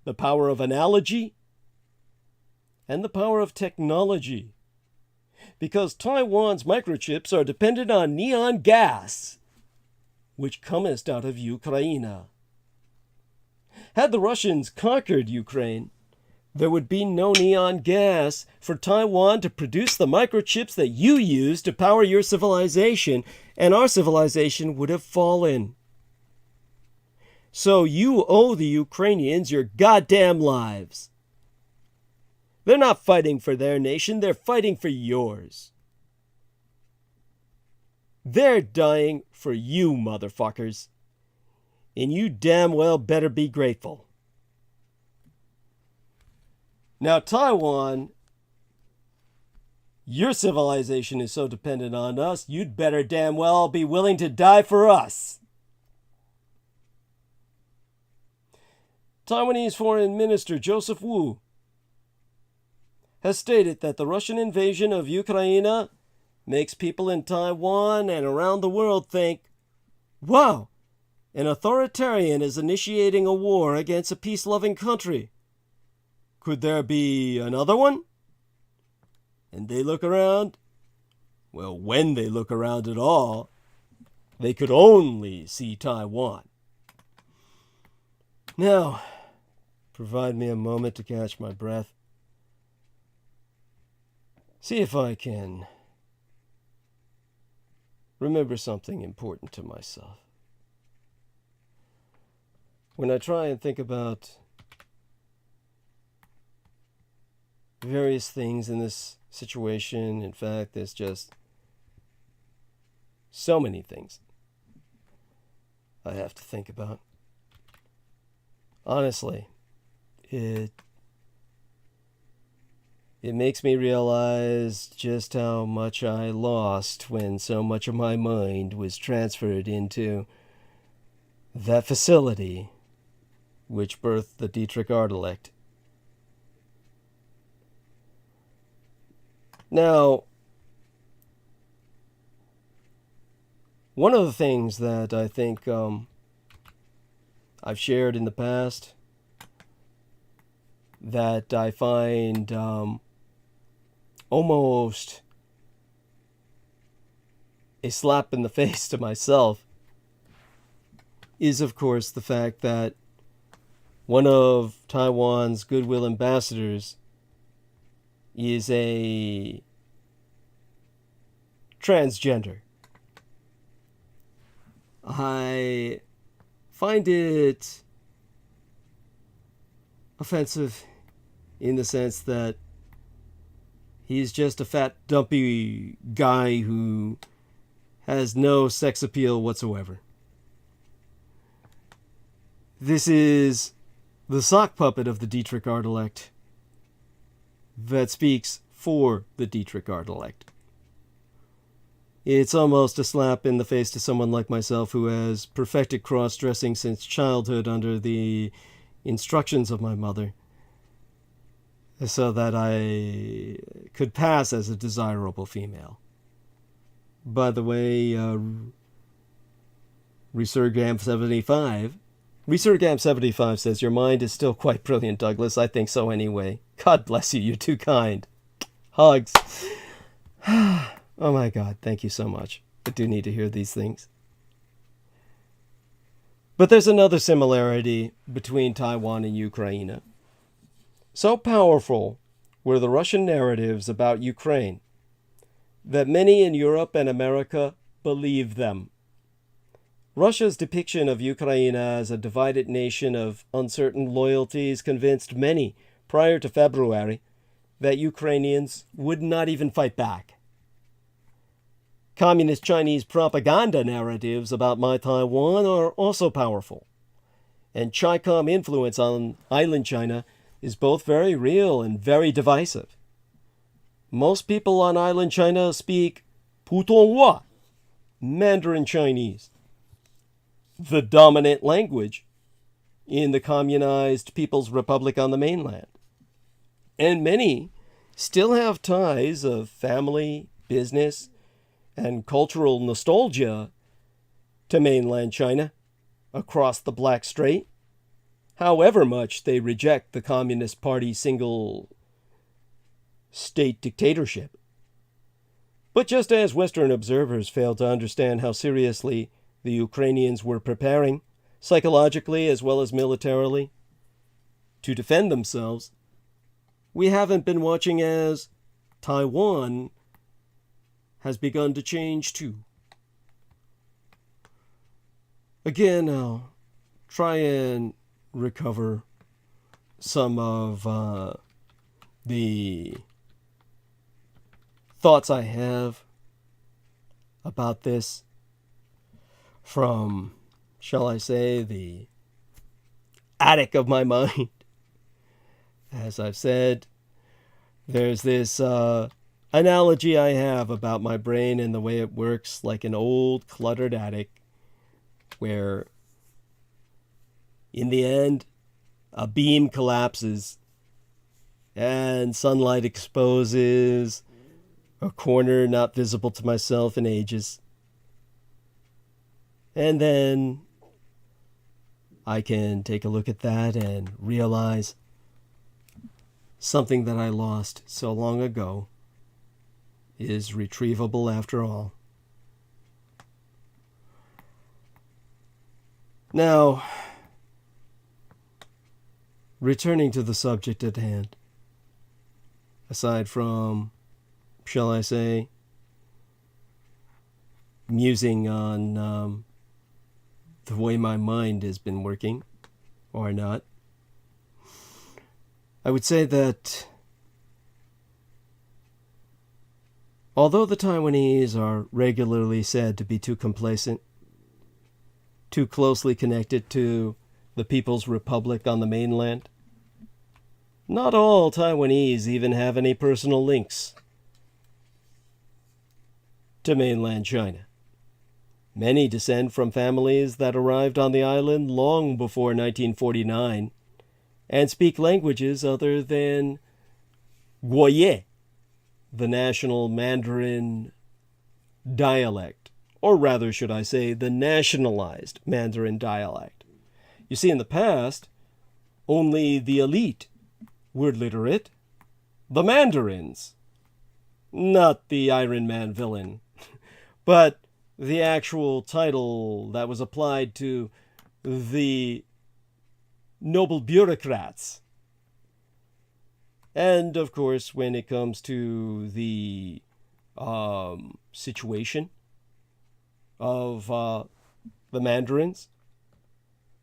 The power of analogy and the power of technology. Because Taiwan's microchips are dependent on neon gas, which cometh out of Ukraine. Had the Russians conquered Ukraine, there would be no neon gas for Taiwan to produce the microchips that you use to power your civilization, and our civilization would have fallen. So you owe the Ukrainians your goddamn lives. They're not fighting for their nation, they're fighting for yours. They're dying for you, motherfuckers. And you damn well better be grateful. Now, Taiwan, your civilization is so dependent on us, you'd better damn well be willing to die for us. Taiwanese Foreign Minister Joseph Wu has stated that the Russian invasion of Ukraine makes people in Taiwan and around the world think, wow, an authoritarian is initiating a war against a peace-loving country. Could there be another one? And they look around. Well, when they look around at all, they could only see Taiwan. Now, provide me a moment to catch my breath. See if I can remember something important to myself. When I try and think about various things in this situation, in fact, there's just so many things I have to think about. Honestly, it makes me realize just how much I lost when so much of my mind was transferred into that facility which birthed the Dietrich Artilect. Now, one of the things that I think I've shared in the past that I find almost a slap in the face to myself is, of course, the fact that one of Taiwan's goodwill ambassadors is a transgender. I find it offensive in the sense that he's just a fat, dumpy guy who has no sex appeal whatsoever. This is the sock puppet of the Dietrich Artilect that speaks for the Dietrich Artilect. It's almost a slap in the face to someone like myself who has perfected cross-dressing since childhood under the instructions of my mother, so that I could pass as a desirable female. By the way, Resurgam 75 says, your mind is still quite brilliant, Douglas. I think so anyway. God bless you. You're too kind. Hugs. Oh my God. Thank you so much. I do need to hear these things. But there's another similarity between Taiwan and Ukraine. So powerful were the Russian narratives about Ukraine that many in Europe and America believed them. Russia's depiction of Ukraine as a divided nation of uncertain loyalties convinced many prior to February that Ukrainians would not even fight back. Communist Chinese propaganda narratives about My Taiwan are also powerful, and Chi-Com influence on island China is both very real and very divisive. Most people on island China speak Putonghua, Mandarin Chinese, the dominant language in the communized People's Republic on the mainland. And many still have ties of family, business, and cultural nostalgia to mainland China across the Black Strait, however much they reject the Communist Party's single state dictatorship. But just as Western observers failed to understand how seriously the Ukrainians were preparing, psychologically as well as militarily, to defend themselves, we haven't been watching as Taiwan has begun to change too. Again, I'll try and recover some of the thoughts I have about this from, shall I say, the attic of my mind. As I've said, there's this analogy I have about my brain and the way it works, like an old cluttered attic where in the end a beam collapses and sunlight exposes a corner not visible to myself in ages. And then I can take a look at that and realize something that I lost so long ago is retrievable after all. Now, returning to the subject at hand, aside from, shall I say, musing on the way my mind has been working, or not, I would say that although the Taiwanese are regularly said to be too complacent, too closely connected to the People's Republic on the mainland, not all Taiwanese even have any personal links to mainland China. Many descend from families that arrived on the island long before 1949 and speak languages other than WORKWk, the national Mandarin dialect, or rather, should I say, the nationalized Mandarin dialect. You see, in the past, only the elite were literate. The Mandarins, not the Iron Man villain, but the actual title that was applied to the noble bureaucrats. And, of course, when it comes to the situation of the Mandarins,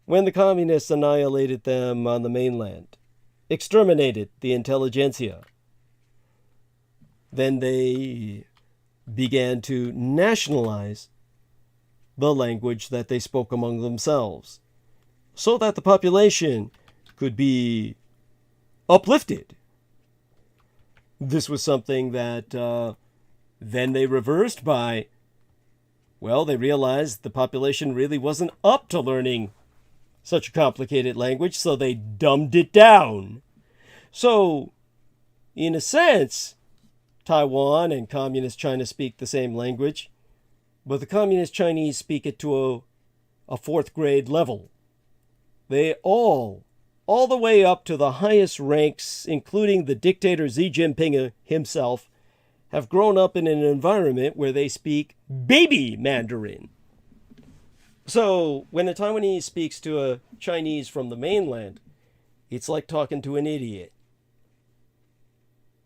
when the communists annihilated them on the mainland, exterminated the intelligentsia, then they began to nationalize the language that they spoke among themselves, so that the population could be uplifted. This was something that then they reversed by, well, they realized the population really wasn't up to learning such a complicated language, so they dumbed it down. So, in a sense, Taiwan and Communist China speak the same language, but the Communist Chinese speak it to a fourth grade level. They all the way up to the highest ranks, including the dictator Xi Jinping himself, have grown up in an environment where they speak baby Mandarin. So, when a Taiwanese speaks to a Chinese from the mainland, it's like talking to an idiot.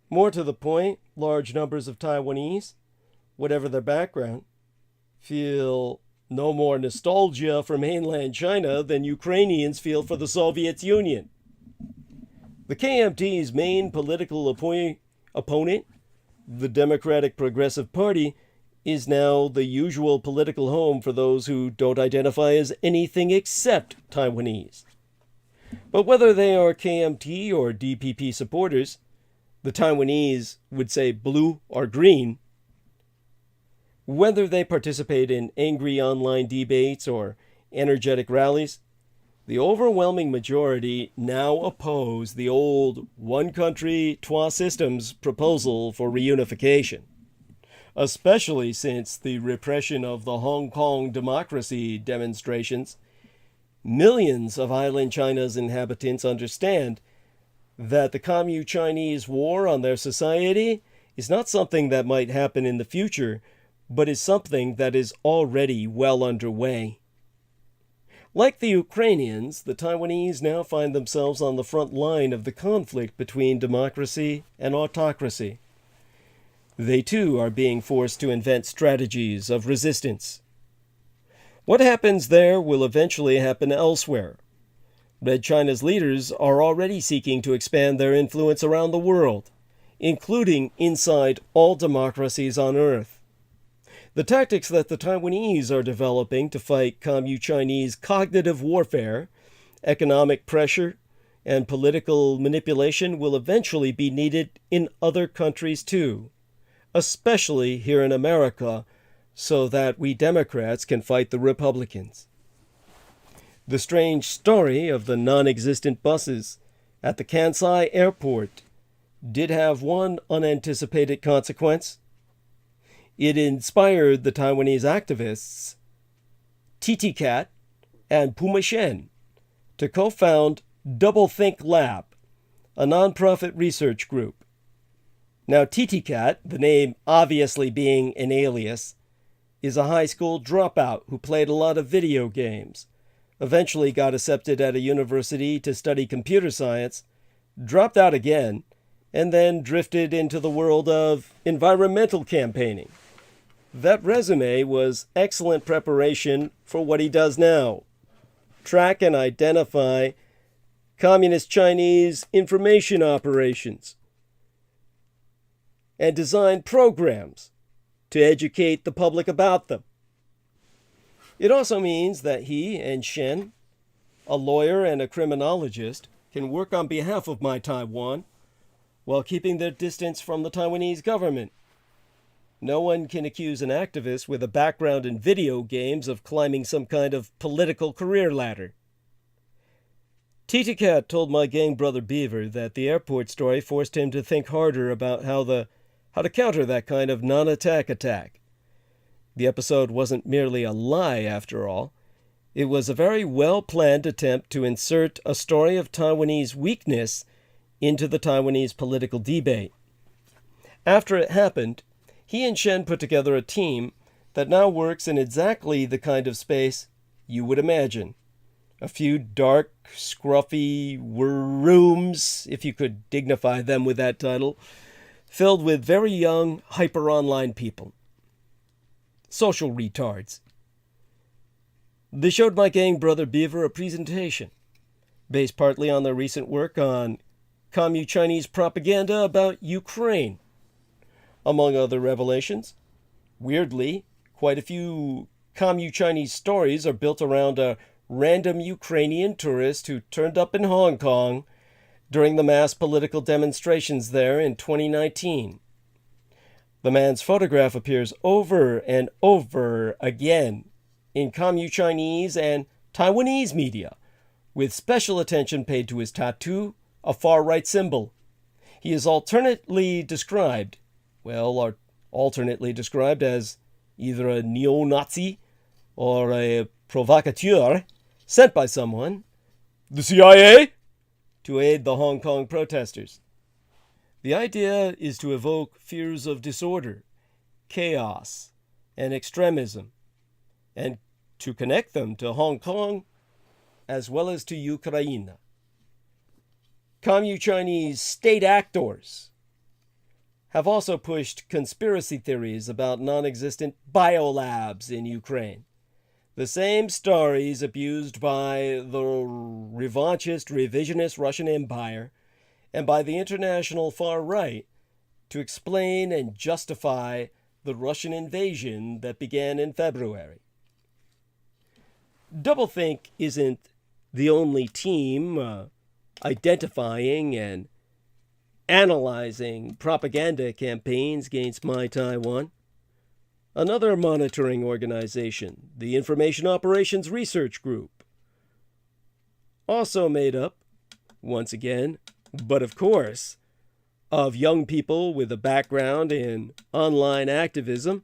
More to the point, large numbers of Taiwanese, whatever their background, feel no more nostalgia for mainland China than Ukrainians feel for the Soviet Union. The KMT's main political opponent, the Democratic Progressive Party, is now the usual political home for those who don't identify as anything except Taiwanese. But whether they are KMT or DPP supporters, the Taiwanese would say blue or green. Whether they participate in angry online debates or energetic rallies, the overwhelming majority now oppose the old one country, trois systems proposal for reunification, especially since the repression of the Hong Kong democracy demonstrations. Millions of island China's inhabitants understand that the Communist Chinese war on their society is not something that might happen in the future, but is something that is already well underway. Like the Ukrainians, the Taiwanese now find themselves on the front line of the conflict between democracy and autocracy. They too are being forced to invent strategies of resistance. What happens there will eventually happen elsewhere. Red China's leaders are already seeking to expand their influence around the world, including inside all democracies on Earth. The tactics that the Taiwanese are developing to fight Communist Chinese cognitive warfare, economic pressure, and political manipulation will eventually be needed in other countries too, especially here in America, so that we Democrats can fight the Republicans. The strange story of the non-existent buses at the Kansai airport did have one unanticipated consequence. It inspired the Taiwanese activists Dietrich and Puma Shen to co-found Doublethink Lab, a nonprofit research group. Now, Dietrich, the name obviously being an alias, is a high school dropout who played a lot of video games, eventually got accepted at a university to study computer science, dropped out again, and then drifted into the world of environmental campaigning. That resume was excellent preparation for what he does now: track and identify Communist Chinese information operations and design programs to educate the public about them. It also means that he and Shen, a lawyer and a criminologist, can work on behalf of my Taiwan while keeping their distance from the Taiwanese government. No one can accuse an activist with a background in video games of climbing some kind of political career ladder. Dietrich told my gang brother Beaver that the airport story forced him to think harder about how to counter that kind of non-attack attack. The episode wasn't merely a lie, after all. It was a very well-planned attempt to insert a story of Taiwanese weakness into the Taiwanese political debate. After it happened, he and Shen put together a team that now works in exactly the kind of space you would imagine. A few dark, scruffy rooms, if you could dignify them with that title, filled with very young, hyper-online people. Social retards. They showed my gang brother Beaver a presentation, based partly on their recent work on Communist Chinese propaganda about Ukraine. Among other revelations, weirdly, quite a few Communist Chinese stories are built around a random Ukrainian tourist who turned up in Hong Kong during the mass political demonstrations there in 2019. The man's photograph appears over and over again in Communist Chinese and Taiwanese media, with special attention paid to his tattoo, a far-right symbol. He is alternately described as either a neo-Nazi or a provocateur sent by someone, the CIA, to aid the Hong Kong protesters. The idea is to evoke fears of disorder, chaos, and extremism, and to connect them to Hong Kong as well as to Ukraine. Communist Chinese state actors have also pushed conspiracy theories about non-existent biolabs in Ukraine. The same stories abused by the revanchist, revisionist Russian Empire and by the international far right to explain and justify the Russian invasion that began in February. Doublethink isn't the only team identifying and analyzing propaganda campaigns against my Taiwan. Another monitoring organization, the Information Operations Research Group, also made up, once again, but of course, of young people with a background in online activism,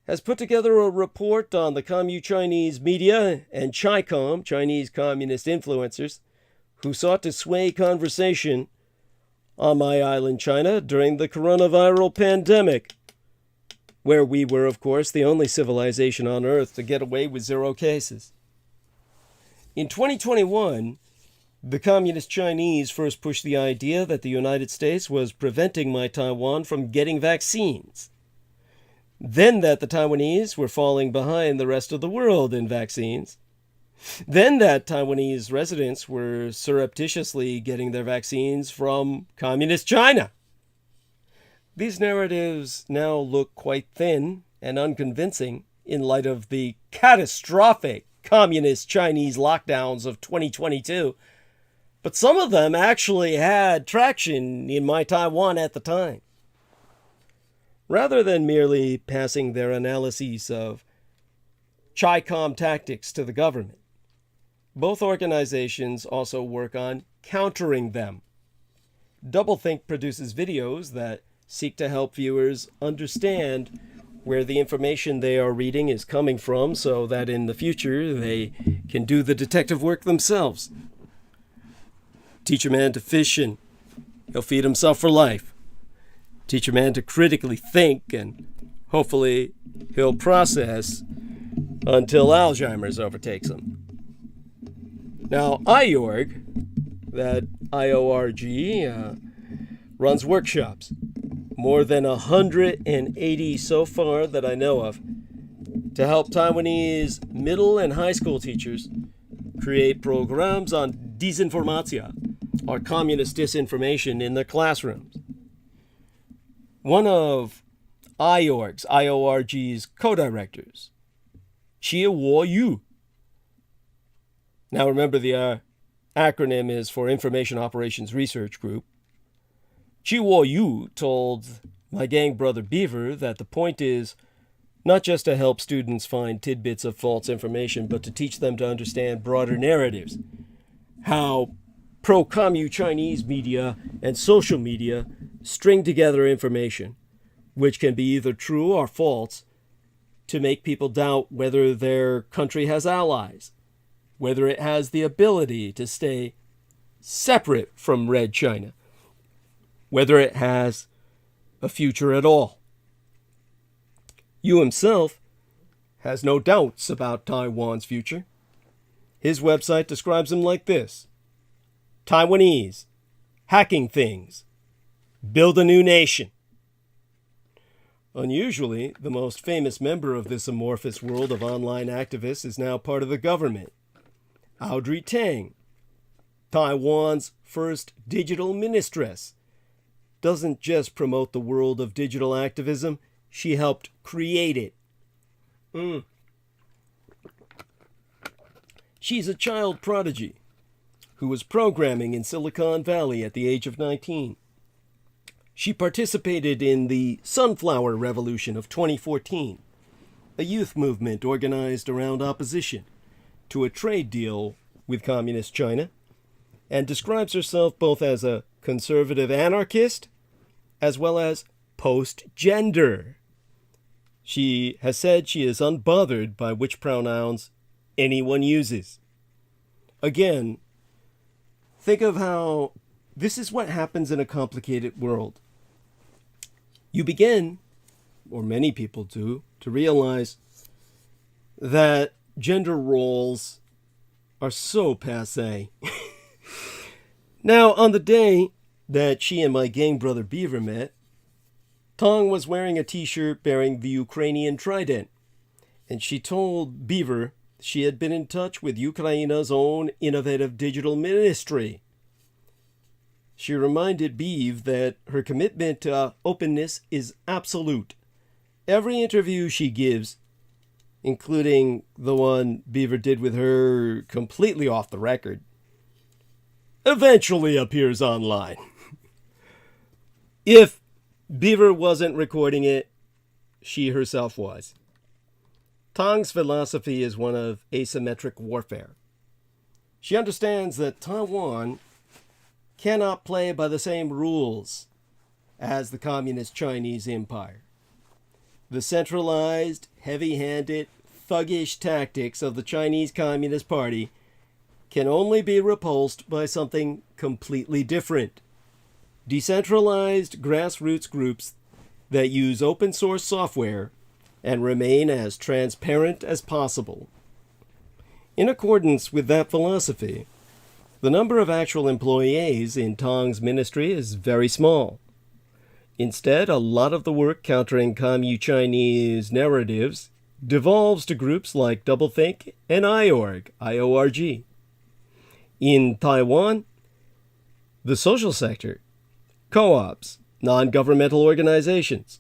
has put together a report on the Commu-Chinese media and ChiCom, Chinese communist influencers, who sought to sway conversation on my island, China, during the coronavirus pandemic, where we were, of course, the only civilization on Earth to get away with 0 cases. In 2021, the Communist Chinese first pushed the idea that the United States was preventing my Taiwan from getting vaccines. Then that the Taiwanese were falling behind the rest of the world in vaccines. Then that Taiwanese residents were surreptitiously getting their vaccines from Communist China. These narratives now look quite thin and unconvincing in light of the catastrophic Communist Chinese lockdowns of 2022, but some of them actually had traction in my Taiwan at the time. Rather than merely passing their analyses of ChiCom tactics to the government, both organizations also work on countering them. Doublethink produces videos that seek to help viewers understand where the information they are reading is coming from so that in the future they can do the detective work themselves. Teach a man to fish and he'll feed himself for life. Teach a man to critically think and hopefully he'll process until Alzheimer's overtakes him. Now, IORG, that IORG, runs workshops. More than 180 so far that I know of, to help Taiwanese middle and high school teachers create programs on disinformatia, or communist disinformation, in their classrooms. One of IORG's co-directors, Chia Wo-yu. Now remember, the acronym is for Information Operations Research Group. Chia Wo-yu told my gang brother Beaver that the point is not just to help students find tidbits of false information, but to teach them to understand broader narratives. How pro-commu Chinese media and social media string together information, which can be either true or false, to make people doubt whether their country has allies, whether it has the ability to stay separate from Red China, whether it has a future at all. Yu himself has no doubts about Taiwan's future. His website describes him like this: Taiwanese, hacking things, build a new nation. Unusually, the most famous member of this amorphous world of online activists is now part of the government. Audrey Tang, Taiwan's first digital ministress, doesn't just promote the world of digital activism, she helped create it. She's a child prodigy who was programming in Silicon Valley at the age of 19. She participated in the Sunflower Revolution of 2014, a youth movement organized around opposition to a trade deal with Communist China, and describes herself both as a conservative anarchist as well as post-gender. She has said she is unbothered by which pronouns anyone uses. Again, think of how this is what happens in a complicated world. You begin, or many people do, to realize that gender roles are so passé. Now, on the day that she and my gang brother Beaver met, Tong was wearing a t-shirt bearing the Ukrainian trident, and she told Beaver she had been in touch with Ukraine's own innovative digital ministry. She reminded Beav that her commitment to openness is absolute. Every interview she gives, including the one Beaver did with her completely off the record, eventually appears online. If Beaver wasn't recording it, she herself was. Tong's philosophy is one of asymmetric warfare. She understands that Taiwan cannot play by the same rules as the Communist Chinese Empire. The centralized, heavy-handed, thuggish tactics of the Chinese Communist Party can only be repulsed by something completely different. Decentralized grassroots groups that use open source software and remain as transparent as possible. In accordance with that philosophy, the number of actual employees in Tong's ministry is very small. Instead, a lot of the work countering Commu-Chinese narratives devolves to groups like Doublethink and IORG. In Taiwan, the social sector, co-ops, non-governmental organizations,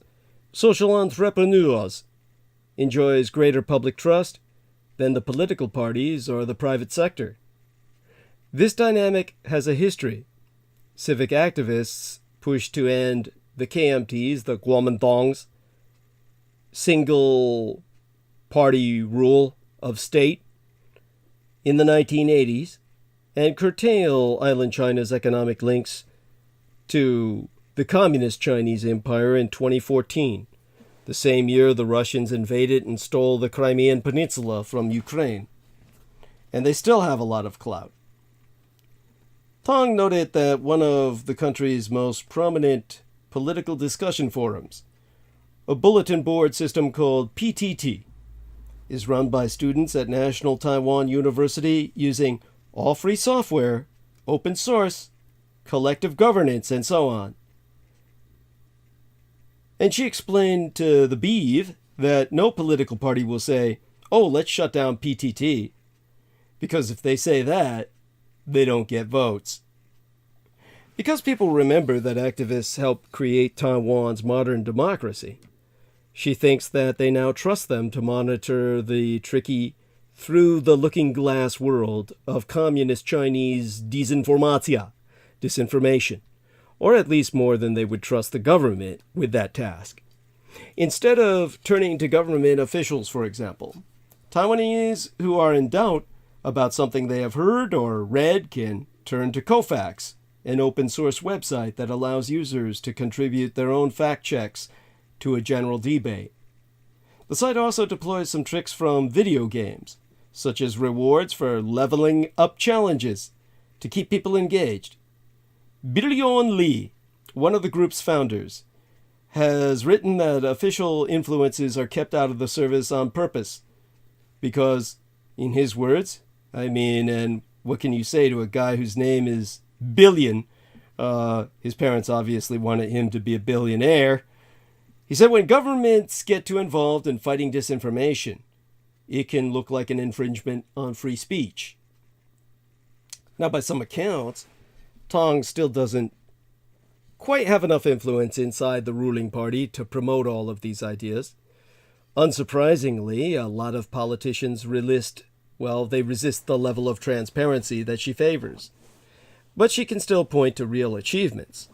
social entrepreneurs enjoys greater public trust than the political parties or the private sector. This dynamic has a history. Civic activists pushed to end the KMTs, the Kuomintangs, single party rule of state in the 1980s and curtail island China's economic links to the Communist Chinese Empire in 2014, the same year the Russians invaded and stole the Crimean Peninsula from Ukraine. And they still have a lot of clout. Tong noted that one of the country's most prominent political discussion forums, a bulletin board system called PTT, is run by students at National Taiwan University using all free software, open source, collective governance, and so on. And she explained to the Beeve that no political party will say, "Oh, let's shut down PTT," because if they say that, they don't get votes. Because people remember that activists helped create Taiwan's modern democracy, she thinks that they now trust them to monitor the tricky, through-the-looking-glass world of communist Chinese disinformation, or at least more than they would trust the government with that task. Instead of turning to government officials, for example, Taiwanese who are in doubt about something they have heard or read can turn to Kofax, an open-source website that allows users to contribute their own fact checks to a general debate. The site also deploys some tricks from video games, such as rewards for leveling up challenges to keep people engaged. Billion Lee, one of the group's founders, has written that official influences are kept out of the service on purpose because, in his words, and what can you say to a guy whose name is Billion? His parents obviously wanted him to be a billionaire. He said when governments get too involved in fighting disinformation, it can look like an infringement on free speech. Now, by some accounts, Tong still doesn't quite have enough influence inside the ruling party to promote all of these ideas. Unsurprisingly, a lot of politicians resist the level of transparency that she favors. But she can still point to real achievements.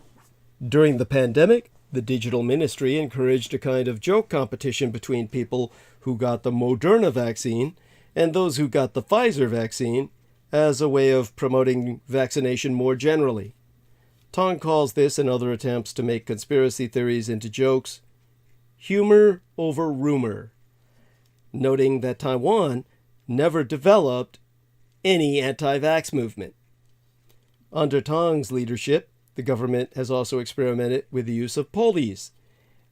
During the pandemic, the digital ministry encouraged a kind of joke competition between people who got the Moderna vaccine and those who got the Pfizer vaccine as a way of promoting vaccination more generally. Tong calls this and other attempts to make conspiracy theories into jokes humor over rumor, noting that Taiwan never developed any anti-vax movement. Under Tong's leadership, the government has also experimented with the use of Police,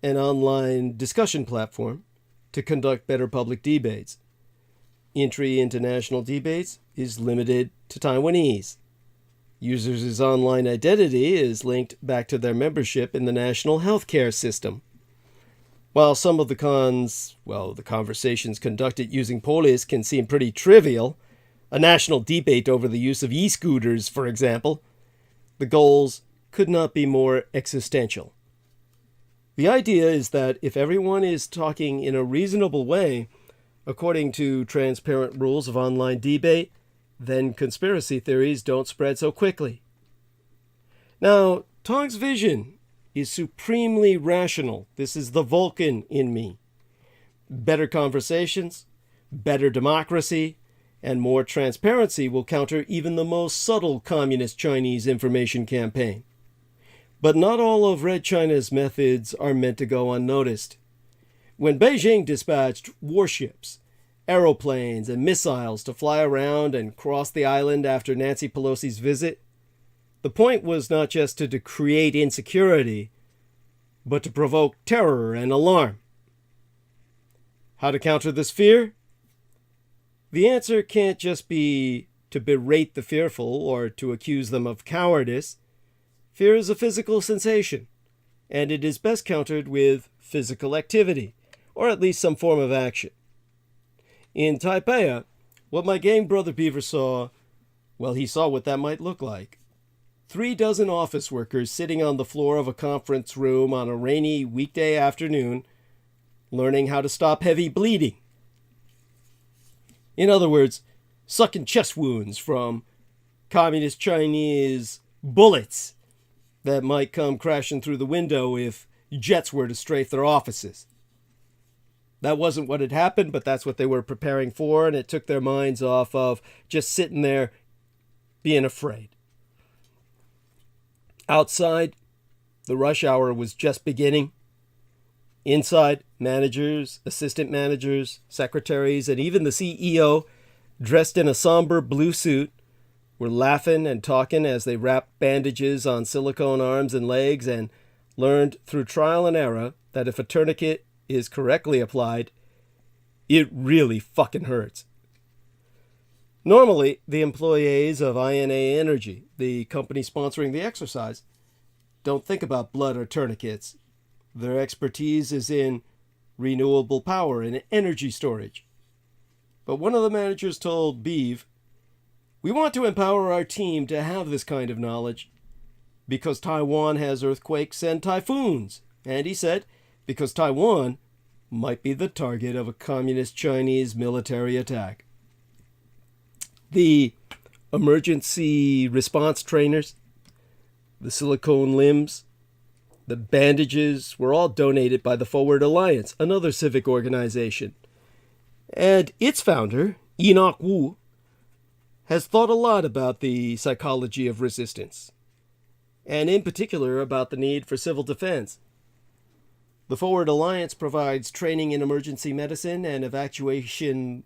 an online discussion platform, to conduct better public debates. Entry into national debates is limited to Taiwanese. Users' online identity is linked back to their membership in the national healthcare system. While some of the conversations conducted using Police can seem pretty trivial, a national debate over the use of e-scooters, for example, the goals could not be more existential. The idea is that if everyone is talking in a reasonable way, according to transparent rules of online debate, then conspiracy theories don't spread so quickly. Now, Tong's vision is supremely rational. This is the Vulcan in me. Better conversations, better democracy, and more transparency will counter even the most subtle communist Chinese information campaign. But not all of Red China's methods are meant to go unnoticed. When Beijing dispatched warships, aeroplanes, and missiles to fly around and cross the island after Nancy Pelosi's visit, the point was not just to create insecurity, but to provoke terror and alarm. How to counter this fear? The answer can't just be to berate the fearful or to accuse them of cowardice. Fear is a physical sensation, and it is best countered with physical activity, or at least some form of action. In Taipei, what my gang brother Beaver saw, well, he saw what that might look like. 36 office workers sitting on the floor of a conference room on a rainy weekday afternoon, learning how to stop heavy bleeding. In other words, sucking chest wounds from communist Chinese bullets that might come crashing through the window if jets were to strafe their offices. That wasn't what had happened, but that's what they were preparing for, and it took their minds off of just sitting there being afraid. Outside, the rush hour was just beginning. Inside, managers, assistant managers, secretaries, and even the CEO, dressed in a somber blue suit, were laughing and talking as they wrapped bandages on silicone arms and legs and learned through trial and error that if a tourniquet is correctly applied, it really fucking hurts. Normally, the employees of INA Energy, the company sponsoring the exercise, don't think about blood or tourniquets. Their expertise is in renewable power and energy storage. But one of the managers told Beeve, "We want to empower our team to have this kind of knowledge because Taiwan has earthquakes and typhoons." And he said, because Taiwan might be the target of a communist Chinese military attack. The emergency response trainers, the silicone limbs, the bandages were all donated by the Forward Alliance, another civic organization. And its founder, Enoch Wu, has thought a lot about the psychology of resistance, and in particular about the need for civil defense. The Forward Alliance provides training in emergency medicine and evacuation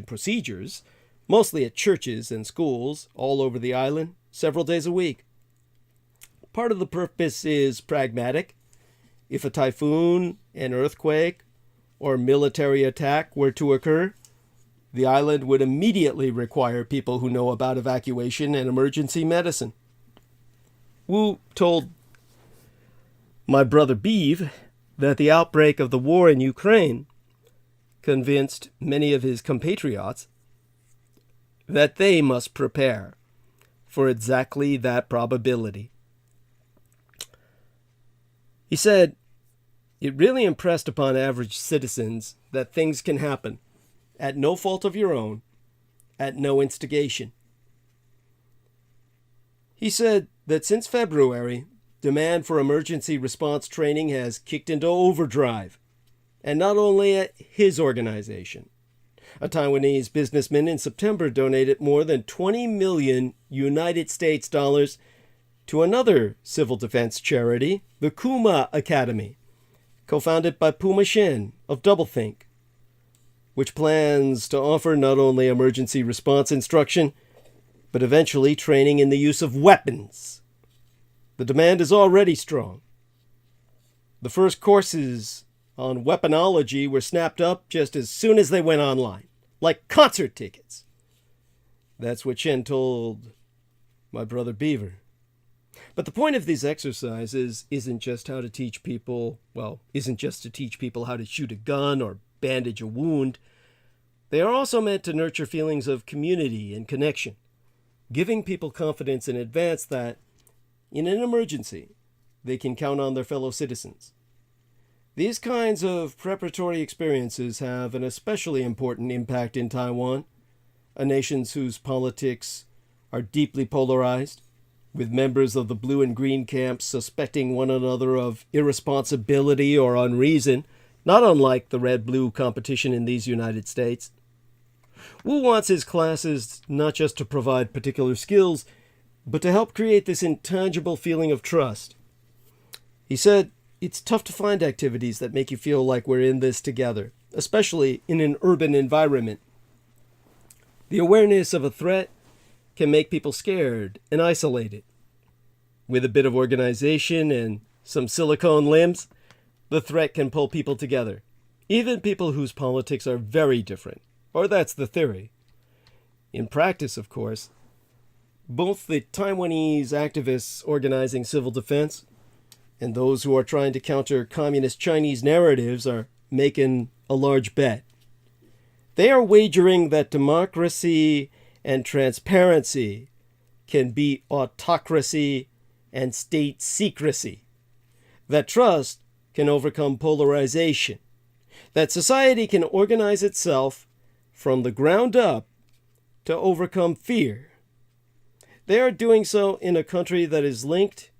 procedures, mostly at churches and schools all over the island, several days a week. Part of the purpose is pragmatic. If a typhoon, an earthquake, or military attack were to occur, the island would immediately require people who know about evacuation and emergency medicine. Wu told my brother Beeve that the outbreak of the war in Ukraine convinced many of his compatriots that they must prepare for exactly that probability. He said, "It really impressed upon average citizens that things can happen at no fault of your own, at no instigation." He said that since February, demand for emergency response training has kicked into overdrive, and not only at his organization. A Taiwanese businessman in September donated more than 20 million United States dollars to another civil defense charity, the Kuma Academy, co-founded by Puma Shen of Doublethink, which plans to offer not only emergency response instruction, but eventually training in the use of weapons. The demand is already strong. The first courses on weaponology were snapped up just as soon as they went online, like concert tickets. That's what Shen told my brother Beaver. But the point of these exercises isn't just to teach people how to shoot a gun or bandage a wound. They are also meant to nurture feelings of community and connection, giving people confidence in advance that, in an emergency, they can count on their fellow citizens. These kinds of preparatory experiences have an especially important impact in Taiwan, a nation whose politics are deeply polarized, with members of the blue and green camps suspecting one another of irresponsibility or unreason, not unlike the red-blue competition in these United States. Wu wants his classes not just to provide particular skills, but to help create this intangible feeling of trust. He said, it's tough to find activities that make you feel like we're in this together, especially in an urban environment. The awareness of a threat can make people scared and isolated. With a bit of organization and some silicone limbs, the threat can pull people together, even people whose politics are very different, or that's the theory. In practice, of course, both the Taiwanese activists organizing civil defense and those who are trying to counter communist Chinese narratives are making a large bet. They are wagering that democracy and transparency can beat autocracy and state secrecy, that trust can overcome polarization, that society can organize itself from the ground up to overcome fear. They are doing so in a country that is linked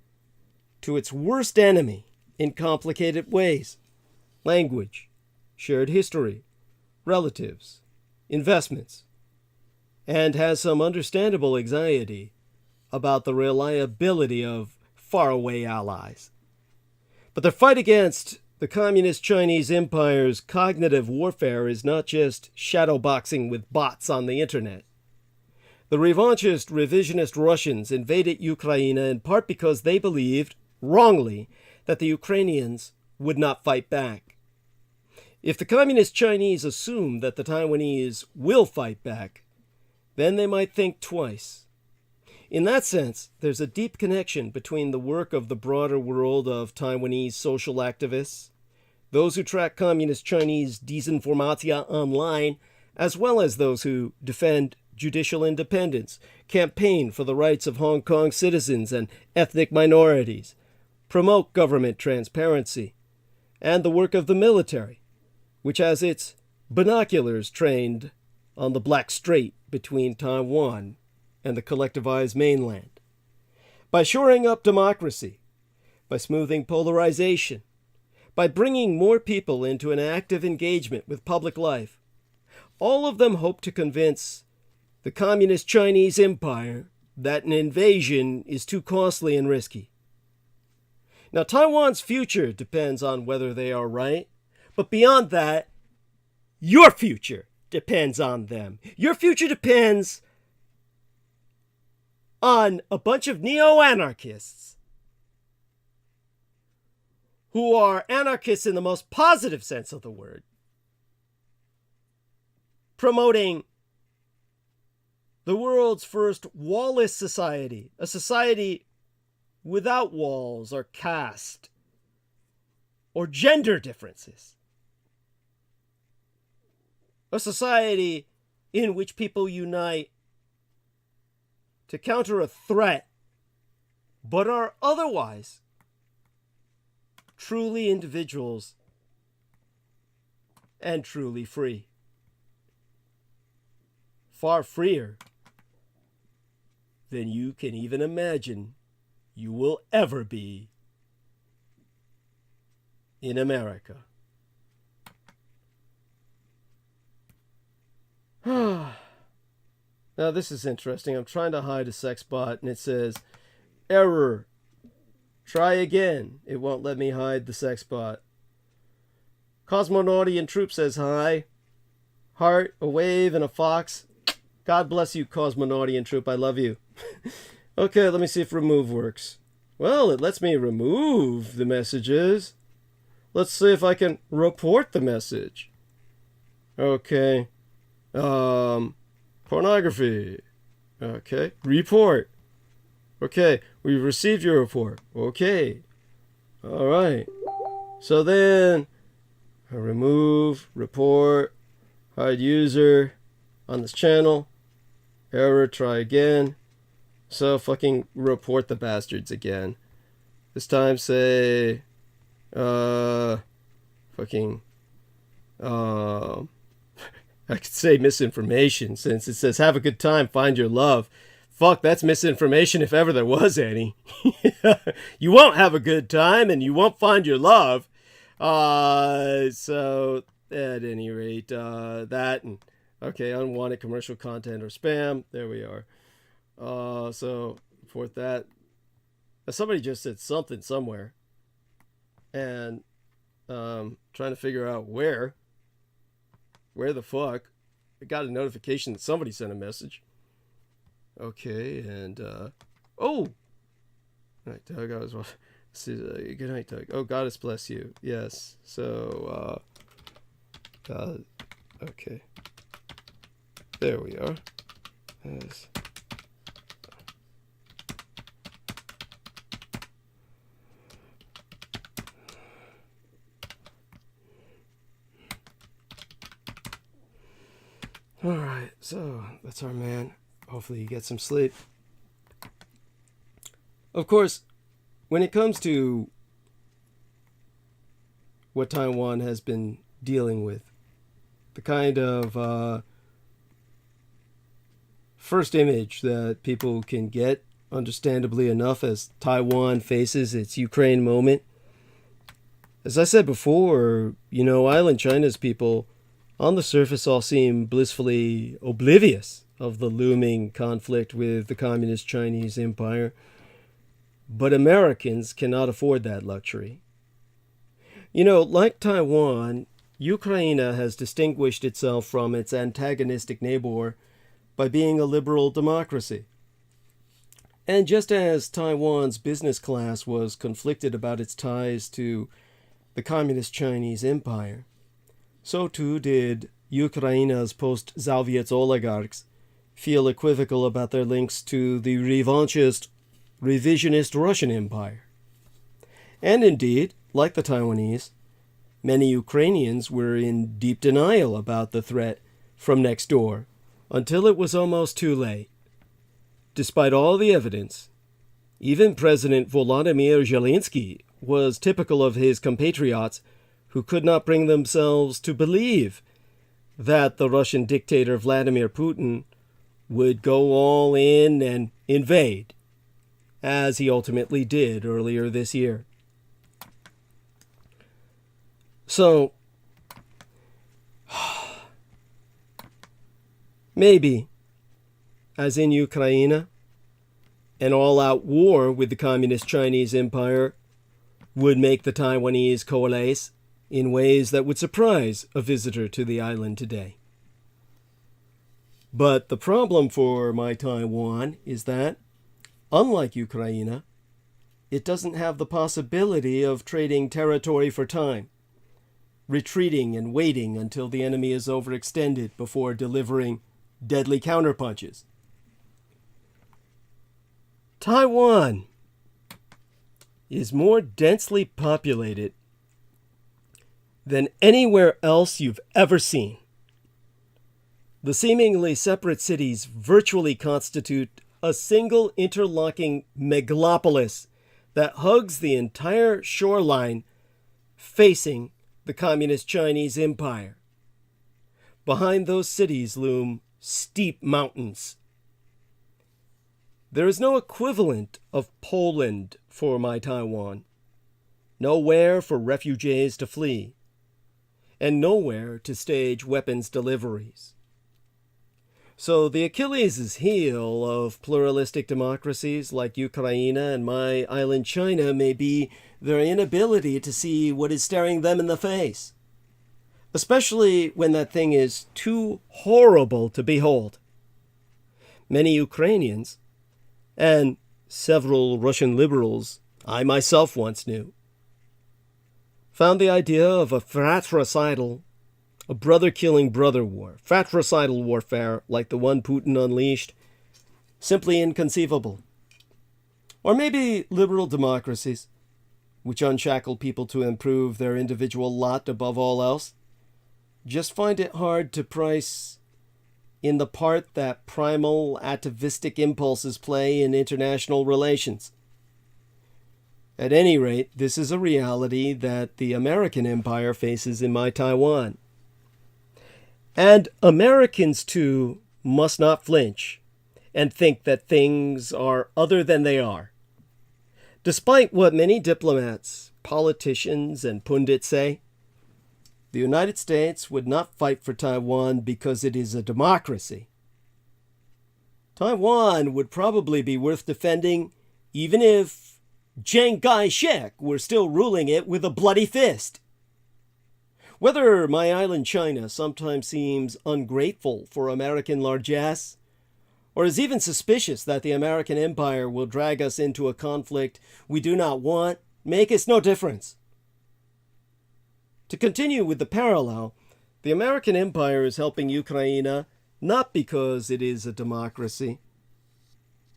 to its worst enemy in complicated ways: language, shared history, relatives, investments, and has some understandable anxiety about the reliability of faraway allies. But the fight against the communist Chinese empire's cognitive warfare is not just shadowboxing with bots on the internet. The revanchist, revisionist Russians invaded Ukraine in part because they believed, wrongly, that the Ukrainians would not fight back. If the communist Chinese assume that the Taiwanese will fight back, then they might think twice. In that sense, there's a deep connection between the work of the broader world of Taiwanese social activists, those who track communist Chinese disinformatia online, as well as those who defend judicial independence, campaign for the rights of Hong Kong citizens and ethnic minorities, promote government transparency, and the work of the military, which has its binoculars trained on the Black Strait between Taiwan and the collectivized mainland. By shoring up democracy, by smoothing polarization, by bringing more people into an active engagement with public life, all of them hope to convince the communist Chinese empire that an invasion is too costly and risky. Now, Taiwan's future depends on whether they are right, but beyond that, your future depends on them. Your future depends on a bunch of neo-anarchists who are anarchists in the most positive sense of the word, promoting the world's first wall-less society, a society without walls or caste or gender differences. A society in which people unite to counter a threat, but are otherwise truly individuals and truly free. Far freer than you can even imagine you will ever be in America. Now this is interesting. I'm trying to hide a sex bot and it says, error. Try again. It won't let me hide the sex bot. Cosmonautian Troop says hi. Heart, a wave, and a fox. God bless you, Cosmonautian Troop. I love you. Okay, let me see if remove works. Well, it lets me remove the messages. Let's see if I can report the message. Okay. Pornography. Okay. Report. Okay. We've received your report. Okay. All right. So then, remove, report, hide user on this channel. Error, try again. So fucking report the bastards again. This time say, I could say misinformation since it says have a good time, find your love. Fuck, that's misinformation if ever there was any. You won't have a good time and you won't find your love. So at any rate, that and Okay, unwanted commercial content or spam. There we are. So report that. Somebody just said something somewhere, and trying to figure out where the fuck. I got a notification that somebody sent a message. Okay, and oh, night, Doug. I was good night, Doug. Oh, Goddess bless you. Yes. So, okay. There we are. Yes. All right, so that's our man. Hopefully you get some sleep. Of course, when it comes to what Taiwan has been dealing with, the kind of first image that people can get, understandably enough, as Taiwan faces its Ukraine moment. As I said before, island China's people on the surface all seem blissfully oblivious of the looming conflict with the Communist Chinese Empire. But Americans cannot afford that luxury. Like Taiwan, Ukraine has distinguished itself from its antagonistic neighbor by being a liberal democracy. And just as Taiwan's business class was conflicted about its ties to the Communist Chinese Empire, so too did Ukraine's post-Soviet oligarchs feel equivocal about their links to the revanchist, revisionist Russian Empire. And indeed, like the Taiwanese, many Ukrainians were in deep denial about the threat from next door until it was almost too late. Despite all the evidence, even President Volodymyr Zelensky was typical of his compatriots who could not bring themselves to believe that the Russian dictator Vladimir Putin would go all in and invade, as he ultimately did earlier this year. So, maybe, as in Ukraine, an all-out war with the Communist Chinese Empire would make the Taiwanese coalesce in ways that would surprise a visitor to the island today. But the problem for my Taiwan is that, unlike Ukraine, it doesn't have the possibility of trading territory for time, retreating and waiting until the enemy is overextended before delivering deadly counterpunches. Taiwan is more densely populated than anywhere else you've ever seen. The seemingly separate cities virtually constitute a single interlocking megalopolis that hugs the entire shoreline facing the Communist Chinese Empire. Behind those cities loom steep mountains. There is no equivalent of Poland for my Taiwan, nowhere for refugees to flee, and nowhere to stage weapons deliveries. So the Achilles' heel of pluralistic democracies like Ukraine and my island China may be their inability to see what is staring them in the face, especially when that thing is too horrible to behold. Many Ukrainians, and several Russian liberals I myself once knew, found the idea of a fratricidal, a brother-killing brother war, fratricidal warfare like the one Putin unleashed, simply inconceivable. Or maybe liberal democracies, which unshackle people to improve their individual lot above all else, just find it hard to price in the part that primal atavistic impulses play in international relations. At any rate, this is a reality that the American empire faces in my Taiwan. And Americans, too, must not flinch and think that things are other than they are. Despite what many diplomats, politicians, and pundits say, The United States would not fight for Taiwan because it is a democracy. Taiwan would probably be worth defending even if Chiang Kai-shek were still ruling it with a bloody fist. Whether my island China sometimes seems ungrateful for American largesse, or is even suspicious that the American empire will drag us into a conflict we do not want, make us no difference. To continue with the parallel, the American empire is helping Ukraine not because it is a democracy,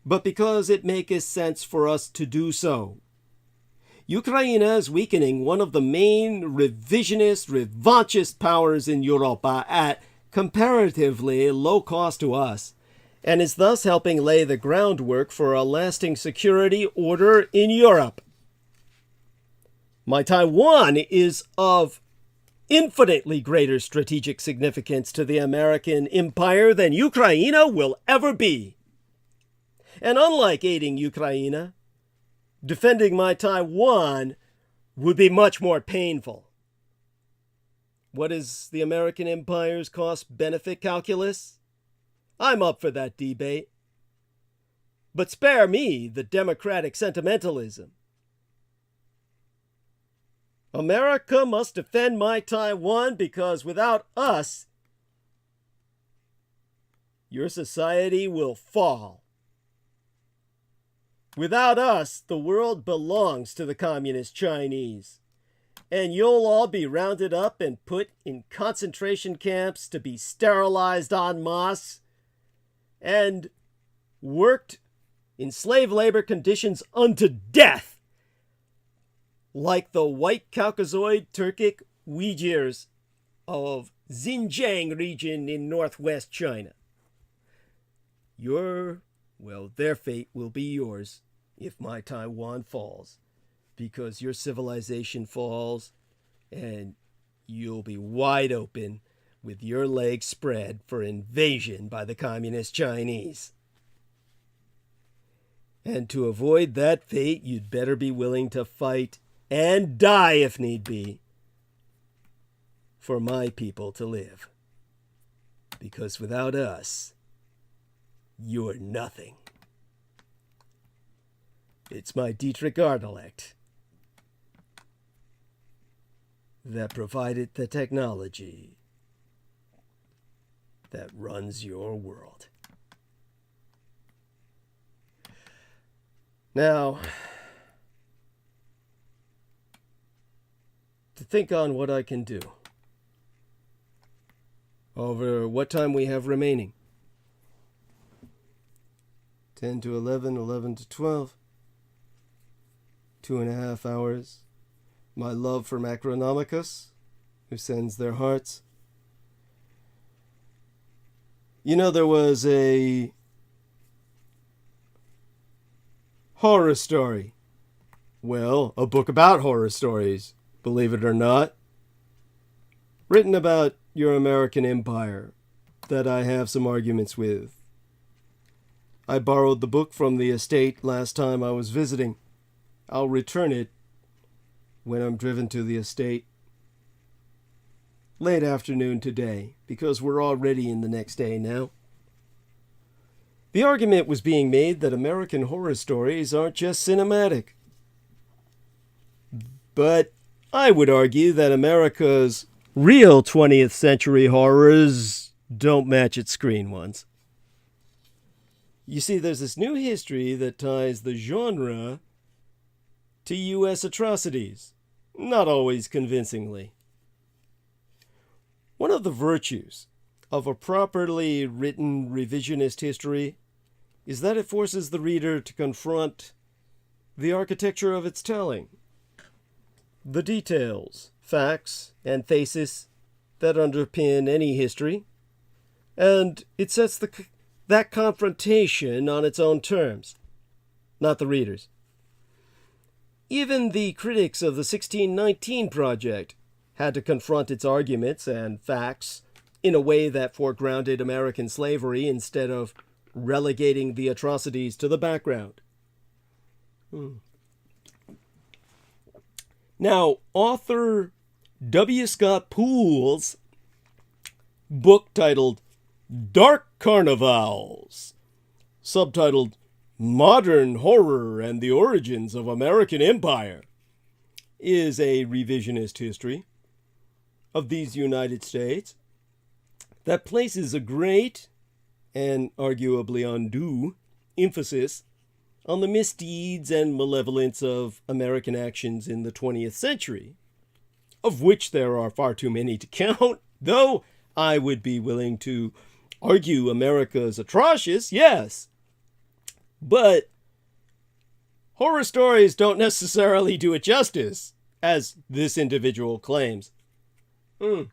but because it makes sense for us to do so. Ukraine is weakening one of the main revisionist, revanchist powers in Europe at comparatively low cost to us, and is thus helping lay the groundwork for a lasting security order in Europe. My Taiwan is of infinitely greater strategic significance to the American empire than Ukraine will ever be. And unlike aiding Ukraine, defending my Taiwan would be much more painful. What is the American empire's cost-benefit calculus? I'm up for that debate. But spare me the democratic sentimentalism. America must defend my Taiwan because without us, your society will fall. Without us, the world belongs to the Communist Chinese, and you'll all be rounded up and put in concentration camps to be sterilized en masse and worked in slave labor conditions unto death, like the white Caucasoid Turkic Uyghurs of Xinjiang region in northwest China. Their fate will be yours if my Taiwan falls, because your civilization falls and you'll be wide open with your legs spread for invasion by the Communist Chinese. And to avoid that fate, you'd better be willing to fight and die if need be for my people to live. Because without us, you're nothing. It's my Dietrich intellect that provided the technology that runs your world. Now, to think on what I can do over what time we have remaining. 10 to 11, 11 to 12. 2.5 hours. My love for Macronomicus, who sends their hearts. You know, there was a horror story. Well, a book about horror stories, believe it or not. Written about your American empire that I have some arguments with. I borrowed the book from the estate last time I was visiting. I'll return it when I'm driven to the estate. Late afternoon today, because we're already in the next day now. The argument was being made that American horror stories aren't just cinematic. But I would argue that America's real 20th century horrors don't match its screen ones. You see, there's this new history that ties the genre to U.S. atrocities, not always convincingly. One of the virtues of a properly written revisionist history is that it forces the reader to confront the architecture of its telling, the details, facts, and thesis that underpin any history, and it sets that confrontation on its own terms, not the reader's. Even the critics of the 1619 Project had to confront its arguments and facts in a way that foregrounded American slavery instead of relegating the atrocities to the background. Now, author W. Scott Poole's book titled Dark Carnivals, subtitled Modern Horror and the Origins of American Empire, is a revisionist history of these United States that places a great and arguably undue emphasis on the misdeeds and malevolence of American actions in the 20th century, of which there are far too many to count, though I would be willing to argue America is atrocious, yes. But horror stories don't necessarily do it justice, as this individual claims. The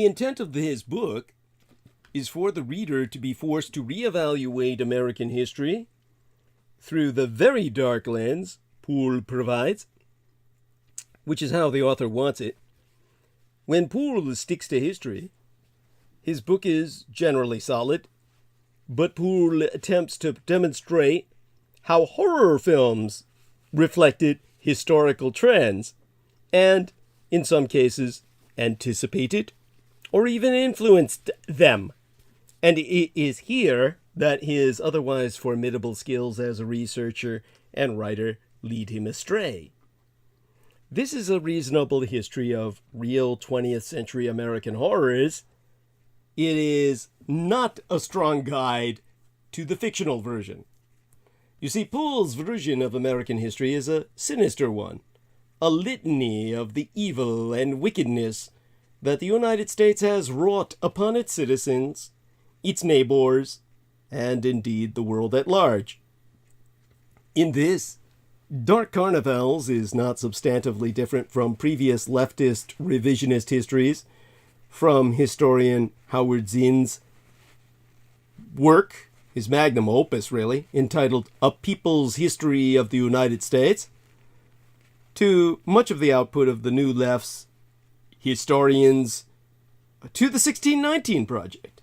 intent of his book is for the reader to be forced to reevaluate American history through the very dark lens Poole provides, which is how the author wants it. When Poole sticks to history, his book is generally solid, but Poole attempts to demonstrate how horror films reflected historical trends and, in some cases, anticipated or even influenced them. And it is here that his otherwise formidable skills as a researcher and writer lead him astray. This is a reasonable history of real 20th century American horrors. It is not a strong guide to the fictional version. You see, Poole's version of American history is a sinister one, a litany of the evil and wickedness that the United States has wrought upon its citizens, its neighbors, and indeed the world at large. In this, Dark Carnivals is not substantively different from previous leftist revisionist histories, from historian Howard Zinn's work, his magnum opus really, entitled A People's History of the United States, to much of the output of the New Left's historians, to the 1619 Project.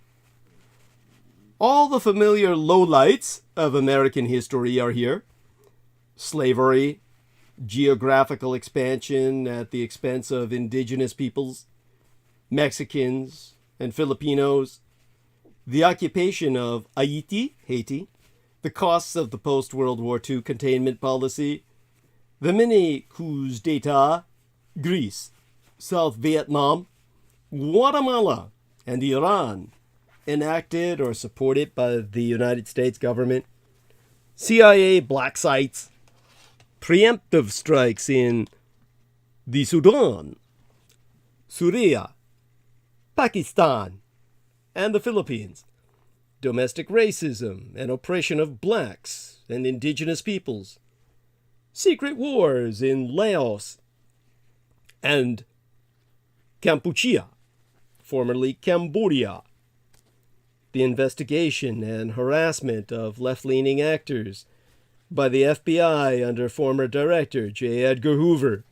All the familiar lowlights of American history are here. Slavery, geographical expansion at the expense of indigenous peoples, Mexicans and Filipinos, the occupation of Haiti, the costs of the post-World War II containment policy, the many coups d'etat, Greece, South Vietnam, Guatemala, and Iran, enacted or supported by the United States government, CIA black sites, preemptive strikes in the Sudan, Syria, Pakistan, and the Philippines, domestic racism and oppression of blacks and indigenous peoples, secret wars in Laos and Kampuchea, formerly Cambodia, the investigation and harassment of left-leaning actors by the FBI under former Director J. Edgar Hoover,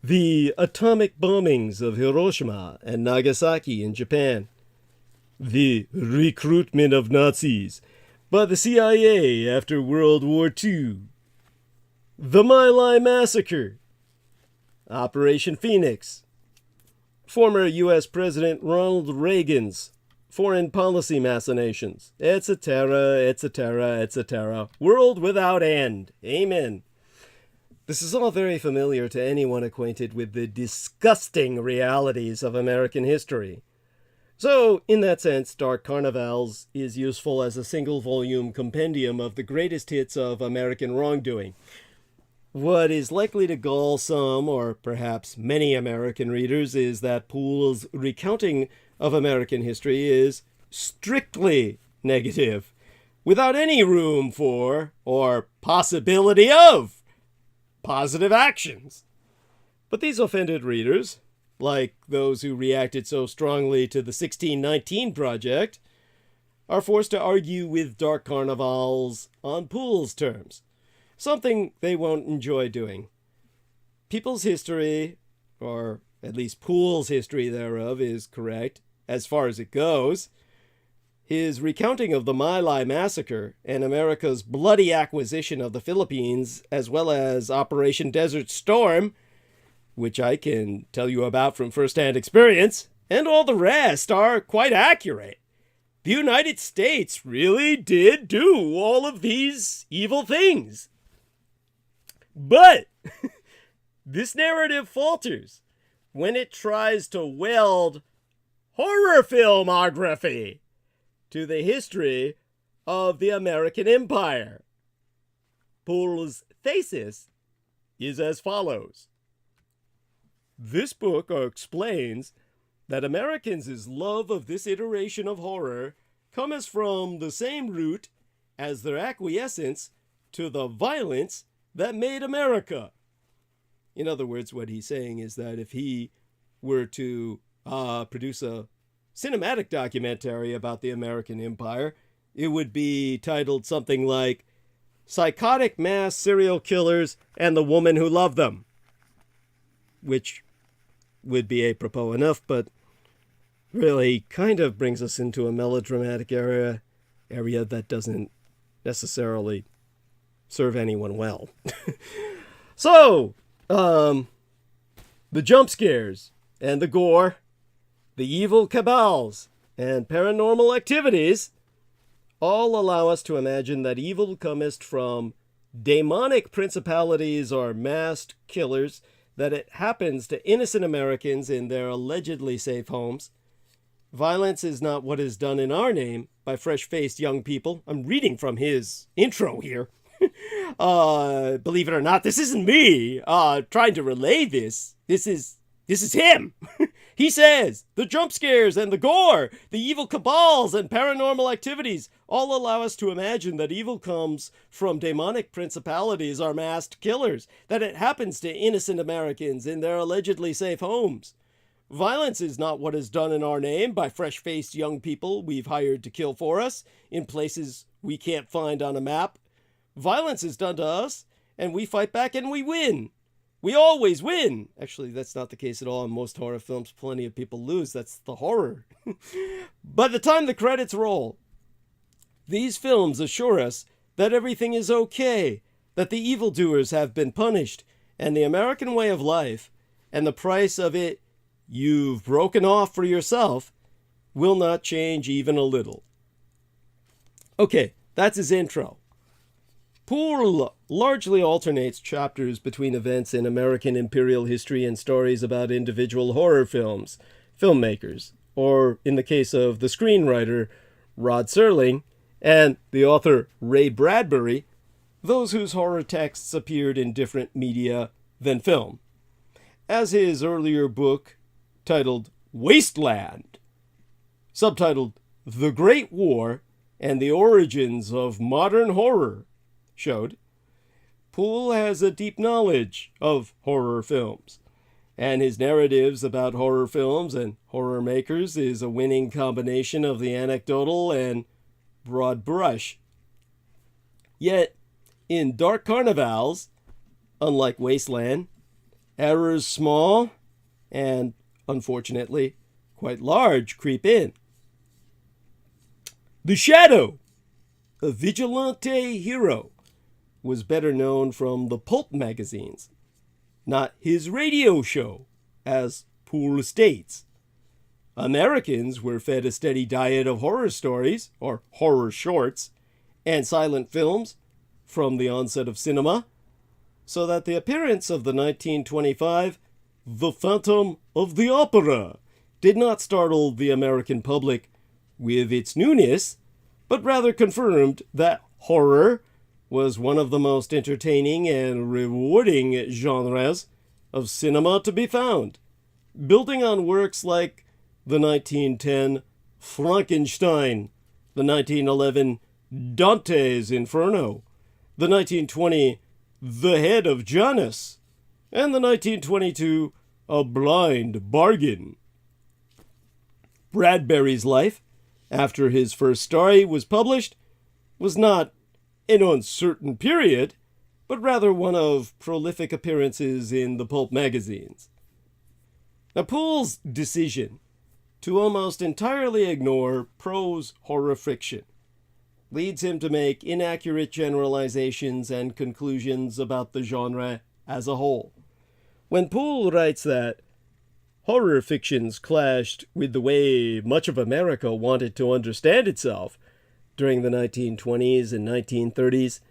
the atomic bombings of Hiroshima and Nagasaki in Japan, the recruitment of Nazis by the CIA after World War II, the My Lai Massacre, Operation Phoenix, former U.S. President Ronald Reagan's foreign policy machinations, etc., etc., etc. World without end. Amen. This is all very familiar to anyone acquainted with the disgusting realities of American history. So, in that sense, Dark Carnivals is useful as a single-volume compendium of the greatest hits of American wrongdoing. What is likely to gall some, or perhaps many American readers, is that Poole's recounting of American history is strictly negative, without any room for, or possibility of, positive actions. But these offended readers, like those who reacted so strongly to the 1619 Project, are forced to argue with Dark Carnivals on Poole's terms, something they won't enjoy doing. People's history, or at least Poole's history thereof, is correct, as far as it goes. His recounting of the My Lai massacre and America's bloody acquisition of the Philippines, as well as Operation Desert Storm, which I can tell you about from first-hand experience, and all the rest are quite accurate. The United States really did do all of these evil things. But this narrative falters when it tries to weld horror filmography to the history of the American Empire. Poole's thesis is as follows. This book explains that Americans' love of this iteration of horror comes from the same root as their acquiescence to the violence that made America. In other words, what he's saying is that if he were to produce a cinematic documentary about the American Empire, it would be titled something like Psychotic Mass Serial Killers and the Woman Who Loved Them, which would be apropos enough, but really kind of brings us into a melodramatic area that doesn't necessarily serve anyone well. So, the jump scares and the gore, the evil cabals, and paranormal activities all allow us to imagine that evil cometh from demonic principalities or masked killers, that it happens to innocent Americans in their allegedly safe homes. Violence is not what is done in our name by fresh-faced young people. I'm reading from his intro here. Believe it or not, this isn't me trying to relay this. This is him. He says, the jump scares and the gore, the evil cabals and paranormal activities all allow us to imagine that evil comes from demonic principalities or masked killers, that it happens to innocent Americans in their allegedly safe homes. Violence is not what is done in our name by fresh-faced young people we've hired to kill for us in places we can't find on a map. Violence is done to us, and we fight back and we win. We always win. Actually, that's not the case at all. In most horror films, plenty of people lose. That's the horror. By the time the credits roll, these films assure us that everything is okay, that the evildoers have been punished, and the American way of life, and the price of it you've broken off for yourself, will not change even a little. Okay, that's his intro. Poole largely alternates chapters between events in American imperial history and stories about individual horror filmmakers, or in the case of the screenwriter Rod Serling and the author Ray Bradbury, those whose horror texts appeared in different media than film. As his earlier book, titled Wasteland, subtitled The Great War and the Origins of Modern Horror, showed, Poole has a deep knowledge of horror films, and his narratives about horror films and horror makers is a winning combination of the anecdotal and broad brush. Yet, in Dark Carnivals, unlike Wasteland, errors small and, unfortunately, quite large creep in. The Shadow, a vigilante hero, was better known from the pulp magazines, not his radio show, as Poole states. Americans were fed a steady diet of horror stories, or horror shorts, and silent films from the onset of cinema, so that the appearance of the 1925 The Phantom of the Opera did not startle the American public with its newness, but rather confirmed that horror was one of the most entertaining and rewarding genres of cinema to be found, building on works like the 1910 Frankenstein, the 1911 Dante's Inferno, the 1920 The Head of Janus, and the 1922 A Blind Bargain. Bradbury's life, after his first story was published, was not an uncertain period, but rather one of prolific appearances in the pulp magazines. Now, Poole's decision to almost entirely ignore prose horror fiction leads him to make inaccurate generalizations and conclusions about the genre as a whole. When Poole writes that horror fictions clashed with the way much of America wanted to understand itself during the 1920s and 1930s,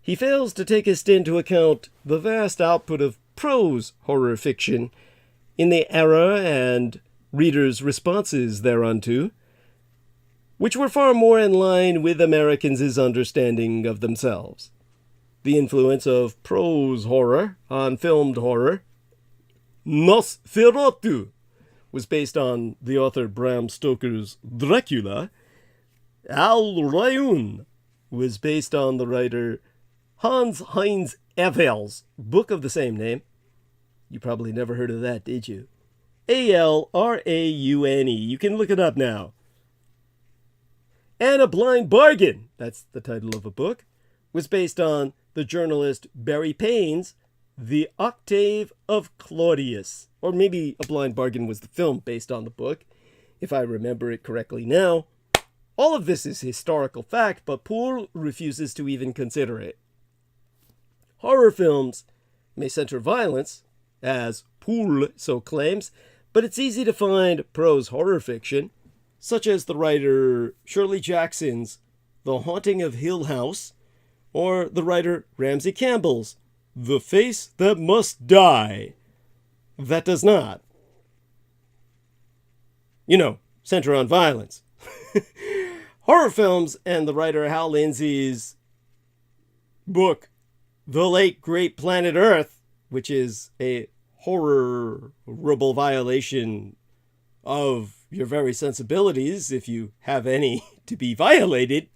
he fails to take into account the vast output of prose horror fiction in the era and readers' responses thereunto, which were far more in line with Americans' understanding of themselves. The influence of prose horror on filmed horror, Nosferatu, was based on the author Bram Stoker's Dracula. Al Rayun was based on the writer Hans Heinz Evel's book of the same name. You probably never heard of that, did you? Alraune. You can look it up now. And A Blind Bargain, that's the title of a book, was based on the journalist Barry Payne's The Octave of Claudius. Or maybe A Blind Bargain was the film based on the book, if I remember it correctly now. All of this is historical fact, but Poole refuses to even consider it. Horror films may center violence, as Poole so claims, but it's easy to find prose horror fiction, such as the writer Shirley Jackson's The Haunting of Hill House, or the writer Ramsey Campbell's The Face That Must Die, that does not, center on violence. Horror films and the writer Hal Lindsey's book, The Late Great Planet Earth, which is a horrible violation of your very sensibilities, if you have any to be violated,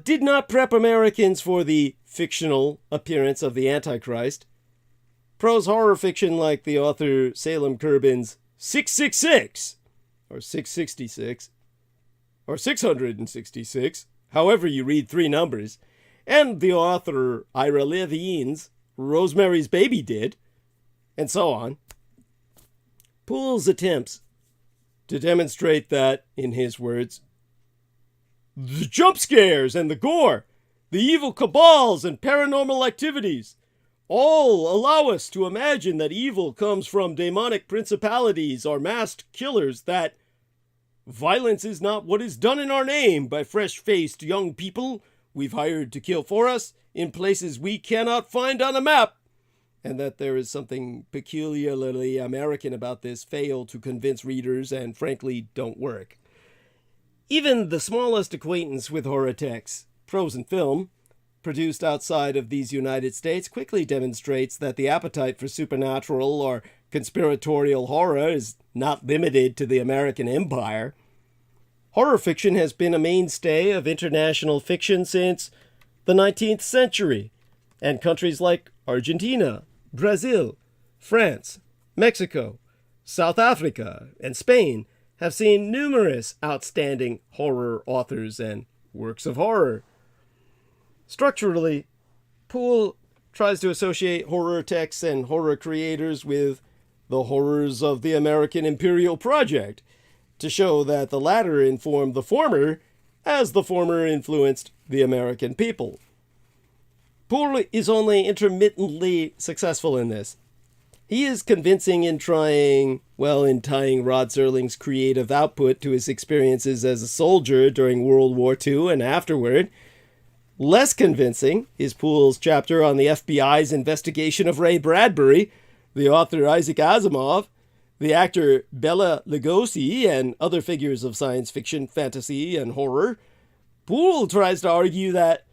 did not prep Americans for the fictional appearance of the Antichrist. Prose horror fiction like the author Salem Kirban's 666, or 666, or 666, however you read three numbers, and the author Ira Levine's Rosemary's Baby did, and so on. Poole's attempts to demonstrate that, in his words, the jump scares and the gore, the evil cabals and paranormal activities, all allow us to imagine that evil comes from demonic principalities or masked killers, that violence is not what is done in our name by fresh-faced young people we've hired to kill for us in places we cannot find on a map, and that there is something peculiarly American about this fail to convince readers and frankly don't work. Even the smallest acquaintance with horror texts, prose and film, produced outside of these United States quickly demonstrates that the appetite for supernatural or conspiratorial horror is not limited to the American Empire. Horror fiction has been a mainstay of international fiction since the 19th century, and countries like Argentina, Brazil, France, Mexico, South Africa, and Spain have seen numerous outstanding horror authors and works of horror. Structurally, Poole tries to associate horror texts and horror creators with the horrors of the American Imperial Project, to show that the latter informed the former, as the former influenced the American people. Poole is only intermittently successful in this. He is convincing in tying Rod Serling's creative output to his experiences as a soldier during World War II and afterward. Less convincing is Poole's chapter on the FBI's investigation of Ray Bradbury, the author Isaac Asimov, the actor Bela Lugosi, and other figures of science fiction, fantasy, and horror. Poole tries to argue that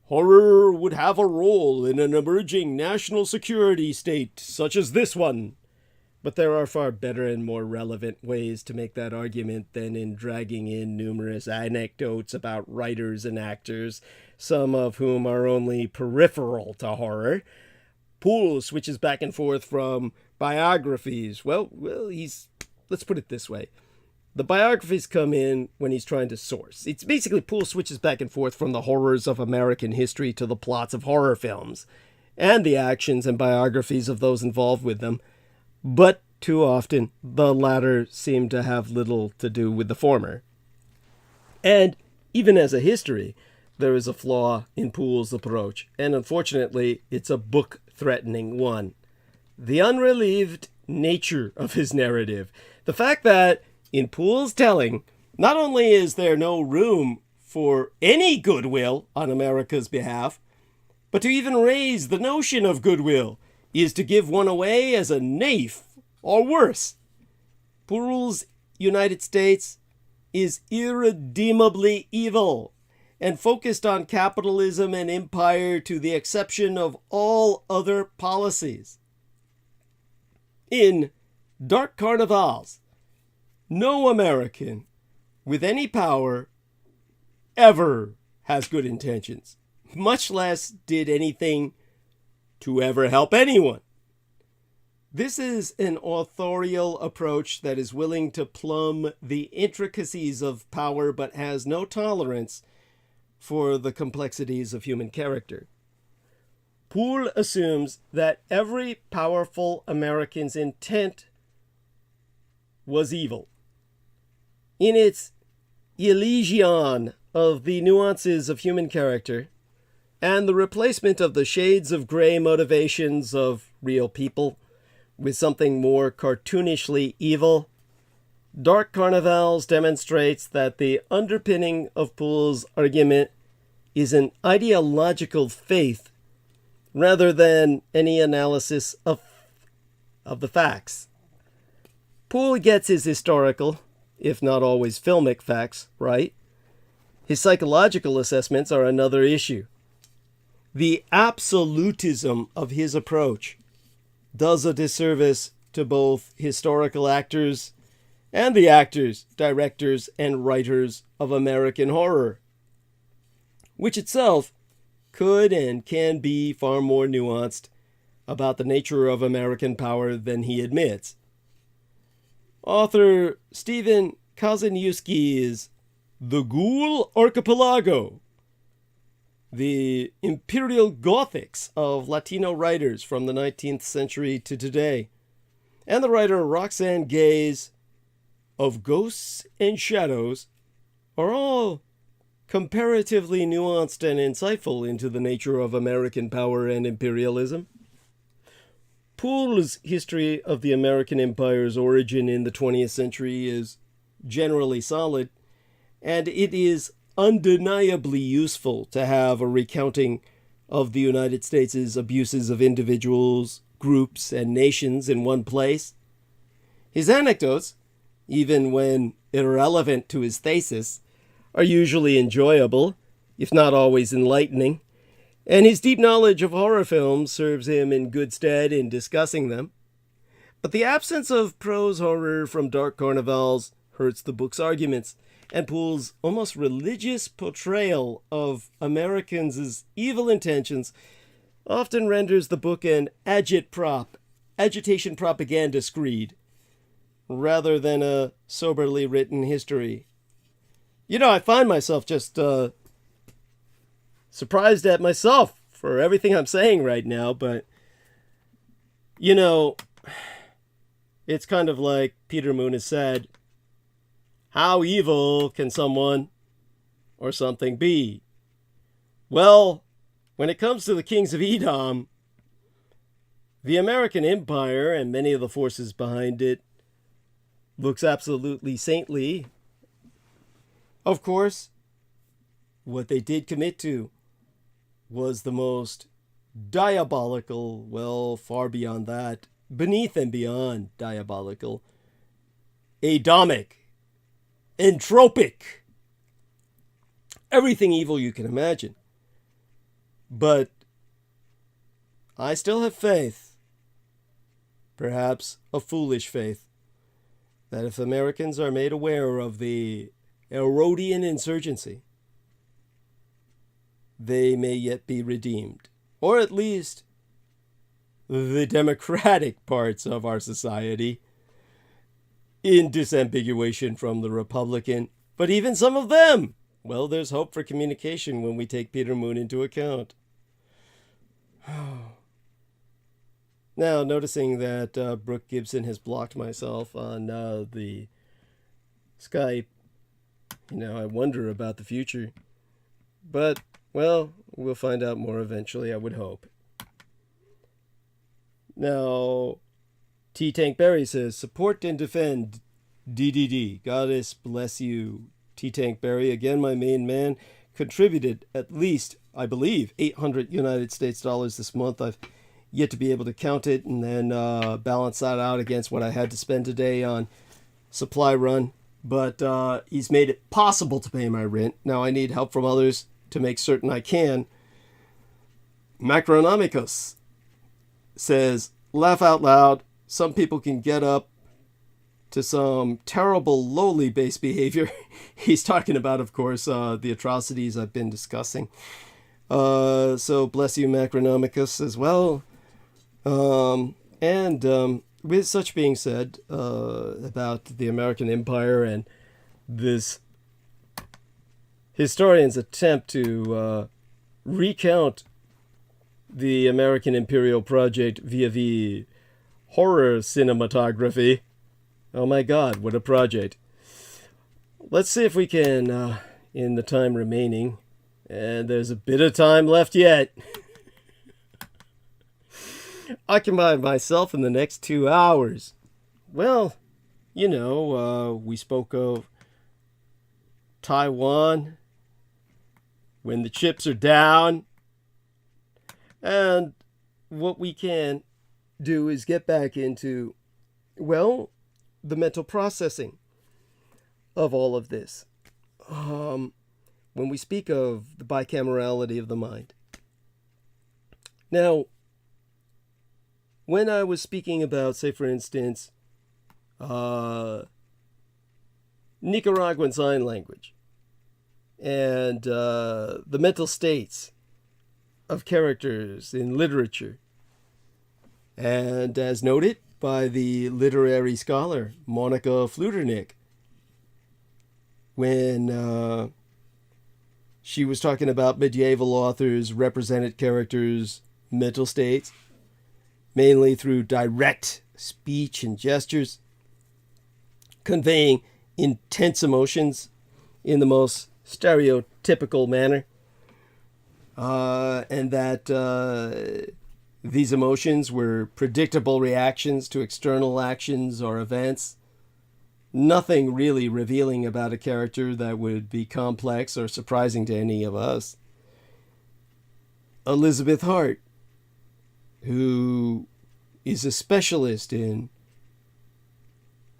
horror would have a role in an emerging national security state such as this one. But there are far better and more relevant ways to make that argument than in dragging in numerous anecdotes about writers and actors, some of whom are only peripheral to horror. Poole switches back and forth from biographies. Let's put it this way. The biographies come in when he's trying to source. It's basically Poole switches back and forth from the horrors of American history to the plots of horror films, and the actions and biographies of those involved with them. But too often, the latter seem to have little to do with the former. And even as a history, there is a flaw in Poole's approach, and unfortunately, it's a book-threatening one. The unrelieved nature of his narrative. The fact that, in Poole's telling, not only is there no room for any goodwill on America's behalf, but to even raise the notion of goodwill is to give one away as a naif, or worse. Poole's United States is irredeemably evil and focused on capitalism and empire to the exception of all other policies. In Dark Carnivals, no American with any power ever has good intentions, much less did anything to ever help anyone. This is an authorial approach that is willing to plumb the intricacies of power but has no tolerance for the complexities of human character. Poole assumes that every powerful American's intent was evil. In its elision of the nuances of human character and the replacement of the shades of gray motivations of real people with something more cartoonishly evil, Dark Carnivals demonstrates that the underpinning of Poole's argument is an ideological faith rather than any analysis of the facts. Poole gets his historical, if not always filmic, facts right. His psychological assessments are another issue. The absolutism of his approach does a disservice to both historical actors and the actors, directors, and writers of American horror, which itself could and can be far more nuanced about the nature of American power than he admits. Author Stephen Kazaniewski's The Ghoul Archipelago, the imperial Gothics of Latino writers from the 19th century to today, and the writer Roxane Gay's Of Ghosts and Shadows are all comparatively nuanced and insightful into the nature of American power and imperialism. Poole's history of the American empire's origin in the 20th century is generally solid, and it is undeniably useful to have a recounting of the United States' abuses of individuals, groups, and nations in one place. His anecdotes, even when irrelevant to his thesis, are usually enjoyable, if not always enlightening, and his deep knowledge of horror films serves him in good stead in discussing them. But the absence of prose horror from Dark Carnivals hurts the book's arguments, and Poole's almost religious portrayal of Americans' evil intentions often renders the book an agitation propaganda screed, rather than a soberly written history. You know, I find myself just surprised at myself for everything I'm saying right now, but, you know, it's kind of like Peter Moon has said, how evil can someone or something be? Well, when it comes to the kings of Edom, the American Empire and many of the forces behind it looks absolutely saintly. Of course, what they did commit to was the most diabolical, well, far beyond that, beneath and beyond diabolical, Adomic, entropic, everything evil you can imagine. But I still have faith, perhaps a foolish faith, that if Americans are made aware of the Herodian insurgency, they may yet be redeemed, or at least the democratic parts of our society, in disambiguation from the Republican, but even some of them. Well, there's hope for communication when we take Peter Moon into account. Now, noticing that Brooke Gibson has blocked myself on the Skype, I wonder about the future. But, well, we'll find out more eventually, I would hope. Now, T. Tank Berry says, support and defend DDD. Goddess bless you. T. Tank Berry, again, my main man, contributed at least, I believe, 800 United States dollars this month. I've yet to be able to count it and then balance that out against what I had to spend today on supply run. But he's made it possible to pay my rent. Now I need help from others to make certain I can. Macronomicus says, laugh out loud. Some people can get up to some terrible lowly base behavior. He's talking about, of course, the atrocities I've been discussing. So bless you, Macronomicus, as well. With such being said, about the American Empire and this historian's attempt to recount the American Imperial Project via the horror cinematography. Oh my God, what a project. Let's see if we can, in the time remaining, and there's a bit of time left yet, occupy myself in the next 2 hours. Well, we spoke of Taiwan, when the chips are down, and what we can do is get back into, well, the mental processing of all of this. When we speak of the bicamerality of the mind. Now, when I was speaking about, say, for instance, Nicaraguan Sign Language and the mental states of characters in literature, and as noted by the literary scholar Monica Fluternick, when she was talking about medieval authors' represented characters' mental states, mainly through direct speech and gestures, conveying intense emotions in the most stereotypical manner, and that these emotions were predictable reactions to external actions or events. Nothing really revealing about a character that would be complex or surprising to any of us. Elizabeth Hart, who is a specialist in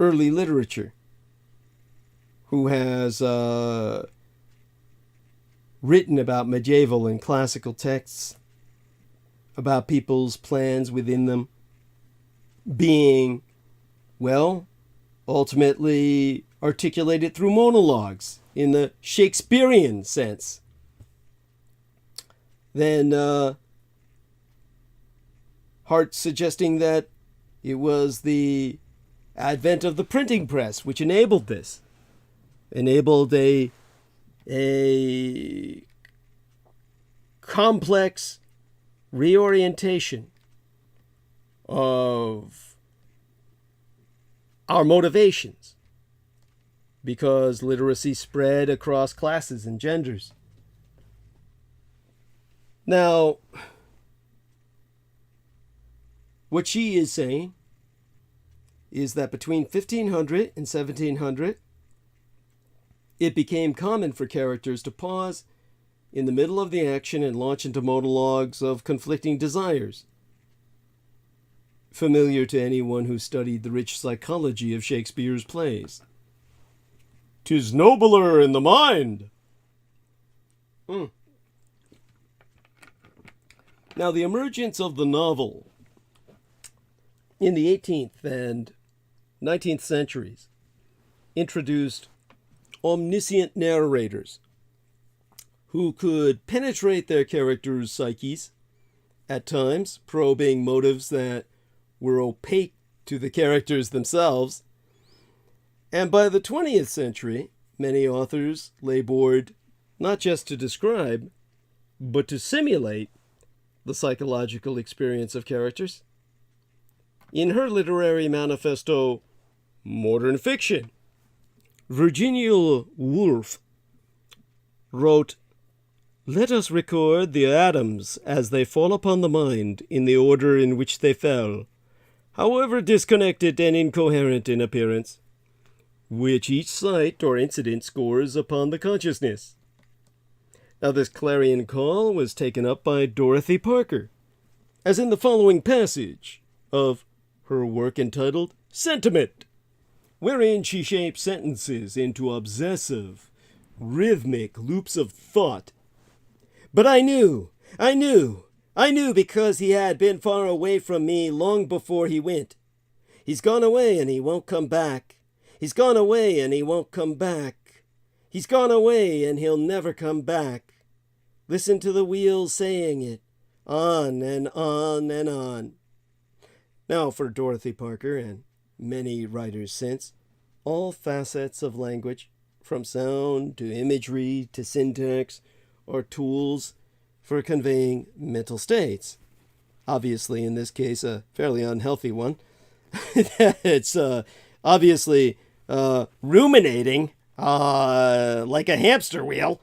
early literature, who has written about medieval and classical texts, about people's plans within them being, well, ultimately articulated through monologues in the Shakespearean sense. Then Hart suggesting that it was the advent of the printing press which enabled this, enabled a complex reorientation of our motivations, because literacy spread across classes and genders. Now, what she is saying is that between 1500 and 1700, it became common for characters to pause in the middle of the action and launch into monologues of conflicting desires, familiar to anyone who studied the rich psychology of Shakespeare's plays. "'Tis nobler in the mind." Now, the emergence of the novel in the 18th and 19th centuries introduced omniscient narrators who could penetrate their characters' psyches, at times probing motives that were opaque to the characters themselves. And by the 20th century, many authors labored not just to describe, but to simulate the psychological experience of characters. In her literary manifesto, Modern Fiction, Virginia Woolf wrote, "Let us record the atoms as they fall upon the mind in the order in which they fell, however disconnected and incoherent in appearance, which each sight or incident scores upon the consciousness." Now this clarion call was taken up by Dorothy Parker, as in the following passage of her work entitled Sentiment, wherein she shapes sentences into obsessive, rhythmic loops of thought. "But I knew because he had been far away from me long before he went. He's gone away and he won't come back. He's gone away and he won't come back. He's gone away and he'll never come back. Listen to the wheels saying it, on and on and on." Now, for Dorothy Parker and many writers since, all facets of language, from sound to imagery to syntax, are tools for conveying mental states. Obviously, in this case, a fairly unhealthy one. It's obviously ruminating like a hamster wheel,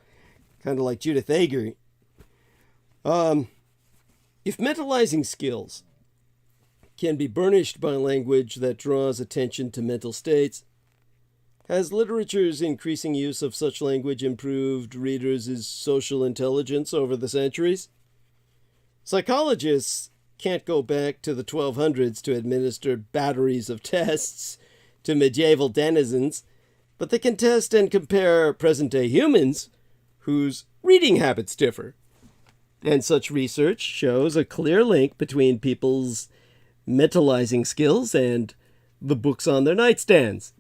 kind of like Judith Ager. If mentalizing skills can be burnished by language that draws attention to mental states, has literature's increasing use of such language improved readers' social intelligence over the centuries? Psychologists can't go back to the 1200s to administer batteries of tests to medieval denizens, but they can test and compare present-day humans whose reading habits differ. And such research shows a clear link between people's mentalizing skills and the books on their nightstands.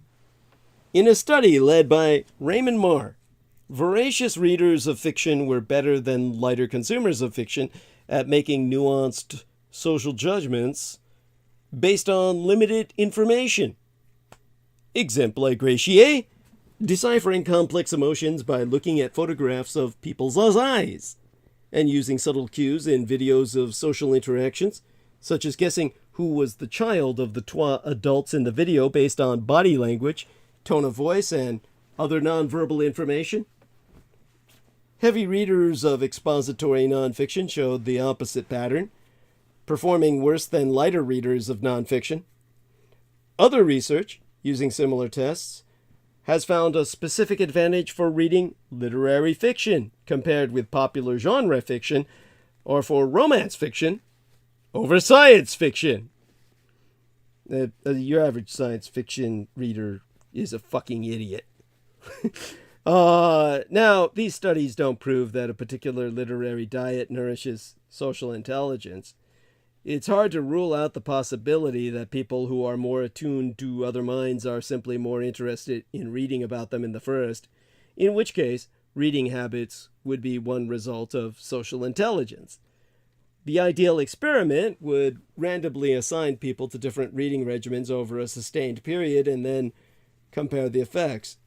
In a study led by Raymond Marr, voracious readers of fiction were better than lighter consumers of fiction at making nuanced social judgments based on limited information. Exempla gratiae, deciphering complex emotions by looking at photographs of people's eyes and using subtle cues in videos of social interactions, such as guessing who was the child of the trois adults in the video based on body language, tone of voice, and other nonverbal information. Heavy readers of expository nonfiction showed the opposite pattern, performing worse than lighter readers of nonfiction. Other research, using similar tests, has found a specific advantage for reading literary fiction compared with popular genre fiction, or for romance fiction over science fiction. Your average science fiction reader is a fucking idiot. Now, these studies don't prove that a particular literary diet nourishes social intelligence. It's hard to rule out the possibility that people who are more attuned to other minds are simply more interested in reading about them in the first, in which case reading habits would be one result of social intelligence. The ideal experiment would randomly assign people to different reading regimens over a sustained period and then compare the effects.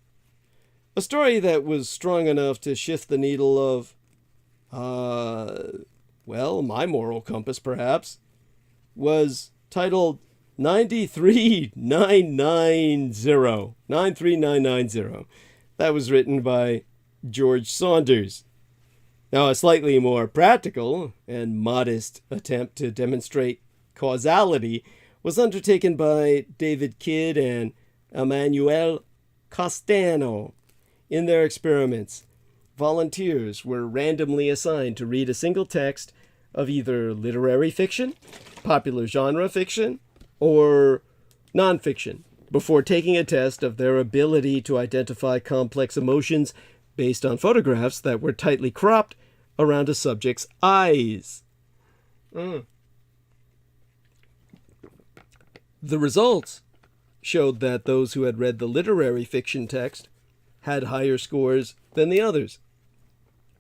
A story that was strong enough to shift the needle of, my moral compass perhaps, was titled 93990. That was written by George Saunders. Now, a slightly more practical and modest attempt to demonstrate causality was undertaken by David Kidd and Emmanuel Costano. In their experiments, volunteers were randomly assigned to read a single text of either literary fiction, popular genre fiction, or nonfiction before taking a test of their ability to identify complex emotions based on photographs that were tightly cropped around a subject's eyes. The results showed that those who had read the literary fiction text had higher scores than the others,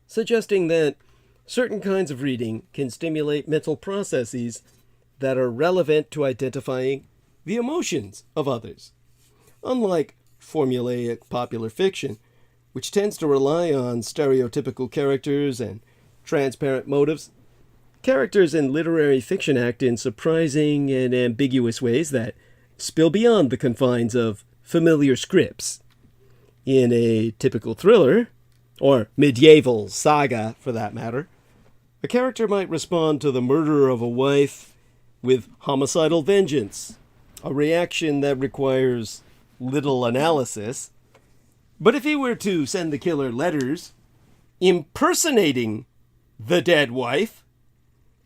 suggesting that certain kinds of reading can stimulate mental processes that are relevant to identifying the emotions of others. Unlike formulaic popular fiction, which tends to rely on stereotypical characters and transparent motives, Characters in literary fiction act in surprising and ambiguous ways that spill beyond the confines of familiar scripts. In a typical thriller, or medieval saga for that matter, a character might respond to the murder of a wife with homicidal vengeance, a reaction that requires little analysis. But if he were to send the killer letters impersonating the dead wife,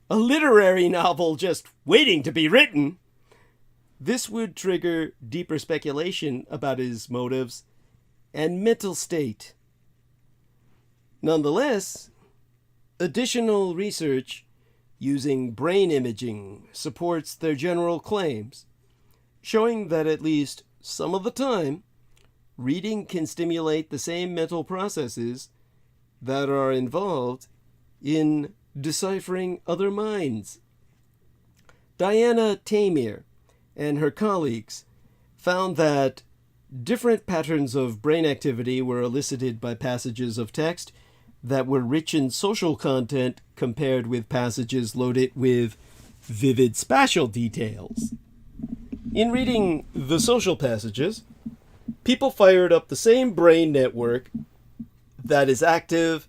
a literary novel just waiting to be written, this would trigger deeper speculation about his motives and mental state. Nonetheless, additional research using brain imaging supports their general claims, showing that at least some of the time, reading can stimulate the same mental processes that are involved in deciphering other minds. Diana Tamir and her colleagues found that different patterns of brain activity were elicited by passages of text that were rich in social content compared with passages loaded with vivid spatial details. In reading the social passages, people fired up the same brain network that is active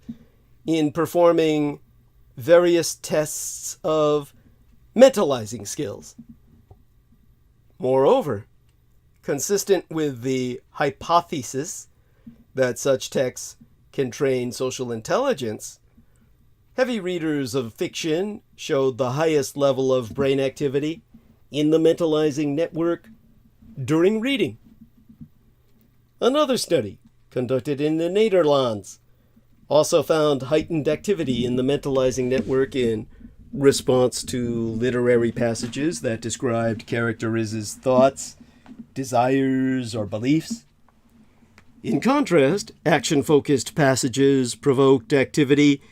in performing various tests of mentalizing skills. Moreover, consistent with the hypothesis that such texts can train social intelligence, heavy readers of fiction showed the highest level of brain activity in the mentalizing network during reading. Another study, conducted in the Netherlands, also found heightened activity in the mentalizing network in response to literary passages that described characters' thoughts, desires, or beliefs. In contrast, action-focused passages provoked activity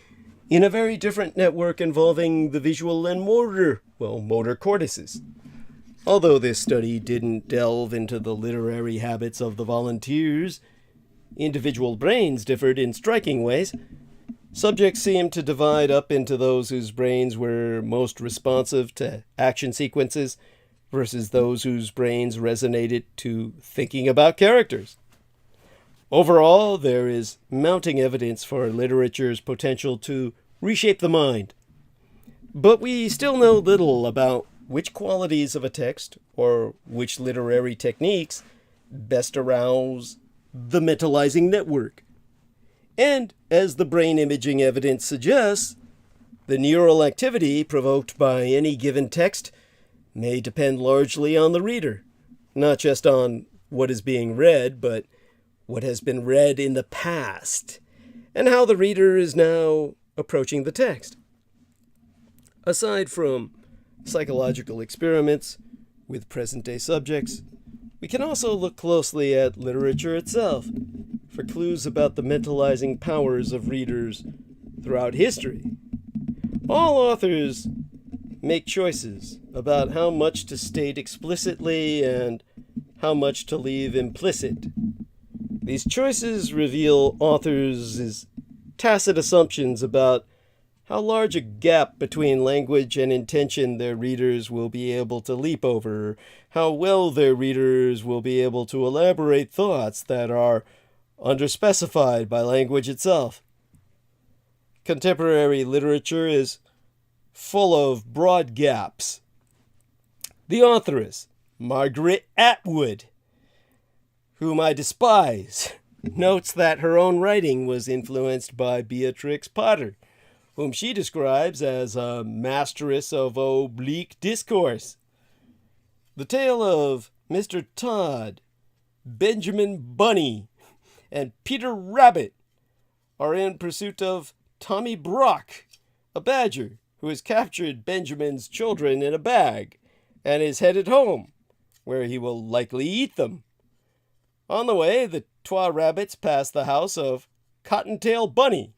in a very different network involving the visual and motor cortices. Although this study didn't delve into the literary habits of the volunteers, individual brains differed in striking ways. Subjects seemed to divide up into those whose brains were most responsive to action sequences versus those whose brains resonated to thinking about characters. Overall, there is mounting evidence for literature's potential to reshape the mind. But we still know little about which qualities of a text or which literary techniques best arouse the mentalizing network. And, as the brain imaging evidence suggests, the neural activity provoked by any given text may depend largely on the reader, not just on what is being read, but what has been read in the past, and how the reader is now approaching the text. Aside from psychological experiments with present-day subjects, we can also look closely at literature itself for clues about the mentalizing powers of readers throughout history. All authors make choices about how much to state explicitly and how much to leave implicit. These choices reveal authors' tacit assumptions about how large a gap between language and intention their readers will be able to leap over, how well their readers will be able to elaborate thoughts that are underspecified by language itself. Contemporary literature is full of broad gaps. The authoress, Margaret Atwood, whom I despise, notes that her own writing was influenced by Beatrix Potter, whom she describes as a masteress of oblique discourse. The tale of Mr. Todd, Benjamin Bunny, and Peter Rabbit are in pursuit of Tommy Brock, a badger who has captured Benjamin's children in a bag and is headed home, where he will likely eat them. On the way, the twa rabbits pass the house of Cottontail Bunny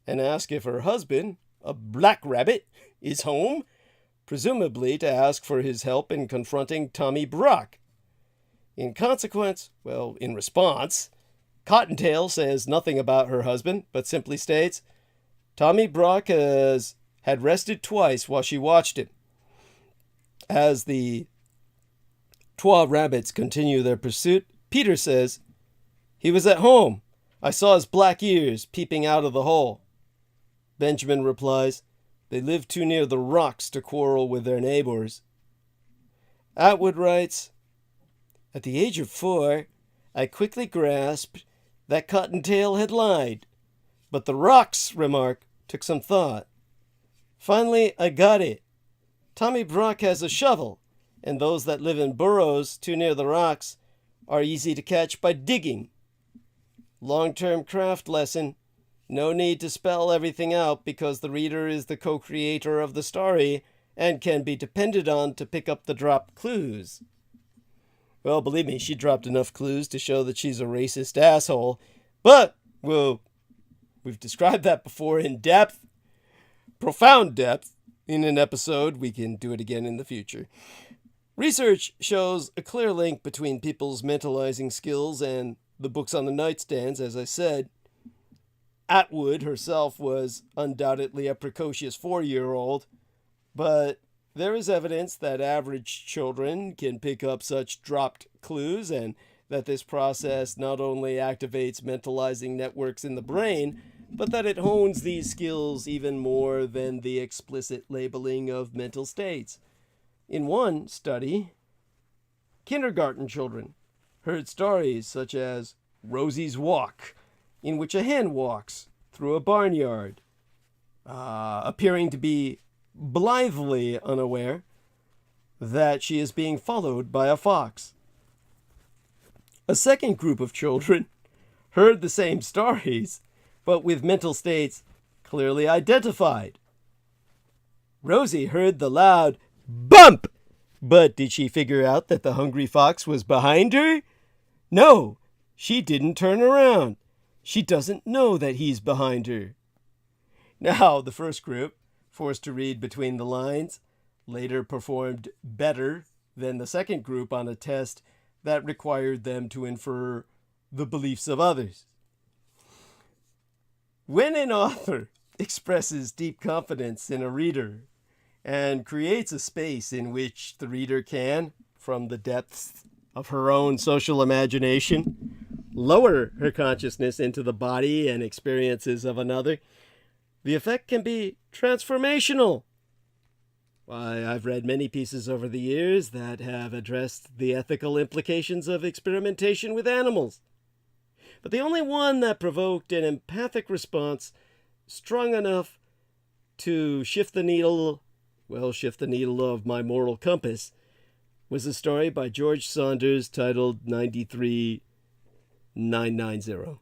and ask if her husband, a black rabbit, is home, presumably to ask for his help in confronting Tommy Brock. In response, Cottontail says nothing about her husband, but simply states, Tommy Brock has had rested twice while she watched him. As the Trois rabbits continue their pursuit, Peter says, "He was at home. I saw his black ears peeping out of the hole." Benjamin replies, "They live too near the rocks to quarrel with their neighbors." Atwood writes, "At the age of 4, I quickly grasped that Cottontail had lied, but the rocks remark took some thought. Finally, I got it. Tommy Brock has a shovel, and those that live in burrows too near the rocks are easy to catch by digging. Long-term craft lesson. No need to spell everything out because the reader is the co-creator of the story and can be depended on to pick up the dropped clues." Well, believe me, she dropped enough clues to show that she's a racist asshole, but, well, we've described that before in depth, profound depth, in an episode. We can do it again in the future. Research shows a clear link between people's mentalizing skills and the books on the nightstands, as I said. Atwood herself was undoubtedly a precocious 4-year-old, but there is evidence that average children can pick up such dropped clues, and that this process not only activates mentalizing networks in the brain, but that it hones these skills even more than the explicit labeling of mental states. In one study, kindergarten children heard stories such as Rosie's Walk, in which a hen walks through a barnyard, appearing to be blithely unaware that she is being followed by a fox. A second group of children heard the same stories, but with mental states clearly identified. Rosie heard the loud bump, but did she figure out that the hungry fox was behind her? No, she didn't turn around. She doesn't know that he's behind her. Now, the first group, forced to read between the lines, later performed better than the second group on a test that required them to infer the beliefs of others. When an author expresses deep confidence in a reader and creates a space in which the reader can, from the depths of her own social imagination, lower her consciousness into the body and experiences of another, the effect can be transformational. Why, I've read many pieces over the years that have addressed the ethical implications of experimentation with animals. But the only one that provoked an empathic response strong enough to shift the needle of my moral compass, was a story by George Saunders titled 93990,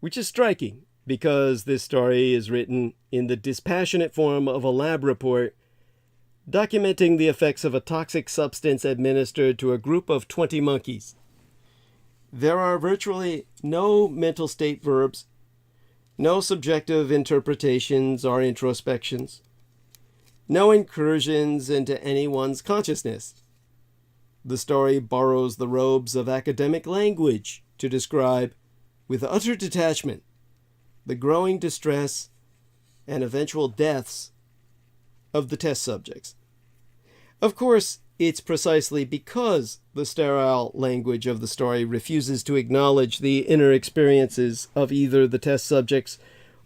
which is striking because this story is written in the dispassionate form of a lab report documenting the effects of a toxic substance administered to a group of 20 monkeys. There are virtually no mental state verbs, no subjective interpretations or introspections, no incursions into anyone's consciousness. The story borrows the robes of academic language to describe, with utter detachment, the growing distress and eventual deaths of the test subjects. Of course, it's precisely because the sterile language of the story refuses to acknowledge the inner experiences of either the test subjects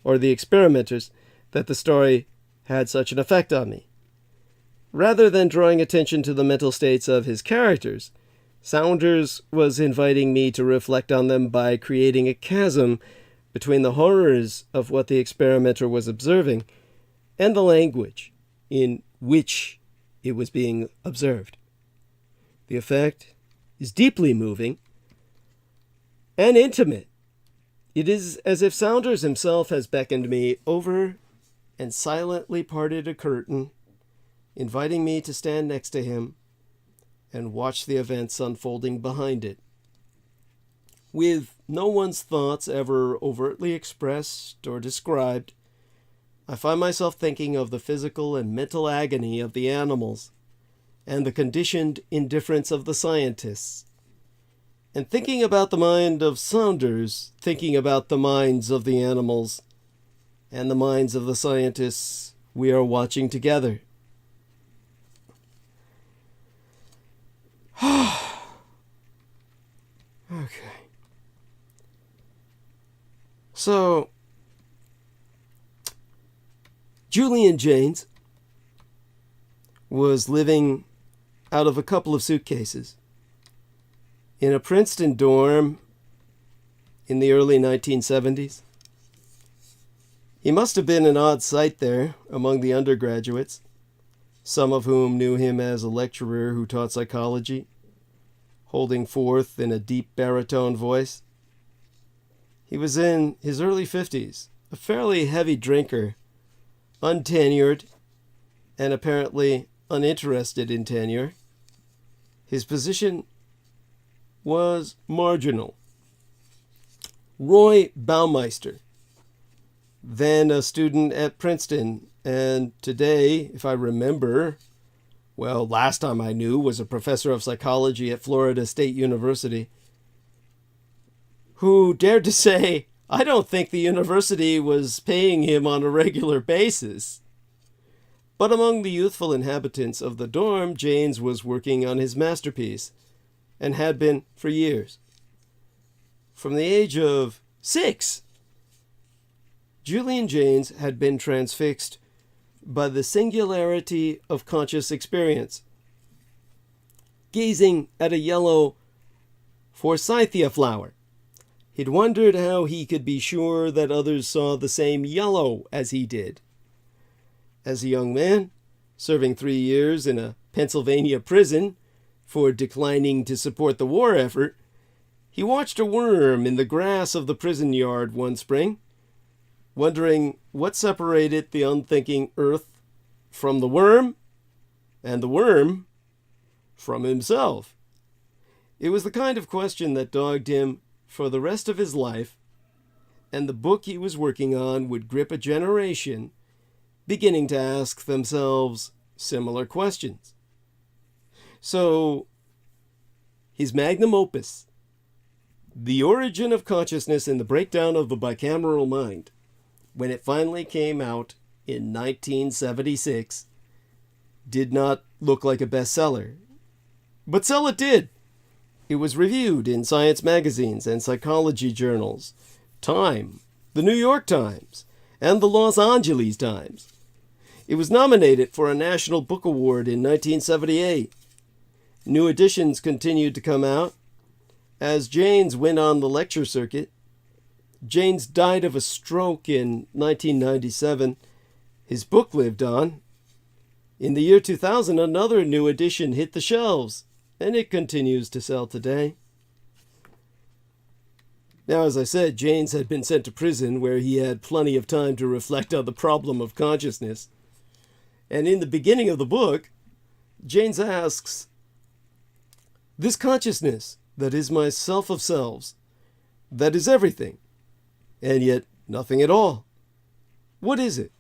or the experimenters that the story had such an effect on me. Rather than drawing attention to the mental states of his characters, Saunders was inviting me to reflect on them by creating a chasm between the horrors of what the experimenter was observing and the language in which it was being observed. The effect is deeply moving and intimate. It is as if Saunders himself has beckoned me over and silently parted a curtain, inviting me to stand next to him and watch the events unfolding behind it. With no one's thoughts ever overtly expressed or described, I find myself thinking of the physical and mental agony of the animals and the conditioned indifference of the scientists, and thinking about the mind of Saunders, thinking about the minds of the animals, and the minds of the scientists we are watching together. Okay. So, Julian Jaynes was living out of a couple of suitcases in a Princeton dorm in the early 1970s. He must have been an odd sight there among the undergraduates, some of whom knew him as a lecturer who taught psychology, holding forth in a deep baritone voice. He was in his early 50s, a fairly heavy drinker, untenured, and apparently uninterested in tenure. His position was marginal. Roy Baumeister, then a student at Princeton, and today, if I remember, well, last time I knew, was a professor of psychology at Florida State University, who dared to say, I don't think the university was paying him on a regular basis. But among the youthful inhabitants of the dorm, Jaynes was working on his masterpiece, and had been for years. From the age of 6, Julian Jaynes had been transfixed by the singularity of conscious experience. Gazing at a yellow forsythia flower, he'd wondered how he could be sure that others saw the same yellow as he did. As a young man, serving 3 years in a Pennsylvania prison for declining to support the war effort, he watched a worm in the grass of the prison yard one spring, wondering what separated the unthinking earth from the worm, and the worm from himself. It was the kind of question that dogged him for the rest of his life, and the book he was working on would grip a generation beginning to ask themselves similar questions. So, his magnum opus, The Origin of Consciousness and the Breakdown of the Bicameral Mind, when it finally came out in 1976, did not look like a bestseller. But sell it did. It was reviewed in science magazines and psychology journals, Time, the New York Times, and the Los Angeles Times. It was nominated for a National Book Award in 1978. New editions continued to come out. As Jaynes went on the lecture circuit, Jaynes died of a stroke in 1997. His book lived on. In the year 2000, another new edition hit the shelves, and it continues to sell today. Now, as I said, Jaynes had been sent to prison where he had plenty of time to reflect on the problem of consciousness. And in the beginning of the book, Jaynes asks, this consciousness that is my self of selves, that is everything, and yet nothing at all. What is it?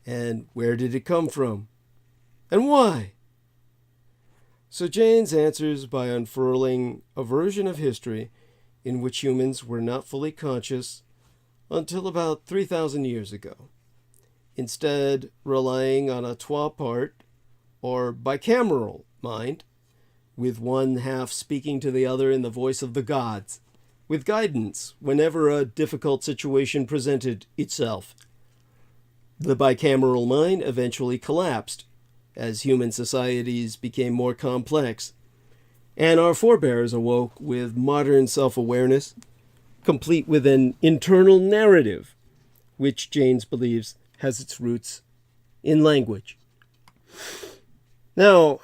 And where did it come from? And why? So Jaynes answers by unfurling a version of history in which humans were not fully conscious until about 3,000 years ago, instead relying on a trois-part or bicameral mind, with one half speaking to the other in the voice of the gods, with guidance whenever a difficult situation presented itself. The bicameral mind eventually collapsed as human societies became more complex, and our forebears awoke with modern self-awareness, complete with an internal narrative, which Jaynes believes has its roots in language. Now,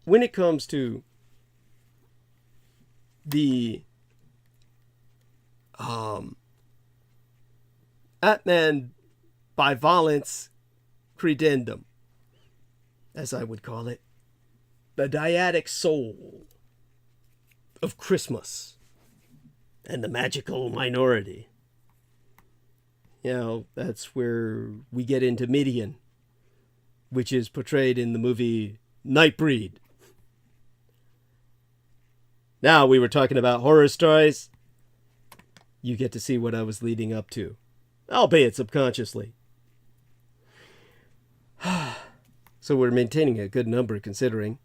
when it comes to the Atman bivalence credendum, as I would call it, the dyadic soul of Christmas and the magical minority. You know, that's where we get into Midian, which is portrayed in the movie Nightbreed. Now, we were talking about horror stories. you get to see what I was leading up to, albeit subconsciously. So we're maintaining a good number considering.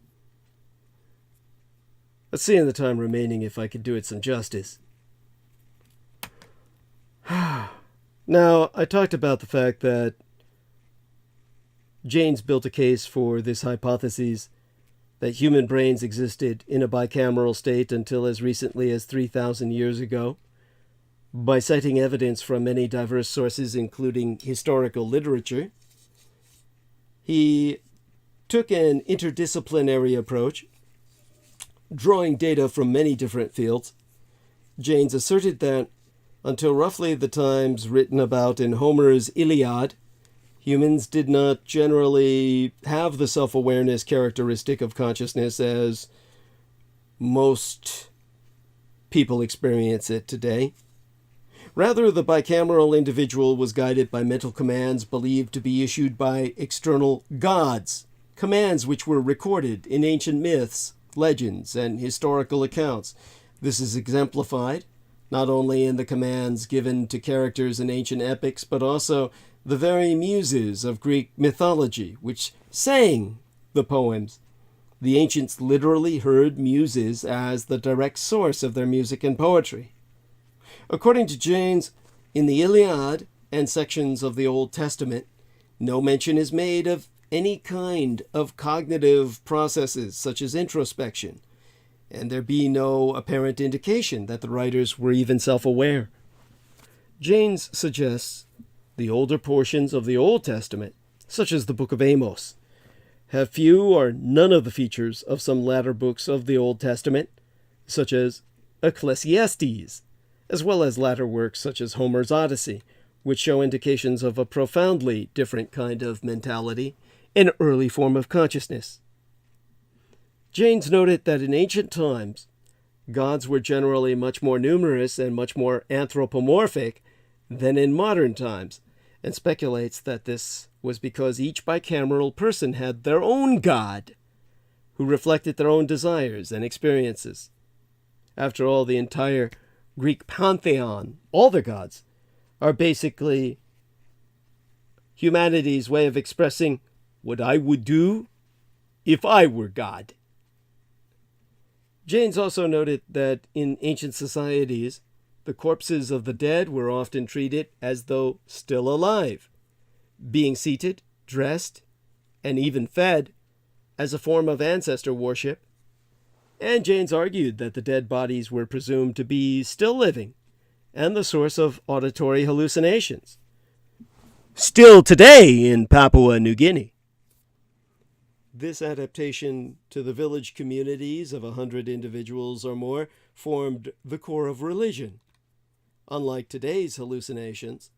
Let's see in the time remaining if I can do it some justice. Now, I talked about the fact that Jaynes built a case for this hypothesis that human brains existed in a bicameral state until as recently as 3,000 years ago, by citing evidence from many diverse sources, including historical literature. He took an interdisciplinary approach, drawing data from many different fields. Jaynes asserted that until roughly the times written about in Homer's Iliad, humans did not generally have the self-awareness characteristic of consciousness as most people experience it today. Rather, the bicameral individual was guided by mental commands believed to be issued by external gods, commands which were recorded in ancient myths, legends, and historical accounts. This is exemplified not only in the commands given to characters in ancient epics, but also the very muses of Greek mythology, which sang the poems. The ancients literally heard muses as the direct source of their music and poetry. According to Jaynes, in the Iliad and sections of the Old Testament, no mention is made of any kind of cognitive processes such as introspection, and there be no apparent indication that the writers were even self-aware. Jaynes suggests the older portions of the Old Testament, such as the Book of Amos, have few or none of the features of some latter books of the Old Testament, such as Ecclesiastes, as well as latter works such as Homer's Odyssey, which show indications of a profoundly different kind of mentality, an early form of consciousness. Jaynes noted that in ancient times, gods were generally much more numerous and much more anthropomorphic than in modern times, and speculates that this was because each bicameral person had their own god, who reflected their own desires and experiences. After all, the entire Greek pantheon, all the gods, are basically humanity's way of expressing what I would do if I were God. Jaynes also noted that in ancient societies, the corpses of the dead were often treated as though still alive, being seated, dressed, and even fed as a form of ancestor worship. And Jaynes argued that the dead bodies were presumed to be still living and the source of auditory hallucinations, still today in Papua New Guinea. This adaptation to the village communities of 100 individuals or more formed the core of religion. Unlike today's hallucinations,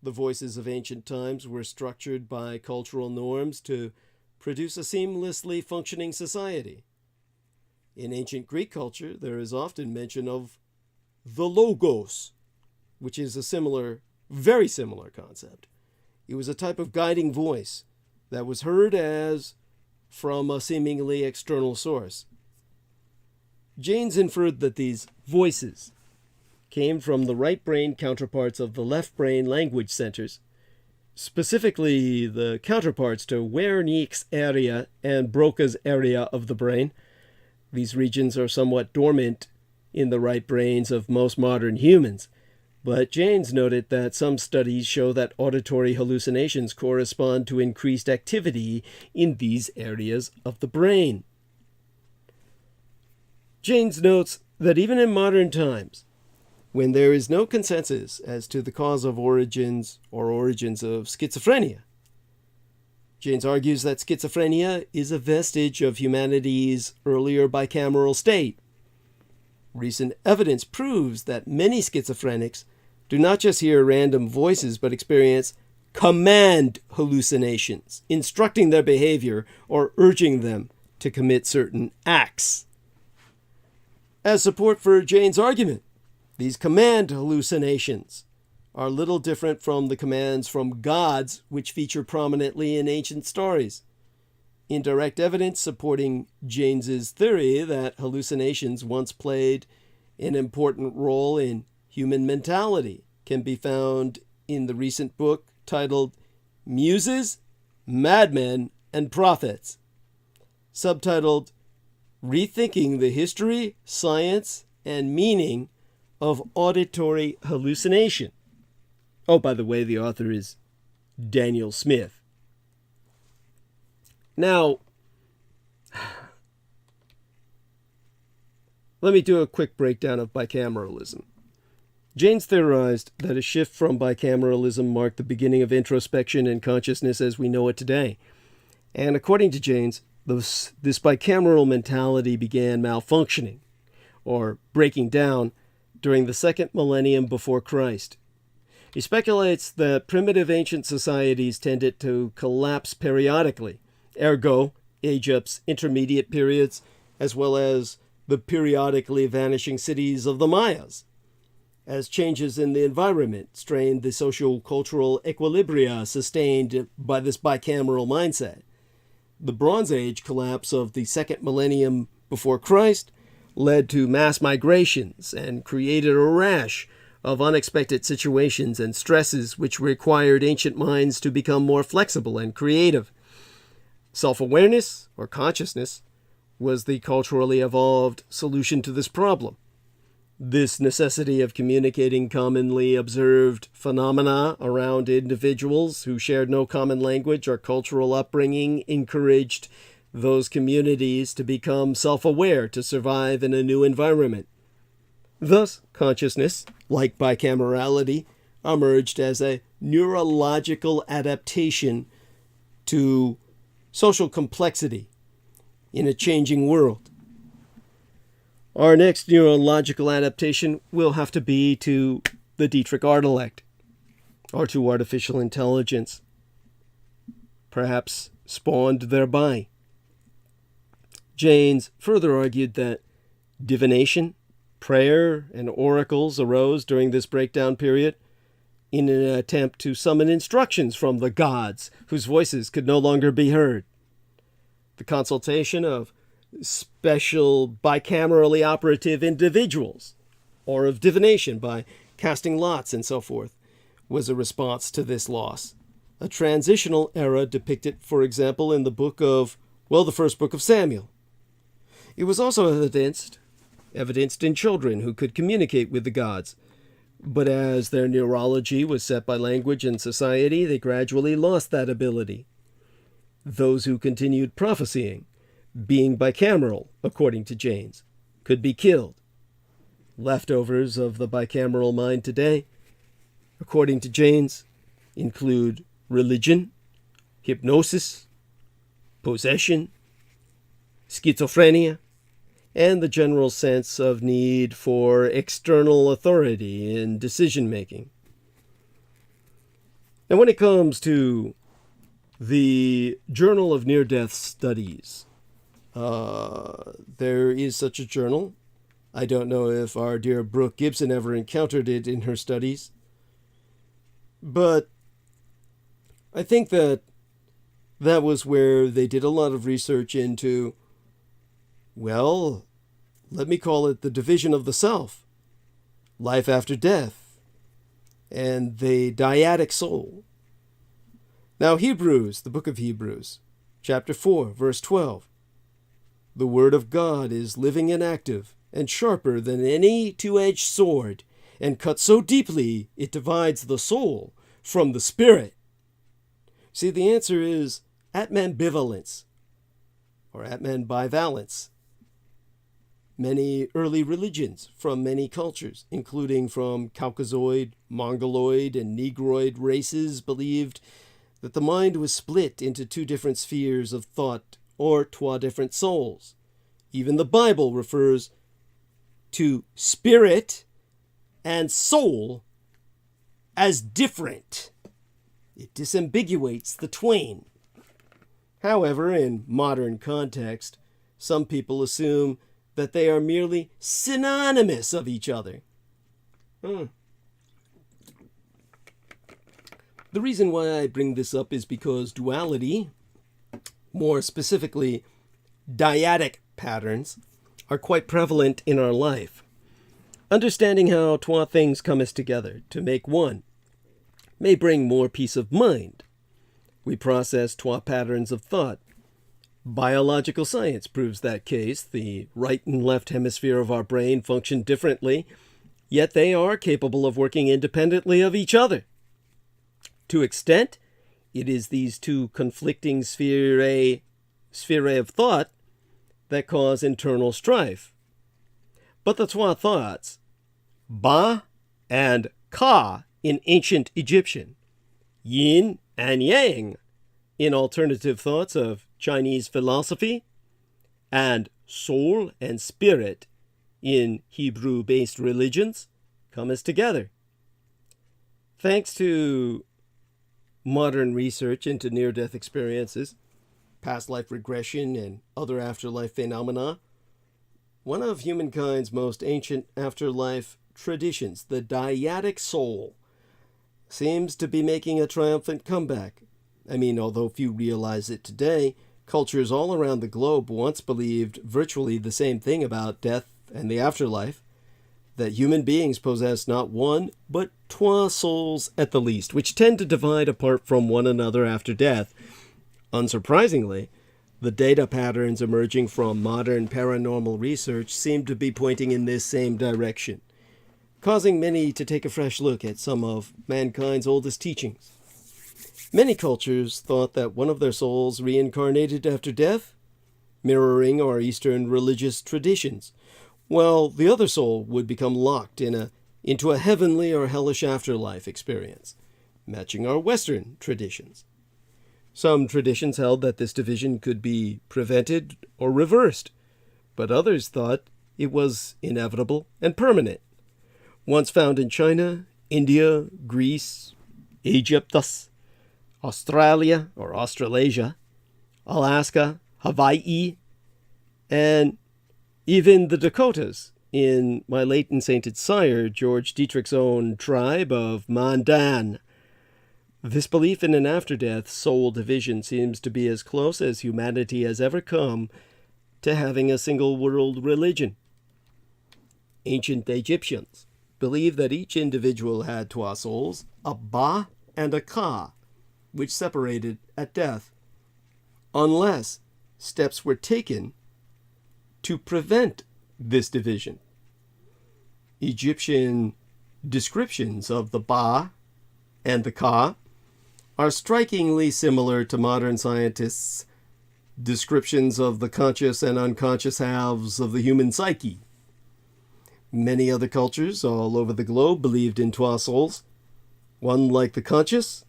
the voices of ancient times were structured by cultural norms to produce a seamlessly functioning society. In ancient Greek culture, there is often mention of the Logos, which is a very similar concept. It was a type of guiding voice that was heard as from a seemingly external source. Jaynes inferred that these voices came from the right brain counterparts of the left brain language centers, specifically the counterparts to Wernicke's area and Broca's area of the brain. These regions are somewhat dormant in the right brains of most modern humans, but Jaynes noted that some studies show that auditory hallucinations correspond to increased activity in these areas of the brain. Jaynes notes that even in modern times, when there is no consensus as to the cause of origins of schizophrenia, Jaynes argues that schizophrenia is a vestige of humanity's earlier bicameral state. Recent evidence proves that many schizophrenics do not just hear random voices, but experience command hallucinations, instructing their behavior or urging them to commit certain acts. As support for Jaynes' argument, these command hallucinations are little different from the commands from gods which feature prominently in ancient stories. Indirect evidence supporting Jaynes' theory that hallucinations once played an important role in human mentality can be found in the recent book titled Muses, Madmen, and Prophets, subtitled Rethinking the History, Science, and Meaning of Auditory Hallucination. Oh, by the way, the author is Daniel Smith. Now, let me do a quick breakdown of bicameralism. Jaynes theorized that a shift from bicameralism marked the beginning of introspection and consciousness as we know it today. And according to Jaynes, this bicameral mentality began malfunctioning, or breaking down, during the second millennium before Christ. He speculates that primitive ancient societies tended to collapse periodically, ergo, Egypt's intermediate periods, as well as the periodically vanishing cities of the Mayas, as changes in the environment strained the socio-cultural equilibria sustained by this bicameral mindset. The Bronze Age collapse of the second millennium before Christ led to mass migrations and created a rash of unexpected situations and stresses which required ancient minds to become more flexible and creative. Self-awareness, or consciousness, was the culturally evolved solution to this problem. This necessity of communicating commonly observed phenomena around individuals who shared no common language or cultural upbringing encouraged those communities to become self-aware to survive in a new environment. Thus, consciousness, like bicamerality, emerged as a neurological adaptation to social complexity in a changing world. Our next neurological adaptation will have to be to the Dietrich intellect, or to artificial intelligence, perhaps spawned thereby. Jaynes further argued that divination, prayer, and oracles arose during this breakdown period in an attempt to summon instructions from the gods whose voices could no longer be heard. The consultation of special bicamerally operative individuals, or of divination by casting lots and so forth, was a response to this loss. A transitional era depicted, for example, in the first book of Samuel. It was also evidenced in children who could communicate with the gods, but as their neurology was set by language and society, they gradually lost that ability. Those who continued prophesying, being bicameral, according to Jaynes, could be killed. Leftovers of the bicameral mind today, according to Jaynes, include religion, hypnosis, possession, schizophrenia, and the general sense of need for external authority in decision-making. And when it comes to the Journal of Near-Death Studies, there is such a journal. I don't know if our dear Brooke Gibson ever encountered it in her studies, but I think that was where they did a lot of research into, well, let me call it the division of the self, life after death, and the dyadic soul. Now, Hebrews, the book of Hebrews, chapter 4, verse 12. The word of God is living and active, and sharper than any two-edged sword, and cuts so deeply it divides the soul from the spirit. See, the answer is Atman bivalence, or Atman bivalence. Many early religions from many cultures, including from Caucasoid, Mongoloid, and Negroid races, believed that the mind was split into two different spheres of thought, or trois different souls. Even the Bible refers to spirit and soul as different. It disambiguates the twain. However, in modern context, some people assume that they are merely synonymous of each other. The reason why I bring this up is because duality, more specifically dyadic patterns, are quite prevalent in our life. Understanding how twa things cometh together to make one may bring more peace of mind. We process twa patterns of thought. Biological science proves that case. The right and left hemisphere of our brain function differently, yet they are capable of working independently of each other. To extent, it is these two conflicting sphere of thought that cause internal strife. But the twa thoughts, Ba and Ka in ancient Egyptian, Yin and Yang in alternative thoughts of Chinese philosophy, and soul and spirit in Hebrew-based religions, come as together. Thanks to modern research into near-death experiences, past life regression, and other afterlife phenomena, one of humankind's most ancient afterlife traditions, the dyadic soul, seems to be making a triumphant comeback. I mean, although few realize it today, cultures all around the globe once believed virtually the same thing about death and the afterlife, that human beings possess not one, but twa souls at the least, which tend to divide apart from one another after death. Unsurprisingly, the data patterns emerging from modern paranormal research seem to be pointing in this same direction, causing many to take a fresh look at some of mankind's oldest teachings. Many cultures thought that one of their souls reincarnated after death, mirroring our Eastern religious traditions, while the other soul would become locked into a heavenly or hellish afterlife experience, matching our Western traditions. Some traditions held that this division could be prevented or reversed, but others thought it was inevitable and permanent. Once found in China, India, Greece, Egypt, Australia or Australasia, Alaska, Hawaii, and even the Dakotas in my late and sainted sire, George Dietrich's own tribe of Mandan. This belief in an after-death soul division seems to be as close as humanity has ever come to having a single world religion. Ancient Egyptians believed that each individual had twa souls, a Ba and a Ka, which separated at death, unless steps were taken to prevent this division. Egyptian descriptions of the Ba and the Ka are strikingly similar to modern scientists' descriptions of the conscious and unconscious halves of the human psyche. Many other cultures all over the globe believed in twa souls, one like the conscious,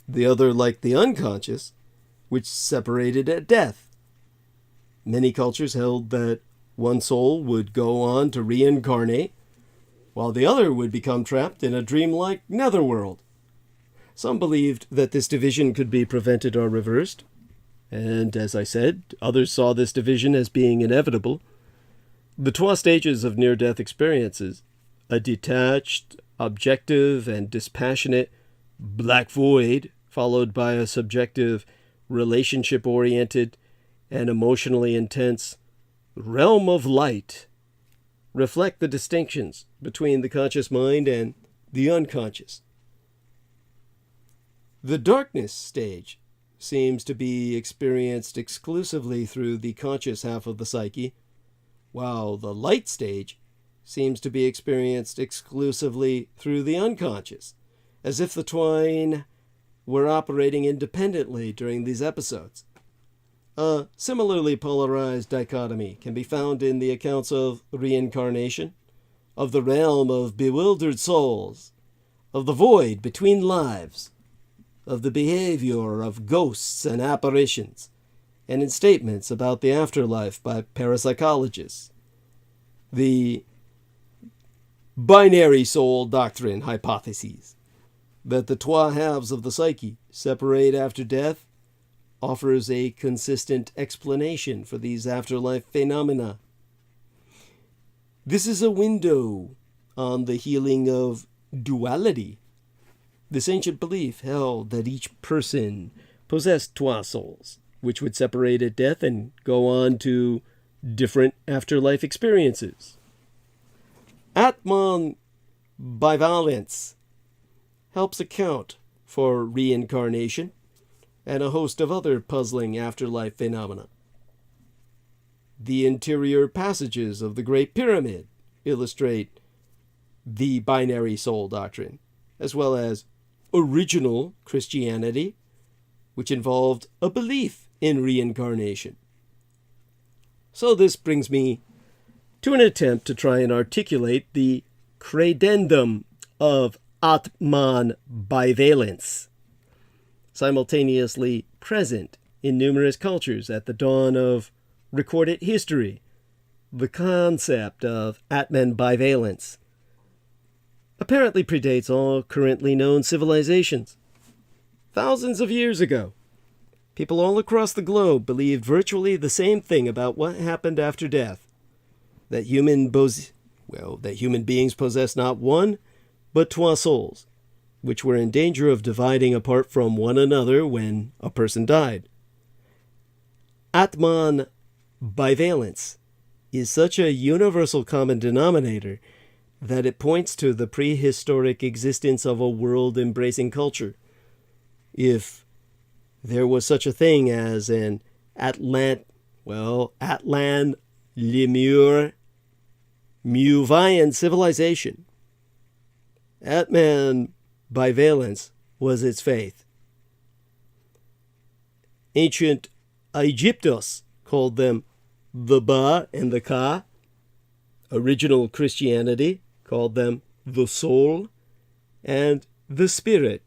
the other like the unconscious, which separated at death. Many cultures held that one soul would go on to reincarnate, while the other would become trapped in a dreamlike netherworld. Some believed that this division could be prevented or reversed, and as I said, others saw this division as being inevitable. The twa stages of near-death experiences, a detached, objective, and dispassionate black void, followed by a subjective, relationship-oriented, and emotionally intense realm of light, reflect the distinctions between the conscious mind and the unconscious. The darkness stage seems to be experienced exclusively through the conscious half of the psyche, while the light stage seems to be experienced exclusively through the unconscious, as if the twain were operating independently during these episodes. A similarly polarized dichotomy can be found in the accounts of reincarnation, of the realm of bewildered souls, of the void between lives, of the behavior of ghosts and apparitions, and in statements about the afterlife by parapsychologists. The binary soul doctrine hypotheses that the twa halves of the psyche separate after death offers a consistent explanation for these afterlife phenomena. This is a window on the healing of duality. This ancient belief held that each person possessed twa souls, which would separate at death and go on to different afterlife experiences. Atman bivalence helps account for reincarnation and a host of other puzzling afterlife phenomena. The interior passages of the Great Pyramid illustrate the binary soul doctrine, as well as original Christianity, which involved a belief in reincarnation. So this brings me to an attempt to try and articulate the credendum of Atman bivalence, simultaneously present in numerous cultures at the dawn of recorded history. The concept of Atman bivalence apparently predates all currently known civilizations. Thousands of years ago, people all across the globe believed virtually the same thing about what happened after death, that human beings possess not one, but trois souls, which were in danger of dividing apart from one another when a person died. Atman bivalence is such a universal common denominator that it points to the prehistoric existence of a world-embracing culture. If there was such a thing as an Atlan Lemur Muvian civilization, Atman bivalence was its faith. Ancient Egyptos called them the Ba and the Ka. Original Christianity called them the soul and the spirit.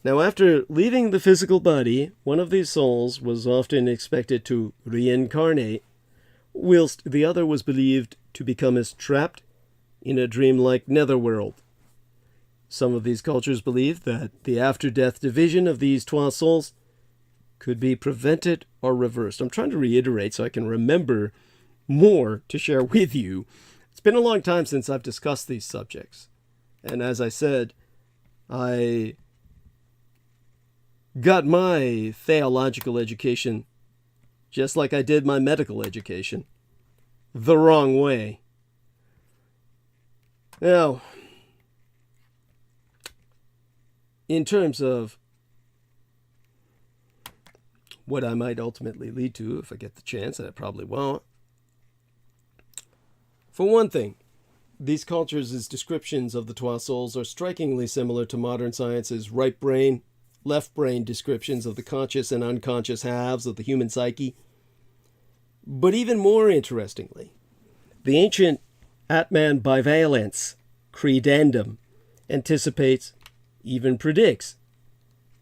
Now, after leaving the physical body, one of these souls was often expected to reincarnate, whilst the other was believed to become as trapped in a dreamlike netherworld. Some of these cultures believed that the after-death division of these trois souls could be prevented or reversed. I'm trying to reiterate so I can remember more to share with you. It's been a long time since I've discussed these subjects. And as I said, I got my theological education just like I did my medical education, the wrong way. Now, in terms of what I might ultimately lead to if I get the chance, and I probably won't. For one thing, these cultures' descriptions of the trois souls are strikingly similar to modern science's right brain, left brain descriptions of the conscious and unconscious halves of the human psyche. But even more interestingly, the ancient Atman bivalence credendum anticipates, even predicts,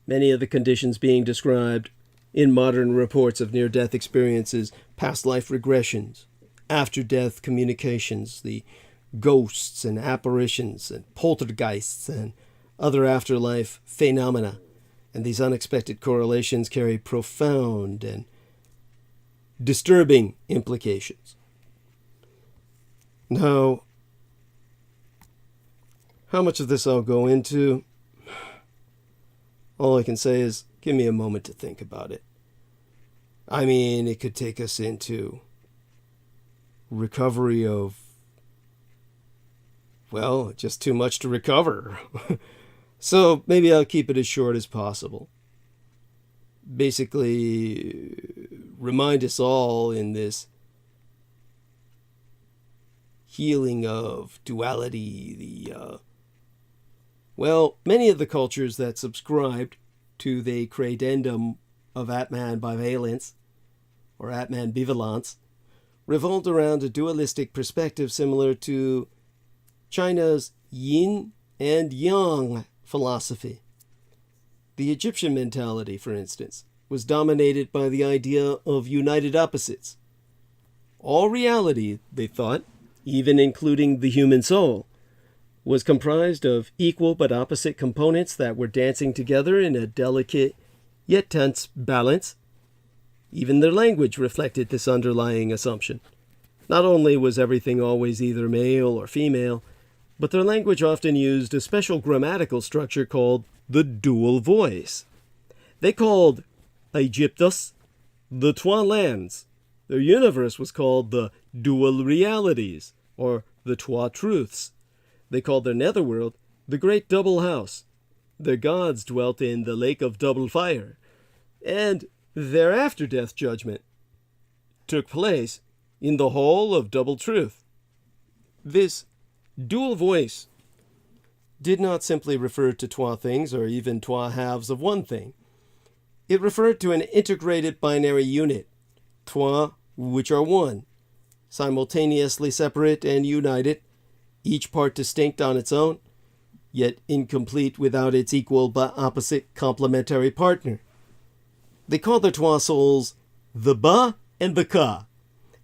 many of the conditions being described in modern reports of near-death experiences, past life regressions, after-death communications, the ghosts and apparitions and poltergeists and other afterlife phenomena. And these unexpected correlations carry profound and disturbing implications. Now, how much of this I'll go into, all I can say is give me a moment to think about it. I mean, it could take us into recovery of, well, just too much to recover. So maybe I'll keep it as short as possible. Basically, remind us all in this healing of duality, many of the cultures that subscribed to the credendum of Atman bivalence, or Atman bivalence, revolved around a dualistic perspective similar to China's yin and yang philosophy. The Egyptian mentality, for instance, was dominated by the idea of united opposites. All reality, they thought, even including the human soul, was comprised of equal but opposite components that were dancing together in a delicate yet tense balance. Even their language reflected this underlying assumption. Not only was everything always either male or female, but their language often used a special grammatical structure called the dual voice. They called Egyptus the trois lands. Their universe was called the dual realities, or the Twa Truths. They called their netherworld the Great Double House. Their gods dwelt in the Lake of Double Fire, and their after-death judgment took place in the Hall of Double Truth. This dual voice did not simply refer to twa things or even twa halves of one thing. It referred to an integrated binary unit, twa which are one, simultaneously separate and united, each part distinct on its own, yet incomplete without its equal but opposite complementary partner. They called their twa souls the Ba and the Ka,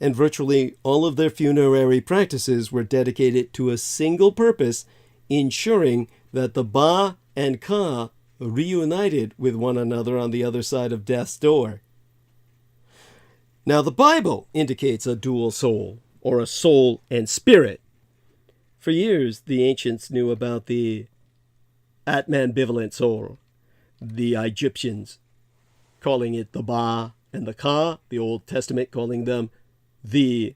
and virtually all of their funerary practices were dedicated to a single purpose, ensuring that the Ba and Ka reunited with one another on the other side of death's door. Now, the Bible indicates a dual soul, or a soul and spirit. For years, the ancients knew about the Atman-bivalent soul, the Egyptians calling it the Ba and the Ka, the Old Testament calling them the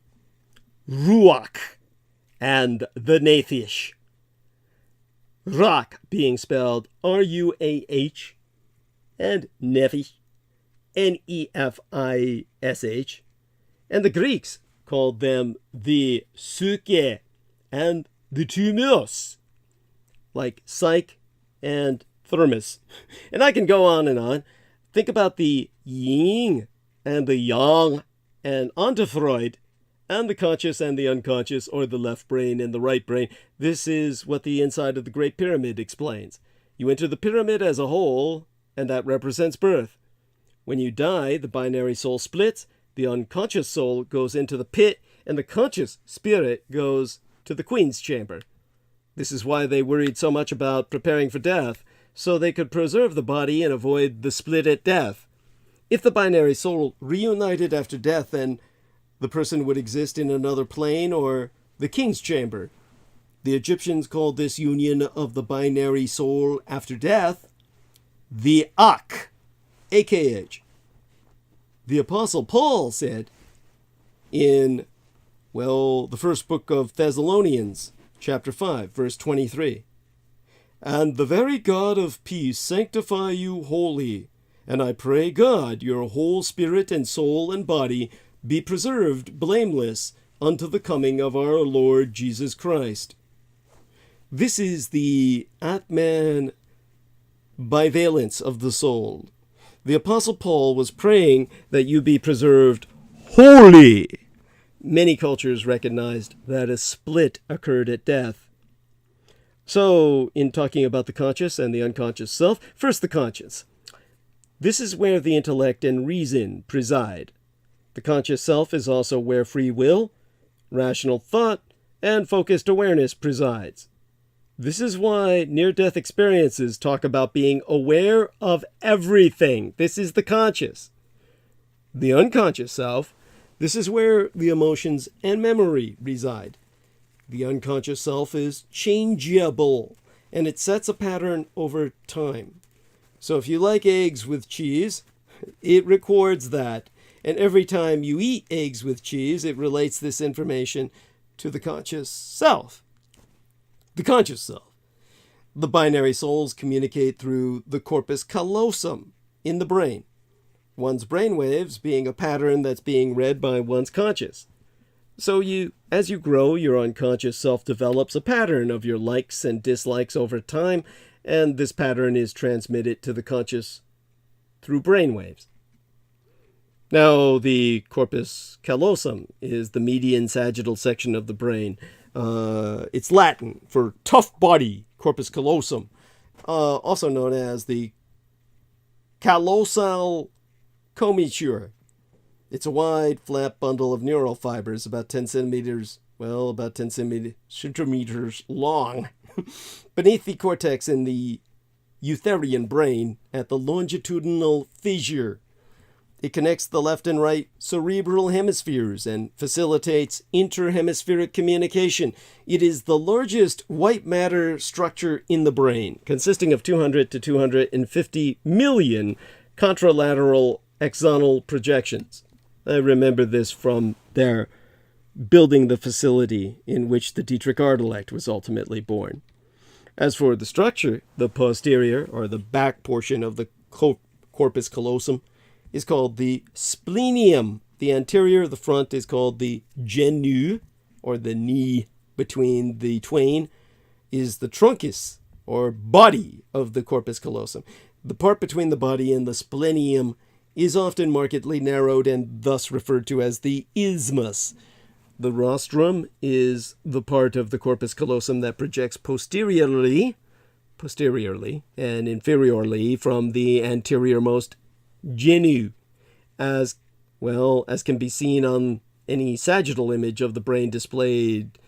Ruach and the Nephish. Ruach being spelled R-U-A-H and Nephish, N-E-F-I-S-H, and the Greeks called them the Psyche and the Thumos, like Psyche and Thermos. And I can go on and on. Think about the yin and the yang and onto Freud and the conscious and the unconscious, or the left brain and the right brain. This is what the inside of the Great Pyramid explains. You enter the pyramid as a whole, and that represents birth. When you die, the binary soul splits, the unconscious soul goes into the pit, and the conscious spirit goes to the Queen's chamber. This is why they worried so much about preparing for death, so they could preserve the body and avoid the split at death. If the binary soul reunited after death, then the person would exist in another plane or the king's chamber. The Egyptians called this union of the binary soul after death the Ak, AKH. The Apostle Paul said in, the first book of Thessalonians, chapter 5, verse 23, "And the very God of peace sanctify you wholly, and I pray God your whole spirit and soul and body be preserved blameless unto the coming of our Lord Jesus Christ." This is the Atman bivalence of the soul. The Apostle Paul was praying that you be preserved wholly. Many cultures recognized that a split occurred at death. So, in talking about the conscious and the unconscious self, first the conscious. This is where the intellect and reason preside. The conscious self is also where free will, rational thought, and focused awareness presides. This is why near-death experiences talk about being aware of everything. This is the conscious. The unconscious self, this is where the emotions and memory reside. The unconscious self is changeable, and it sets a pattern over time. So if you like eggs with cheese, it records that. And every time you eat eggs with cheese, it relates this information to the conscious self. The conscious self. The binary souls communicate through the corpus callosum in the brain. One's brainwaves being a pattern that's being read by one's conscious. So as you grow, your unconscious self develops a pattern of your likes and dislikes over time, and this pattern is transmitted to the conscious through brainwaves. Now, the corpus callosum is the median sagittal section of the brain. It's Latin for tough body, corpus callosum, also known as the callosal commissure. It's a wide, flat bundle of neural fibers, about 10 centimeters long, beneath the cortex in the Eutherian brain at the longitudinal fissure. It connects the left and right cerebral hemispheres and facilitates interhemispheric communication. It is the largest white matter structure in the brain, consisting of 200 to 250 million contralateral axonal projections. I remember this from their building the facility in which the Dietrich Artilect was ultimately born. As for the structure, the posterior, or the back portion of the corpus callosum, is called the splenium. The anterior, the front, is called the genu, or the knee between the twain, is the truncus, or body of the corpus callosum. The part between the body and the splenium is often markedly narrowed and thus referred to as the isthmus. The rostrum is the part of the corpus callosum that projects posteriorly and inferiorly from the anteriormost genu, as well as can be seen on any sagittal image of the brain displayed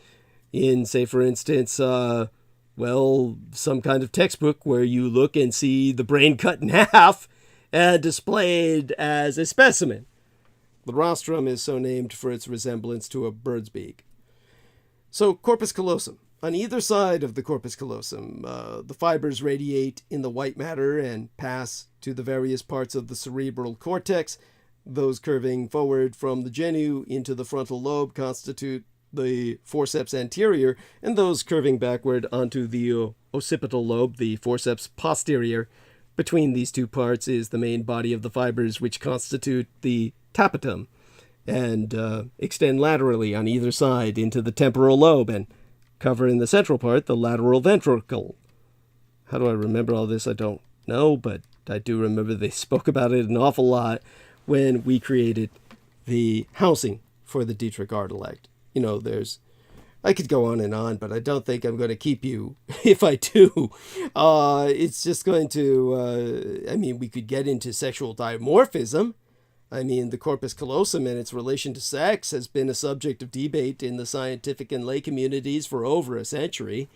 in, say, for instance, some kind of textbook where you look and see the brain cut in half and displayed as a specimen. The rostrum is so named for its resemblance to a bird's beak. So, corpus callosum. On either side of the corpus callosum, the fibers radiate in the white matter and pass to the various parts of the cerebral cortex. Those curving forward from the genu into the frontal lobe constitute the forceps anterior, and those curving backward onto the occipital lobe, the forceps posterior. Between these two parts is the main body of the fibers, which constitute the tapetum, and extend laterally on either side into the temporal lobe, and cover in the central part the lateral ventricle. How do I remember all this? I don't know, but I do remember they spoke about it an awful lot when we created the housing for the Dietrich Artilect. I could go on, but I don't think I'm going to keep you if I do. It's just going to, we could get into sexual dimorphism. The corpus callosum and its relation to sex has been a subject of debate in the scientific and lay communities for over a century.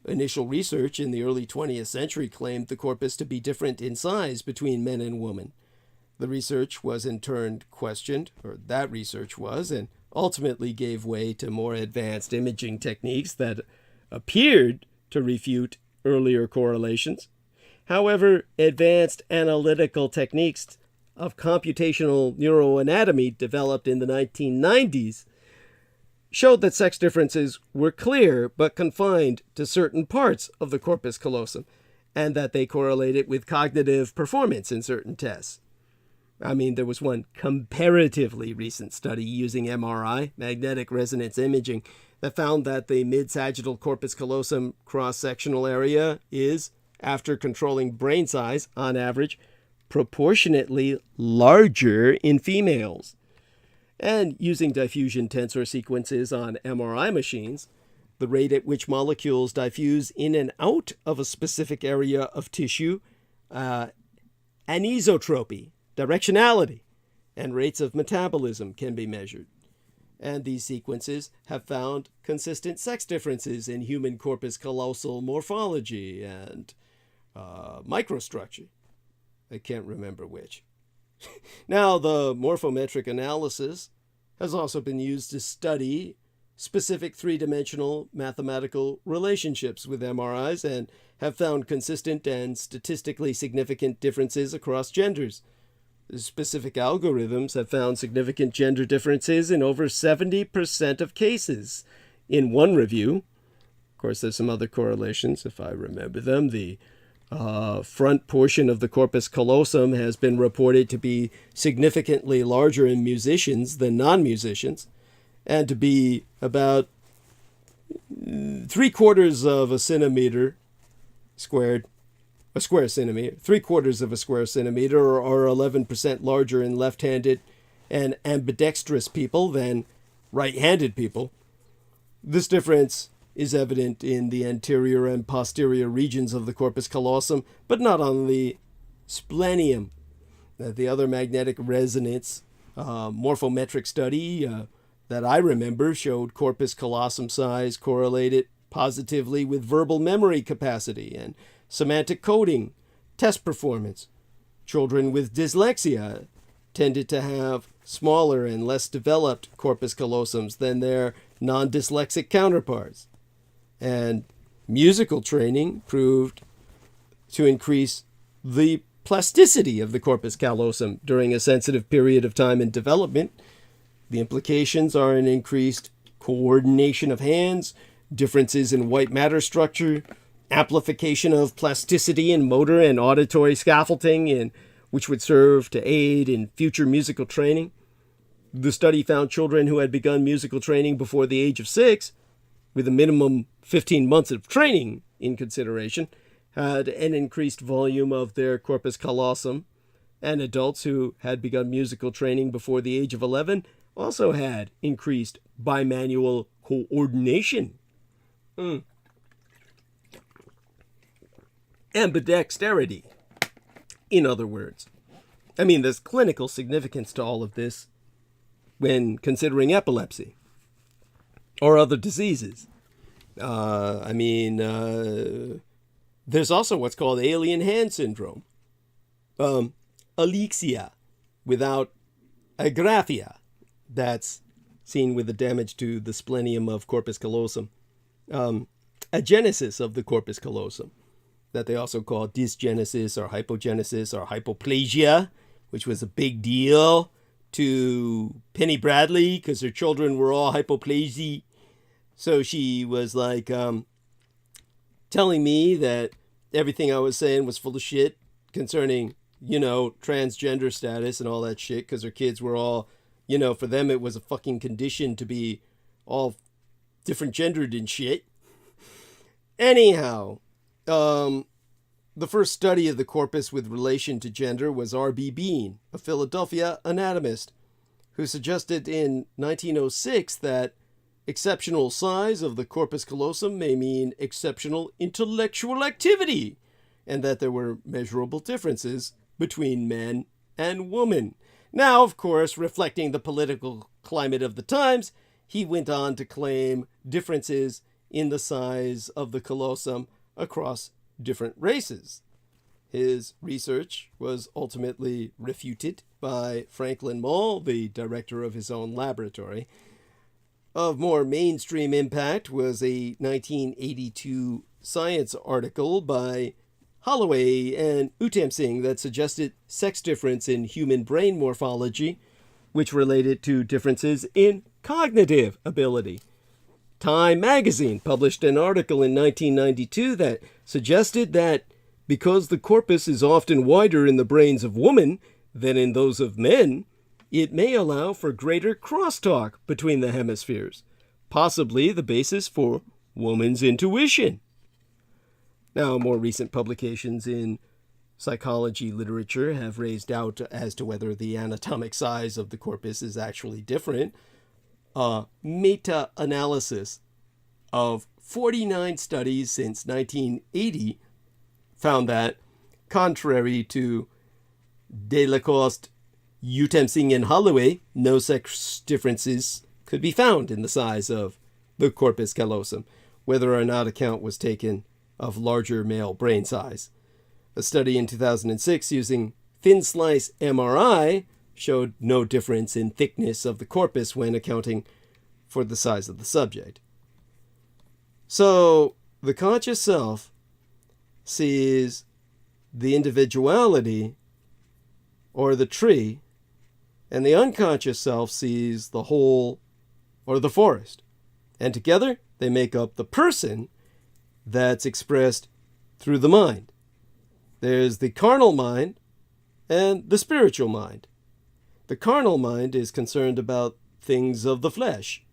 Initial research in the early 20th century claimed the corpus to be different in size between men and women. The research was in turn questioned, or that research was, and ultimately gave way to more advanced imaging techniques that appeared to refute earlier correlations. However, advanced analytical techniques of computational neuroanatomy developed in the 1990s showed that sex differences were clear but confined to certain parts of the corpus callosum, and that they correlated with cognitive performance in certain tests. There was one comparatively recent study using MRI, magnetic resonance imaging, that found that the mid-sagittal corpus callosum cross-sectional area is, after controlling brain size, on average, proportionately larger in females. And using diffusion tensor sequences on MRI machines, the rate at which molecules diffuse in and out of a specific area of tissue, anisotropy, directionality, and rates of metabolism can be measured. And these sequences have found consistent sex differences in human corpus callosal morphology and microstructure. I can't remember which. Now, the morphometric analysis has also been used to study specific three-dimensional mathematical relationships with MRIs and have found consistent and statistically significant differences across genders. Specific algorithms have found significant gender differences in over 70% of cases. In one review, of course, there's some other correlations, if I remember them. The front portion of the corpus callosum has been reported to be significantly larger in musicians than non-musicians, and to be about 3/4 of a centimeter squared, a square centimeter, 3/4 of a square centimeter, or 11% larger in left-handed and ambidextrous people than right-handed people. This difference is evident in the anterior and posterior regions of the corpus callosum, but not on the splenium. The other magnetic resonance morphometric study that I remember showed corpus callosum size correlated positively with verbal memory capacity and semantic coding, test performance. Children with dyslexia tended to have smaller and less developed corpus callosums than their non-dyslexic counterparts. And musical training proved to increase the plasticity of the corpus callosum during a sensitive period of time in development. The implications are an increased coordination of hands, differences in white matter structure, amplification of plasticity in motor and auditory scaffolding, which would serve to aid in future musical training. The study found children who had begun musical training before the age of 6, with a minimum 15 months of training in consideration, had an increased volume of their corpus callosum, and adults who had begun musical training before the age of 11 also had increased bimanual coordination. Ambidexterity, in other words. I mean, there's clinical significance to all of this when considering epilepsy or other diseases. There's also what's called alien hand syndrome. Alexia without agraphia. That's seen with the damage to the splenium of corpus callosum. Agenesis of the corpus callosum, that they also call dysgenesis or hypogenesis or hypoplasia, which was a big deal to Penny Bradley because her children were all hypoplasia. So she was like telling me that everything I was saying was full of shit concerning, transgender status and all that shit, because her kids were all, for them it was a fucking condition to be all different gendered and shit. Anyhow, the first study of the corpus with relation to gender was R.B. Bean, a Philadelphia anatomist, who suggested in 1906 that exceptional size of the corpus callosum may mean exceptional intellectual activity, and that there were measurable differences between men and women. Now, of course, reflecting the political climate of the times, he went on to claim differences in the size of the callosum across different races. His research was ultimately refuted by Franklin Moll, the director of his own laboratory. Of more mainstream impact was a 1982 Science article by Holloway and Utamsingh that suggested sex difference in human brain morphology, which related to differences in cognitive ability. Time magazine published an article in 1992 that suggested that because the corpus is often wider in the brains of women than in those of men, it may allow for greater crosstalk between the hemispheres, possibly the basis for woman's intuition. Now, more recent publications in psychology literature have raised doubt as to whether the anatomic size of the corpus is actually different. A meta-analysis of 49 studies since 1980 found that, contrary to Delacoste, Utamsingh, and Holloway, no sex differences could be found in the size of the corpus callosum, whether or not account was taken of larger male brain size. A study in 2006 using thin slice MRI showed no difference in thickness of the corpus when accounting for the size of the subject. So, the conscious self sees the individuality or the tree, and the unconscious self sees the whole or the forest. And together, they make up the person that's expressed through the mind. There's the carnal mind and the spiritual mind. The carnal mind is concerned about things of the flesh.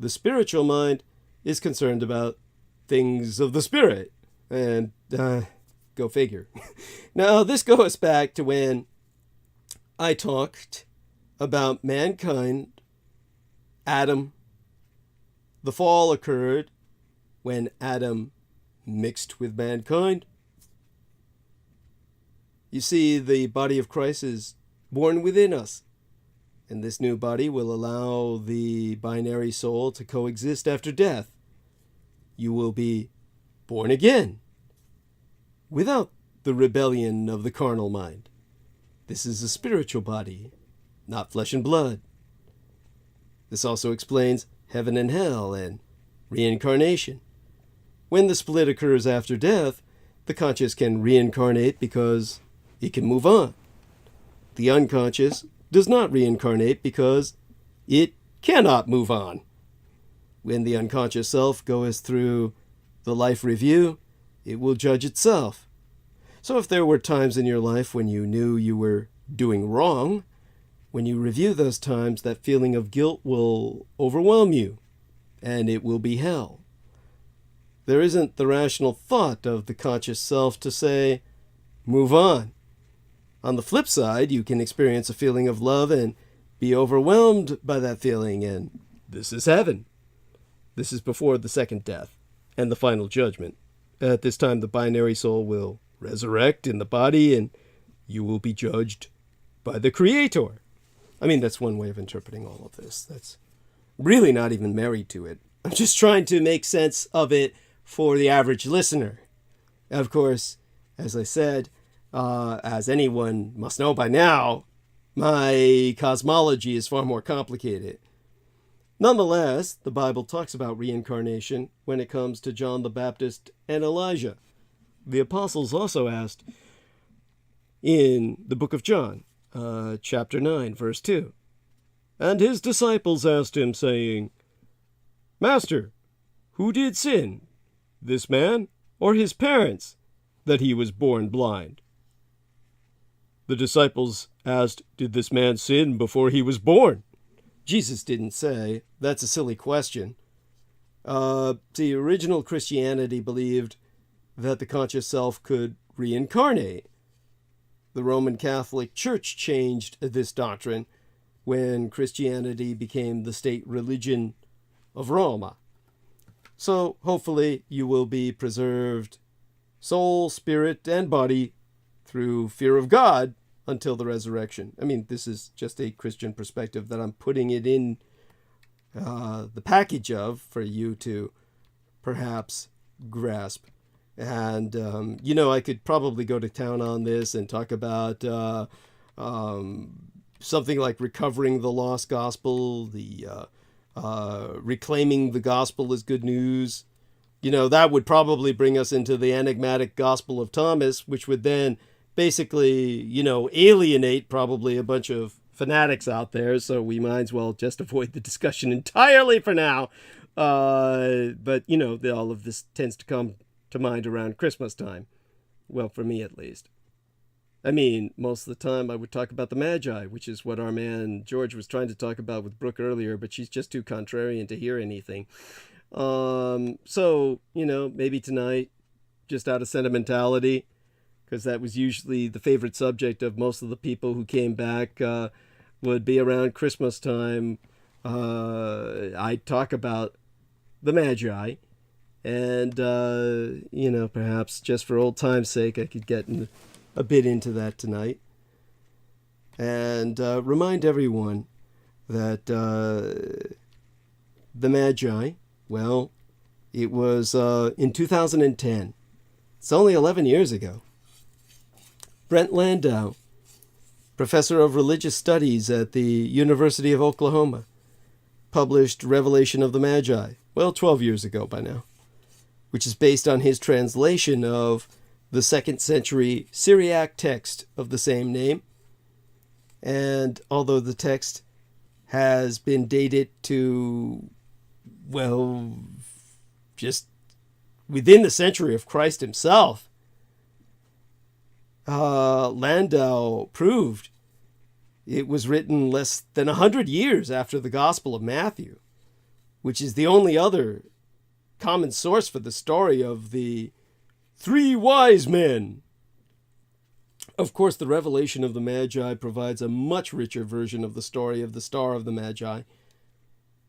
The spiritual mind is concerned about things of the spirit. And go figure. Now, this goes back to when I talked about mankind, Adam. The fall occurred when Adam mixed with mankind. You see, the body of Christ is born within us, and this new body will allow the binary soul to coexist after death. You will be born again, without the rebellion of the carnal mind. This is a spiritual body, not flesh and blood. This also explains heaven and hell and reincarnation. When the split occurs after death, the conscious can reincarnate because it can move on. The unconscious does not reincarnate because it cannot move on. When the unconscious self goes through the life review, it will judge itself. So if there were times in your life when you knew you were doing wrong, when you review those times, that feeling of guilt will overwhelm you, and it will be hell. There isn't the rational thought of the conscious self to say, move on. On the flip side, you can experience a feeling of love and be overwhelmed by that feeling, and this is heaven. This is before the second death and the final judgment. At this time, the binary soul will resurrect in the body, and you will be judged by the Creator. I mean, that's one way of interpreting all of this. That's really not even married to it. I'm just trying to make sense of it for the average listener. Of course, as I said, as anyone must know by now, my cosmology is far more complicated. Nonetheless, the Bible talks about reincarnation when it comes to John the Baptist and Elijah. The apostles also asked in the book of John, chapter 9, verse 2. And his disciples asked him, saying, Master, who did sin, this man or his parents, that he was born blind? The disciples asked, Did this man sin before he was born? Jesus didn't say. That's a silly question. The original Christianity believed that the conscious self could reincarnate. The Roman Catholic Church changed this doctrine when Christianity became the state religion of Rome. So hopefully you will be preserved soul, spirit, and body through fear of God until the resurrection. I mean, this is just a Christian perspective that I'm putting it in the package of for you to perhaps grasp. And, I could probably go to town on this and talk about something like recovering the lost gospel, the reclaiming the gospel as good news. That would probably bring us into the enigmatic gospel of Thomas, which would then basically, alienate probably a bunch of fanatics out there. So we might as well just avoid the discussion entirely for now. But all of this tends to come to mind around Christmas time. Well, for me at least. I mean, most of the time I would talk about the Magi, which is what our man George was trying to talk about with Brooke earlier, but she's just too contrarian to hear anything. So, maybe tonight, just out of sentimentality, because that was usually the favorite subject of most of the people who came back, would be around Christmas time. I'd talk about the Magi. And, perhaps just for old time's sake, I could get a bit into that tonight. And remind everyone that the Magi, well, it was in 2010. It's only 11 years ago. Brent Landau, professor of religious studies at the University of Oklahoma, published Revelation of the Magi, 12 years ago by now, which is based on his translation of the 2nd century Syriac text of the same name. And although the text has been dated to, just within the century of Christ himself, Landau proved it was written less than 100 years after the Gospel of Matthew, which is the only other common source for the story of the 3 wise men. Of course, the Revelation of the Magi provides a much richer version of the story of the Star of the Magi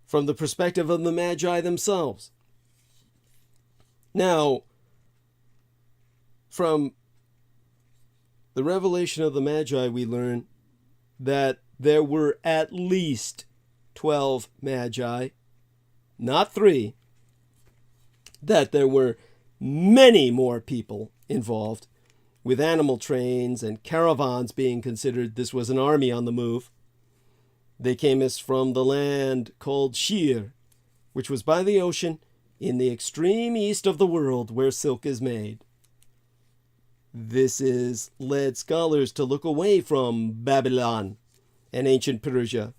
from the perspective of the Magi themselves. Now, from the Revelation of the Magi, we learn that there were at least 12 Magi, not 3, that there were many more people involved, with animal trains and caravans being considered. This was an army on the move. They came as from the land called Shir, which was by the ocean in the extreme east of the world where silk is made. This has led scholars to look away from Babylon and ancient Persia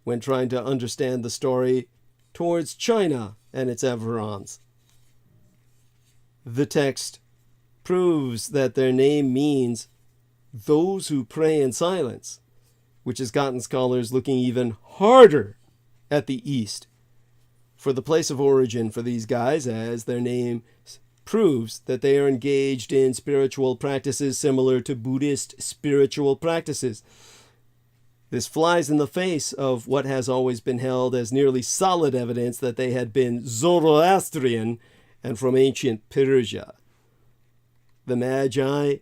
when trying to understand the story towards China and its environs. The text proves that their name means those who pray in silence, which has gotten scholars looking even harder at the East for the place of origin for these guys, as their name proves that they are engaged in spiritual practices similar to Buddhist spiritual practices. This flies in the face of what has always been held as nearly solid evidence that they had been Zoroastrian and from ancient Persia. The Magi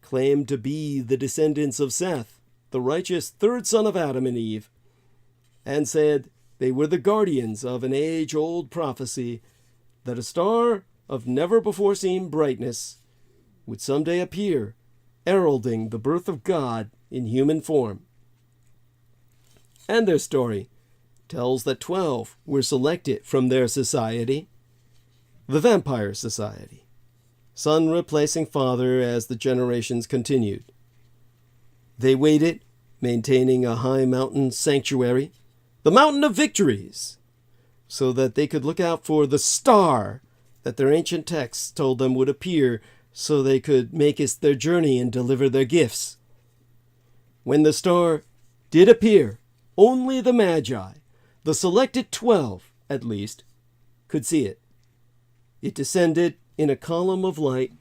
claimed to be the descendants of Seth, the righteous third son of Adam and Eve, and said they were the guardians of an age-old prophecy that a star of never-before-seen brightness would someday appear, heralding the birth of God in human form. And their story tells that 12 were selected from their society, the Vampire Society, son replacing father as the generations continued. They waited, maintaining a high mountain sanctuary, the Mountain of Victories, so that they could look out for the star that their ancient texts told them would appear, so they could make it their journey and deliver their gifts. When the star did appear, only the Magi, the selected 12 at least, could see it. It descended in a column of light,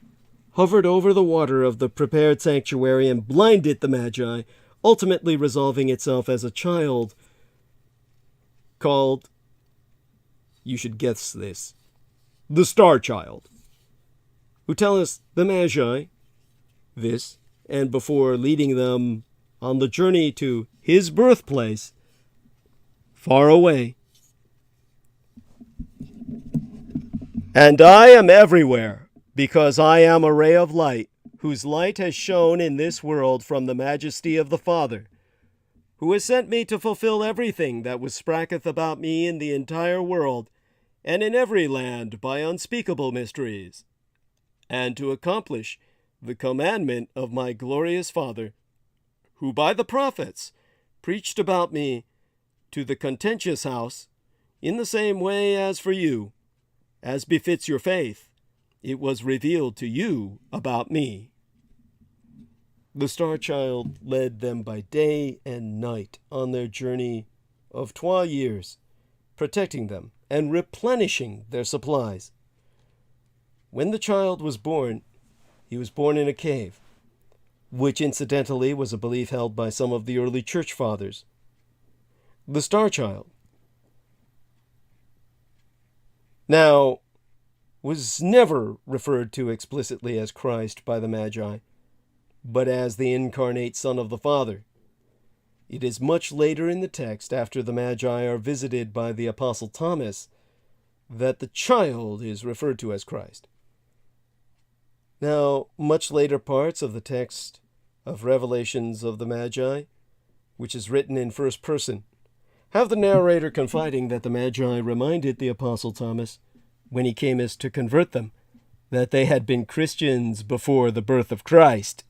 hovered over the water of the prepared sanctuary, and blinded the Magi, ultimately resolving itself as a child called, you should guess this, the Star Child, who tell us the Magi this, and before leading them on the journey to his birthplace, far away. And I am everywhere, because I am a ray of light, whose light has shone in this world from the majesty of the Father, who has sent me to fulfill everything that was spracketh about me in the entire world, and in every land by unspeakable mysteries, and to accomplish the commandment of my glorious Father, who by the prophets preached about me to the contentious house, in the same way as for you, as befits your faith, it was revealed to you about me. The Star Child led them by day and night on their journey of 12 years, protecting them and replenishing their supplies. When the child was born, he was born in a cave, which incidentally was a belief held by some of the early church fathers. The Star Child now was never referred to explicitly as Christ by the Magi, but as the incarnate Son of the Father. It is much later in the text, after the Magi are visited by the Apostle Thomas, that the child is referred to as Christ. Now, much later parts of the text of Revelations of the Magi, which is written in first person, have the narrator confiding that the Magi reminded the Apostle Thomas, when he came as to convert them, that they had been Christians before the birth of Christ.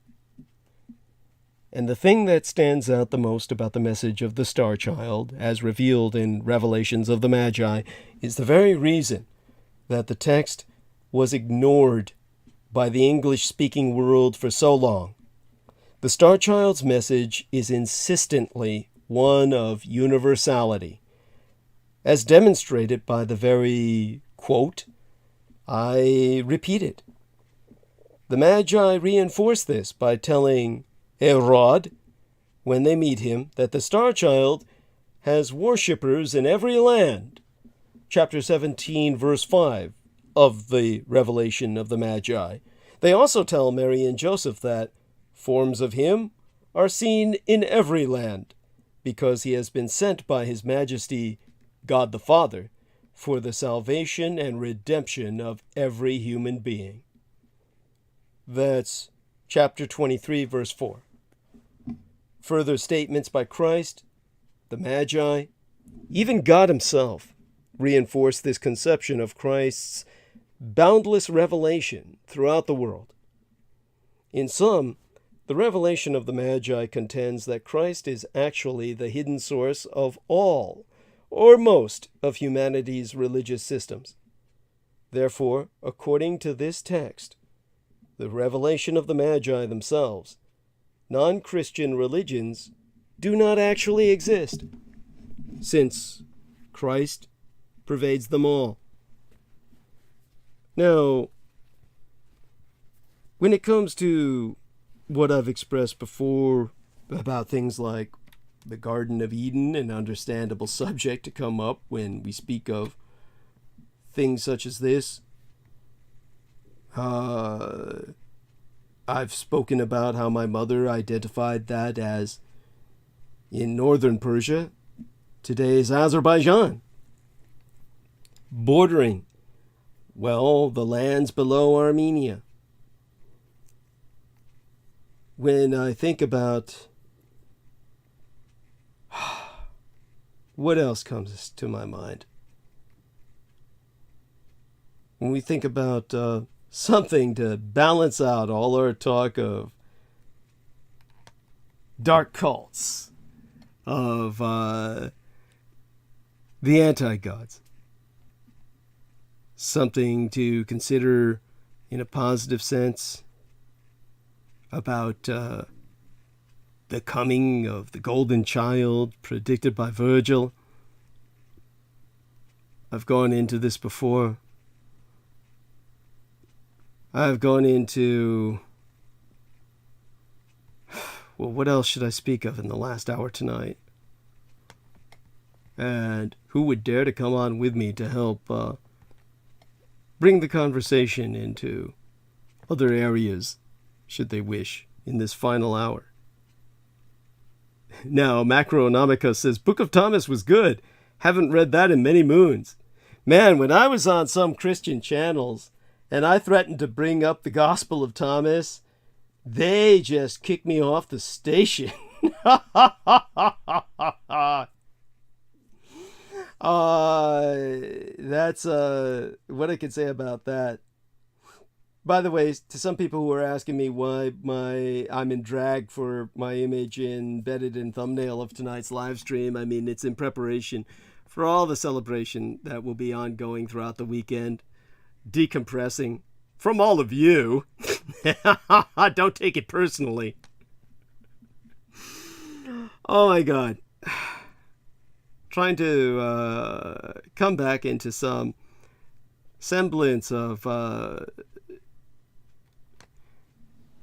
And the thing that stands out the most about the message of the Star Child, as revealed in Revelations of the Magi, is the very reason that the text was ignored by the English-speaking world for so long. The Star Child's message is insistently one of universality, as demonstrated by the very quote I repeated. The Magi reinforce this by telling Herod, when they meet him, that the Star Child has worshippers in every land. Chapter 17, verse 5 of the Revelation of the Magi. They also tell Mary and Joseph that forms of him are seen in every land, because he has been sent by his majesty, God the Father, for the salvation and redemption of every human being. That's chapter 23, verse 4. Further statements by Christ, the Magi, even God himself, reinforce this conception of Christ's boundless revelation throughout the world. In sum, the revelation of the Magi contends that Christ is actually the hidden source of all or most of humanity's religious systems. Therefore, according to this text, the revelation of the Magi themselves, non-Christian religions do not actually exist, since Christ pervades them all. Now, when it comes to what I've expressed before about things like the Garden of Eden, an understandable subject to come up when we speak of things such as this, I've spoken about how my mother identified that as in northern Persia, today's Azerbaijan, bordering, well, the lands below Armenia. When I think about what else comes to my mind? When we think about something to balance out all our talk of dark cults, of the anti-gods, something to consider in a positive sense about the coming of the golden child predicted by Virgil. I've gone into this before. I've gone into... Well, what else should I speak of in the last hour tonight? And who would dare to come on with me to help bring the conversation into other areas, should they wish, in this final hour? Now, Macronomicus says, Book of Thomas was good. Haven't read that in many moons. Man, when I was on some Christian channels and I threatened to bring up the Gospel of Thomas, they just kicked me off the station. That's what I could say about that. By the way, to some people who are asking me why I'm in drag for my image embedded in thumbnail of tonight's live stream, I mean, it's in preparation for all the celebration that will be ongoing throughout the weekend. Decompressing from all of you. Don't take it personally. Oh my God. Trying to come back into some semblance of,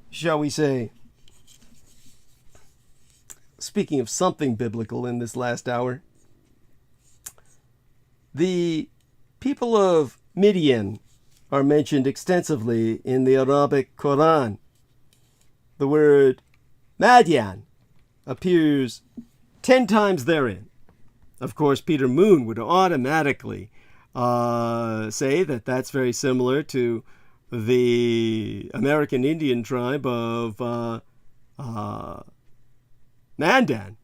shall we say, speaking of something biblical in this last hour, the people of Midian are mentioned extensively in the Arabic Quran. The word Madian appears 10 times therein. Of course, Peter Moon would automatically say that that's very similar to the American Indian tribe of Mandan.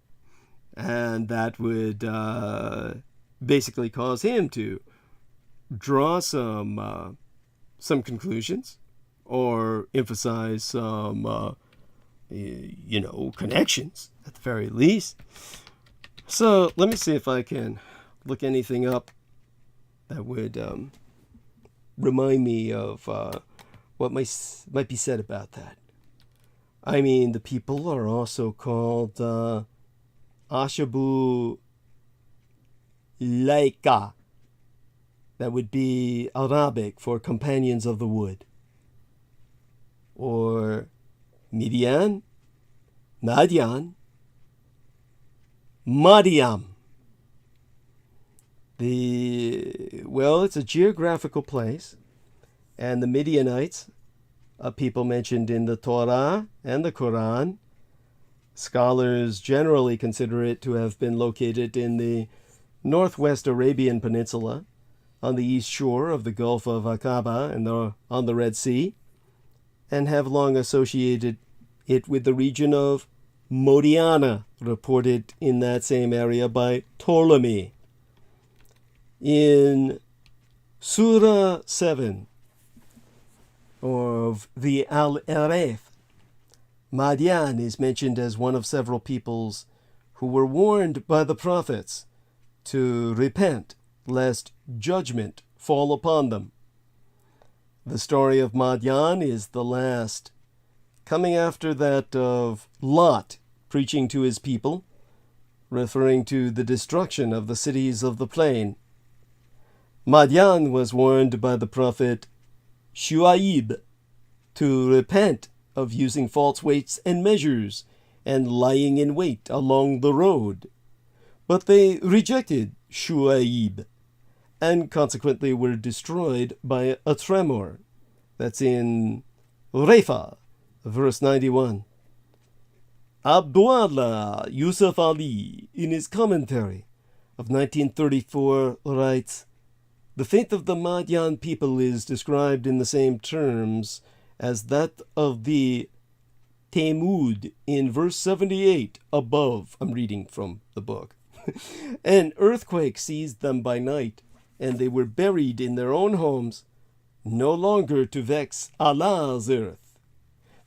And that would basically cause him to draw some conclusions or emphasize some, connections at the very least. So let me see if I can look anything up that would remind me of what might be said about that. I mean, the people are also called Ashabu Laika. That would be Arabic for companions of the wood. Or Midian, Madian, Madiam. It's a geographical place, and the Midianites, a people mentioned in the Torah and the Quran, scholars generally consider it to have been located in the northwest Arabian Peninsula, on the east shore of the Gulf of Aqaba and on the Red Sea, and have long associated it with the region of Modiana, reported in that same area by Ptolemy. In Surah 7 of the Al-Araf, Madian is mentioned as one of several peoples who were warned by the prophets to repent, lest judgment fall upon them. The story of Madian is the last, coming after that of Lot preaching to his people, referring to the destruction of the cities of the plain. Madian was warned by the prophet Shuaib to repent of using false weights and measures and lying in wait along the road. But they rejected Shuaib and consequently were destroyed by a tremor. That's in Refa, verse 91. Abdullah Yusuf Ali, in his commentary of 1934, writes, "The fate of the Madian people is described in the same terms as that of the Temud in verse 78 above." I'm reading from the book. "An earthquake seized them by night, and they were buried in their own homes, no longer to vex Allah's earth."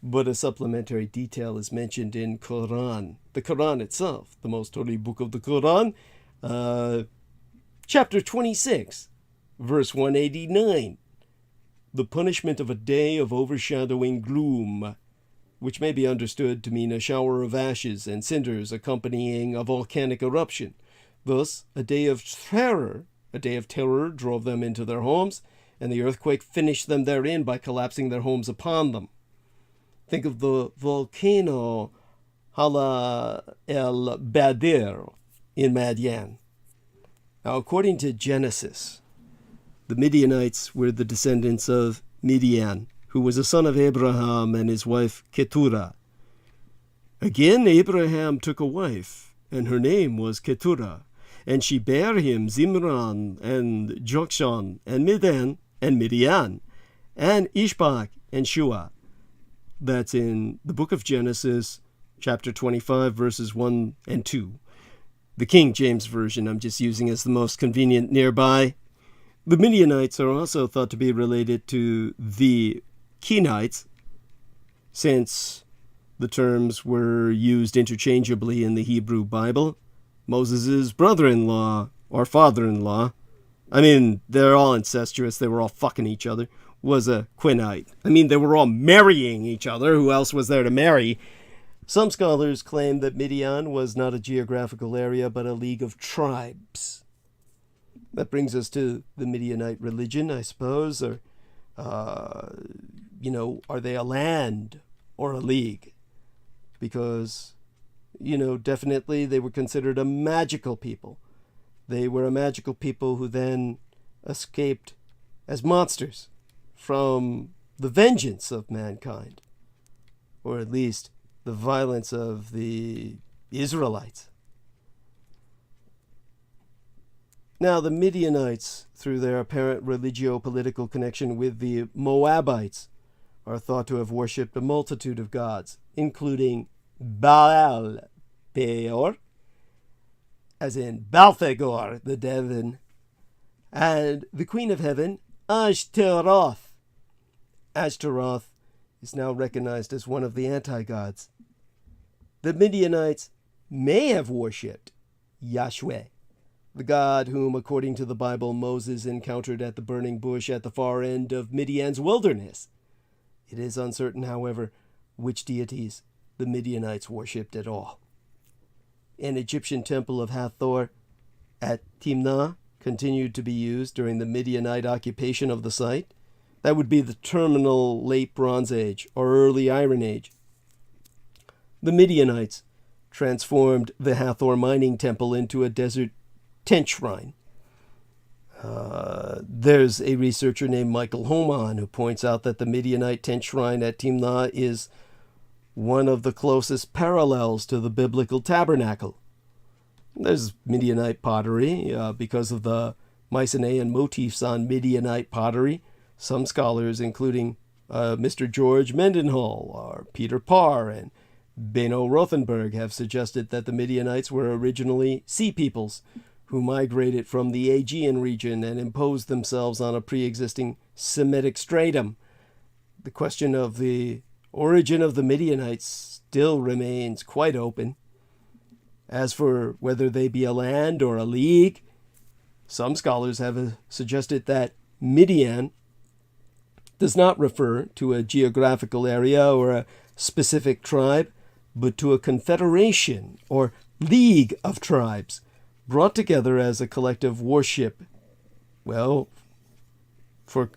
But a supplementary detail is mentioned in Quran, the Quran itself, the most holy book of the Quran, chapter 26, verse 189. The punishment of a day of overshadowing gloom, which may be understood to mean a shower of ashes and cinders accompanying a volcanic eruption. Thus, a day of terror drove them into their homes, and the earthquake finished them therein by collapsing their homes upon them. Think of the volcano Hala el Badir in Madian. Now, according to Genesis, the Midianites were the descendants of Midian, who was a son of Abraham and his wife Keturah. Again, Abraham took a wife, and her name was Keturah, and she bare him Zimran and Jokshan and Midian and Ishbak and Shua. That's in the book of Genesis, chapter 25, verses 1 and 2. The King James Version I'm just using as the most convenient nearby. The Midianites are also thought to be related to the Kenites, since the terms were used interchangeably in the Hebrew Bible. Moses' brother-in-law or father-in-law, I mean, they're all incestuous, they were all fucking each other, was a Quinite. I mean, they were all marrying each other. Who else was there to marry? Some scholars claim that Midian was not a geographical area, but a league of tribes. That brings us to the Midianite religion, I suppose, or, are they a land or a league? Because, definitely they were considered a magical people. They were a magical people who then escaped as monsters from the vengeance of mankind, or at least the violence of the Israelites. Now, the Midianites, through their apparent religio-political connection with the Moabites, are thought to have worshipped a multitude of gods, including Baal Peor, as in Balthagor, the Devon, and the Queen of Heaven, Ashtaroth. Ashtaroth is now recognized as one of the anti-gods. The Midianites may have worshipped Yahweh, the god whom, according to the Bible, Moses encountered at the burning bush at the far end of Midian's wilderness. It is uncertain, however, which deities the Midianites worshipped at all. An Egyptian temple of Hathor at Timnah continued to be used during the Midianite occupation of the site. That would be the terminal Late Bronze Age or Early Iron Age. The Midianites transformed the Hathor mining temple into a desert tent shrine. There's a researcher named Michael Homan who points out that the Midianite tent shrine at Timnah is one of the closest parallels to the biblical tabernacle. There's Midianite pottery because of the Mycenaean motifs on Midianite pottery. Some scholars, including Mr. George Mendenhall, or Peter Parr, and Beno Rothenberg, have suggested that the Midianites were originally sea peoples who migrated from the Aegean region and imposed themselves on a pre-existing Semitic stratum. The question of the origin of the Midianites still remains quite open. As for whether they be a land or a league, Some scholars have suggested that Midian does not refer to a geographical area or a specific tribe, but to a confederation or league of tribes brought together as a collective worship, well, for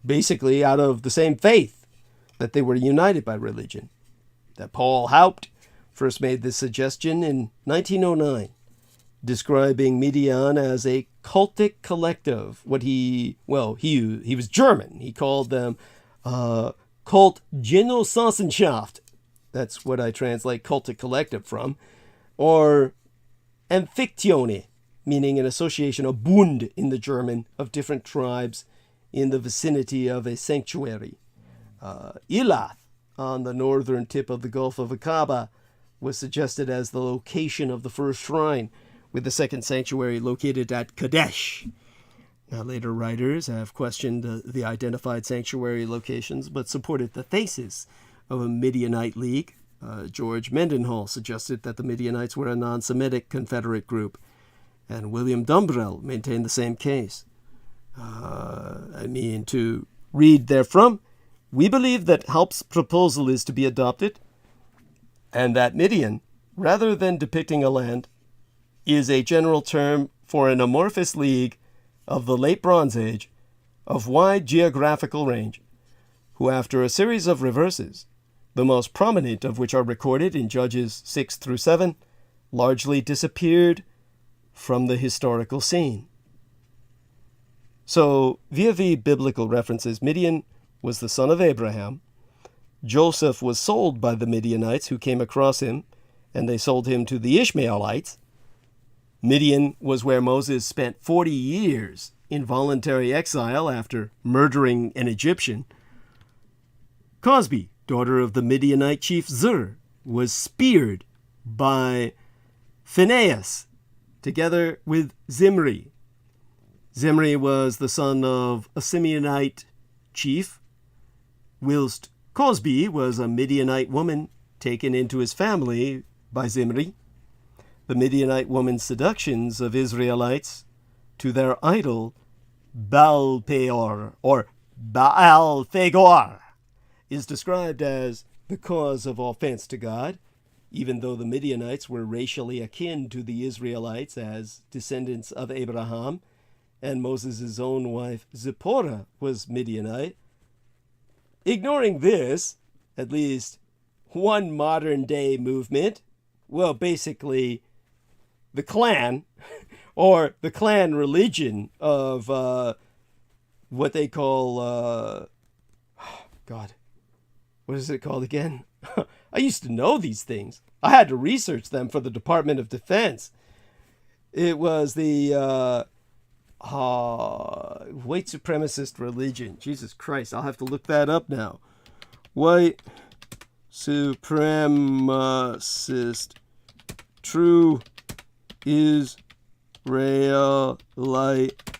basically out of the same faith, that they were united by religion. That Paul Haupt first made this suggestion in 1909, describing Midian as a cultic collective. He was German. He called them Kult Genossenschaft. That's what I translate cultic collective from. Or Amphictyone, meaning an association, a Bund in the German, of different tribes in the vicinity of a sanctuary. Elath, on the northern tip of the Gulf of Aqaba, was suggested as the location of the first shrine, with the second sanctuary located at Kadesh. Now, later writers have questioned the identified sanctuary locations, but supported the thesis of a Midianite league. George Mendenhall suggested that the Midianites were a non-Semitic confederate group, and William Dumbrell maintained the same case. To read therefrom, we believe that Haupt's proposal is to be adopted, and that Midian, rather than depicting a land, is a general term for an amorphous league of the late Bronze Age of wide geographical range, who after a series of reverses, the most prominent of which are recorded in Judges 6 through 7, largely disappeared from the historical scene. So, via the biblical references, Midian was the son of Abraham. Joseph was sold by the Midianites who came across him, and they sold him to the Ishmaelites. Midian was where Moses spent 40 years in voluntary exile after murdering an Egyptian. Cosby, daughter of the Midianite chief Zur, was speared by Phinehas, together with Zimri. Zimri was the son of a Simeonite chief, whilst Cosby was a Midianite woman taken into his family by Zimri. The Midianite woman's seductions of Israelites to their idol Baal-peor, or Baal-Phegor, is described as the cause of offense to God, even though the Midianites were racially akin to the Israelites as descendants of Abraham, and Moses' own wife Zipporah was Midianite. Ignoring this, at least one modern-day movement, well, basically the clan, or the clan religion of what they call, God, what is it called again? I used to know these things. I had to research them for the Department of Defense. It was the white supremacist religion. Jesus Christ, I'll have to look that up now. White supremacist true Israelite,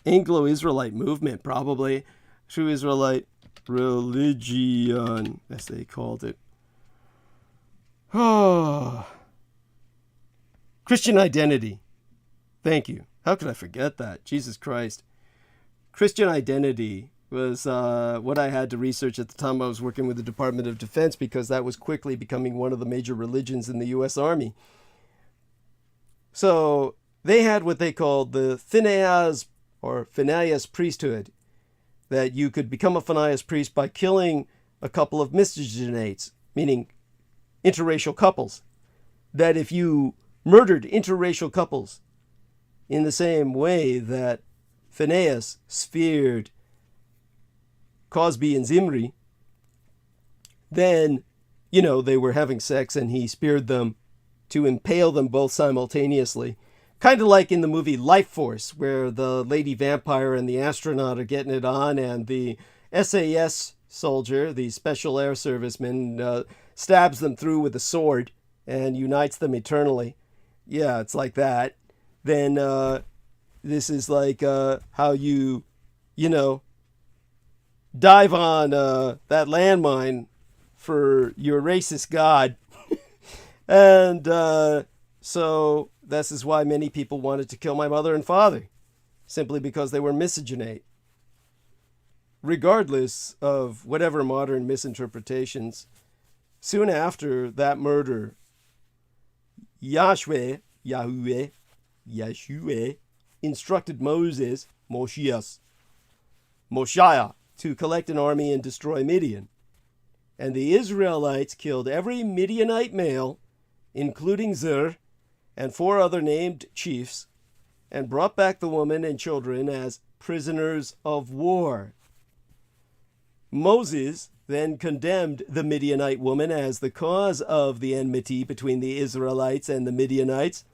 Anglo-Israelite movement, probably. True Israelite religion, as they called it. Oh. Christian identity. Thank you. How could I forget that? Jesus Christ. Christian identity was what I had to research at the time I was working with the Department of Defense, because that was quickly becoming one of the major religions in the U.S. Army. So they had what they called the Phinehas or Phinehas priesthood, that you could become a Phinehas priest by killing a couple of miscegenates, meaning interracial couples. That if you murdered interracial couples in the same way that Phinehas speared Cosby and Zimri, then, they were having sex and he speared them to impale them both simultaneously. Kind of like in the movie Life Force, where the lady vampire and the astronaut are getting it on, and the SAS soldier, the Special Air Serviceman, stabs them through with a sword and unites them eternally. Yeah, it's like that. Then this is like how you dive on that landmine for your racist god. And so this is why many people wanted to kill my mother and father. simply because they were miscegenate. Regardless of whatever modern misinterpretations, soon after that murder, Yahweh instructed Moshiach, to collect an army and destroy Midian. And the Israelites killed every Midianite male, including Zer, and 4 other named chiefs, and brought back the women and children as prisoners of war. Moses then condemned the Midianite woman as the cause of the enmity between the Israelites and the Midianites,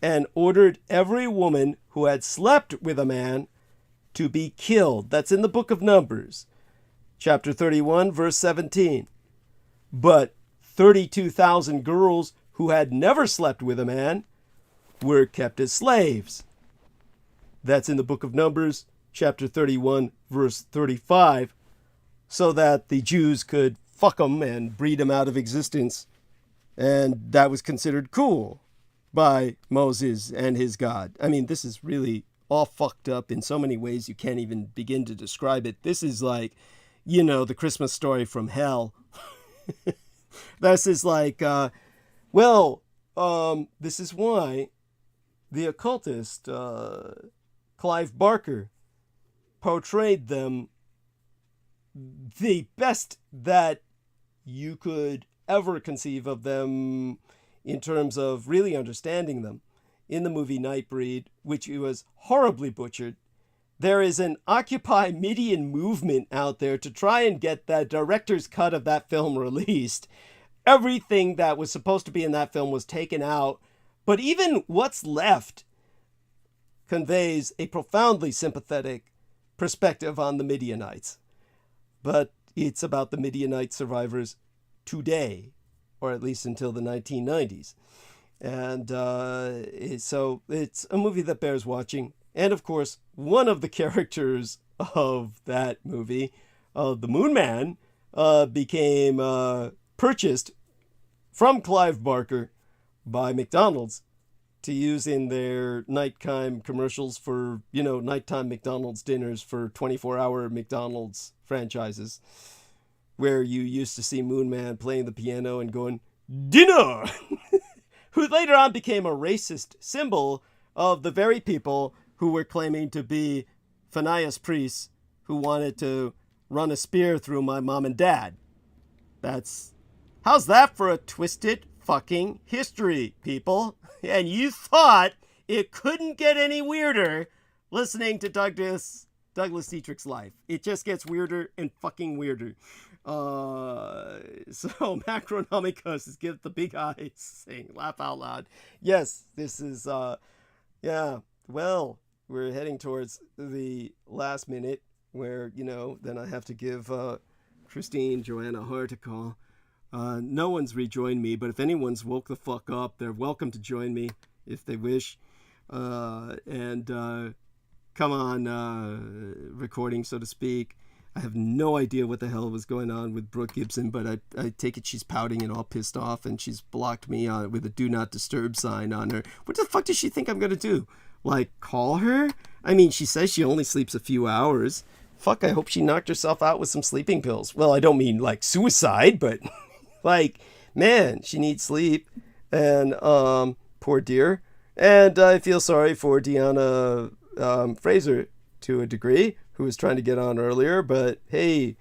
and ordered every woman who had slept with a man to be killed. That's in the book of Numbers, chapter 31, verse 17. But 32,000 girls who had never slept with a man were kept as slaves. That's in the book of Numbers, chapter 31, verse 35, so that the Jews could fuck them and breed them out of existence. And that was considered cool by Moses and his God. I mean, this is really all fucked up in so many ways you can't even begin to describe it. This is like, the Christmas story from hell. This is like, this is why the occultist, Clive Barker, portrayed them the best that you could ever conceive of them in terms of really understanding them in the movie Nightbreed, which was horribly butchered. There is an Occupy Midian movement out there to try and get the director's cut of that film released. Everything that was supposed to be in that film was taken out, but even what's left conveys a profoundly sympathetic perspective on the Midianites. But it's about the Midianite survivors today, or at least until the 1990s. And so it's a movie that bears watching. And of course, one of the characters of that movie, the Moon Man, became purchased from Clive Barker by McDonald's to use in their nighttime commercials for, nighttime McDonald's dinners for 24-hour McDonald's franchises, where you used to see Moon Man playing the piano and going, "Dinner!" who later on became a racist symbol of the very people who were claiming to be Phineas priests who wanted to run a spear through my mom and dad. How's that for a twisted fucking history, people? And you thought it couldn't get any weirder listening to Douglas Dietrich's life. It just gets weirder and fucking weirder. So Macronomicus is give the big eyes, saying, laugh out loud. Yes, this is, we're heading towards the last minute where, then I have to give Christine Joanna Hart a call. No one's rejoined me, but if anyone's woke the fuck up, they're welcome to join me if they wish. Come on, recording, so to speak. I have no idea what the hell was going on with Brooke Gibson, but I take it she's pouting and all pissed off, and she's blocked me with a do not disturb sign on her. What the fuck does she think I'm going to do? Like, call her? I mean, she says she only sleeps a few hours. Fuck, I hope she knocked herself out with some sleeping pills. Well, I don't mean like suicide, but like, man, she needs sleep. And poor dear. And I feel sorry for Deanna Fraser to a degree, who was trying to get on earlier, but hey,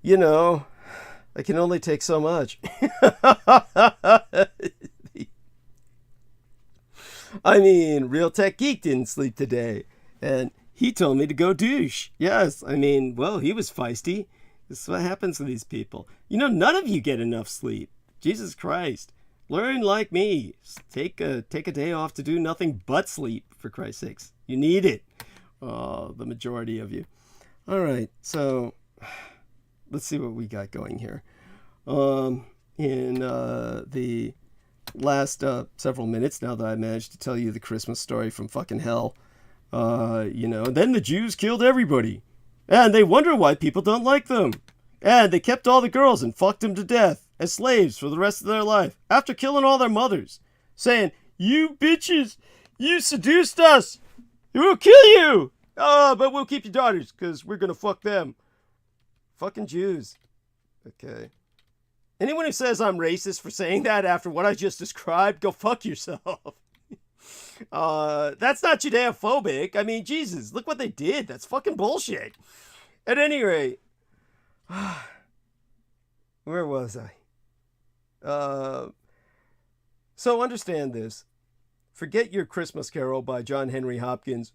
I can only take so much. I mean, Real Tech Geek didn't sleep today, and he told me to go douche. Yes, I mean, well, he was feisty. This is what happens to these people. None of you get enough sleep. Jesus Christ. Learn like me. Take a day off to do nothing but sleep, for Christ's sakes. You need it. The majority of you. All right, so let's see what we got going here. In the last several minutes, now that I managed to tell you the Christmas story from fucking hell, then the Jews killed everybody. And they wonder why people don't like them. And they kept all the girls and fucked them to death as slaves for the rest of their life, after killing all their mothers, saying, "You bitches, you seduced us. We'll kill you! But we'll keep your daughters, because we're going to fuck them. Fucking Jews. Okay. Anyone who says I'm racist for saying that after what I just described, go fuck yourself. That's not Judeophobic. I mean, Jesus, look what they did. That's fucking bullshit. At any rate, where was I? So understand this. Forget your Christmas Carol by John Henry Hopkins.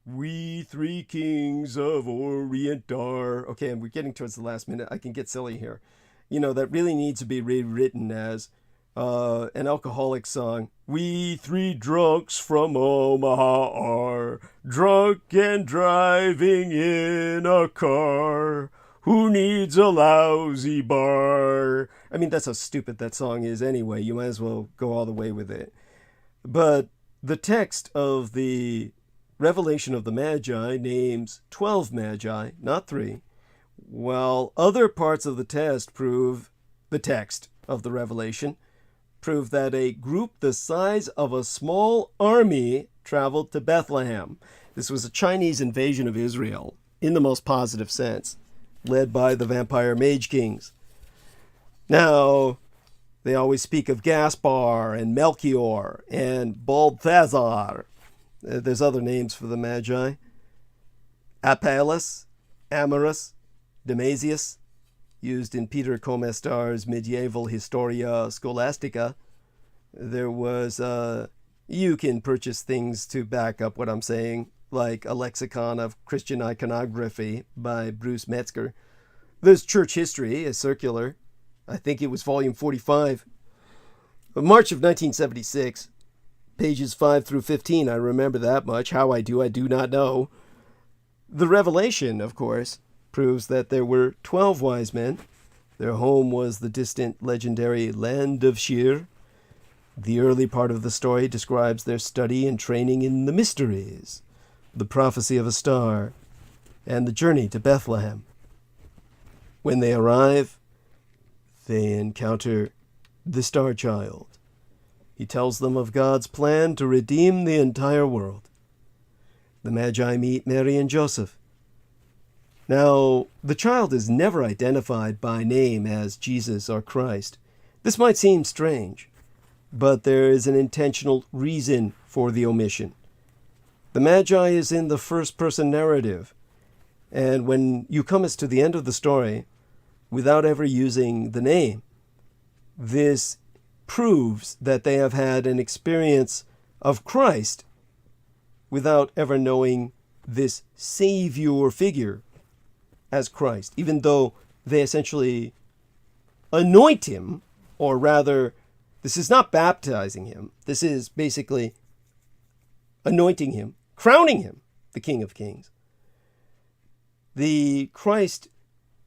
We three kings of Orient are. Okay, and we're getting towards the last minute. I can get silly here. You know, that really needs to be rewritten as an alcoholic song. We three drunks from Omaha are drunk and driving in a car. Who needs a lousy bar? I mean, that's how stupid that song is anyway. You might as well go all the way with it. But the text of the Revelation of the Magi names 12 Magi, not 3, while other parts of the text of the Revelation prove that a group the size of a small army traveled to Bethlehem. This was a Chinese invasion of Israel, in the most positive sense, led by the vampire mage kings. Now, they always speak of Gaspar and Melchior and Balthazar. There's other names for the Magi. Apelles, Amarus, Damasius, used in Peter Comestar's medieval Historia Scholastica. There was, you can purchase things to back up what I'm saying, like a lexicon of Christian iconography by Bruce Metzger. There's Church History, a circular. I think it was volume 45. March of 1976. Pages 5 through 15, I remember that much. How I do not know. The Revelation, of course, proves that there were 12 wise men. Their home was the distant legendary land of Shir. The early part of the story describes their study and training in the mysteries, the prophecy of a star, and the journey to Bethlehem. When they arrive, they encounter the Star Child. He tells them of God's plan to redeem the entire world. The Magi meet Mary and Joseph. Now, the child is never identified by name as Jesus or Christ. This might seem strange, but there is an intentional reason for the omission. The Magi is in the first-person narrative, and when you come as to the end of the story, without ever using the name, this proves that they have had an experience of Christ without ever knowing this Savior figure as Christ, even though they essentially anoint him, or rather, this is not baptizing him. This is basically anointing him, crowning him, the King of Kings. The Christ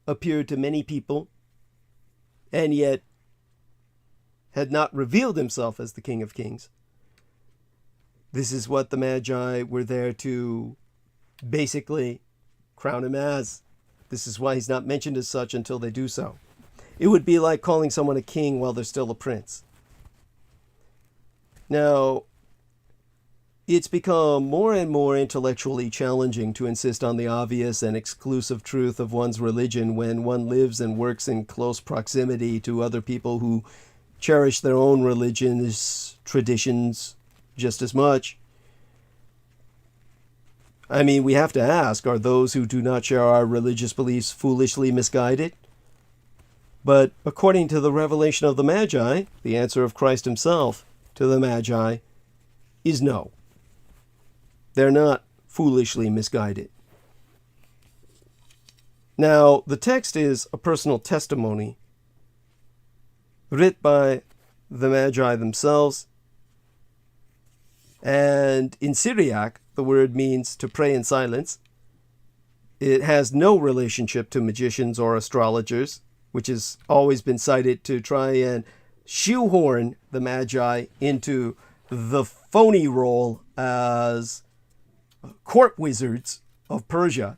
appeared to many people, and yet had not revealed himself as the King of Kings. This is what the Magi were there to basically crown him as. This is why he's not mentioned as such until they do so. It would be like calling someone a king while they're still a prince. Now, it's become more and more intellectually challenging to insist on the obvious and exclusive truth of one's religion when one lives and works in close proximity to other people who cherish their own religious traditions just as much. I mean, we have to ask, are those who do not share our religious beliefs foolishly misguided? But according to the revelation of the Magi, the answer of Christ himself to the Magi is no. They're not foolishly misguided. Now, the text is a personal testimony written by the Magi themselves. And in Syriac, the word means to pray in silence. It has no relationship to magicians or astrologers, which has always been cited to try and shoehorn the Magi into the phony role as court wizards of Persia.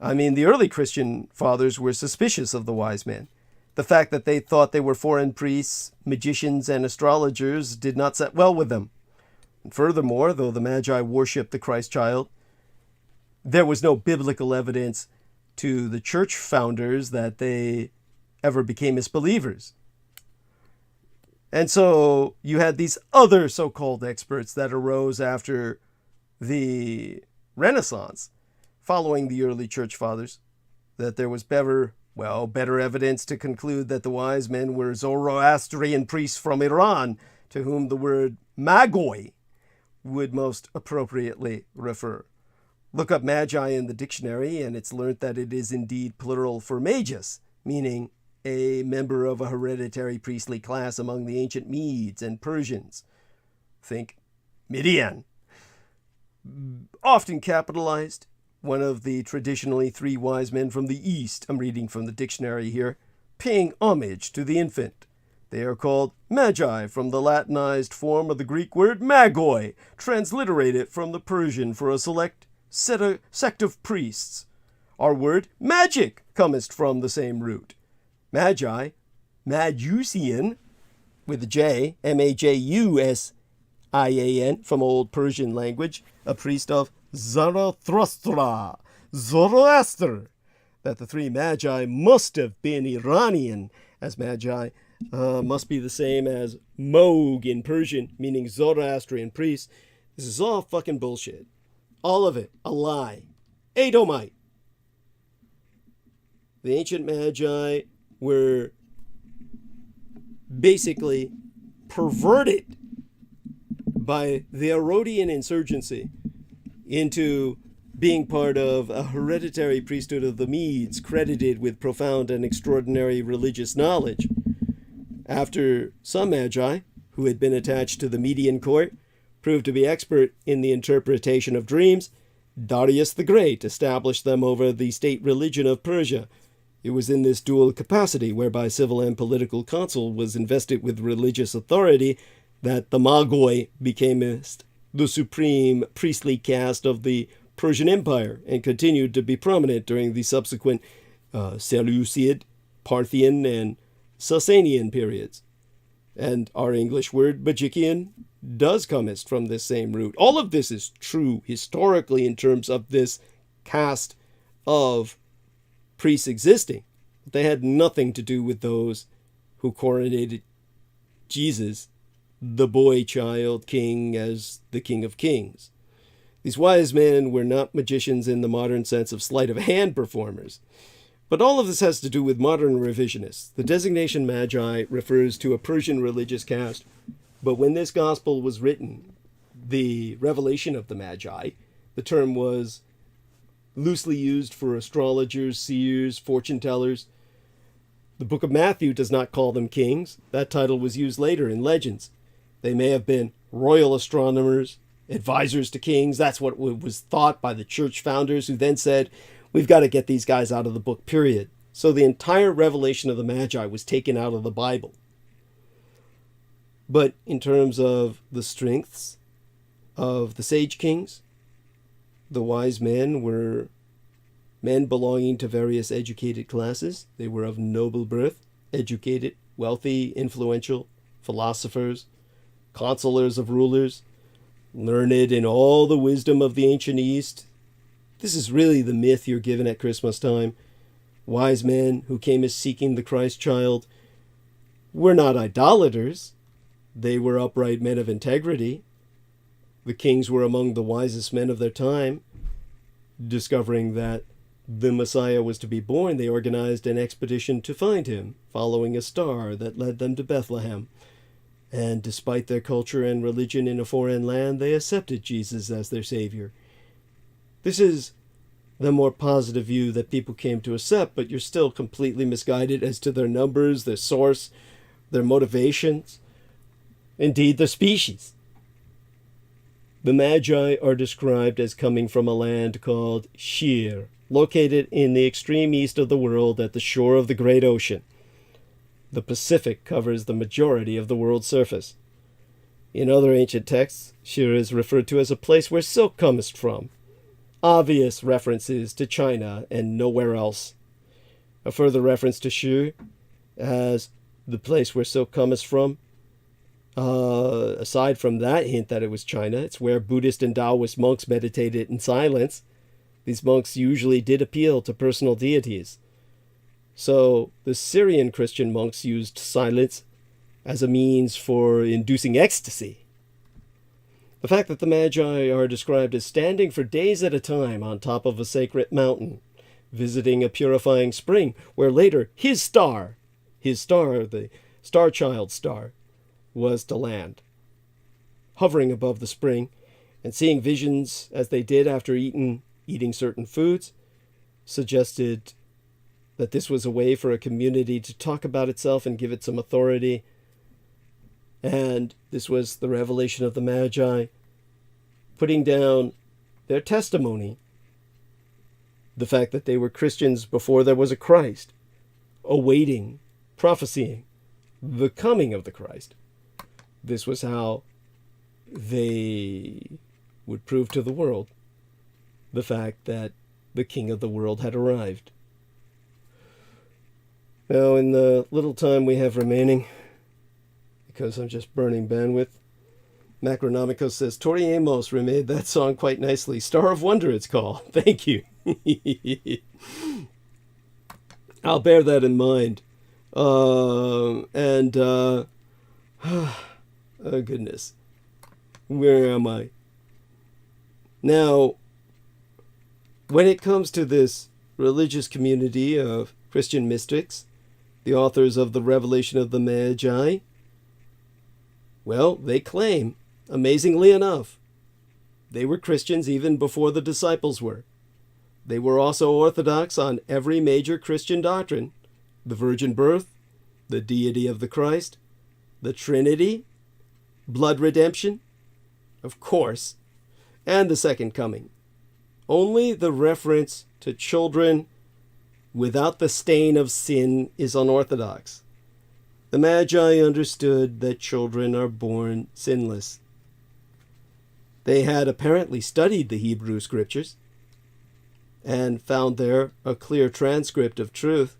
I mean, the early Christian fathers were suspicious of the wise men. The fact that they thought they were foreign priests, magicians, and astrologers did not set well with them. Furthermore, though the Magi worshipped the Christ child, there was no biblical evidence to the church founders that they ever became misbelievers. And so you had these other so-called experts that arose after the Renaissance, following the early church fathers, that there was better evidence to conclude that the wise men were Zoroastrian priests from Iran, to whom the word magoi would most appropriately refer. Look up magi in the dictionary, and it's learnt that it is indeed plural for magus, meaning a member of a hereditary priestly class among the ancient Medes and Persians. Think Midian. Often capitalized, one of the traditionally three wise men from the East, I'm reading from the dictionary here, paying homage to the infant. They are called magi from the Latinized form of the Greek word magoi, transliterated from the Persian for a select sect of priests. Our word magic cometh from the same root. Magi, Majusian, with a J, Majusian, from Old Persian language, a priest of Zarathustra, Zoroaster, that the three magi must have been Iranian, as magi must be the same as Moog in Persian, meaning Zoroastrian priests. This is all fucking bullshit. All of it, a lie. Edomite. The ancient magi were basically perverted by the Herodian insurgency into being part of a hereditary priesthood of the Medes, credited with profound and extraordinary religious knowledge. After some magi, who had been attached to the Median court, proved to be expert in the interpretation of dreams, Darius the Great established them over the state religion of Persia. It was in this dual capacity, whereby civil and political council was invested with religious authority, that the Magoi became the supreme priestly caste of the Persian Empire and continued to be prominent during the subsequent Seleucid, Parthian, and Sasanian periods. And our English word magician does come from this same root. All of this is true historically in terms of this caste of priests existing. They had nothing to do with those who coronated Jesus, the boy child king, as the King of Kings. These wise men were not magicians in the modern sense of sleight of hand performers. But all of this has to do with modern revisionists. The designation magi refers to a Persian religious caste, but when this gospel was written, the revelation of the magi, the term was loosely used for astrologers, seers, fortune tellers. The book of Matthew does not call them kings. That title was used later in legends. They may have been royal astronomers, advisors to kings. That's what was thought by the church founders, who then said, we've got to get these guys out of the book, period. So the entire revelation of the Magi was taken out of the Bible. But in terms of the strengths of the sage kings, the wise men were men belonging to various educated classes. They were of noble birth, educated, wealthy, influential, philosophers, counselors of rulers, learned in all the wisdom of the ancient East. This is really the myth you're given at Christmas time. Wise men who came as seeking the Christ child were not idolaters. They were upright men of integrity. The kings were among the wisest men of their time. Discovering that the Messiah was to be born, they organized an expedition to find him, following a star that led them to Bethlehem. And despite their culture and religion in a foreign land, they accepted Jesus as their Savior. This is the more positive view that people came to accept, but you're still completely misguided as to their numbers, their source, their motivations, indeed their species. The Magi are described as coming from a land called Shir, located in the extreme east of the world at the shore of the Great Ocean. The Pacific covers the majority of the world's surface. In other ancient texts, Shir is referred to as a place where silk cometh from. Obvious references to China and nowhere else. A further reference to Shir as the place where silk cometh from. Aside from that hint that it was China, it's where Buddhist and Taoist monks meditated in silence. These monks usually did appeal to personal deities. So the Syrian Christian monks used silence as a means for inducing ecstasy. The fact that the Magi are described as standing for days at a time on top of a sacred mountain, visiting a purifying spring, where later his star, the star child star, was to land. Hovering above the spring and seeing visions as they did after eating certain foods suggested that this was a way for a community to talk about itself and give it some authority. And this was the revelation of the Magi, putting down their testimony, the fact that they were Christians before there was a Christ, awaiting, prophesying the coming of the Christ. This was how they would prove to the world the fact that the King of the world had arrived. Now, in the little time we have remaining, because I'm just burning bandwidth, Macronomico says, Tori Amos remade that song quite nicely. Star of Wonder, it's called. Thank you. I'll bear that in mind. Oh, goodness. Where am I? Now, when it comes to this religious community of Christian mystics, the authors of the Revelation of the Magi, well, they claim, amazingly enough, they were Christians even before the disciples were. They were also orthodox on every major Christian doctrine: the virgin birth, the deity of the Christ, the Trinity, blood redemption, of course, and the second coming. Only the reference to children without the stain of sin is unorthodox. The Magi understood that children are born sinless. They had apparently studied the Hebrew scriptures and found there a clear transcript of truth.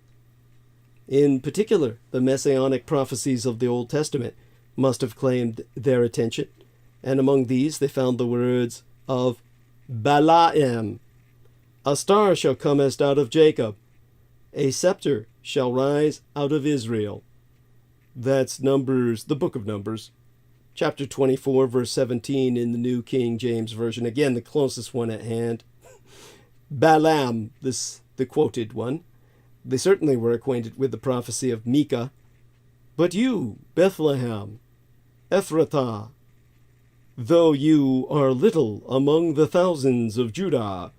In particular, the messianic prophecies of the Old Testament must have claimed their attention, and among these they found the words of Balaam. A star shall come out of Jacob. A scepter shall rise out of Israel. That's Numbers, the book of Numbers, chapter 24, verse 17 in the New King James Version. Again, the closest one at hand. Balaam, the quoted one. They certainly were acquainted with the prophecy of Micah. But you, Bethlehem, Ephrathah, though you are little among the thousands of Judah,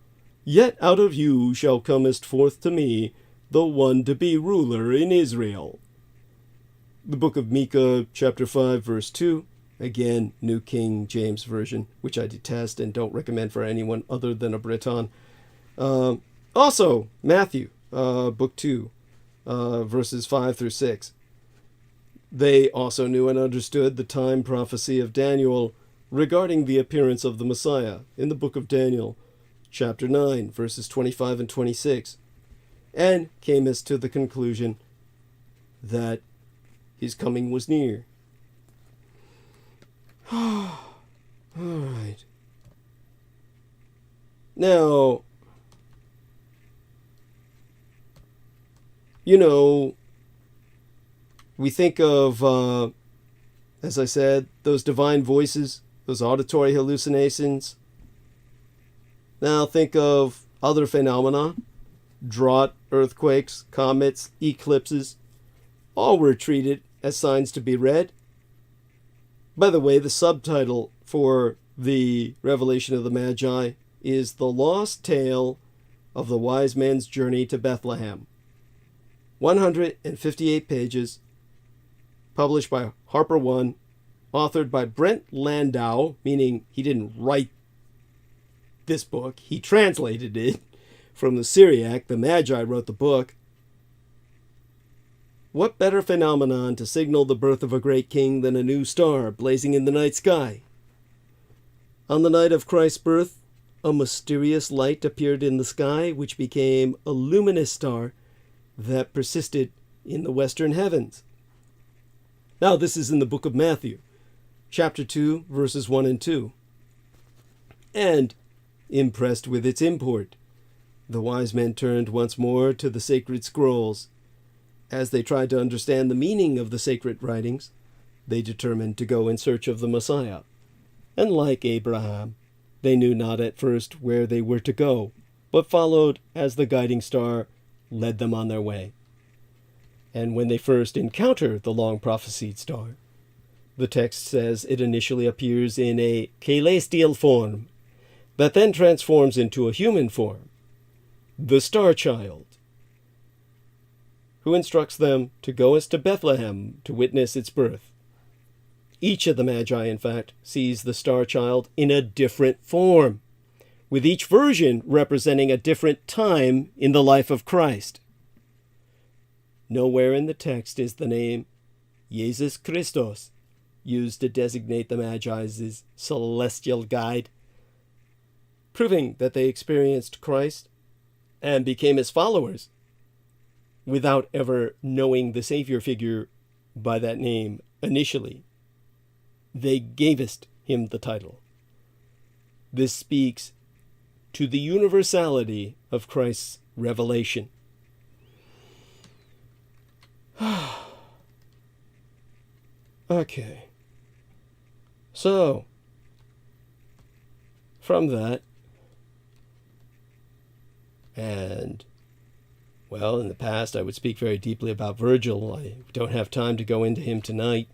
yet out of you shall comest forth to me the one to be ruler in Israel. The book of Micah, chapter 5, verse 2. Again, New King James Version, which I detest and don't recommend for anyone other than a Briton. Also, Matthew, book 2, verses 5 through 6. They also knew and understood the time prophecy of Daniel regarding the appearance of the Messiah in the book of Daniel, chapter 9, verses 25 and 26, and came as to the conclusion that his coming was near. All right. Now, we think of, as I said, those divine voices, those auditory hallucinations. Now think of other phenomena: drought, earthquakes, comets, eclipses. All were treated as signs to be read. By the way, the subtitle for the Revelation of the Magi is The Lost Tale of the Wise Men's Journey to Bethlehem. 158 pages, published by Harper One, authored by Brent Landau, meaning he didn't write this book, he translated it from the Syriac. The Magi wrote the book. What better phenomenon to signal the birth of a great king than a new star blazing in the night sky? On the night of Christ's birth, a mysterious light appeared in the sky, which became a luminous star that persisted in the western heavens. Now, this is in the book of Matthew, chapter 2, verses 1 and 2. And, impressed with its import, the wise men turned once more to the sacred scrolls. As they tried to understand the meaning of the sacred writings, they determined to go in search of the Messiah. And like Abraham, they knew not at first where they were to go, but followed as the guiding star led them on their way. And when they first encounter the long-prophesied star, the text says it initially appears in a celestial form that then transforms into a human form, the star child, who instructs them to go as to Bethlehem to witness its birth. Each of the Magi, in fact, sees the star child in a different form, with each version representing a different time in the life of Christ. Nowhere in the text is the name Jesus Christos used to designate the Magi's celestial guide, proving that they experienced Christ and became his followers without ever knowing the Savior figure by that name initially. They gavest him the title. This speaks to the universality of Christ's revelation. Okay. So, from that, and, well, in the past I would speak very deeply about Virgil. I don't have time to go into him tonight.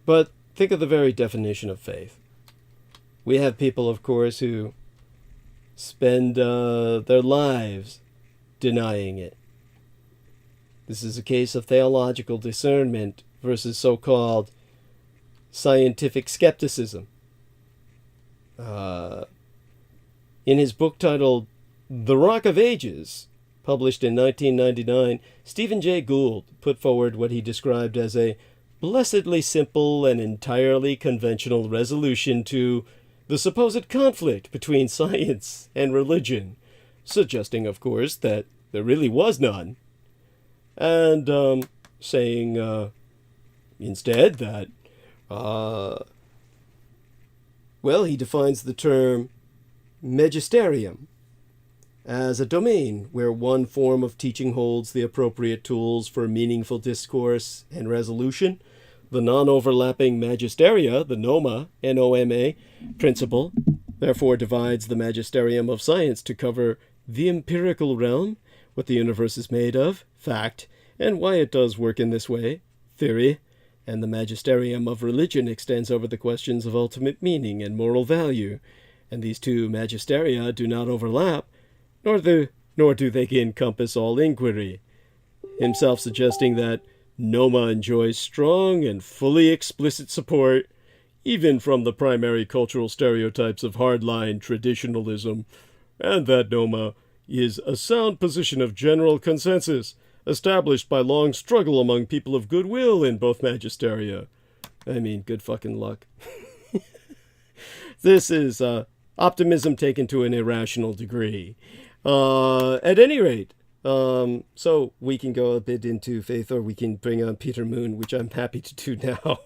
But think of the very definition of faith. We have people, of course, who spend their lives denying it. This is a case of theological discernment versus so-called scientific skepticism. In his book titled The Rock of Ages, published in 1999, Stephen Jay Gould put forward what he described as a blessedly simple and entirely conventional resolution to the supposed conflict between science and religion, suggesting, of course, that there really was none, and saying instead that, well, he defines the term magisterium as a domain where one form of teaching holds the appropriate tools for meaningful discourse and resolution. The non-overlapping magisteria, the NOMA, N-O-M-A, principle, therefore divides the magisterium of science to cover the empirical realm, what the universe is made of, fact, and why it does work in this way, theory, and the magisterium of religion extends over the questions of ultimate meaning and moral value, and these two magisteria do not overlap, nor do they encompass all inquiry, himself suggesting that Noma enjoys strong and fully explicit support, even from the primary cultural stereotypes of hardline traditionalism, and that Noma is a sound position of general consensus, established by long struggle among people of goodwill in both magisteria. I mean, good fucking luck. This is optimism taken to an irrational degree. At any rate, so we can go a bit into faith, or we can bring on Peter Moon, which I'm happy to do now.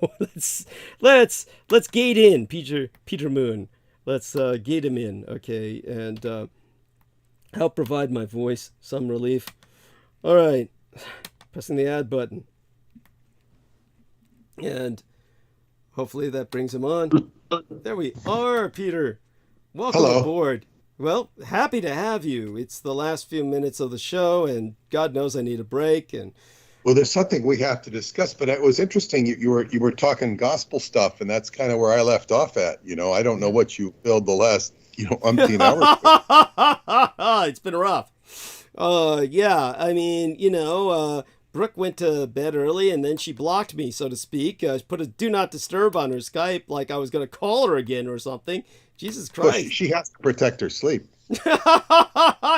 let's gate in Peter Moon. Let's gate him in, okay, and help provide my voice some relief. All right, pressing the add button, and hopefully that brings him on. There we are, Peter. Welcome aboard. Well, happy to have you. It's the last few minutes of the show, and God knows I need a break. And well, there's something we have to discuss, but it was interesting. You were talking gospel stuff, and that's kind of where I left off at. You know, I don't know what you filled the last umpteen hours with. It's been rough. Yeah, I mean, Brooke went to bed early, and then she blocked me, so to speak. Put a do not disturb on her Skype, like I was going to call her again or something. Jesus Christ. Well, she has to protect her sleep.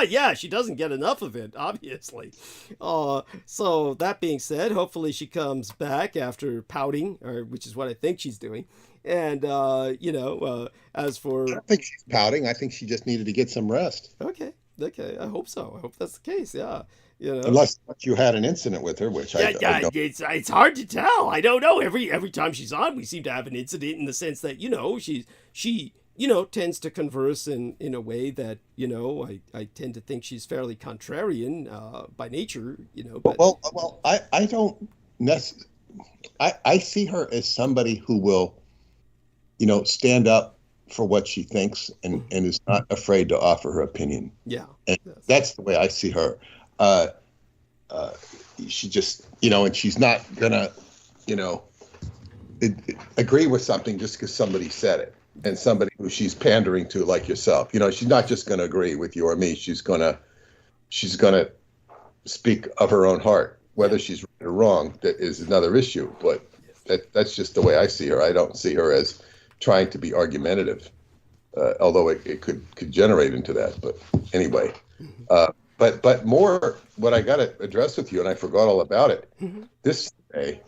Yeah, she doesn't get enough of it, obviously. So that being said, hopefully she comes back after pouting, which is what I think she's doing. And, as for... I don't think she's pouting. I think she just needed to get some rest. Okay. Okay, I hope so. I hope that's the case. Yeah, you know. Unless you had an incident with her, which I don't. It's hard to tell. I don't know. Every time she's on, we seem to have an incident in the sense that she tends to converse in a way that I tend to think she's fairly contrarian by nature. But Well, I don't necessarily. I see her as somebody who will, stand up for what she thinks and is not afraid to offer her opinion. Yeah, And that's the way I see her. She just, and she's not gonna, agree with something just because somebody said it, and somebody who she's pandering to, like yourself. She's not just gonna agree with you or me. She's gonna speak of her own heart. Whether she's right or wrong, that is another issue. But that's just the way I see her. I don't see her as trying to be argumentative, although it could generate into that. But anyway, but more what I got to address with you, and I forgot all about it. This day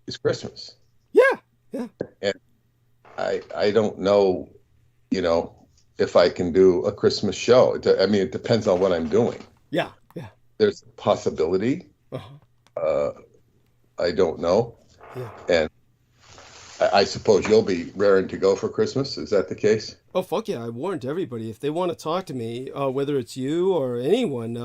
is Christmas. Yeah. And I don't know, if I can do a Christmas show. It depends on what I'm doing. Yeah. There's a possibility. I don't know. Yeah. And I suppose you'll be raring to go for Christmas. Is that the case? Oh, fuck yeah. I warned everybody. If they want to talk to me, whether it's you or anyone,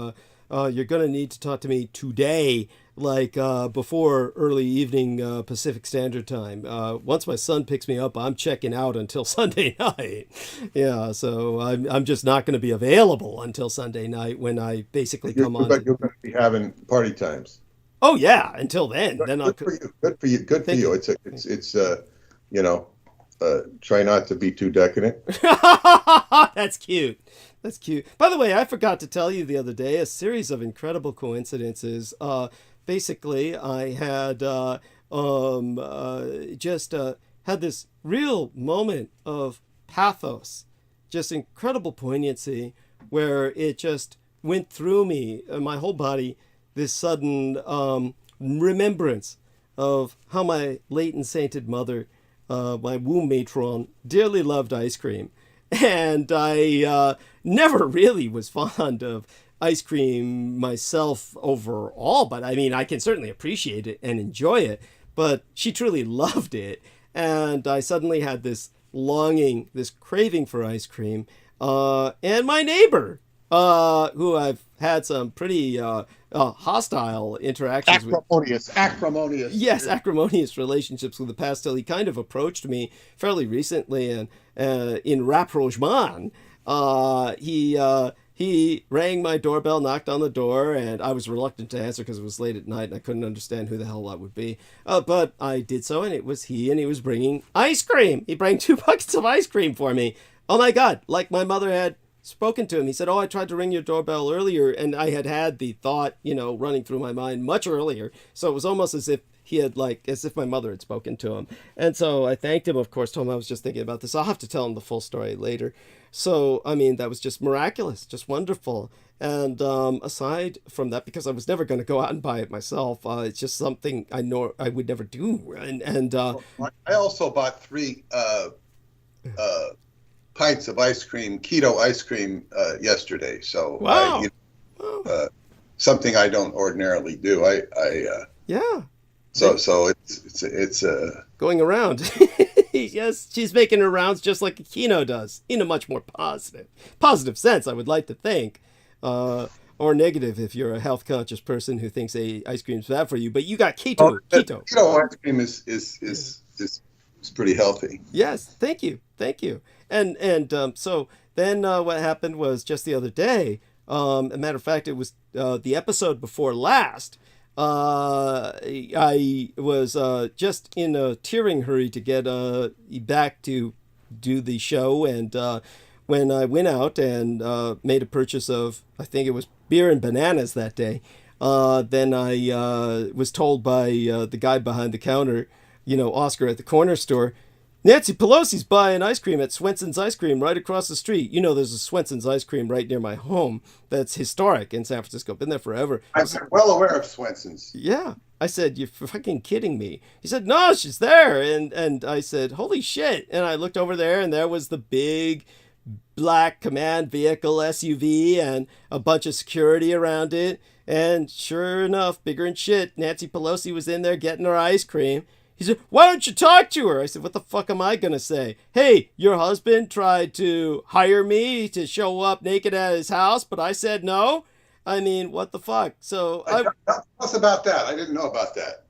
you're going to need to talk to me today, like before early evening Pacific Standard Time. Once my son picks me up, I'm checking out until Sunday night. Yeah, so I'm just not going to be available until Sunday night when I basically come on. But you're going to be having party times. Oh yeah, until then. Good for you. Good for you. It's try not to be too decadent. That's cute. By the way, I forgot to tell you the other day, a series of incredible coincidences. Basically, I had had this real moment of pathos, just incredible poignancy, where it just went through me, my whole body, this sudden remembrance of how my late and sainted mother, my womb matron, dearly loved ice cream. And I never really was fond of ice cream myself overall, but I can certainly appreciate it and enjoy it. But she truly loved it. And I suddenly had this longing, this craving for ice cream. And my neighbor, who I've had some pretty hostile interactions with. Acrimonious. Yes, acrimonious relationships with the past, till he kind of approached me fairly recently and in rapprochement. He rang my doorbell, knocked on the door, and I was reluctant to answer because it was late at night and I couldn't understand who the hell that would be. But I did so, and it was he, and he was bringing ice cream. He brought 2 buckets of ice cream for me. Oh my God, like my mother had spoken to him. He said, "Oh, I tried to ring your doorbell earlier," and I had the thought, running through my mind much earlier. So it was almost as if as if my mother had spoken to him. And so I thanked him, of course, told him I was just thinking about this. I'll have to tell him the full story later. So, that was just miraculous, just wonderful. And aside from that, because I was never going to go out and buy it myself, it's just something I know I would never do. And I also bought 3 pints of ice cream, keto ice cream, yesterday. So wow. Something I don't ordinarily do. Yeah. So it's going around. Yes, she's making her rounds just like Aquino does, in a much more positive sense, I would like to think, or negative if you're a health conscious person who thinks ice cream's bad for you. But you got keto. Keto ice cream is pretty healthy. Yes, thank you. And so then what happened was just the other day. A matter of fact, it was the episode before last. I was just in a tearing hurry to get back to do the show, and when I went out and made a purchase of, I think it was beer and bananas that day, then I was told by the guy behind the counter, Oscar at the corner store, "Nancy Pelosi's buying ice cream at Swenson's Ice Cream right across the street. There's a Swenson's Ice Cream right near my home that's historic in San Francisco. Been there forever." I'm well aware of Swenson's. Yeah. I said, "You're fucking kidding me." He said, "No, she's there." And I said, "Holy shit." And I looked over there, and there was the big black command vehicle SUV and a bunch of security around it. And sure enough, bigger than shit, Nancy Pelosi was in there getting her ice cream. He said, "Why don't you talk to her?" I said, "What the fuck am I going to say? Hey, your husband tried to hire me to show up naked at his house, but I said no." I mean, what the fuck? So Tell us about that. I didn't know about that.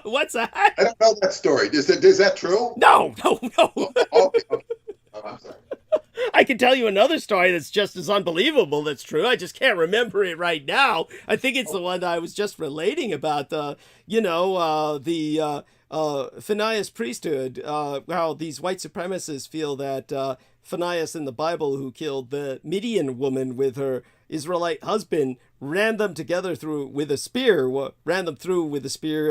What's that? I don't know that story. Is that true? No. Okay. Oh, I'm sorry. I can tell you another story that's just as unbelievable that's true. I just can't remember it right now. I think it's the one that I was just relating about, the Phineas priesthood, how these white supremacists feel that Phineas in the Bible, who killed the Midian woman with her Israelite husband, ran them together with a spear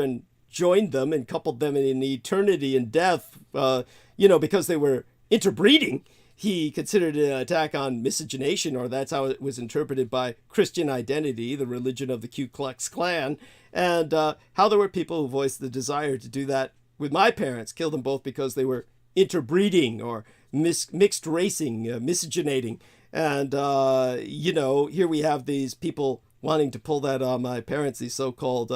and joined them and coupled them in eternity and death, because they were interbreeding. He considered it an attack on miscegenation, or that's how it was interpreted by Christian Identity, the religion of the Ku Klux Klan, and how there were people who voiced the desire to do that with my parents, kill them both because they were interbreeding or mixed racing, miscegenating. And, here we have these people wanting to pull that on my parents, these so-called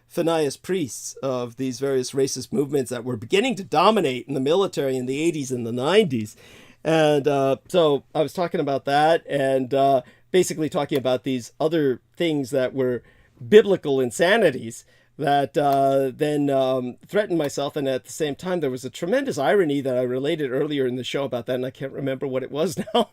Phineas priests of these various racist movements that were beginning to dominate in the military in the 80s and the 90s. And so I was talking about that and basically talking about these other things that were biblical insanities that then threatened myself. And at the same time, there was a tremendous irony that I related earlier in the show about that, and I can't remember what it was now.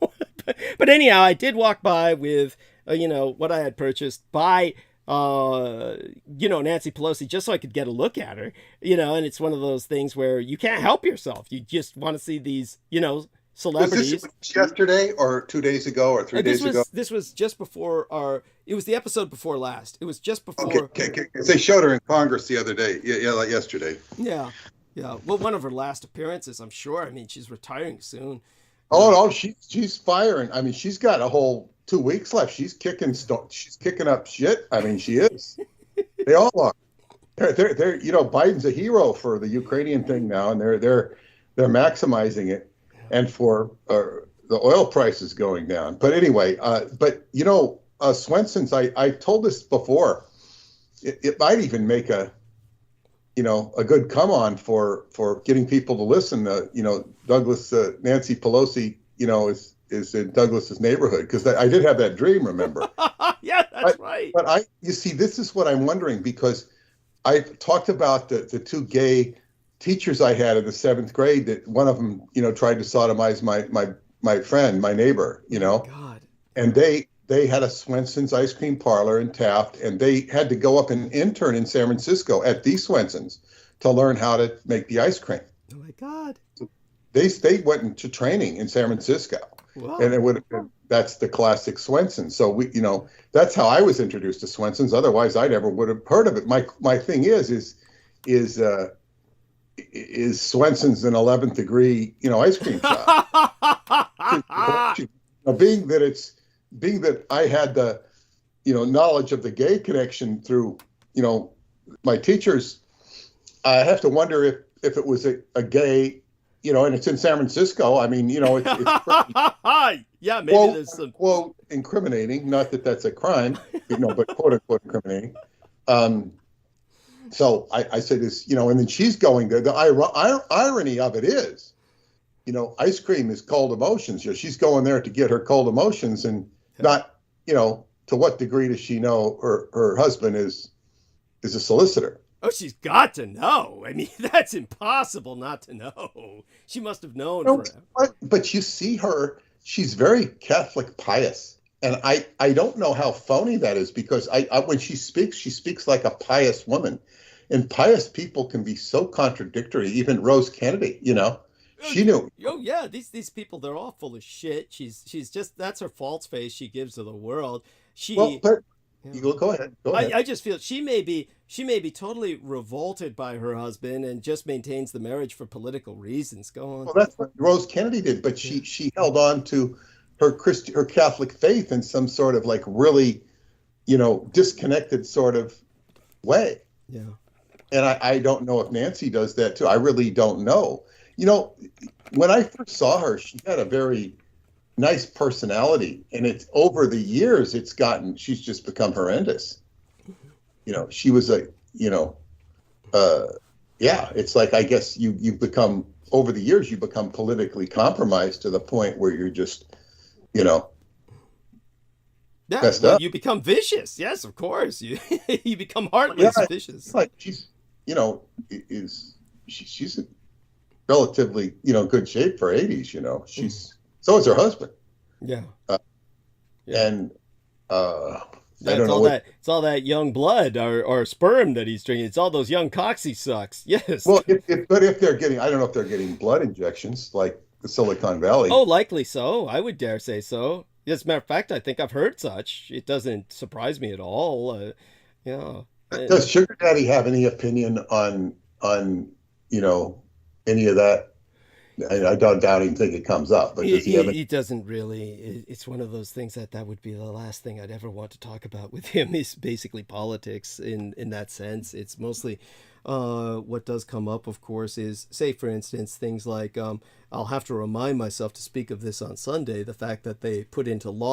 But anyhow, I did walk by with, what I had purchased by, Nancy Pelosi, just so I could get a look at her, and it's one of those things where you can't help yourself. You just want to see these, celebrities. Was this yesterday or 2 days ago or 3 days ago? This was just before it was the episode before last. It was just before. Okay. They showed her in Congress the other day. Yeah, like yesterday. Yeah. Well, one of her last appearances, I'm sure. I mean, she's retiring soon. Oh no, she's firing. I mean, she's got a whole 2 weeks left. She's kicking up shit. I mean, she is. They all are. They're Biden's a hero for the Ukrainian thing now, and they're maximizing it, and for the oil prices going down. But anyway, Swenson's. I told this before. It might even make a good come on for getting people to listen. Douglas, Nancy Pelosi, is in Douglas's neighborhood, because I did have that dream. Remember? Yeah, that's right. But you see, this is what I'm wondering, because I talked about the two gay teachers I had in the 7th grade, that one of them, tried to sodomize my friend, my neighbor, God. And they had a Swenson's ice cream parlor in Taft, and they had to go up and intern in San Francisco at the Swenson's to learn how to make the ice cream. Oh my God. They went into training in San Francisco. Wow. And that's the classic Swenson. So that's how I was introduced to Swenson's. Otherwise, I never would have heard of it. My thing is Swenson's an 11th degree, ice cream shop. Being that I had the, knowledge of the gay connection through, my teachers, I have to wonder if it was a gay, and it's in San Francisco. I mean, it's yeah, maybe there's some quote incriminating. Not that that's a crime, but quote unquote incriminating. So I said this, and then she's going there. The irony of it is, ice cream is cold emotions. She's going there to get her cold emotions, and not, to what degree does she know her husband is a solicitor? Oh, she's got to know. I mean, that's impossible not to know. She must have known forever. But you see her, she's very Catholic pious. And I don't know how phony that is, because when she speaks like a pious woman. And pious people can be so contradictory. Even Rose Kennedy, she knew. Oh yeah, these people, they're all full of shit. She's just, that's her false face she gives to the world. Go ahead. I just feel she may be totally revolted by her husband and just maintains the marriage for political reasons. Go on. Well, that's what Rose Kennedy did, but she held on to her Catholic faith in some sort of like really, disconnected sort of way. Yeah. And I don't know if Nancy does that too. I really don't know. You know, when I first saw her, she had a very nice personality, and it's over the years, she's just become horrendous. You know, she was yeah, it's like, I guess you become, over the years, you become politically compromised to the point where you're just, Yeah, messed well, up. you become vicious. Yes, of course. You you become heartless, Yeah, vicious. like she's, she's in relatively, good shape for 80s. So is her husband. Yeah. And I It's don't know all what. that. It's all that young blood or sperm that he's drinking. It's all those young cocks he sucks. Yes. Well, but if they're getting, I don't know if they're getting blood injections like the Silicon Valley. Oh, likely so. I would dare say so. As a matter of fact, I think I've heard such. It doesn't surprise me at all. Yeah. Does Sugar Daddy have any opinion on any of that? I don't even think it comes up, but does he have? He doesn't really. It's one of those things that would be the last thing I'd ever want to talk about with him. Is basically politics in that sense. It's mostly what does come up, of course, is, say, for instance, things like I'll have to remind myself to speak of this on Sunday. The fact that they put into law